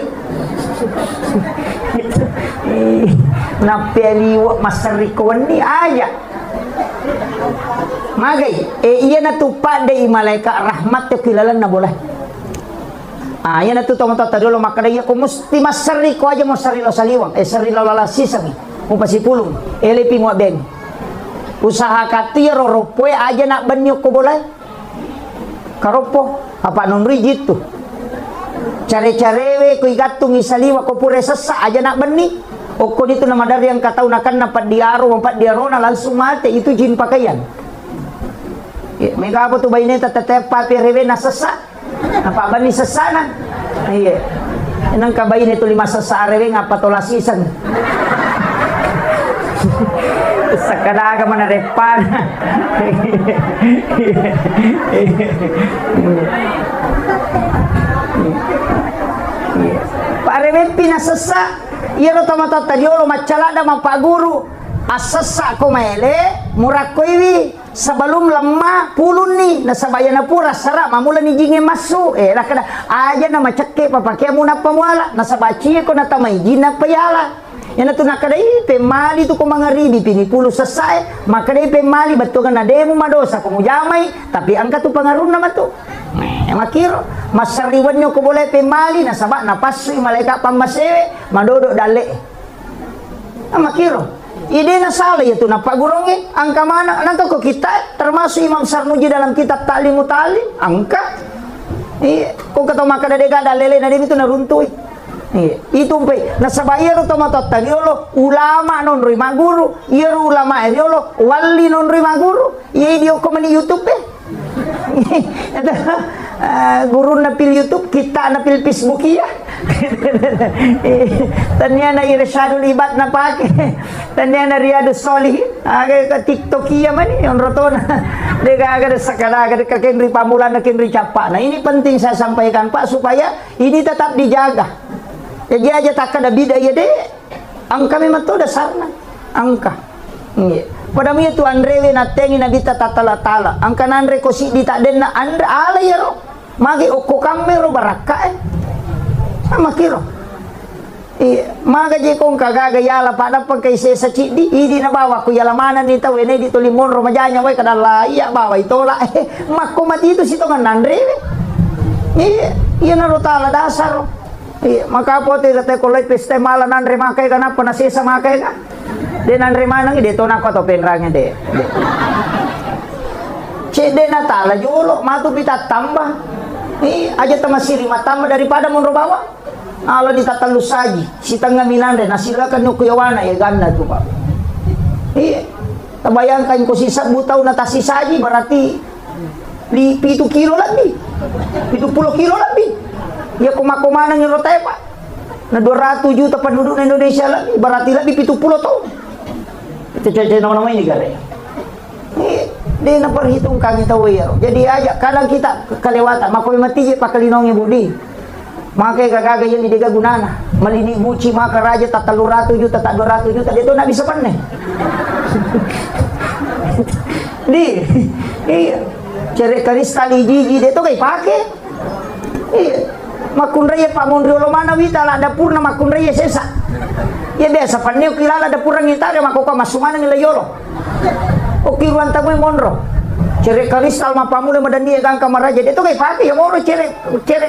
Napi liwat masari ko wani aja. Magai, iya na tu pada malaikat rahmat te kilalan na boleh. Iya na tu tong tadi lo maka dia ko mesti masari ko aja masari lo saliwang, sari lo lalasi sami. Mo pasipulong, elepi mo ben. Usaha katiro ropoe aja nak banyo ko boleh. Karopo apa non rigid tuh care-carewe ko igatung isaliwa ko pure sesa aja nak beni oko itu nama dari yang katau nakan napat diaro empat diarona langsung mati itu jin pakaian mega apa tuh bayi neta tetep papi rewe na sesa apa bani sesana iya enang kabayin itu 5 sesa rewe ngapa tolasisan sakadaga mana repan Pak rewe pinasesa iya lo tomata tadi lo macalada ma pak guru asesa ko mele murah ko iwi sebelum lemah pulun nih na sabayana pura sara mamula ni jinge masu lah kada aja na macake papake muna pamuala na sabaci ko na tamay jina payala yana tu nakadai pemali tu ko mangaribi pinipulu sesai makadai pemali batukan na demo madosa ko mujamay tapi angka tu pangarun naman tu makiro masariwan nyo ko boleh pemali na sabak na pasui malaikat pamasewe madodo dale makiro ide na salah itu na pagurongin angka mana nangka ko kita termasuk Imam Sarnuji dalam kitab Ta'lim Muta'allim angka kung kataw makadadega dalele na din itu naruntui itu pe nasabaya ro tomatot tagiolo ulama non rima guru iero ulama eriolo wali non rima guru iya dio komani YouTube guru napil YouTube kita napil Facebook ya tanya na irsyadul ibad na pake tanya na riyadus solihin aga ka TikTok iya mani on rotona dega aga sakala aga kakenri pamulan na kenri capa. Nah ini penting saya sampaikan Pak supaya ini tetap dijaga. Jadi aja tak ada bida ya deh. Angka memang tu dasarnya. Angka. Pada mi tu andrewe na tengi na bita tatala-tala. Angka nandre ko si di tak den na andra ala ya ro. Magi oko kamero baraka Sama kiro. Maka je kong kagagayala pada pagkay sa chidi idi na bawa ko yalamanan ni taw ene dito limon romajanya way kadala iya bawa itola makumati ito sito nga nandre iya na rotala dasar maka po te kolay peste mala nandre makay ka na panasisa makay ka de nandre manang ide to na ko to penrangnya de cede na tala julo matupita tambah aja tamasiri matamba daripada munro bawa ala ditatalus saji si tangga minande nasilakan yung kuyawana ya ganda tuh pak tabayangkan ko si sabutaw na tasi saji berarti di 7 kilo lebih 70 kilo lebih ya kumakumanang yung rotay pak na 200 juta penduduk Indonesia lebih berarti lebih 70 tahun itu cece nama ini gare dia na perhitung kami tahu ya jadi aja kadang kita kelewatan makoy mati pak kalinongi budi makanya kagak yang didiga gunana malini buci maka raja tak 300 juta tak 200 juta dia tuh nak bisa panen di iya cari kristal gigi dia tuh kayak pakai iya makun raya pak mondri mana wita lah dapur na makun raya sesa ya biasa panen kilala dapur nang itare makoka masumana nila yolo oki ruan tamu monro cere kristal ma pamule madan dia gang kamar raja dia tuh kayak pakai ya moro cere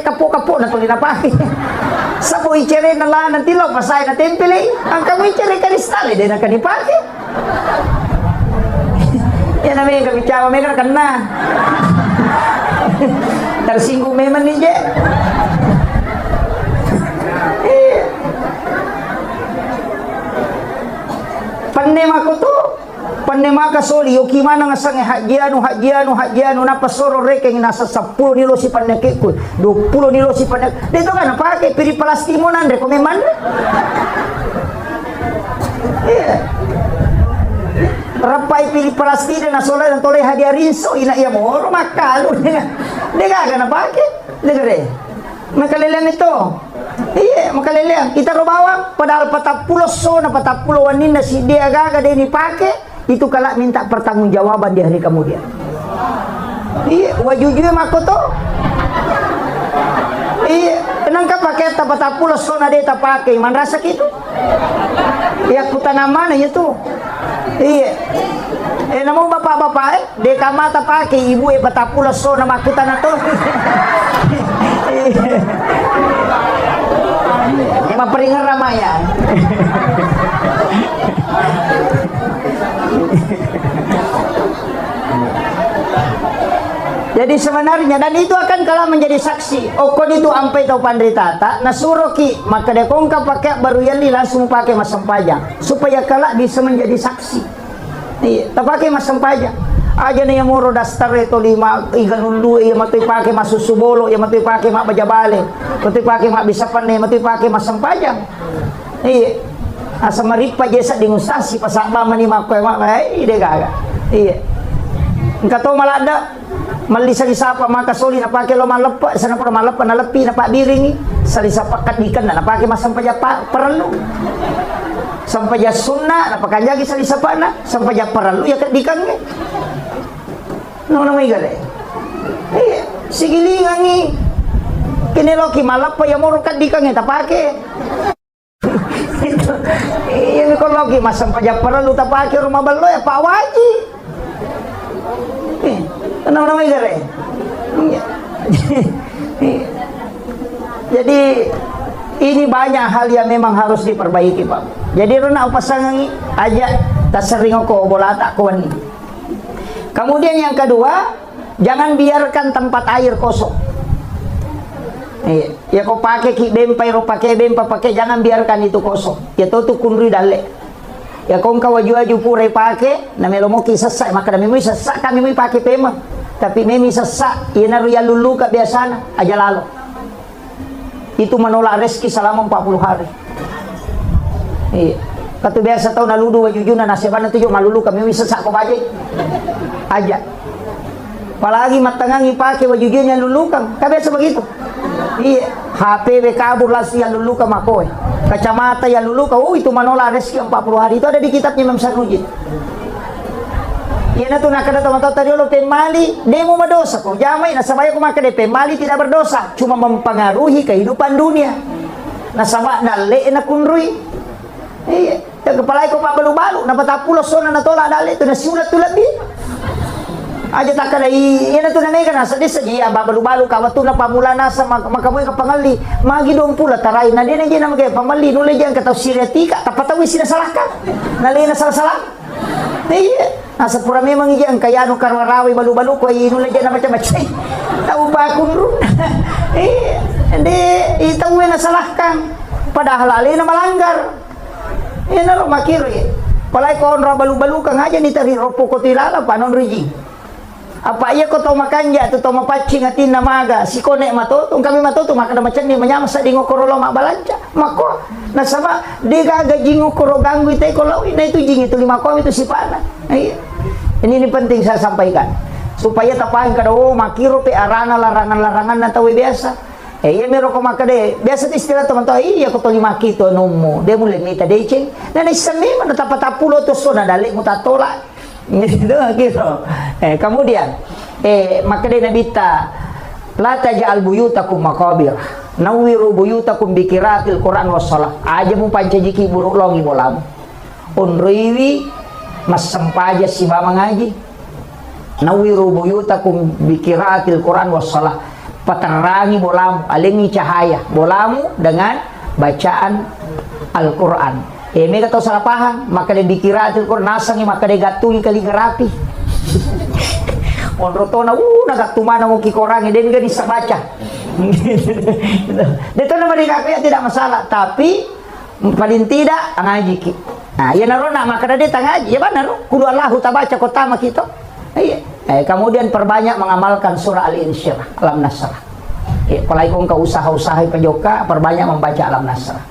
kapok na tuloy na pakai sabo i cere na la nanti lo pasay na tempele ang kamu cere kristal dia na kanipake ya namanya kami cawa mereka kena tersinggung memang nih je pandai aku tuh panema ka soli o kimana nga sang hajianu na pasoro reke nasa 10 nilo si panakikul 20 nilo si panak dito ka na pake piri palastimo nandre kome man rapai piri palastino na sola na tolay hadiah rinso ina iya mo makalo dega ka na pake degre makalilian ito iya makalilian kita robawang padahal 40 so na 40 wanin na si dia gaga din ipake itu kalau minta pertanggungjawaban di hari kemudian iya wajujui mako to iya tenang ka pakai tapatapulos so na deta pakai man rasa gitu iya kutanamana itu iya namo bapak-bapak deka mata pakai ibu patapulos so na makutan na to maperingan ramaya jadi sebenarnya dan itu akan kalah menjadi saksi okon itu ampai tau pandai tata nasuroki maka dekong ka pakai baru yali langsung pakai masam pajang supaya kalah bisa menjadi saksi iya tak pakai masam pajang aja nih yang muro dastar itu 5 iganundu iya mati pakai masusubolo iya mati pakai mak bajabale mati pakai mak bisa panai mati pakai masam pajang iya asa maripa jesa dingustasi pasaba mani makoy mak ide gaga iya engkato malada malisa disapa maka soli na pakai lo malapa sana pura malapa na lepi na pak biringi salisa pakat dikan na pakai masam paja perlu sampai ja sunna na pakanjagi salisa pana sampai ja perlu ya kedikan ge no na may gale iya sigilingan ni kiniloki malapa ya moro kadikan ta pakai ini kalau lagi masam paja perlu ta pakai rumah balo ya pak waji kenapa namanya gare jadi ini banyak hal yang memang harus diperbaiki pak jadi rona pasangan aja tak sering aku bola tak kawan kemudian yang kedua jangan biarkan tempat air kosong ya kau pakai ki bempai ro pakai bempa pakai jangan biarkan itu kosong ya tuh kunri dale ya kau waju-waju pura pakai na melomoki sesak maka na memi sesak kami memi pakai pema tapi memi sesak ina ya lulu ka biasana aja lalu itu menolak rezeki selama 40 hari iya kata biasa tahu naludu wajujuna nasibana tujuh malulu kami memi sesak kau aja apalagi matangangi pakai wajujuna lulukan ka biasa begitu iya HP kabur lasi yang lulukan makoy kacamata yang lulukan itu menolak rezeki 40 hari itu ada di kitabnya Imam Sarujid Yana tu nak kena tahu-tahu tadi lo pemali demo berdosa kok jamai nasabaya aku makan pemali tidak berdosa cuma mempengaruhi kehidupan dunia nasama dali na kunroy. Kepala ko pa balu-balu, napatapulos so na natola dali to nasiulat tulad din. Aja tak kada ina to nanay kana sa desa giya babalu-balu ka watu na pamula na sa makamoy ka pangali magi dong pula taray na din na magay pamali nulay diyan kataw siriatika tapatawi sinasalaka. Nalay na salah. Nasa pura memang iyan kaya no karwarawi balu-balu ko inulay diyan na macam-macam. Tahu ba akong ron? Hindi itawi na salahkan padahal alay na malanggar. Yan na makiro palay ko onra balu-balu kang aja ni tari ropo ko tilala panon rigi. Apa iya ko to makanja to mapacing atin na maga si kone matutong kami matutong makada macam ni manyama sa dingo korolo mabalanca mako nasama di gaga jingo koro ganggu ite ko lawi na itu jing itu 5 ko itu si pana. Ini penting saya sampaikan supaya tapahin kada makiro pe arana larangan-larangan na tawi biasa. Iya mero ko makade biasa istilah teman-teman iya ko to 5 kito nomo de mulai mita deceng na isami man tapatapulo to so na dali mo tatola gitu gitu. Kemudian makade nabita la taj'al buyutakum maqabir nawiru buyutakum bi qiraatil Qur'an was shalah aja mu pancajiki buruk longi bolam unriwi mas sempaja si mama ngaji nawiru buyutakum bi qiraatil Qur'an was shalah paterangi bolamu, alingi cahaya bolamu dengan bacaan Al-Quran. Mereka tahu salah paham, maka dia dikira Al-Quran nasangi, maka dia gatui kaligrafi. Onrotona, nagattu mana mau kikorangi, dia nggak bisa baca. Itu nama dia tidak masalah, tapi paling tidak ngaji. Nah, ya narona maka dia ngaji, ya benar. Kudu Allahu tabaca kota mak kita. Kemudian perbanyak mengamalkan surah Al-Insyirah, Alam Nasrah. Kalau ikut ke usaha-usaha pajoka, perbanyak membaca Alam Nasrah.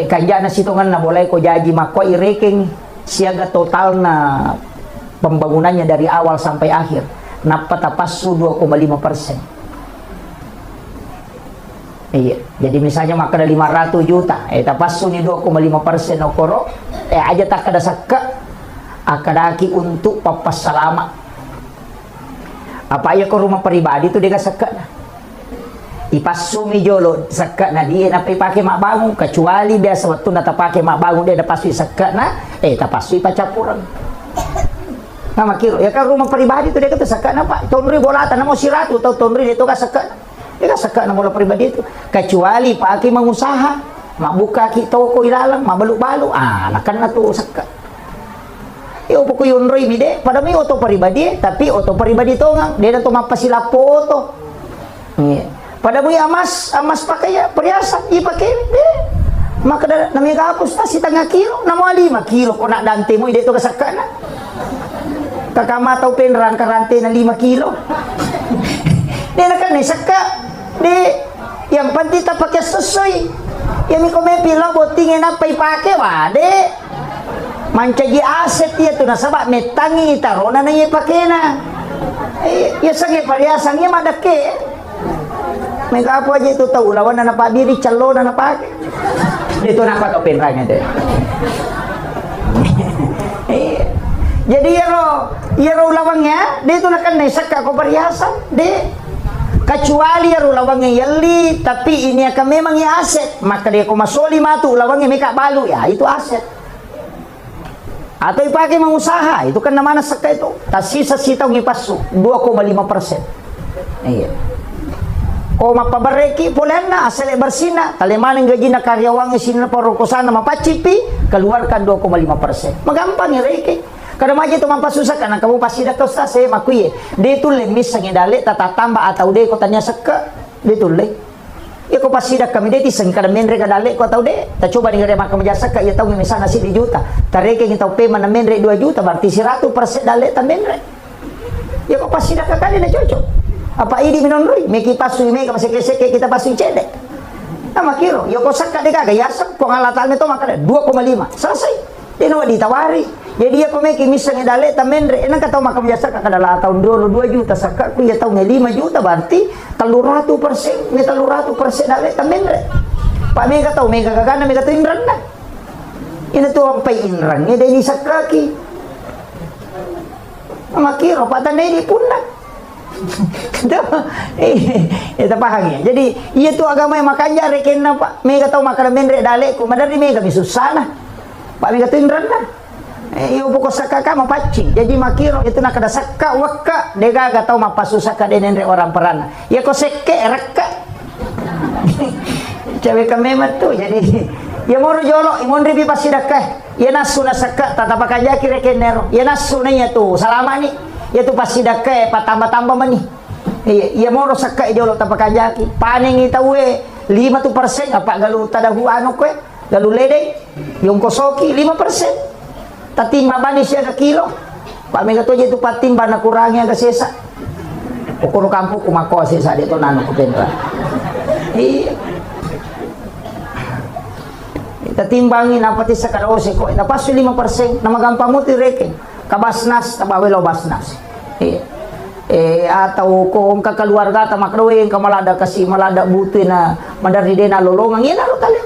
Kanja na situngan na boleh ko jaji mako ireking siaga total na pembangunannya dari awal sampai akhir. Napatapasu 2,5%. Jadi misalnya maka ada 500 juta, tapasu ni 2,5% okoro, aja tak ada sakka akadaki untuk papas salama. Apa ya ke rumah pribadi itu dia sekat nah. Ipasumi jolo sekat nah dia napi pakai mak bangun kecuali biasa waktu nata pakai mak bangun dia dapat sekat nah tapasui pacapuran. Nah makiro ya kan rumah pribadi itu dia kata sekat nah pak tonri bolatan mau siratu atau tonri dia itu kan sekat dia kan sekat nah bola pribadi itu kecuali pakai mengusaha mak buka ki toko ilalang mak balu-balu nah kan tuh sekat. Yo poko yunroi mide pada mi oto pribadi tapi oto pribadi tongang dia to mapasila foto. Pada mi amas pakai ya perhiasan i pakai deh. Maka nami kapus ta setengah kilo na mo 5 kilo ko na dante mo ide to kasakana. Kakama tau penran karante na 5 kilo. Dia na kan saka de yang penting ta pakai sesuai. Yang mi ko me pila botingin na paipake wade. Mancagi aset ya tu nasabak metangi tarona na iya pakena. Ya sange pariasangnya madake. Mega apa aja itu tahu lawan na pak diri calo na pake. Itu napa kau penranya deh. Jadi ya ro lawangnya dia tu nakan nesak kau pariasan deh. Kecuali ya ro lawangnya yali tapi ini akan memang ya aset maka dia ko masoli matu lawangnya meka balu ya itu aset. Atau dipakai mengusaha itu kan namanya seka itu tasisa sita ngipasu 2,5%. Iya. Kau mapabareki polena asal bersina talemaning gaji na karyawannya sina parokosana mapacipi keluarkan 2,5%. Magampang ya reki. Kada maji itu mampasusah karena kamu pasti dah kau saya makuye. Dia tu lemis sangi dale tata tambah atau dia kau tanya seka dia tu le. Ya kau pasti dah kami deti seng kada menre kada lek kau tahu deh. Ta coba dengar makam jasa ka ya tahu misalnya nasi di juta. Tareke kita tahu payment menre 2 juta berarti 100% dalek ta menre. Ya kau pasti dah kakali na cocok. Apa ini minonrui meki pasui meka maseke kita pasui cedek. Nah makiro ya kau sakka de kaga ya sak pengalatan itu maka 2,5 selesai. Dia nawa ditawari. Jadi ya kau meki misalnya dalek ta menre enak kata makam jasa ka kada tahun 2 juta sakka ku ya tahu 5 juta berarti 300%, may 300% dalek ta menre. Pak mega tahu mega kagana mega tu inran na. Ina tu ang pay inran ni dai ni sakaki. Makiro patan ni pun na. Itu paham ya. Jadi iya tu agama yang makanya reken na pak. Mega tahu makanan mendre dale ku madari mega misusana. Pak mega tu indran na. Iyo pokok sakaka mapaci. Jadi makiro itu nak ada sakka wakka dega ga tahu mapasusaka denendre orang perana. Ya ko sekke rekka. Cewek kamemat tu jadi ya moro jolo imon ribi pasidakah. Ya nasu na sakka tatapakanya kira kenero. Ya nasu na ya tu salama ni. Ya tu pasidakah patambah-tambah mani. Ya moro sakka jolo tapakajaki. Paning itawe 5% apa galu tadahu anu kwe galu lede yung kosoki 5%. Tatimba manis siya ka kilo. Pak mega to itu patimba na kurangnya ka sesa. Ukuro kampo kumako sesa dito nano ko pentra. Tatimbangin apa ti sa karose ko. Napaso 5% na magampang mo ti reken. Kabasnas tabawelo basnas. Atau kung kakaluarga ta makruwing kamalada kasi malada buti na madari din na lolongan yan alo tali.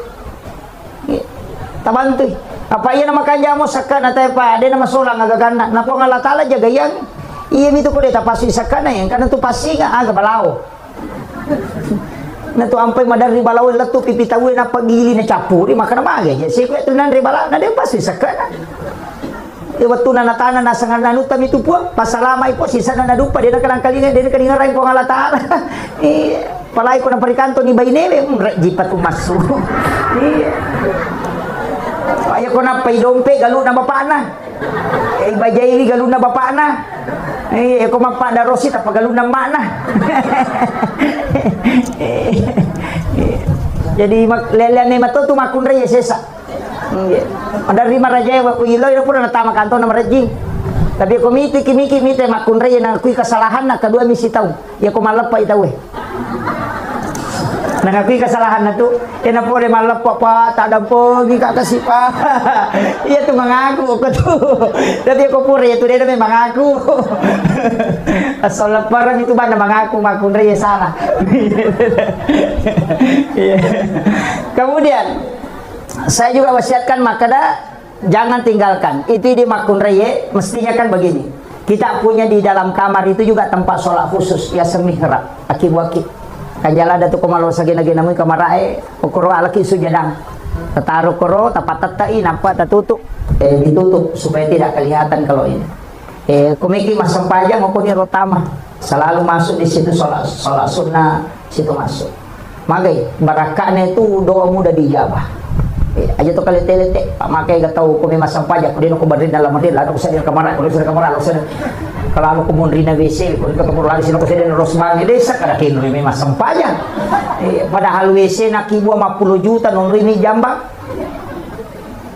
Tabantoy. Apa iya na makanya mo sakka na tayo pa di na masulang agagana na po nga latala jagayang iya mito ko dita pasoy sakka na yan kanang tu pasi nga aga balao. Na tu ampay madari balao latu pipitawi na pagili na chapuri maka na magay. Si ko ito nan balao na di pasoy sakka na. Iwat na natana nasa nga nanutam ito po pasalamay po sisa na nadupa di na kanang kalinga di na kalingaray po nga latala. Palay ko ng parikanto ni Baynele jipat umaso. Ayaw ko na paidompe galo na bapa na. Bajayri galo na bapa na. Ako magpada Rosi tapos galo na ma na. Jadi lelian ni matutu makun raya sesa. Dari marajay wa kuiloy na pura natama kanto na marajing. Tapi komite kimiki mite makun raya na kui kesalahan na kedua misi tahu. Ya ko malapa itaw eh. Nangakui kesalahan na tu, na po rin malapa pa, tadang po, kasih pa. Iya tu mengaku ako tu. Tapi ako po rin, itu dia na may mengaku. Asal laparan itu ba na mengaku, makun rin salah. Kemudian, saya juga wasiatkan makada, jangan tinggalkan. Itu di makun reye, mestinya kan begini. Kita punya di dalam kamar itu juga tempat sholat khusus, ya semihrab, aki-waki. Kanjala datu kumalo sa ginaginamoy kamarae ukuro alaki sujadang tataruh koro tapat tatai nampak tertutup ditutup supaya tidak kelihatan kalau ini kumiki masampajang maupun rotama selalu masuk di situ sholat sunnah situ masuk magai barakahnya itu doa mudah dijabah aja tuh kali telete pak makai gak tahu kumi masampajang kemudian aku berdiri dalam hati lalu saya di kamar kalau aku mau rina WC, kalau ketemu lagi sini aku sedang rosbang desa kada kini rimi masampajang. Padahal WC nak ibu 50 juta non rimi jambak.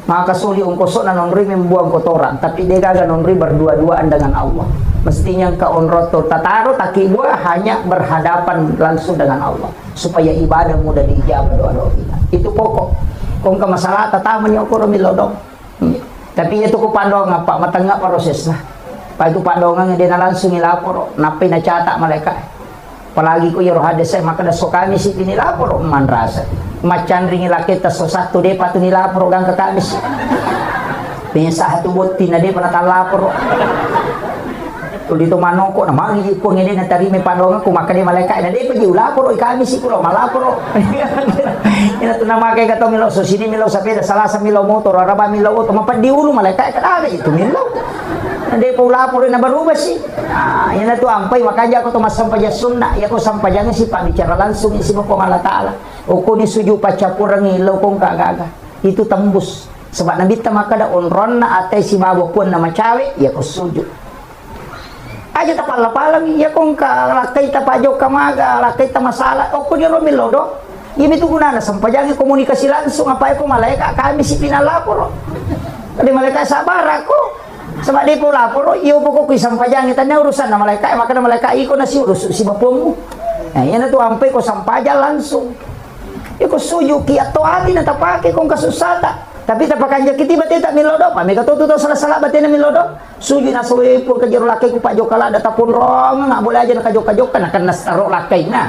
Maka suli ongkosok na non rimi membuang kotoran, tapi dia gagal non rimi berdua-duaan dengan Allah. Mestinya ke onroto tataro taki ibu hanya berhadapan langsung dengan Allah supaya ibadah mudah diijabah doa-doa kita. Itu pokok. Kung ka masalah tatamanya ko romilodong. Tapi itu ko pandong apa matengah prosesnya. Pak itu pandongan dia langsung nilapor napi na catak mereka apalagi ko yoro hade saya maka da sokami si nilapor man rasa macan ring laki ta so satu de patu nilapor gang ka kamis pinya satu botti na de panata lapor dito manoko na mangi ko ngene na tari me pandongan ko maka de malaikat na de pagi ulapor kami si ko malapor ina tu nama kay kato milo so sini milo sa peda salasa milo motor araba milo auto mapad di ulo malaikat kada itu milo Hindi po lapor na berubah sih. Yan na to ampay makanya ako tumasampay sunnah. Ya ko sampayan si bicara langsung isi mo kung Allah Ta'ala. O kung isuju pa capurang ilaw kong kagaga. Itu tembus. Sebab nabita makada onron na atay si babo pun na macawe. Ya ko suju. Aja tapalapalang. Ya kung lakay tapajo kamaga. Lakay ta masalah. O kung yung milodo. Yung ito guna na sampayan komunikasi langsung. Apay ko malaika kami si pinalapor. Kadi malaika sabar ako. Sebab dia pun lapor, iyo po ko sampajang kita na urusan na malaikat, maka na malaikat iko na si urus si bapong mo. Yan na to ampay ko sampaja langsung. Iko suju ki ato ati na tapake kung kasusata. Tapi tapakan kiti bati tak milodo, pa may katututo salah-salah bati na milodo. Suju na suwi po kajiro lakay ko pa jokala datapun rong, nga boleh aja nakajok-kajok kan akan nastaro lakay na.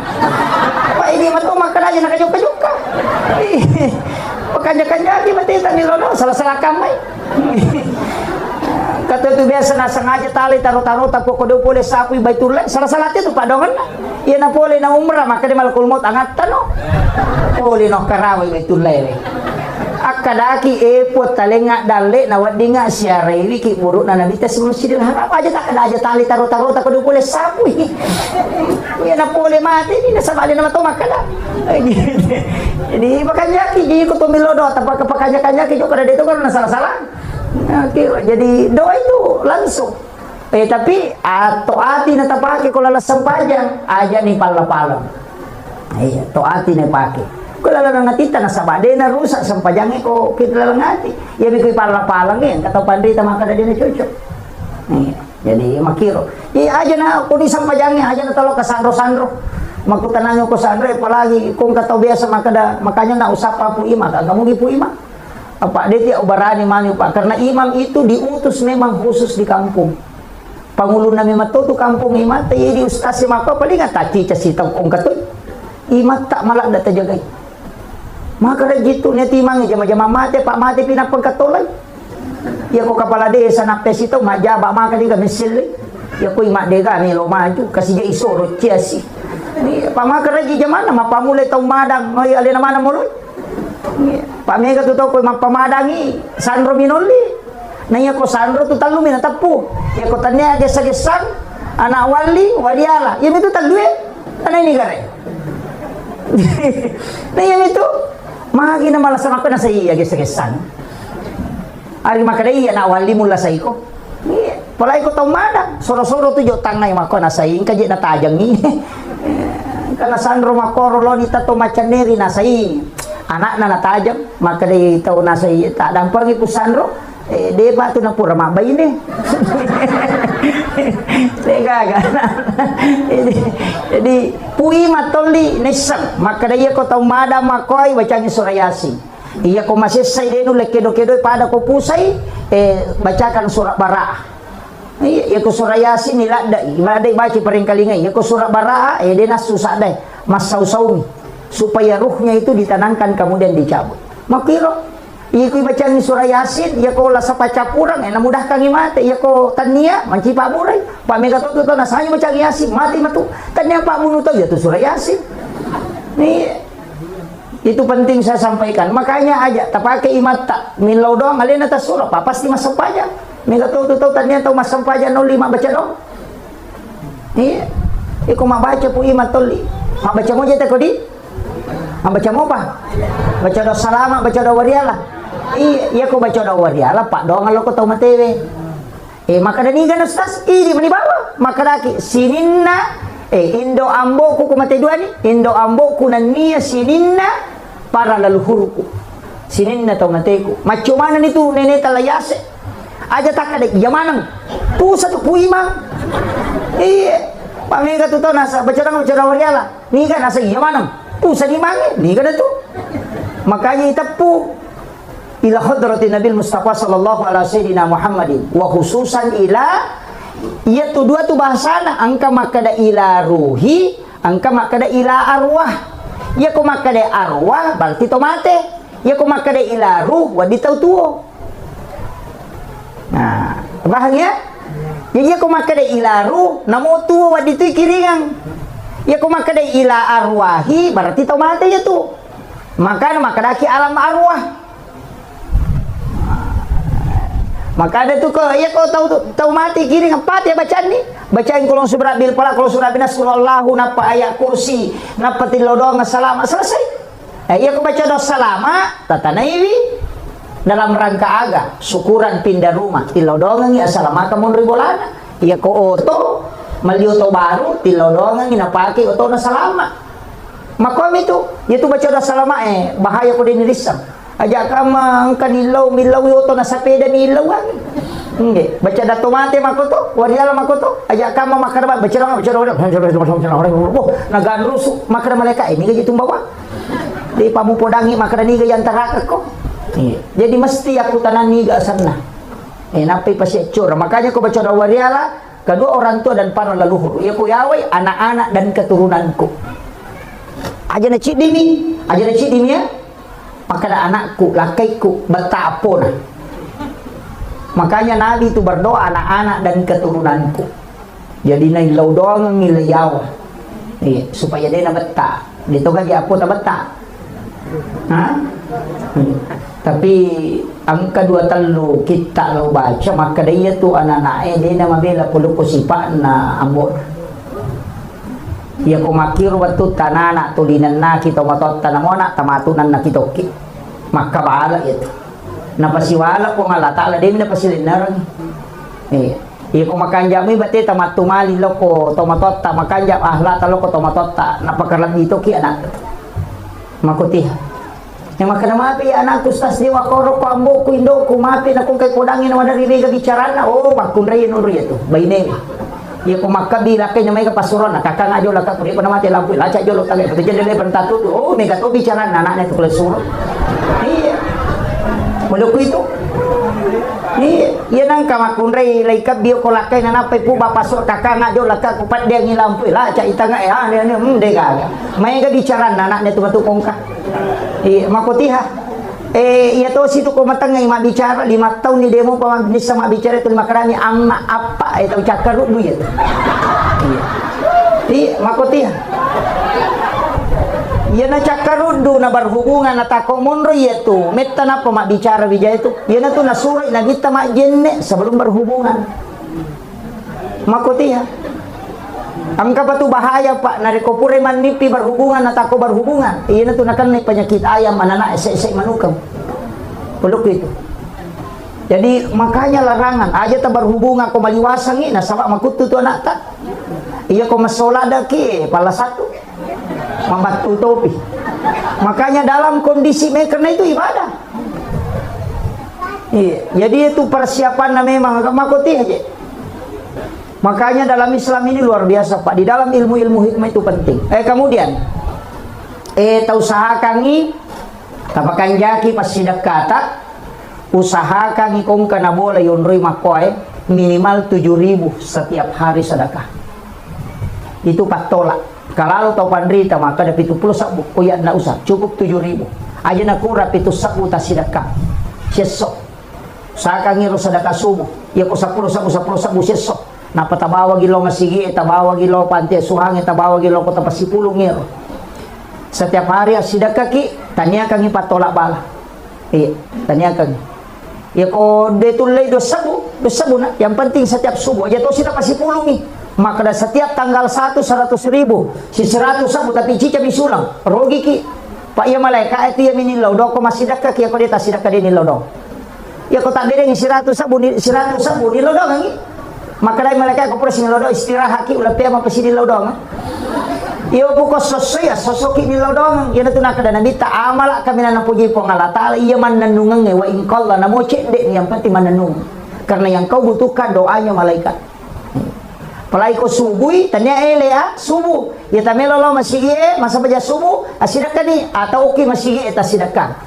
Pa ini mato makan aja nakajok-kajok ka. Pakanya-kanya ki bati tak milodo salah-salah kamay. Kata itu biasa na sengaja tali taruh-taruh tapi kode boleh sapi baitullah salah-salah itu pak dongan iya na boleh na umrah maka dia malakul maut angatan no boleh no karawai baitullah akadaki epot talenga dalle na wadinga siarewi ki buruk na nabita sa Masjidil Haram aja tak ada aja tali taruh-taruh tak kode boleh sapi iya na boleh mati ini na sabali na mato makala jadi makanya ki jadi ko tumilodo tapos kapakanya-kanya ki juga ada itu kan na salah-salah. Jadi doa itu langsung tapi toati na tapake ko lalas sampajang aja ni pala-pala iya toati na pake ko lalang natita na sabade na rusak sampajang ko kita lalang ngati ya bikoy pala-pala ngayon kataw pandita makada din na cocok iya jadi makiro iya aja na kung isang pajangnya aja na talo ka sandro-sandro magkutananyo ko sandro palagi kung kataw biasa makanya na usapa po ima kagamugi po ima apa dia tidak ubarani mani pak karena imam itu diutus memang khusus di kampung pangulo na memang tuh kampung imam jadi ustaz maka paling nggak taci casita kong katoy imam tak malak data jagai maka gitu nih timang jama-jama mati pak mati pinapagkatulay ya ko kapala desa napes ito majaba maka di kami sili ya ko imak dega ni lo maju kasi dia isoro ciasi pak maka lagi jamana mapamulay tong madang ay alin naman muloy pamega tu ko mampamadangi Sandro Minoli nanya ko Sandro tu talu mina tapu ya ko tanya gesa-gesan anak waliala ya itu talu ana ini gare nanya itu magi na malasan ako na sa iya gesa-gesan ari makadai anak wali mula sa iko palay ko tong madang soro-soro tu jo tang na mako na sa ing kaje na tajang ni kana Sandro makoro lo ni tato machaneri na sa ing anak na natajam maka dia tahu nasa tak dampar ipu Sandro dia batu na pura mabay ini jadi pui matoli nesang maka dia ko tahu mada makoy bacanya surah Yasin iya ko masisay denu lekedo-kedo pada ko pusay bacakan surah Baraah iya ko surah Yasin niladai baca paring kalingai iya ko surah Baraah dia nasusah dai masau-saumi supaya ruhnya itu ditanamkan kemudian dicabut makiro iya ko baca ni surah Yasin iya ko lasa pacapurang na mudah kang mati iya ko tania manci paburay pamega to na sayo baca Yasin mati matu tania pa munuto ya tu surah Yasin nih itu penting saya sampaikan makanya aja tapake imata minlaw doang alin atas surah pasti masuk pajak mega to tania to masuk pajak 05 baca dong iya iko mabaca po imatoli mabaca mo jeta ko di baca mo pa baca do salama baca do wariala iya ko baca do wariala pak doang lo ko tau matewe maka danigan ustaz ini manibawa maka daki sininna indo ambo ku kumate dua ni indo ambo ku nania sininna para leluhurku sininna tau mateku macu mana itu nenek talayase aja tak ada yamanang pusat ku imam iya pamega tu tau nasa baca do wariala ni kan nasa yamanang pusat di mana? Ni kan itu. Makanya itapu ila hadratin Nabi Mustafa sallallahu alaihi Muhammadin wa khususan ila iya tu dua tu bahasana angka makada ila ruhi angka makada ila arwah ya ko makada arwah berarti tomate ya ko makada ila ruh wa ditau tuo nah bahaya ya ko makada ila ruh namo tuo wa ditu kiringang ya ko makada ila arwahi berarti tomate ya tu maka makadaki alam arwah maka ada tuh ya kau tahu mati kiri ngapat ya bacaan nih bacain kulong surat bil palak kulong surat binas kullallahu napa ayat kursi napa tilodong salama selesai ya kau baca dos salama tatanaiwi dalam rangka aga syukuran pindah rumah tilodong ya salama kamu ribolana ya kau oto malioto baru tilodong napaki oto na salama makom itu baca dos salama bahaya ko din risam aja kamang kanilaw milaw yoto na sapeda nilaw hindi baca dato mate makoto wariala makoto aja kama makarba baca lang naganrusu makara maleka ini gaji tumbawa di pamupodangi makara niga yang tarakak ko jadi mesti aku tanan niga sana napi pasyecur makanya ko baca wariala kedua orang tua dan para leluhur ya ku yawai anak-anak dan keturunanku aja na cidimi ya maka anakku, lakaiku, betapun Makanya Nabi itu berdoa, anak-anak dan keturunanku jadi nailaw doang ang nilayaw. Supaya dia na bata. Dito ka giapo ta bata. Ha? Tapi ang kadua talo kita lo baca maka dia tu anak-anak dia na mabela pulo ko sipa na amor. Iya ko makiro watu tanana tulinan na kita matot tanamona tamatunan na kitoki. Maka bahala ito. Napasiwala ko nga latala din napasilinarang. Iya ko makanjami bati tamatumali lo ko tomatot ta makanjam latalo ko tomatot ta napakaram dito ki anak. Makutiha. Yang makanamapi anak kustas diwa koro ko ambo ko indo ko mapi na kung kay kudangin na dari ga bicara na makunray no riyo to. Bayne. Iya ko makabila kay na may kapasuron nakakanga jo laka ko di ko na mati lampu laca jo lo tagay pati jende pantatu mega to bicara na anak to kulesuro. Iya. Mulo ko ito. Yan ang kamakunray laikab biyo ko lakay na napay po bapasok kakanga jo laka ko pat dia ngilampu laca itanga de gaga. May ga bicara na anak to matukong ka. Makutiha. Iya to situ ko matangay mabicara 5 tahun ni demo pa bisa mabicara itu makarami amma apa itu cakar lu ya. Makutiha. Iya na cakarundo na berhubungan na tako monro itu metta na pa mabicara bija itu iya na to nasuray na kita majenne sebelum berhubungan. Makutiha. Ang kapatu bahaya pak narikopure manipi berhubungan na tako berhubungan iya na to nakan may penyakit ayam manana ese manukam peluk itu. Jadi makanya larangan aja ta berhubungan ko maliwasan na sawa makutu to anak ta iya ko masolada ki pala satu membatu topi. Makanya dalam kondisi karena itu ibadah. Jadi itu persiapan na memang makuti aja. Makanya dalam Islam ini luar biasa Pak. Di dalam ilmu-ilmu hikmah itu penting. Kemudian usahakan tapakan jaki pasidak kata usahakan kong kana bola yonroi makoy minimal 7.000 setiap hari sedekah. Itu patolak. Kalau tau pandrita maka ada 70 sabu kuya na usah cukup 7.000 aja na kurap itu sabu ta sedekah sesok saka ngiro sedekah subuh ya ko 10 sabu sesok na patabawa gilo masigi tabawa gilo panti suhang tabawa gilo ko tapasipulong ngiro setiap hari sedekah ki tanya kang ipatolak bala tanya kang ya ko detulay do sabu na yang penting setiap subuh aja to sila pasipulong ni maka setiap tanggal 1 100.000 si 100 sabu tapi cica misulang rogi ki pak ya malaikat itu ya minilaw do ko masidaka ki ako dita sidaka din nilaw do ya ko tadi dengan 100 sabu nilaw do ngi maka dai malaikat ko pura sinilaw do istirahat ki ulah pema pa sinilaw do iyo buko sosok ki nilaw do ya na tunaka da nabita amala kami na puji po ngala taala iya man nanungang wa in qalla namo cede yang penting mananung karena yang kau butuhkan doanya malaikat. Palai ko subuh tanya subuh ya tamelo lo masih masa baca subuh asidakkan ni atau oke masih asidakkan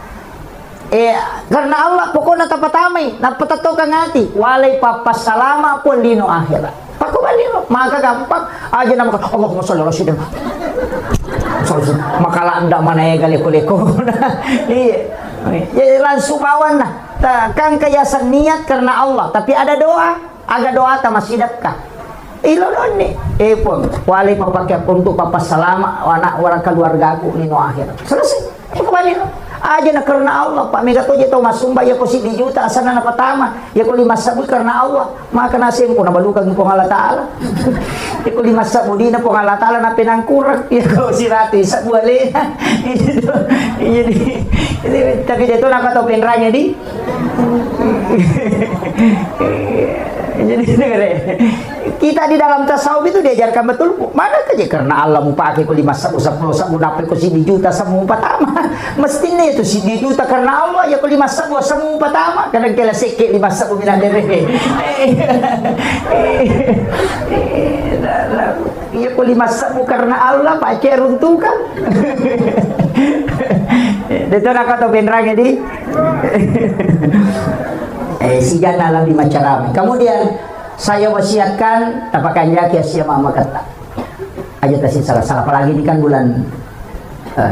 karena Allah pokoknya tapatamay napatatokan ngati walay papasalama pun lino akhirat pakubalino maka gampang aja nama Allahumma sholli ala sayyidina makala anda mana ya galiko ya langsung bawan nah kan kayasan niat karena Allah tapi ada doa aga doa ta masidakkan ilodone pun wali papakai untuk papa salama anak orang keluarga aku nino akhirat selesai kembali aja na karena Allah pak mega to jeto masumba ya ko si juta asana na patama ya ko 5 sabu karena Allah maka nasim ko nabalukan ko Allah taala ya ko 5 sabu di na po Allah taala na pinangkurang ya ko si rati sa buali jadi tapi jeto nakatopin ranya di jadi kita di dalam tasawuf itu diajarkan betul mana aja karena Allah mau pakai ko 5 sabu 10 sabu dapat ko si juta sabu patama mestinya itu si juta karena Allah ya ko 5 sabu sabu patama kadang kala sikit 5 sabu minadere ya ko 5 sabu karena Allah pakai runtukan dito nakato benrang di sijan alam di macarami kemudian saya wasiatkan tapakan jaki siapa kata aja tasih salah apalagi ini kan bulan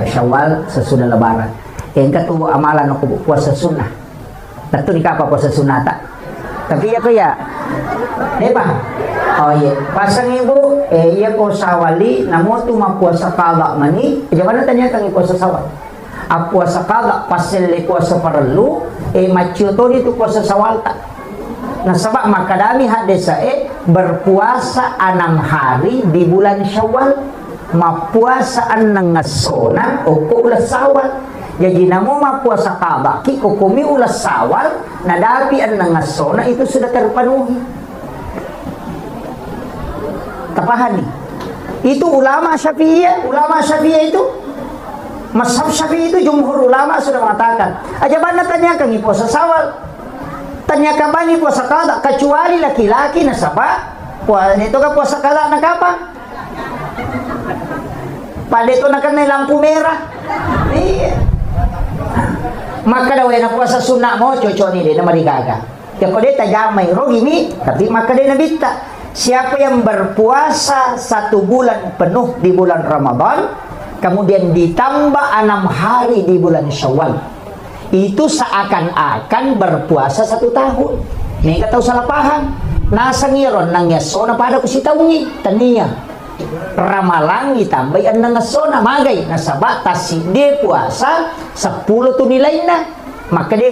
Syawal sesudah lebaran yang kedua amalan aku puasa sunnah tentu nikah apa puasa sunnah tak Tapi ya ko ya. Di ba? Oh iya. Pasang ibu, iya ko sawali, namo tu mapuasa kala mani. Jangan tanya kang puasa sawal. Puasa kala pasel puasa parelu, macio to itu puasa sawal tak. Nah sebab makadami hadesa berpuasa 6 hari di bulan Syawal, mapuasaan ng ngasona o ulas sawal. Jadi namo mapuasa kabaki kukumi ulas sawal nadapi ang nangasona itu sudah terpenuhi. Tapahan nih. Itu ulama Syafi'iyah itu mazhab Syafi'i itu jumhur ulama sudah mengatakan. Aja mana tanya kang puasa sawal. Tanya kapan puasa kada kecuali laki-laki na saba. Puasa itu ka puasa kada na kapan? Pada itu nak kena lampu merah. Iya. Maka daw na puasa sunnah mo cocok ni na marigaga. Ya ko deta jamay rogi mi, tapi maka dia nabita. Siapa yang berpuasa 1 bulan penuh di bulan Ramadan, kemudian ditambah 6 hari di bulan Syawal, itu seakan-akan berpuasa 1 tahun. Nih kata salah paham. Nasa ngiron nang yasona pada kusitawngi tania. Ramalang itambay ang nangasona magay nasa batas hindi puasa 10 tu nilay na maka di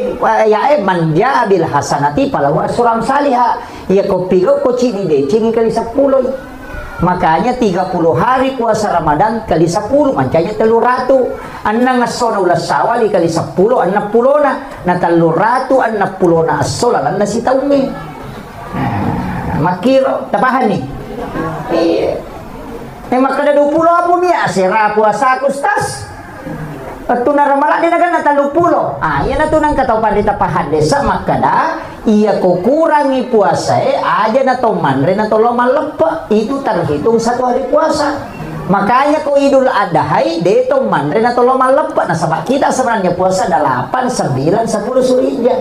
manja bil hasanati palawa suram saliha ya ko pigo ko cini de cini kali 10 makanya 30 hari puasa Ramadan kali 10 mancanya 300 ang nangasona ulas sawali kali 10 ang 60 na 300 ang 60 na asola na si taumi makiro tapahan ni maka ada 20 apa niya sira puasa kustas at tunaramala din agad na 30 yan na tunang kataupan dita pahadesa maka da iya kukurangi puasa aja na to manre na to lomalapa itu terhitung 1 hari puasa makanya ko Idul Adha dito manre na to lomalapa na sabak kita sebenarnya puasa 8, 9, 10 Zulhijjah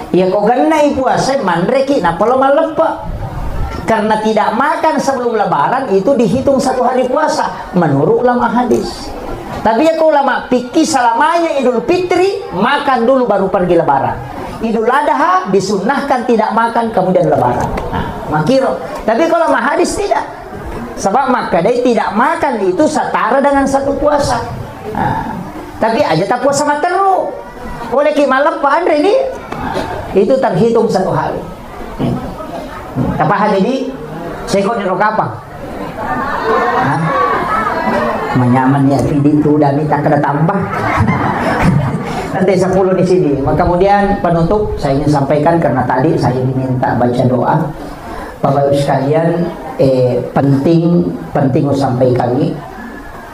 iya ko ganay puasa manre ki na lomalapa karena tidak makan sebelum lebaran itu dihitung 1 hari puasa menurut ulama hadis. Tapi ya ulama fikih selamanya Idul Fitri makan dulu baru pergi lebaran. Idul Adha disunnahkan tidak makan kemudian lebaran. Makiro. Tapi kalau ulama hadis tidak. Sebab maka dia tidak makan itu setara dengan 1 puasa. Tapi aja tak puasa materu. Oleh ki malam Pak Andre ini itu terhitung 1 hari. Tapahan ini sekot di rokapa menyaman ya pidi itu udah minta kena tambah nanti 10 di sini. Maka kemudian penutup saya ingin sampaikan karena tadi saya diminta baca doa Bapak Ibu sekalian penting sampaikan ini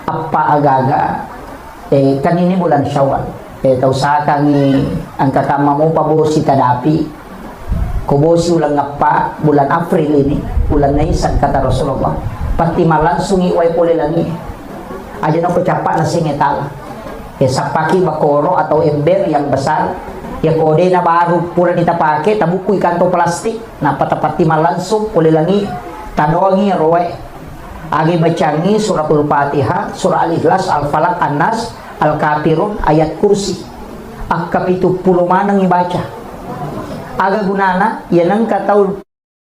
apa agak-agak kan ini bulan Syawal tahu sa kami angka kamamu pabosi tadapi kubosi ulang ngapa bulan April ini bulan Naisan kata Rasulullah pati malansung iway puli lagi aja na kecapak na singetala sapaki bakoro atau ember yang besar ya kode na baru pula ditapake tabukui kanto plastik na patapati malansung puli lagi tadoangi roe agi bacangi suratul Fatihah surah Al-Ikhlas Al-Falaq An-Nas Al-Kafirun ayat kursi akap itu puluh manang ibaca aga gunana yan ang kataw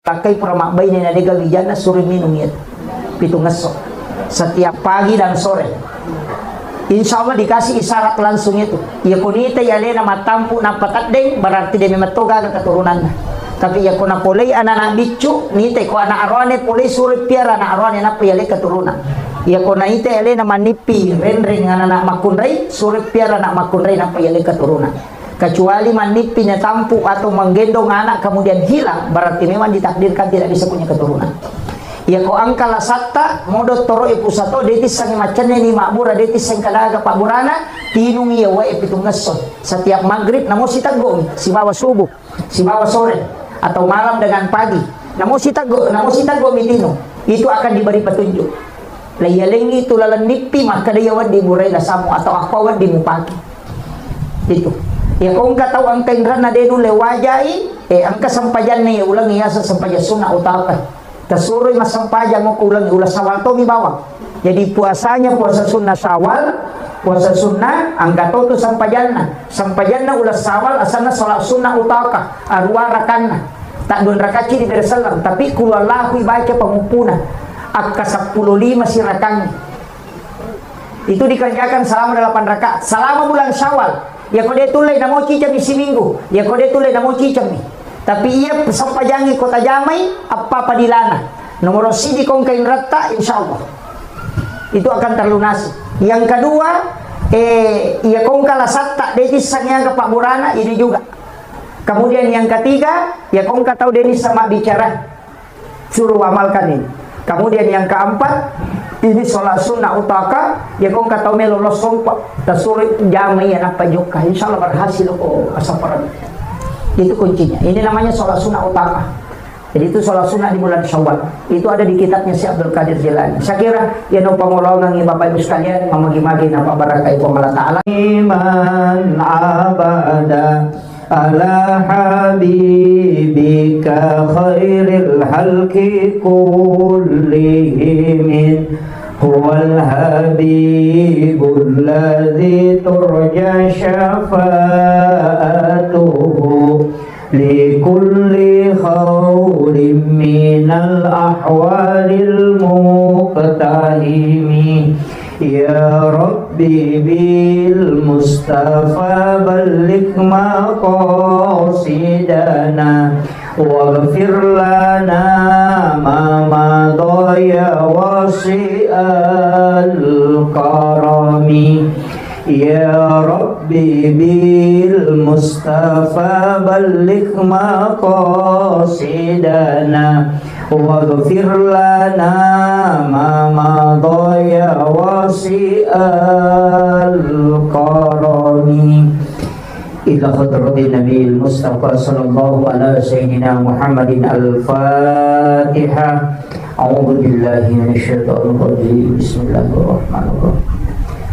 pakai pramakbay ni nadiga wijana suri minum yan pitung ngeso setiap pagi dan sore insya Allah dikasih isyarat langsung itu ya kunita ya lena matampu na patadeng berarti dia memetoga ng keturunan tapi ya kuna polay anak bicu nite ko anak arwane polay suri piara anak arwane na piyali keturunan ya kuna ite ya lena manipi renring anak makunray suri piara anak makunray na piyali keturunan kecuali manipi na tampu atau menggendong anak kemudian hilang berarti memang ditakdirkan tidak bisa punya keturunan ya ko angka lasatta modot toro ipusato detis sangi macane ni makbura detis sang kadaga paburana tinungi ya wae pitung ngeson setiap maghrib namo sitagong si bawa subuh si bawa sore atau malam dengan pagi namo sitagong mitino itu akan diberi petunjuk layalengi itu lalanipi maka dia wadi murai lasamu atau apa wadi mupaki itu ya kung kataw ang tengran na denu lewajai ang kasampayan na ulang iya sa sampayan suna utaka Tersuruh masampajang mau ulang ulah Syawal to mi bawang. Jadi puasanya puasa sunnah Syawal, puasa sunnah anggato tu sampajanna ulah Syawal asana salat sunnah utaka arwa rakanna. Tak dun rakaci di Darussalam, tapi kulallahu baca pengupuna akka 15 si rakangnya. Itu dikerjakan selama 8 rakaat selama bulan Syawal. Ya kode tulai namo cicam isi minggu. Ya kode tulai namo cicam ni. Tapi ia sampajangi kota Jamai apa padilana. Nomor sidi kong kain rata insyaallah. Itu akan terlunasi. Yang kedua, ia kong kala satta detis sangnya ke Pak Burana ini juga. Kemudian yang ketiga, ya kong tahu denis sama bicara suruh amalkan ini. Kemudian yang keempat, ini sholat sunnah utaka, ya kong tahu melolos sompa, tersuruh Jamai anak pajuka, insyaallah berhasil kok asaparan. Itu kuncinya. Ini namanya sholat sunnah utaka. Jadi itu sholat sunnah di bulan Syawal. Itu ada di kitabnya si Abdul Qadir Jilani. Saya kira ya no pangulong ng Bapak Ibu sekalian mamagi-magi na pabarakay po Allah Ta'ala. Iman abada ala habibika khairil halki kullihim huwal habibul ladzi turja syafa'atuhu likulli khawrin minal ahwalil muqtahimi ya Rabbi bil Mustafa balligh maqasidana waghfir lana ma madaya wasi'al karami ya Rabbi bil Mustafa balligh maqasidana waghfir lana ma madaya wasi'al karami ila hadratin Nabil Mustafa sallallahu ala sayyidina Muhammadin al-Fatihah. A'udzu billahi minasyaitonir rajim. Bismillahirrahmanirrahim.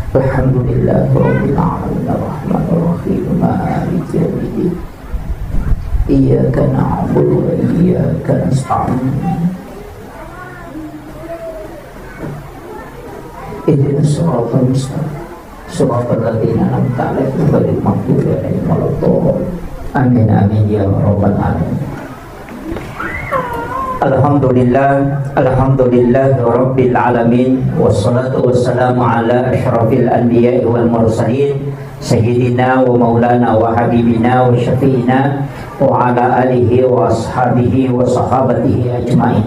Alhamdulillahi rabbil alamin arrahmanir rahim maliki yaumiddin. Iyyaka na'budu wa iyyaka nasta'in. Ihdinas siratal mustaqim. Siratal ladzina an'amta 'alaihim ghairil maghdubi 'alaihim waladdallin. Amin amin ya rabbal alamin. Alhamdulillah rabbil alamin wassalatu wassalamu ala asyrafil anbiya'i wal mursalin sayyidina wa maulana wa habibina wa syafi'ina wa ala alihi wa ashabihi wa sahabatihi ajma'in.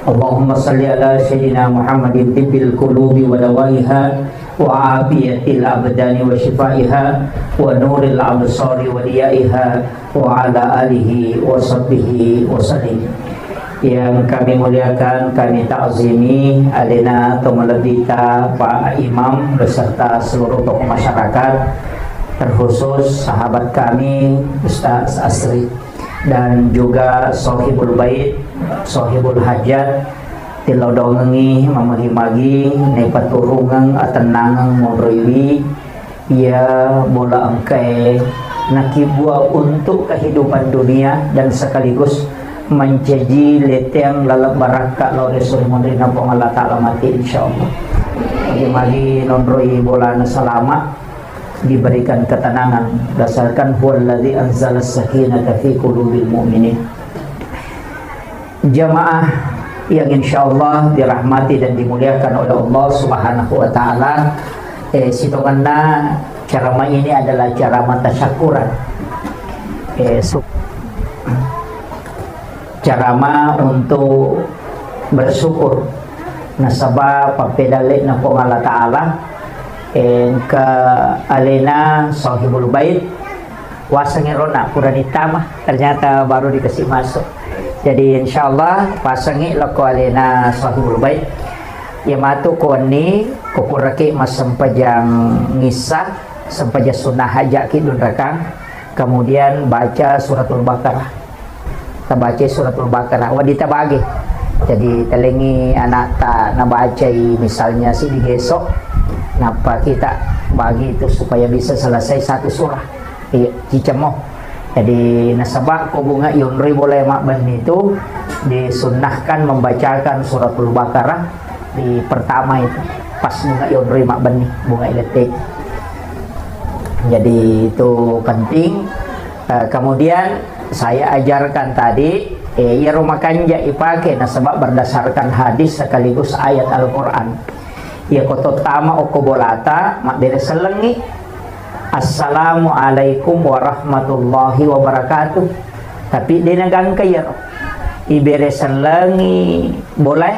Allahumma salli ala sayyidina Muhammadin tibbil qulubi wa dawaiha wa afiyatil abdani wa shifaiha wa nuril absari wa diyaiha wa ala alihi wa sahbihi wa sallim. Yang kami muliakan, kami ta'zimi adina Tumalabita Pak Imam beserta seluruh tokoh masyarakat, terkhusus sahabat kami Ustaz Asri dan juga Sohibul Bait, Sohibul Hajat tilodongengi mamagi-magi nepaturungang atenangang modroiwi ya bola angkai nakibua untuk kehidupan dunia dan sekaligus mencaji leteng lalap baraka lawan suri mondrina pong Allah Ta'ala mati insyaallah. Magi-magi nonroi bola selamat diberikan ketenangan dasarkan huwallazi anzala sakinata fi qulubil mu'minin. Jamaah yang insyaallah dirahmati dan dimuliakan oleh Allah Subhanahu wa taala, sitonganna ceramah ini adalah ceramah tasyakuran. Ceramah untuk bersyukur nasabah papedalik na po Allah Ta'ala ke alena Sohibul Bait wasangin rona puranita mah ternyata baru dikasih masuk. Jadi insyaallah pasangi lako alena Sohibul Bait ya matu koni kukuraki mas sempajang ngisah sempajang sunnah hajak kidun rakang, kemudian baca suratul Baqarah. Kita baca suratul Baqarah wadita bagi. Jadi telengi anak tak nabaca misalnya si digesok napa kita bagi itu supaya bisa selesai satu surah cicemoh. Jadi nasabak ko bunga yunri boleh mak ban itu disunnahkan membacakan suratul Baqarah di pertama itu pas bunga yondri mak benih bunga elektrik. Jadi itu penting. Kemudian saya ajarkan tadi ya rumah kanja ipake nah sebab berdasarkan hadis sekaligus ayat Al-Quran. Ya koto tama oko bolata mak bere selengi Assalamualaikum warahmatullahi wabarakatuh. Tapi dia nagang kaya ibere selengi boleh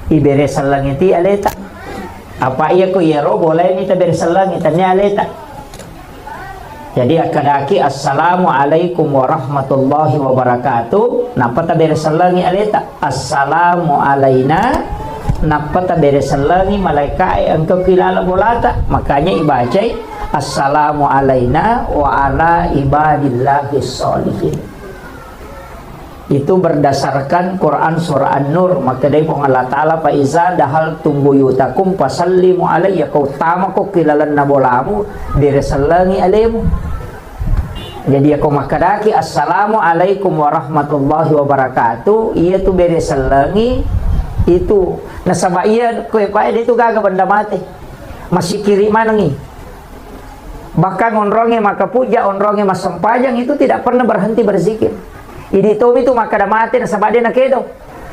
ibere selengi ti aleta apa iya ko yero boleh ni tabere selengi tanya aleta. Jadi akadaki Assalamualaikum warahmatullahi wabarakatuh. Napa tabere selengi aleta Assalamu alaina. Napa tabere selengi malaikat engkau kilala bolata. Makanya ibaca Assalamu alaina wa ala ibadillahis sholihin. Itu berdasarkan Quran surah An-Nur. Maka dari Allah Ta'ala fa iza dahal tumbuyutakum fasallimu alayya. Kau tama ko kilalan na bolamu diresalangi alaimu. Jadi aku makadaki Assalamualaikum warahmatullahi wabarakatuh. Iya tu beresalangi itu nasaba iya ko pa itu gaga benda mati. Masih kiri mana nih? Bahkan onronge maka puja onronge masempajang itu tidak pernah berhenti berzikir. Ini itu maka dah mati nasaba dia nak kedo.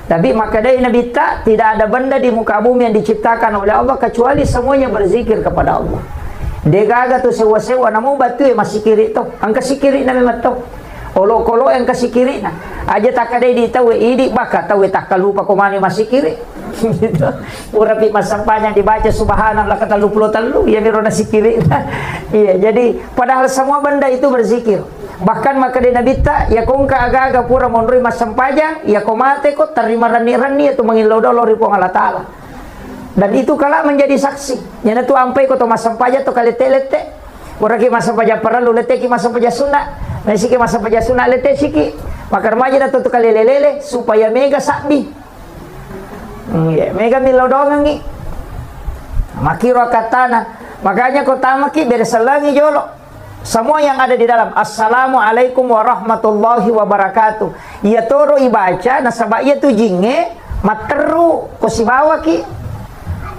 Tapi maka dia nabi tak tidak ada benda di muka bumi yang diciptakan oleh Allah kecuali semuanya berzikir kepada Allah. Dia gaga tu sewa-sewa namu batu masih kiri tu. Angka si kiri na memang tu. Olo-kolo yang kasih kiri na. Aja tak ada di tahu idi baka tahu tak lupa komani masih kiri. Gitu. Urapi masampanya dibaca subhanallah kata lu ya miro nasi kiri. Iya, jadi padahal semua benda itu berzikir. Bahkan maka di Nabi tak ya kong ka aga-aga pura monrui masampajang ya komate ko terima rani-rani itu mengilau-dolo ripo Allah Ta'ala. Dan itu kala menjadi saksi. Yana tu ampai ko to masampaja to kalete-lete. Ora ki masampaja perlu lete ki masampaja sunna. Nah siki masampaja sunna lete siki. Maka remaja na to kalelelele supaya mega sakbi. Mega milau dongang ni. Makiro katana. Makanya ko tamaki beresalangi jolo. Semua yang ada di dalam Assalamualaikum warahmatullahi wabarakatuh. Ia toro ibaca nasaba ia tu jinge materu ko sibawa ki.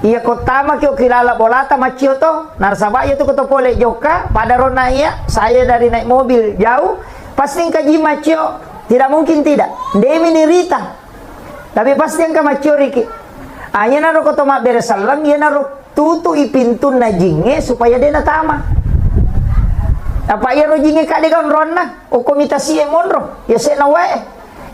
Ia kotama ki kilala bolata macio to. Narsaba ia tu ko pole joka pada rona ia saya dari naik mobil jauh pasti kaji macio. Tidak mungkin tidak. Demi nirita. Tapi pasti yang macio riki. Aya naro ko to mak beresalang ia naro tutu ipintun na jinge supaya dia natama. Apa ia rojinge ka de kan ronna o komitasi e monro ya se na wae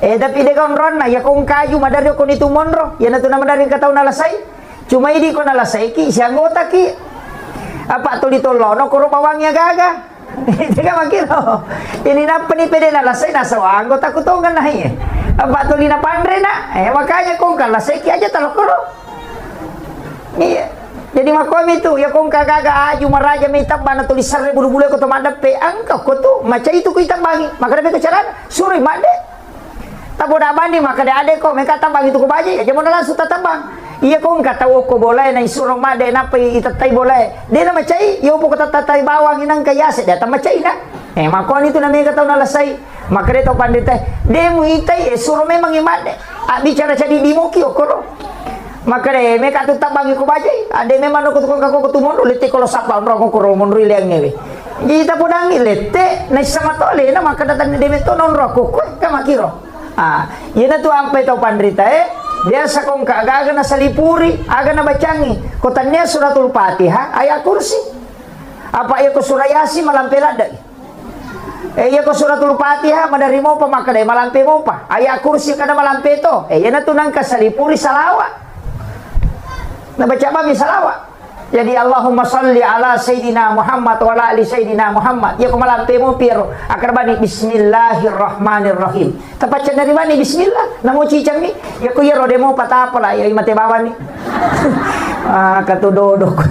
tapi de kan ronna ya kong kaju madari ko nitu monro ya na tu na madari ka tau nalasai cuma idi ko nalasai ki si anggota ki apa tu ditolono ko bawangnya gaga tega makiro ini na pani pede nalasai na sawa anggota ko to kan nahi apa tu lina pandre na makanya kong kalasai ki aja talokoro iya. Jadi makom itu ya kong kagaga aju maraja mitap bana tulisan bulu-bulu ko to madape angka ko to maca itu ko itambangi maka dapat kecaran suri made taboda bandi maka da ade ko meka tambang itu ko baje ya jamon langsung tatambang iya kong kata ko boleh na isuro made na pe itatai boleh de na macai yo po ko tatai bawang inang kayase da tamacai na makon itu na meka taw nalasai maka de to pandite de mu itai suro memang imade bicara jadi dimo ki okoro maka deh mereka tu tak bangi ko bajai ade memang ko tu mon lete ko sapa ro ko ro mon rileng ngewe kita podang lete na sama tole na maka datang de meto non ro ko ka makiro ina tu ampe to pandrita biasa kong kagaga na salipuri aga na bacangi ko tanya suratul Fatihah ayat kursi apa ya ko surayasi malampelada iya ko suratul Fatihah madari mo pa maka deh malampe mo pa ayat kursi kada malampe to ina tu nang kasalipuri salawa nah baca babi salawat jadi Allahumma salli ala Sayyidina Muhammad wa ala ali Sayyidina Muhammad ya kumalampe mo pero akarbani bismillahirrahmanirrahim tapatnya dari bani bismillah namo cicang ni ya ku ya rode mo patapala ya imate bawa ni katudodo ko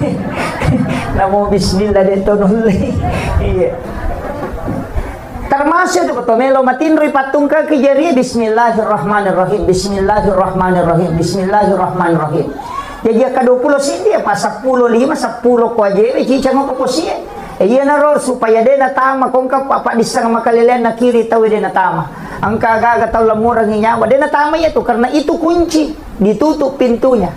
namo bismillah dito nuli iya termasuk itu kotomelo matinroy patungka kejari bismillahirrahmanirrahim bismillahirrahmanirrahim bismillahirrahmanirrahim. Jadi ka-20 sindi pa 10 5 10 ko aje cicang mo ko siya. Iya na ro supaya de natama kung ka papa disang makalilen na kiri tawi de natama. Angka agak tahu lemurang nyawa. Dia natama ya tuh karena itu kunci, ditutup pintunya.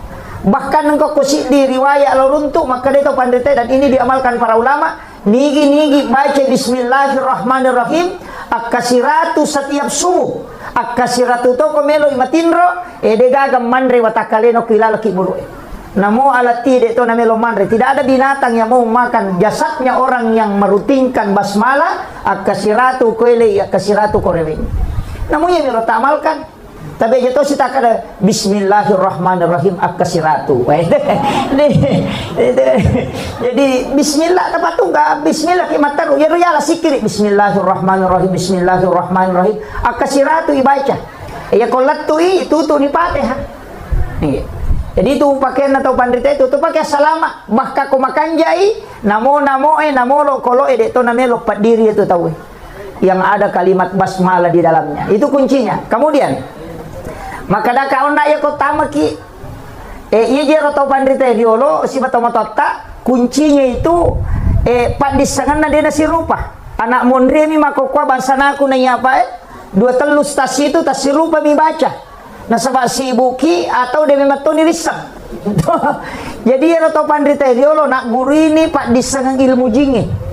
Bahkan engkau kusik di riwayat loruntuk, maka dia tahu pandai dan ini diamalkan para ulama. Nigi baca Bismillahirrahmanirrahim. Akasiratu setiap subuh. Akasiratu to komelo imatinro. Degagam mandre watakaleno kilalaki bulu. Namo alati de to namelo mandre. Tidak ada binatang yang mau makan jasadnya orang yang merutinkan basmalah. Akasiratu koele akasiratu korewe. Namun yang melo tamalkan. Tapi itu sih tak ada Bismillahirrahmanirrahim akasiratu. Jadi Bismillah tempat tu enggak Bismillah kimataru ya royala sikiri Bismillahirrahmanirrahim Bismillahirrahmanirrahim akasiratu ibaca. Ya kolat tu itu tu ni Fatihah. Jadi itu pakaian atau pandita itu tu pakai salama bahkan ko makan jai namo lo kolo de to namelo padiri itu tahu. Yang ada kalimat basmalah di dalamnya. Itu kuncinya. Kemudian maka dah kau nak ya kau tamaki iya jero tau pandita diolo si mata kuncinya itu pandisangan na dia nasi rupa anak mondre mi makokwa bansana aku nanya apa dua telus tas itu tas si rupa mi baca na sabak si buki atau dia memang tu nirisam. Jadi ya tau pandita diolo nak guru ini pandisangan ilmu jingi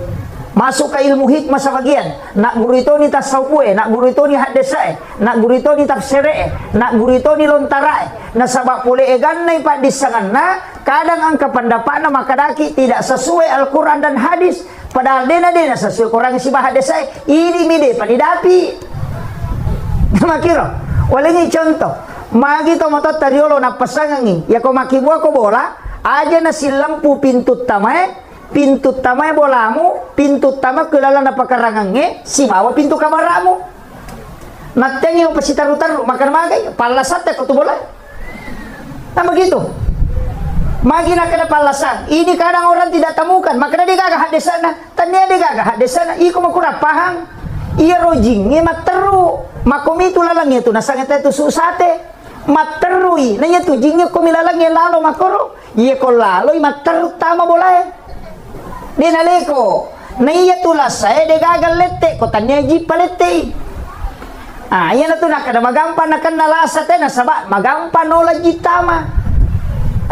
masuk ke ilmu hikmah sebagian. Nak guru itu ni tasawuf, nak guru itu ni hadisai, nak guru itu ni tafsire, nak guru itu ni lontarai. Na sabab pule eganai pak disanganna, kadang angka pendapatna maka daki tidak sesuai Al-Qur'an dan hadis. Padahal dena sesuai Qur'an si hadisai, ini mide panidapi. Makiro, walengi contoh. Magi to motot tariolo na pasangangi, ya ko makibua ko bola, aja na si lampu pintu tamae. Pintu tamai bolamu, pintu tamai kelala na pakarangange, si bawa pintu kamaramu. Natengi mo pasitaru-taru, makan magai, palasate ko tu bola. Nah begitu. Magi nak kena palasan. Ini kadang orang tidak temukan, maka dia gagah di sana. Tanya dia gagah di sana. Iko makura pahang. Iya rojing, materu. Makomi itu lalang itu, nasangeta itu susate. Materui, nanya tu jingnya komilalang lalo makoro. Iya ko lalo, materu tama boleh. Dia naleko naiya tulas saya de gagal lette ko tanya ji palette iya na tu nak ada magampan nakan nalasa te na sabak magampan ola jitama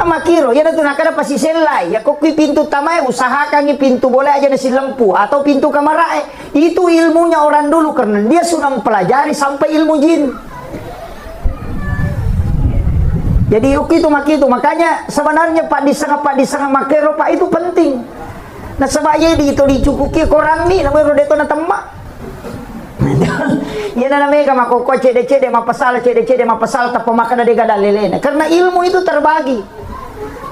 makiro ya na tu nak ada pasiselai ya ko pintu tamae usahakan pintu boleh aja nasi lampu atau pintu kamarae itu ilmunya orang dulu karena dia sudah mempelajari sampai ilmu jin. Jadi itu makanya sebenarnya pak disanga makero pak itu penting. Nah sebabnya itu dicukuki korang ni namanya rodeto na temak. Ya namanya makoko cede mapasal tapi makan ada gada lelena. Karena ilmu itu terbagi.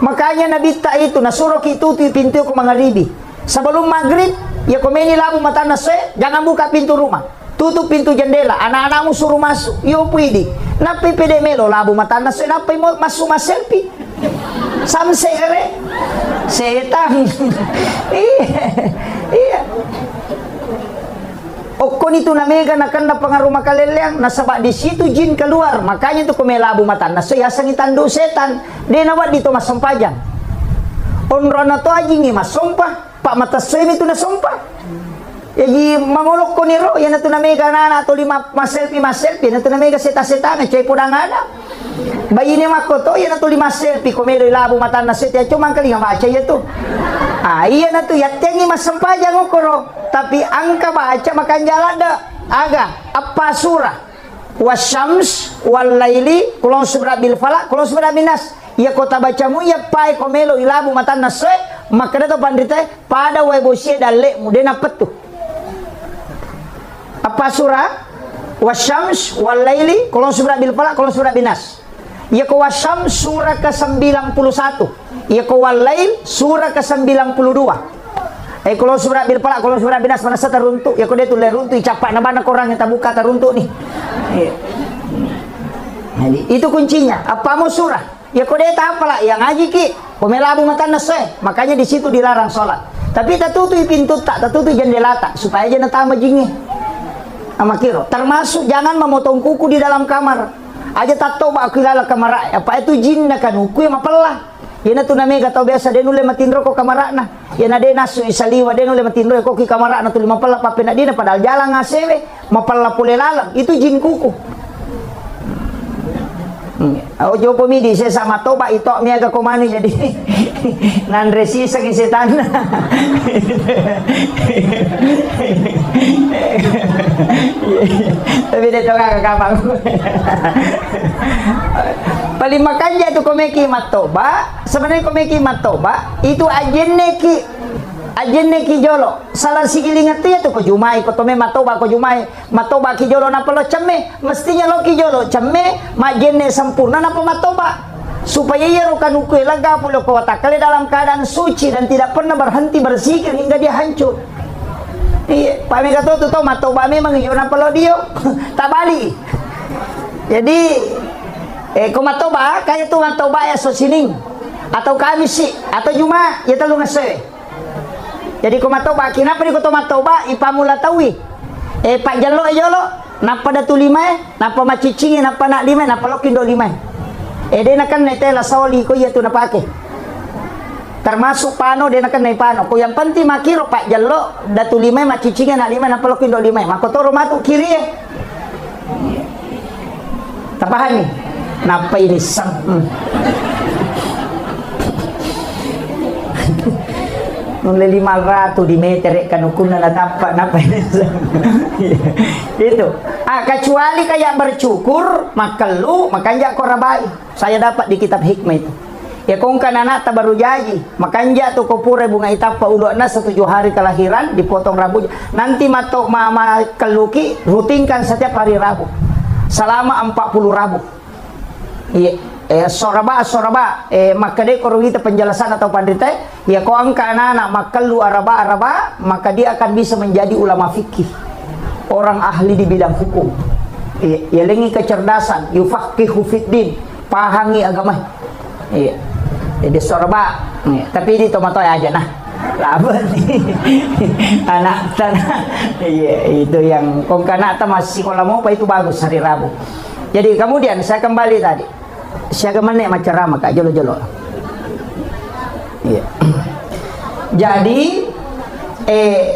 Makanya Nabi tak itu nasuruh itu pintu ke maghribi. Sebelum maghrib ya komeni labu mata nase jangan buka pintu rumah. Tutup pintu jendela. Anak-anakmu suruh masuk. Yo pidi. Napi pede melo labu mata nase napi masuk selfie. Samse kere setan. Iya. Okon itu namanya akan na pengaruh makaleleang nasabak di situ jin keluar makanya itu kumelabu mata naso yasang itandu setan dia nawat dito masampajang onrona to ajingi masompah pak mata sem itu nasompah jadi mangolok ko niro yan na to namanya na to lima maselfie na to namanya seta-seta na chay podang ada bayi ni makoto yan na to lima selfie kumelo ilabu mata na set ya cuma kali nga baca ya to iya na to yatengi masampajang okoro tapi angka baca makan jalan dah aga apa surah wasyams wal laili kulon subra bil falak kulon subra binas ya kota bacamu ya pai komelo ilabu mata na set maka dato pandita pada webosie dalle mudena petu apa surah wasyams wal laili kulon subra bil falak kulon subra binas ya ko wasyams surah ke-91 ya ko wal lail surah ke-92 kalau surah bil falak kalau surah binas mana teruntuk ya ko dia tulis runtuk capak na korang yang tak buka teruntuk nih jadi itu kuncinya apa mau surah ya ko dia tak apalah yang ngaji ki pemelabu mata nase makanya di situ dilarang sholat tapi tak tutup pintu tak tutup jendela tak supaya jangan tambah jingi sama kiro termasuk jangan memotong kuku di dalam kamar aja tak tahu bak kilala kamar apa itu jin kan hukum yang mapelah Yana tu nami kata biasa den ule matindro ko kamarana. Yana de nasu isaliwa den ule matindro ko ki kamarana tu 50 pa penadina padahal jalan ngasewe mapalla pule lalang. Itu jin kuku. Ojo pemidi saya sama toba itu mi agak komani jadi nan resi sagi setan. Tapi dia toga kakak. Paling makanya itu komeki matoba. Sebenarnya komeki matoba itu ajenne ki jolo. Salah si ilingat ya tu ko jumai ko tome matoba ki jolo napa lo cemme. Mestinya lo ki jolo cemme majenne sempurna napa matoba. Supaya ia rokan ukui laga pulau kota kali dalam keadaan suci dan tidak pernah berhenti berzikir hingga dia hancur. Iya, pami kata tu matoba memang iyo napa lo dio tak bali. Jadi ko matoba kaya tu matoba ya so sining atau kamis sih atau juma ya telu ngase. Jadi ko matoba kenapa di ko matoba ipamula tawi pak jalo jolo napa datu lima napa macicingi napa nak lima napa lokindo lima dia nakan netela soli ko ya tu napake termasuk pano dia nakan nai pano ko yang penting makiro pak jalo datu lima macicingi nak lima napa lokindo lima makotoro matu kiri tapahan nih napa ini sang nule 500 di meter kan ukuna na tampak napa itu kecuali kayak bercukur makelu makanya ko rabai saya dapat di kitab hikmah itu ya kong kan anak tak baru jadi makanya tuh kopure bunga itapa ulukna 7 hari kelahiran dipotong rambutnya nanti matok mama keluki rutinkan setiap hari Rabu selama 40 Rabu iya soraba maka dia kalau kita penjelasan atau pandita ya kau angka anak-anak maka lu araba maka dia akan bisa menjadi ulama fikih orang ahli di bidang hukum ya lengi kecerdasan yufaqihu fiddin pahami agama iya jadi soraba tapi di tomato aja nah lama anak tanah iya itu yang kau kana masih kalau mau apa itu bagus hari Rabu jadi kemudian saya kembali tadi siaga mana macam ramah kak jolo. Iya. Jadi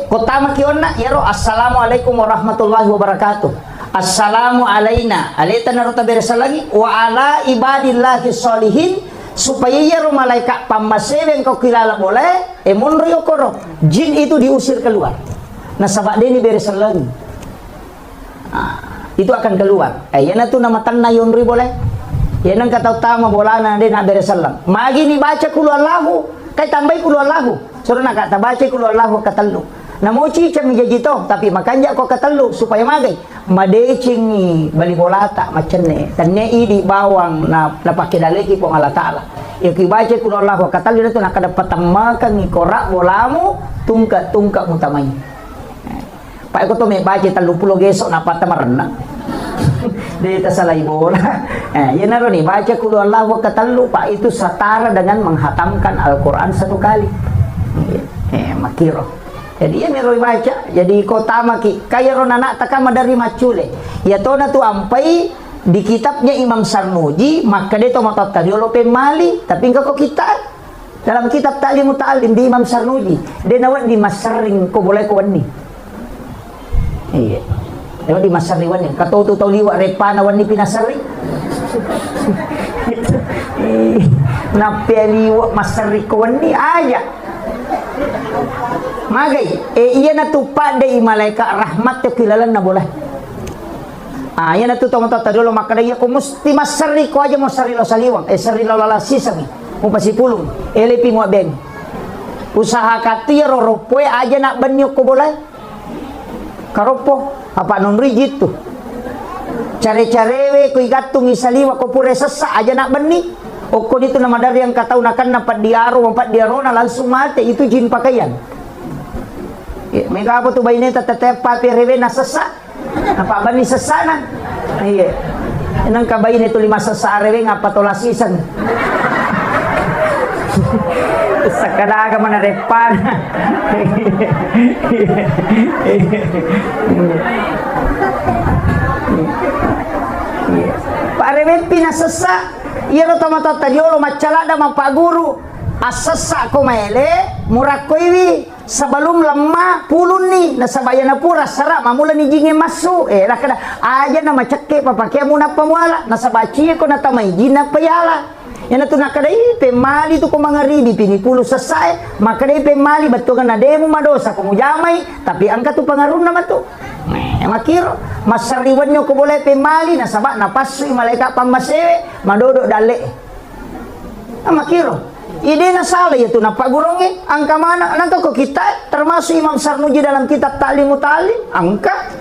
kota makiona ya ro assalamualaikum warahmatullahi wabarakatuh. Assalamu alaina alaita naruta beresa lagi wa ala ibadillahi sholihin supaya ya ro malaikat pamaseweng kau kilala boleh munrio koro jin itu diusir keluar. Nah sabak deni beresa lagi. Itu akan keluar. Yana tu nama tanna yonri boleh. Ya nang kata utama bolana dia nak beresalam. Magi ni baca kulu Allahu, kai tambai kulu Allahu. Suruh nak kata baca kulu Allahu katalu. Namo cica menjadi toh, tapi makanya kau katalu supaya magai. Madecing ni bali bolata macam ni. Tanne di bawang na pakai daleki pun Allah Taala. Ya ki baca kulu Allahu katalu itu nak dapat tamakan ni korak bolamu tungkat mutamanya. Pak aku tu me baca 30 gesok napa tamarna. Dia tersalah bola. Ya naro nih baca kulu Allah wa katalu pak itu setara dengan menghatamkan Al-Quran 1 kali. Makiro. Jadi ya naro baca. Jadi kota maki kaya ronana takama dari macule. Ya tona tu ampai di kitabnya Imam Sarnuji maka dia to matot tadi lo pemali tapi engkau kita dalam kitab Ta'limut Ta'lim di Imam Sarnuji dia nawan di masering ko boleh ko ni. Iya. Lewat di masari wani katau tu tau liwat repa na wani pinasari napi liwat masari ko wani aja magai iya na tupa de malaikat rahmat te kilalan na boleh iya na tu tau tadi lo maka dia ko musti masari ko aja masari lo saliwang sari lo lalasi sami mo pasipulong elepi mo ben usaha katiro ropoe aja nak banyo ko boleh karopo apa non rigid tuh care-carewe ko igatung isaliwa ko pure sesa aja nak beni oko itu nama dari yang katau nakan napat diaro na langsung mati itu jin pakaian mega apa tuh baineta tetep papirewe na sesa apa bani sesana iya nang kabain itu 5 sesa rewe ngapa tolasisan sakadaga mana repan Pak Rewe pinasesa Iya ro tama tata diolo macalada mapa guru. Asasa ko maele murah ko iwi sebelum lemah pulun nih nasabaya na pura sara mamula ni jinge masuk lah kada aja nama cekke papakai muna pamuala nasabaci ko na tamay jina payala yana tu nakadai pemali tu ko mangaribi pini pulu selesai makadai pemali betul kan ademu madosa ko mujamai tapi angka tu pengaruh nama tu makiro masariwanyo ko boleh pemali nasaba napasu malaikat pamasewe madodo dale makiro ide na salah itu napa gurungi angka mana nangka ko kita termasuk Imam Sarnuji dalam kitab Ta'limu Ta'lim angka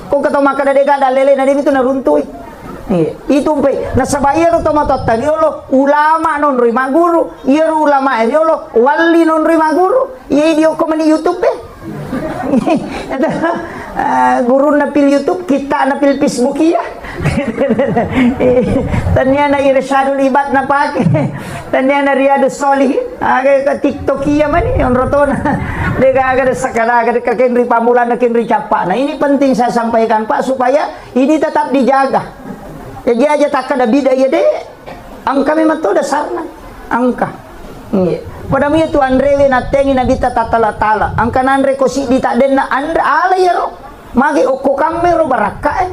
kok kata maka dadega dalele na itu naruntui itu pe nasabaya ro tomatota diolo ulama non rima guru iya ulama diolo wali non rima guru iya dio ko mani YouTube guru napil YouTube kita napil Facebook ya tanya na irsyadul ibad na pake tanya na riyadus solihin aga TikTok iya mani on rotona dega aga sakala aga kakenri pamulan na kenri capa nah ini penting saya sampaikan Pak supaya ini tetap dijaga jadi aja tak ada bida ya deh angka memang tuh dasarnya angka pada mi tu andrewe na tengi na bita tatala angka nandre ko si dita den na andre ala ya ro magi okko kamero baraka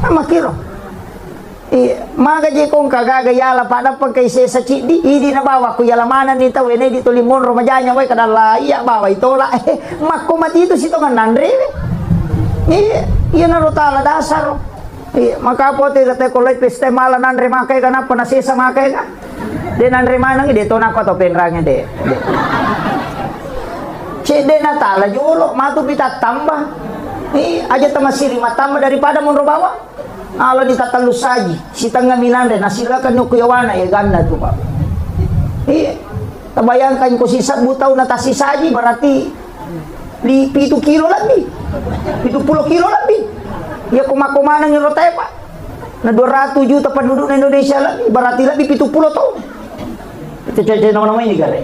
makiro maga je kong kagaga yala pada pagkay sa chidi idi na bawa ko yala mana ni taw ene dito limon ro majanya way kadala iya bawa itola makumati ito sito nga nandrewe iya na rotala dasar maka po te kate kolay peste mala nandre makay ka na panasisa makay ka de nandre manang dito na ko to penrangnya de cede na tala jolo matu pita tambah aja tamasiri matamba daripada munro bawa ala ditatalus saji si tangga minande nasilakan no kuyawana ya ganda tu Pak tabayangkan ko sisa butaw na tasi saji berarti 7 kilo lebih 70 kilo lebih ya kumakumana ng rotay Pak na 200 juta penduduk Indonesia lebih berarti lebih 70 tahun itu cece nama-nama ini gare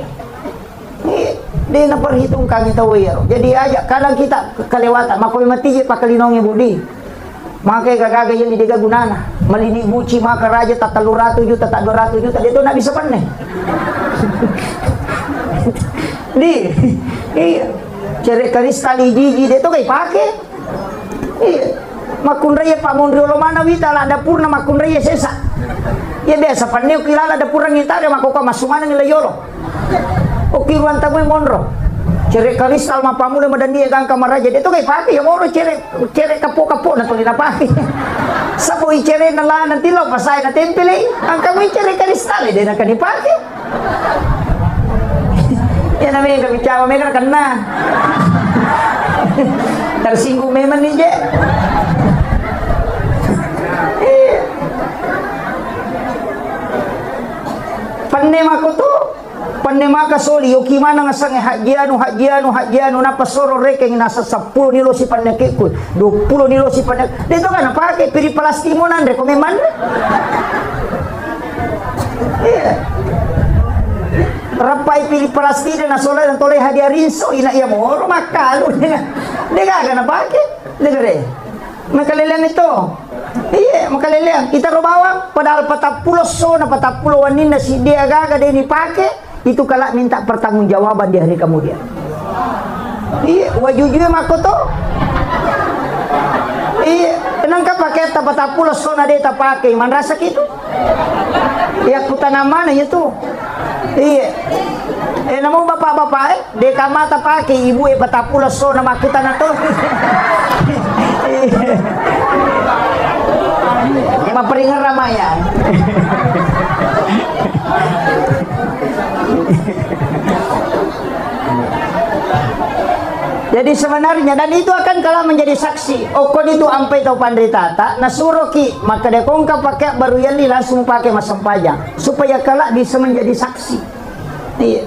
dia na perhitung kami tahu ya jadi aja kadang kita kelewatan makoy mati pa kalinong budi maka gagaga yang diga gunana malini buci maka raja tak 300 juta tak 200 juta dia tu nak bisa panen di cere kristal jiji dia tu kai pakai makun raya Pak Mondri lo mana wita la dapur na makun raya sesa ya biasa panen kilala dapur ngita ada makoka masumana nilayolo oke ruan tamu monro cere kristal mapamu le madan dia gang kamar aja dia tu kai pakai ya moro cere kapo na tuli na pakai sabo i cere na la nanti lo pasay na tempele ang kamu cere kristal dia nak dipakai ya namanya kami cawa mereka kena tersinggung memang nih je panema ko to panema ka soli o kimana nga sang hajianu na pasoro rekeng nasa 10 nilo si panake ko 20 nilo si panak dito ka na pake piri palastimo nan re komeman rapai pili palastino na sola na tole hadiah rinso ina iya mo makalo dega ka na pake degre makalelean ito makalelean kita ro bawang padahal 40 so na 40 wanin na si dia gaga din ipake itu kalak minta pertanggungjawaban di hari kemudian wajujui makoto kenangka pakai 40 so na deta pakai man rasa gitu ya kutanaman itu namun bapak-bapak deka mata pakai ibu 40 so na makutan na to maperingan ramayan jadi sebenarnya dan itu akan kalah menjadi saksi okon itu ampai tau pandritata nasuroki maka dekongka pakai baru yali langsung pakai masam pajang supaya kalah bisa menjadi saksi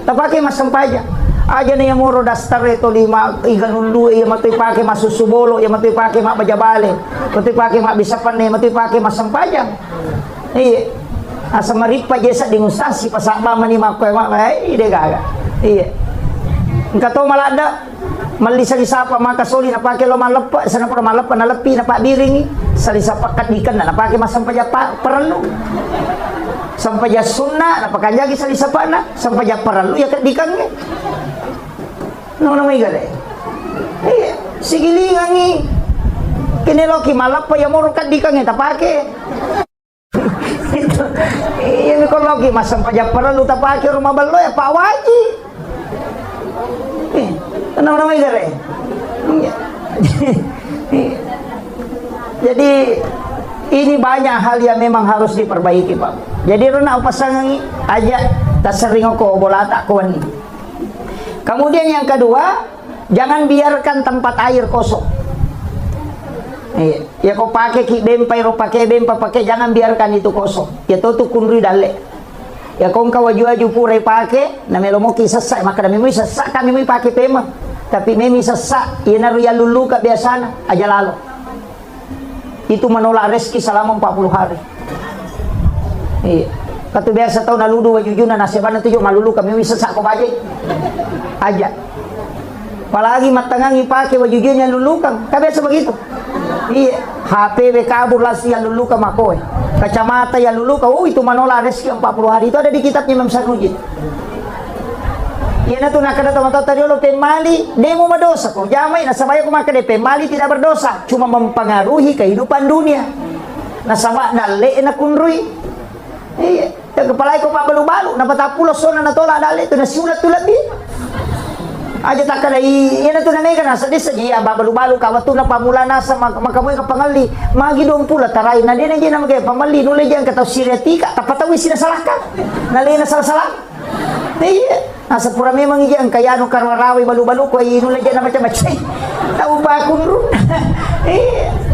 tak pakai masam pajang aja nih yang muro dastar itu 5 iganulu ya mati pakai masusubolo ya mati pakai mak bajabale mati pakai mak bisa pane mati pakai masam pajang asa maripa jesa dingustasi pasaba mani mak mak dega iya engka to malada Malisa sapa maka soli na pake lo malapa sana pura malapa na lepi na pak biring salisa pakat ikan na pake masam paja perlu sampai ja sunnah na pakanjagi salisa pana sampai ja perlu ya kedikan ke no namai gale sigilingan ni kini loki malapa ya moro kedikan ta pake ini ko loki masam paja perlu ta pake rumah ballo ya pak waji namai gale jadi ini banyak hal yang memang harus diperbaiki Pak. Jadi rena pasangan aja tak sering ko bola tak kawan. Kemudian yang kedua, jangan biarkan tempat air kosong. Ya kau pakai ki bempai ro pakai bempa pakai jangan biarkan itu kosong. Ya tu kunri dale. Ya kau waju pure pakai na melomo ki sesak maka memi sesak kami memi pakai pema. Tapi memi sesak ia naru ya lulu ka biasana aja lalu. Itu menolak rezeki selama 40 hari. Kata biasa tahu naludu wajujuna nasibana tujuh malulu kami bisa sak ko baje. Aja. Apalagi matangangi pakai wajujunnya lulukan. Ka biasa begitu. Iya, HP kabur lah yang lulukan makoy. Kacamata yang lulukan, itu menolak rezeki 40 hari. Itu ada di kitabnya Imam Sarnujin. Yana tu nak kena tahu tadi lo pemali demo berdosa kok jamai nasabaya ko maka de pemali tidak berdosa cuma mempengaruhi kehidupan dunia nasaba na le na kunrui iya kepala ko pa balu-balu na patapulo sona na tola dale tu na siulat tu lebih aja tak kada yana tu na mega na sadis saja balu-balu kawatu na pamula na sa makamoy ka pangali magi dong pula taray na din na magay pamali nule diyan kataw siriatika tapatawi sinasalahkan na le na salah iya asa pura memang iya ang kayano karwarawi balu-balu ko inula diyan na macam-macam tahu ba akong ron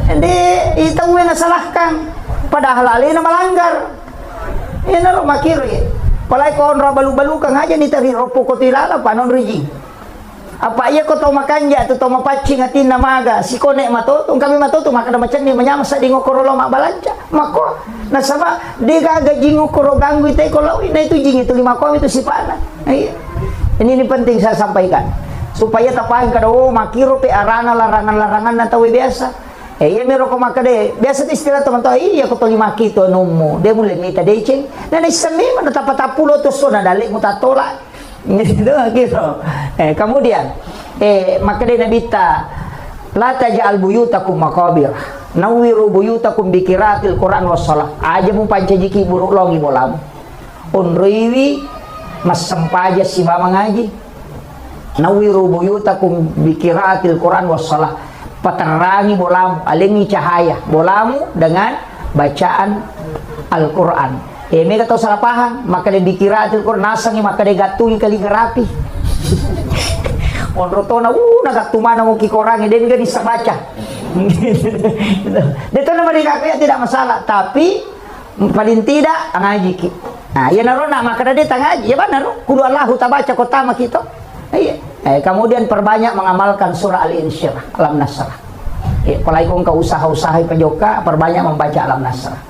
hindi itaw na salahkan padahal alin na malanggar yan na ro makiri palay ko onra balu-balu kang aja ni tari ropo ko tilala panon rigi apa iya ko to makanja to mapaching atin na maga si kone matutong kami matutong makada macam ni manyama sa dingo korolo mabalanja mako nasaba di gaga jingo koro ganggu ite ko lawi na itu jing itu 5 ko itu si pana ini penting saya sampaikan supaya tapahin kada makiro pe arana larangan na tawi biasa iya mero ko makade biasa istilah teman-teman iya ko to 5 kito numo de mulai mita deceng na isami man tapatapulo to so na dali mo tatola gitu. Kemudian maka dia nabita la taj'al buyutakum maqabir nawiru buyutakum bikiratil Quran was shalah aja mu pancajiki buruk longi bolam unriwi mas sempaja si mama ngaji nawiru buyutakum bikiratil Quran was shalah paterangi bolam alengi cahaya bolamu dengan bacaan Al-Quran mereka tahu salah paham maka dia dikira itu Quran nasangi maka dia gatungi kali gerapi onrotona nagatu mana mo kikorang dia enggak bisa baca dia tahu nama dia tidak masalah tapi paling tidak ngaji nah ya narona maka dia ngaji ya benar kudu Allah ta baca kota mah kita iya kemudian perbanyak mengamalkan surah Al-Insyirah Alam Nasrah apalagi kau usaha-usaha pajoka perbanyak membaca Alam Nasrah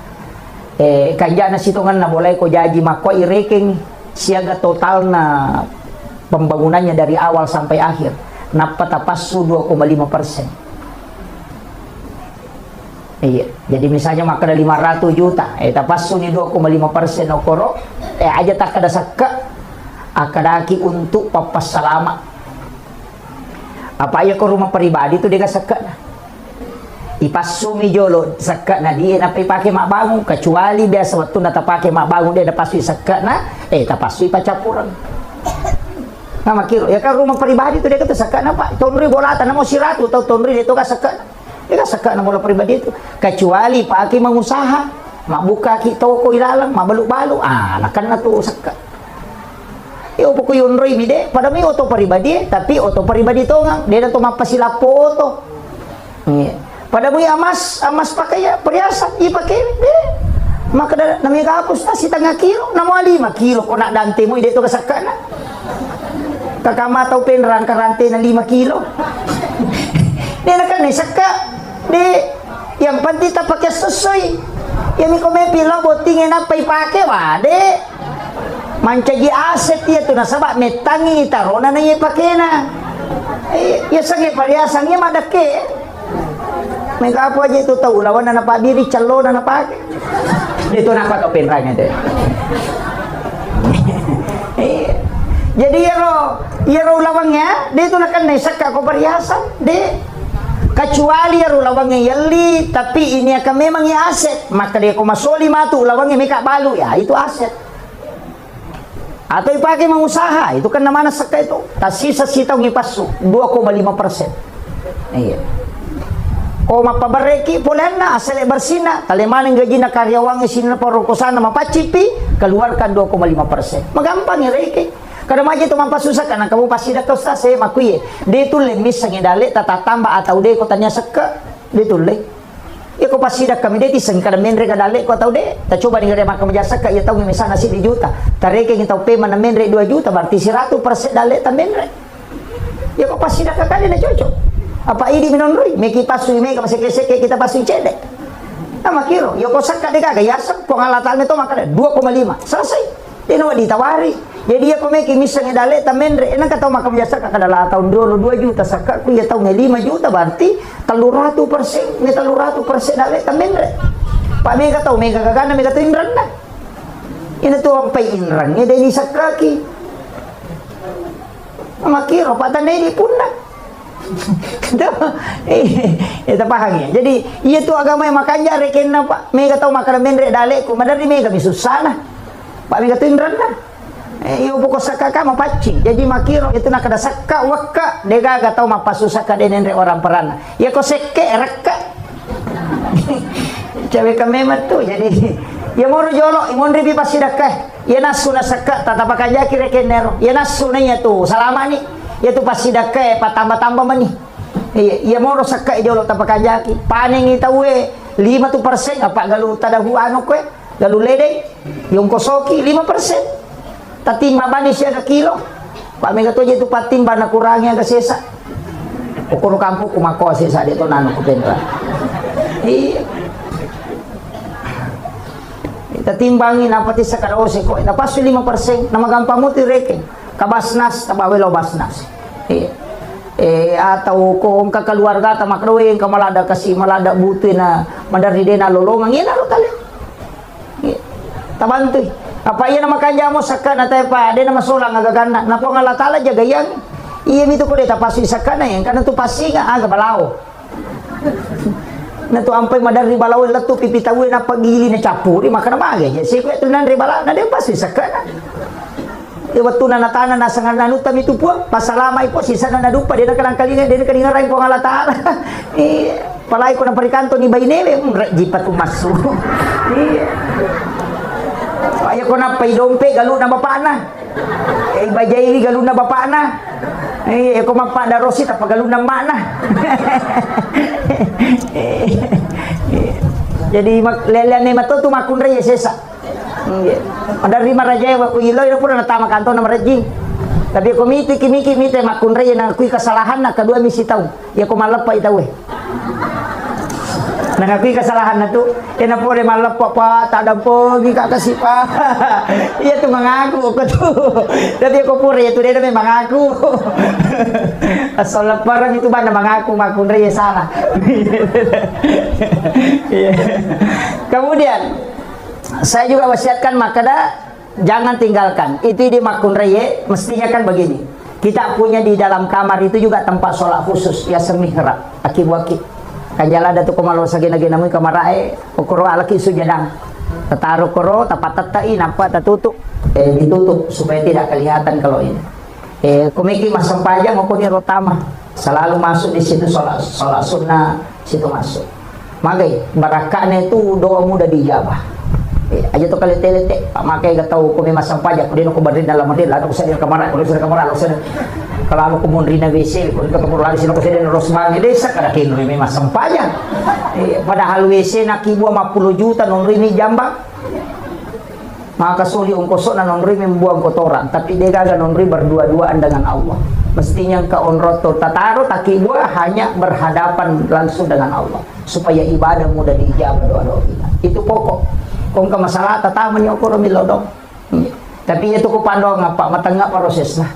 kanja na situngan na boleh ko jaji mako ireking siaga total na pembangunannya dari awal sampai akhir napatapasu 2,5%. Iya, jadi misalnya maka ada 500 juta, tapasu ni 2,5% okoro, aja tak ada sakka akadaki untuk papas salama. Apa ya ko rumah pribadi tu dia sakka ipasumi jolo sakka na dia na pakai mak bangun kecuali biasa waktu na tapake mak bangun dia pasti sakka na tapasui pacapuran na makiro ya kan rumah pribadi tu dia kata sakka na pak tonri bolatan na mo siratu tau tonri dia tu ka sakka dia ka sakka na bola pribadi itu kecuali pakai mengusaha mak buka ki toko ilalang mak balu-balu nakan na tu sakka yo poko yunroi mide pada mi oto pribadi tapi oto pribadi to nga dia na to mapasila foto pada buya amas pakai ya perhiasan pakai maka namanya kapus si tengah kilo namo 5 kilo ko nak dante mo ide to kasakana kakama tau penrang karante na 5 kilo dia nak ni sakka di yang penting ta pakai sesuai yang mi kome pila botingin apa ipake wade mancaji aset dia tu nasaba metangi tarona na ipake na Ya sange pariasangnya madake. Mereka apa aja itu tahu lawan na pa diri calo na napake. Dito na pa to pinrang ito. Jadi ya ro lawangnya dito na kan naisaka ko pariasan de. Kecuali ya ro lawangnya yali tapi ini akan memang ya aset. Maka dia ko masoli matu lawangnya meka balu ya itu aset. Atau dipakai mengusaha itu kan namanya seka itu. Tasisa sita ngipasu 2,5%. Iya. O mapabareki polena asal bersina talemaning gaji na karyawan sina porokosana mapacipi keluarkan 2,5%. Magampang ya reki. Kada maji to mampasusah kana kamu pasti dak tosta saya makuye. De tu lemis sangi dale tata tambah atau de ko tanya seka de tu le. Ya ko pasti dak kami de ti sang kada menre kada le ko tau de. Ta coba dengar makam jasa ka ya tau misalnya si 2 juta. Tareke kita pe mana menre 2 juta berarti 100% dale ta menre. Ya ko pasti dak kali na cocok. Apa ini minonroi meki pasui meka maseke-seke kita pasui cedek ama kiro yo kosaka de kaga yasap pengalatan itu makanya 2,5 selesai dia no ditawari jadi ya ko meki misalnya dale tamendre enak kata makam jasa ka kada tahun 2 juta saka ku ya tahun 5 juta berarti 300% ni 300% dale tamendre pak meka tahu meka kagana meka tu inran na ini tu apa inran ni deni sakaki ama kiro pak tandai di punna. Itu paham ya. Jadi iya tu agama yang makanya rekenna pak. Mega tahu makanan menre dale ku madari mega bisusana. Pak mega tu indranna. Iyo pokok sakaka mapaci. Jadi makiro itu nak ada sakka wakka dega ga tahu mapasusaka denenre orang perana. Ya ko sekke rekka. Cewek kamemat tu jadi ya moro jolo imon ribi pasidakah. Ya nasuna sakka tatapakanya kira kenero. Ya nasuna ya tu salama ni. Ya tu pasti dah ke tambah-tambah mani. Ya moro sakka idolo tapakajaki. Paning itawe 5% apa galu tadahu anu kwe galu lede yung kosoki 5%. Tatimba bani siya ka kilo. Pak mega to tu patimba na kurangnya ka sesa. Ukuro kampo kumako sesa dito nano ko pentra. Tatimbangin apa ti sa karose ko. Napaso 5% na magampang mo ti reken. Kabasnas tabawelo basnas atau kung kakaluarga ta makroeng kamalada kasi malada buti na madari din na lolongang yan alo tali tabantoy apa iya na makanya mo saka na tayo pa di na masulang agagana na po nga latala jagayang iya mito ko dita pasoy saka na yan kanang tu pasi nga aga balao na tu ampay madari balao lato pipitawin na pagili na chapuri maka na magay si ko ito nan balao na di pasoy saka na waktu na natana na sangan nanutam itu po pasalamay po sisa na nadupa din na kanang kalinga din kaninga rin po ang alatara palay ko ng parikanto ni Baynele jipat umaso ayaw ko na paidompe galo na bapana bajayri galo na bapana ayaw ko magpada rosit apa galo ng mana jadi lelian ni matutu makunra yesesa ada lima raja yang aku iloy pun na tama kanto na maraji. Tapi ako miti makunre na kui kesalahan na kedua misi tahu. Ya ko malapa itaw eh. Nangakui kesalahan na tu, ya na po de malapa pa tada po gi kakasi pa. Iya tu mengaku ko tu. Tapi ako pure ya tu de na mengaku. Asal laparan itu ba na mengaku makunre ya salah. Kemudian saya juga wasiatkan makada jangan tinggalkan itu di makun reye mestinya kan begini kita punya di dalam kamar itu juga tempat sholat khusus ya semihrab aki-waki kan jala ada tu komalo sagina-gina mo kamar ay ukuro alaki sujadang tataruh koro tapat tatai nampak tertutup ditutup supaya tidak kelihatan kalau ini kumiki masam pajang maupun rotama selalu masuk di situ sholat sunnah situ masuk magai barakahnya itu doa mudah dijabah aja to kali telete pakai gatau ko may masampaya ko dino ko badrin dalam model ato ko sa kamera ko sa kamera ko sa kalau ko mun rina WC ko ka kamera sino ko sa dino rosman ide sa kada kin may masampaya padahal WC nakibuwa 50 juta non rini jamba maka suli ongkoso na non rini membuang kotoran tapi dia gagal non rini berdua-duaan dengan Allah mestinya ka onroto tataro takibuwa hanya berhadapan langsung dengan Allah supaya ibadah mudah diijabah doa-doa kita itu pokok kung ka masalah tataman niyo ko rumilodong tapi ito ko pandong nga pa matanga proses na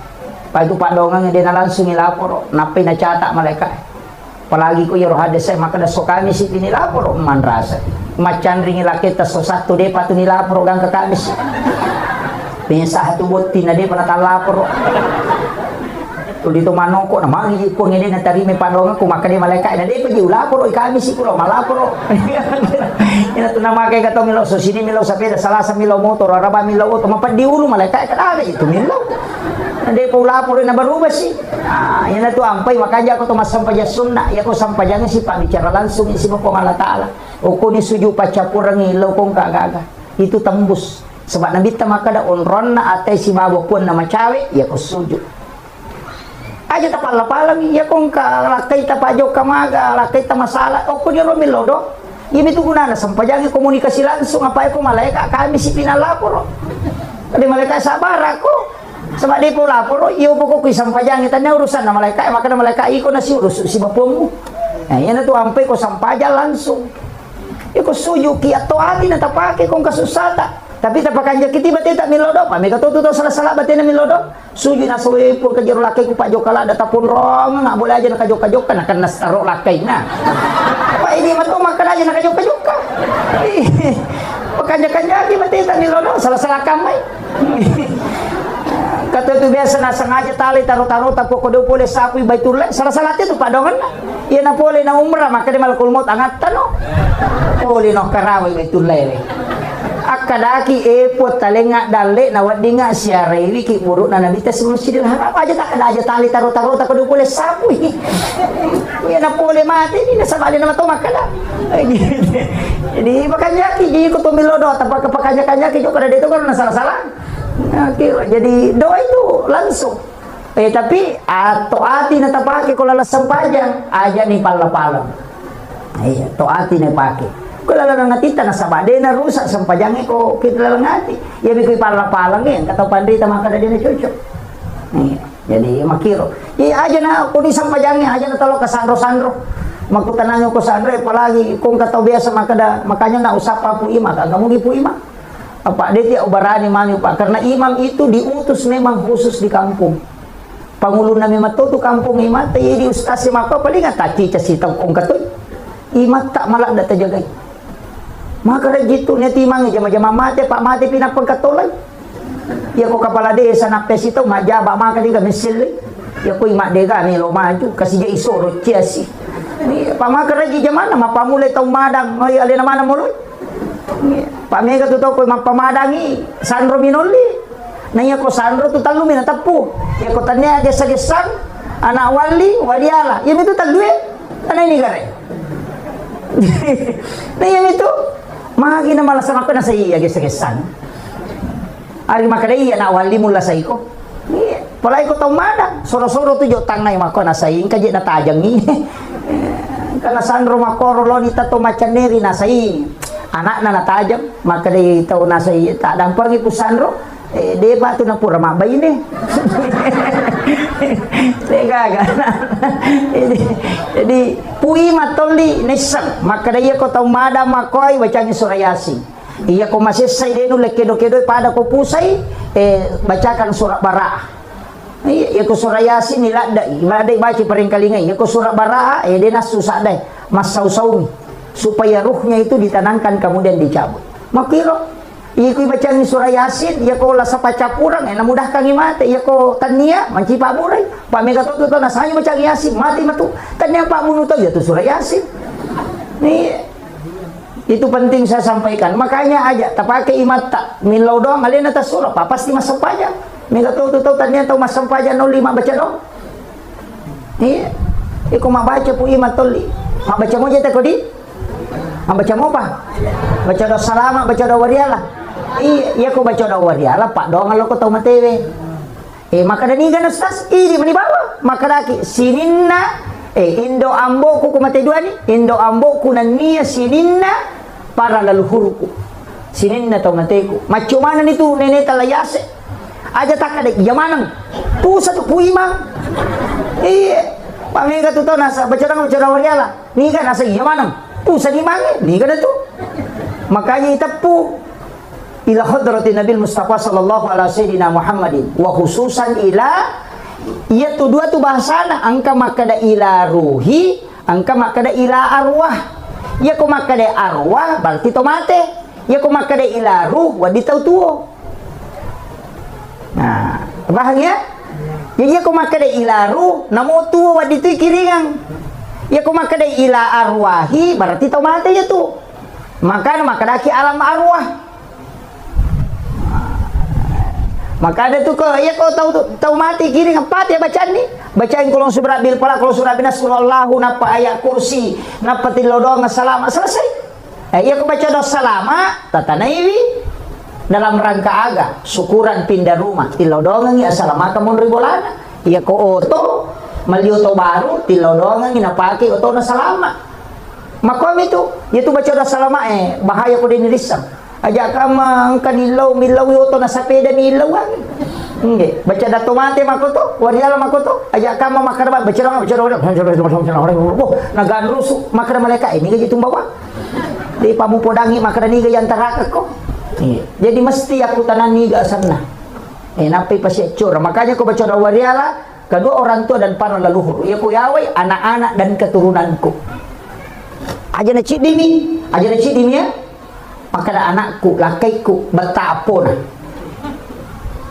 Pa itu padongan dia na langsung ilapor, napay na catak malaikat. Palagi ko yung hades ay makadaso kami si tinilapor man rasa. Macan ring ilakita so satu de patu nilapor gang kakamis. Pinsa hatu botti na de panakalapor. Tuh dito manoko na mangi ko ngene na tari may padongan ko makade malaikat na de pa ulapor kami si ko malapor. Ina to na makay kato milo so sini milo sa peda salasa milo motor araba milo auto mapadi ulo malaikat kada itu milo. Hindi po lapor na barubas si. Yan na to ampay makanya ako tumasampay sunna. Ya ko sampayang si panicara langsung isi mo kong Allah Ta'ala. O kuni suju pacapurang ilaw kong kagaga. Itu tembus. Sebab nabita makada onron na atay si bago pun na macawe. Ya ko suju. Aja tapalapalang. Ya kong lakay tapajo kamaga. Lakay tamasala. O kuni romilodo. Ibi to guna na sampayang komunikasi langsung. Apay ko malaika kami si pinalapor. Kadi malaika sabar ako. Sebab dia pun lapor, iyo po ko isang pajang itannya urusan na malaikat, maka na malaikat iko na si urus si bapong mo. Yan na to ampay ko sampaja langsung. Iko suyo ki ato ati na tapake kung kasusata. Tapi tapakan jakiti bate tak milodo, pa may katututo sala-sala bate na milodo. Suyo na suwi po kajero lakay ko pajo kala datapun rong nga boleh aja nakajok-kajok ka nakan nastaro lakay na. Pa ini mato makana aja nakajok-kajok ka. Pakanya-kanya ki bate tak milodo sala-sala kamay. Kata itu biasa na sengaja tali taruh-taruh tapi kode boleh sapi baitullah salah-salah itu padongan iya na boleh na umrah maka di malakul maut angatan no boleh no karawai baitullah akadaki epot talenga dalle na wadinga siarai wiki buruk na nabita sa Masjidil Haram aja tak ada aja tali taruh-taruh tak kode boleh sapi iya na boleh mati ini na sabali na mato makala jadi makanya jadi ko tumilodo tapos kapakanya-kanya juga kada dito kan na salah-salah. Jadi doa itu langsung. Tapi toati na tapake ko lalas sampajang aja ni pala-pala. Iya, toati na pake. Ko lalang ngatita na sabade na rusak sampajang ko kita lalang ngati. Ya bi ko pala-pala ngin kataw pandita makada din na cocok. Iya, jadi makiro. Iya aja na ko ni sampajangnya aja na talo ka sandro-sandro. Magkutananyo ko sandro palagi kung kataw biasa makanya na usapa po ima kagamu po ima. Apa dia tidak ubarani mani Pak karena imam itu diutus memang khusus di kampung. Pangulo na memang tu kampung imam tayi di ustaz maka paling taci casitang kong katoy. Imam tak malak da tajagay. Maka dah gitu nya timang jama-jama mate Pak mate pinapagkatolay. Ya ko kapala desa napes ito majaba maka di kamisil. Ya ko ima dega ni lo maju kasi dia isoro ciasi. Ni pamaka lagi jamana mapamulay tong madang ay ali naman muloy. Pak Mega tu tahu ko mampamadang Sandro Minoli. Nanya ko Sandro tu talu minatapu. Ya ko tanya gesa-gesan anak waliala. Ya itu talu ana ini gare. Nanya itu magi na malas sama ko na sa iya gesa-gesan. Ari makadai anak wali mula sa iko. Palay ko tahu madang. Soro-soro tu jo tang na mako na sa ing kaje na tajang ni. Kana Sandro makoro lo ni tato macaneri na sa ing. Anak na natajam maka dia tahu nasa tak dampar ipu Sandro dia batu na pura mabay ini jadi pui matoli nesang maka dia ko tahu mada makoy bacanya surah Yasin iya ko masih say denu lekedo-kedo pada ko pusay bacakan surah Baraah iya ko surah Yasin niladai madai baca paring kalingai iya ko surah Baraah dia nasusah dai masau-saumi supaya ruhnya itu ditanamkan kemudian dicabut. Makiro, iku baca ni surah Yasin, ya ko la sa pacapurang, na mudah kang imate, ya ko tania, mancipa buray. Pa mega to nasanya baca Yasin, mati matu. Tanya Pak Munu to ya tu surah Yasin. Nih itu penting saya sampaikan. Makanya aja tapake imata, milaw doang alin atas surah, pa pasti masuk paja. Mega to tanya to masuk paja 05 baca dong. Nih, iku mabaca pu imatoli. Mabaca mo jeta ko di baca mau apa? Baca doa salama, baca doa wariala. Iya, ko baca doa wariala, Pak doang lo ko tahu matewe. Maka dani kan ustaz, ini mani bawa. Maka laki sininna indo ambo ku mate dua ni, indo ambo ku nania sininna para leluhurku. Sininna tahu mateku. Macam mana itu nenek talayase? Aja tak ada zaman. Pusat tu puimang. Iya, Pak Mega tu tahu nasa baca doa wariala. Ni kan nasa zaman. Pusat di mana? Ni kan tu. Makanya itapu ila hadratin Nabi Mustafa sallallahu alaihi wasallam Muhammadin wa khususan ila Iya tu dua tu bahasana, angka makada ila ruhi, angka makada ila arwah. Ya ko makada arwah berarti tomate. Ya ko makada ila ruh wadi tau tuo. Nah, paham ya? Jadi ya ko makada ila ruh namo tuo wadi tu kiringang. Ya ko makada ila arwahi berarti tomate ya tu. Maka makada ki alam arwah. Maka ada tuh ya kau tahu mati kiri empat ya bacaan nih, bacain kulon surat bil falaq, kulon surat binas, kullallahu napa ayat kursi, napa tilodong salama selesai. Ya kau baca dos salama tatanaiwi dalam rangka aga syukuran pindah rumah tilodong ngi salama kamun ribolana. Ya kau oto malioto baru tilodong ngi napaki oto na salama. Makom itu baca dos salama bahaya ko din risam. Aja kamang kanilaw milaw yoto na sapeda milawan. Nggih, baca da tomate makoto, wariala makoto. Aja kama makarba baca naganrusu makara maleka ini gaji tumbawa. Di pamupodangi makara ni gaji antara ko. Jadi mesti aku tanan ni ga sana. Napi pasecur. Makanya ko baca da wariala kedua orang tua dan para leluhur. Ya ku yawai anak-anak dan keturunanku. Aja na cidimi ya. Maka anakku, lakaiku, betapun.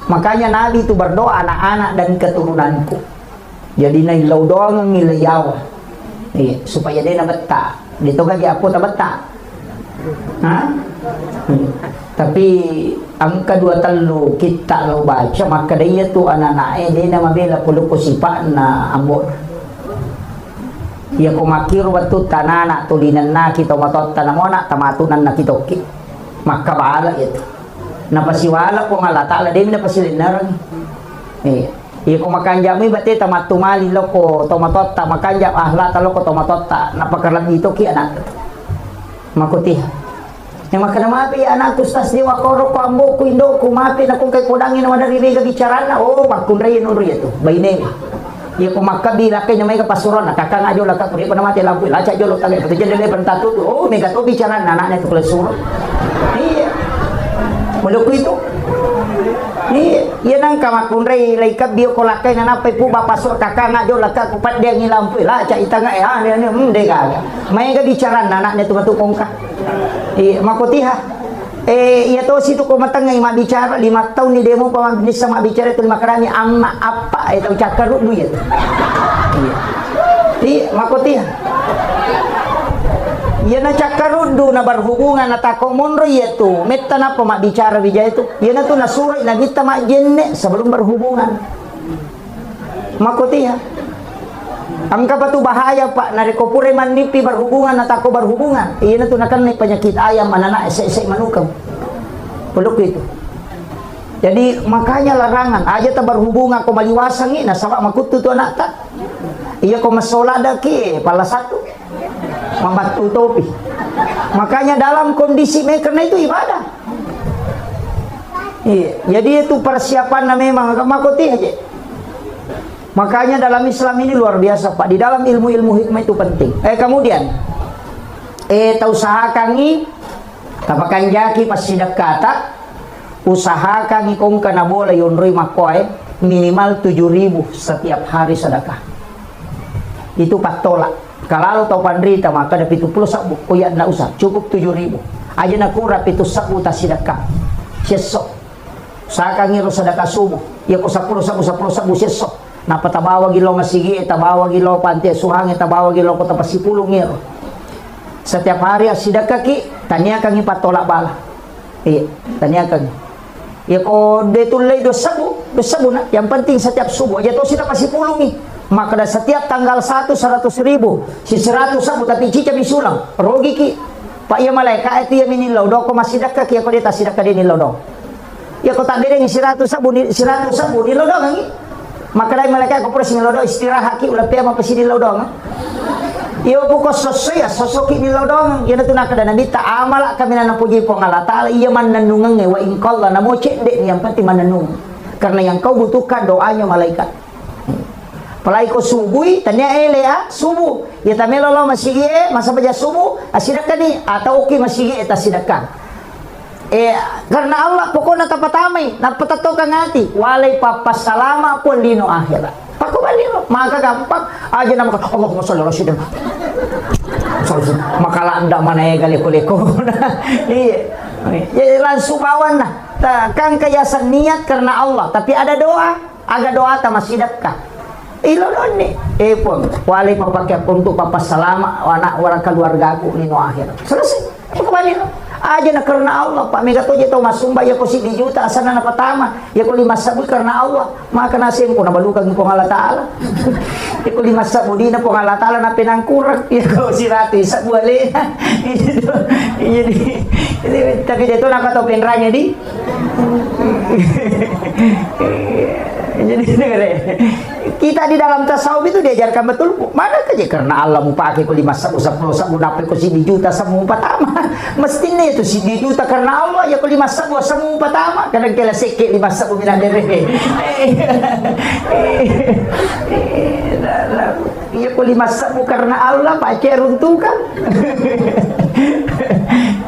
Makanya Nabi itu berdoa anak-anak dan keturunanku. Jadi nailaw doang ngilayaw. Supaya dia na beta. Dito kagi apo ta beta. Tapi ang kadua talo kita lo baca maka dia tu anak-anak dia na mabela pulo ko sipa na amor. Ya ko makiro batu tanana tulinan na kita matot tanamona tamatunan na kitoki maka baala itu napasiwala ko nga latala din napasilinarang ya ko makanjami bati tamatumali loko tomatot ta makanja ahla talo ko tomatot ta napakarlam ito ki anak makutiha yang makana mapi anak kustas di wakoro ko ambo ko indo ko mapi na kung kay kudangin na dari biga bicarana makunray no riya to bayne. Ya ko makabila kay may kapasuron nakakang ajo laka ko pa namati lampu laca jo lo tagay pati jelle pentatu mega to bicara nanaknya to klasuro. Iya. Mulo ko ito. Yan ang kamakunray laikab biyo ko lakay na napay po bapasok kakang ajo laka ko pat dia ngilampu laca itanga de gaga. May ga bicara nanaknya to matukong ka. Makutiha. Iya to situ ko matangay mabicara 5 tahun ni demo pa bisa mabicara itu 5 karani amma apa itu cakaru du ya. Iya makoti. Iya na cakaru du na berhubungan na takomonro ya tu. Metta na pa mabicara bija itu. Iya na tu na surat na kita majenne sebelum berhubungan. Makoti ya. Angka pa tu bahaya pak narikopure manipi berhubungan atau berhubungan. Iya na tu nakan may penyakit ayam anak ese manukam. Peluk itu. Jadi makanya larangan aja ta berhubungan ko maliwasang ina sama makutu tu anak ta. Iya ko masolada ki pala satu. Membatu topi. Makanya dalam kondisi mereka itu ibadah. Iya, jadi itu persiapan na memang makuti aja. Makanya dalam Islam ini luar biasa Pak. Di dalam ilmu-ilmu hikmah itu penting. Kemudian usahakan ni tapakan jaki pas sidak kata usahakan ikong kana bola yunrui makoy minimal 7.000 setiap hari sedekah. Itu patolak. Kalau tau pandrita maka ada 70 sabu kuya na usah cukup 7.000. Aja na kurap itu sabu ta sedekah. Sesok. Usahakan ngiro sedekah subuh. Ya ko 10 sabu sesok. Napatabawa gilo masigi, tabawa gilo panti suhang, tabawa gilo ko tapasipulong ngiro. Setiap hari asidaka ki, tanya kang ipatolak bala. Tanya kang. Ya ko detulay do sabu na. Yang penting setiap subuh aja to sila pasipulong ni. Maka setiap tanggal 1 100.000. Si 100 sabu tapi cica bisulang. Rogi ki. Pak ya malaika itu ya minilaw do ko masidaka ki ako dita sidaka din nilaw do. Ya ko tak direng 100 sabu nilaw do ngi. Maka dari malaikat ko presi nilaw do istirahat ki ulah pia mapasi nilaw do. Iyo po ko sosoki nilaw do. Yan na kada nandita amala kami na napuji po ng Allah Ta'ala. Iya man nanungang wa inqalla na mo cende yang penting mananung. Karena yang kau butuhkan doanya malaikat. Palai ko subuhi tanya subuh. Ya tamelo lo masigi masa baja subuh asidaka ni atau oki masigi eta sidaka. Karena Allah pokoknya tapatamay napatato ka ngati walay papasalama po lino akhirat pakubalino maka gampang aja nama Allahumma sholli ala sayyidina makalanda mana galiko-liko iya langsung bawan nah kang kayasan niat karena Allah tapi ada doa aga doa ta masidap ka ilolon ni pun walay papakyap untuk papasalama anak orang keluargaku lino akhirat selesai pakubalino aja na karena Allah Pak mega to jito masumba ya ko si di juta asana na patama ya ko 5 sabu karena Allah maka nasim ko nabalukag ko ng Allah Taala ya ko 5 sabu di na po ng Allah Taala na pinangkurang ya ko si rati sa buwali jadi tapi dito nakatopin ranya di jadi kita di dalam tasawuf itu diajarkan betul mana kerja karena Allah mau pakai ko 5 sabu 10 sabu dapat ko si di juta sabu patama mestinya itu si di juta karena Allah ya ko 5 sabu sabu patama kadang kala sikit 5 sabu minadere ya ko 5 sabu karena Allah pak ceruntukan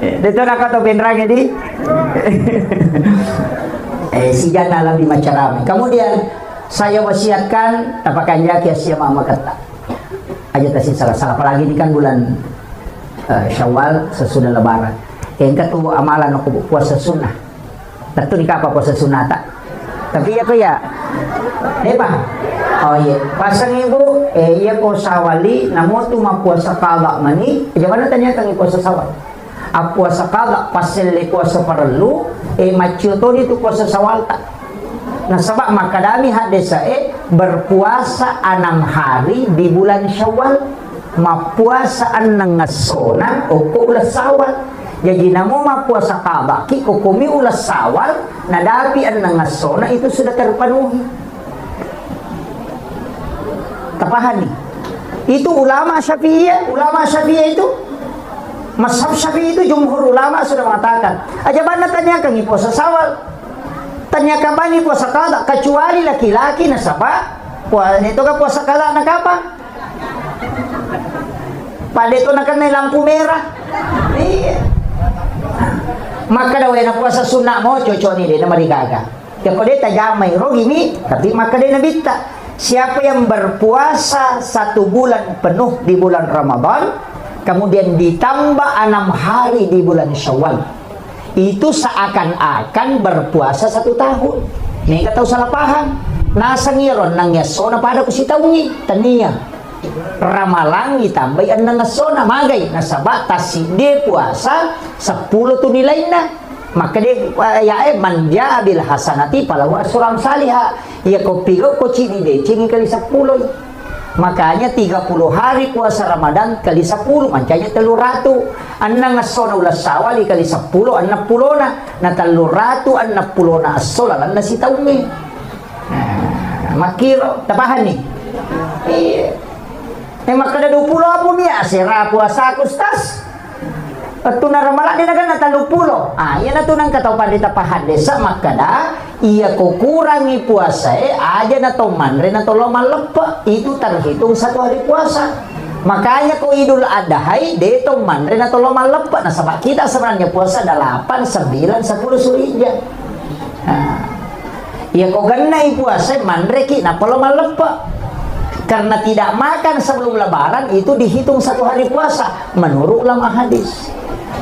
dito nakatopin ranya di sijan alam di Macarami. Kemudian saya wasiatkan tapakan jaki asia mama kata aja tasi salah apalagi ini kan bulan Syawal sesudah lebaran yang ketua amalan aku puasa sunnah tentu nikah apa puasa sunnah tak tapi ya ko ya oh iya pasang ibu iya ko sawali namo tu mapuasa kala mani mana tanya kang puasa sawal puasa kala pasal puasa perlu macio to itu puasa sawal tak nah sebab makadami hadesa berpuasa 6 hari di bulan Syawal mapuasaan ng ngasona o ulas sawal jadi namo mapuasa kaba ki kukumi ulas sawal nadapi ang nangasona itu sudah terpenuhi tapahani itu ulama Syafi'iyah itu mazhab Syafi'i itu jumhur ulama sudah mengatakan aja mana tanya kang puasa sawal tanya kapan puasa kada kecuali laki-laki na saba itu ka puasa kada na kapan pada itu na kanay lampu merah iya maka daw na puasa sunnah mo coco ni na marigaga ya ko deta jamay ro gini tapi maka na nabita siapa yang berpuasa 1 bulan penuh di bulan Ramadan kemudian ditambah 6 hari di bulan Syawal itu seakan-akan berpuasa 1 tahun. Nih tahu salah paham. Nasa ngiron nang yasona pada kusitawngi tania. Ramalang ditambah nang yasona magay nasa batas si dia puasa 10 tu nilai na. Maka dia manja bil hasanati palawa suram salihah. Ya ko pigo ko cini de cini kali 10. Makanya 30 hari puasa Ramadan kali 10 mancanya 300 anang asona ulas sawal kali 10 anak pulona na 300 anak pulona asola lan nasi taumi makiro tapahan ni makada 20 apa biya sira puasa kustas Patu na ramalan din na 30. Yan na to nang katapan di tapahan desa makada iya kukurangi puasa aja na to manre na to lomalapa itu terhitung 1 hari puasa. Makanya ko Idul Adha dito manre na to lomalapa na sabak kita sebenarnya puasa 8, 9, 10 Zulhijjah. Iya ko ganay puasa manre ki na lomalapa. Karena tidak makan sebelum lebaran itu dihitung 1 hari puasa menurut ulama hadis.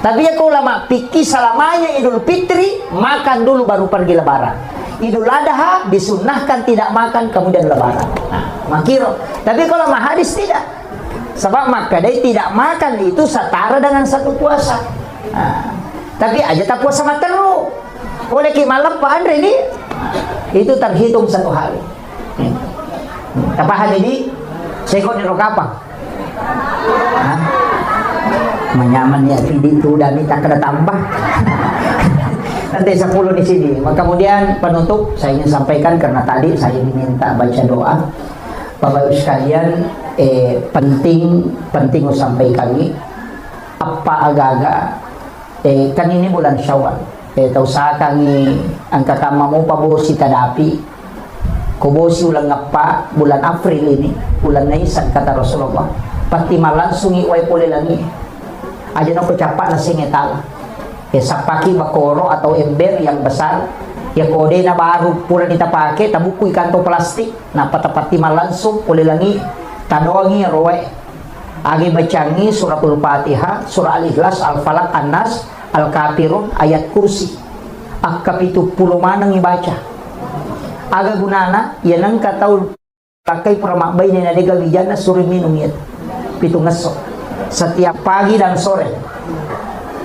Tapi ya ulama fikih selamanya Idul Fitri makan dulu baru pergi lebaran. Idul Adha disunnahkan tidak makan kemudian lebaran. Makiro. Tapi kalau ulama hadis tidak. Sebab maka dia tidak makan itu setara dengan 1 puasa. Tapi aja tak puasa materu. Oleh ki malam Pak Andre ini itu terhitung 1 hari. Tapahan ini sekon ni rokapang. Menyaman ya video itu dan minta kena tambah. Nanti 10 di sini. Kemudian penutup saya ingin sampaikan karena tadi saya diminta baca doa. Bapak Ibu sekalian, penting sampaikan ini apa agak-agak kan ini bulan Syawal. Tahu sa kami angka kamamu pabosi tadapi. Kubosi ulang ngapa bulan April ini, bulan Naisan kata Rasulullah. Pati malan sungi way pole lagi. Aja na ko capak na singetala. Ya sapaki bakoro atau ember yang besar. Ya kode na baru pula kita pakai tabuku kanto plastik na patapati malansong uli langi tadoangi roe agi bacangi suratul Fatihah, surah Al-Ikhlas, Al-Falaq, An-Nas, Al-Kafirun, ayat kursi akapitu puluh manang ibaca aga gunana ya nang katau pakai pramakbay na nadegal wijana suri minum yun pitu ngesok setiap pagi dan sore.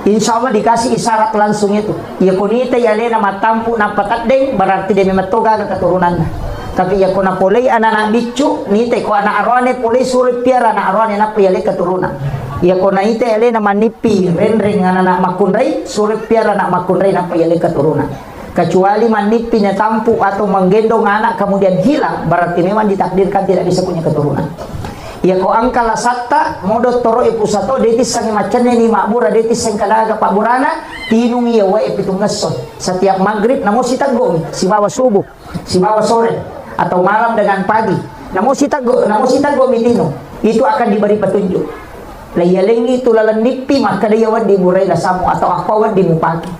Insya Allah dikasih isyarat langsung itu. Ya kunita ya lena matampu na patadeng berarti dia memetoga ke keturunan. Tapi ya kuna polei anak bicu nite ko anak arwane polei sulit piara anak arwane na piyale keturunan. Ya kuna ite ya lena manipi rendring anak makunrai sulit piara anak makunrai na piyale keturunan. Kecuali manipi na tampu atau menggendong anak kemudian hilang berarti memang ditakdirkan tidak bisa punya keturunan. Ya ko angkala satta modot toro ipusato detis sangi macane ni makbura detis sang kadaga paburana tinung iya wa pitung ngeson setiap maghrib namo sitago si bawa subuh si bawa sore atau malam dengan pagi namo sitago mitino itu akan diberi petunjuk layalengi itu lalan nipi maka dia wad diburai lasamu atau apa wad dimupaki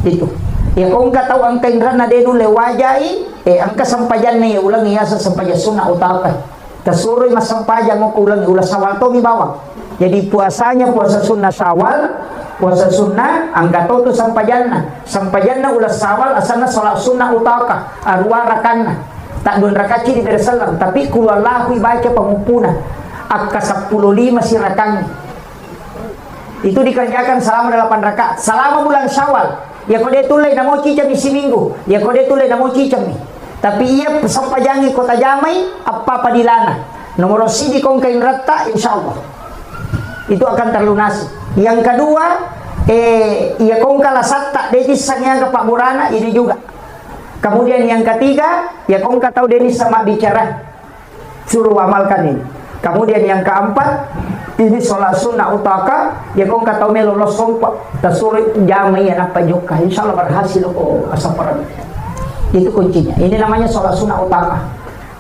itu ya ko angka tahu angka indrana denu lewajai angka sampajan ya ulang iya sa sampajan sunna utaka Tasuroy masampajang mo kulang ulas sawal to bawang. Jadi puasanya puasa sunnah Syawal, puasa sunnah angka to sampajanna. Sampajanna ulas sawal asana salat sunnah utaka arwa rakanna. Tak dun rakaci di Darussalam tapi kulallahu baca pengupuna. Akka 15 si rakang. Itu dikerjakan selama 8 rakaat. Selama bulan Syawal. Ya kode tulay namo cicam isi minggu. Ya kode tulay namo cicam ni. Tapi ia sampajangi kota Jamai apa padilana nomor sidi kong kain rata insyaallah itu akan terlunasi. Yang kedua ia kong kalasatta detis sangnya ke Pak Burana ini juga. Kemudian yang ketiga ya kong katau denis sama bicara suruh amalkan ini. Kemudian yang keempat ini sholat sunnah utaka ya kong katau melolos sompa tasuri Jamai anak pajuka insyaallah berhasil kok asaparan. Itu kuncinya. Ini namanya sholat sunnah utama.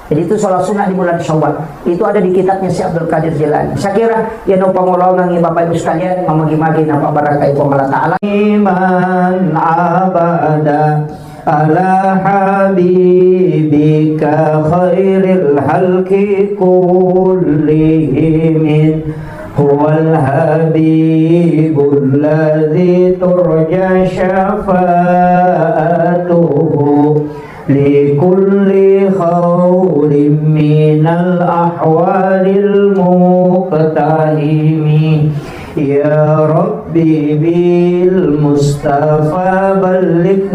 Jadi itu sholat sunnah di bulan Syawal. Itu ada di kitabnya si Abdul Qadir Jilani. Saya kira ya no pangolongan ng Bapak Ibu sekalian mamagi-magi na pabarakay po Allah Ta'ala. Iman abada ala habibika khairil halki kullihim هو الحبيب الذي ترجى شفاعته لكل خول من الأحوال المقتحم يا ربي بالمصطفى بلغ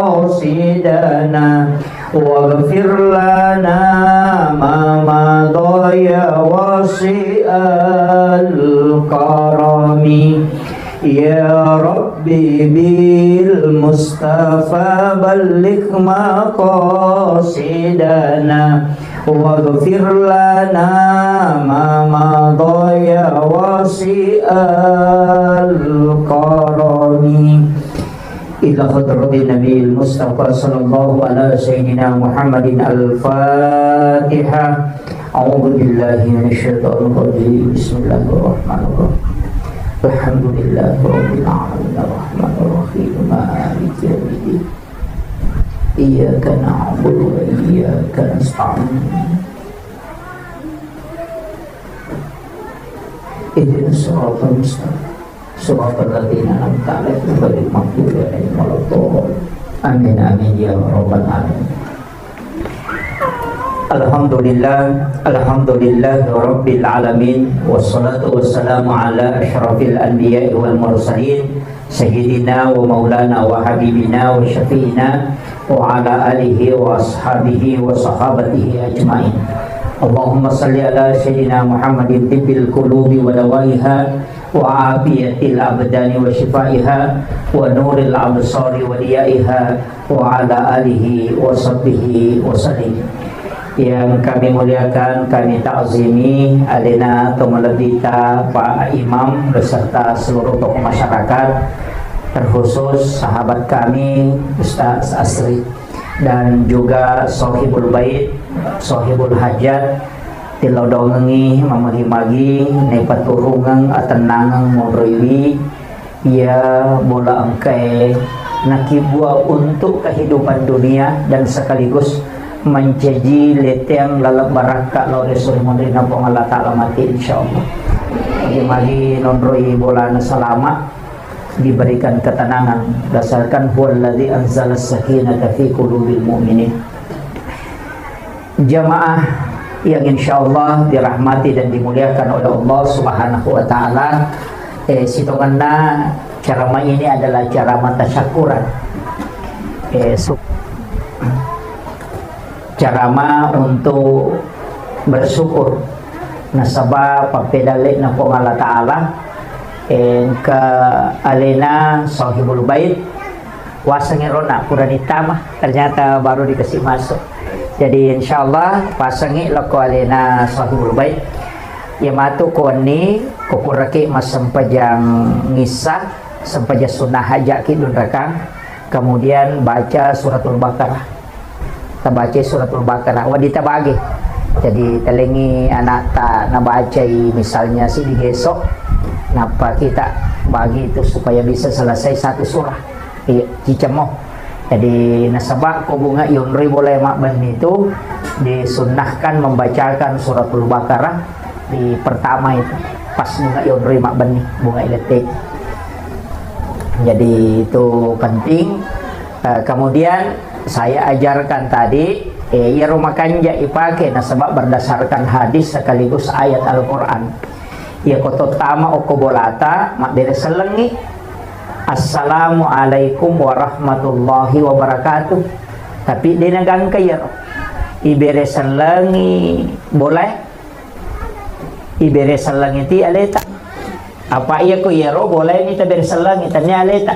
مقاصدنا واغفر لنا ما مضى واسع الكرم يا ربي بالمصطفى بلغ مقاصدنا واغفر لنا ما مضى واسع الكرم إلى حضرة النبي المصطفى صلى الله على سيدنا محمد الفاتحة. أعوذ بالله من الشيطان الرجيم. بسم الله الرحمن الرحيم. الحمد لله رب العالمين الرحمن الرحيم مالك يوم الدين إياك نعبد وإياك نستعين اهدنا الصراط المستقيم صراط الذين أنعمت عليهم غير المغضوب عليهم ولا الضالين آمين آمين يا رب العالمين. Alhamdulillah Rabbil Alamin. Wassalatu wassalamu ala ashrafil anbiya wal mursalin Sayyidina wa maulana wa habibina wa syafi'ina wa ala alihi wa ashabihi wa sahabatihi ajma'in. Allahumma salli ala Sayyidina Muhammadin tibbil qulubi wa dawaiha wa afiyatil abdani wa shifaiha wa nuril absari wa diyaiha wa ala alihi wa sahbihi wa sallim. Yang kami muliakan, kami ta'zimi alina tumalabita Pak Imam beserta seluruh tokoh masyarakat, terkhusus sahabat kami Ustaz Asri dan juga Sohibul Bait, Sohibul Hajat tilodongengi mamagi-magi nepaturungang atenangang ngobroi ia bola angkai nakibua untuk kehidupan dunia dan sekaligus mencaji leteng lalap baraka lo resuri mondrina pong Allah Ta'ala mati insyaallah. Bagi nonroi bola selama diberikan ketenangan dasarkan huwallazi anzala sakinata fi qulubil mu'minin. Jamaah yang insyaallah dirahmati dan dimuliakan oleh Allah Subhanahu wa taala, sitonganna carama ini adalah carama tasyakuran. Carama untuk bersyukur nasabah papedalik na po Allah Ta'ala ke alena sahibul bait wasangin rona puranita mah ternyata baru dikasih masuk. Jadi insyaallah pasangi lako alena sahibul bait yamatu koni kukuraki mas sempajang ngisah sempajang sunnah haja kidun rakang, kemudian baca suratul Baqarah, kita baca suratul Baqarah wadita bagi. Jadi telengi anak tak nabaca misalnya si digesok napa kita bagi itu supaya bisa selesai satu surah cicemoh. Jadi nasabak ko bunga yunri boleh makban itu disunnahkan membacakan suratul Baqarah di pertama itu pas bunga yunri makban nih bunga elektrik. Jadi itu penting. Kemudian saya ajarkan tadi ya rumah kanja ipake nasabak berdasarkan hadis sekaligus ayat Al-Quran. Ya koto tama oko bolata mak bere selengi Assalamualaikum warahmatullahi wabarakatuh. Tapi dia nagang kaya ibere selengi boleh ibere selengi ti aleta apa iya ko yero boleh ni tabere selengi tanya aleta.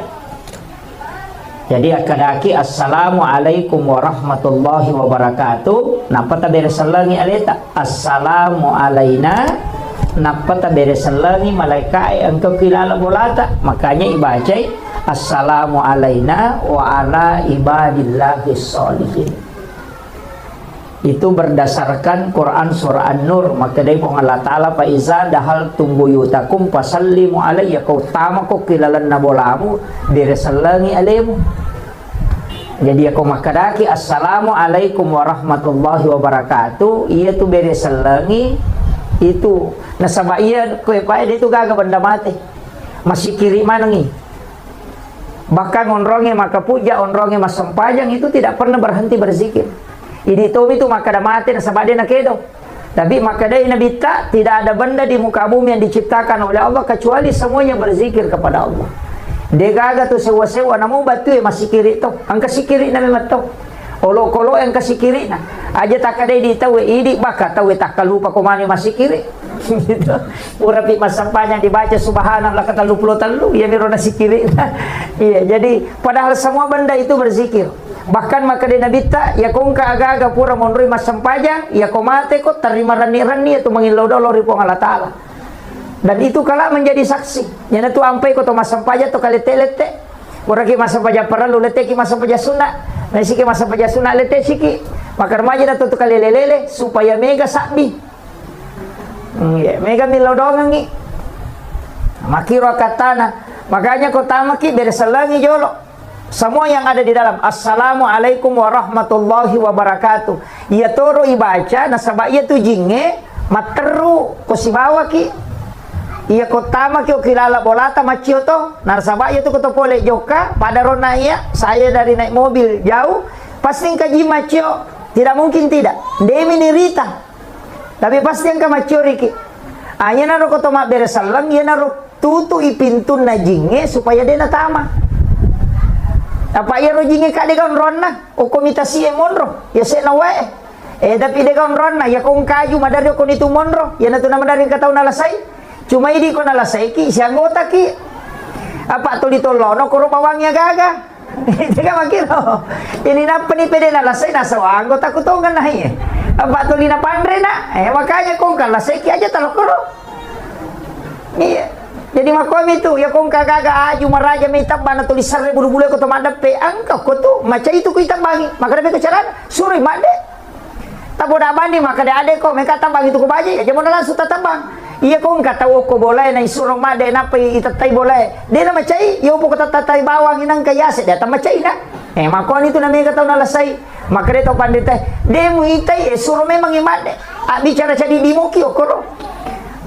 Jadi akadaki assalamualaikum warahmatullahi wabarakatuh. Napa tabere selengi aleta assalamu alaina. Napa tabere selengi malaikat engkau kilala bolata. Makanya ibaca assalamu alaina wa ala ibadillahis sholihin. Itu berdasarkan Quran surah An-Nur. Maka dari Allah Ta'ala fa iza dahal tumbuyutakum fasallimu alayya. Kau tama ko kilalan na bolamu bere selengi alaimu. Jadi aku makadaki assalamualaikum warahmatullahi wabarakatuh. Iya tu bere selengi itu nasaba iya kue pae itu gaga benda mati masih kiri manangi bahkan onronge maka puja onronge mas sempajang itu tidak pernah berhenti berzikir. Ini itu maka dah mati nasaba dia nakedo. Tapi maka dia nabi tidak ada benda di muka bumi yang diciptakan oleh Allah kecuali semuanya berzikir kepada Allah. Dia gaga tu sewa-sewa namu batu masih kiri tu angka si kiri na memang tu olo-kolo yang kasih kiri nah aja tak ada di tahu ini baka tahu tak lupa komani masih kiri gitu. Urapi mas sampahnya dibaca subhanallah kata lupa talu ya miro nasi kiri nah. Iya jadi padahal semua benda itu berzikir. Bahkan maka di nabi tak ya kongka aga-aga pura monrui mas sampajang ya komate kok terima rani-rani itu mengilau dolo ripong Allah Ta'ala. Dan itu kala menjadi saksi yana tu ampai ko to mas sampajang to kali telete uraki mas sampajang perlu leteki mas sampajang sunat. Nah siki masa pajasuna lete siki maka remaja na tutu kali lelele supaya mega sakbi mega milodongangi makiro katana makanya kota maki beresalangi jolo semua yang ada di dalam assalamualaikum warahmatullahi wabarakatuh ia toro ibaca nasaba ia tu jinge materu kusibawa ki iya kotama kyo kilala bolata macio to narsaba iya tu koto pole joka pada rona iya saya dari naik mobil jauh pasti kaji macio tidak mungkin tidak demi nirita tapi pasti yang macio riki hanya naro koto mak beresalang iya naro tutu ipintun na jinge supaya dia natama apa iya ro jinge kade kaun rona o komitasi e monro ya se na wae tapi de kaun rona ya kong kaju madari ko nitu monro ya natu na madari katau nalasai cuma ini ko nalasaiki si anggota ki apa tuli tolono kuro pawangnya gaga tidak makiro ini napa ni pede nalasai nasa anggota ko to kan nahi apa tuli na pandre na makanya kong kalasaiki aja talo kuro iya jadi makom itu ya kong kagaga aju maraja may tabana tuli sarre bulu-bulu ko to madape angka ko to maca itu ko itambangi maka dapat kecaran suri made tabo da bandi maka de ade ko mereka tambang itu ko baje ya jamu langsung tatambang iya kong katawo ko boleh na isuro made na pa itatay boleh de na macay yo po katatay bawang inang kayase de ta macay na makon itu na may kataw na lasay makareto pandita de mo itay suro may mangimade bicara jadi di mo kiyo koro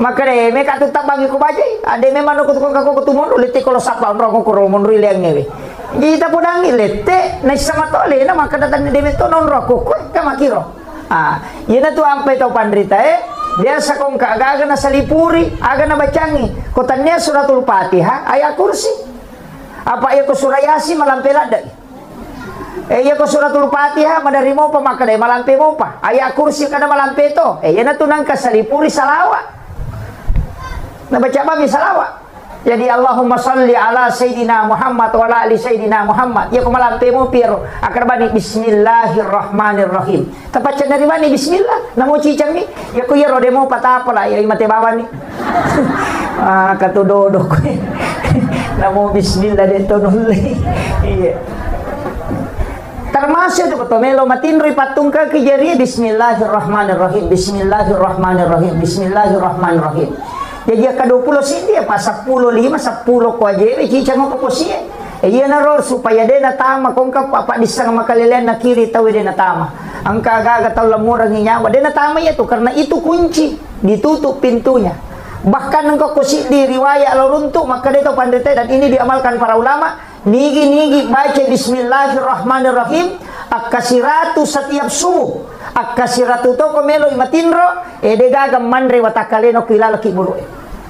makare me katutabang ko bajay ade me mano ko kako tumon ulit ko sapa ro ko ro mon rileng ngewe kita podang ilete na sama tole na makadatan de me to non ro ko ka makiro yun na to ang petaw pandrita biasa kong kaaga na salipuri aga na bacangi kotanya suratul Fatihah ayat kursi apa iya ko surayasi malampelada iya ko suratul Fatihah madari mo pa makadai malampe mo pa ayat kursi kada malampe to yun na to nang kasalipuri salawa nabaca ba mi salawa jadi Allahumma salli ala Sayyidina Muhammad wa ala ali Sayyidina Muhammad ya kumalampe mo pero akarbani bismillahirrahmanirrahim tapat dari bani bismillah namo cicang ni ya ko yero demo patapala ya mate bawa ni katudodo ko namo bismillah dito nuli iya termasuk itu melo matinroy patung ka kijari bismillahirrahmanirrahim bismillahirrahmanirrahim bismillahirrahmanirrahim jadi ka-20 sindi pa 10 ko aje cicang ko siya iya na ro supaya de na tama kung ka papadisang makalilen na kiri tawi de na tama ang kagaga taw lamurang nyawa de na tama ito karena itu kunci ditutup pintunya bahkan ang kusi di riwayat aluruntu maka dito pandete dan ini diamalkan para ulama nigi baca bismillahirrahmanirrahim akasiratu setiap subuh akasiratu to komelo imatinro de gagam mandre watakaleno kilala kibulu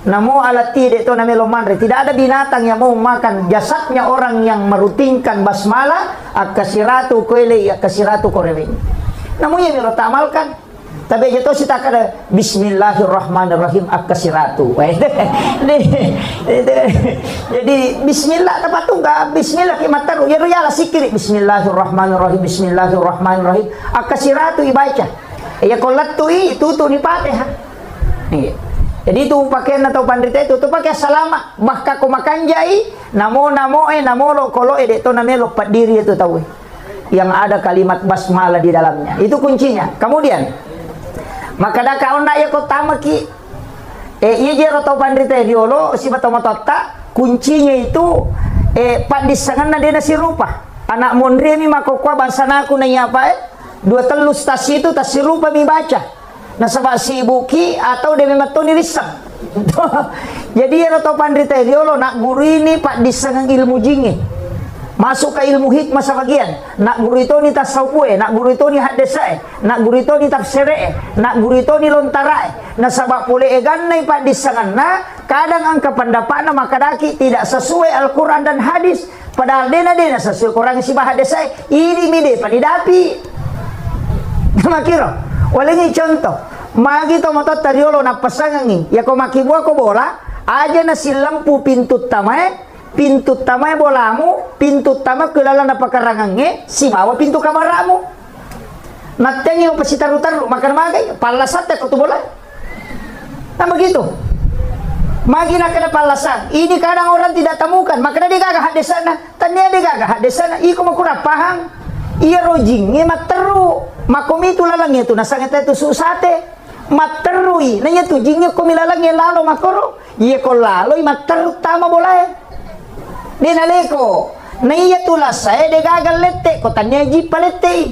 namo alati de to namelo mandre tidak ada binatang yang mau makan jasadnya orang yang merutinkan basmalah akasiratu koele akasiratu korewe namo yang melo tamalkan tapi itu sita kada bismillahirrahmanirrahim akasiratu jadi bismillah tepat tuh bismillah kimataru ya ruyala sikiri bismillahirrahmanirrahim bismillahirrahmanirrahim akasiratu ibaca ya kolat tu itu ni Fatihah jadi itu pakaian atau pandita itu pakai salama bahkan ko makanjai namo lo kolo to namelo padiri itu tahu yang ada kalimat basmalah di dalamnya itu kuncinya kemudian maka da kaon na ko tamaki iya jero to pandita diolo si batomotota kuncinya itu pandisangan na dena si rupa anak mondre mi makokwa bansana aku na apa dua telus tas itu tas si rupa mi baca na sabak sibuki atau de memang to nirisam jadi jero to pandita diolo nak guru ini pak disangan ilmu jingi masuk ke ilmu hikmah sebagian nak guru itu ni tasawuf nak guru itu ni hadisai nak guru itu ni tafsir nak guru itu ni lontarai na sabab pule ganai pak disanganna kadang angka pendapatna maka daki tidak sesuai Al-Qur'an dan hadis padahal dena sesuai Qur'an si hadisai ini mide panidapi makiro walengi contoh magi to motot tariolo na pasangangi ya ko makibua ko bola aja na si lampu pintu tamai bolamu pintu tama kelala na pakarangange si bawa pintu kamaramu natengi mo pasitaru-taru makan magay palasat ko tu bola nah begitu magi na kada palasan ini kadang orang tidak temukan maka dia gagah hadesana tanya dia gagah hadesana iko makura pahang iya rojing nge materu makomi itu lalang itu nasangeta itu susate materui nanya tu jingnya komilalang lalo makoro iya ko lalo materu tama bola dinaleko na iya tulas saya de gagal lette ko tanya ji palette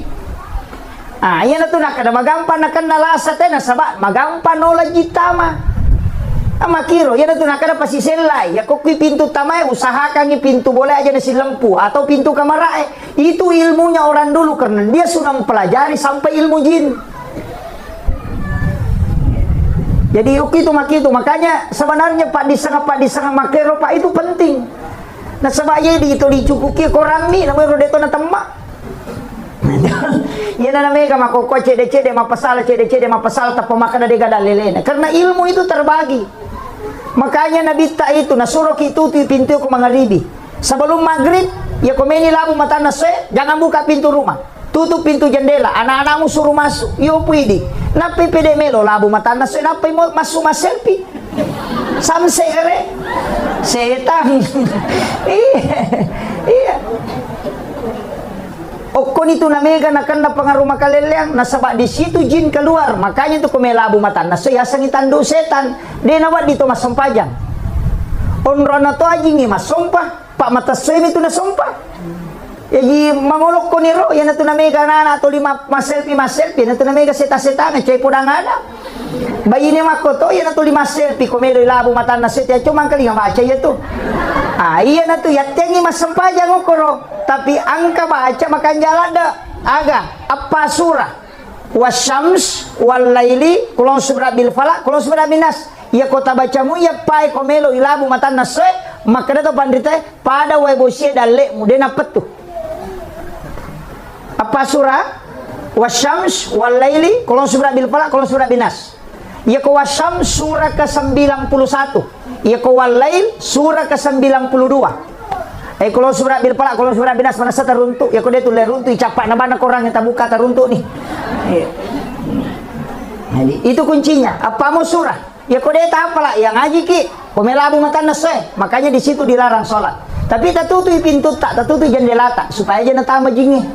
yan na to nakada magampan nakan nalasa na saba magampan no lagi tama makiro yan na to nakada pasiselay ya ko pintu tama usahakan pintu boleh aja na si lampu atau pintu kamar itu ilmunya orang dulu karena dia sudah mempelajari sampai ilmu jin jadi itu makanya sebenarnya pak disanga makero pak itu penting. Nah sebabnya itu dicukuki korang ni namanya rodeto na temak. Ya na namanya makoko cede mapasal tapi makan ada gada lelena. Karena ilmu itu terbagi. Makanya Nabi tak itu nasuruh itu pintu ke maghribi. Sebelum maghrib ya komeni labu mata nase jangan buka pintu rumah. Tutup pintu jendela. Anak-anakmu suruh masuk. Yo puidi. Napi pede melo labu mata nase napi masuk mas selfie. Samse ere setan iya Okon itu namega nakanda pengaruh makaleleang nasaba di situ jin keluar, makanya itu kumelabu mata naso yasang itandu setan de nawat dito masampajang onrona to ajingi masompa pak mata soem itu nasompa yaji mangolok ko niro yan ito namega na to lima maselfie na to namega seta chay pudang ada bayi ni makoto yan ito lima selfie kumelo ilabu mata na setya cumang kalinga baca itu iya na to yatengi masampajang okoro tapi angka baca makan jalada aga apa surah wasyams wal laili kulon subra bil falak kulon subra binas ya kota bacamu ya pai komelo ilabu matan nasre maka dato pandita pada webosie dalle mudena petu apa surah wasyams wal laili kulon subra bil falak kulon subra binas ya ko wasyams surah ke-91 ya ko wal lail surah ke-92 kalau surat bil falak, kalau surat binas mana teruntuk, ya kau dia tu leruntuk, capak nama orang yang tak buka teruntuk ni. Jadi itu kuncinya. Apa mau surah? Ya kau dia tak apalah, yang ngaji ki, pemelabu mata naseh, makanya di situ dilarang solat. Tapi tak tutup pintu tak tutup jendela tak, supaya jangan tambah jingi.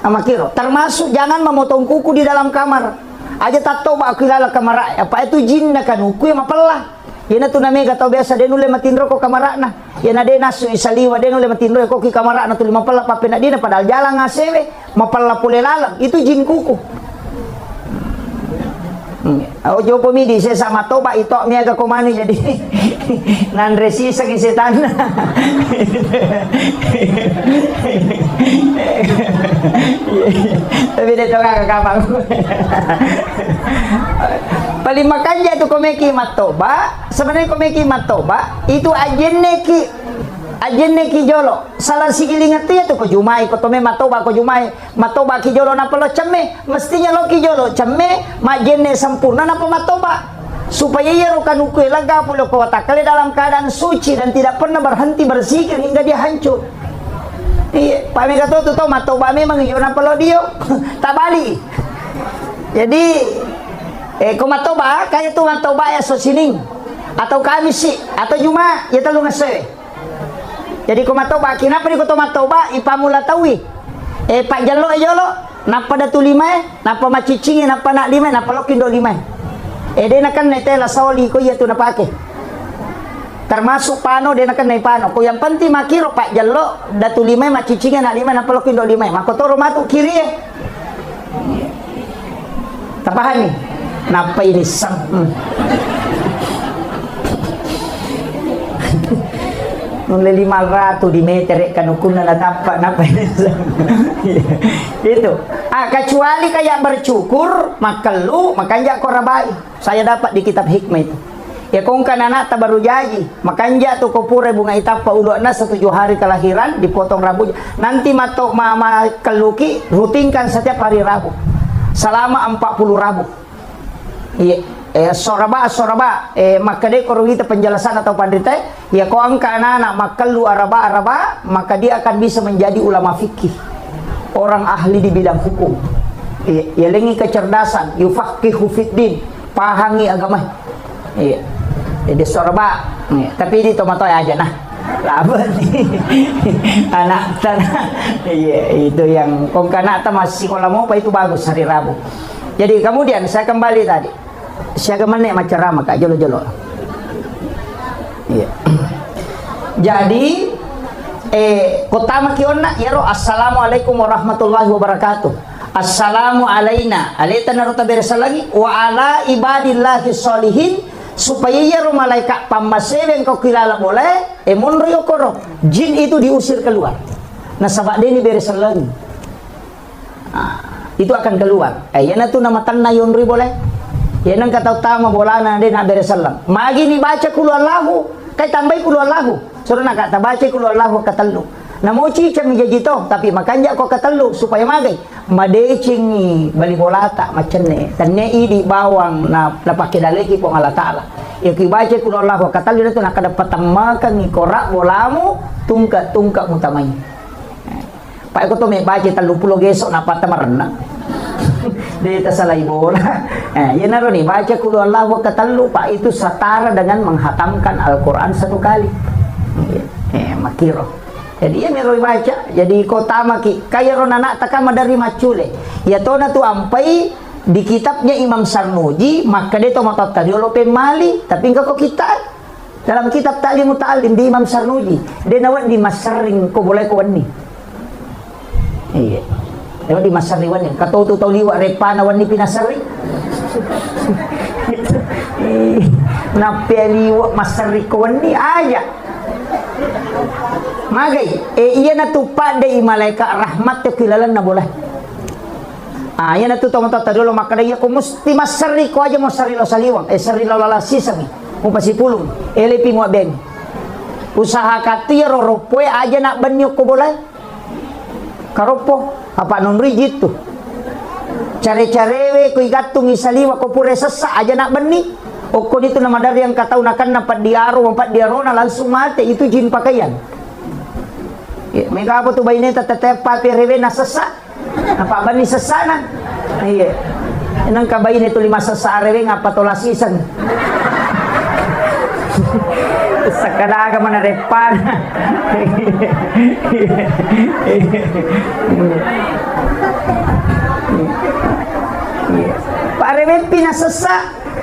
Amakiro. Termasuk jangan memotong kuku di dalam kamar. Aja tak tahu aku lala kamar. Apa itu jin nak kuku yang mapelah. Yana tu namega tau biasa dia nule matindro ko kamarakna. Yana de nasu isaliwa de nule matindro ko ki kamarakna tu 50 papena dina padahal jalan ngasewe mapalla pule lalang itu jin kuku. Ojo pomidi saya sama toba itu miaga komani jadi nan resi saking setan. Tapi dia tahu kakak kapang. Paling makanya itu komeki matoba sebenarnya komeki matoba itu ajenne ki jolo salah sigiling itu ya tuh ko jumai ko tome matoba ko jumai matoba ki jolo napa lo cemme mestinya lo ki jolo cemme majenne sempurna napa matoba supaya ia rukan ukui laga pulau kota kali dalam keadaan suci dan tidak pernah berhenti berzikir hingga dia hancur. Iya, Pak Mega tuh matoba memang iyo napa lo dio tak bali. Jadi kumatoba kaya tu matoba ya so sining atau kami sih atau cuma ya telu ngase. Jadi kumatoba kenapa di kota matoba ipamula tawi pak jalo napa datu lima napa macicingi napa nak lima napa lokindo lima dia nakan netela soli ko ya tu napake termasuk pano dia nakan nai pano ko yang penting makiro pak jalo datu lima macicingi nak lima napa lokindo lima makotoro matu kiri tapahan nih napa ini sang nule 500 di meter kan hukumnya na tampak napa ini sang itu kecuali kayak bercukur makelu makanya korabai saya dapat di kitab hikmah itu ya kong kan anak tak baru jadi makanya tuh kopure bunga itapa ulokna 7 hari kelahiran dipotong rambutnya nanti matok mama keluki rutinkan setiap hari Rabu selama 40 Rabu. Iya, soraba maka deh kalau kita penjelasan atau pandita ya kau angka anak makalu araba maka dia akan bisa menjadi ulama fikih orang ahli di bidang hukum ya lengi kecerdasan yufaqihu fiddin pahangi agama iya jadi soraba tapi di tomato aja nah laba nih anak tanah iya itu yang kong anak masih kalau mau apa itu bagus hari Rabu. Jadi kemudian saya kembali tadi saya kemana macam ramah kak jolo iya. Jadi kota makiona yaro assalamualaikum warahmatullahi wabarakatuh assalamu alaina alaita naruta beresa lagi wa ala ibadillahi sholihin supaya yaro malaikat pamaseben kau kilala boleh munrio koro jin itu diusir keluar nah sabak deni beresa lagi itu akan keluar yana tu nama tanna yonri boleh yana kata utama bolana de na beresalam magi ni baca kulu Allahu kai tambai kulu Allahu suruh nak kata baca kulu Allahu katelu na mochi cem jajito tapi makanya kau katelu supaya magai madecing ni bali bolata macenne tanne idi bawang na pakai daleki ko Allah taala ya ki baca kulu Allahu katelu itu nak dapat tamakan ni korak bolamu tungka mutamanya Pak ko to me baca 30 gesok na patamarna dia salai bola ya naro nih baca kulu Allahu katalu Pak itu setara dengan menghatamkan Al-Quran 1 kali makiro Jadi ya meroi baca. Jadi kota maki kaya ron anak takama dari macule. Ya tona tu ampai di kitabnya Imam Sarmuji, maka dia to matot tadi lo pemali, tapi engkau kok kita dalam kitab Ta'lim Muta'allim di Imam Sarmuji, dia nawan di masaring ko boleh ko wani. Iya. Dia di masaring wani. Katau tu tau liwa repa na wani pinasari. Napeliwa masari ko wani aja. Magay, iya na tupa de malaikat rahmat te kilalan na boleh. Yan na tutong tatadolo makadaya ko musti masari ko aja mo sarilo saliwang sari lalasi sami mo pasipulong elepi mo ben usaha katiro ropoe aja nak banyo ko boleh karopo apa non rigid tu care-carewe ko igatung isaliwa ko pure sesa aja nak beni o ko dito na madari yang katau nakan napat diaro na langsung mate itu jin pakaian. May kapo tu baineta tetepa pirewe na sesa apa bani sesana. Iya. Nang kabay nito 5 sesa arewe nga patolasisan. Sakada ka man repan. Parewe pinasesa.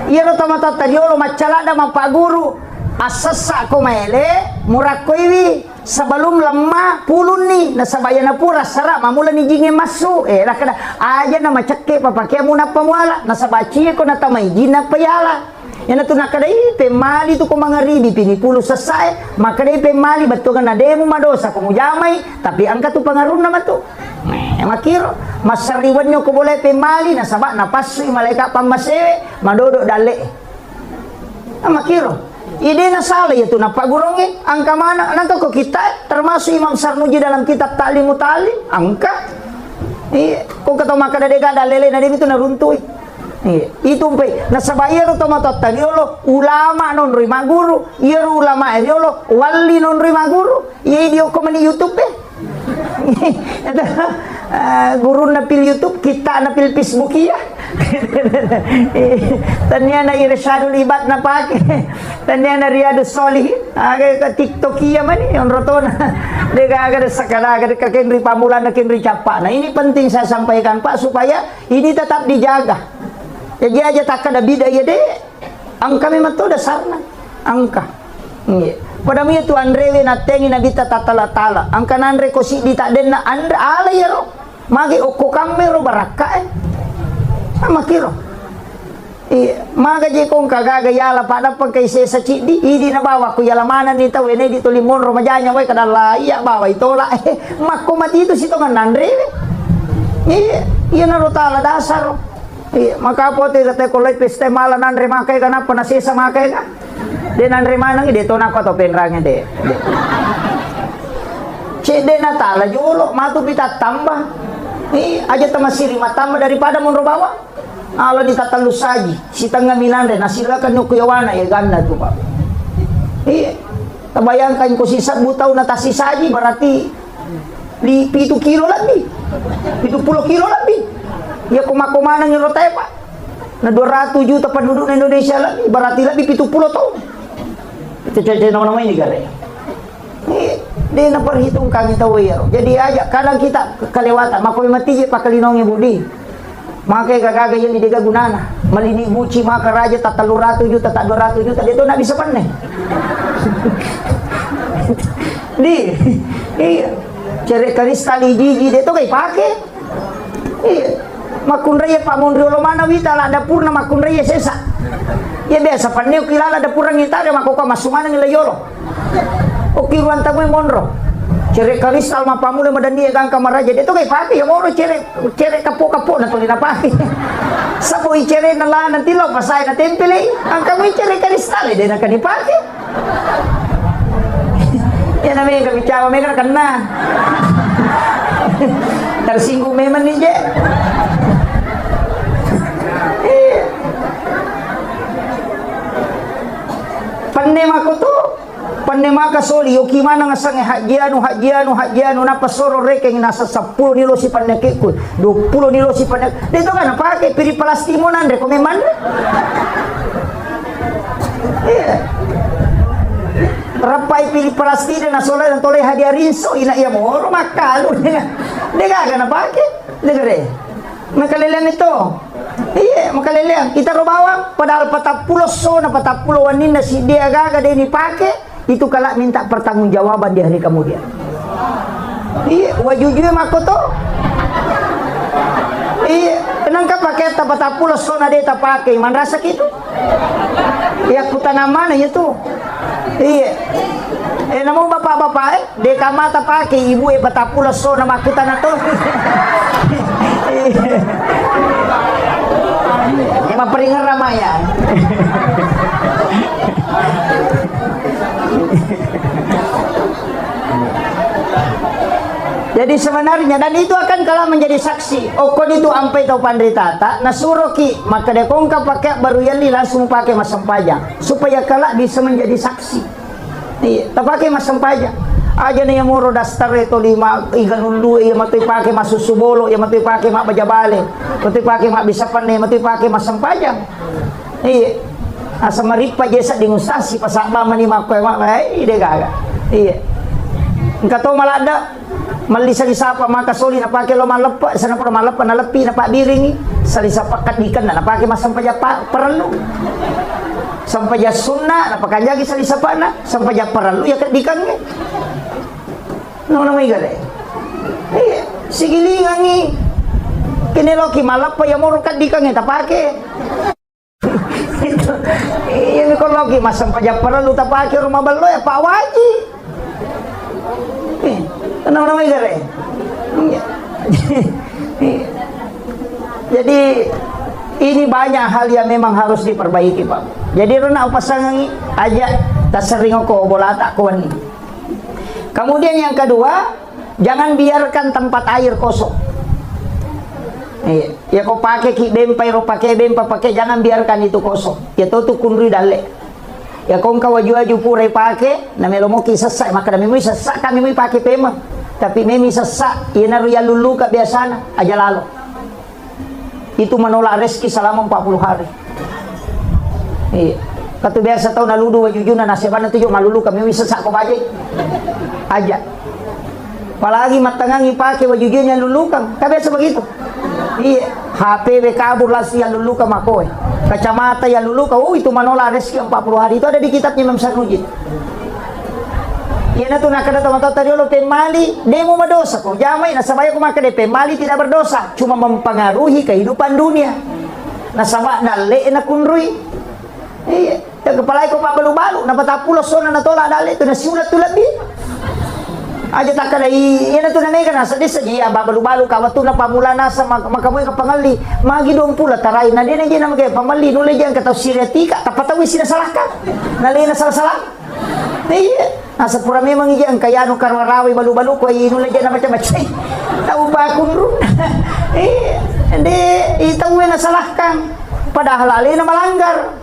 Iya tomato tadiolo macalada mapaguru. Asasa ko maele murakoiwi sebelum lemah pulun nih nasabaya na pura sara mamula ni jinge masu lakada aja na macake papake muna pamuala nasabaci ko na tamay jina payala yana tu nakada pemali tu ko mangaribi pinipulu sasai maka dai pemali batungan na demo madosa ko mujamay tapi angka tu pangarun naman tu makiro masariwan nyo ko boleh pemali nasaba napasu malaikat pamasewe madodo dale makiro. Ide na salah itu na pagurungi angka mana nangka ko kita termasuk Imam Sarmuji dalam kitab Ta'lim Muta'allim angka kung kataw makadadega dalele na din ito naruntui itu pe nasabaya ro tomatot tadiolo ulama non rimaguru iero ulama eriolo wali non rimaguru idio ko mani YouTube guru na pil YouTube kita na pil Facebook ya tanya na irsyadul ibad na pake tanya na riyadus solihin aga TikTok iya man yon rotona dega aga sakala aga kenri pamulan na kenri capa. Nah ini penting saya sampaikan Pak supaya ini tetap dijaga. Jadi aja tak ada bida ya deh angka memang tu dasarnya angka pada mi tu andrewe na tengi na bita tatala angka nandre ko si bita den na andra ala yero magi okko kamero baraka makiro maga je kong kagaga yala pada pagkay sa chidi idi na bawa ko yala mana ni tawe ne dito limon romajanya way kadala iya bawa itola makko matito sito nga nandrewe iya na rotala dasar maka po ti tate ko light peste mala nandre makay kana panasisa makay ka de nandre manang ide to na ko to penrang de cede na tala julo matu pita tambah aja tamasiri matamba daripada monro bawa ala ditatalu saji si tengah minandre nasilakan no kuyawana ya ganda tu Pak tabayangkan ko sisa butaw na tasi saji berarti 7 kilo lebih 70 kilo lebih ya kumakumanang yung rotay Pak na 200 juta penduduk Indonesia lebih berarti lebih 70 tahun itu cece nama ini gale dia na perhitung kami tahu ya jadi aja kadang kita kelewatan maka mati pak kalinongnya budi maka gagaga yang didaga gunana malini buci maka raja tak 300 juta tak 200 juta dia tuh nak bisa panen di iya cari kristal jiji dia tuh kayak pakai iya makun raya Pak Mondriolo mana wita lah dapur na makun raya sesa ya biasa paneo kilala dapur ngita ada makoka masumana ngilayolo okiruan tamu monro cere kristal mapamule madan dia gang kamar raja dia tuh kayak pakai ya moro cere kapo na tulina pakai sabo cere na la nanti lo pasay na tempele ang kami cere kristal dia nak dipakai ya namanya kami cawa mereka kena tersinggung memang nih je Panema ka soli yoki mana nga sange hajianu na pasoro reke nasa 10 nilo si panekikul 20 nilo si panek dito ka napake piri palastimo nandre kung may man rapai pilih Palestina na sola dan toleh hadiah rinso ina iya mo makalu dia gak pakai deh makalilian itu iya makalilian kita robawa padahal 40 sona 40 wanita si dia gak dia dipakai itu kalau minta pertanggungjawaban di hari kemudian iya wajujui makoto iya kenapa pakai 40 sona dia tak pakai man rasa gitu ya kutana mana itu iya namo bapak-bapak deka mata pakai ibu 40 sona makutana to maperingan ramaya jadi sebenarnya dan itu akan kalah menjadi saksi okon itu ampai tau pandritata nasuroki maka dia kongka pakai baru yali langsung pakai masam pajang supaya kalah bisa menjadi saksi iya tak pakai masam pajang aja nih yang muro dastar itu 5 ikan hundu iya matui pakai masuk subolo iya matui pakai mak baja balik matui pakai mak bisa pandai matui pakai masam pajang iya asa maripa jesa dingustasi pasaba mani mak iya gagak iya engkau tahu malah ada malisa disapa maka soli na pakai lo malepa sana pura malepa na lepi na pak biringi salisapa kadikan na pakai masam paja perlu sampai ja sunnah na pakai lagi salisapa na sampai ja perlu ya kadikan nge no may gale eh sigilingan ngi kiniloki malepa ya moro kadikan nge tapake ini ko logi masam paja perlu tapake rumah balo ya pak waji kenapa gare? Jadi ini banyak hal yang memang harus diperbaiki Pak. Jadi rena pasangan aja tak sering aku bola tak kawan. Kemudian yang kedua, jangan biarkan tempat air kosong. Ya kau pakai ki bempai ro pakai bempa pakai jangan biarkan itu kosong. Ya tu kunri dale. Ya kau waju-waju pura pakai, na melomo ki sesak maka na memi sesak kami memi pakai pema. Tapi memi sesak, ia naru ya lulu ka biasana aja lalu. Itu menolak rezeki selama 40 hari. Iya. Kata biasa tahu naludu wajujuna nasibana tujuh malulu kami memi sesak ko baje. Aja. Apalagi matangangi pakai wajujunya lulukan. Ka biasa begitu. Iya. HP kabur lasi yang lulukan makoy. Kacamata yang lulukan, itu menolak rezeki 40 hari. Itu ada di kitabnya Imam Sarnujid. Yan na nakada tamatau tariolo pemali demo madosa ko jamay nasabay ko makade pemali tidak berdosa cuma mempengaruhi kehidupan dunia nasama na le na kunrui iya kepala ko pa balu-balu na patapulo sona na tola dali to nasiulat tulad di aja takada yan na to na nega nasa desa iya balu-balu kawatu na pamula nasa makamoy ka pangali magi dong pula taray na din na magay pamali nule diyan kataw siriatika tapatawi sinasalaka nali na salah iya asa pura memang iya ang kayano karwarawi balu-balu ko ay inulay dyan na macam-macam tau ba akong rin hindi itawin na salahkan padahal alin na malanggar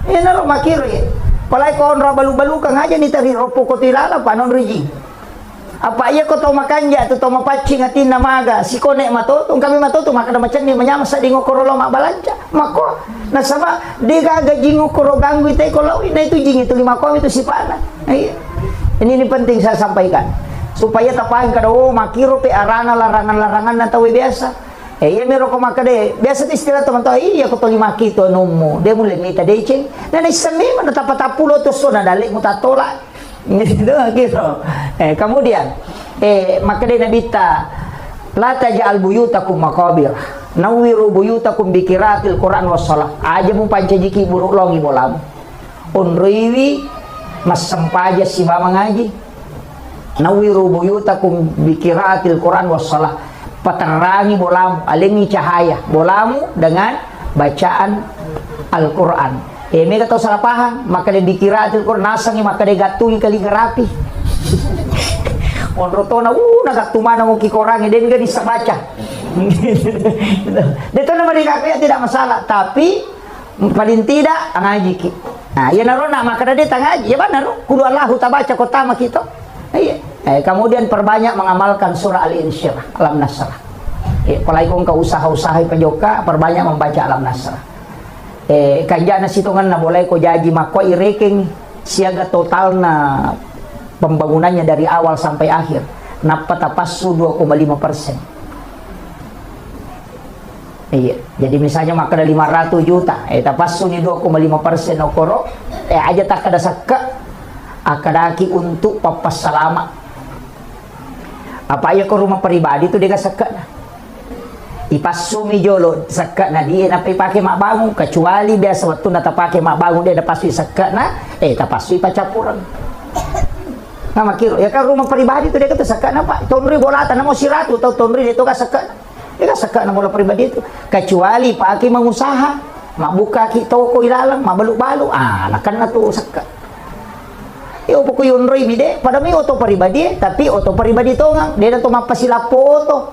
yan na rin makiri palay ko onra balu-balu ka nga dyan itariropo ko tilala panon rigi apa iya ko to makanja to mapaching atin na maga si konek matutong kami matutong makada macam ni manyamas sa dingo korolo mabalanja mako nasaba di gaga jingo koro ganggu itay ko law ina itu jing itu 5 kom itu si pana ay ini penting saya sampaikan supaya tapahin kada makiro pe arana larangan-larangan na tawi biasa iya mero ko makade biasa istilah teman-teman iya ko to 5 kito nomo de mulai nita deceng na isami man tapatapulo to so na dali mo tatola gitu. Kemudian makade nabita la taj'al buyutakum maqabir nawiru buyutakum bikiratil Quran was shalah aja mo pancajiki buruk longi bolam unriwi mas sempaja si mama ngaji nawiru buyutakum bikiratil Quran was shalah paterangi bolam alengi cahaya bolamu dengan bacaan Al-Quran mereka tahu salah paham maka dia dikiraatil Quran nasangi maka dia gatungi kali ngerapi onrotona nagatumana mo kikorangi dia nggak bisa baca dia tahu nama dia tidak masalah tapi paling tidak ngaji ki nah ya narona maka dia ngaji ya benar kudu Allah tabaca kota mah kita iya kemudian perbanyak mengamalkan surah Al-Insyirah Alam Nasrah apalagi kau usaha-usaha penjoka perbanyak membaca Alam Nasrah kanjana situngan na boleh ko jaji mako ireking siaga total na pembangunannya dari awal sampai akhir napatapasu 2,5%. Iya, jadi misalnya maka ada 500 juta, tapasu ni 2,5% okoro, aja tak ada sakka, akadaki untuk papas salama. Apa ya ke rumah pribadi tu dia sakka na. Ipasu mi jolo sakka na dia na pakai mak bangun, kecuali biasa waktu na pakai mak bangun dia ada pasu sakka na, tapasu ipacapuran. Nah makiro, ya kan rumah pribadi tu dia kata sakka na pak, tonri bolatan na mo siratu atau tonri dia tu ka sakka. Dia sakka na mula pribadi itu, kecuali pakai mengusaha, mak buka ki toko ilalang, mak balu-balu, nakan na tu sakka. Yo poko yunroi mi de, pada mi oto pribadi, tapi oto pribadi to nga, dia na to mapasila foto.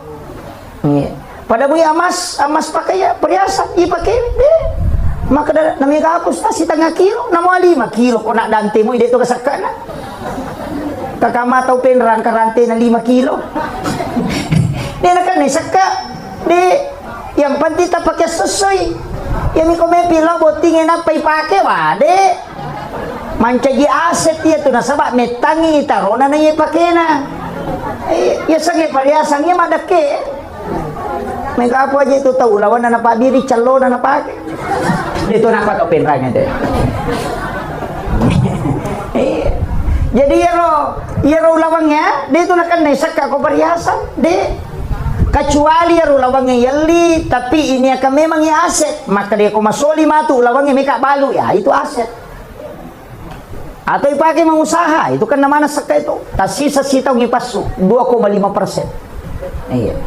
Pada mi amas pakai ya perhiasan, ipakai de. Maka nami kapus na si tengah kilo, namo 5 kilo ko nak dante mo ide to ka sakka na. Kakama tau penrang karante na 5 kilo. Dia nak ni sakka. Di yang penting tak pakai sesuai. Yang ko may pila botingin na paipake wade. Mancagi aset dia tu nasabak metangi tarona na ipake na. Ya sange pariasangnya madake. May kapo aja itu tahu lawan na napabiri calo na napake. Dito na pa to penrangnya deh. Jadi ya ro lawangnya dito na kan sakka ko pariasan de. Kecuali ya lawangnya yali, tapi ini akan memang ya aset, maka dia masoli matu lawangnya mereka balu ya itu aset. Atau dipakai mengusaha, itu kan namanya sakka itu. Tasisa sita ngipasu 2,5%. Iya.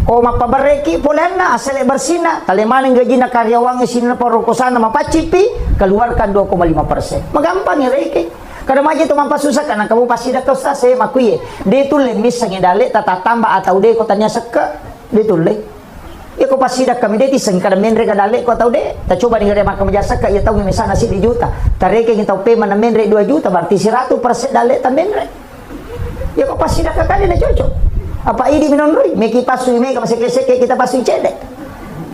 O mapabareki polena asal bersina, talemaning gaji na karyawangnya sina parokosana mapacipi, keluarkan 2,5%. Magampang ya reki. Kada maji tu mampasusah kana kamu pasti dah kau saya makui dia tu lemis sangi dale tata tambah atau dia kau tanya seka dia tu le ya kau pasti dah kami dia tiseng kada menre kada dale kau tahu deh tak coba dengar dia makan jasa ka ya tahu misalnya nasi 2 juta tareke kita pe mana menre 2 juta berarti 100% dale ta menre ya kau pasti dah kakali na cocok apa ini minonroi meki pasu me ka maseke kita pasu cedek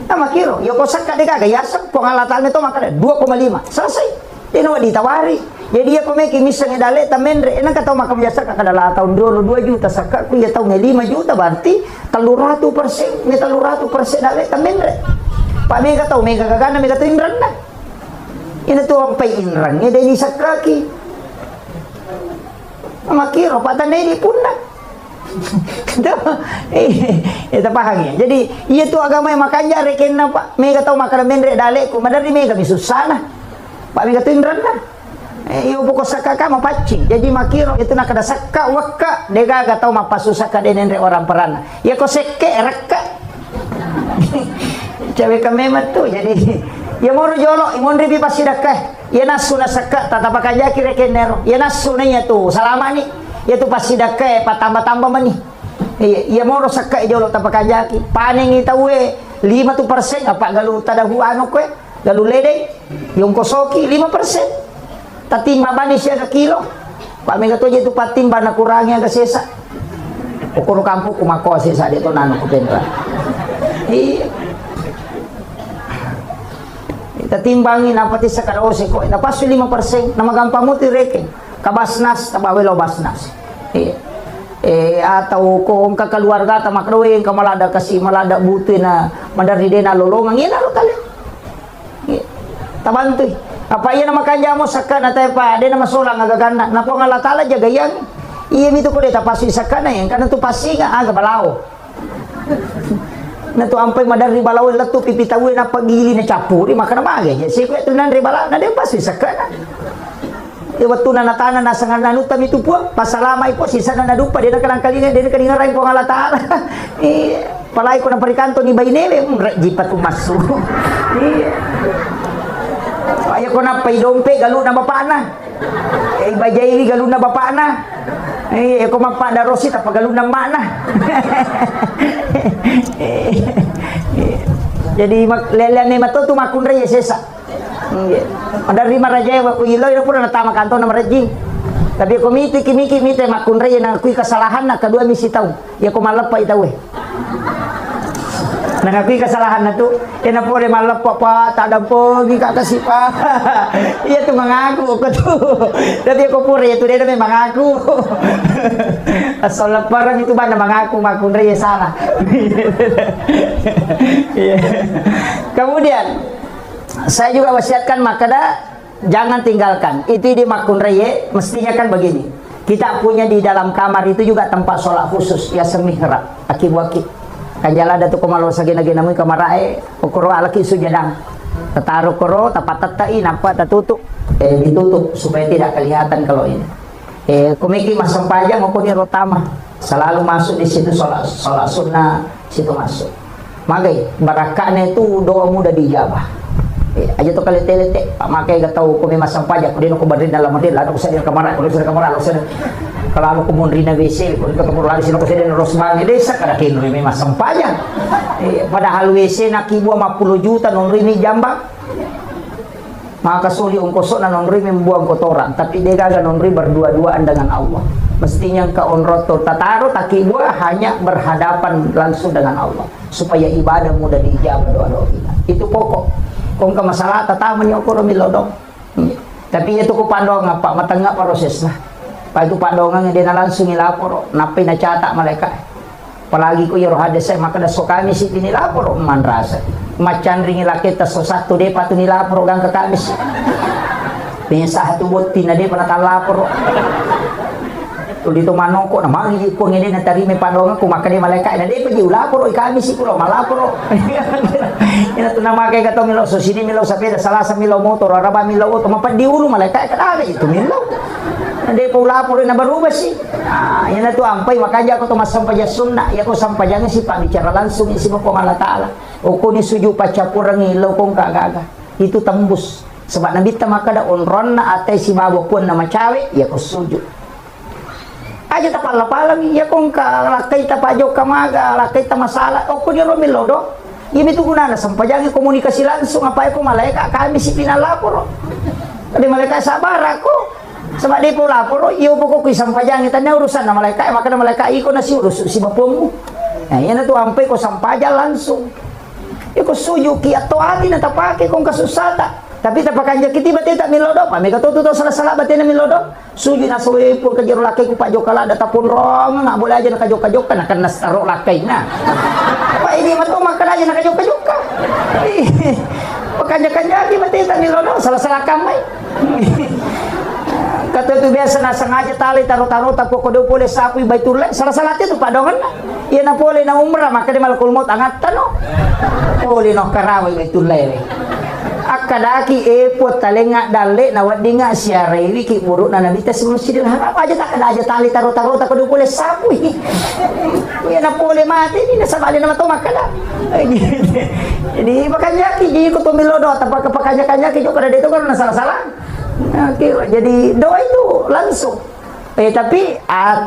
sama kiro ya kau saka de kaga ya sak pengalatan itu maka 2,5 selesai dia nak ditawari. Jadi ya komeki misalnya dale tamendre enak kata makam biasa kakak tahun 2 juta sakak ku ya tahun 5 juta berarti 300% ni 300% dale tamendre. Pak mega tahu mega kakana mega tu indran na. Ini tu ang pay indran ni dai ni sakaki. Makiro pak tanay ni punna. Itu paham ya. Jadi iya tu agama yang makanya reken na pak mega tahu makana mendre dale ku madari mega bisusah na. Pak mega tu indran na. Iyo pokok sakka kama paci jadi makiro itu nak ada sakka wakka dega ga tau mapasu sakka denenre orang perana ya ko sekke rekka cewek kamemat tuh jadi ya moro jolo imon ribi pasti dakah ya nasu na sakka tata pakaja kire kenero ya nasu nya tuh salama ni ya tuh pasti dakah patambah-tambah mani ya moro sakka jolo tapakaja ki paning itawe 5% apa galu tadahu anu kwe galu lede yung kosoki 5% tatimba bani siya ka kilo pak mega to itu patimba na kurangnya ka sesa ukuro kampo kumako sesa dito nano ko pendra tatimbangin apa ti sa karose ko napaso 5% na magampang mo ti reken kabasnas tabawelo basnas atau kung kakaluarga ta makroeng kamalada kasi malada buti na mandari din na lolongang yan alo tali tabantoy apa iya nama kanja mo sakka na tayo pa de na masulang agagana na po nga latala jaga yang iya mito ko de tapasi sakka na yan kana to pasinga aga balao na to ampay madari balao latu pipitawi na pagili na chapuri maka na bagay si ko ito nan balao na de pasi sakka na waktu na natana na sangan nanutam itu po pasalamay po sisa na nadupa de na kanang kalinga de na kaningaray po nga latala palay ko ng parikanto ni Baynele jipat umaso Kaya ko na paidompe galo na bapa na. Bajay galo na bapa na. Ko magpada rosi tapos galo na mana. Jadi lelan ni matutu makun raya sesa. Ada 5 raja ko iloy na pura natama kanto na marajing. Tapi ko miti kimiki makun raya na kuy kasalahan na kadua misi taw. Ya ko malapa itaw Nangapin kesalahan na tu. Yan na po rin malapok pa. Tada po. Gika kasi pa. Iya tu mengaku ko tu. Dati ako po rin. Ito rin na may mengaku. Asal parang itu ba na mengaku. Makun rin salah. Kemudian. Saya juga wasiatkan makada. Jangan tinggalkan. Itu di makun reye. Mestinya kan begini. Kita punya di dalam kamar itu juga tempat sholat khusus. Ya semihra. Aki-waki. Kanjala ada tu komalo sagi nagi namun kamarae ukuro alaki sujadang tataruh koro tapat tatai nampak tertutup ditutup supaya tidak kelihatan kalau ini kumiki masam panjang maupun rotama selalu masuk di situ sholat sunnah situ masuk magai barakahnya itu doa mudah dijabah aja tu kali telete pak makai gak tahu kumi masam panjang kemudian aku berdiri dalam model ada usah di kamar aku sudah kamar aku kalau aku munri na WC, kalau ketemu lagi sino kasi din Rosman ni desa kada kinri may masampayang. Padahal WC na kibuah 50 juta nonri ni jambak. Maka suli ungkoso na nonri membuang kotoran, tapi dia gagal nonri berdua-duaan dengan Allah. Mestinya ka onroto tataro takibuah hanya berhadapan langsung dengan Allah supaya ibadah mudah diijabah doa-doa kita. Itu pokok. Kung ka masalah tatama niyo ko milodong. Tapi itu ko pandong apa matanga proses na. Pak itu Pak Dongang dia langsung nilapor napi na catak malaikat apalagi ko yaro hades saya maka daso kami si nilapor man rasa macan ring laki ta so satu de patu nilapor gang ka kami pinsa hatu botti na de pana kalapor tu dito manoko na mangi ko ngene na tarime Pak Dongang ko maka de malaikat na de pagi ulapor kami si kulo malapor ina tu nama kay gato milo so sini milo sa peda salasa milo motor araba milo to mapadi ulo malaikat kada itu milo. Hindi po lapor na berubah sih. Yan na to ampay makanya ako tumasampay sunnah. Ya ko sampayang si bicara langsung isi mo kung Allah Ta'ala. O kuni suju pacapurang ilaw kong kagaga. Itu tembus. Sebab nabita makada onron na atay si mabapun na macawe. Ya ko suju. Aja tapalapalang. Ya kong lakay tapajo kamaga. Lakay masalah. O kuni romilodo. Ini tuh gunana sampayang komunikasi langsung. Apa ya ko malaikat kami si pinalapor. Tadi malaikat sabar aku. Sebab dia pun lapor, iyo pokok kisam pajang kita na urusan na malaikat, maka na malaikat iko na si urus si bapamu. Nah, yan na to ampay ko sampaja langsung. Iko suju ki ato ati na tapake kung kasusata. Tapi tapakan ja kiti bate tak milodo, pa mega to salah-salah bate na milodo. Suju na suwe pun ka jero lakay ko pa jokala da tapon rong, nga boleh aja na kajok-kajok na kan nasaro lakay na. Pa ini mato makana aja na kajok-kajok ka. Pakanya-kanya ki bate tak milodo, salah-salah kamay. Kata itu biasa na sengaja tali taruh-taruh tako ko daw pole sapoy baitulay salah-salah itu Pak Dongan na iya na pole na umrah maka di malakul maut angatan no pole no karaway baitulay akadaki epot talenga dalle na wadinga siaray wiki buru na nabita sa Masjidil Haram aja tak ada aja tali taruh-taruh tako daw pole sapoy iya na pole mati di nasabali naman to makala jadi makanya jadi ko tumilodo tapos kapakanya-kanya kiyo kada dito kan salah-salah. Jadi doa itu langsung. Tapi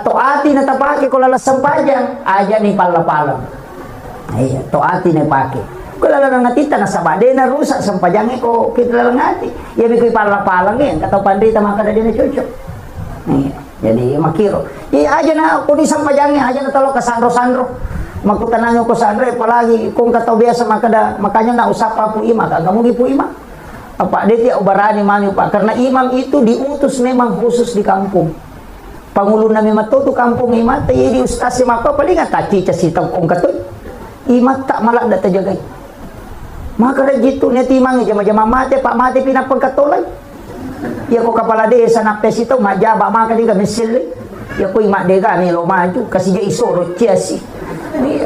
toati na tapake ko lalasang pajang aja ni pala-pala. Toati na pake. Ko lalang ngatita na sabade na rusak sampajang ko kita lalang ngati. Ya bi ko pala-pala ngin kataw pandita makada din na cocok. Jadi makiro. Aja na ko di sampajang aja na talo ka sandro-sandro. Magkutananyo ko sandro palagi kung kataw biasa makanya na usap pa po ima kagamu gi po ima. Apa dia tidak ubarani mami Pak karena imam itu diutus memang khusus di kampung pangulo na memang tu kampung imam tayo di ustaz si maka paling taci casi tangkong katoy imam tak malak data jagay maka rin gitu niya timang jama-jama mati Pak mati pinapagkatulay ya ko kapala desa napes ito majaba maka di kami sili ya ko imam de kami lo maju kasi dia isoro ciasi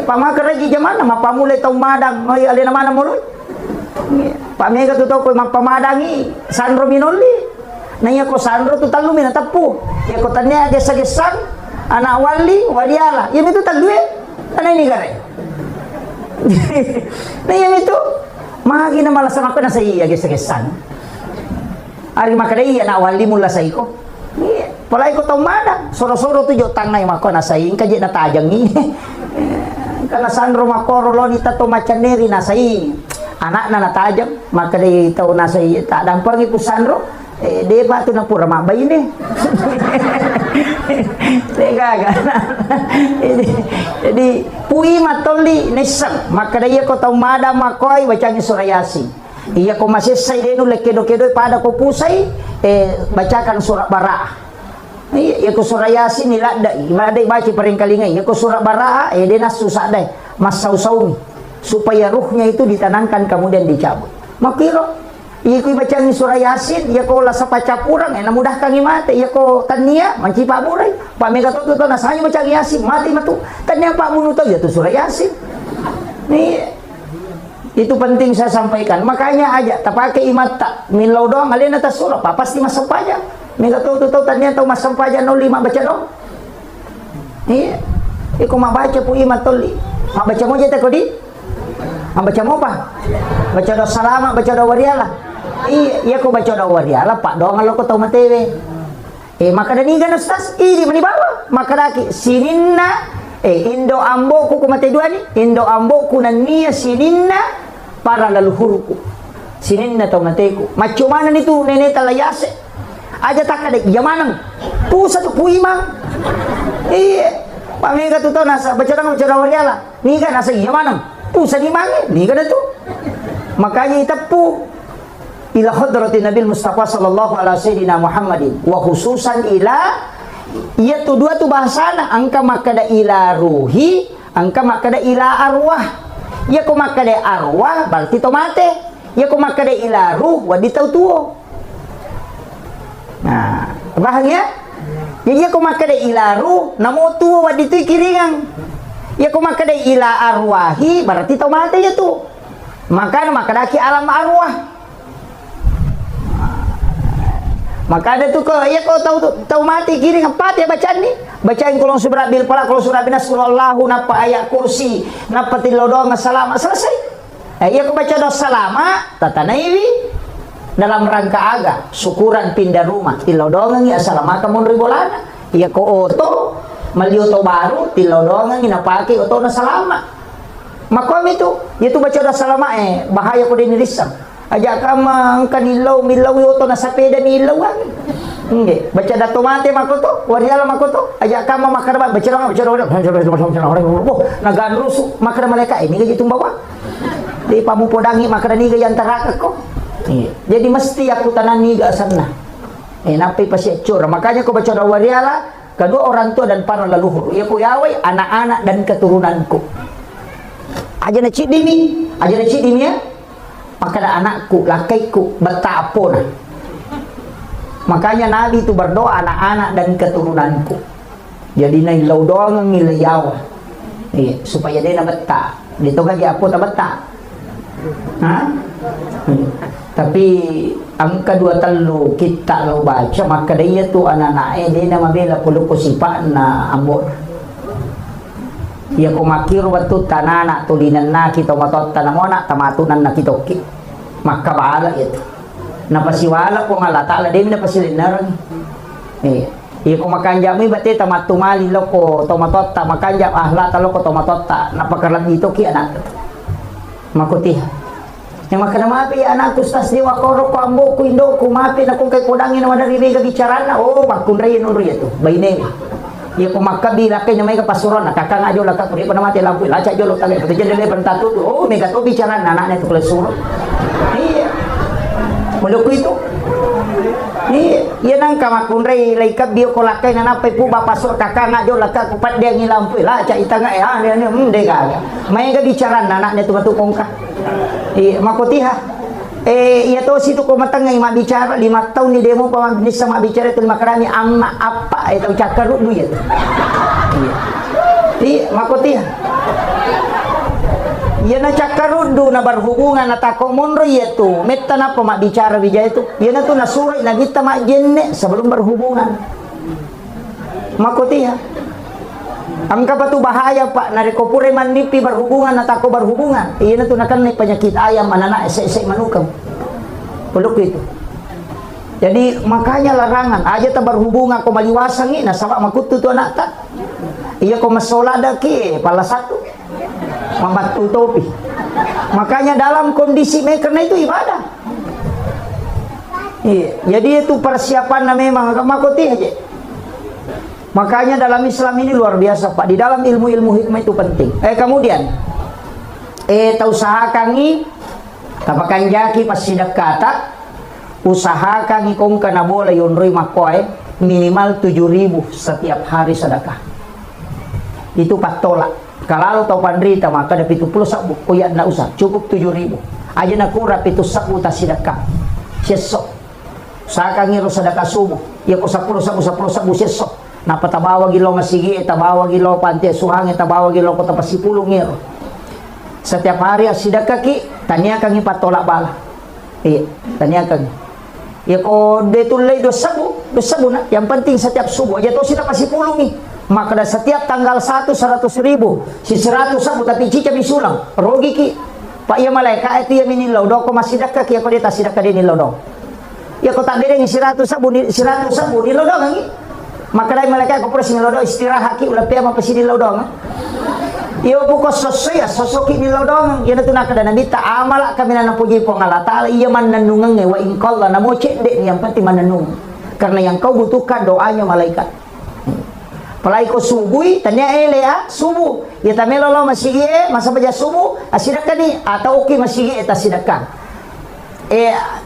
Pak maka rin jamana mapamulay tong madang may alin naman muloy Pak Mega tu tahu ko mampamadangi Sandro Minoli. Nanya ko Sandro tu talu minatapu. Ya ko tanya gesa-gesan anak wali waliala. Ya itu talu ana ini gare. Nanya itu magi na malas ako na sa iya gesa-gesan. Ari makadai anak wali mula sa iko. Palay ko tong madang. Soro-soro tu jotang na mako na sa ing kaje na tajang ni. Kana Sandro makoro lo ni tato macaneri na sa ing. Anak na natajam maka di tahu nasa tak dampang ipu Sandro Dia pa tu na pura mabay ni. Jadi pui matoli nesam maka dia ko tau mada makoy bacanya surah Yasin. Iya ko masisay denu lekedo-kedo pada ko pusay bacakan surah Bara'ah. Iya ko surah Yasin ilada baca peringkalingan. Iya ko surah Bara'ah dia susah deh masau-saumi supaya ruhnya itu ditanamkan kemudian dicabut. Makiro iya ko bacaan surah Yasin, iya ko lasa pacapurang, mudah kang mati, iya ko tania, manci pak murai, pak mega tu nasanya bacaan Yasin, mati matu, tania pak munu tahu ya tu surah Yasin. Nih, itu penting saya sampaikan. Makanya aja, tak pakai imat tak, milau doang, alien atas surah, pak pasti masuk aja. Mega tu tania tahu masuk aja 05 baca dong. Iya, iya ko baca pu imat toli, mak baca mo jeta ko di, mak baca mo pa, baca doa salama, baca doa warialah. Iya ko baca doa warialah pak doang lo ko tahu matewe. Maka dani gan ustaz ini mani bawa maka daki sininna indo ambo ku mate dua ni indo ambo ku nania sininna para leluhurku sininna tahu mateku macam mana itu nenek talayase aja tak ada jamanang tu satu puimang pak mega tu tahu nasa baca doa warialah ni kan nasa jamanang tu sadimange ni kan tu makanya itapu ila hadratin Nabi Mustafa sallallahu alaihi wasallam Muhammadin wa khususan ila ia tu dua tu bahasana angka makada ila ruhi angka makada ila arwah ia ko makada arwah berarti to mate ia ko makada ila ruh wa ditau tuo nah paham ya ia ko makada ila ruh namo tuo wa ditu kiringang ia ko makada ila arwahi berarti to mate ya tu maka makadaki alam arwah. Maka ada tu kau, ya kau tahu mati kiri empat ya bacaan ni. Bacain kolong surah bil falaq, kolong surah binas, Allahu napa ayat kursi, napa tilodong salama selesai. Ya kau baca doa salama, tatanaiwi dalam rangka aga syukuran pindah rumah tilodong ngi assalamualaikum ribolana. Ya kau oto malioto baru tilodong ngi napaki oto na salama. Makom itu baca doa salama bahaya ko din risam. Aja kama kanilaw milaw yoto na sapeda nilaw nge baca dato mate makoto wariala makoto aja kama makarba baca nagan rusu makar maleka ini gaji tumbawa di pamupodangi makar ni gaji antara ko jadi mesti aku tanan ni ga sana napi pasi cur makanya ko baca wariala kedua orang tua dan para leluhur ya ku yawai anak-anak dan keturunanku aja na cidimi ya maka ada anakku, lakaiku, betapun. Makanya Nabi itu berdoa anak-anak dan keturunanku. Jadi nailau doang ngilayaw. Supaya dia beta. Dito gaji apo ta beta. Tapi ang kadua talo kita lau baca maka dia tu anak-anak dia na mabela pulo ko sipa na amor. Ya ko makiro batut tanana tulinan na kita matot tanamona tamatunan na kitoki maka baala itu napasiwala ko nga latala din napasilinar ya ko makanjami bate tamatumali lo ko tomatot ta makanjam ahla talo ko tomatot ta napakarlan dito ki anak makutiha yang makana mapi anak kustas di wakoro ko ambo ko indo ko mapi na kung kay kodangin na madari biga bicarana makunray no riyo bayne iya ko makabila kay may kapasuron nakakangado la ka pudi pa namati lampu laca jolo tali pati jendele pentatu mega to bicara anak itu kelesur iya muluk itu iya nang kamakunray laikab bio ko lakay na napay po bapasor kakangado la ka kupat dia ngilampu laca itanga de gaga may ga bicara anak nito matukong ka makutiha iya to situ ko matangay mabicara 5 tahun ni demo pa bisa mabicara itu 5 karami amma apa itu cakaru du ya iya makoti iya na cakaru du na berhubungan na takomonro ya tu metta na pa mabicara bija itu iya na tu na surat na kita majenne sebelum berhubungan makoti angka batu bahaya pak narikopure mandipi berhubungan atau berhubungan iya na tunakan nih penyakit ayam anak esek manukam peluk itu jadi makanya larangan aja tak berhubungan ko maliwasang ina sama makutu tu anak tak iya ko masolada ki pala satu membantu topi makanya dalam kondisi karena itu ibadah Iya. Jadi itu persiapan memang makoti aja. Makanya dalam Islam ini luar biasa Pak. Di dalam ilmu-ilmu hikmah itu penting. Kemudian usahakan ni tapakan jaki pas sidak kata usahakan ikong kana bola yunrui makoy minimal 7.000 setiap hari sedekah. Itu pak tolak. Kalau tau pandrita maka dapat 70 sabu. Oh ya ndak usah, cukup 7.000. Aja nak kurap itu sabu ta sedekah. Sesok. Usahakan ngiro sedekah subuh. Ya ko 10 sabu sesok. Napa tabawa gilo masigi, tabawa gilo pantai suhang, tabawa gilo kota pasipulong ngiro. Setiap hari sedekah ki tanya kang ipat tolak bala. Iya, tanya kang. Ya ko detulay do sabu na. Yang penting setiap subuh aja to sila pasipulong ni. Maka setiap tanggal 1 100.000. Si 100 sabu tapi cica bisulang. Rogi ki. Pak ya malaikat itu ya minilaw do ko masidekah ki ko deta sidekah di nilaw do. Ya ko tak dede 100 sabu nilaw do ngi. Maka dai malaikat ko presi nilaw do istirahat ki ulah pia mapasi nilaw do. Iyo buko sosoki nilaw dong. Yan ito nakada nabita amala kami na napuji po ng Allah Ta'ala. Iya man nanungang wa inqalla na mo cende yang penting mananung. Karena yang kau butuhkan doanya malaikat. Palai ko subuhi tanya subuh. Ya tamelo lo masigi masa baja subuh asidakkan ni atau oki masigi eta sidakkan.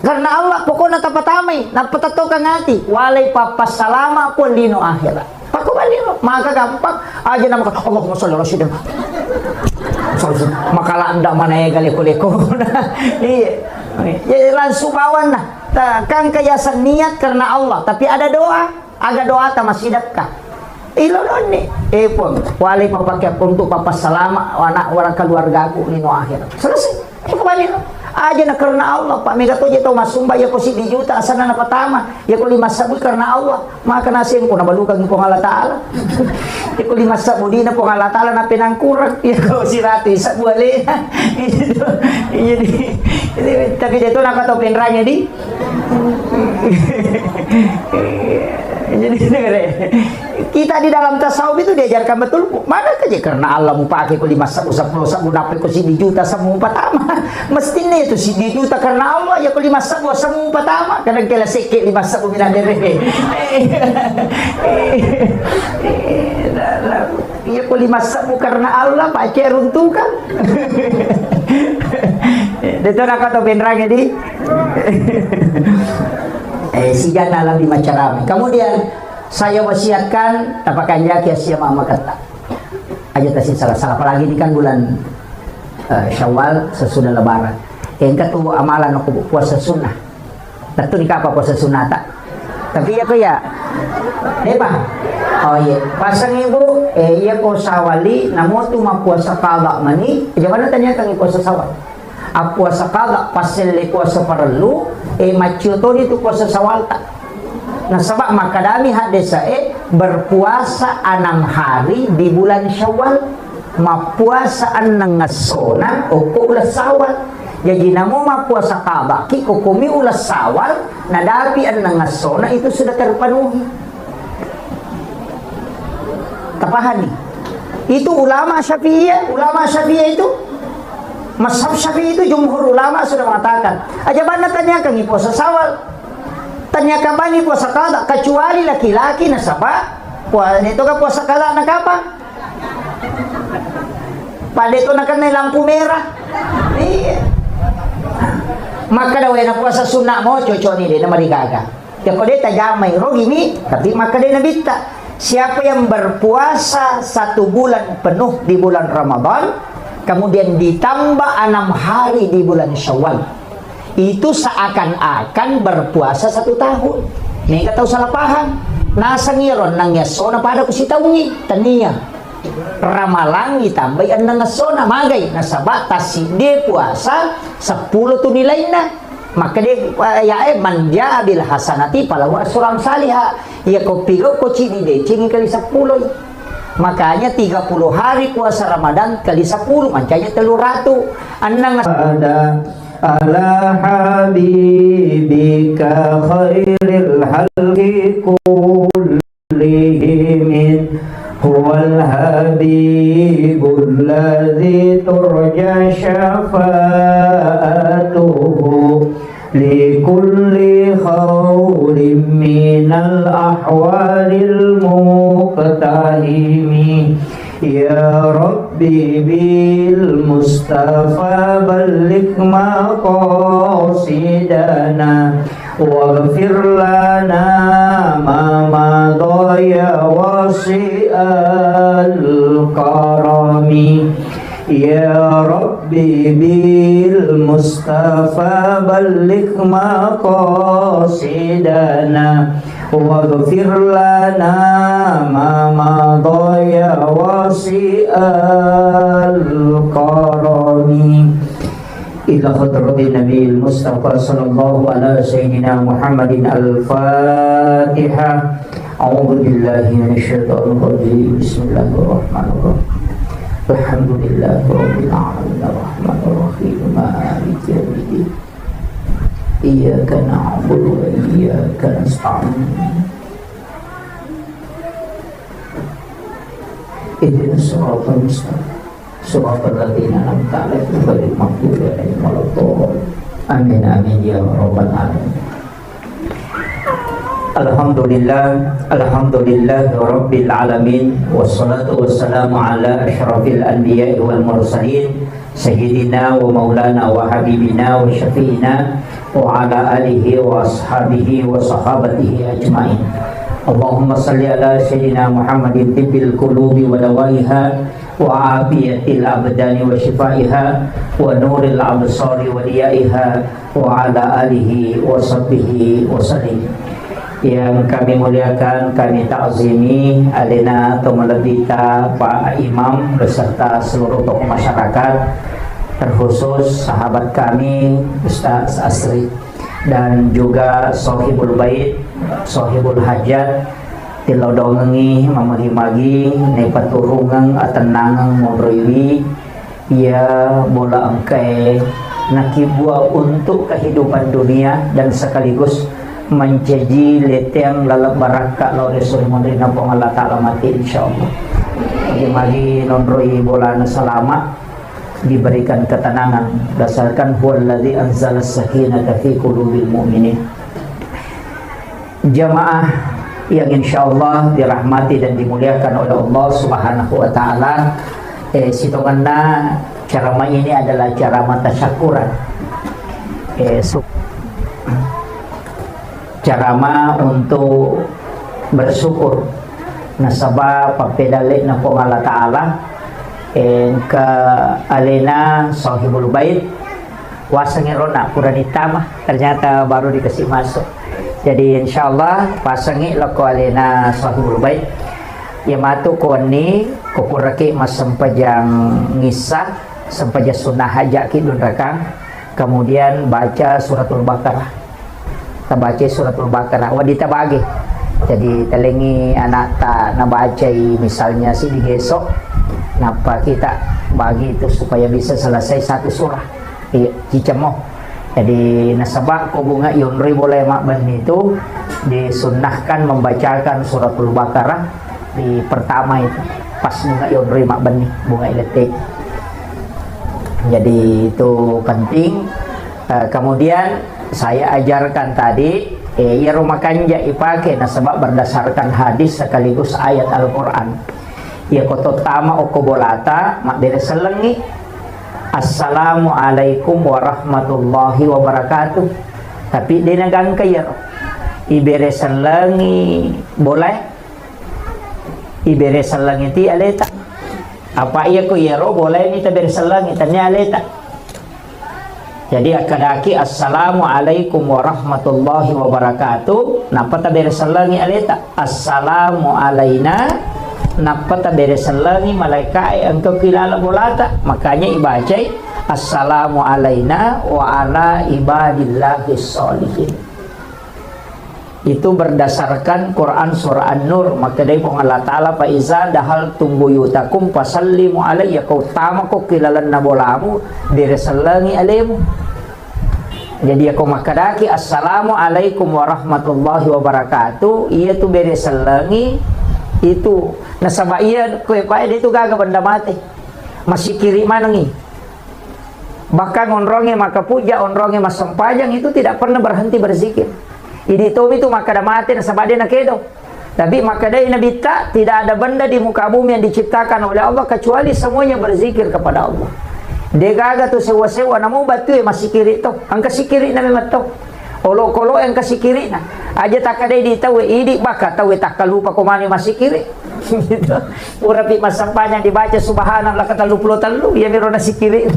Karena Allah pokoknya tapatamay napatatokan ngati walay papasalama pun lino akhirat. Pakubalino, maka gampang aja nama Allahumma sholli ala sayyidina. Maka landa mana ya liko-liko. Iya. Ya langsung bawan lah. Kan kayasan niat karena Allah, tapi ada doa, agak doa ta masih sedekah. Ilodon ni. Pun wali papakai untuk papa salama anak orang keluarga aku lino akhir. Selesai. Pakubalino. Aja na karena Allah Pak mega to jeto masumba ya ko 1 juta asana na patama ya ko 5 sabu karena Allah maka nasim ko nabalukang po Allah Ta'ala ya ko 5 sabu di na po Allah Ta'ala na pinangkurang ya ko si rati sabu ali jadi tapi jeto nakatopin ranya di jadi kita di dalam tasawuf itu diajarkan betul mana aja karena Allah mau pakai ko 5 sabu 10 sabu dapat ko 1 juta sabu patama mestinya itu si juta karena Allah ya ko 5 sabu sabu patama kadang kala sikit 5 sabu minadere ya ko 5 sabu karena Allah pakai runtukan dito nakatopin ranya di si jana alam di macarami. Kemudian saya wasiatkan tapakan jaki asia mama kata aja tasi salah apalagi ini kan bulan Syawal sesudah lebaran yang ketua amalan aku puasa sunnah tentu nikah apa puasa sunnah tak tapi ya ko ya pak oh iya pasang ibu iya ko sawali namo tu puasa qada mani jangan tanya kang puasa sawal puasa qada pasal puasa perlu macio itu puasa sawal tak. Nah sebab makadami hadisa berpuasa 6 hari di bulan Syawal mapuasa anang ngasonan o ulas sawal. Jadi namo mapuasa qada ki kumi ulas sawal nadapi anang ngasona itu sudah terpenuhi. Tapahani. Itu ulama Syafi'iyah itu Mazhab Syafi'i itu jumhur ulama sudah mengatakan aja mana tanyakan puasa sawal tanyakan bani puasa qada kecuali laki-laki nasabah itu kan puasa qada nak apa pada itu nak kena lampu merah iya maka daw na puasa sunnah mo cocok ni dia mari gaga ya ko dia tajamay rogi ni tapi maka dia nabita siapa yang berpuasa 1 bulan penuh di bulan Ramadan kemudian ditambah 6 hari di bulan Syawal itu seakan-akan berpuasa 1 tahun. Nih kata salah paham nasa ngiron nang yasona pada kusitaungi tania ramalang ditambah nang yasona magay nasa batas si dia puasa 10 tu nilai na maka dia manja bil hasanati palawa suram salihah ya kopigo koci di cing kali 10 makanya 30 hari puasa Ramadan kali 10 mancanya 300 anang ada ala habibika khairil halqi kullihim huwal habibul ladzi turja syafa'atuhu likulli Rabbi bil Mustafa balligh maqasidana waghfir lana ma madaya wasi'al karami Ya Rabbi bil Mustafa balligh maqasidana waghfir lana ma madaya wasi'al karami ila hadratin Nabi Mustafa sallallahu ala sayyidina Muhammadin al-Fatihah. A'udzu billahi minasyaitonir rajim. Bismillahirrahmanirrahim. Alhamdulillahi rabbil alamin arrahmanir rahim maliki yaumiddin. Iyyaka na'budu wa iyyaka nasta'in. Ihdinas siratal mustaqim. Siratal ladzina an'amta 'alaihim ghairil maghdubi 'alaihim waladdallin. Amin amin ya rabbal alamin. Alhamdulillah rabbil alamin wassalatu wassalamu ala asyrafil anbiya'i wal mursalin sayyidina wa maulana wa habibina wa syafi'ina wa ala alihi wa ashabihi wa sahabatihi ajma'in. Allahumma salli ala sayyidina Muhammadin tibbil qulubi wa dawaiha wa afiyatil abdani wa shifaiha wa nuril absari wa diyaiha wa ala alihi wa sahbihi wa sallim. Yang kami muliakan, kami ta'zimi alina Tomalabita Pak Imam beserta seluruh tokoh masyarakat, terkhusus sahabat kami Ustaz Asri dan juga Sohibul Bait, Sohibul Hajat Tilodongengi Mamahimagi Nepaturungang Atenangang Modroiwi ya bola engkai nakibua untuk kehidupan dunia dan sekaligus menjadi leteng lalap baraka lawan Rasul Mondrina pong Allah Ta'ala mati insyaallah. Magi nonroi bolana selamat diberikan ketenangan berdasarkan huwallazi anzala sakinata fi qulubil mu'minin. Jamaah yang insyaallah dirahmati dan dimuliakan oleh Allah Subhanahu wa taala, sitonganna cara ini adalah cara matasyakuran. Carama untuk bersyukur nasabah papedalik na po Allah Ta'ala ke alena Sahibul Bait wasangin rona puranita mah ternyata baru dikasih masuk. Jadi insyaallah pasangi lako alena Sahibul Bait yamatu koni kukuraki mas sempajang ngisah sempajang sunnah hajak kidun rakang, kemudian baca suratul Baqarah, baca suratul Baqarah wadita bagi. Jadi telengi anak tak nabaca misalnya si digesok napa kita bagi itu supaya bisa selesai satu surah cicemoh. Jadi nasabak ko bunga yunri boleh makban itu disunnahkan membacakan suratul Baqarah di pertama itu pas bunga yunri makban bunga elektrik. Jadi itu penting. Kemudian saya ajarkan tadi ya rumah kanja ipake nasabak berdasarkan hadis sekaligus ayat Al-Quran. Ya koto tama okobolata mak beres selengi Assalamualaikum warahmatullahi wabarakatuh. Tapi dia nagang kaya iberes selengi boleh iberes selengi ti aleta apa iya ko yero boleh ni taberes selengi tanya aleta. Jadi akadaki assalamualaikum warahmatullahi wabarakatuh. Napa taberesan langi aleta assalamu alaina. Napa taberesan langi malaikat engkau kilala bolata. Makanya ibacai assalamu alaina wa ala ibadillahi sholihin. Itu berdasarkan Quran surah An-Nur. Maka dari Allah Ta'ala fa iza dahal tumbuyutakum fasallimu alayya. Kau tama ko kilalan na bolamu beresan langi alaimu. Jadi aku makadaki assalamualaikum warahmatullahi wabarakatuh. Iya tu beresan langi itu nasaba iya kue pae itu gaga benda mati masih kiri manangi. Bahkan onronge maka puja onronge mas sempajang itu tidak pernah berhenti berzikir. Ini itu maka dah mati nasaba dia nakedo. Tapi maka dari Nabi tidak ada benda di muka bumi yang diciptakan oleh Allah kecuali semuanya berzikir kepada Allah. Dia gaga tu sewa-sewa namu batu masih kiri tu. Ang kasih kiri na memang tu. Olo-kolo yang kasih kiri na. Aja tak ada di tahu idi baka tahu tak lupa komani masih kiri. Gitu. Urapi masampanya dibaca subhanallah kata lupa talu ya miro nasi kiri.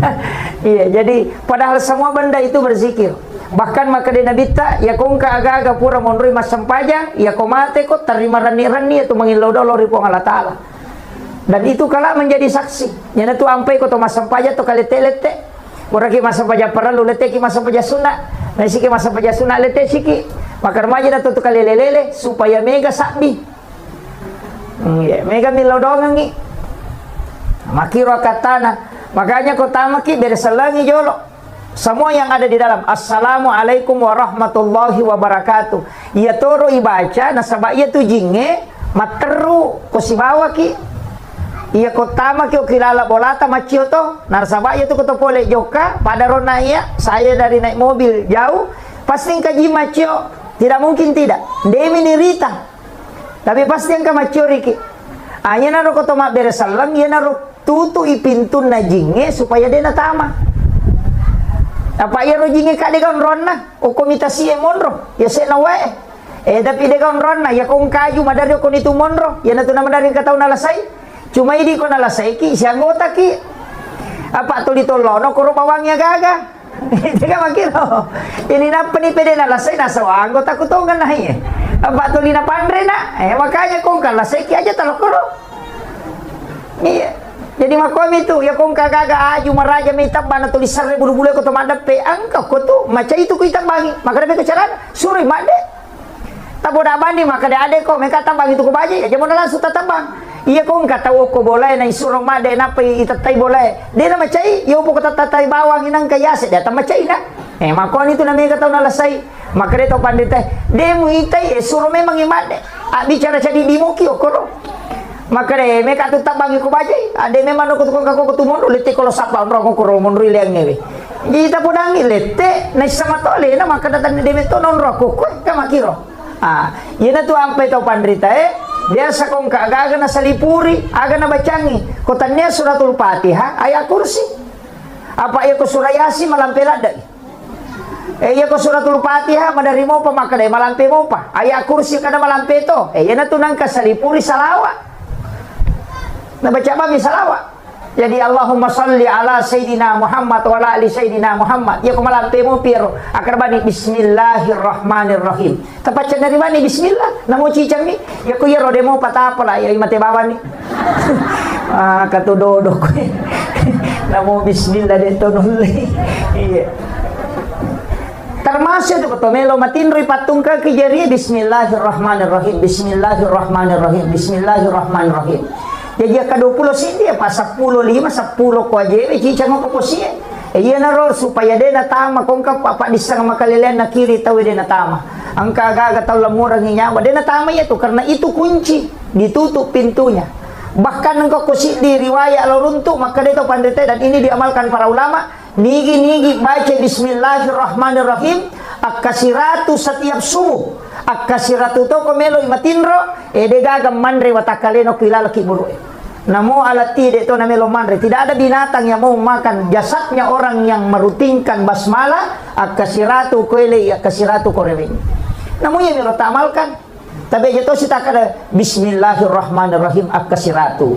Iya, jadi padahal semua benda itu berzikir. Bahkan maka di Nabi ya kong ka aga-aga pura monroi masampajang ya komate ko terima rani-rani itu mengilau dolo ripo Allah Ta'ala. Dan itu kala menjadi saksi. Yana tu ampai ko to masampaja to kalete-lete. Ora ki masampaja perlu lete ki masampaja sunat. Nah siki masampaja sunat lete siki. Maka remaja na to kalelelele supaya mega sakbi. Mega milau dong ngi. Makiro katana. Makanya ko tamaki beresalangi jolo. Semua yang ada di dalam. Assalamualaikum warahmatullahi wabarakatuh. Ia toro ibaca nasaba ia tu jinge materu ko sibawa ki. Ia kotama ki kilala bolata macio to. Narsaba ia tu ko pole joka pada rona ia saya dari naik mobil jauh pasti kaji macio. Tidak mungkin tidak. Demi nirita. Tapi pasti yang macio riki. Anya naro ko to mak beresalang ia naro tutu ipintun na jinge supaya dia natama. Apa ya rojinge kade kaun ronna o komitasi e monro ya se na wae tapi de kaun ronna ya kong kaju madari ko nitu monro ya natu na madari katau nalasai cuma idi ko nalasai ki si anggota ki apa to ditolono ko bawangnya gaga tega makiro ini na pani pede nalasai na sawa anggota ko to ngan nahi apa to lina pandre na makanya kong kalasai ki aja talokoro iya. Jadi makom itu ya kong kagaga aju maraja may tabana tulisan bulu-bulu ko to madape angka ko to maca itu ko itambangi maka dapat kecaran suri made tabo da bandi maka de ade ko meka tambang itu ko baje ya jamon langsung tatambang iya kong kata ko boleh na isuro made na pe itatai boleh de na macai yo po ko tatai bawang inang kayase de ta macai na makon itu na meka taw na lasai maka de to pandite de mu itai suro memang imade bicara jadi dimoki okoro maka deh mereka tu tak bangi ko bajai ade memang ko ko tu mondo lete ko sapa ro ko ro mondo liang ngewe kita podangi lete na sama tole na maka datang de meto non ro ko ka makiro yena tu ampe to pandrita biasa kong kagaga na salipuri aga na bacangi ko tanya suratul Fatihah ayat kursi apa iya ko surayasi malampelada iya ko suratul Fatihah madari mo pa maka deh malampe mo pa ayat kursi kada malampe to yena tu nang ka salipuri salawa nah baca bami salawat jadi Allahumma salli ala Sayyidina Muhammad wa ala ali Sayyidina Muhammad ya kumalampe mo pero akarbani bismillahirrahmanirrahim tapacan dari bani bismillah namo cicang ni ya ku ya rode mo patapala ya imate bawan ni katudodo ko namo bismillah dito nuli iya termasuk itu ketomelo matinroy patung ka kijari bismillahirrahmanirrahim bismillahirrahmanirrahim bismillahirrahmanirrahim jadi ka-20 sindi pa 10 10 ko aje cicang ko siya iya na ro supaya de natama kung ka papa disang makalilen na kiri tawi de natama ang kagaga taw lamurang nyawa de natama ito karena itu kunci ditutup pintunya bahkan engkau kusi di riwayat loruntu maka dito pandete dan ini diamalkan para ulama nigi baca bismillahirrahmanirrahim akasiratu setiap subuh akasiratu to komelo imatinro de gagam mandre watakaleno kilala kiburu namo alati de to namelo mandre tidak ada binatang yang mau makan jasadnya orang yang merutinkan basmalah akasiratu koele akasiratu korewin namo yang melo tamalkan tapi aja to sita kada bismillahirrahmanirrahim akasiratu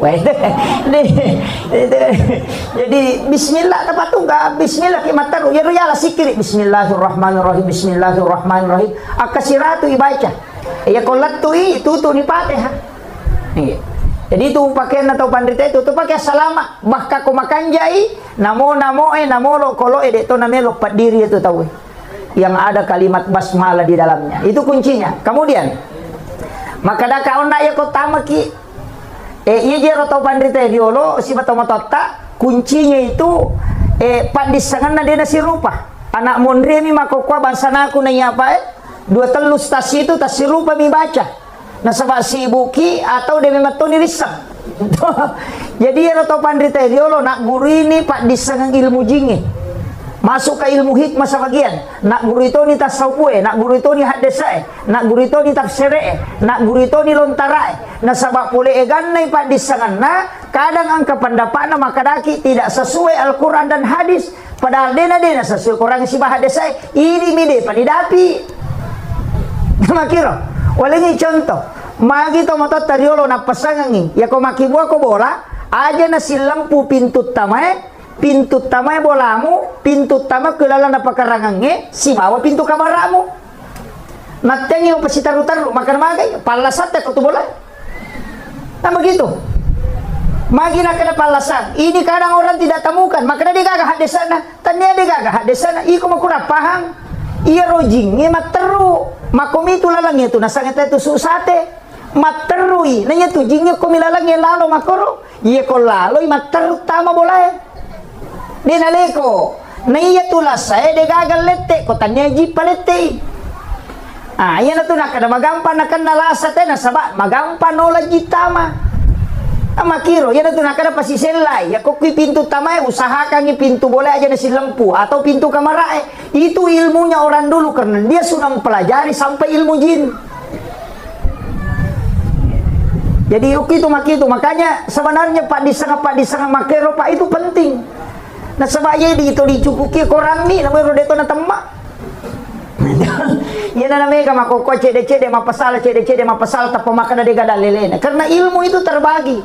jadi bismillah tepat tu enggak bismillah kimataru ya riyala sikiri bismillahirrahmanirrahim bismillahirrahmanirrahim akasiratu ibaca ya kolatu itu tu ni Fatihah jadi itu pakaian atau pandita itu pakai salama bahkan ko makanjai namo lo kolo de to namelo padiri itu tahu yang ada kalimat basmalah di dalamnya itu kuncinya kemudian maka da kaon ya ko tamaki iya jero to pandrita diolo si batomotota kuncinya itu pandisangan na dena si rupa anak mondre mi makokwa bansana aku na apa dua telus tas itu tas si rupa mi baca na sabak si buki atau de memato ni risak jadi ya to pandrita diolo nak guru ini pak disangan ilmu jinge Masuk ke ilmu hikmah sa bagian. Nak guru itu ni tasawuf, nak guru itu ni hadisai, nak guru itu ni tafsir, nak guru itu ni lontarai. Na sabab pule ganai pak disangan na kadang angka pendapat na makadaki tidak sesuai Al-Quran dan hadis. Padahal dena sesuai Quran si hadisai. Ini mide panidapi. Makiro. Walengi contoh. Magi to motot tariolo na pasangangi. Ya ko makibuah ko bola aja na si lampu pintu tamae. Pintu tamai bolamu, pintu tama kelala na pakarangange, si bawa pintu kamaramu. Natengi mo pasi taru-taru, makan magay, palasat ko tu bola. Nah begitu. Magi na kada palasan. Ini kadang orang tidak temukan, maka dia gagah di sana. Tanya dia gagah di sana. Iko makura pahang. Iya rojing, iya materu. Makomi itu lalang itu, nasangita itu susate. Materui, nanya tu jingnya komilalang ya lalo makoro. Iya ko lalo, materu tama boleh. Dia naleko na iya tulas saya de gagal lette ko tanya ji palette iya na tu nakada magampan nakan nalasa te na saba magampan nola jitama makiro iya na tu nakada pasiselai ya ko kui pintu tamae usahakan ni pintu boleh aja na si lampu atau pintu kamarae itu ilmunya orang dulu karena dia sudah mempelajari sampai ilmu jin. Jadi itu makanya sebenarnya Pak disanga makero Pak itu penting. Nah sebabnya itu dicukuki korang ni namanya rodeto na temak. Ya namanya makoko cede mapasal tapi makan ada gada lelena. Karena ilmu itu terbagi.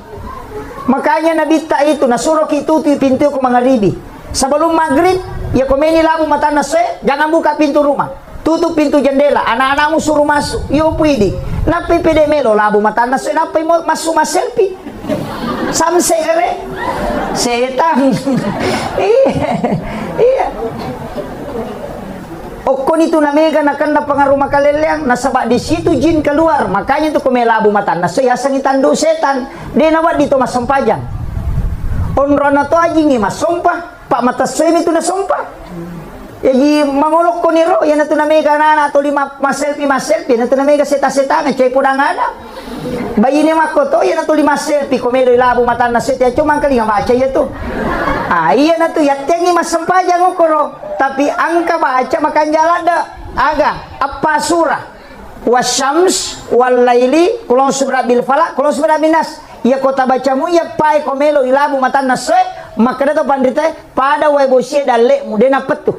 Makanya Nabi tak itu nasuruh itu pintu ke maghribi. Sebelum maghrib ya komeni labu mata nase jangan buka pintu rumah. Tutup pintu jendela. Anak-anakmu suruh masuk. Yo pidi. Napi pede melo labu mata nase napi masuk selfie. Samse ere setan. Iya. Okon itu namanya akan na pengaruh makaleleang nasabak di situ jin keluar makanya itu kumelabu mata na saya sangitandu setan dia nawat dito masampajang onrona to ajingi masompah pak mata semi itu nasompah jadi mangolok ko niro yan na to namanya na to lima maselfie na to namanya seta-seta na chay pudang ada bayi ni makoto yan na to lima selfie kumelo ilabu mata na seta cuma kali nga baca ya to iya na to yatengi masampajang okoro tapi angka baca makan jalada aga apa surah wasyams wal laili kulon surah bil falak kulon surah binas ya kota bacamu ya pai komelo ilabu mata na se maka dato pandita pada webosie dalle mudena petu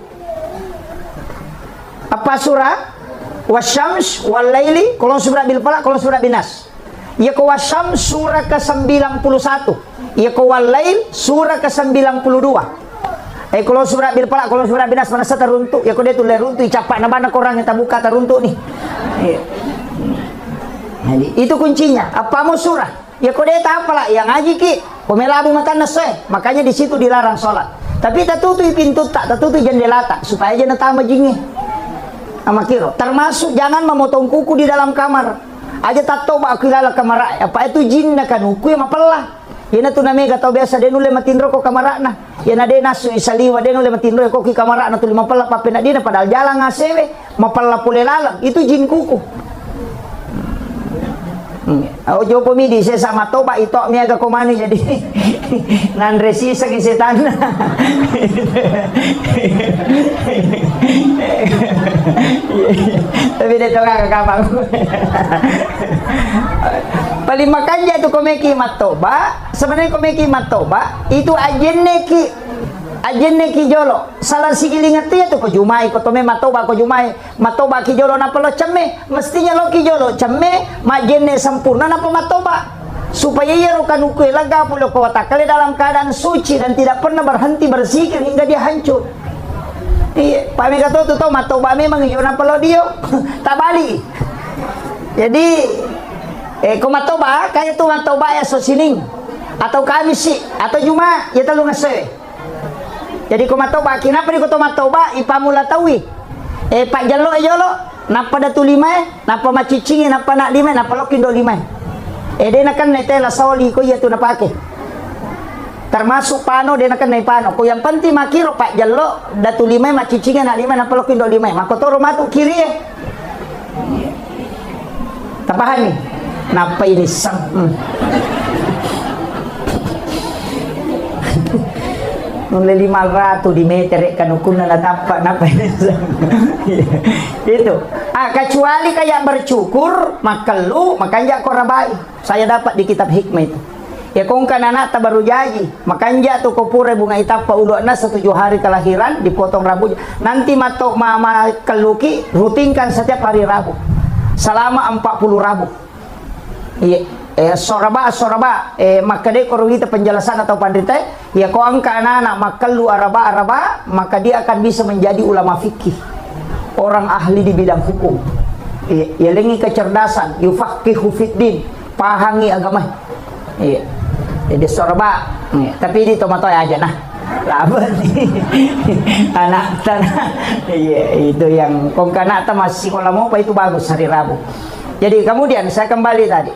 apa surah wasyams wal laili kulon surah bil falak kulon surah binas ya ko wasyams surah ke-91 ya ko wal lail surah ke-92 kalau surah bil falak kalau surah binas mana sa teruntuk ya ko dia tu leruntuk capak na bana korang yang tabuka teruntuk ni jadi itu kuncinya apa mau surah ya ko dia tak apalah yang ngaji ki pemelabu mata nase makanya di situ dilarang sholat tapi tak tutup pintu tak tutup jendela tak supaya jangan tambah jingi sama kiro termasuk jangan memotong kuku di dalam kamar aja tak tahu bak kilala kamar apa itu jin na kan kuku yang mapelah yana tu namanya kata biasa dia nule matindro ko kamarakna yana dia nasu isaliwa dia nule matindro ko ki kamarakna tu lima pala papena dia padahal jalan ngasewe mapala pule lalang itu jin kuku. Ojo pemidi saya sama toba itu mi agak komani jadi nan resi sakit setan. Tapi dia tahu kakak kapal. Paling makanya itu komeki matoba sebenarnya komeki matoba itu ajen neki jolo salah sigiling ati ya tu ko jumai ko tome matoba ki jolo na palo cemme mestinya lo ki jolo cemme majenne sempurna na matoba supaya ia rukan ukui laga pulo ko watakale dalam keadaan suci dan tidak pernah berhenti berzikir hingga dia hancur. Iya, Pak Mika tu tahu matoba memang iyo na palo dio tabali. Jadi ko matoba kaya tu matoba ya so sining atau kamis sih atau juma ya telu ngase. Jadi kumatoba kenapa di kumatoba ipamula tawi pak jalo napa datu lima napa macicingi napa nak lima napa lokindo lima dia nakan netela soli ko ya tu napake termasuk pano dia nakan nai pano ko yang penting makiro pak jalo datu lima macicingi nak lima napa lokindo lima makotoro matu kiri tapahan ni napa ini sang nung 500 di meter kan ukuna na tampak napa itu. Kecuali kayak bercukur makelu makanya korabai. Saya dapat di kitab hikmah itu. Ya kung kanana baru jaji makanya tuh kopure bunga itap pa ulo na sa 7 hari kelahiran dipotong rambutnya. Nanti matok mama keluki rutinkan setiap hari Rabu selama 40 Rabu. Iya, soraba maka dia kalau kita penjelasan atau pandita ya kau angka anak makelu araba maka dia akan bisa menjadi ulama fikih, orang ahli di bidang hukum. Ya lengi kecerdasan, yufaqihu fiddin, pahangi agama. Iya. Jadi sorba, tapi ini tomato aja nah. Lama nih anak tanah. Iya, itu yang kongkanata masih kalau mau apa itu bagus hari Rabu. Jadi kemudian saya kembali tadi.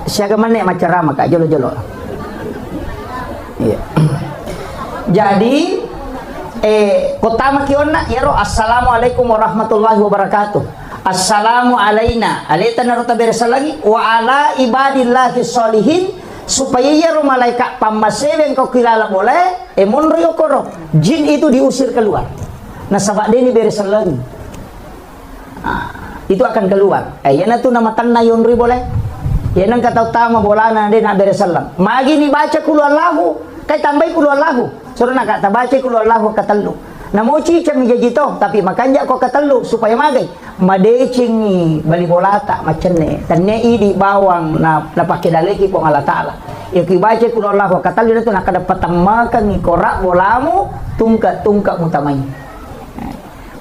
Saya kemana macam ramah kak jolo. Iya. Jadi kota makiona ya roh assalamualaikum warahmatullahi wabarakatuh. Assalamu alaina alaita narota berasa lagi wa ala ibadillahi sholihin supaya ya roh malaikat pamaseweng kau kilala boleh monrio koro jin itu diusir keluar. Nah sabak deni berasa lagi itu akan keluar. Yana tu nama tanah yonri boleh. Ya nang kata utama bolana dia nak beresalam. Magi ni baca kulu Allahu, kai tambah kulu Allahu. Suruh nak kata baca kulu Allahu katelu. Namo cicam jajito, tapi makanya kau katelu supaya magai. Madecing ni bali bolata macam ni. Tanne idi bawang na pakai daleki pun Allah Taala. Ya ki baca kulu Allahu katelu itu nak dapat tamakan ni korak bolamu tungkat mutamai.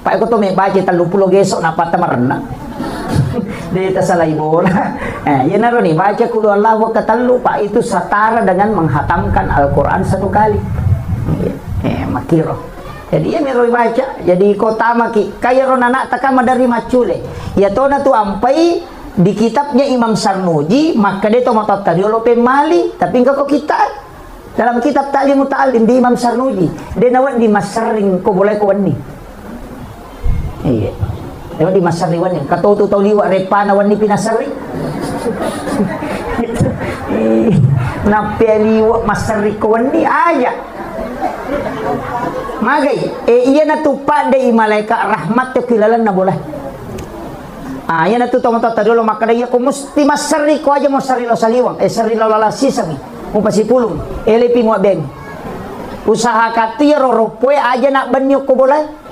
Pak aku tu me baca 30 gesok nak patamarna. Dia salah bola. Ya naro nih baca kulu Allahu katalu pak itu setara dengan menghatamkan Al-Quran 1 kali. Makiro. Jadi ya mero baca. Jadi kota maki kaya ronana takama dari macule. Ya tona tu ampai di kitabnya Imam Sarnuji maka dia to matot tadi lo pemali tapi engkau kita dalam kitab Ta'lim Muta'allim di Imam Sarnuji dia nawat di masering ko boleh ko wani. Iya. Lewat di masariwan yang kata tu tahu liwat repa nawan ni pinasari. Napi liwat masarikawan ni aja. Magai, iya na tupa de malaikat rahmat te kilalan na boleh. Iya na tu tomo tadi lo maka dia ko musti masariko aja mo sarilo saliwang. Sarilo lalasisami. Mo pasipulong. Elepi mo ben. Usaha katiro ropoe aja nak banyo ko boleh.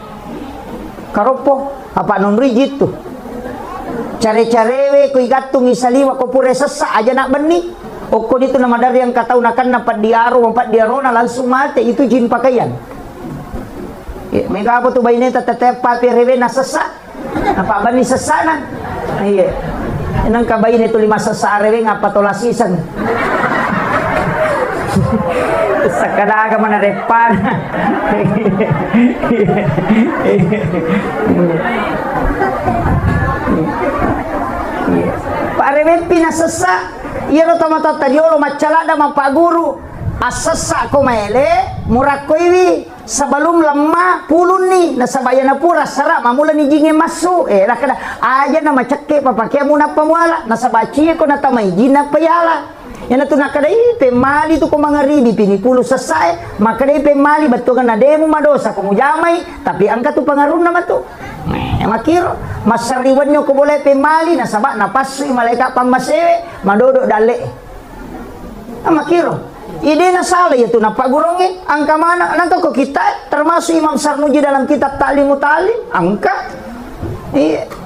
Karopo apa non rigid tuh care-carewe ko igatung isaliwa ko pure sesa aja nak beni oko itu nama dari yang kata unakan dapat diarona langsung mati itu jin pakaian mega apa tuh bayi tetep papirewe na sesa apa bani sesana iya nang kabayin itu 5 sesa rewe ngapa tolasisan sakada ka mana repan Pak rewe pinasesa iya lo tomato tadiolo macalada mapa guru asesa ko mele murako iwi sebelum lemah pulun nih nasabaya na pura sara mamula ni jinge masuk lakada aja nama ceke papakia muna pamuala nasabaci ko natamay jina payala yana tu nakadai pemali tu ko mangaribi pinipulu sesai maka dai pemali betul kan ademu madosa ko mujamai tapi angka tu pangarun nama tu makiro masariwanyo ko boleh pemali nasaba napasui malaikat pamasewe madodo dale makiro ide na salah ya tu napa gurongi angka mana nangka ko kita termasuk Imam Sarnuji dalam kitab Ta'lim Muta'allim angka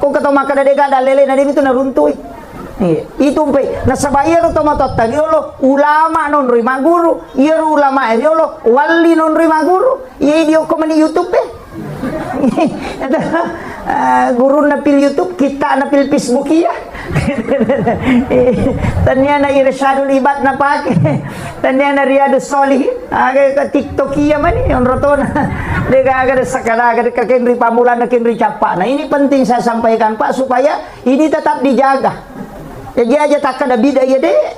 ko kata maka dadega dalele na itu naruntui itu pe nasabaya ro tomatot tadi lo ulama non rima guru iya ulama lo wali non rima guru iya dia komen di YouTube guru napil YouTube kita napil Facebook ya tanya na irsyadul ibad na pake tanya na riyadus solihin aga TikTok iya mani on rotona dega aga sakada aga kenri pamulan na kenri capa. Nah ini penting saya sampaikan Pak supaya ini tetap dijaga. Jadi aja tak ada bida ya deh.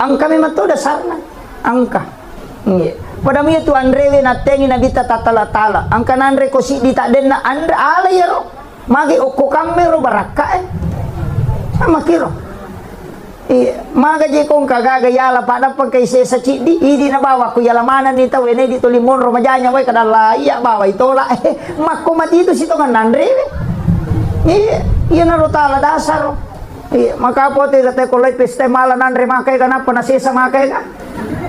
Angka memang tu dasarnya. Angka. Pada mi tu andrewe na tengi na bita tatala-tala. Angka nandre ko si di tak den na andre ala ya ro. Magi oko kamero baraka Sama kiro. Maka je kong kagagayala pada pagkay sa chidi idi na bawa ko yalamanan ni tawe ne dito limon romajanya way kadala iya bawa itola makko matito sito nga nandre iya na rotala dasar maka po te kolay peste mala nandre makay kana panasisa makay ka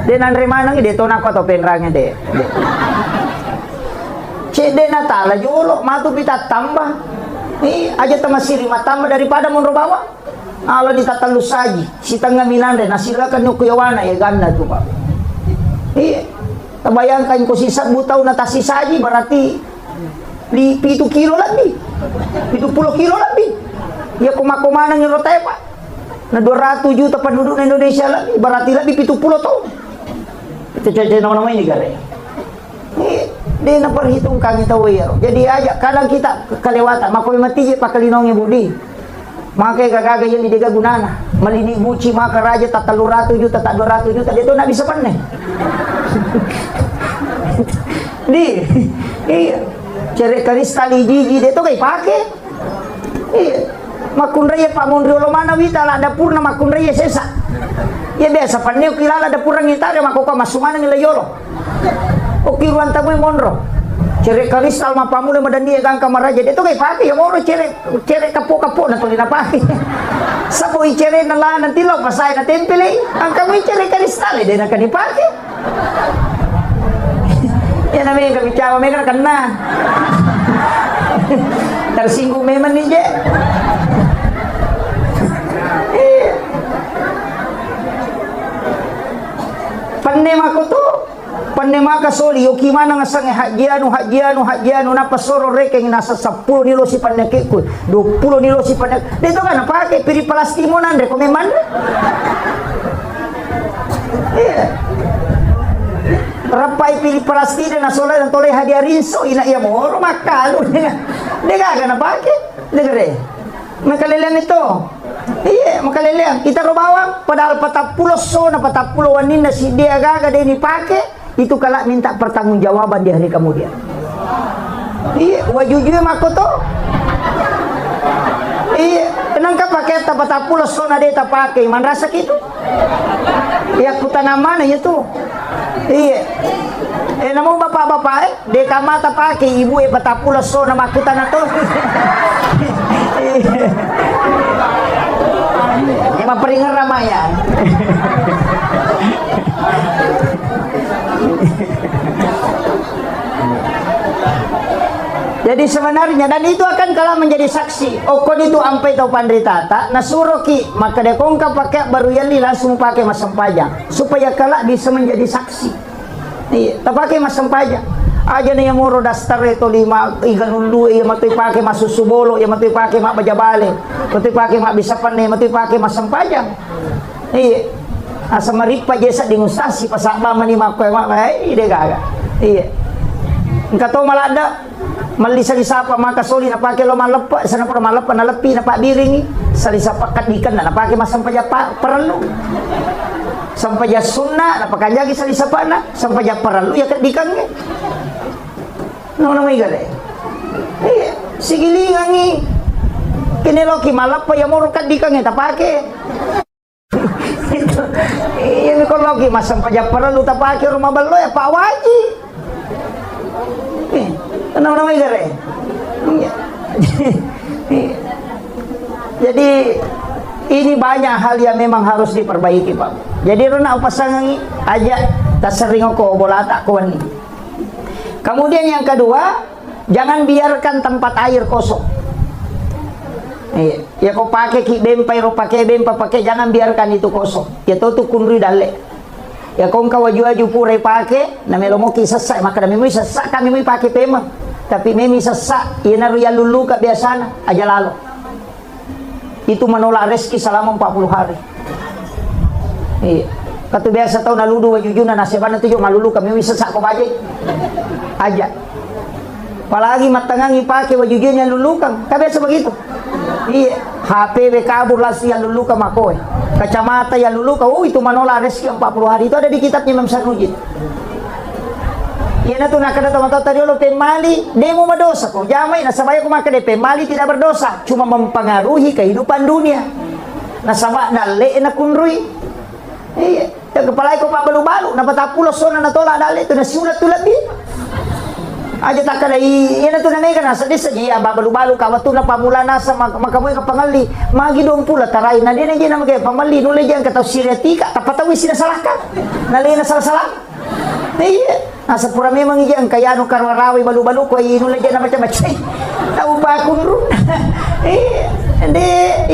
de nandre manang dito na ko to penrangnya de cede na tala julo matu pita tambah aja tamasiri matamba daripada monro bawa ala ditatalus saji si tengah minande nasilakan yung kuyawana ya ganda tuh Pak. Bayangkan ko sisa butaw na tasi saji berarti 7 kilo lebih 70 kilo lebih ya kumakumanang yung rotay Pak na 200 juta penduduk Indonesia lebih berarti lebih 70 tahun itu cecah nama ini gare dia na perhitung kami tahu ya jadi aja kadang kita kelewatan makoy mati pak kalinongnya budi maka kagagay yang didiga gunana malini buci maka raja tak 300 juta tak 200 juta dia tuh nak bisa panen di cere kristal jiji dia tuh kayak pakai makun raya pak mondriolo mana wita lah dapur na makun raya sesa ya biasa panen kilala dapur ng itare makuka masumana nila yolo okiruan tamoy monro cere kristal mapamula madandia kang kamaraja dito kay paki yung oro cere kapo na tuloy na paki saboy cere na la ng tilaw pasay na tempele ang kamoy cere kristal din na kanipaki yan na may kabicawa may kena tersinggung memang nih je panem ako to panema ka soli o kimana nga sang hajianu na pasoro reke nasa 10 nilo si panake ko 20 nilo si panak dito ka napake piri palastimo nandre ko meman rapai piri palastino na sola ng tolay hadiarinso ina iya mo makalo dega ka napake degre makalilan ito makalilan kita robawang padahal 40 so na 40 wanin na si dia gaga din ipake itu kalau minta pertanggungjawaban di hari kemudian. Wajujui makoto. Kenang ka pakai tapatapulos so na deta pakai man rasa gitu. Ya kutanaman ya tuh. Namo bapak-bapak deka mata pakai ibu patapulos so na makuta na to. Maperingan ramayan. Jadi sebenarnya dan itu akan kalah menjadi saksi. Okon itu ampai tau pandritata nasuruh ki maka dekong ka pakai baru yali langsung pakai masam pajang supaya kalah bisa menjadi saksi. Tak pakai masam pajang. Aja nih yang muro dastar itu 5 igalulu iya matoy pakai masusubolo iya matoy pakai mak bajabale matoy pakai mak bisa panay matoy pakai masam pajang. Asa maripa jesa dingustasi pasaba mani makoy ide gaga engkato malada malisa-lisa pa makasoli na pake lo malapa sana pa malapa na lapi na pabiring salisa pakadikan na pake masampaja perlu sampaja sunna na pakajagi salisa pa na sampaja perlu ya kadikan nge no may gale sigilingan ngi kineloki malapa ya moro kadikan nge tapake ini kalau lagi masam pajak perlu tapake rumah balo ya Pak Waji nama-nama igare jadi ini banyak hal yang memang harus diperbaiki Pak jadi rena pasangan aja tak sering aku bolata kawan ini kemudian yang kedua jangan biarkan tempat air kosong ya kau pakai ki bempai ro pakai bempa pakai jangan biarkan itu kosong ya tu kunri dale ya kau waju pure pakai na melomo ki sesak maka na memi sesak kami memi pakai pema tapi memi sesak ya naru ya lulu ka biasana aja lalu itu menolak rezeki selama 40 hari kata biasa tahu naludu wajujuna nasibana tujuh malulu kami memi sesak ko baje aja apalagi matangangi pakai wajujunnya lulukan kabiasa begitu HP kabur lasi yang lulu ke makoy kacamata yang lulu ke itu menolak rezeki 40 hari itu ada di kitabnya Imam Sarnujid Iya na to nakada to tadi lo pemali demo berdosa kok. Jamai na sabaya ko maka pemali tidak berdosa, cuma mempengaruhi kehidupan dunia. nasama dali na kunroy. Kepala ko pa balu-balu, napatapulos so na natola dali ito nasulat tulad di. Aja tak kada iya na to na mega nasa desa iya balu-balu kawatu na pamula nasa makamoy ka pangali magi dong pula taray na din na magay pamali nulay diyan kataw siriatika tapatawi sinasalaka. Nalay na salah-salah. Nasa pura memang iyan kaya no karwarawi balu-balu ko nulay diyan na macam-macam. Tahu pa kunro. Hindi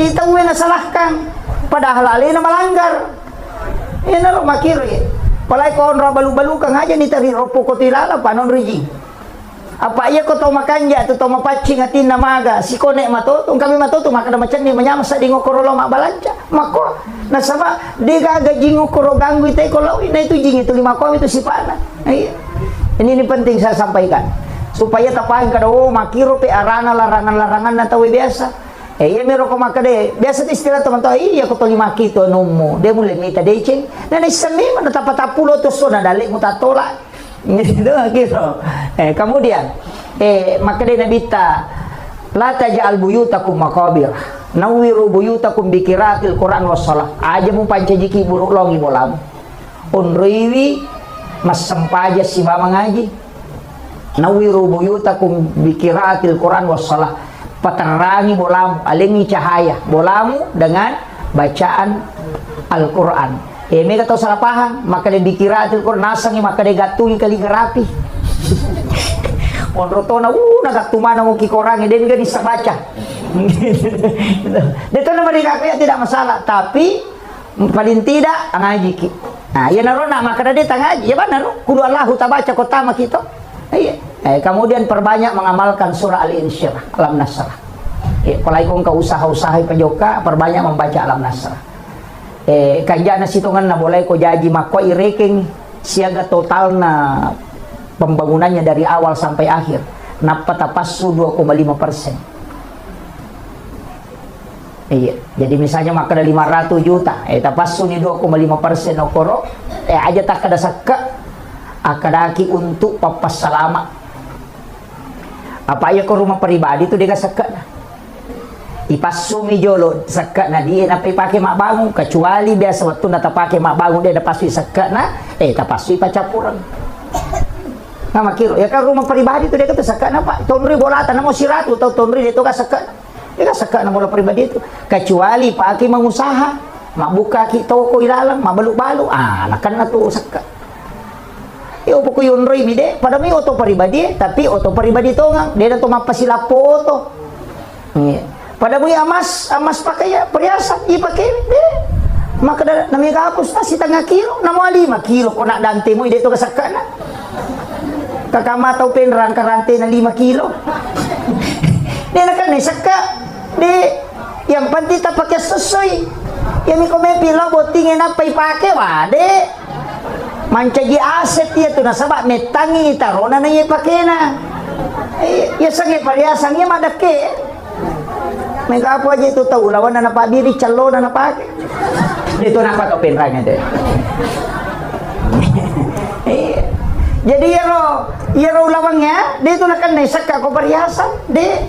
itaw na salahkan padahal alay na malanggar. Ina ro makiri. Palay ko onra balu-balu kang aja ni tari ropo ko tilala panon riji. Apa iya ko to makanja to mapacing atin na maga si konek matutong kami matutong makada macam ni manyama sa dingo korolo mabalanca mako nasaba de gaga jingo koro ganggu itay ko law ina itu jing itu 5 ko itu si pana. Ini penting saya sampaikan supaya tapahin kada makiro pe arana larangan-larangan na tawi biasa. Iya mero ko makade biasa istilah teman-teman iya ko to 5 kito nomo de mulai mita deceng na isami man tapatapulo to so na dali mo tatola. Gitu. Kemudian makade nabita la taj'al buyutakum maqabir nawiru buyutakum bikiratil Quran was salah aja mu pancajiki buruk longi bolam unriwi mas sempaja si mama ngaji nawiru buyutakum bikiratil Quran was salah paterangi bolam alengi cahaya bolamu dengan bacaan Al-Quran. Mereka tahu salah paham, maka dia dikira itu Quran nasangi maka dia gatungi kali gerapi. Onrotona nagak tumana mo kikorang dia juga bisa baca. Dia tahu nama dia tidak masalah, tapi paling tidak ngaji ki. Nah, ya narona maka dia ngaji. Ya benar, kudu Allah ta baca kota mak kita. Kemudian perbanyak mengamalkan surah Al-Insyirah, Alam Nasrah. Apalagi kau usaha-usaha pejoka perbanyak membaca Alam Nasrah. Kanja na situngan na boleh ko jaji mako ireking siaga total na pembangunannya dari awal sampai akhir napatapasu 2,5%. Jadi misalnya maka ada 500 juta tapasu ni 2,5% okoro aja tak ada sakka akadaki untuk papas salama apa ya ko rumah pribadi tu dia sakka ipasumi jolo sakka na dia na pakai mak bangun kecuali biasa waktu na tapake mak bangun dia ada pasui sakka na tapasui pacapuran na makiro ya kan rumah pribadi tu dia kata sakka na pak tonri bolatan na mo siratu tau tonri dia tu ka sakka dia ka sakka na bola pribadi itu kecuali pakai mengusaha mak buka ki toko ilalang mak balu-balu nakan na tu sakka yo poko yunroi mide pada mi oto pribadi tapi oto pribadi tongang dia na to mapasila foto pada bunyi amas pakai ya perhiasan dipakai deh maka nami kapus nasi tengah kilo namo 5 kilo kau nak dante mu ide to kasakana kakama tau penrang karante na 5 kilo dia nak ni sakka de yang penting tak pakai sesuai yang mi kome pila botingin apa ipake wade mancaji aset dia tu nasabak metangi tarona na ye pakena ya sange perhiasan ya madake mereka apa aja itu tahu lawan anak pak diri calo dan apa itu apa kau penrangnya deh. Jadi ya ro lawangnya dia itu nak nesak kau perhiasan deh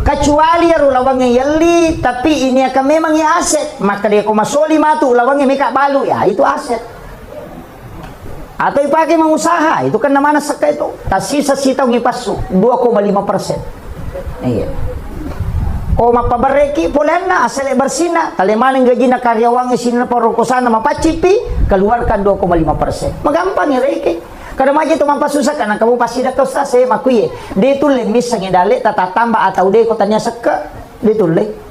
kecuali ya ro lawangnya yeli tapi ini akan memang ya aset maka dia kau masoli matu lawangnya mereka balu ya itu aset atau dipakai mengusaha itu kan namanya seka itu tak sisa-sisa ngipasu 2,5%. Iya. O mapabareki polena asal bersina talemaning gaji na karyawangi sina parokosana mapacipi keluarkan 2,5%. Magampang ya reki. Kada maji to mampasusah kana kamu pasti dak tosta saya makuye. De tu lemis sangi dale tata tambah atau de ko tanya seka de tu le.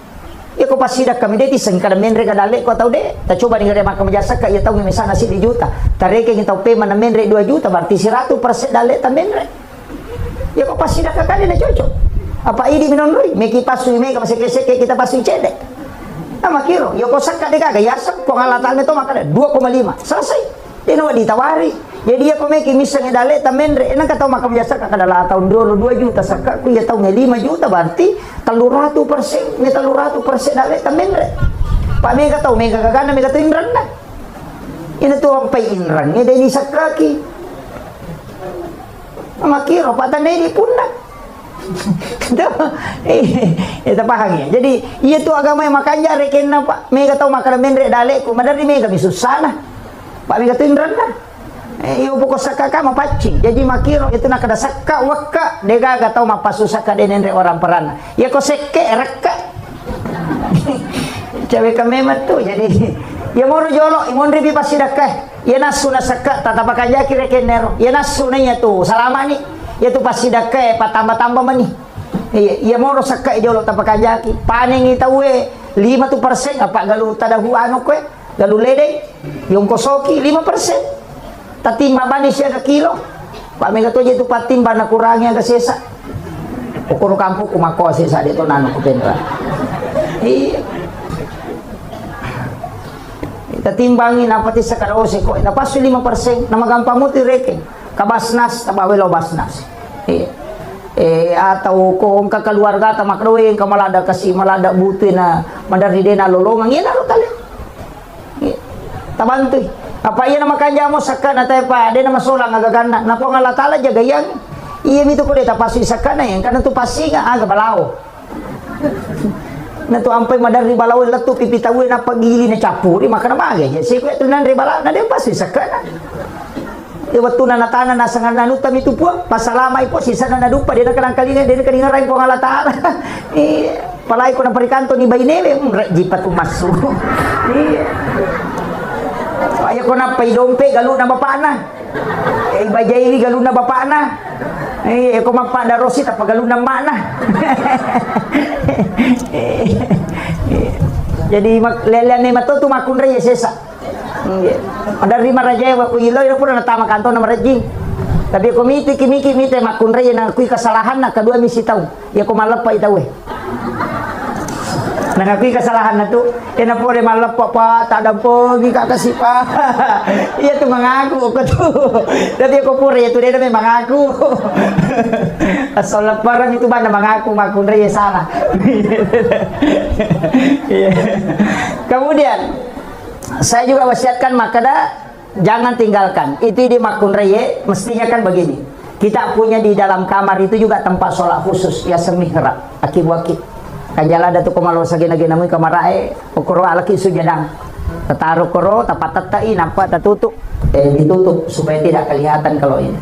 Ya ko pasti dak kami de ti sang kada menre kada dale ko atau de. Ta coba dengar makam jasa ka ya tahu misalnya si di juta. Tareke kita pe mana menre 2 juta berarti 100% dale ta menre. Ya ko pasti dak kakali na cocok. Apa ini minonroi meki pasui meka maseke-seke kita pasui cedek nama kiro yo kosak kade kaga yasap ko ngalatalnya to makada 2,5 selesai dia no ditawari jadi ya ko meki misalnya dale tamendre enang kata makam jasa kada la tahun 2 juta saka ku ya tahun 5 juta berarti 300% ni 300% dale tamendre pak meka tahu meka kagana meka to indran na ina to ang pay indran ni dai ni sakaki nama kiro patane di punna Itu paham ya. Jadi iya tu agama yang makanya reken na pak. Mega tahu makanan menrek dalek ku madari mega bisusah lah. Pak mega tu indran lah. Iyo pokok saka ka mapacing. Jadi makiro itu nak ada saka waka dega ga tahu mapasu saka denenrek orang perana. Ya ko seke reka. Cewek kami tu jadi ya moro jolo imon ribi pasti dakah. Ya nasu nasaka tata pakajaki reken nero. Ya nasu nya tu salama ni. Ya tu pasti dakah patambah-tambah mani. Ya moro saka jolo tapa kajaki. Paning itawe 5% apa galu tadahu anu kwe galu lede yung kosoki 5%. Tatimba bani siya ka kilo. Pak mega to itu patimba na kurangnya ka sesa. Ukuro kampo kumako sesa dito nano ko pendra. Tatimbangin apa ti sa karose ko. Napaso 5% na magampang mo ti reke. Kabasnas tabawelo basnas. Atau kung kakaluarga ta makruwing kamalada kasi malada buti na madari din na lolongang yan aro tali. Tabantoy. Apa iya na makanya mo saka na tayo pa di na masulang agagana na po nga latala dya gayang iya mito ko dita pasoy saka na yan kanan to pasinga aga balao na to ampay madari balao lato pipitawin na pagili na chapuri maka na bagay si ko ito nan balao na di pasoy saka na waktu na natana na sangan nanutam itu po pasalamay po sisa na nadupa di na kanang kalinga di na kalingaray po nga latala palay ko ng parikanto ni Baynele jipat umaso ay ko na paidompe galo na bapana bajayri galo na bapana ko magpada rosit apa galo na mana jadi lelan ni matutu makunra yesesa dari marajay wa ko iloy na pura natama kanto na marajing tapi ko miti makunra na kuy kasalahan na kadua misi taw ya ko malapa itaw nangakui kesalahan na tu yan na po rin malapa pa tadang po gikakasi pa iya tu mengaku ko tu dati ako po rin ito rin na may mengaku asal parang itu ba na mengaku makunra ya salah kemudian saya juga wasiatkan makanya jangan tinggalkan itu di makunra ya mestinya kan begini kita punya di dalam kamar itu juga tempat sholat khusus ya semihrab akib-wakib kanjala datu kumalo sa ginaginamoy kamarae ukuro alaki sujadang tataruh koro tapat tatai nampak tatutup ditutup supaya tidak kelihatan kalau ini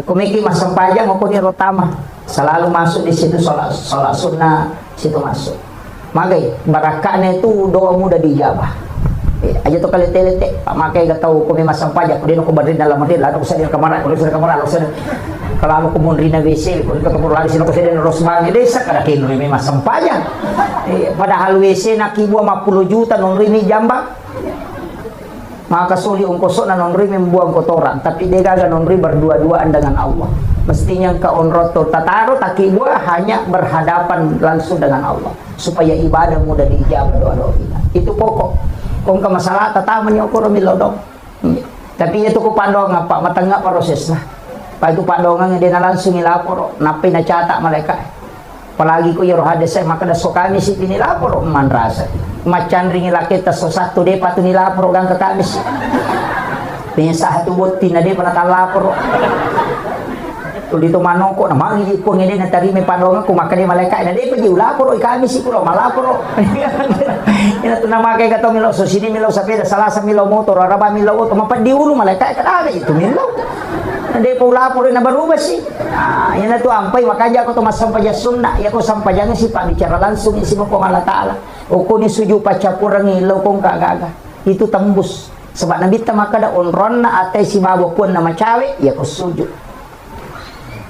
kumiki masang panjang maupun rotama selalu masuk di situ sholat sunnah situ masuk magai barakahnya itu doa mudah dijabah aja tuh kali telete pak makai gak tahu kumi masang pajak kemudian aku berdiri dalam madin lalu aku sadar kamar kalau aku kemudian na WC kalau ketemu lagi sini aku sadar rosbang desa kada kinuri may masang pajak padahal WC nakibuah 50 juta non rimi jambang maka suli ungkosok na non rimi membuang kotoran tapi dia gagal non rimi berdua-duaan dengan Allah mestinya ka onroto tataro takibuah hanya berhadapan langsung dengan Allah supaya ibadah mudah diijabah doa-doa kita itu pokok kung ka masalah tataman niyo ko rumilodong tapi itu ko pandong pak matanga proses na pa itu pandongan nga na langsung ilaporo napay na chata maleka palagi ko yoro hadesay makadaso kami si pinilaporo manrasa macan ring ilakita so satu de patu nilaporo gang kakamis pinsa hatubot tinade panatalaporo dito manoko na mangi ko ngene na tari may pandongan kumakani maleka na de pagi ulaporo kami si kulo malaporo ina to na makay gato milo so sini milo sa peda salasa milo motor araba milo auto mapadi ulo maleka kada itu milo ande po ulaporo na barubas si yan na to ampay makaja ko to masampaya sunna ya ko sampayang si bicara langsung si mo ko Allah taala o ko ni suju pacapurang ilaw kong kagaga itu tembus sebab nabi ta makada onron na atay si babo pun na macawe ya ko suju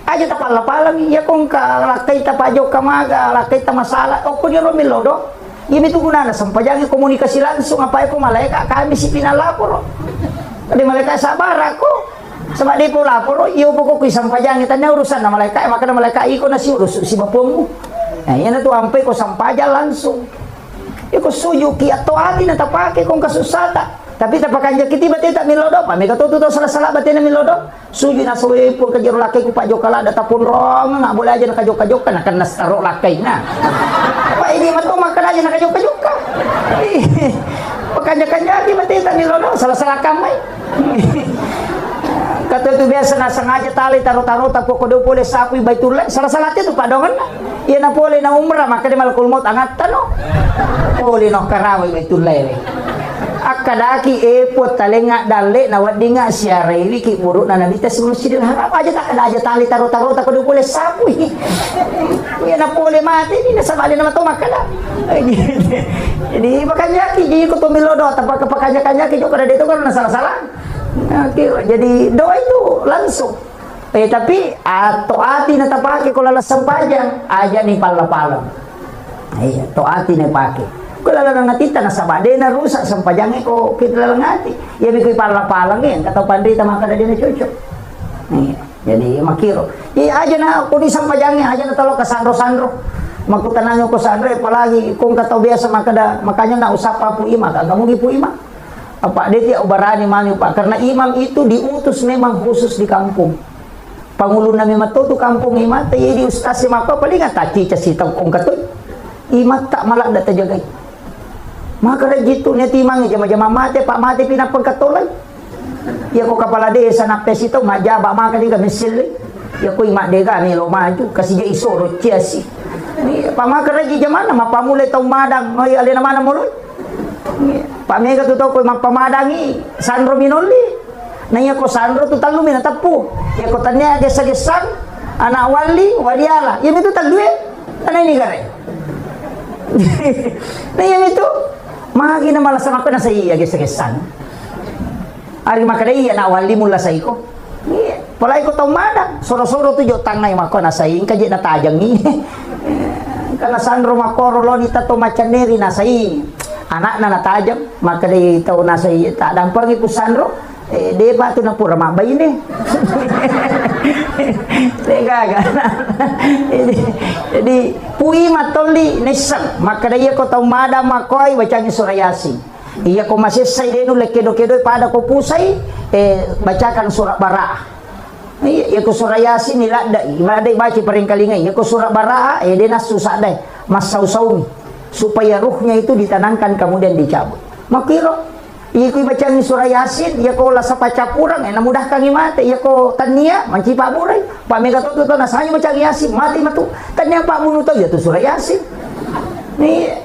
aja tapala-palang iya kong lakay tapajo kamaga lakay ta masalah o ko ni romilodo ini tuh gunana sampajangi komunikasi langsung apa ko malaika kami si pinalaporo tadi malaika sabar aku sebab dia po laporo iyo po ko sampajangi tanya urusan na malaika maka na malaika iko na si urus si bapomu nah yan na to ampay ko sampaja langsung iko suyo ki ato ati na tapake kong kasusata tapi tapakan jakiti bati tak milodo pa mega tutu to salah-salah bati na milodo suyo na suwe po ka jero lakay ko pa jokala data pun rong nga boleh aja na kajok-kajok na kan nastaro lakay na pa ini mato makana aja na kajok-kajok ka pakan jakanya di bati tak milodo salah-salah kamay Kata itu biasa na sengaja tali taruh-taruh tapi kode boleh sapi Baitullah. Salah-salah itu Pak dongan. Ia na boleh na umrah maka dia malakul maut angatan no. Boleh no karawai Baitullah. Akadaki epot talenga dalle na wadinga siarai wiki buruk na nabita sa Masjidil Haram aja tak ada aja tali taruh-taruh tak kode boleh sapi. Ia na boleh mati ini sabali na to makala. Jadi makanya jadi ko tumilodo tapos kapakanya-kanya kita kada dito kan salah-salah. Jadi doa itu langsung. Tapi toati na tapake ko lalasang pajang aja ni pala-pala. Toati na pake. Ko lalang ngatita na sabade na rusak sampajangnya ko kita lalang ngati. Ya bi ko pala-pala ngin kataw pandita maka na cocok. Jadi makiro. Aja na ko di sampajangnya aja na talo ka sandro-sandro. Magkutananyo ko sandro palagi kung kataw biasa makanya na usap pa po ima kamu gipu ima. Apa dia tidak ubarani mami Pak karena imam itu diutus memang khusus di kampung. Pangulo na memang tu kampung imam jadi ustaz maka paling taci casitang kong katoy. Imam tak malak data jagai. Maka dah gitu nya timang jama-jama mati Pak mati pinapagkatolay. Ya ko kapala desa napes ito majaba maka di kamisil. Ya ko ima dega ni lo maju kasi dia isoro ciasi. Ni pamaka lagi jamana mapamulay tong madang ay alina mana muloy. Pamega tu tau ko mampamadang Sandro Minoli. Nanya ko Sandro tu talu minatapu. Ya ko tanya gesa-gesan anak waliala. Ya itu talu ana ini gare. Nanya itu magi na malas sama ko na sa iya gesa-gesan. Ari makadai anak wali mula sa iko. Palay ko tau madang. Soro-soro tu jo tangay mako na sa iya kaje na tajang ni. Karena Sandro makoro lo ni tato macaneri na sa iya. Anak na natajam maka dia tahu nasa tak dampang iku Sandro dia batu na pura mabay ini jadi pui matoli nesang maka dia ko tahu mada makoy bacanya surah Yasin iya ko masih say denu lekedo-kedo pada ko pusay bacakan surah Baraah iya ko surah Yasin nilada ibaday baca paring kalingay iya ko surah Baraah dia nasusah dai masau-saumi supaya ruhnya itu ditanamkan kemudian dicabut. Makiro, iku bacaan surah Yasin, ya ko lasa pacapurang, na mudah kang mate, ya ko tania, mancipa muray. Pamega to nasanya bacaan Yasin, mati matu. Tanya Pak Munuto ya tu surah Yasin. Nih,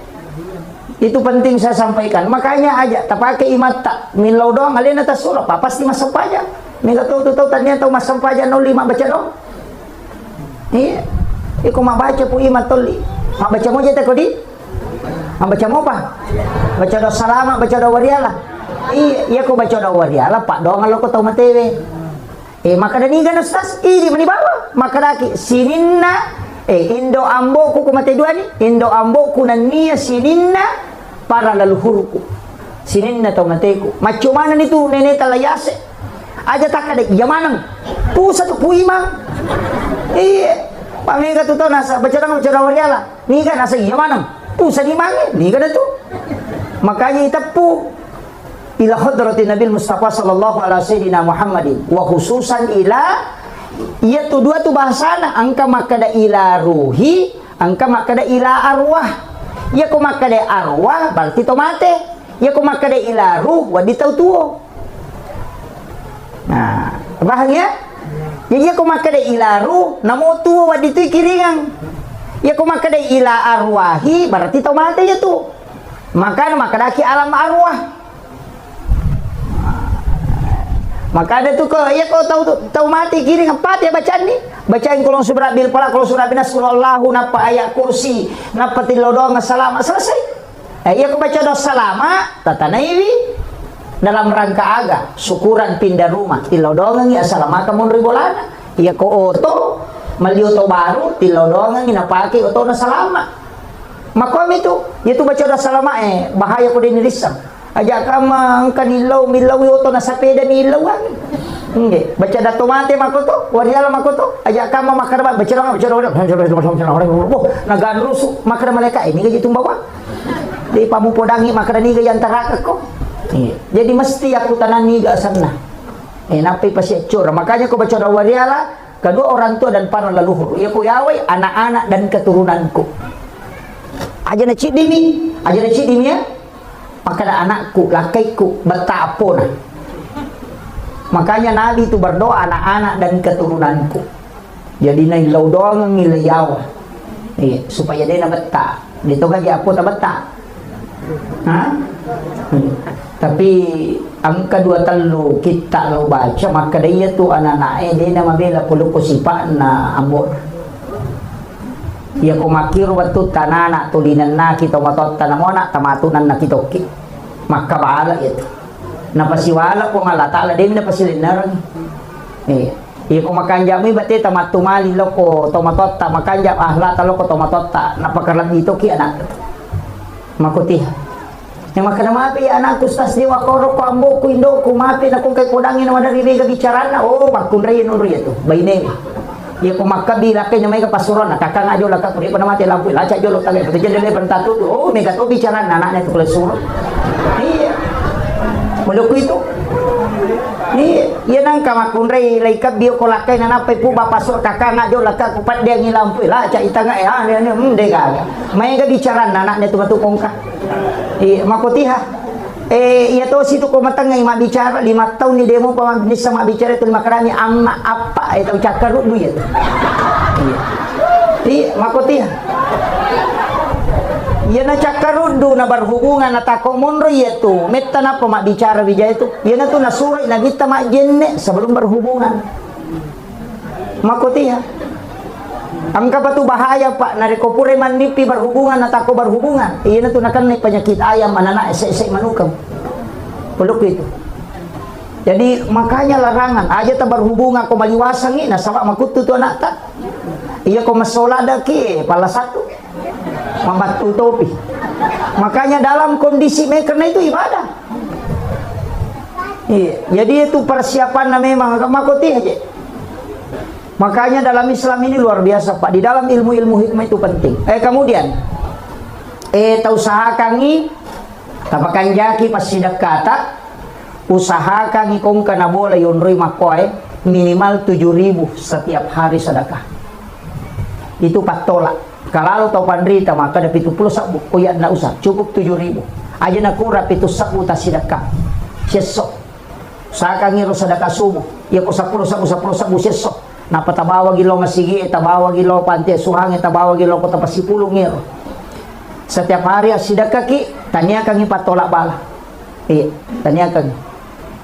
itu penting saya sampaikan. Makanya aja, tak pakai imat tak, milau doang, alin atas surah, pasti masuk pajak. Mega to tanya tahu masuk pajak 05 baca dong. Nih, iku mabaca pu imat toli. Mabaca mo jeta ko di? Baca mau apa? Baca doa salama, baca doa wariala. Iya ko baca doa wariala, Pak doang lo ko tau matewe. Maka dan igan ustaz, di mani bawa. Maka daki sininna indo ambo ku mate dua ni. Indo ambo ku nania sininna para leluhurku. Sininna tau mateku. Macam mana itu nenek talayase? Aja tak ada jamanang. Pusat tu puimang. Pamega tu tau nasa baca doa wariala. Ni kan nasa jamanang. Pusat di mana? Ni kan itu. Makanya itapu ila hadratin Nabi Mustafa sallallahu alaihi wasallam Muhammadin wa khususan ila ia tu dua tu bahasana angka makada ila ruhi angka makada ila arwah ia ko makada arwah berarti to mate ia ko makada ila ruh wa ditau tuo. Nah bahaya ia ko makada ila ruh namo tuo wa ditu kiringang ya ko makada ila arwahi berarti to mate ya tu maka makadaki alam arwah. Maka ada tu ko ya ko tahu mati kiri empat ya bacaan ni bacain kolong surah bil falaq kolong surah binas kullahu napa ayat kursi napa tilodo ngasalama selesai. Ya ko baca doa salama tatanaiwi dalam rangka aga syukuran pindah rumah tilodo ngi assalamualaikum mun ribolana ya ko oto malioto baru tilodo ngi napake oto na salama. Makom itu baca doa salama bahaya ko din risam. Aja kamang kanilaw milaw yoto na sapeda nilawan. Nge, baca dato mate makoto, wariala makoto. Aja kama makarba baca nagan rusu makara maleka ini gaji tumbawa. Di pamupodangi makara ni gaji antara ko. Jadi mesti aku tanan ni ga sana. Napi pasi cur. Makanya ko baca wariala kedua orang tua dan para leluhur. Ya ku yawai anak-anak dan keturunanku. Aja na cidimi ya. Maka ada anakku, lakaiku, betapun. Makanya Nabi itu berdoa anak-anak dan keturunanku. Jadi nailaw doang ang ilayaw. Supaya dia na bata. Dito ka apa ta bata. Ha? Tapi ang kadua talo kita law baca maka dia tu anak-anak dia na mabela pulo ko sipa na amor. Ya kumakir waktu tanana tulinan na kita matot tanamona tamatunan na kitoki. Maka baala itu. Napasiwala ko nga latala din napasilinar. Iya ko makanja mi bati tamatumali lo ko tomatot ta makanja lata lo ko tomatot ta napakarap dito ki anak. Makuti. Yang makana mapi anak kustas di wakoro ko ambo ko indo ko mapi na kung kay kodangin na madari bicara na makunray no riya to. Bayne. Iya ko makabila kay may kapasuron na kakangajo la ka puri pa namati lampu lacha jo lo tagay pati jelle pantatu may gato bicara na anak na to klasuro. Iya. Maloko ito. Yan ang kamakunray laikab biyo ko lakay na napay po bapasok kakangajo laka kupat dia ngilampu lacha itanga de gaga. May gabicaran na anak na tumatukong ka. Makutiha. Iya to situ ko matangay mabicara 5 tahun ni demo pa bisa mabicara itu 5 karami ang apa ito cakaru duit. Makutiha. Yan na cakarundo na berhubungan na tako monro itu metta na po mabicara bija itu yan na to nasuray na kita majenne sebelum berhubungan makutiha ang kapatu bahaya pak narikopure mandipi berhubungan na tako berhubungan yan na to nakan may penyakit ayam manana ese manukam peluk itu jadi makanya larangan aja ta berhubungan ko maliwasang ina sama makutu to anak ta iya ko masolada ki pala satu membantu topi. Makanya dalam kondisi karena itu ibadah. Jadi itu persiapan na memang makuti aja. Makanya dalam Islam ini luar biasa Pak. Di dalam ilmu-ilmu hikmah itu penting. Kemudian usahakan tapakan jaki pas sidak kata usahakan kong kana bola yonroi makoy minimal 7.000 setiap hari sedekah. Itu patolak. Kalau tau pandrita maka ada 70 sabu kuya na usah cukup 7.000 aja na kura pitu sabu ta sidaka sesok saka ngiro sadaka subuh ya ko 10 sabu sesok na patabawa gilo nga sige tabawa gilo pante suhang tabawa gilo ko tapasipulong ngiro setiap hari sidaka ki tanya kang ipatolak bala tanya kang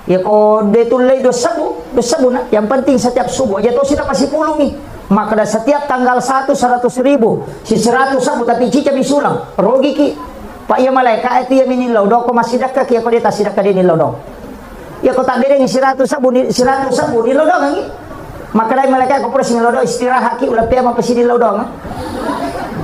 ya ko detulay do sabu na yang penting setiap subuh aja to sila pasipulong ni maka setiap tanggal 100.000 si 100 sabu tapi cica bisulang rogi ki pak ya malaikat itu ya minilaw do ko masidaka ki ako dita sidaka din nilaw do ya ko tak dereng 100 sabu nilaw do ngi maka dai malaikat ko pres nilaw do istirahat ki ulah pia mapasi nilaw do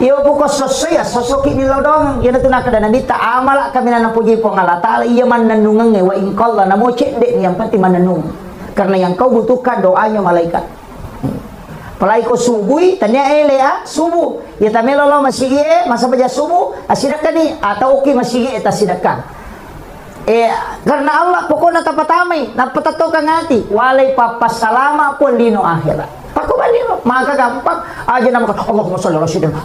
iyo po ko sosoki nilaw do ya na tunaka da nabita amala kami na puji po ngala taala iya man nanungang wa in qalla namo cede yang penting mananung karena yang kau butuhkan doanya malaikat. Palai ko subuh, tanya subuh. Ya tamelo lo masigi masa baca subuh, asidakkan ni atau oke masigi eta sidakan. Karena Allah pokoknya tapatamay, napatatokan ngati, walay papasalama pun lino akhirat. Pakubalino, maka gampang aja nama Allahumma sholli ala sayyidina.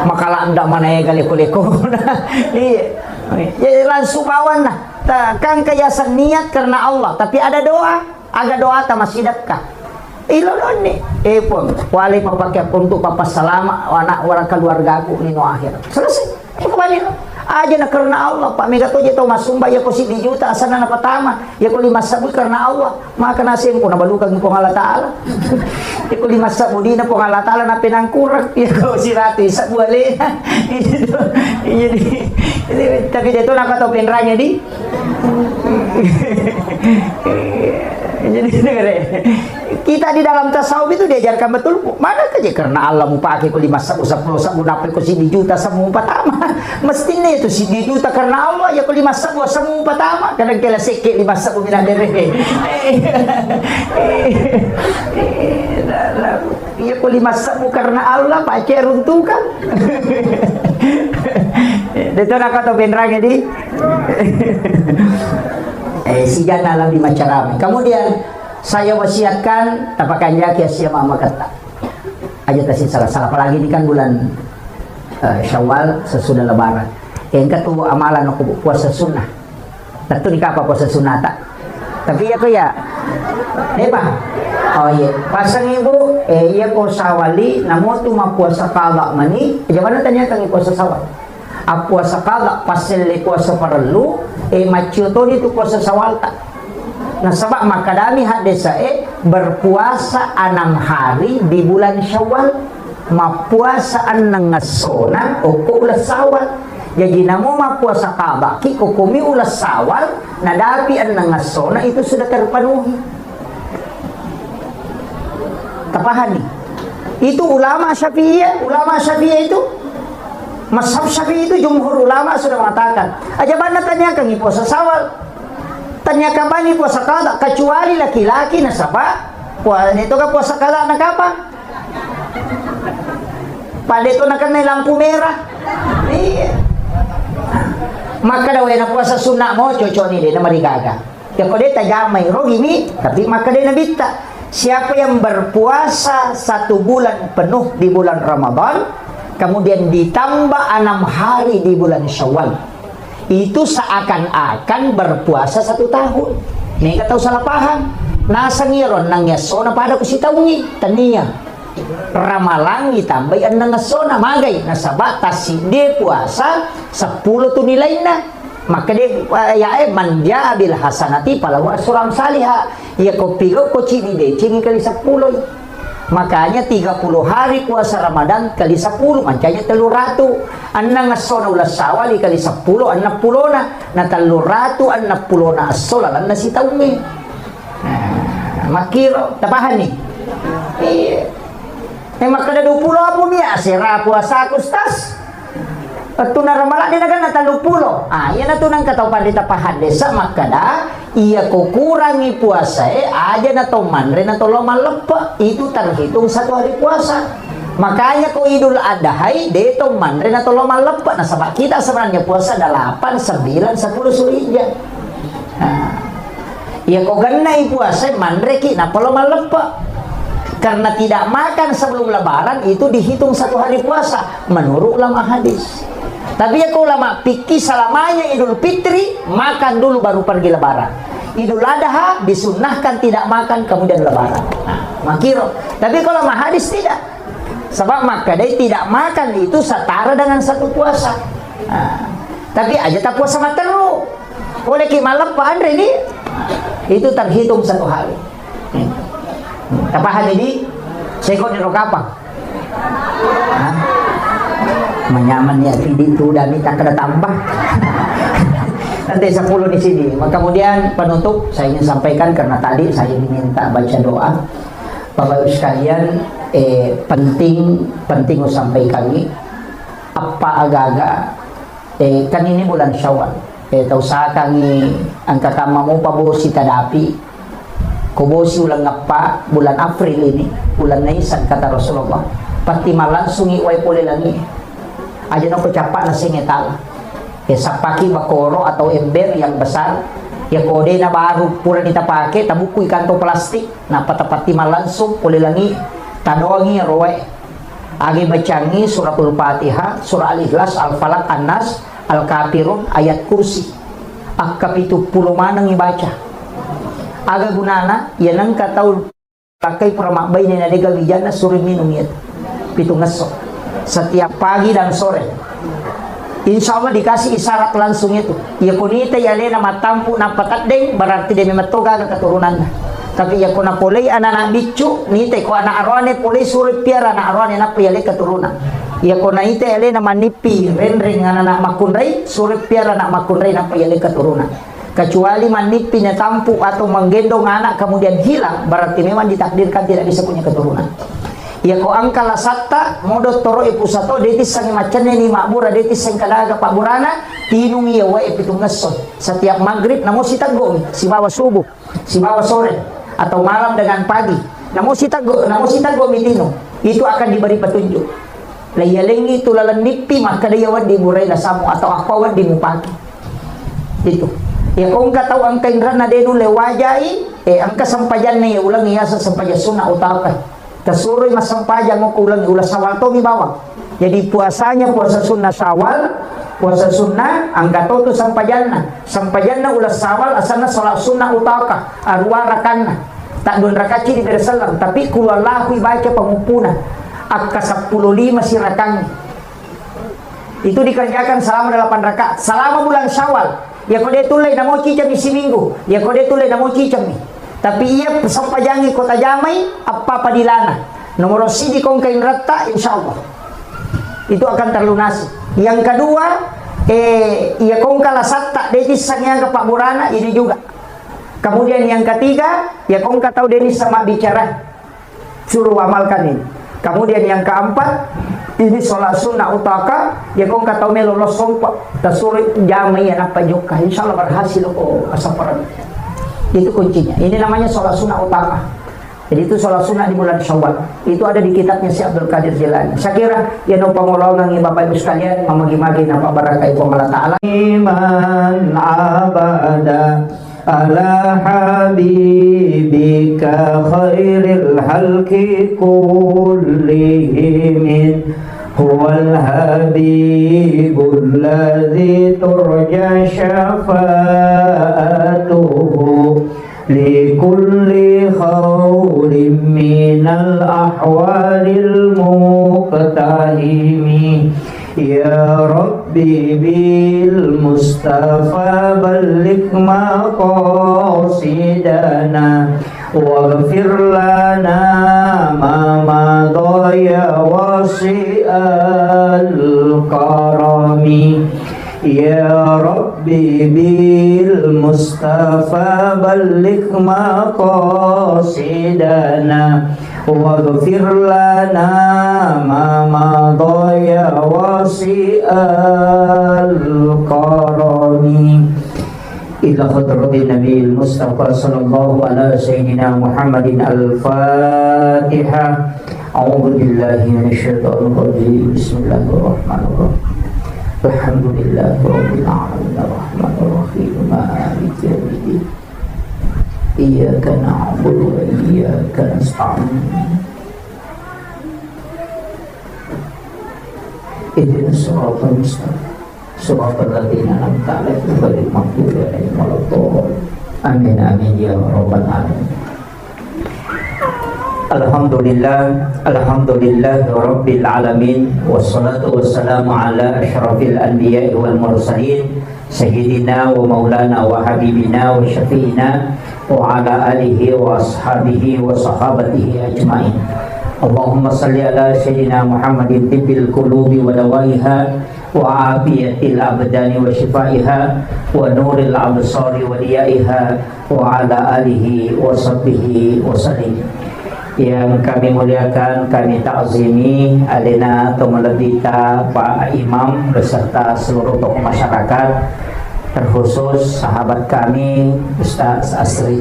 Makala anda mana galiko-liko. Iya. Ya langsung bawan lah. Kan kayasan niat karena Allah, tapi ada doa, agak doa ta masidakkan. Ilolone pun wali papakai untuk papa salama anak orang keluarga aku nino akhir selesai kembali aja na karena Allah Pak mega to jeto masumba ya ko 1 juta asana na patama ya ko 5 sabu karena Allah maka nasim ko nabalukan ko Allah taala ya ko 5 sabu di na po Allah taala na pinangkurak ya ko si rati sabu ale jadi tapi jeto nakato pinranya di jadi kita di dalam tasawuf itu diajarkan betul mana aja karena Allah mau pakai ko 5 sabu 10 sabu dapat ko 1 juta sabu patama mestinya itu 1 juta karena Allah ya ko 5 sabu sabu patama kadang kala sikit 5 sabu minadere ya ko 5 sabu karena Allah pak ceruntukan dito nakato benrang di si jana di Macarami. Kemudian saya wasiatkan tapakan jaki asia mama kata aja tasin salah apalagi ini kan bulan Syawal sesudah lebaran yang kedua amalan aku puasa sunnah tentu nikah apa puasa sunnah tak Tapi ya ko ya. Di ba? Oh iya. Pasang ibu, iya ko sawali, namo tu mapuasa kala mani. Jangan tanya kang puasa sawal. Puasa kala pasal puasa parelu, macio to itu puasa sawal tak. Nah sebab makadami hadisa berpuasa 6 hari di bulan Syawal, mapuasaan ng ngasona o ulas sawal. Jadi namo mapuasa kabaki o kumi ulas sawal, nadapi ang nangasona itu sudah terpenuhi. Tapahan nih. Itu ulama Syafi'iyah itu. Mazhab Syafi'i itu jumhur ulama sudah mengatakan. Aja mana tanya kang puasa sawal. Tanya kapan puasa kala kecuali laki-laki na saba. Itu ka puasa kala na kapan? Pada itu na kanay lampu merah. Iya. Maka daw na puasa sunnah mo coco ni na marigaga. Ya ko deta gamay ro gini, tapi maka dia nabita. Siapa yang berpuasa 1 bulan penuh di bulan Ramadan, kemudian ditambah 6 hari di bulan Syawal, itu seakan-akan berpuasa 1 tahun. Nih kata salah paham. Nasa ngiron nang yasona pada kusitaungi tania. Ramalang ditambah nang yasona magay nasa batas dia puasa 10 tu nilai na. Maka dia manja bil hasanati palawa suram salihah. Ya ko pigo ko cini de cini kali 10. Makanya 30 hari puasa Ramadan kali 10 mancanya 300. Anang asona ulas sawal kali 10 anak pulona na 300 anak pulona asola lan nasi taumi. Makiro tapahan nih. Maka ada 20 apa niya sira puasa kustas. At na ramala din na 30. Yan na tunang kataupan dita pahan desa makada iya ko kurangi puasa aja na to manre na to lumalepa itu terhitung 1 hari puasa. Makanya ko Idul Adha dito manre na to lumalepa na sabab kita sebenarnya puasa 8, 9, 10 Zulhijjah. Iya ko ganay puasa manre ki na lumalepa. Karena tidak makan sebelum lebaran itu dihitung 1 hari puasa menurut ulama hadis. Tapi ya ulama fikih selamanya Idul Fitri makan dulu baru pergi lebaran. Idul Adha disunnahkan tidak makan kemudian lebaran. Makiro. Tapi kalau ulama hadis tidak. Sebab maka dia tidak makan itu setara dengan 1 puasa. Tapi aja tak puasa materu. Oleh ki malam Pak Andre ini itu terhitung 1 hari. Tapahan ini seko di rokapa. Menyaman ya video itu dan minta kena tambah. Nanti 10 di sini. Kemudian penutup saya ingin sampaikan karena tadi saya diminta baca doa. Bapak Ibu sekalian, penting sampaikan ini apa agak-agak kan ini bulan Syawal. Tahu saya kami angka kamamu pabosi tadapi. Kubosi ulang ngapa bulan April ini, bulan Nisan kata Rasulullah. Pati malansung iway pole lagi. Aja no kecapak na singetal. Sapaki bakoro atau ember yang besar. Ya kode na baru pula ditapake tabukuy kanto plastik. Na patapati malansung pole lagi. Tadoangi roe. Agi bacangi suratul Fatihah, surah Al-Ikhlas, Al-Falaq, An-Nas, Al-Kafirun, ayat kursi. Akapitu pulo manang ibaca. Aga gunana ya nang kataul pakai permakbay na nadiga wijana suri minum yun pitung ngesok setiap pagi dan sore. Insya Allah dikasih isyarat langsung itu ya kunita ya lena matampu na patadeng berarti dia memetoga ke keturunan. Tapi ya kuna polei anak bicu nite ko anak arwane polei suri piara anak arwane na piyale keturunan. Ya kuna ite ya lena manipi renring anak makunrai suri piara anak makunrai na piyale keturunan. Kecuali manipi na tampu atau menggendong anak kemudian hilang, berarti memang ditakdirkan tidak bisa punya keturunan. Ya ko angkala satta modo toro ipusato detis sang macane ni makbura detis sang kadaga paburana tinung iya wa pitung ngeson. Setiap maghrib namo sitago si bawa subuh, si bawa sore atau malam dengan pagi. Namo sitago mitino. Itu akan diberi petunjuk. Layalengi tulalan nipi maka dia wadi murai na samu atau akwawan di mupaki. Itu. Ya kung kataw ang kainran na denu lewajai ang kasampajan niya ulang iya sa sampajan suna utapa. Kasuroy masampajan mo kulang ulas sawal to mi bawang. Jadi puasanya puasa sunnah Syawal, puasa sunnah angkat itu sampajana ulah Syawal asana salat sunnah utaka arwa rakanna tak dun rakaci di bersalam tapi kulallahu baca pengumpuna akka 15 sirakan itu dikerjakan selama 8 rakaat selama bulan Syawal. Ya kode tulay na mo cicam isi minggu, ya kode tulay na mo cicam ni. Tapi ia sampajangi kota Jamai apa padilana nomor sidi kong kain rata insyaallah itu akan terlunasi. Yang kedua, ia kong kalasatta detis sangya ke Pak Burana ini juga. Kemudian yang ketiga, ya kong tahu denis sama bicara suruh amalkan ini. Kemudian yang keempat, ini sholat sunnah utaka, ya kong tahu melolos sompa tasuri jamai anak pajuka. Insyaallah berhasil kok asaparan. Itu kuncinya. Ini namanya sholat sunnah utaka. Jadi itu sholat sunnah di bulan Syawal. Itu ada di kitabnya si Abdul Qadir Jilani. Saya kira ya no pangolongan ng Bapak Ibu sekalian mamagi-magi na pabarakay po Allah Ta'ala. Iman abada ala habibika khairil halki kullihim huwal habibul ladzi turja syafa'atuhu لكل خول من الأحوال المقتحم يا ربي بالمصطفى بلغ مقاصدنا واغفر لنا ما مضى يا واسع الكرم يا ربي بالمصطفى بلغ مقاصدنا واغفر لنا ما مضى يا واسع الكرم إلى حضرة النبي المصطفى صلى الله على سيدنا محمد الفاتحة أعوذ بالله من الشيطان الرجيم بسم الله الرحمن الرحيم Alhamdulillah Rabbil Alamin Ar-Rahmanir-Rahim Maliki Yawmiddin Iyyaka na'budu wa iyyaka nasta'in Ihdinas siratal mustaqim siratal ladzina an'amta 'alaihim ghairil maghdubi 'alaihim waladdallin Amin amin ya rabbal alamin. Alhamdulillah Rabbil Alamin. Wassalatu wassalamu ala ashrafil anbiya wal mursalin Sayyidina wa maulana wa habibina wa syafi'ina wa ala alihi wa ashabihi wa sahabatihi ajma'in. Allahumma salli ala Sayyidina Muhammadin tibbil qulubi wa dawaiha wa afiyatil abdani wa shifaiha wa nuril absari wa diyaiha wa ala alihi wa sahbihi wa sallim. Yang kami muliakan, kami ta'zimi alena Tomaladita Pak Imam beserta seluruh tokoh masyarakat, terkhusus sahabat kami Ustaz Asri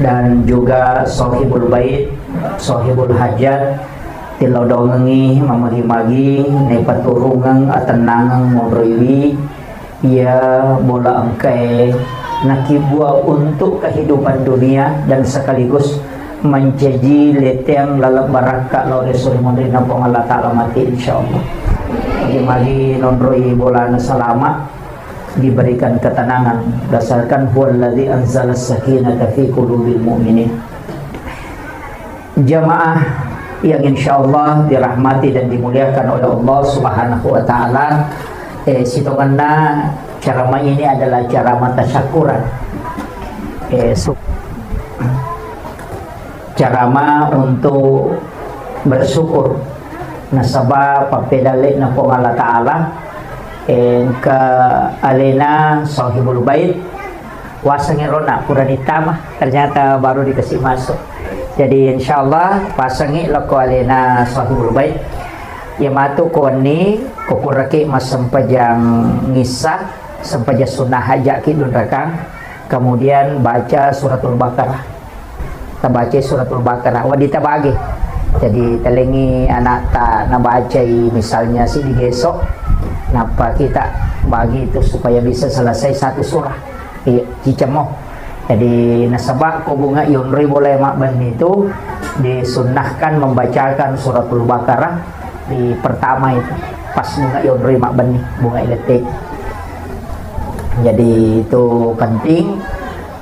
dan juga Sohibul Bait, Sohibul Hajat tilodongengi mamagi-magi nepaturungang atenangang mobriwi ia bola angkai nakibua untuk kehidupan dunia dan sekaligus menjadi leteng lalap baraka lo resuri mondrina pong Allah Ta'ala mati insyaallah. Magi nonroi bola salama diberikan ketenangan dasarkan huwallazi anzala sakinata fi qulubil mu'minin. Jamaah yang insyaallah dirahmati dan dimuliakan oleh Allah Subhanahu wa taala. Sitonganna ceramah ini adalah ceramah tasyakuran. Ceramah untuk bersyukur nasabah papedalik na po Allah Ta'ala ke alena Sohibul Bait wasangin rona pura ditama ternyata baru dikasih masuk. Jadi insyaallah pasangi lako alena Sohibul Bait yamatu koni kukuraki masampajang ngisah sampaja sunnah hajaki dun rakang kemudian baca suratul Baqarah. Kita baca suratul Baqarah wadita bagi. Jadi telengi anak tak nabaca misalnya si digesok napa kita bagi itu supaya bisa selesai satu surah cicemoh. Jadi nasabak ko bunga yunri boleh makban itu disunnahkan membacakan suratul Baqarah di pertama itu pas bunga yonroi mak benih bunga elektrik. Jadi itu penting.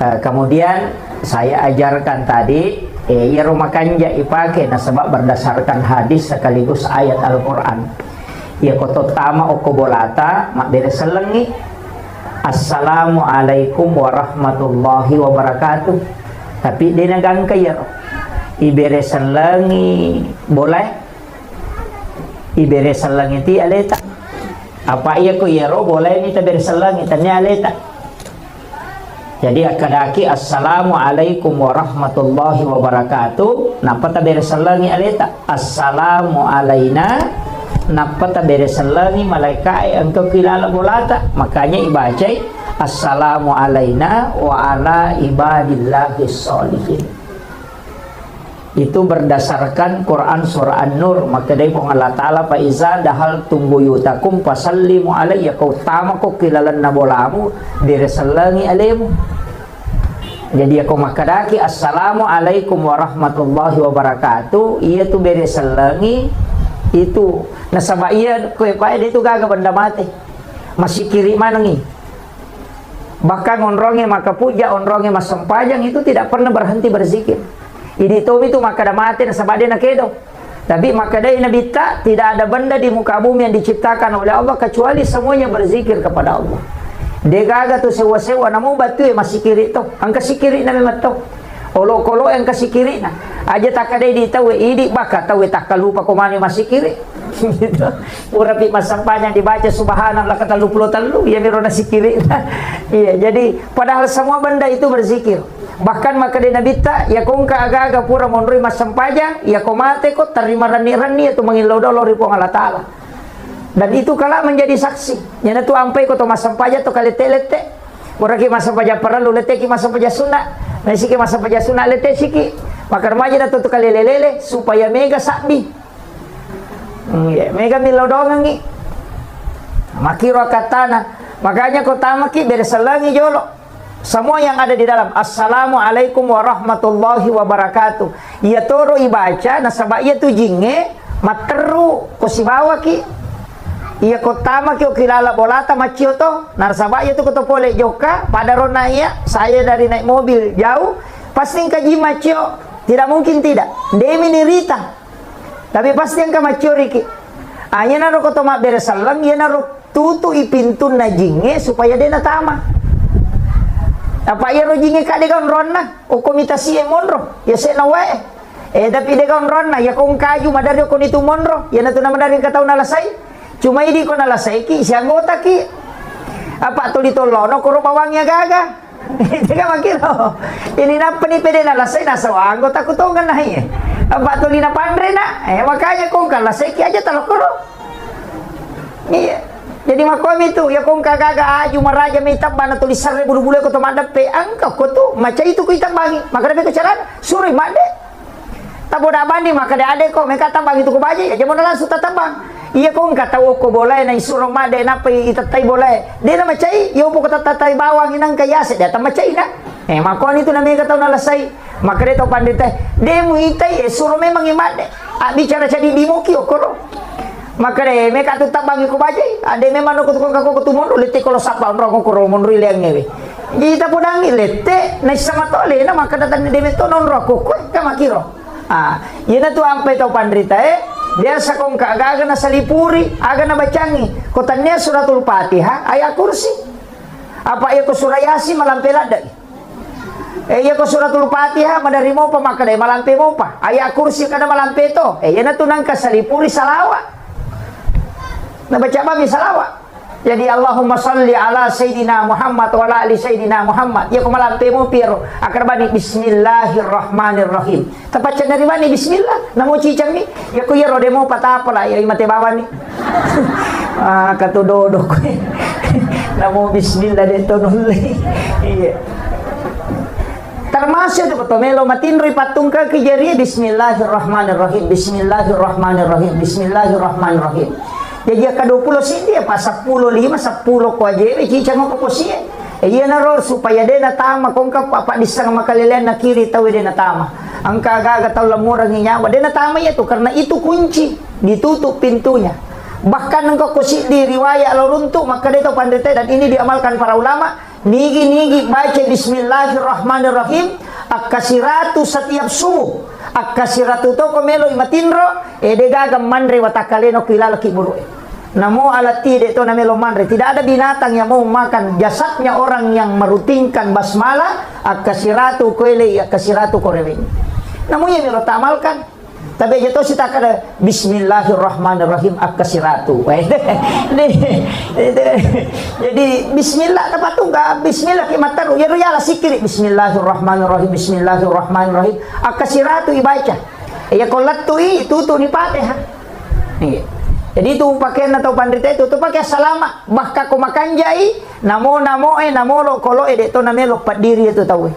Kemudian saya ajarkan tadi ya rumah kanja ipakai nah sebab berdasarkan hadis sekaligus ayat Al-Quran. Ya koto tama okobolata mak beres selengi Assalamualaikum warahmatullahi wabarakatuh. Tapi dia nagang kaya iberes selengi boleh iberes selengi ti aleta apa iya ko yero boleh ni taberes selengi tanya aleta. Jadi akadaki Assalamualaikum warahmatullahi wabarakatuh. Napa taberes selengi aleta Assalamu alaina. Napa taberes selengi malaikat engkau kilala bolata. Makanya ibaca Assalamu alaina wa ala ibadillahi sholihin. Itu berdasarkan Quran surah An-Nur. Maka dari Allah Ta'ala fa iza dahal tumbuyutakum fasallimu alayya. Kau tama ko kilalan na bolamu diresalangi alaimu. Jadi aku makadaki Assalamualaikum warahmatullahi wabarakatuh. Iya tu beresalangi itu nasaba iya ko pae itu gaga benda mati. Masih kiri manangi. Bahkan onronge maka puja onronge masampajang itu tidak pernah berhenti berzikir. Ini itu maka dah mati nasaba dia nakedo. Tapi maka dia nabita tidak ada benda di muka bumi yang diciptakan oleh Allah kecuali semuanya berzikir kepada Allah. Dia gaga tu sewa-sewa namu batu masih kiri tu. Ang kasih kiri na memang tu. Olo-kolo yang kasih kiri na. Aja tak ada di tahu idi baka tahu tak lupa komani masih kiri. Gitu. Pura pi masampanya dibaca subhanallah kata lupa talu ya biro nasi kiri. Iya, jadi padahal semua benda itu berzikir. Bahkan maka di nabita ya kung aga-aga pura monroi masampajang ya komate ko terima rani-rani itu mengilau dolor ipong Allah Ta'ala. Dan itu kala menjadi saksi. Yana tu ampai ko to masampaja to kalete-lete. Ora ki masampaja perlu lete ki masampaja sunna. Na siki masampaja sunna lete siki. Maka remaja na to kalelelele supaya mega sabi. Mega milau dongang ni. Makiro katana. Makanya ko tama ki beresalangi jolo. Semua yang ada di dalam Assalamualaikum warahmatullahi wabarakatuh. Ia toro ibaca nasaba ia tu jinge materu ko sibawa ki. Ia kotama ki kilala bolata macio to. Narsaba ia tu ko pole joka pada rona ia saya dari naik mobil jauh pasti kaji macio. Tidak mungkin tidak. Demi nirita. Tapi pasti yang ka macio riki. Anya naro ko to mak beresalang ia naro tutu ipintun na jinge supaya dia natama. Apa ia rojinge kade kan ronna o komitasi e monro ya se na wae tapi de kan ronna ya kong kaju madari ko nitu monro ya na tu na madari ka tau nalasai cuma idi ko nalasai ki si anggota ki apa tu ditolono ko bawangnya gaga tega makiro ini na pani pede nalasai na sawa anggota ko tongan na ye apa tu lina pandre na makanya kong kalasai ki aja talokoro iya. Jadi makom itu ya kong kagaga aju maraja may tabba na tulisan re bulu-bulu ko tumandap pe angka ko tu maca itu ko itambangi maka dapat kecaran suri mande tabo da bandi maka da ade ko meka tambang itu ko baje ya jamo na langsung tatambang iya kong kata ko boleh na isuro made na pe itatai boleh de na macai yo po ko tatai bawang inang kayase da tamacai na makon itu na meka taw na lasai maka de to pandite de mo itai suro memang imade bicara jadi dimoki okoro maka deh mereka tu tak bagi ko baje ade memang ko ko tu monro lete ko sapa onro ko ro monro liang ngewe jadi ta podangi lete na sama tole na maka datan de meto nonro ko ka makiro yana tu ampai tau pandrita dia sakong ka aga na salipuri aga na bacangi ko tanya suratul Fatihah ayat kursi apa ya ko surayasi malampelada iya ko suratul Fatihah madari mo pa maka deh malampe mo pa ayat kursi kada malampe to yana tu nang ka salipuri salawa nah baca bagi salawat. Jadi Allahumma salli ala Sayyidina Muhammad wa ala ali Sayyidina Muhammad. Ya kumalampe mo pero akar bani bismillahirrahmanirrahim. Tapat dari bani bismillah. Namo cicang ni. Ya ku ya rode mo patapala ya imate bawan ni. Katudodo ko. Namo bismillah dito nuli. Iya. Termasuk itu kotomelo matinroy patung ka kijari bismillahirrahmanirrahim. Bismillahirrahmanirrahim. Bismillahirrahmanirrahim. Jadi ka 20 sindi pa 10 5 10 ko aje cicang mo ko siya. Iya na ro supaya dia natama kung ka apa di sang makalilian na kiri tahu dia natama. Angka gaga tahu lamurang nyawa dia natama itu karena itu kunci ditutup pintunya. Bahkan engkau kusik di riwayat lo runtuh maka dia tahu pandai dan ini diamalkan para ulama. Nigi baca Bismillahirrahmanirrahim akasiratu setiap subuh. Akasiratu to komelo imatinro de gaga mandre watakaleno kilala kiburu. Namo alati itu namelo mandre. Tidak ada binatang yang mau makan jasadnya orang yang merutinkan basmalah akasiratu koele akasiratu korewe. Namun yang melo tamalkan. Tapi jatuh si tak ada Bismillahirrahmanirrahim akasiratu. Jadi Bismillah tepat tu enggak Bismillah kimataru ya ruyala sikiri Bismillahirrahmanirrahim Bismillahirrahmanirrahim akasiratu ibaca. Ya kolat tu itu ni Fatihah. Jadi itu pakaian atau pandita itu pakai salama. Bahkan kau makan jai, namo lo kalau itu namelo diri itu tahu.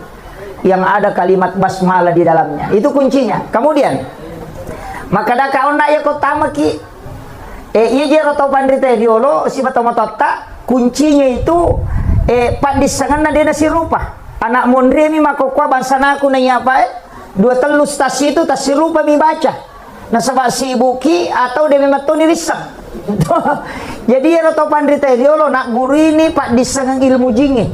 Yang ada kalimat basmalah di dalamnya. Itu kuncinya. Kemudian, maka dah kau nak ya kau tamaki. Iya je atau pandita diolo si batoma tota kuncinya itu pandisangan dia nasi rupa. Anak mondre mi makokwa bansana aku nanya apa dua telus tas itu tas rupa mi baca. Nasabak si buki atau dia memang tu nirisam. Jadi ya atau pandita diolo nak guru ini pak disangang ilmu jingi.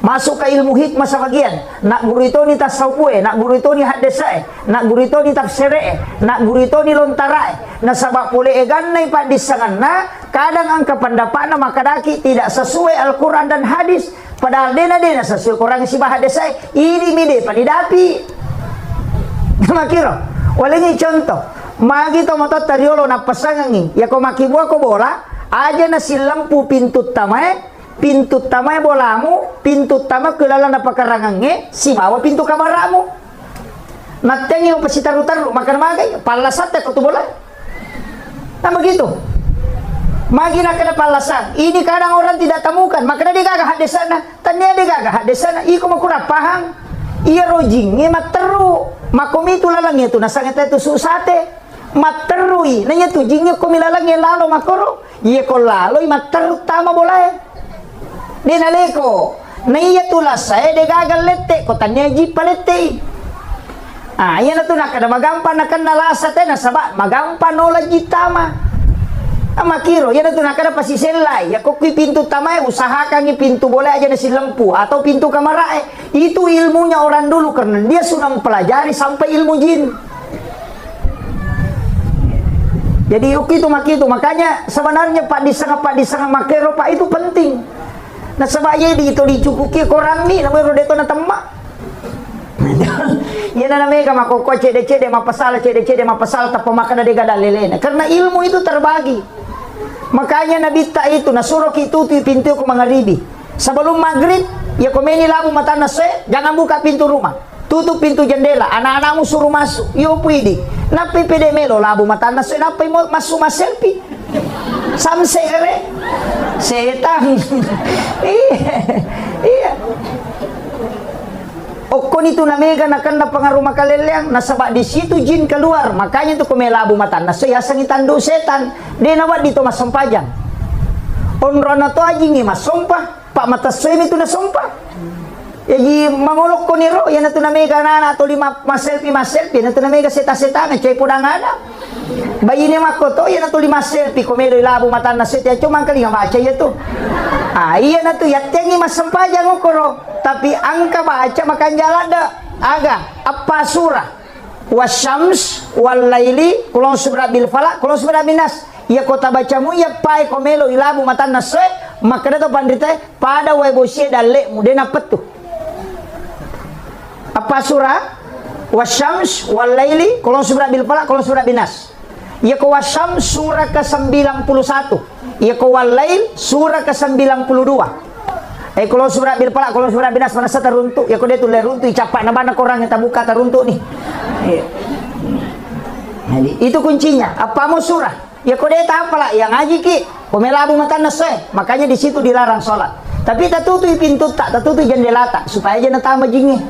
Masuk ke ilmu hikmah sebagian. Nak guru itu ni tasawuf, nak guru itu ni hadisai, nak guru itu ni tafsire, nak guru itu ni lontarai. Nasabak pule eganai pak disangan. Nah, kadang angka pendapatna maka daki tidak sesuai Al-Quran dan hadis. Padahal dena sesuai Quran si hadisai. Ini mide padidapi. Makiro. Walengi contoh, magi to motot tariolo na pasangangi, ya ko makibua ko bola, aja na si lampu pintu tamae bolamu, pintu tama kelala na pakarangange, si bawa pintu kamaramu. Natengi mo pasitaru-taru, makan magay, palasat ko to bola. Nah begitu. Magi na kada palasan. Ini kadang orang tidak temukan, maka dia gagah hadis sana, tanya dia gagah hadis sana, iko makura pahang. Iya rojing, ini materu, makom itu lalang itu, nasang itu susate, materui, nanya tu jingnya ko milalang lalo makoro, iya ko lalo, materu tama boleh, dia naleko, naya tu lasai, dia gagal lete, ko tanya jipa lete, iya na tu nakada magampan nakan nalasate, nasaba magampan nola jitama. Makiro, ya na tu nakada pasi selai, ya kok pintu tamai usahakan pintu boleh aja nasi lempu atau pintu kamar itu ilmunya orang dulu karena dia sudah mempelajari sampai ilmu jin. Jadi itu makanya sebenarnya Pak disanga makero Pak itu penting. Nah sebabnya itu dicukuki korang ni namanya rodeto na temak. Ya na namanya makoko cede mapasal tapi makan ada gada lelena karena ilmu itu terbagi. Makanya Nabi tak itu nasuruh itu pintu ke maghribi. Sebelum maghrib ya komeni labu mata nase jangan buka pintu rumah. Tutup pintu jendela. Anak-anakmu suruh masuk. Yo pidi. Napi pede melo labu mata nase napi masuk mas selfie. Samse ere. Setan. Iya. Okon itu namanya nakanda pengaruh makaleleang nasabak di situ jin keluar makanya itu kumelabu mata nase ya sangitandu setan dia nawat dito mas sampajang onrona to ajingi mas sompah pak mata swim itu na sompah ya ji mangolok ko niro ya natu namanya kana atau lima mas selfie natu namanya seta-seta na chay pudang ada bayi ni makoto ya natu lima selfie kumelo labu mata nase ya cuma kali baca ya tu iya natu ya tengi mas sampajang okoro tapi angka baca makan jalan dah aga apa surah wasyams wal laili kulon surah bil falak kulon surah binas ya kota bacamu ya pai komelo ilabu matan naswe maka dato pandita pada webosie dalle mudena petu apa surah wasyams wal laili kulon surah bil falak kulon surah binas ya ko wasyams surah ke-91 ya ko wal lail surah ke-92 kalau surat bil falak, kalau surat binas mana teruntuk, ya kau dia tu leruntuk, capak nama orang yang tak buka teruntuk ni. Jadi itu kuncinya. Apa mau surah? Ya kau dia tak apalah, yang ngaji ki, pemelabu mata nase, makanya di situ dilarang sholat. Tapi tak tutup pintu tak tutup jendela tak, supaya jangan tambah jingi.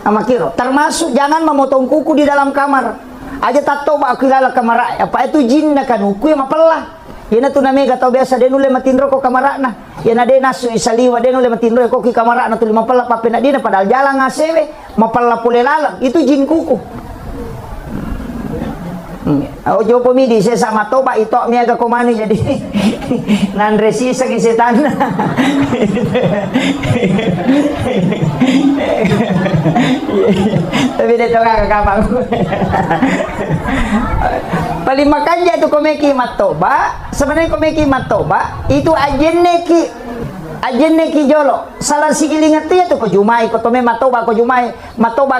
Amakiro, termasuk jangan memotong kuku di dalam kamar. Aja tak tahu aku lala kamar. Apa itu jin kan kuku yang mapelah. Yana tu namanya kata biasa dia nule matindro ko kamarakna. Yana de nasu isaliwa dia nule matindro ko ki kamarakna tu 50 papena dina padahal jalan ngasewe mapalla pule lalang. Itu jin kuku. Ojo pemidi saya sama toba itu miaga komani jadi nandresi sagi setan. Tapi dia toka kakapang. Paling makanya itu komeki matoba. Sebenarnya komeki matoba itu ajen neki jolo salah sigiling ngerti tu ko jumai ko tome matoba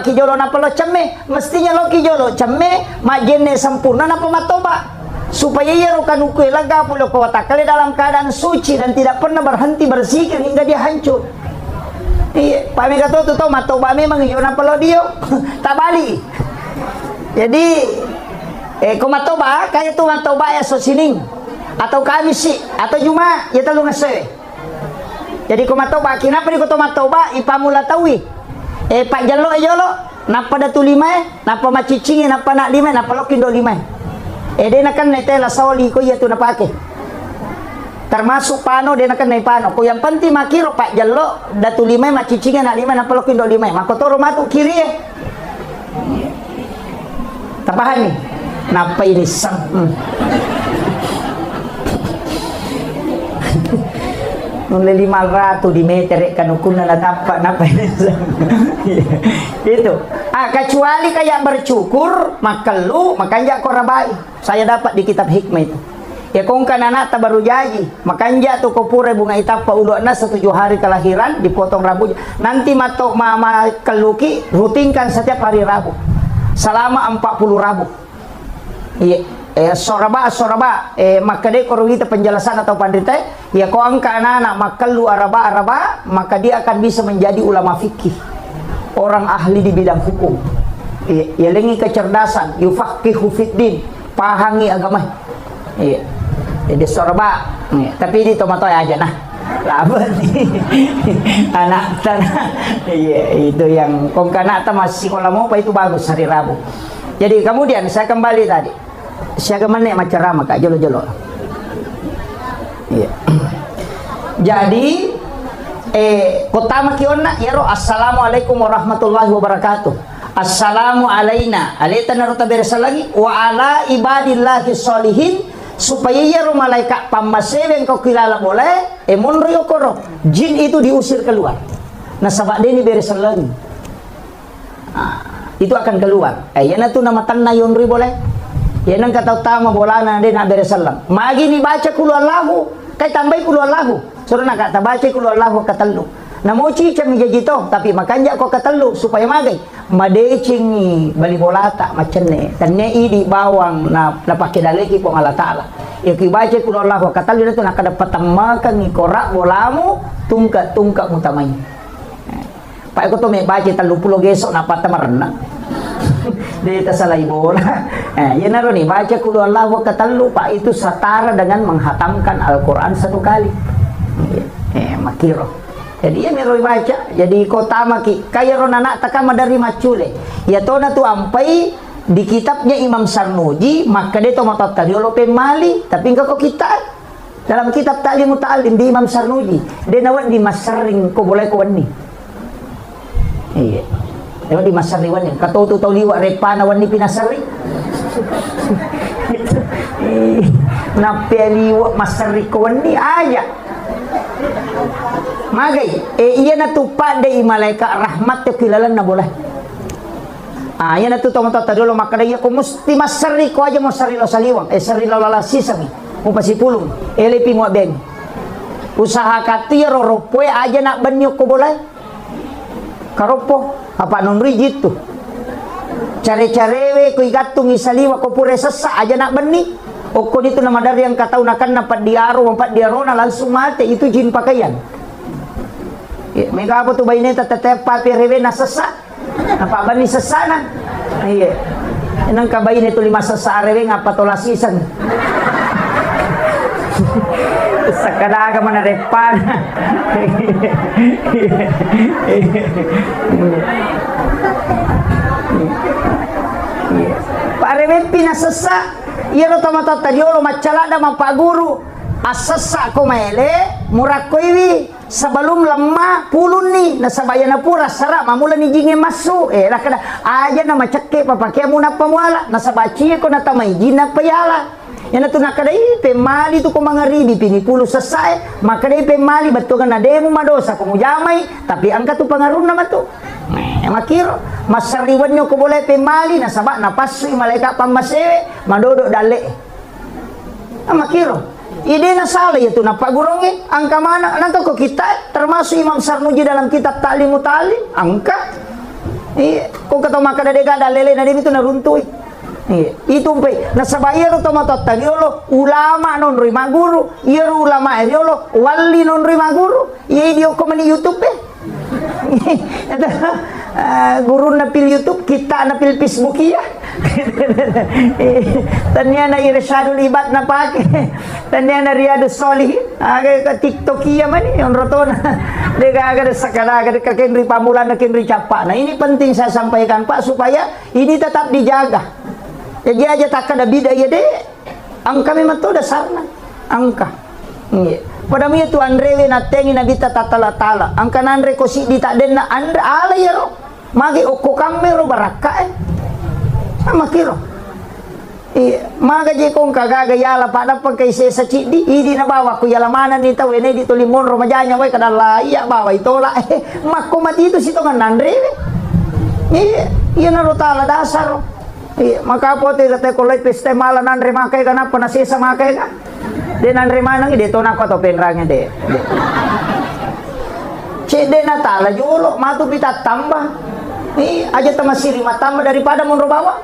ki jolo napa lo cemme mestinya lo ki jolo cemme majenne sempurna napa matoba supaya ia rokan ukui laga pulo ko watakale dalam keadaan suci dan tidak pernah berhenti berzikir hingga dia hancur. Iya, pami kata tu matoba memang iyo napa lo dio tabali. Jadi ko matoba kayak tu matoba ya so sining atau kamis sih atau juma ya telu ngase. Jadi ko matoba kenapa di ko matoba ipamula tawi pak jalo napa datu lima napa macicingi napa nak lima napa lokindo lima dia nakan netela sawali ko ya tu napake termasuk pano dia nakan nai pano ko yang penting makiro pak jalo datu lima macicingi nak lima napa lokindo lima makotoro matu kiri tapahan nih napa ini sang nule 500 di meter kan ukuna na tampak napa itu kecuali kayak bercukur makelu makanya ko rabai saya dapat di kitab hikmah itu ya kong kanana baru jaji makanya tu ko pure bunga itapa uluna 7 hari kelahiran dipotong rambutnya nanti matok mama keluki rutinkan setiap hari Rabu selama 40 Rabu iya soraba maka dia kalau kita penjelasan atau pandita ya kau angka anak-anak maka lu araba maka dia akan bisa menjadi ulama fikih orang ahli di bidang hukum ya lengi kecerdasan yufaqihu fiddin pahangi agama iya jadi soraba tapi di tomato aja nah laban anak tanah iya itu yang kong kana masih kalau mau apa itu bagus hari Rabu. Jadi kemudian saya kembali tadi siaga mana macam ramah kak jolo-jolo. Iya. Jadi kota makiona yaro assalamualaikum warahmatullahi wabarakatuh. Assalamu alaina alaita naruta beresalagi wa ala ibadillahi sholihin supaya yaro malaikat pamaseweng kau kilala boleh munrio koro jin itu diusir keluar. Nah sabak deni beresalagi. Itu akan keluar. Yana tu nama tanna yonri boleh. Ya nang kata utama bolana dia nak beresalam. Magi ni baca kulu Allahu, kai tambai kulu Allahu. Suruh nak kata baca kulu Allahu katelu. Namo cica mi jajito, tapi makanya kau katelu supaya magai. Madecing ni bali bolata macam ni. Tanne di bawang na pakai daleki ko Allah Taala. Ya ki baca kulu Allahu katelu itu nak dapat tamakan ni korak bolamu tungka mutamai. Pak ko to me baca 30 gesok na patamarna. Dia tak salah bola. Ya naro nih baca kulu Allahu katalu pak itu setara dengan menghatamkan Al-Quran 1 kali. Makiro. Jadi ya naro baca. Jadi kota maki kaya ronana takama dari macule. Ya tona tu ampai di kitabnya Imam Sarnuji maka dia to matot kariolo pemali tapi engkau kita dalam kitab Ta'lim Muta'allim di Imam Sarnuji dia nawat di masering ko boleh ko wani. Iya. Ewan di masariwan yan. Katoto tau liwa repanawan ni pinasari. Napialiwa masarikuan ni aja. Magay. Iya natupad day malaikat rahmat te kilalan na boleh. Yan natutong tatadolo makadaya ko musti masariko aja mo sarilo saliwang. Sarilo lalasisami. Mo pasipulong. Elipi mo abeng. Usaha katiro ropoy aja nak banyo ko boleh. Karopo apa non rigid tuh care-carewe ku igatung isaliwa ko pure sesa aja nak beni oko itu nama dari yang kata unakan dapat diarona langsung mati itu jin pakaian mega apa tuh baineta tetep papi rewe na sesa apa bani sesana iya nang kabayin itu 5 sesa rewe ngapa tolasisan sakadaga mana depan Pak Rewe pinasesa Iya lo tama tadiolo macalada mapaguru asasa ko maele murakoiwi sebelum lemah pulun ni nasabaya na pura sara mamula ni jinge masu lakada aja na macake papake muna pamuala nasabaci ko na tamay jina payala yana tu nakada ipe mali tu ko mangaribi pinipulu sasai makada ipe mali batugan na demo madosa ko mujamay tapi angka tu pangarum naman tu makiro masariwan nyo ko boleh pe mali nasaba napasui malaikat pamasewe madodo dale makiro ide na salah itu na pagurungi angka mana nangka ko kita termasuk Imam Sarmuji dalam kitab Ta'limu Ta'lim angka kung kataw makadadega dalele na din ito naruntui itu pe nasabaya ro tomatot tagiolo ulama non rima guru iero ulama eriolo wali non rima guru idio ko mani YouTube guru napil YouTube kita napil Facebook ya tanya na irsyadul ibad na pake tanya na riyadus solih aga TikTok iya man yon rotona dega aga sakala aga kakenri pamulan na kenri capa. Nah ini penting saya sampaikan Pak supaya ini tetap dijaga. Jadi aja tak ada bida ya deh angka memang tu dasarnya angka pada mi tu andrewe na tengi na bita tatala-tala angka nandre kosi di tak den na andre ala ya ro magi oko kamero baraka sama kiro maga je kong kagaga yala pada pakai sesa cidi idi na bawa ku yala mana ni tahu ini di tulimon romajanya wai kadala iya bawa itola makko mati itu situ kan andrewe iya na rotala dasar maka po te kate kolay peste malan andre makai kana panasisa makai ka den andre manang ide to na ko to penrangnya de cede na tala jolo matu pita tambah aja tamasiri matamba daripada monro bawa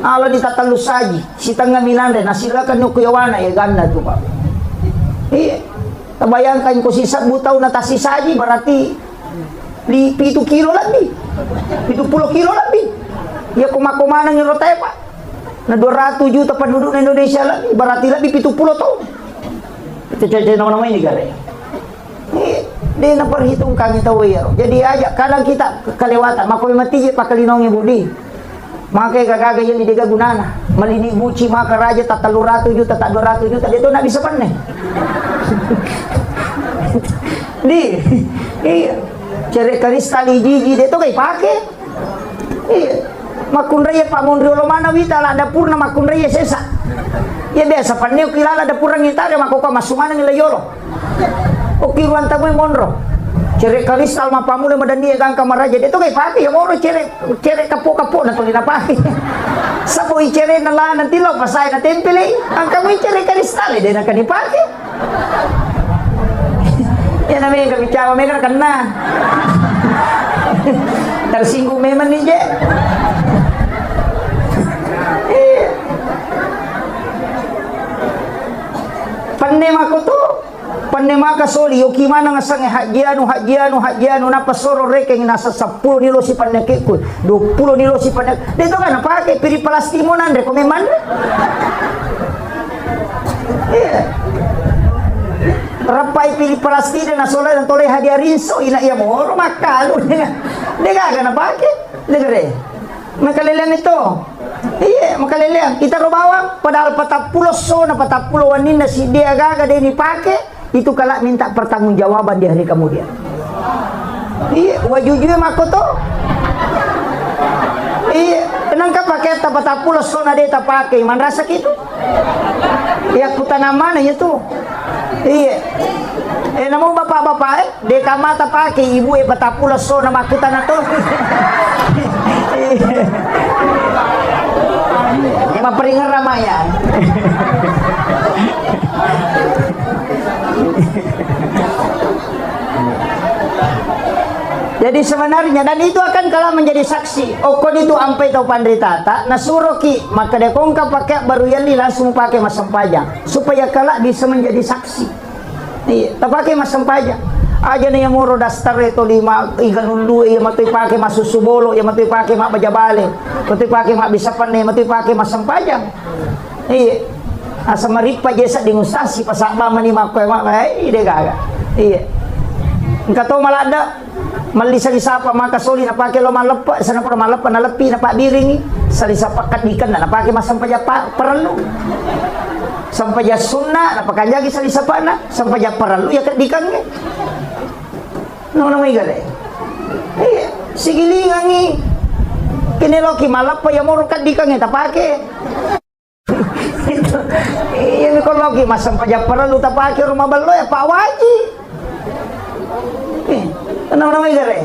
ala ditatalu saji si tangga minande nasilakan no kuyawana ya ganda tu Pak tabayangkan ko si sabutaw na tasi saji berarti 7 kilo lebih 70 kilo lebih ya kumakumanang yung rotay Pak na 200 juta penduduk Indonesia lagi berarti lebih 70 tahun itu cece nama ini gale dia na perhitung kami tahu ya jadi aja kadang kita kelewatan maka mati je pakalinong budi maka kagagay yang didiga gunana malini buci maka raja tak 300 juta tak 200 juta dia tu nak bisa paneh di cere kristal jiji dia tu kai pakai makunraya Pak Mondriolo mana wita la dapur na makunraya sesa ya biasa paneo kilala dapur ng itare makuka masumana nila yolo o kiruan tamoy monro cere kristal mapamula madandi kang kamaraja dito kay pati yung oro cere kapo na tuli na pati sabo i cere na la ng tilaw pasay na tempele ang kamoy cere kristal de na kanipati yan na may kabicawa may kena tersinggung memang nih je Panema ka soli yuki mana nga sange hajianu na pasoro rekeng nasa 10 nilo si panake ko 20 nilo si panak dito ka napake piri palastimo nandre ko meman rapai pili palestina na sola ng tolay hadiarinso ina iya mo makalo dega ka napake degre makalilan ito makalilan kita robawang padahal 40 so na 40 wanin na si dia gaga din ipake itu kalak minta pertanggungjawaban di hari kemudian wajujui makoto nangka pakai 40 so na deta pakai man rasa gitu ya kutanamana itu namo bapak-bapak deka mata pakai ibu 40 so na makutan na to maperingan ramayan jadi sebenarnya dan itu akan kalah menjadi saksi okon itu ampai tau pandritata nasuruh ki maka dekong ka pakai baru yali langsung pakai masam pajang supaya kalah bisa menjadi saksi tak pakai masam pajang aja nih yang moro dastar itu 5 iganundu ya mati pakai masuk subolo ya mati pakai mak bajabale mati pakai mak bisa pane mati pakai masam pajang asa maripa jesa di ngustasi pasaba mani mak mak ide gaga engka to malada Malisalisapa maka soli na pakai lo malepa sana para malepa na lepi na pak biring salisapa kadikan na pakai masam paja perlu sampai ja sunnah na pakanjagi salisapa na sampai ja perlu ya kadikan ge no mai gale sigilingan ni kiniloki malepa ya moro kadikan ge tapake ini kalau lagi masam paja perlu tapake rumah balo ya pak waji kenapa gare?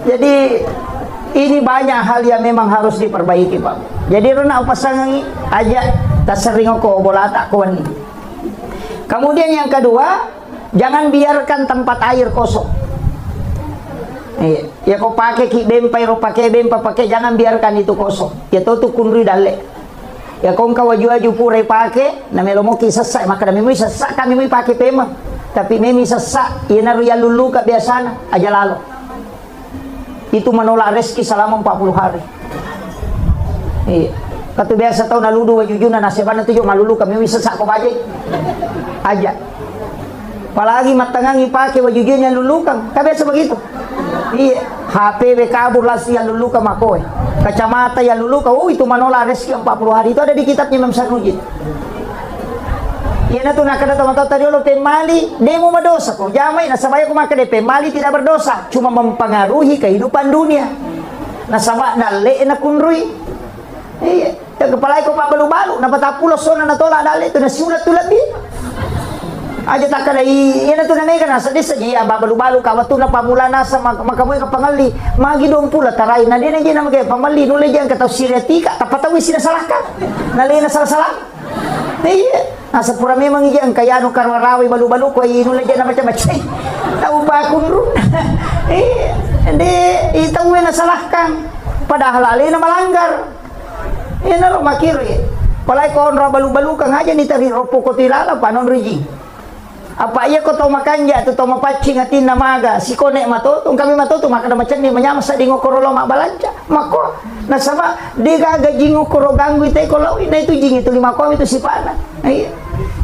Jadi ini banyak hal yang memang harus diperbaiki, Pak. Jadi rona pasangan aja tak sering ko bola tak kawan. Kemudian yang kedua, jangan biarkan tempat air kosong. Ya kau pakai ki bempai ro pakai bempa pakai jangan biarkan itu kosong. Ya tu kunri dale. Ya kau waju-waju pura pakai, na melo mo kisasak maka na mimi sasak kami mimi pakai pema. Tapi mimi sasak, ia naru ya lulu ka biasana aja lalu. Itu menolak rezeki selama 40 hari. Iya. Kata biasa tahu naludu wajujuna nasibana tujuh malulu kami mimi sasak ko pakai. Aja. Apalagi matangangi pakai wajujun yang lulu kan, biasa begitu. Iya, HP kabur lasi yang lulu kan makoy. Kacamata yang lulu kau itu menolak rezeki 40 hari itu ada di kitabnya Imam Sarnujid. Ia tu nak kena tahu tadi lo pemali demo berdosa kau jamai nasabaya kau makan pemali tidak berdosa cuma mempengaruhi kehidupan dunia. Nasabah dale na kunrui. Iya, kepala kau pak balu-balu napa tapulo sona na tolak dale tu nasulat tu lebih. Aja tak kada ina tu nanay kana sa desa ya babalu-balu ka watu na pamula na sa makamoy ka pangali magi dong pula taray na din na magay pamali no lejan ka tafsiratika tapatawi sinasalahkan nalina salah-salah iya asa pura memang iya ang kayano karwarawi balu-balu ko ino lejan na macam-macam tau ba kun ru iya hindi itaw na salahkan padahal alina malanggar ina ro makiri palay ko onra balu-balu kang aja ni tari ropo ko tilala panon riji. Apa iya ko to makanja to mapacing atin na maga si konek matotong kami matotong maka macam ni menyamas sa dingo korolo mabalanca mako nasaba di gaga jingo koro ganggu ite ko law ina itu jing itu 5 ko itu si pana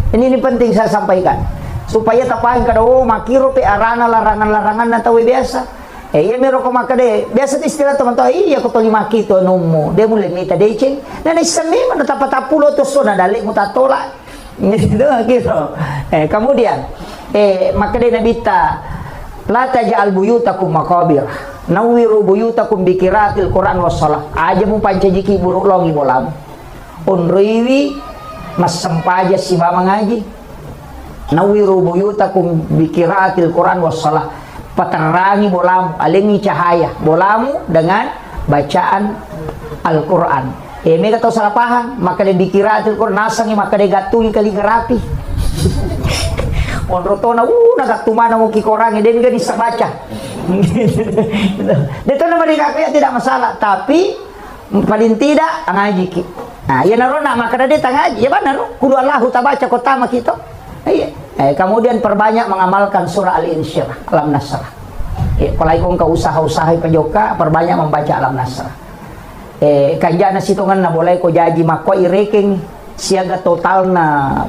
ini penting saya sampaikan supaya tapahin kada makiro pe arana larangan-larangan na tawi biasa iya mero ko makade biasa istilah teman-teman iya ko to 5 kito numu de mulai nita decing na isami man tapatapulo to so na dali mo tatola gitu. Kemudian maka dia nabita la taj'al buyutakum maqabir nawiru buyutakum bikiratil Quran was shalah aja mu pancajiki buruk longi bolam unriwi mas sempaja si mama ngaji nawiru buyutakum bikiratil Quran was shalah paterangi bolam alengi cahaya bolamu dengan bacaan Al-Quran. Mereka tahu salah paham, maka dia dikira Al-Quran nasangi maka dia gatungi kali gerapi. Onrotona nagattu mana mau kikorangi dia enggak bisa baca. Dia tahu nama dia tidak masalah, tapi paling tidak ngaji ki. Nah, ya narona maka dia ngaji. Ya benar, kudu Allahu tabaca kota mah kita. Iya. Kemudian perbanyak mengamalkan surah Al-Insyirah, Alam Nasrah. Kalau kau usaha-usaha penjoka perbanyak membaca Alam Nasrah. Kanja na situngan na boleh ko jaji mako ireking siaga total na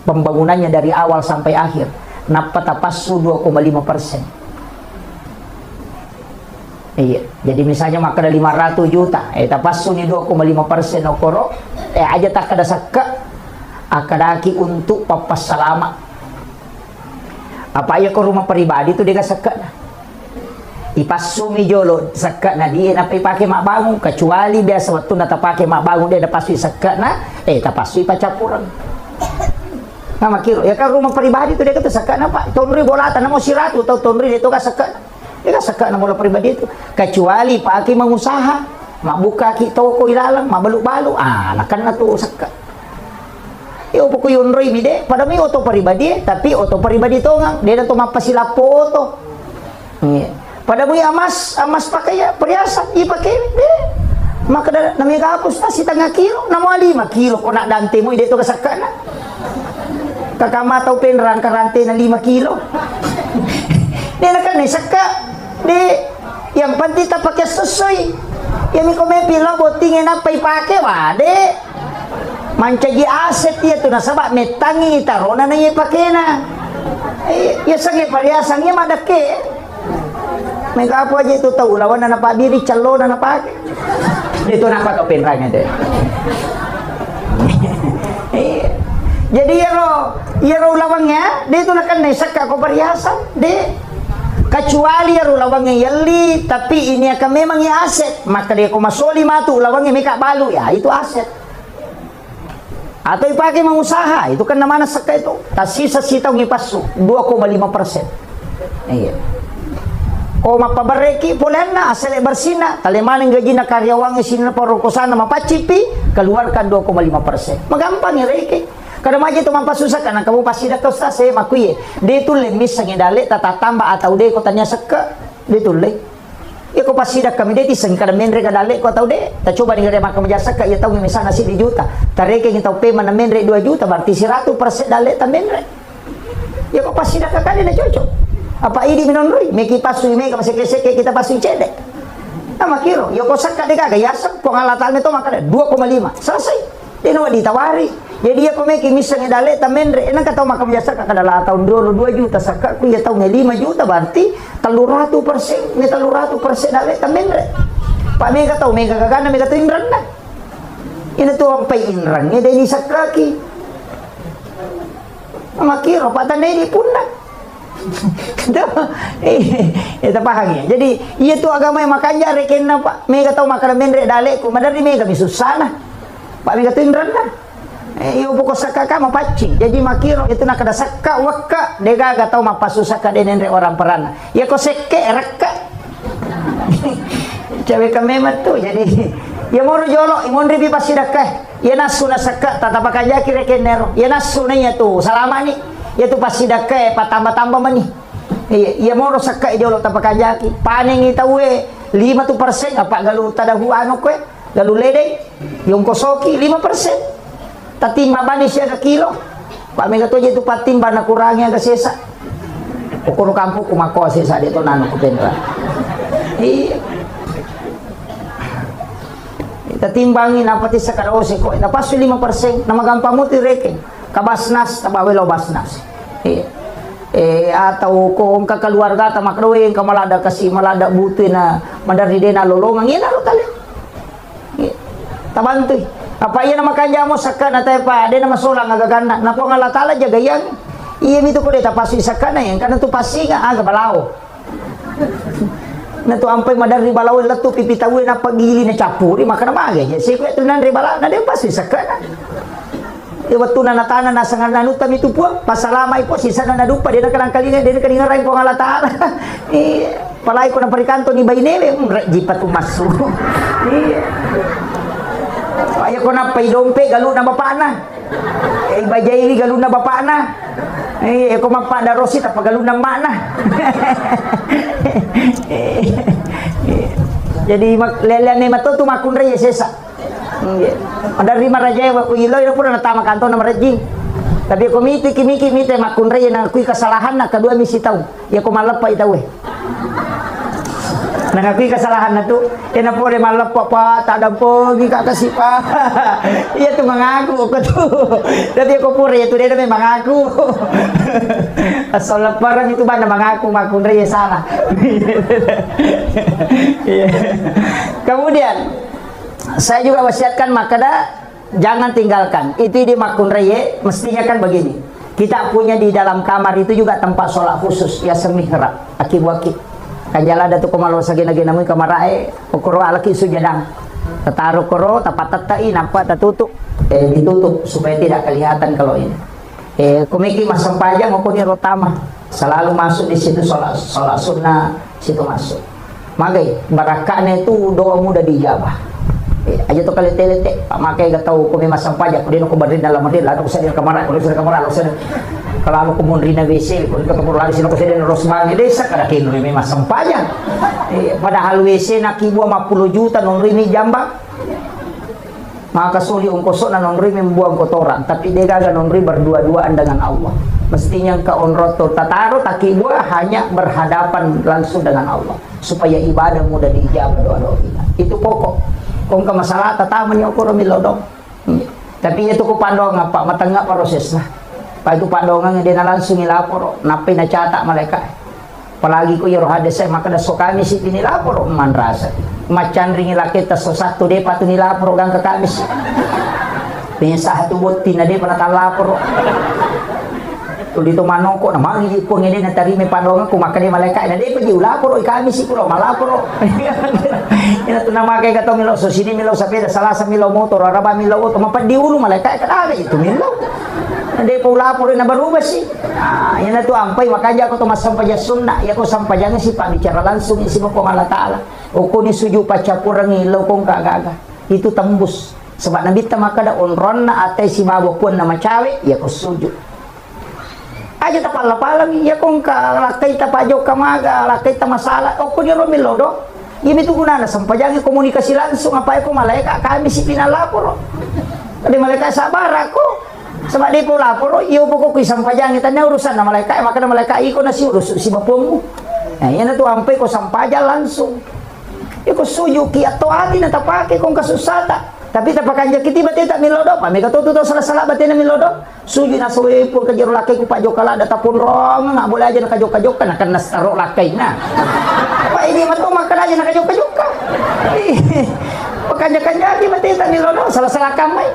pembangunannya dari awal sampai akhir napatapasu 2,5%. Iya, jadi misalnya maka ada 500 juta, tapasu ni 2,5% okoro, aja tak kada sakka akadaki untuk papas salama. Apa ya ko rumah pribadi tu dia sakka na. Ipasumi jolo sekat na dia na pakai mak bangun kecuali biasa waktu na pakai mak bangun dia na pasui sekat na tapasui pacapuran na makiro ya kan rumah pribadi tu dia kata sekat na pak tonri bolatan na mo siratu tau tonri dia tu ka sekat dia ka sekat na bola pribadi itu kecuali pakai mengusaha mak buka ki toko ilalang mak balu-balu nakan na tu sekat yo poko yunri mide pada mi oto pribadi tapi oto pribadi to ngang dia na to mapasila foto pada bunyi amas pakai ya perhiasan dipakai deh maka namanya hapus si tengah kilo 5 kilo kau nak dante mu dia tu kesakan kakak mata pen rangka rantai na 5 kilo dia nak ni saka de yang penting tak pakai sesuai yang kau mepilo botingin apa pakai wade mancaji aset dia tu nasabak metangi tarona na pakai na Ya sange pariasangnya madake. Mereka apa aja itu tahu lawan anak pak diri calo dan apa itu nak kau penrangnya deh. Jadi ya ro lawangnya dia itu nak nesak kau perhiasan deh. Kecuali ya ro lawangnya yali tapi ini akan memang ya aset maka dia kau masoli matu lawangnya mereka balu ya itu aset. Atau dipakai mengusaha itu kan namanya seka itu. Tasisa sitau ngipasu 2,5%. Iya. O mapabareki polena asal bersina taleman gaji na karyawan sina parokosana mapacipi keluarkan 2,5%. Magampang ya reki. Kada maji to mampasusah kana kamu pasti dak ustaz saya makuye. Dia tu lemis sangi dale tata tambah atau de ko tanya seka. Dia tu le. Ya ko pasti dak kami de tiseng kada menre kada dale ko atau de. Ta coba ni ngare makam jasa ka ya tahu misalnya si 2 juta. Tareke kita pe mana menre 2 juta berarti 100% dale ta menre. Ya ko pasti dak kali na cocok. Apa ini minonrui meki pasui meka maseke-seke kita pasui cedek nama kiro yo kosak kade kaga ya sep pengalatan itu makanya 2,5 selesai dia nawa ditawari jadi ya meki misalnya dale tamenre enak kata makam jasa kada la tahun 2 juta saka ku ya tahun 5 juta berarti 300% ni 300% dale tamenre pak meka tahu meka kagana meka indran na ini tuh apa indran ni dia ni sakaki nama kiro pak tandai di pundak itu paham ya. Jadi iya tuh agama yang makanya rekenna pak. Mega tahu makanan menrek daleku. Madari mega bisusana. Pak mega tuh indranna. Iyo pokok sakaka mapaci. Jadi makiro itu nak ada sakka wakka. Dega gak tahu mapasu sakka denenre orang perana. Ya kok seke rekka. Cewek kamemat tuh jadi. Ya mau jolo, imon ribi pasti dakah. Ya nasu nasakka tatapakanya kira kenero. Ya nasu nanya tuh selama nih. Ya tu pasti dak ke patambah-tambah mani. Ya mau sakka idolo tapakajaki. Paning itawe 5% apa galu tadahu anu kue galu lede yung kosoki 5%. Tatimba bani siya ka kilo. Pa mega to tu patimba na kurangnya ka sesa. Ukuro kampo kumako sesa dito nano ko pendra. Tatimbangin apa ti sa karose ko. Napaso 5% na magampang mo ti reke. Kabasnas tabawelo basnas atau kung kakaluarga ta makroeng kamalada kasi malada buti na mandari din na lolongang yan alo tali tabantoy apa iya na makanya mo saka na tayo pa din na masulang agagana na po nga latala jagayan iya mito ko dita pasoy saka na yan kana to pasi nga aga balao na to ampay madari balao lato pipitawin na pagili na chapuri makana magay si kwento nan ri balao na din pasoy saka na waktu na natana nasa nga nanutam itu po pasalamay po sisa na nadupa din na kanang kalinga din na kalingaray po nga latana palay ko ng parikanto ni Baynele jipat umaso ayaw ko na paidompe galo na bapana bajayri galo na bapana ako mapada rosit apa galo na mana jadi lelean ni matuto makunray sesa dari marajay wa kuiloy na pura natama kanto na marajing tapi ako kimiki makunray na kuy kasalahan na kadua misitaw ya ko malapa itaw nangakui kasalahan na to na po rin malapa pa tada po gikakasipa iya to mangaku ko to tapi ako pura ito rin na may mangaku asal parang itu ba na mangaku makunray sana kemudian saya juga wasiatkan makanya jangan tinggalkan itu di makun reye mestinya kan begini kita punya di dalam kamar itu juga tempat sholat khusus ya semihrab aki-waki kan jala ada tuh komalo sagina-gina mo kamar ae ukuro alaki sujadang tataruh koro tapat tatai nampak tertutup ditutup supaya tidak kelihatan kalau ini kumiki masam pajang maupun rotama selalu masuk di situ sholat sunnah situ masuk magai barakahnya itu doa mudah dijabah aja to kalite-lite pamakay gataw ko may masampaya ko din ko badrin dalam madin lalo ko sa kamera ko sa kamera ko sa kalau ko munri na WC ko kapurali sino ko sa din Rosman ide sa kada kino may masampaya padahal WC na kibuwa 50 juta non rimi jamba makasuli ungkoso na non rimi membuang kotoran tapi dia gaga non rimi berdua-duaan dengan Allah mestinya ka onroto tataro takibuwa hanya berhadapan langsung dengan Allah supaya ibadah mudah diijabah doa-doa kita itu pokok kung ka masalah tatama niyo ko romilodong tapi itu ko pandong nga pa matanga proses na Pa itu Pak Dongang dia na langsung ilapor, napi na catak malaikat. Palagi ko yung hadis ay makadaso kami si tinilapor man rasa. Macan ring ilakita so satu de patu nilapor gang ka kami. Pinsa hatu botti na de panatalapor. Tu dito manoko na mangi po ngene na tarime Pak Dongang kumakan di malaikat na de pa ulapor kami si kulo malapor. Ina tu nama kay kato milo so sini milo sa peda salasa milo motor araba milo auto mapadi ulo malaikat kada itu milo. Hindi po lapor na barubas si. Yan na to ampay makanya ako tumasampay sunna. Ya ko sampayan si bicara langsung si mo Allah Taala. O kuni suju pacapurang ilaw kong kagaga. Itu tembus. Sebab nabi makada onron na atay si mabopon na macawe. Ya ko suju. Aja tapalapalang ya kong lakay tapajo kamaga, lakay tamasala. O kuni romilo do. Ini tuh guna na sampayan komunikasi langsung apa ko malaikat kami si pinalapor. Tadi malaikat sabar ako. Sebab dia pun lapor, iyo pokok kisam pajang kita na urusan na malaikat, maka na malaikat iko na si urus si bapamu. Nah, yan na to ampai ko sampaja langsung. Iko suju ki atau ati na tapake kong kasusata. Tapi tapakan jakiti bati tak milodo, pa mega to salah-salah bati na milodo. Suju na suwe pun ka jero lakay ko pa jokala data pun rong, nga boleh aja na kajok-kajok na kan nasaro lakay na. Pa ini mato makan aja na kajok-kajok ka. Pakanja-kanja ki bati tak milodo, salah-salah kamay.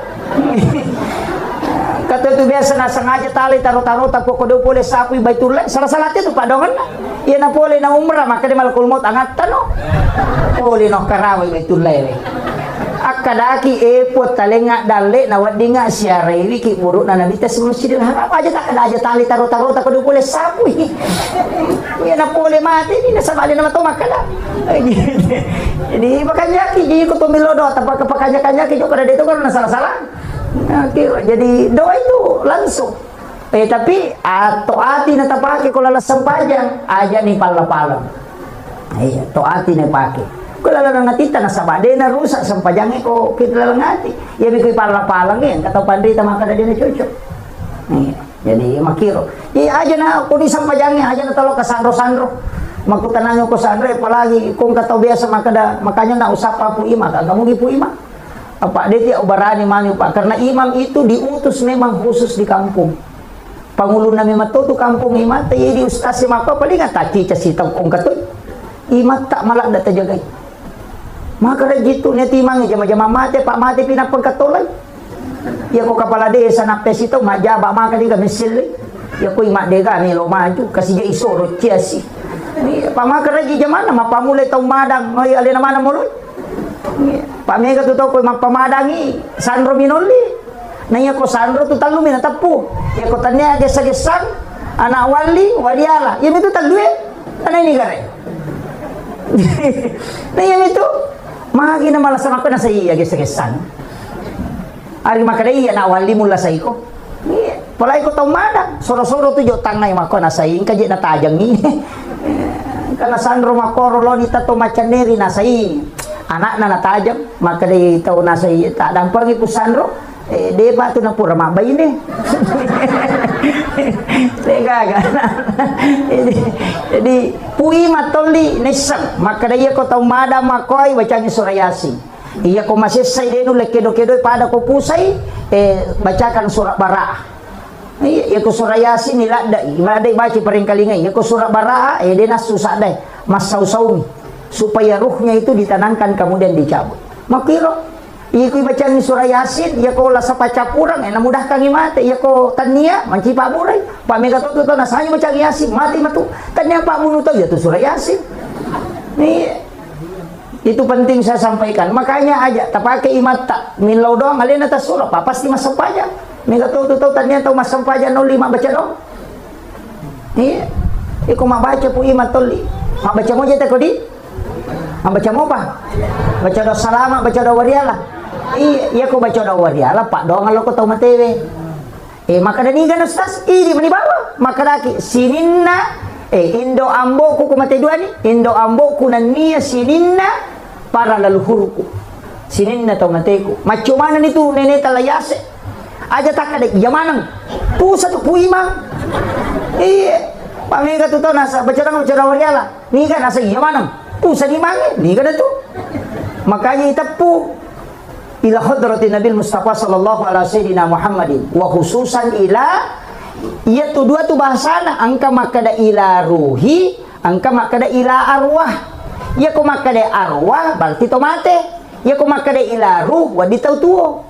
Kata itu biasa na sengaja tali taruh-taruh tak kodo boleh sapu baitullah salah-salah itu Pak Dongan iya na boleh na umrah maka di malakul maut angatan no boleh no karawai baitullah ini akadaki epot talenga dalle na wadinga siara ini ki buruk na nabita si Masjidil Haram aja tak ada aja tali taruh-taruh tak kodo boleh sapu iya na boleh mati ini na sabali na mato makada jadi makanya ki jadi ko tumilodo tapak kepakanya-kanya ki juga ada itu kan salah-salah. Nah, jadi doa itu langsung. Tapi toati na tapake ko lalas sampajang aja ni pala-pala. Iya, toati na pake. Ko lala ngatita na sabade na rusak sampajang ko kita langati. Ya bi ko pala-pala ngin kataw pandita makada din na cocok. Iya, jadi makiro. Iya aja na ko di sampajang aja na talo ka sandro-sandro. Magkutananyo ko sandro palagi kung kataw biasa makanya na usapa po ima kamu gipu ima. Apa dia tidak berani mani Pak karena imam itu diutus memang khusus di kampung. Pangulo na memang tu kampung imam tayi di ustaz si maka paling ngataci ca sitang kong katoy. Imam tak malak data jagay. Maka ra gitu nya timang jama-jama mate Pak mate pinapagkatolay. Ya ko kapala desa na pesito majaba maka di kamisil. Ya ko ima de kami lo maju kasi ja isoro ciasi. Ni pamaka ra jamana mapamulay taong madang ay alina mana moloy. Pak Mega tu tahu ko magpamadangi Sandro Minoli. Nanya ko Sandro tu talu minatapu. Ya ko tanya gesa-gesan anak wali waliala. Ya itu talu ana ini gare. Nanya itu magi na malas sama ko na sa iya gesa-gesan. Ari makadai anak wali mula sa iko. Palay ko taw madang. Soro-soro tu jo tangnay mako na sa in kaje na tajang ni. Kana Sandro makoro lo ni tato macaneri na sa anak na natajam maka dia tahu nasa tak dampar iku Sandro dia batu na pura mabay ini jadi pui matoli nesam maka dia ko tahu mada makoy bacangi surah Yasin iya ko masih say denu lekedo-kedo pada ko pusay bacakan surah Baraah iya ko surah Yasin nilada imada baca paring kalingay iya ko surah Baraah dia nasusah deh mas sausawmi supaya ruhnya itu ditanamkan kemudian dicabut. Makiro, iku baca ni surah Yasin, ya ko lasa pacapurang, na mudah kang mate, ya ko tania mancipa buray. Pa mega to nasanya baca Yasin, mati matu. Tanya Pak Munu tahu ya tu surah Yasin. Nih itu penting saya sampaikan. Makanya aja tapake imat tak milau doang alin atas surah, pasti masuk aja. Mega to tanya tahu masuk aja 05 baca dong. Nih, iku mabaca pu imat toli. Mabaca mo jeta ko di baca mau apa? Baca doa salama, baca doa wariala. Iya, aku baca doa wariala, Pak doang kalau kau tahu matewe. Maka dari kan ustaz, ini meni bawa. Maka lagi sininna, indo ambo ku mate dua ni, indo ambo ku nania sininna para leluhurku. Sininna tahu mateku. Macam mana itu nenek talayase? Aja tak ada jamanang. Pusat tu puimang. Iya, Pak Mega tu tahu nasa baca doa wariala. Ni kan nasa jamanang. Pusat di mana? Ni kan itu. Makanya itapu ila hadratin Nabi Mustafa sallallahu alaihi wasallam Muhammadin wa khususan ila Iya tu dua tu bahasana, angka makada ila ruhi, angka makada ila arwah. Ya ko makada arwah berarti to mate. Ya ko makada ila ruh wadi tau tuo.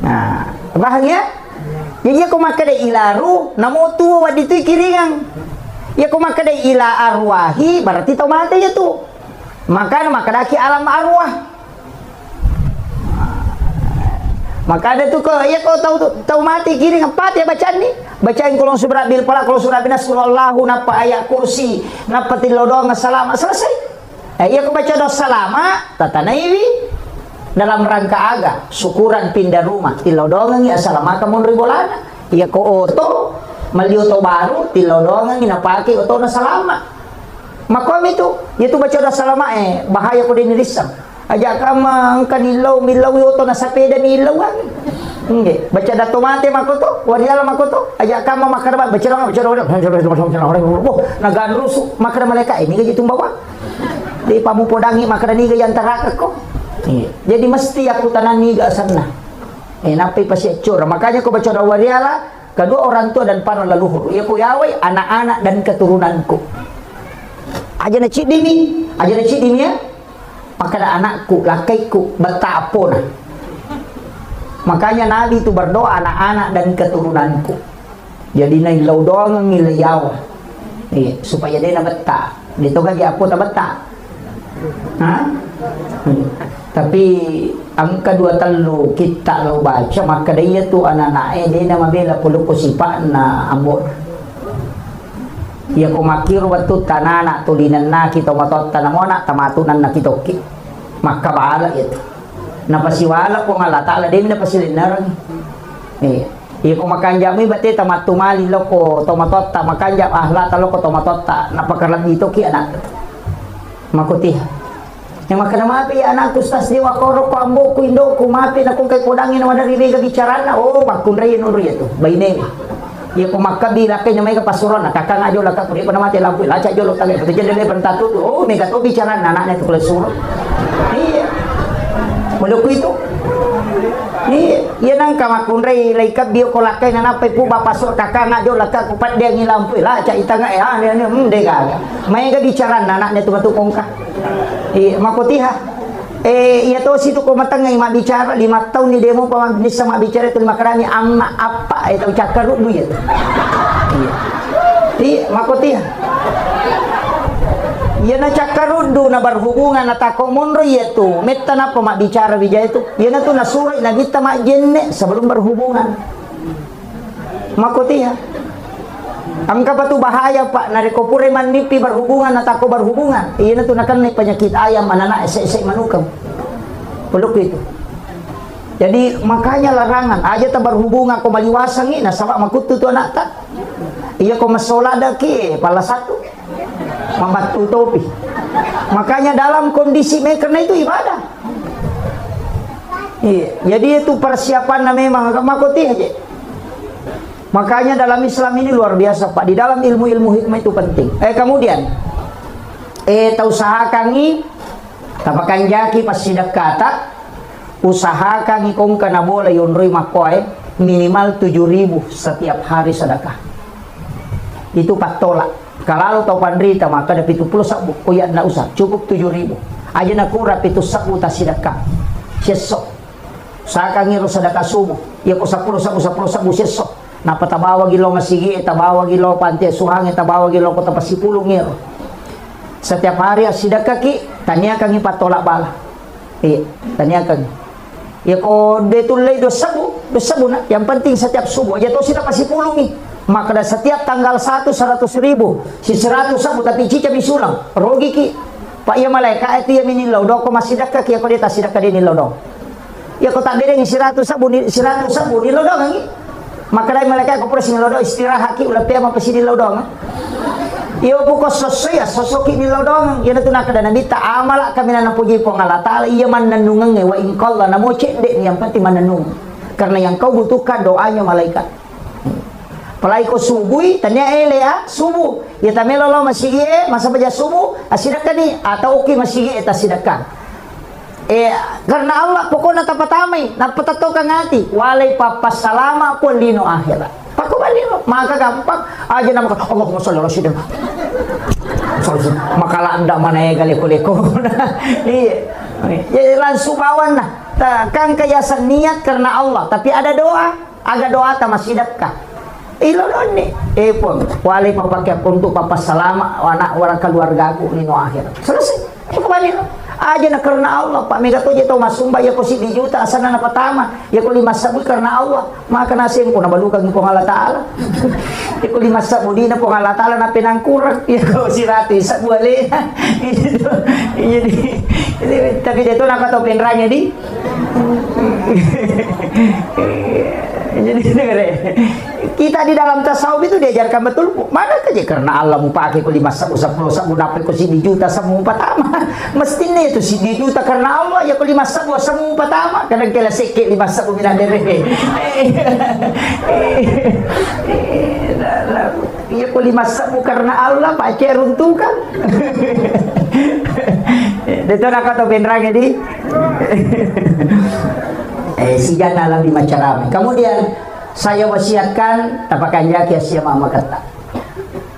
Nah, paham ya? Ya ko makada ila ruh namo tuo wadi tu kiringang. Ya ko makada ila arwahi berarti to mate ya tu. Maka makada ki alam arwah. Maka ada tu kau, ya kau tahu mati kiri empat ya bacaan ni. Bacain kolong surat bil falaq, kolong surat binas, Allahu napa ayat kursi, napa tilodong salama selesai. Ya kau baca doa salama, tata naiwi dalam rangka aga syukuran pindah rumah tilodong ya salama kamu ribolana. Ya kau oto malioto baru tilodong ni napaki oto na salama. Makom itu baca doa salama bahaya ko din risam. Aja kamang kanilaw milaw yoto na sapeda nilaw nge baca dato mate makoto wariala makoto aja kama makarba baca nagan rusu makara maleka ini gaji tumbawa di pamupodangi makara ni gaji antara ko jadi mesti aku tanan ni ga sana napi pasi cura makanya ko baca wariala kedua orang tua dan para leluhur ya ku yawai anak-anak dan keturunanku aja na cidimi ya maka anakku, lakiku, betapun. Makanya Nabi itu berdoa anak-anak dan keturunanku. Jadi nailaw doang ngilayaw. Supaya dia na beta. Dito gaji ako ta beta. Tapi ang kedua telu kita lo baca maka dia tu anak-anak dia na mabela pulo ko sipa na amor. Ya kumakir waktu tanana tulinan na kita matot tanamona tamatunan na kitoki maka bahala itu napasiwala ko nga latala din napasilinarang iya kumakanja mi bati tamatumali loko tomatot tamakanja ahlata loko tomatot napakarlat dito ki anak makuti yang makanamapi anak kustas di wakoro ko ambo ko indo ko mapi na kung kay kodangin na madaririga bicarana makunray no riyo bayne. Ya ko makabila kay may kapasuron nakakangaayo lang ka puri pa naman lampu laca jo lo tagay pati jelle pentatu may gato bicara anak na to klasuro iya muluk itu iya nang kamakunray laikab bio ko lakay na napay po bapasor kakangaayo lang ka kupat dia ngilampu laca itanga de gaga may ga bicara anak na to matukong ka makutiha iya to situ ko matangay mabicara 5 tahun ni demo pa magnis sa mabicara ito makarami ang apa ito cakaro mo yan iya makuti yan na cakaro do na berhubungan na tako monro ito metta na pa mabicara bija ito yan na to nasuray na kita majenne sebelum berhubungan makuti ang kapatu bahaya pak narikopure mandipi berhubungan na tako berhubungan iyan na to nakan penyakit ayam manana ese manukam peluk itu jadi makanya larangan aja tak berhubungan ko maliwasang ina sama makutu tu anak tak iya ko masolada ki pala satu membantu topi makanya dalam kondisi karena itu ibadah iya jadi itu persiapan na memang makuti aja. Makanya dalam Islam ini luar biasa Pak. Di dalam ilmu-ilmu hikmah itu penting. Kemudian usahakan ni tapakan jaki pas sidak kata usahakan ikong kana bola yunrui makoy minimal 7.000 setiap hari sedekah. Itu patola. Kalau tau pandrita maka dapat 70 sabu. Oh ya ndak usah, cukup 7.000. Aja nak kurap itu sabu ta sedekah. Sesok. Usahakan ngiro sedekah subuh. Ya ko 10 sabu sesok. Napatabawa gilo masigi, tabawa gilo pantai suhang, tabawa gilo kota pasipulung ngiro. Setiap hari sedekah ki, tanya kang ipatolak bala. Tanya kang. Ya ko detulay do sabu na. Yang penting setiap subuh aja to sila pasipulung ni. Maka setiap tanggal 1 100.000. Si 100 sabu tapi cica bisulang. Rogi ki. Pak ya malaikat itu ya minilaw do ko masidekah ki ako dita sidekah di nilaw do. Ya ko tak bedeng 100 sabu nilaw do ngi. Maka dahil malaikat ko pura sinilodo istirahat ki ulah pia mapasini lodong iyo po ko sosoki ni lodong yan na tunaka na nabita amala kami na napuji po ng Allah Ta'ala iya man nanungang wa inkalla na mo cekde niyang pati mananung karena yang kau butuhkan doanya malaikat palai ko subuhi tanya subuh ya tamelolo masigi masa baja subuh asidaka ni atau oki masigi eta sidaka karena Allah pokoknya tapatamay napatatokan ngati walay papasalama pun lino akhirat pakubalino maka gampang aja nama Allahumma sholli ala sayyidina makalanda mana ya galiko-liko ya langsung bawan lah kan kayasan niat karena Allah tapi ada doa aga doa ta masih dekat ilolon ni pun walay papakai untuk papasalama anak orang keluarga aku lino akhirat selesai pakubalino aja na karena Allah Pak mega to jeto masumba ya ko si di juta asana na patama ya ko 5 sabu karena Allah maka nasim ko nabalukan ko Allah taala ya ko 5 sabu di na po Allah taala na pinangkurak ya ko si rati sa buale jadi tapi jeto nakato pinranya di jadi kita di dalam tasawuf itu diajarkan betul mana aja karena Allah mau pakai ko 5 sabu 10 sabu dapat ko si di juta sabu patama mestinya itu si di juta karena Allah ya ko 5 sabu sabu patama kadang kala seke 5 sabu minadere ya ko 5 sabu karena Allah Pak ceruntukan dito nakato pinranya di si jana lang di macarami kemudian saya wasiatkan tapakan jaki asia mama kata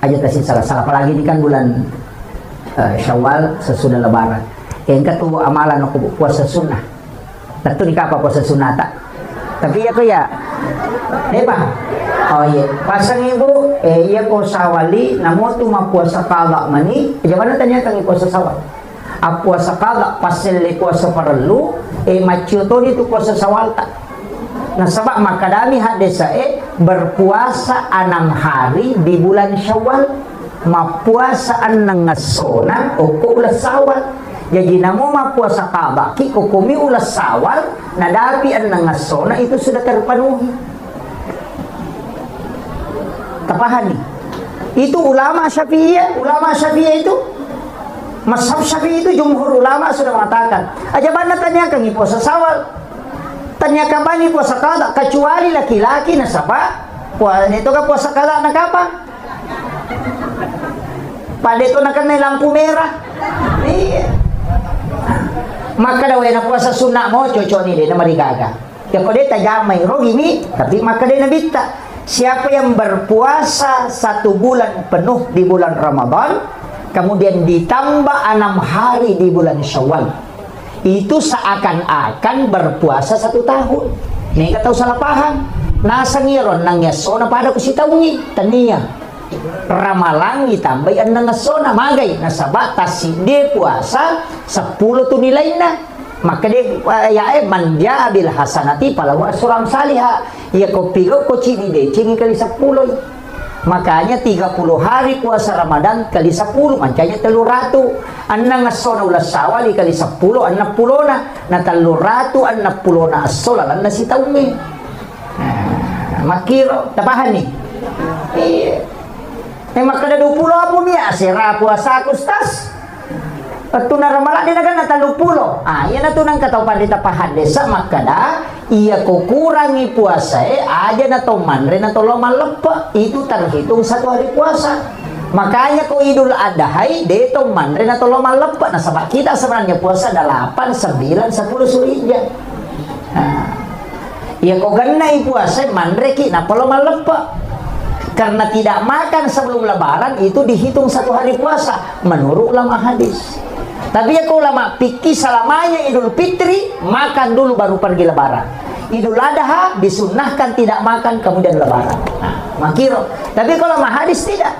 aja tasin salah apalagi ini kan bulan Syawal sesudah lebaran yang kedua amalan aku puasa sunnah tentu nikah apa puasa sunnah tak tapi ya ko ya Pak oh iya pasang ibu iya ko sawali namo tu mapuasa kala mani jangan tanya kang puasa sawal puasa kala pasal puasa perlu macio to itu puasa sawal tak nah sebab makadami hadisa berpuasa 6 hari di bulan Syawal mapuasa anang ngasona o ko ulas sawal jadi namo mapuasa kabaki ko kumi ulas sawal nadapi anang ngasona itu sudah terpenuhi tapahani itu ulama Syafi'iyah itu mazhab Syafi'i itu jumhur ulama sudah mengatakan aja mana tanyakan puasa sawal tanyakan bani puasa kada kecuali laki-laki nasaba itu kan puasa kada na kapan pada itu nak kena lampu merah iya maka daw na puasa sunnah mo cocok ni dia nama digaga ya kau dia tajamai roh ini tapi maka dia nabita siapa yang berpuasa 1 bulan penuh di bulan Ramadan kemudian ditambah 6 hari di bulan Syawal itu seakan-akan berpuasa 1 tahun. Nih kata salah paham. Nasa ngiron nang yasona pada kusitaungi tania. Ramalang ditambah nang yasona magay nasa batas si dia puasa 10 tu nilai na. Maka dia ya manja bil hasanati palawa suram salihah. Ya ko pigo ko cini de cini kali 10. Makanya 30 hari puasa Ramadan kali 10 mancanya 300 anang asona ulas sawal kali 10 60 na 360 na asola na si taumi makiro tapahan ni maka ada 20 apa niya sira puasa kustas at na ramala din na 30 yan na tunang katapan di tapahan desa makada iya kukurangi puasa aja na to manre na to lomalepa itu terhitung 1 hari puasa makanya ko Idul Adha dito manre na to lomalepa na sabak kita sebenarnya puasa 8 9 10 Zulhijjah iya ko ganay puasa manre ki na lomalepa karena tidak makan sebelum lebaran itu dihitung 1 hari puasa menurut ulama hadis. Tapi ya ulama fikih selamanya Idul Fitri makan dulu baru pergi lebaran. Idul Adha disunnahkan tidak makan kemudian lebaran. Makiro. Tapi kalau hadis tidak.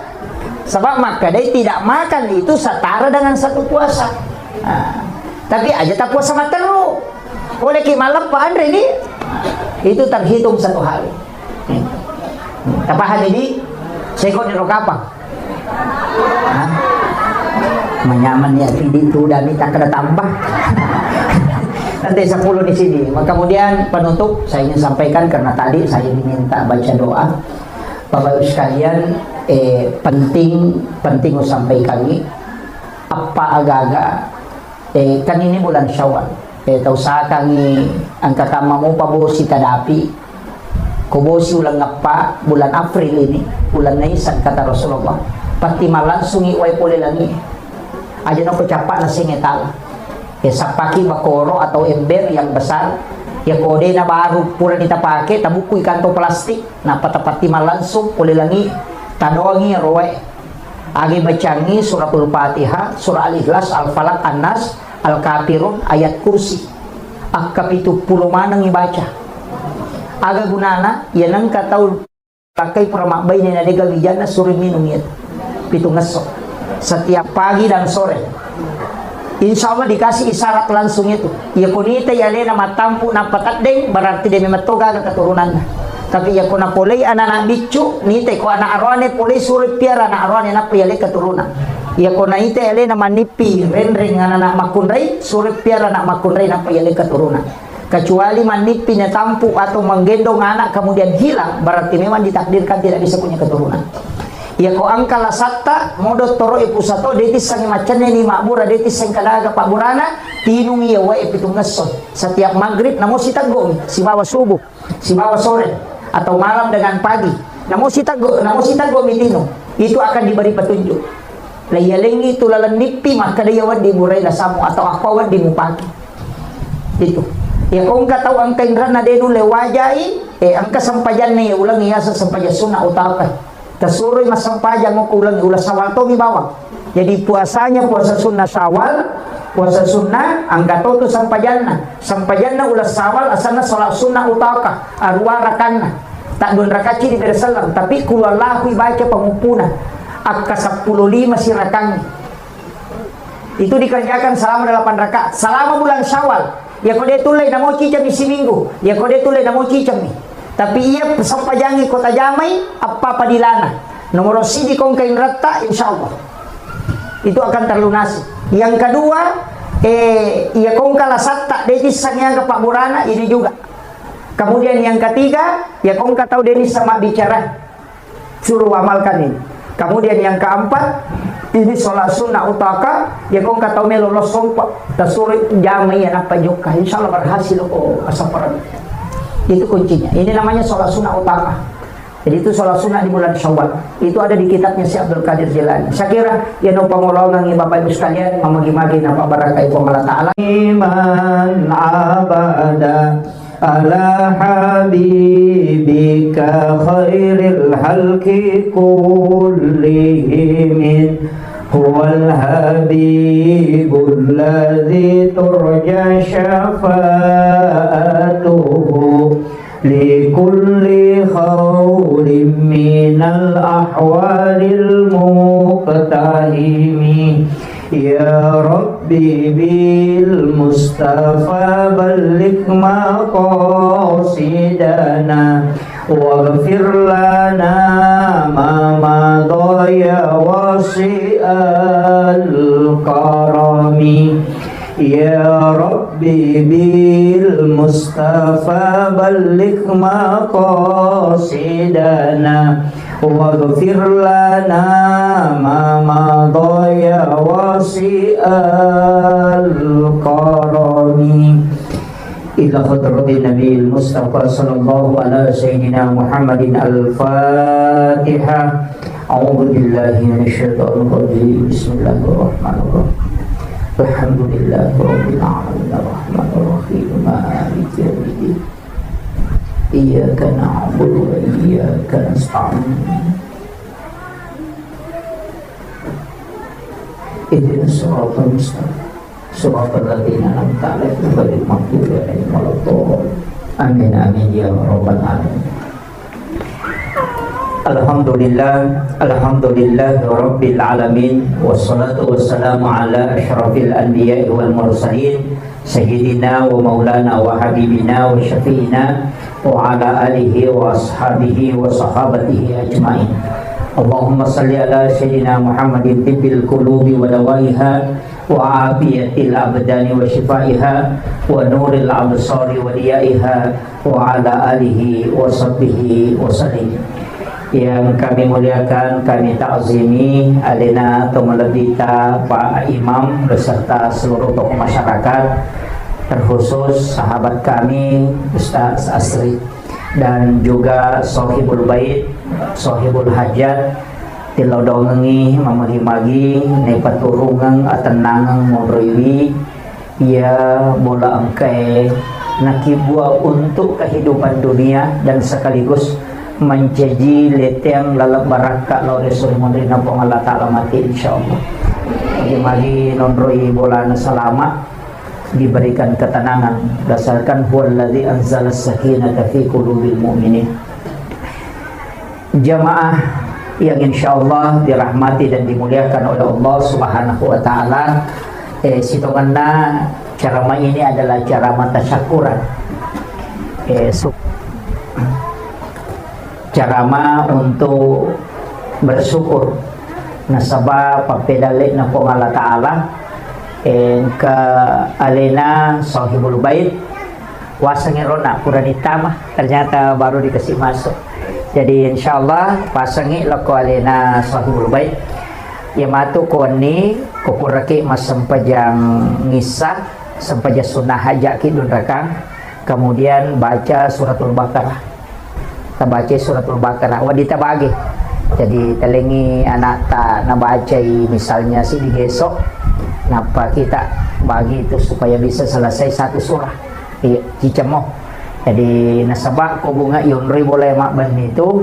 Sebab maka dia tidak makan itu setara dengan 1 puasa. Tapi aja tak puasa materu. Oleh ki malam Pak Andre ini itu terhitung 1 hari. Tapahan ini saya kok nirok apa? Menyaman ya video itu udah minta kena tambah nanti 10 di sini. Kemudian penutup saya ingin sampaikan karena tadi saya diminta baca doa Bapak Ibu sekalian penting sampaikan ini apa agak-agak kan ini bulan Syawal tahu sa kami angka kamamu pabosi tadapi kubosi ulang ngapa bulan April ini bulan Naisan kata Rasulullah pati malan sungi way pole lagi aja no kecapak na singetala sapaki bakoro atau ember yang besar, ya kode na baru pura kita pakai tabuku kanto plastik na patapati langsung oleh langi tadoangi roe agi bacangi suratul Fatihah, surah Al-Ikhlas, Al-Falaq, An-Nas, Al-Kafirun, ayat kursi akapitu puluh manang ibaca aga gunana ya nang katau pakai pramakbay ni nadega wijana suri minum ya pitu ngesok setiap pagi dan sore. Insya Allah dikasih isyarat langsung itu. Ya kunita ya lena matampu napakat deng berarti dia memetoga ke keturunan. Tapi ya kuna polei anak bicu nite ko anak arwane polei suri piara anak arwane na piyale keturunan. Ya kuna ite ya lena manipi renring anak makunrai suri piara anak makunrai na piyale keturunan. Kecuali manipi nya tampu atau menggendong anak kemudian hilang berarti memang ditakdirkan tidak bisa punya keturunan. Ya ko angkala satta modot toro ipusato detis sang macane ni makbura detis sang kadaga paburana tinung iya wa pitung ngeson setiap maghrib namo sitago si bawa subuh si bawa sore atau malam dengan pagi namo sitago mitino itu akan diberi petunjuk la yalengi tulalan nipi maka dia wadi burai la samu atau apa wadi mupaki itu ya ko angka tahu angka indrana denu lewajai angka sampajan ni ulang iya sampajan sunna utaka Tasuroy masampajang mo kulang ulas sawal to mi bawang. Jadi puasanya puasa sunnah Syawal, puasa sunnah angka to sampajanna. Sampajanna ulas sawal asana salat sunnah utaka arwa rakanna. Tak dun rakaci di bersalam tapi kulallahu baca pengupuna. Akka 15 si rakang. Itu dikerjakan selama 8 rakaat. Selama bulan Syawal. Ya kode tulay namo cicam isi minggu. Ya kode tulay namo cicam ni. Tapi ia sampajangi kota Jamai apa padilana nomor sidi kong kain rata insyaallah itu akan terlunasi. Yang kedua ia kong kalasatta detis sangnya ke Pak Burana ini juga. Kemudian yang ketiga ya kong katau denis sama bicara suruh amalkan ini. Kemudian yang keempat ini sholat sunnah utaka ya kong katau melolos sompa tasuri Jamai anak pajuka insyaallah berhasil asaparan. Itu kuncinya. Ini namanya sholat sunnah utama. Jadi itu sholat sunnah di bulan Syawal. Itu ada di kitabnya si Abdul Qadir Jilani. Saya kira ya no pangolongan Bapak Ibu sekalian mamagi-magi napa barakah ibu Allah taala. Iman abada ala habibika khairil halqi kullihim huwal habibul ladzi turja syafa'atuhu likulli khawlin minal ahwalil muqtahimi ya rabbi bil mustafa balligh maqasidana waghfir lana ma madaya wasi'al karami ya rabbi bil mustafa balligh maqasidana waghfir lana ma madaya wasi'al karami ila hadratin Nabi Mustafa sallallahu ala sayyidina Muhammadin al-Fatihah. A'udzu billahi minasyaitonir rajim. Bismillahirrahmanirrahim. Alhamdulillahirabbil alamin arrahmanir rahim maliki yaumiddin. Iyyaka na'budu wa iyyaka nasta'in. Ihdinas siratal mustaqim. Suratul ladzina an'amta 'alaihim ghairil maghdubi 'alaihim waladdallin. Amin amin ya rabbal alamin. Alhamdulillah rabbil alamin wassalatu wassalamu ala asyrafil anbiya'i wal mursalin sayyidina wa maulana wa habibina wa syafi'ina wa ala alihi wa ashabihi wa sahabatihi ajma'in. Allahumma salli ala sayyidina Muhammadin tibbil qulubi wa dawaiha wa afiyatil abdani wa shifaiha wa nuril absari wa diyaiha wa ala alihi wa sahbihi wa sallim. Yang kami muliakan, kami ta'zimi adena Tomalabita Pak Imam beserta seluruh tokoh masyarakat, terkhusus sahabat kami Ustaz Asri dan juga Sohibul Bait, Sohibul Hajat tilodongengi mamahimagi nepaturungang atenangang modroiwi ia bola angkai nakibua untuk kehidupan dunia dan sekaligus menjadi leteng lalang baraka lo Rasul Mandrina pong Allah Ta'ala mati insyaallah. Magi nonroi bola selama diberikan ketenangan dasarkan huwallazi anzala sakinata fi qulubil mu'minin. Jamaah yang insyaallah dirahmati dan dimuliakan oleh Allah Subhanahu wa taala, sitonganna carama ini adalah cara matasyakuran. Carama untuk bersyukur nasaba papedalik na po Allah Ta'ala ke alena sahibul bait wasangirona puranita mah ternyata baru dikasih masuk. Jadi insyaallah pasangi lako alena sahibul bait yamatu ko ni kukuraki mas sampajang ngisa sampaja sunnah haja kidun rakang, kemudian baca suratul Baqarah. Kita baca suratul Baqarah wadita bagi. Jadi telengi anak tak nabaca misalnya si digesok napa kita bagi itu supaya bisa selesai satu surah cicemoh. Jadi nasabak ko bunga yunri boleh makban itu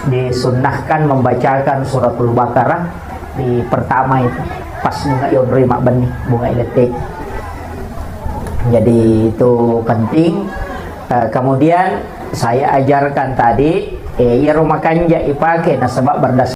disunnahkan membacakan suratul Baqarah di pertama itu pas bunga yunri makban bunga iletik. Jadi itu penting. Kemudian saya ajarkan tadi ya rumah kanja ipake nasabak berdasarkan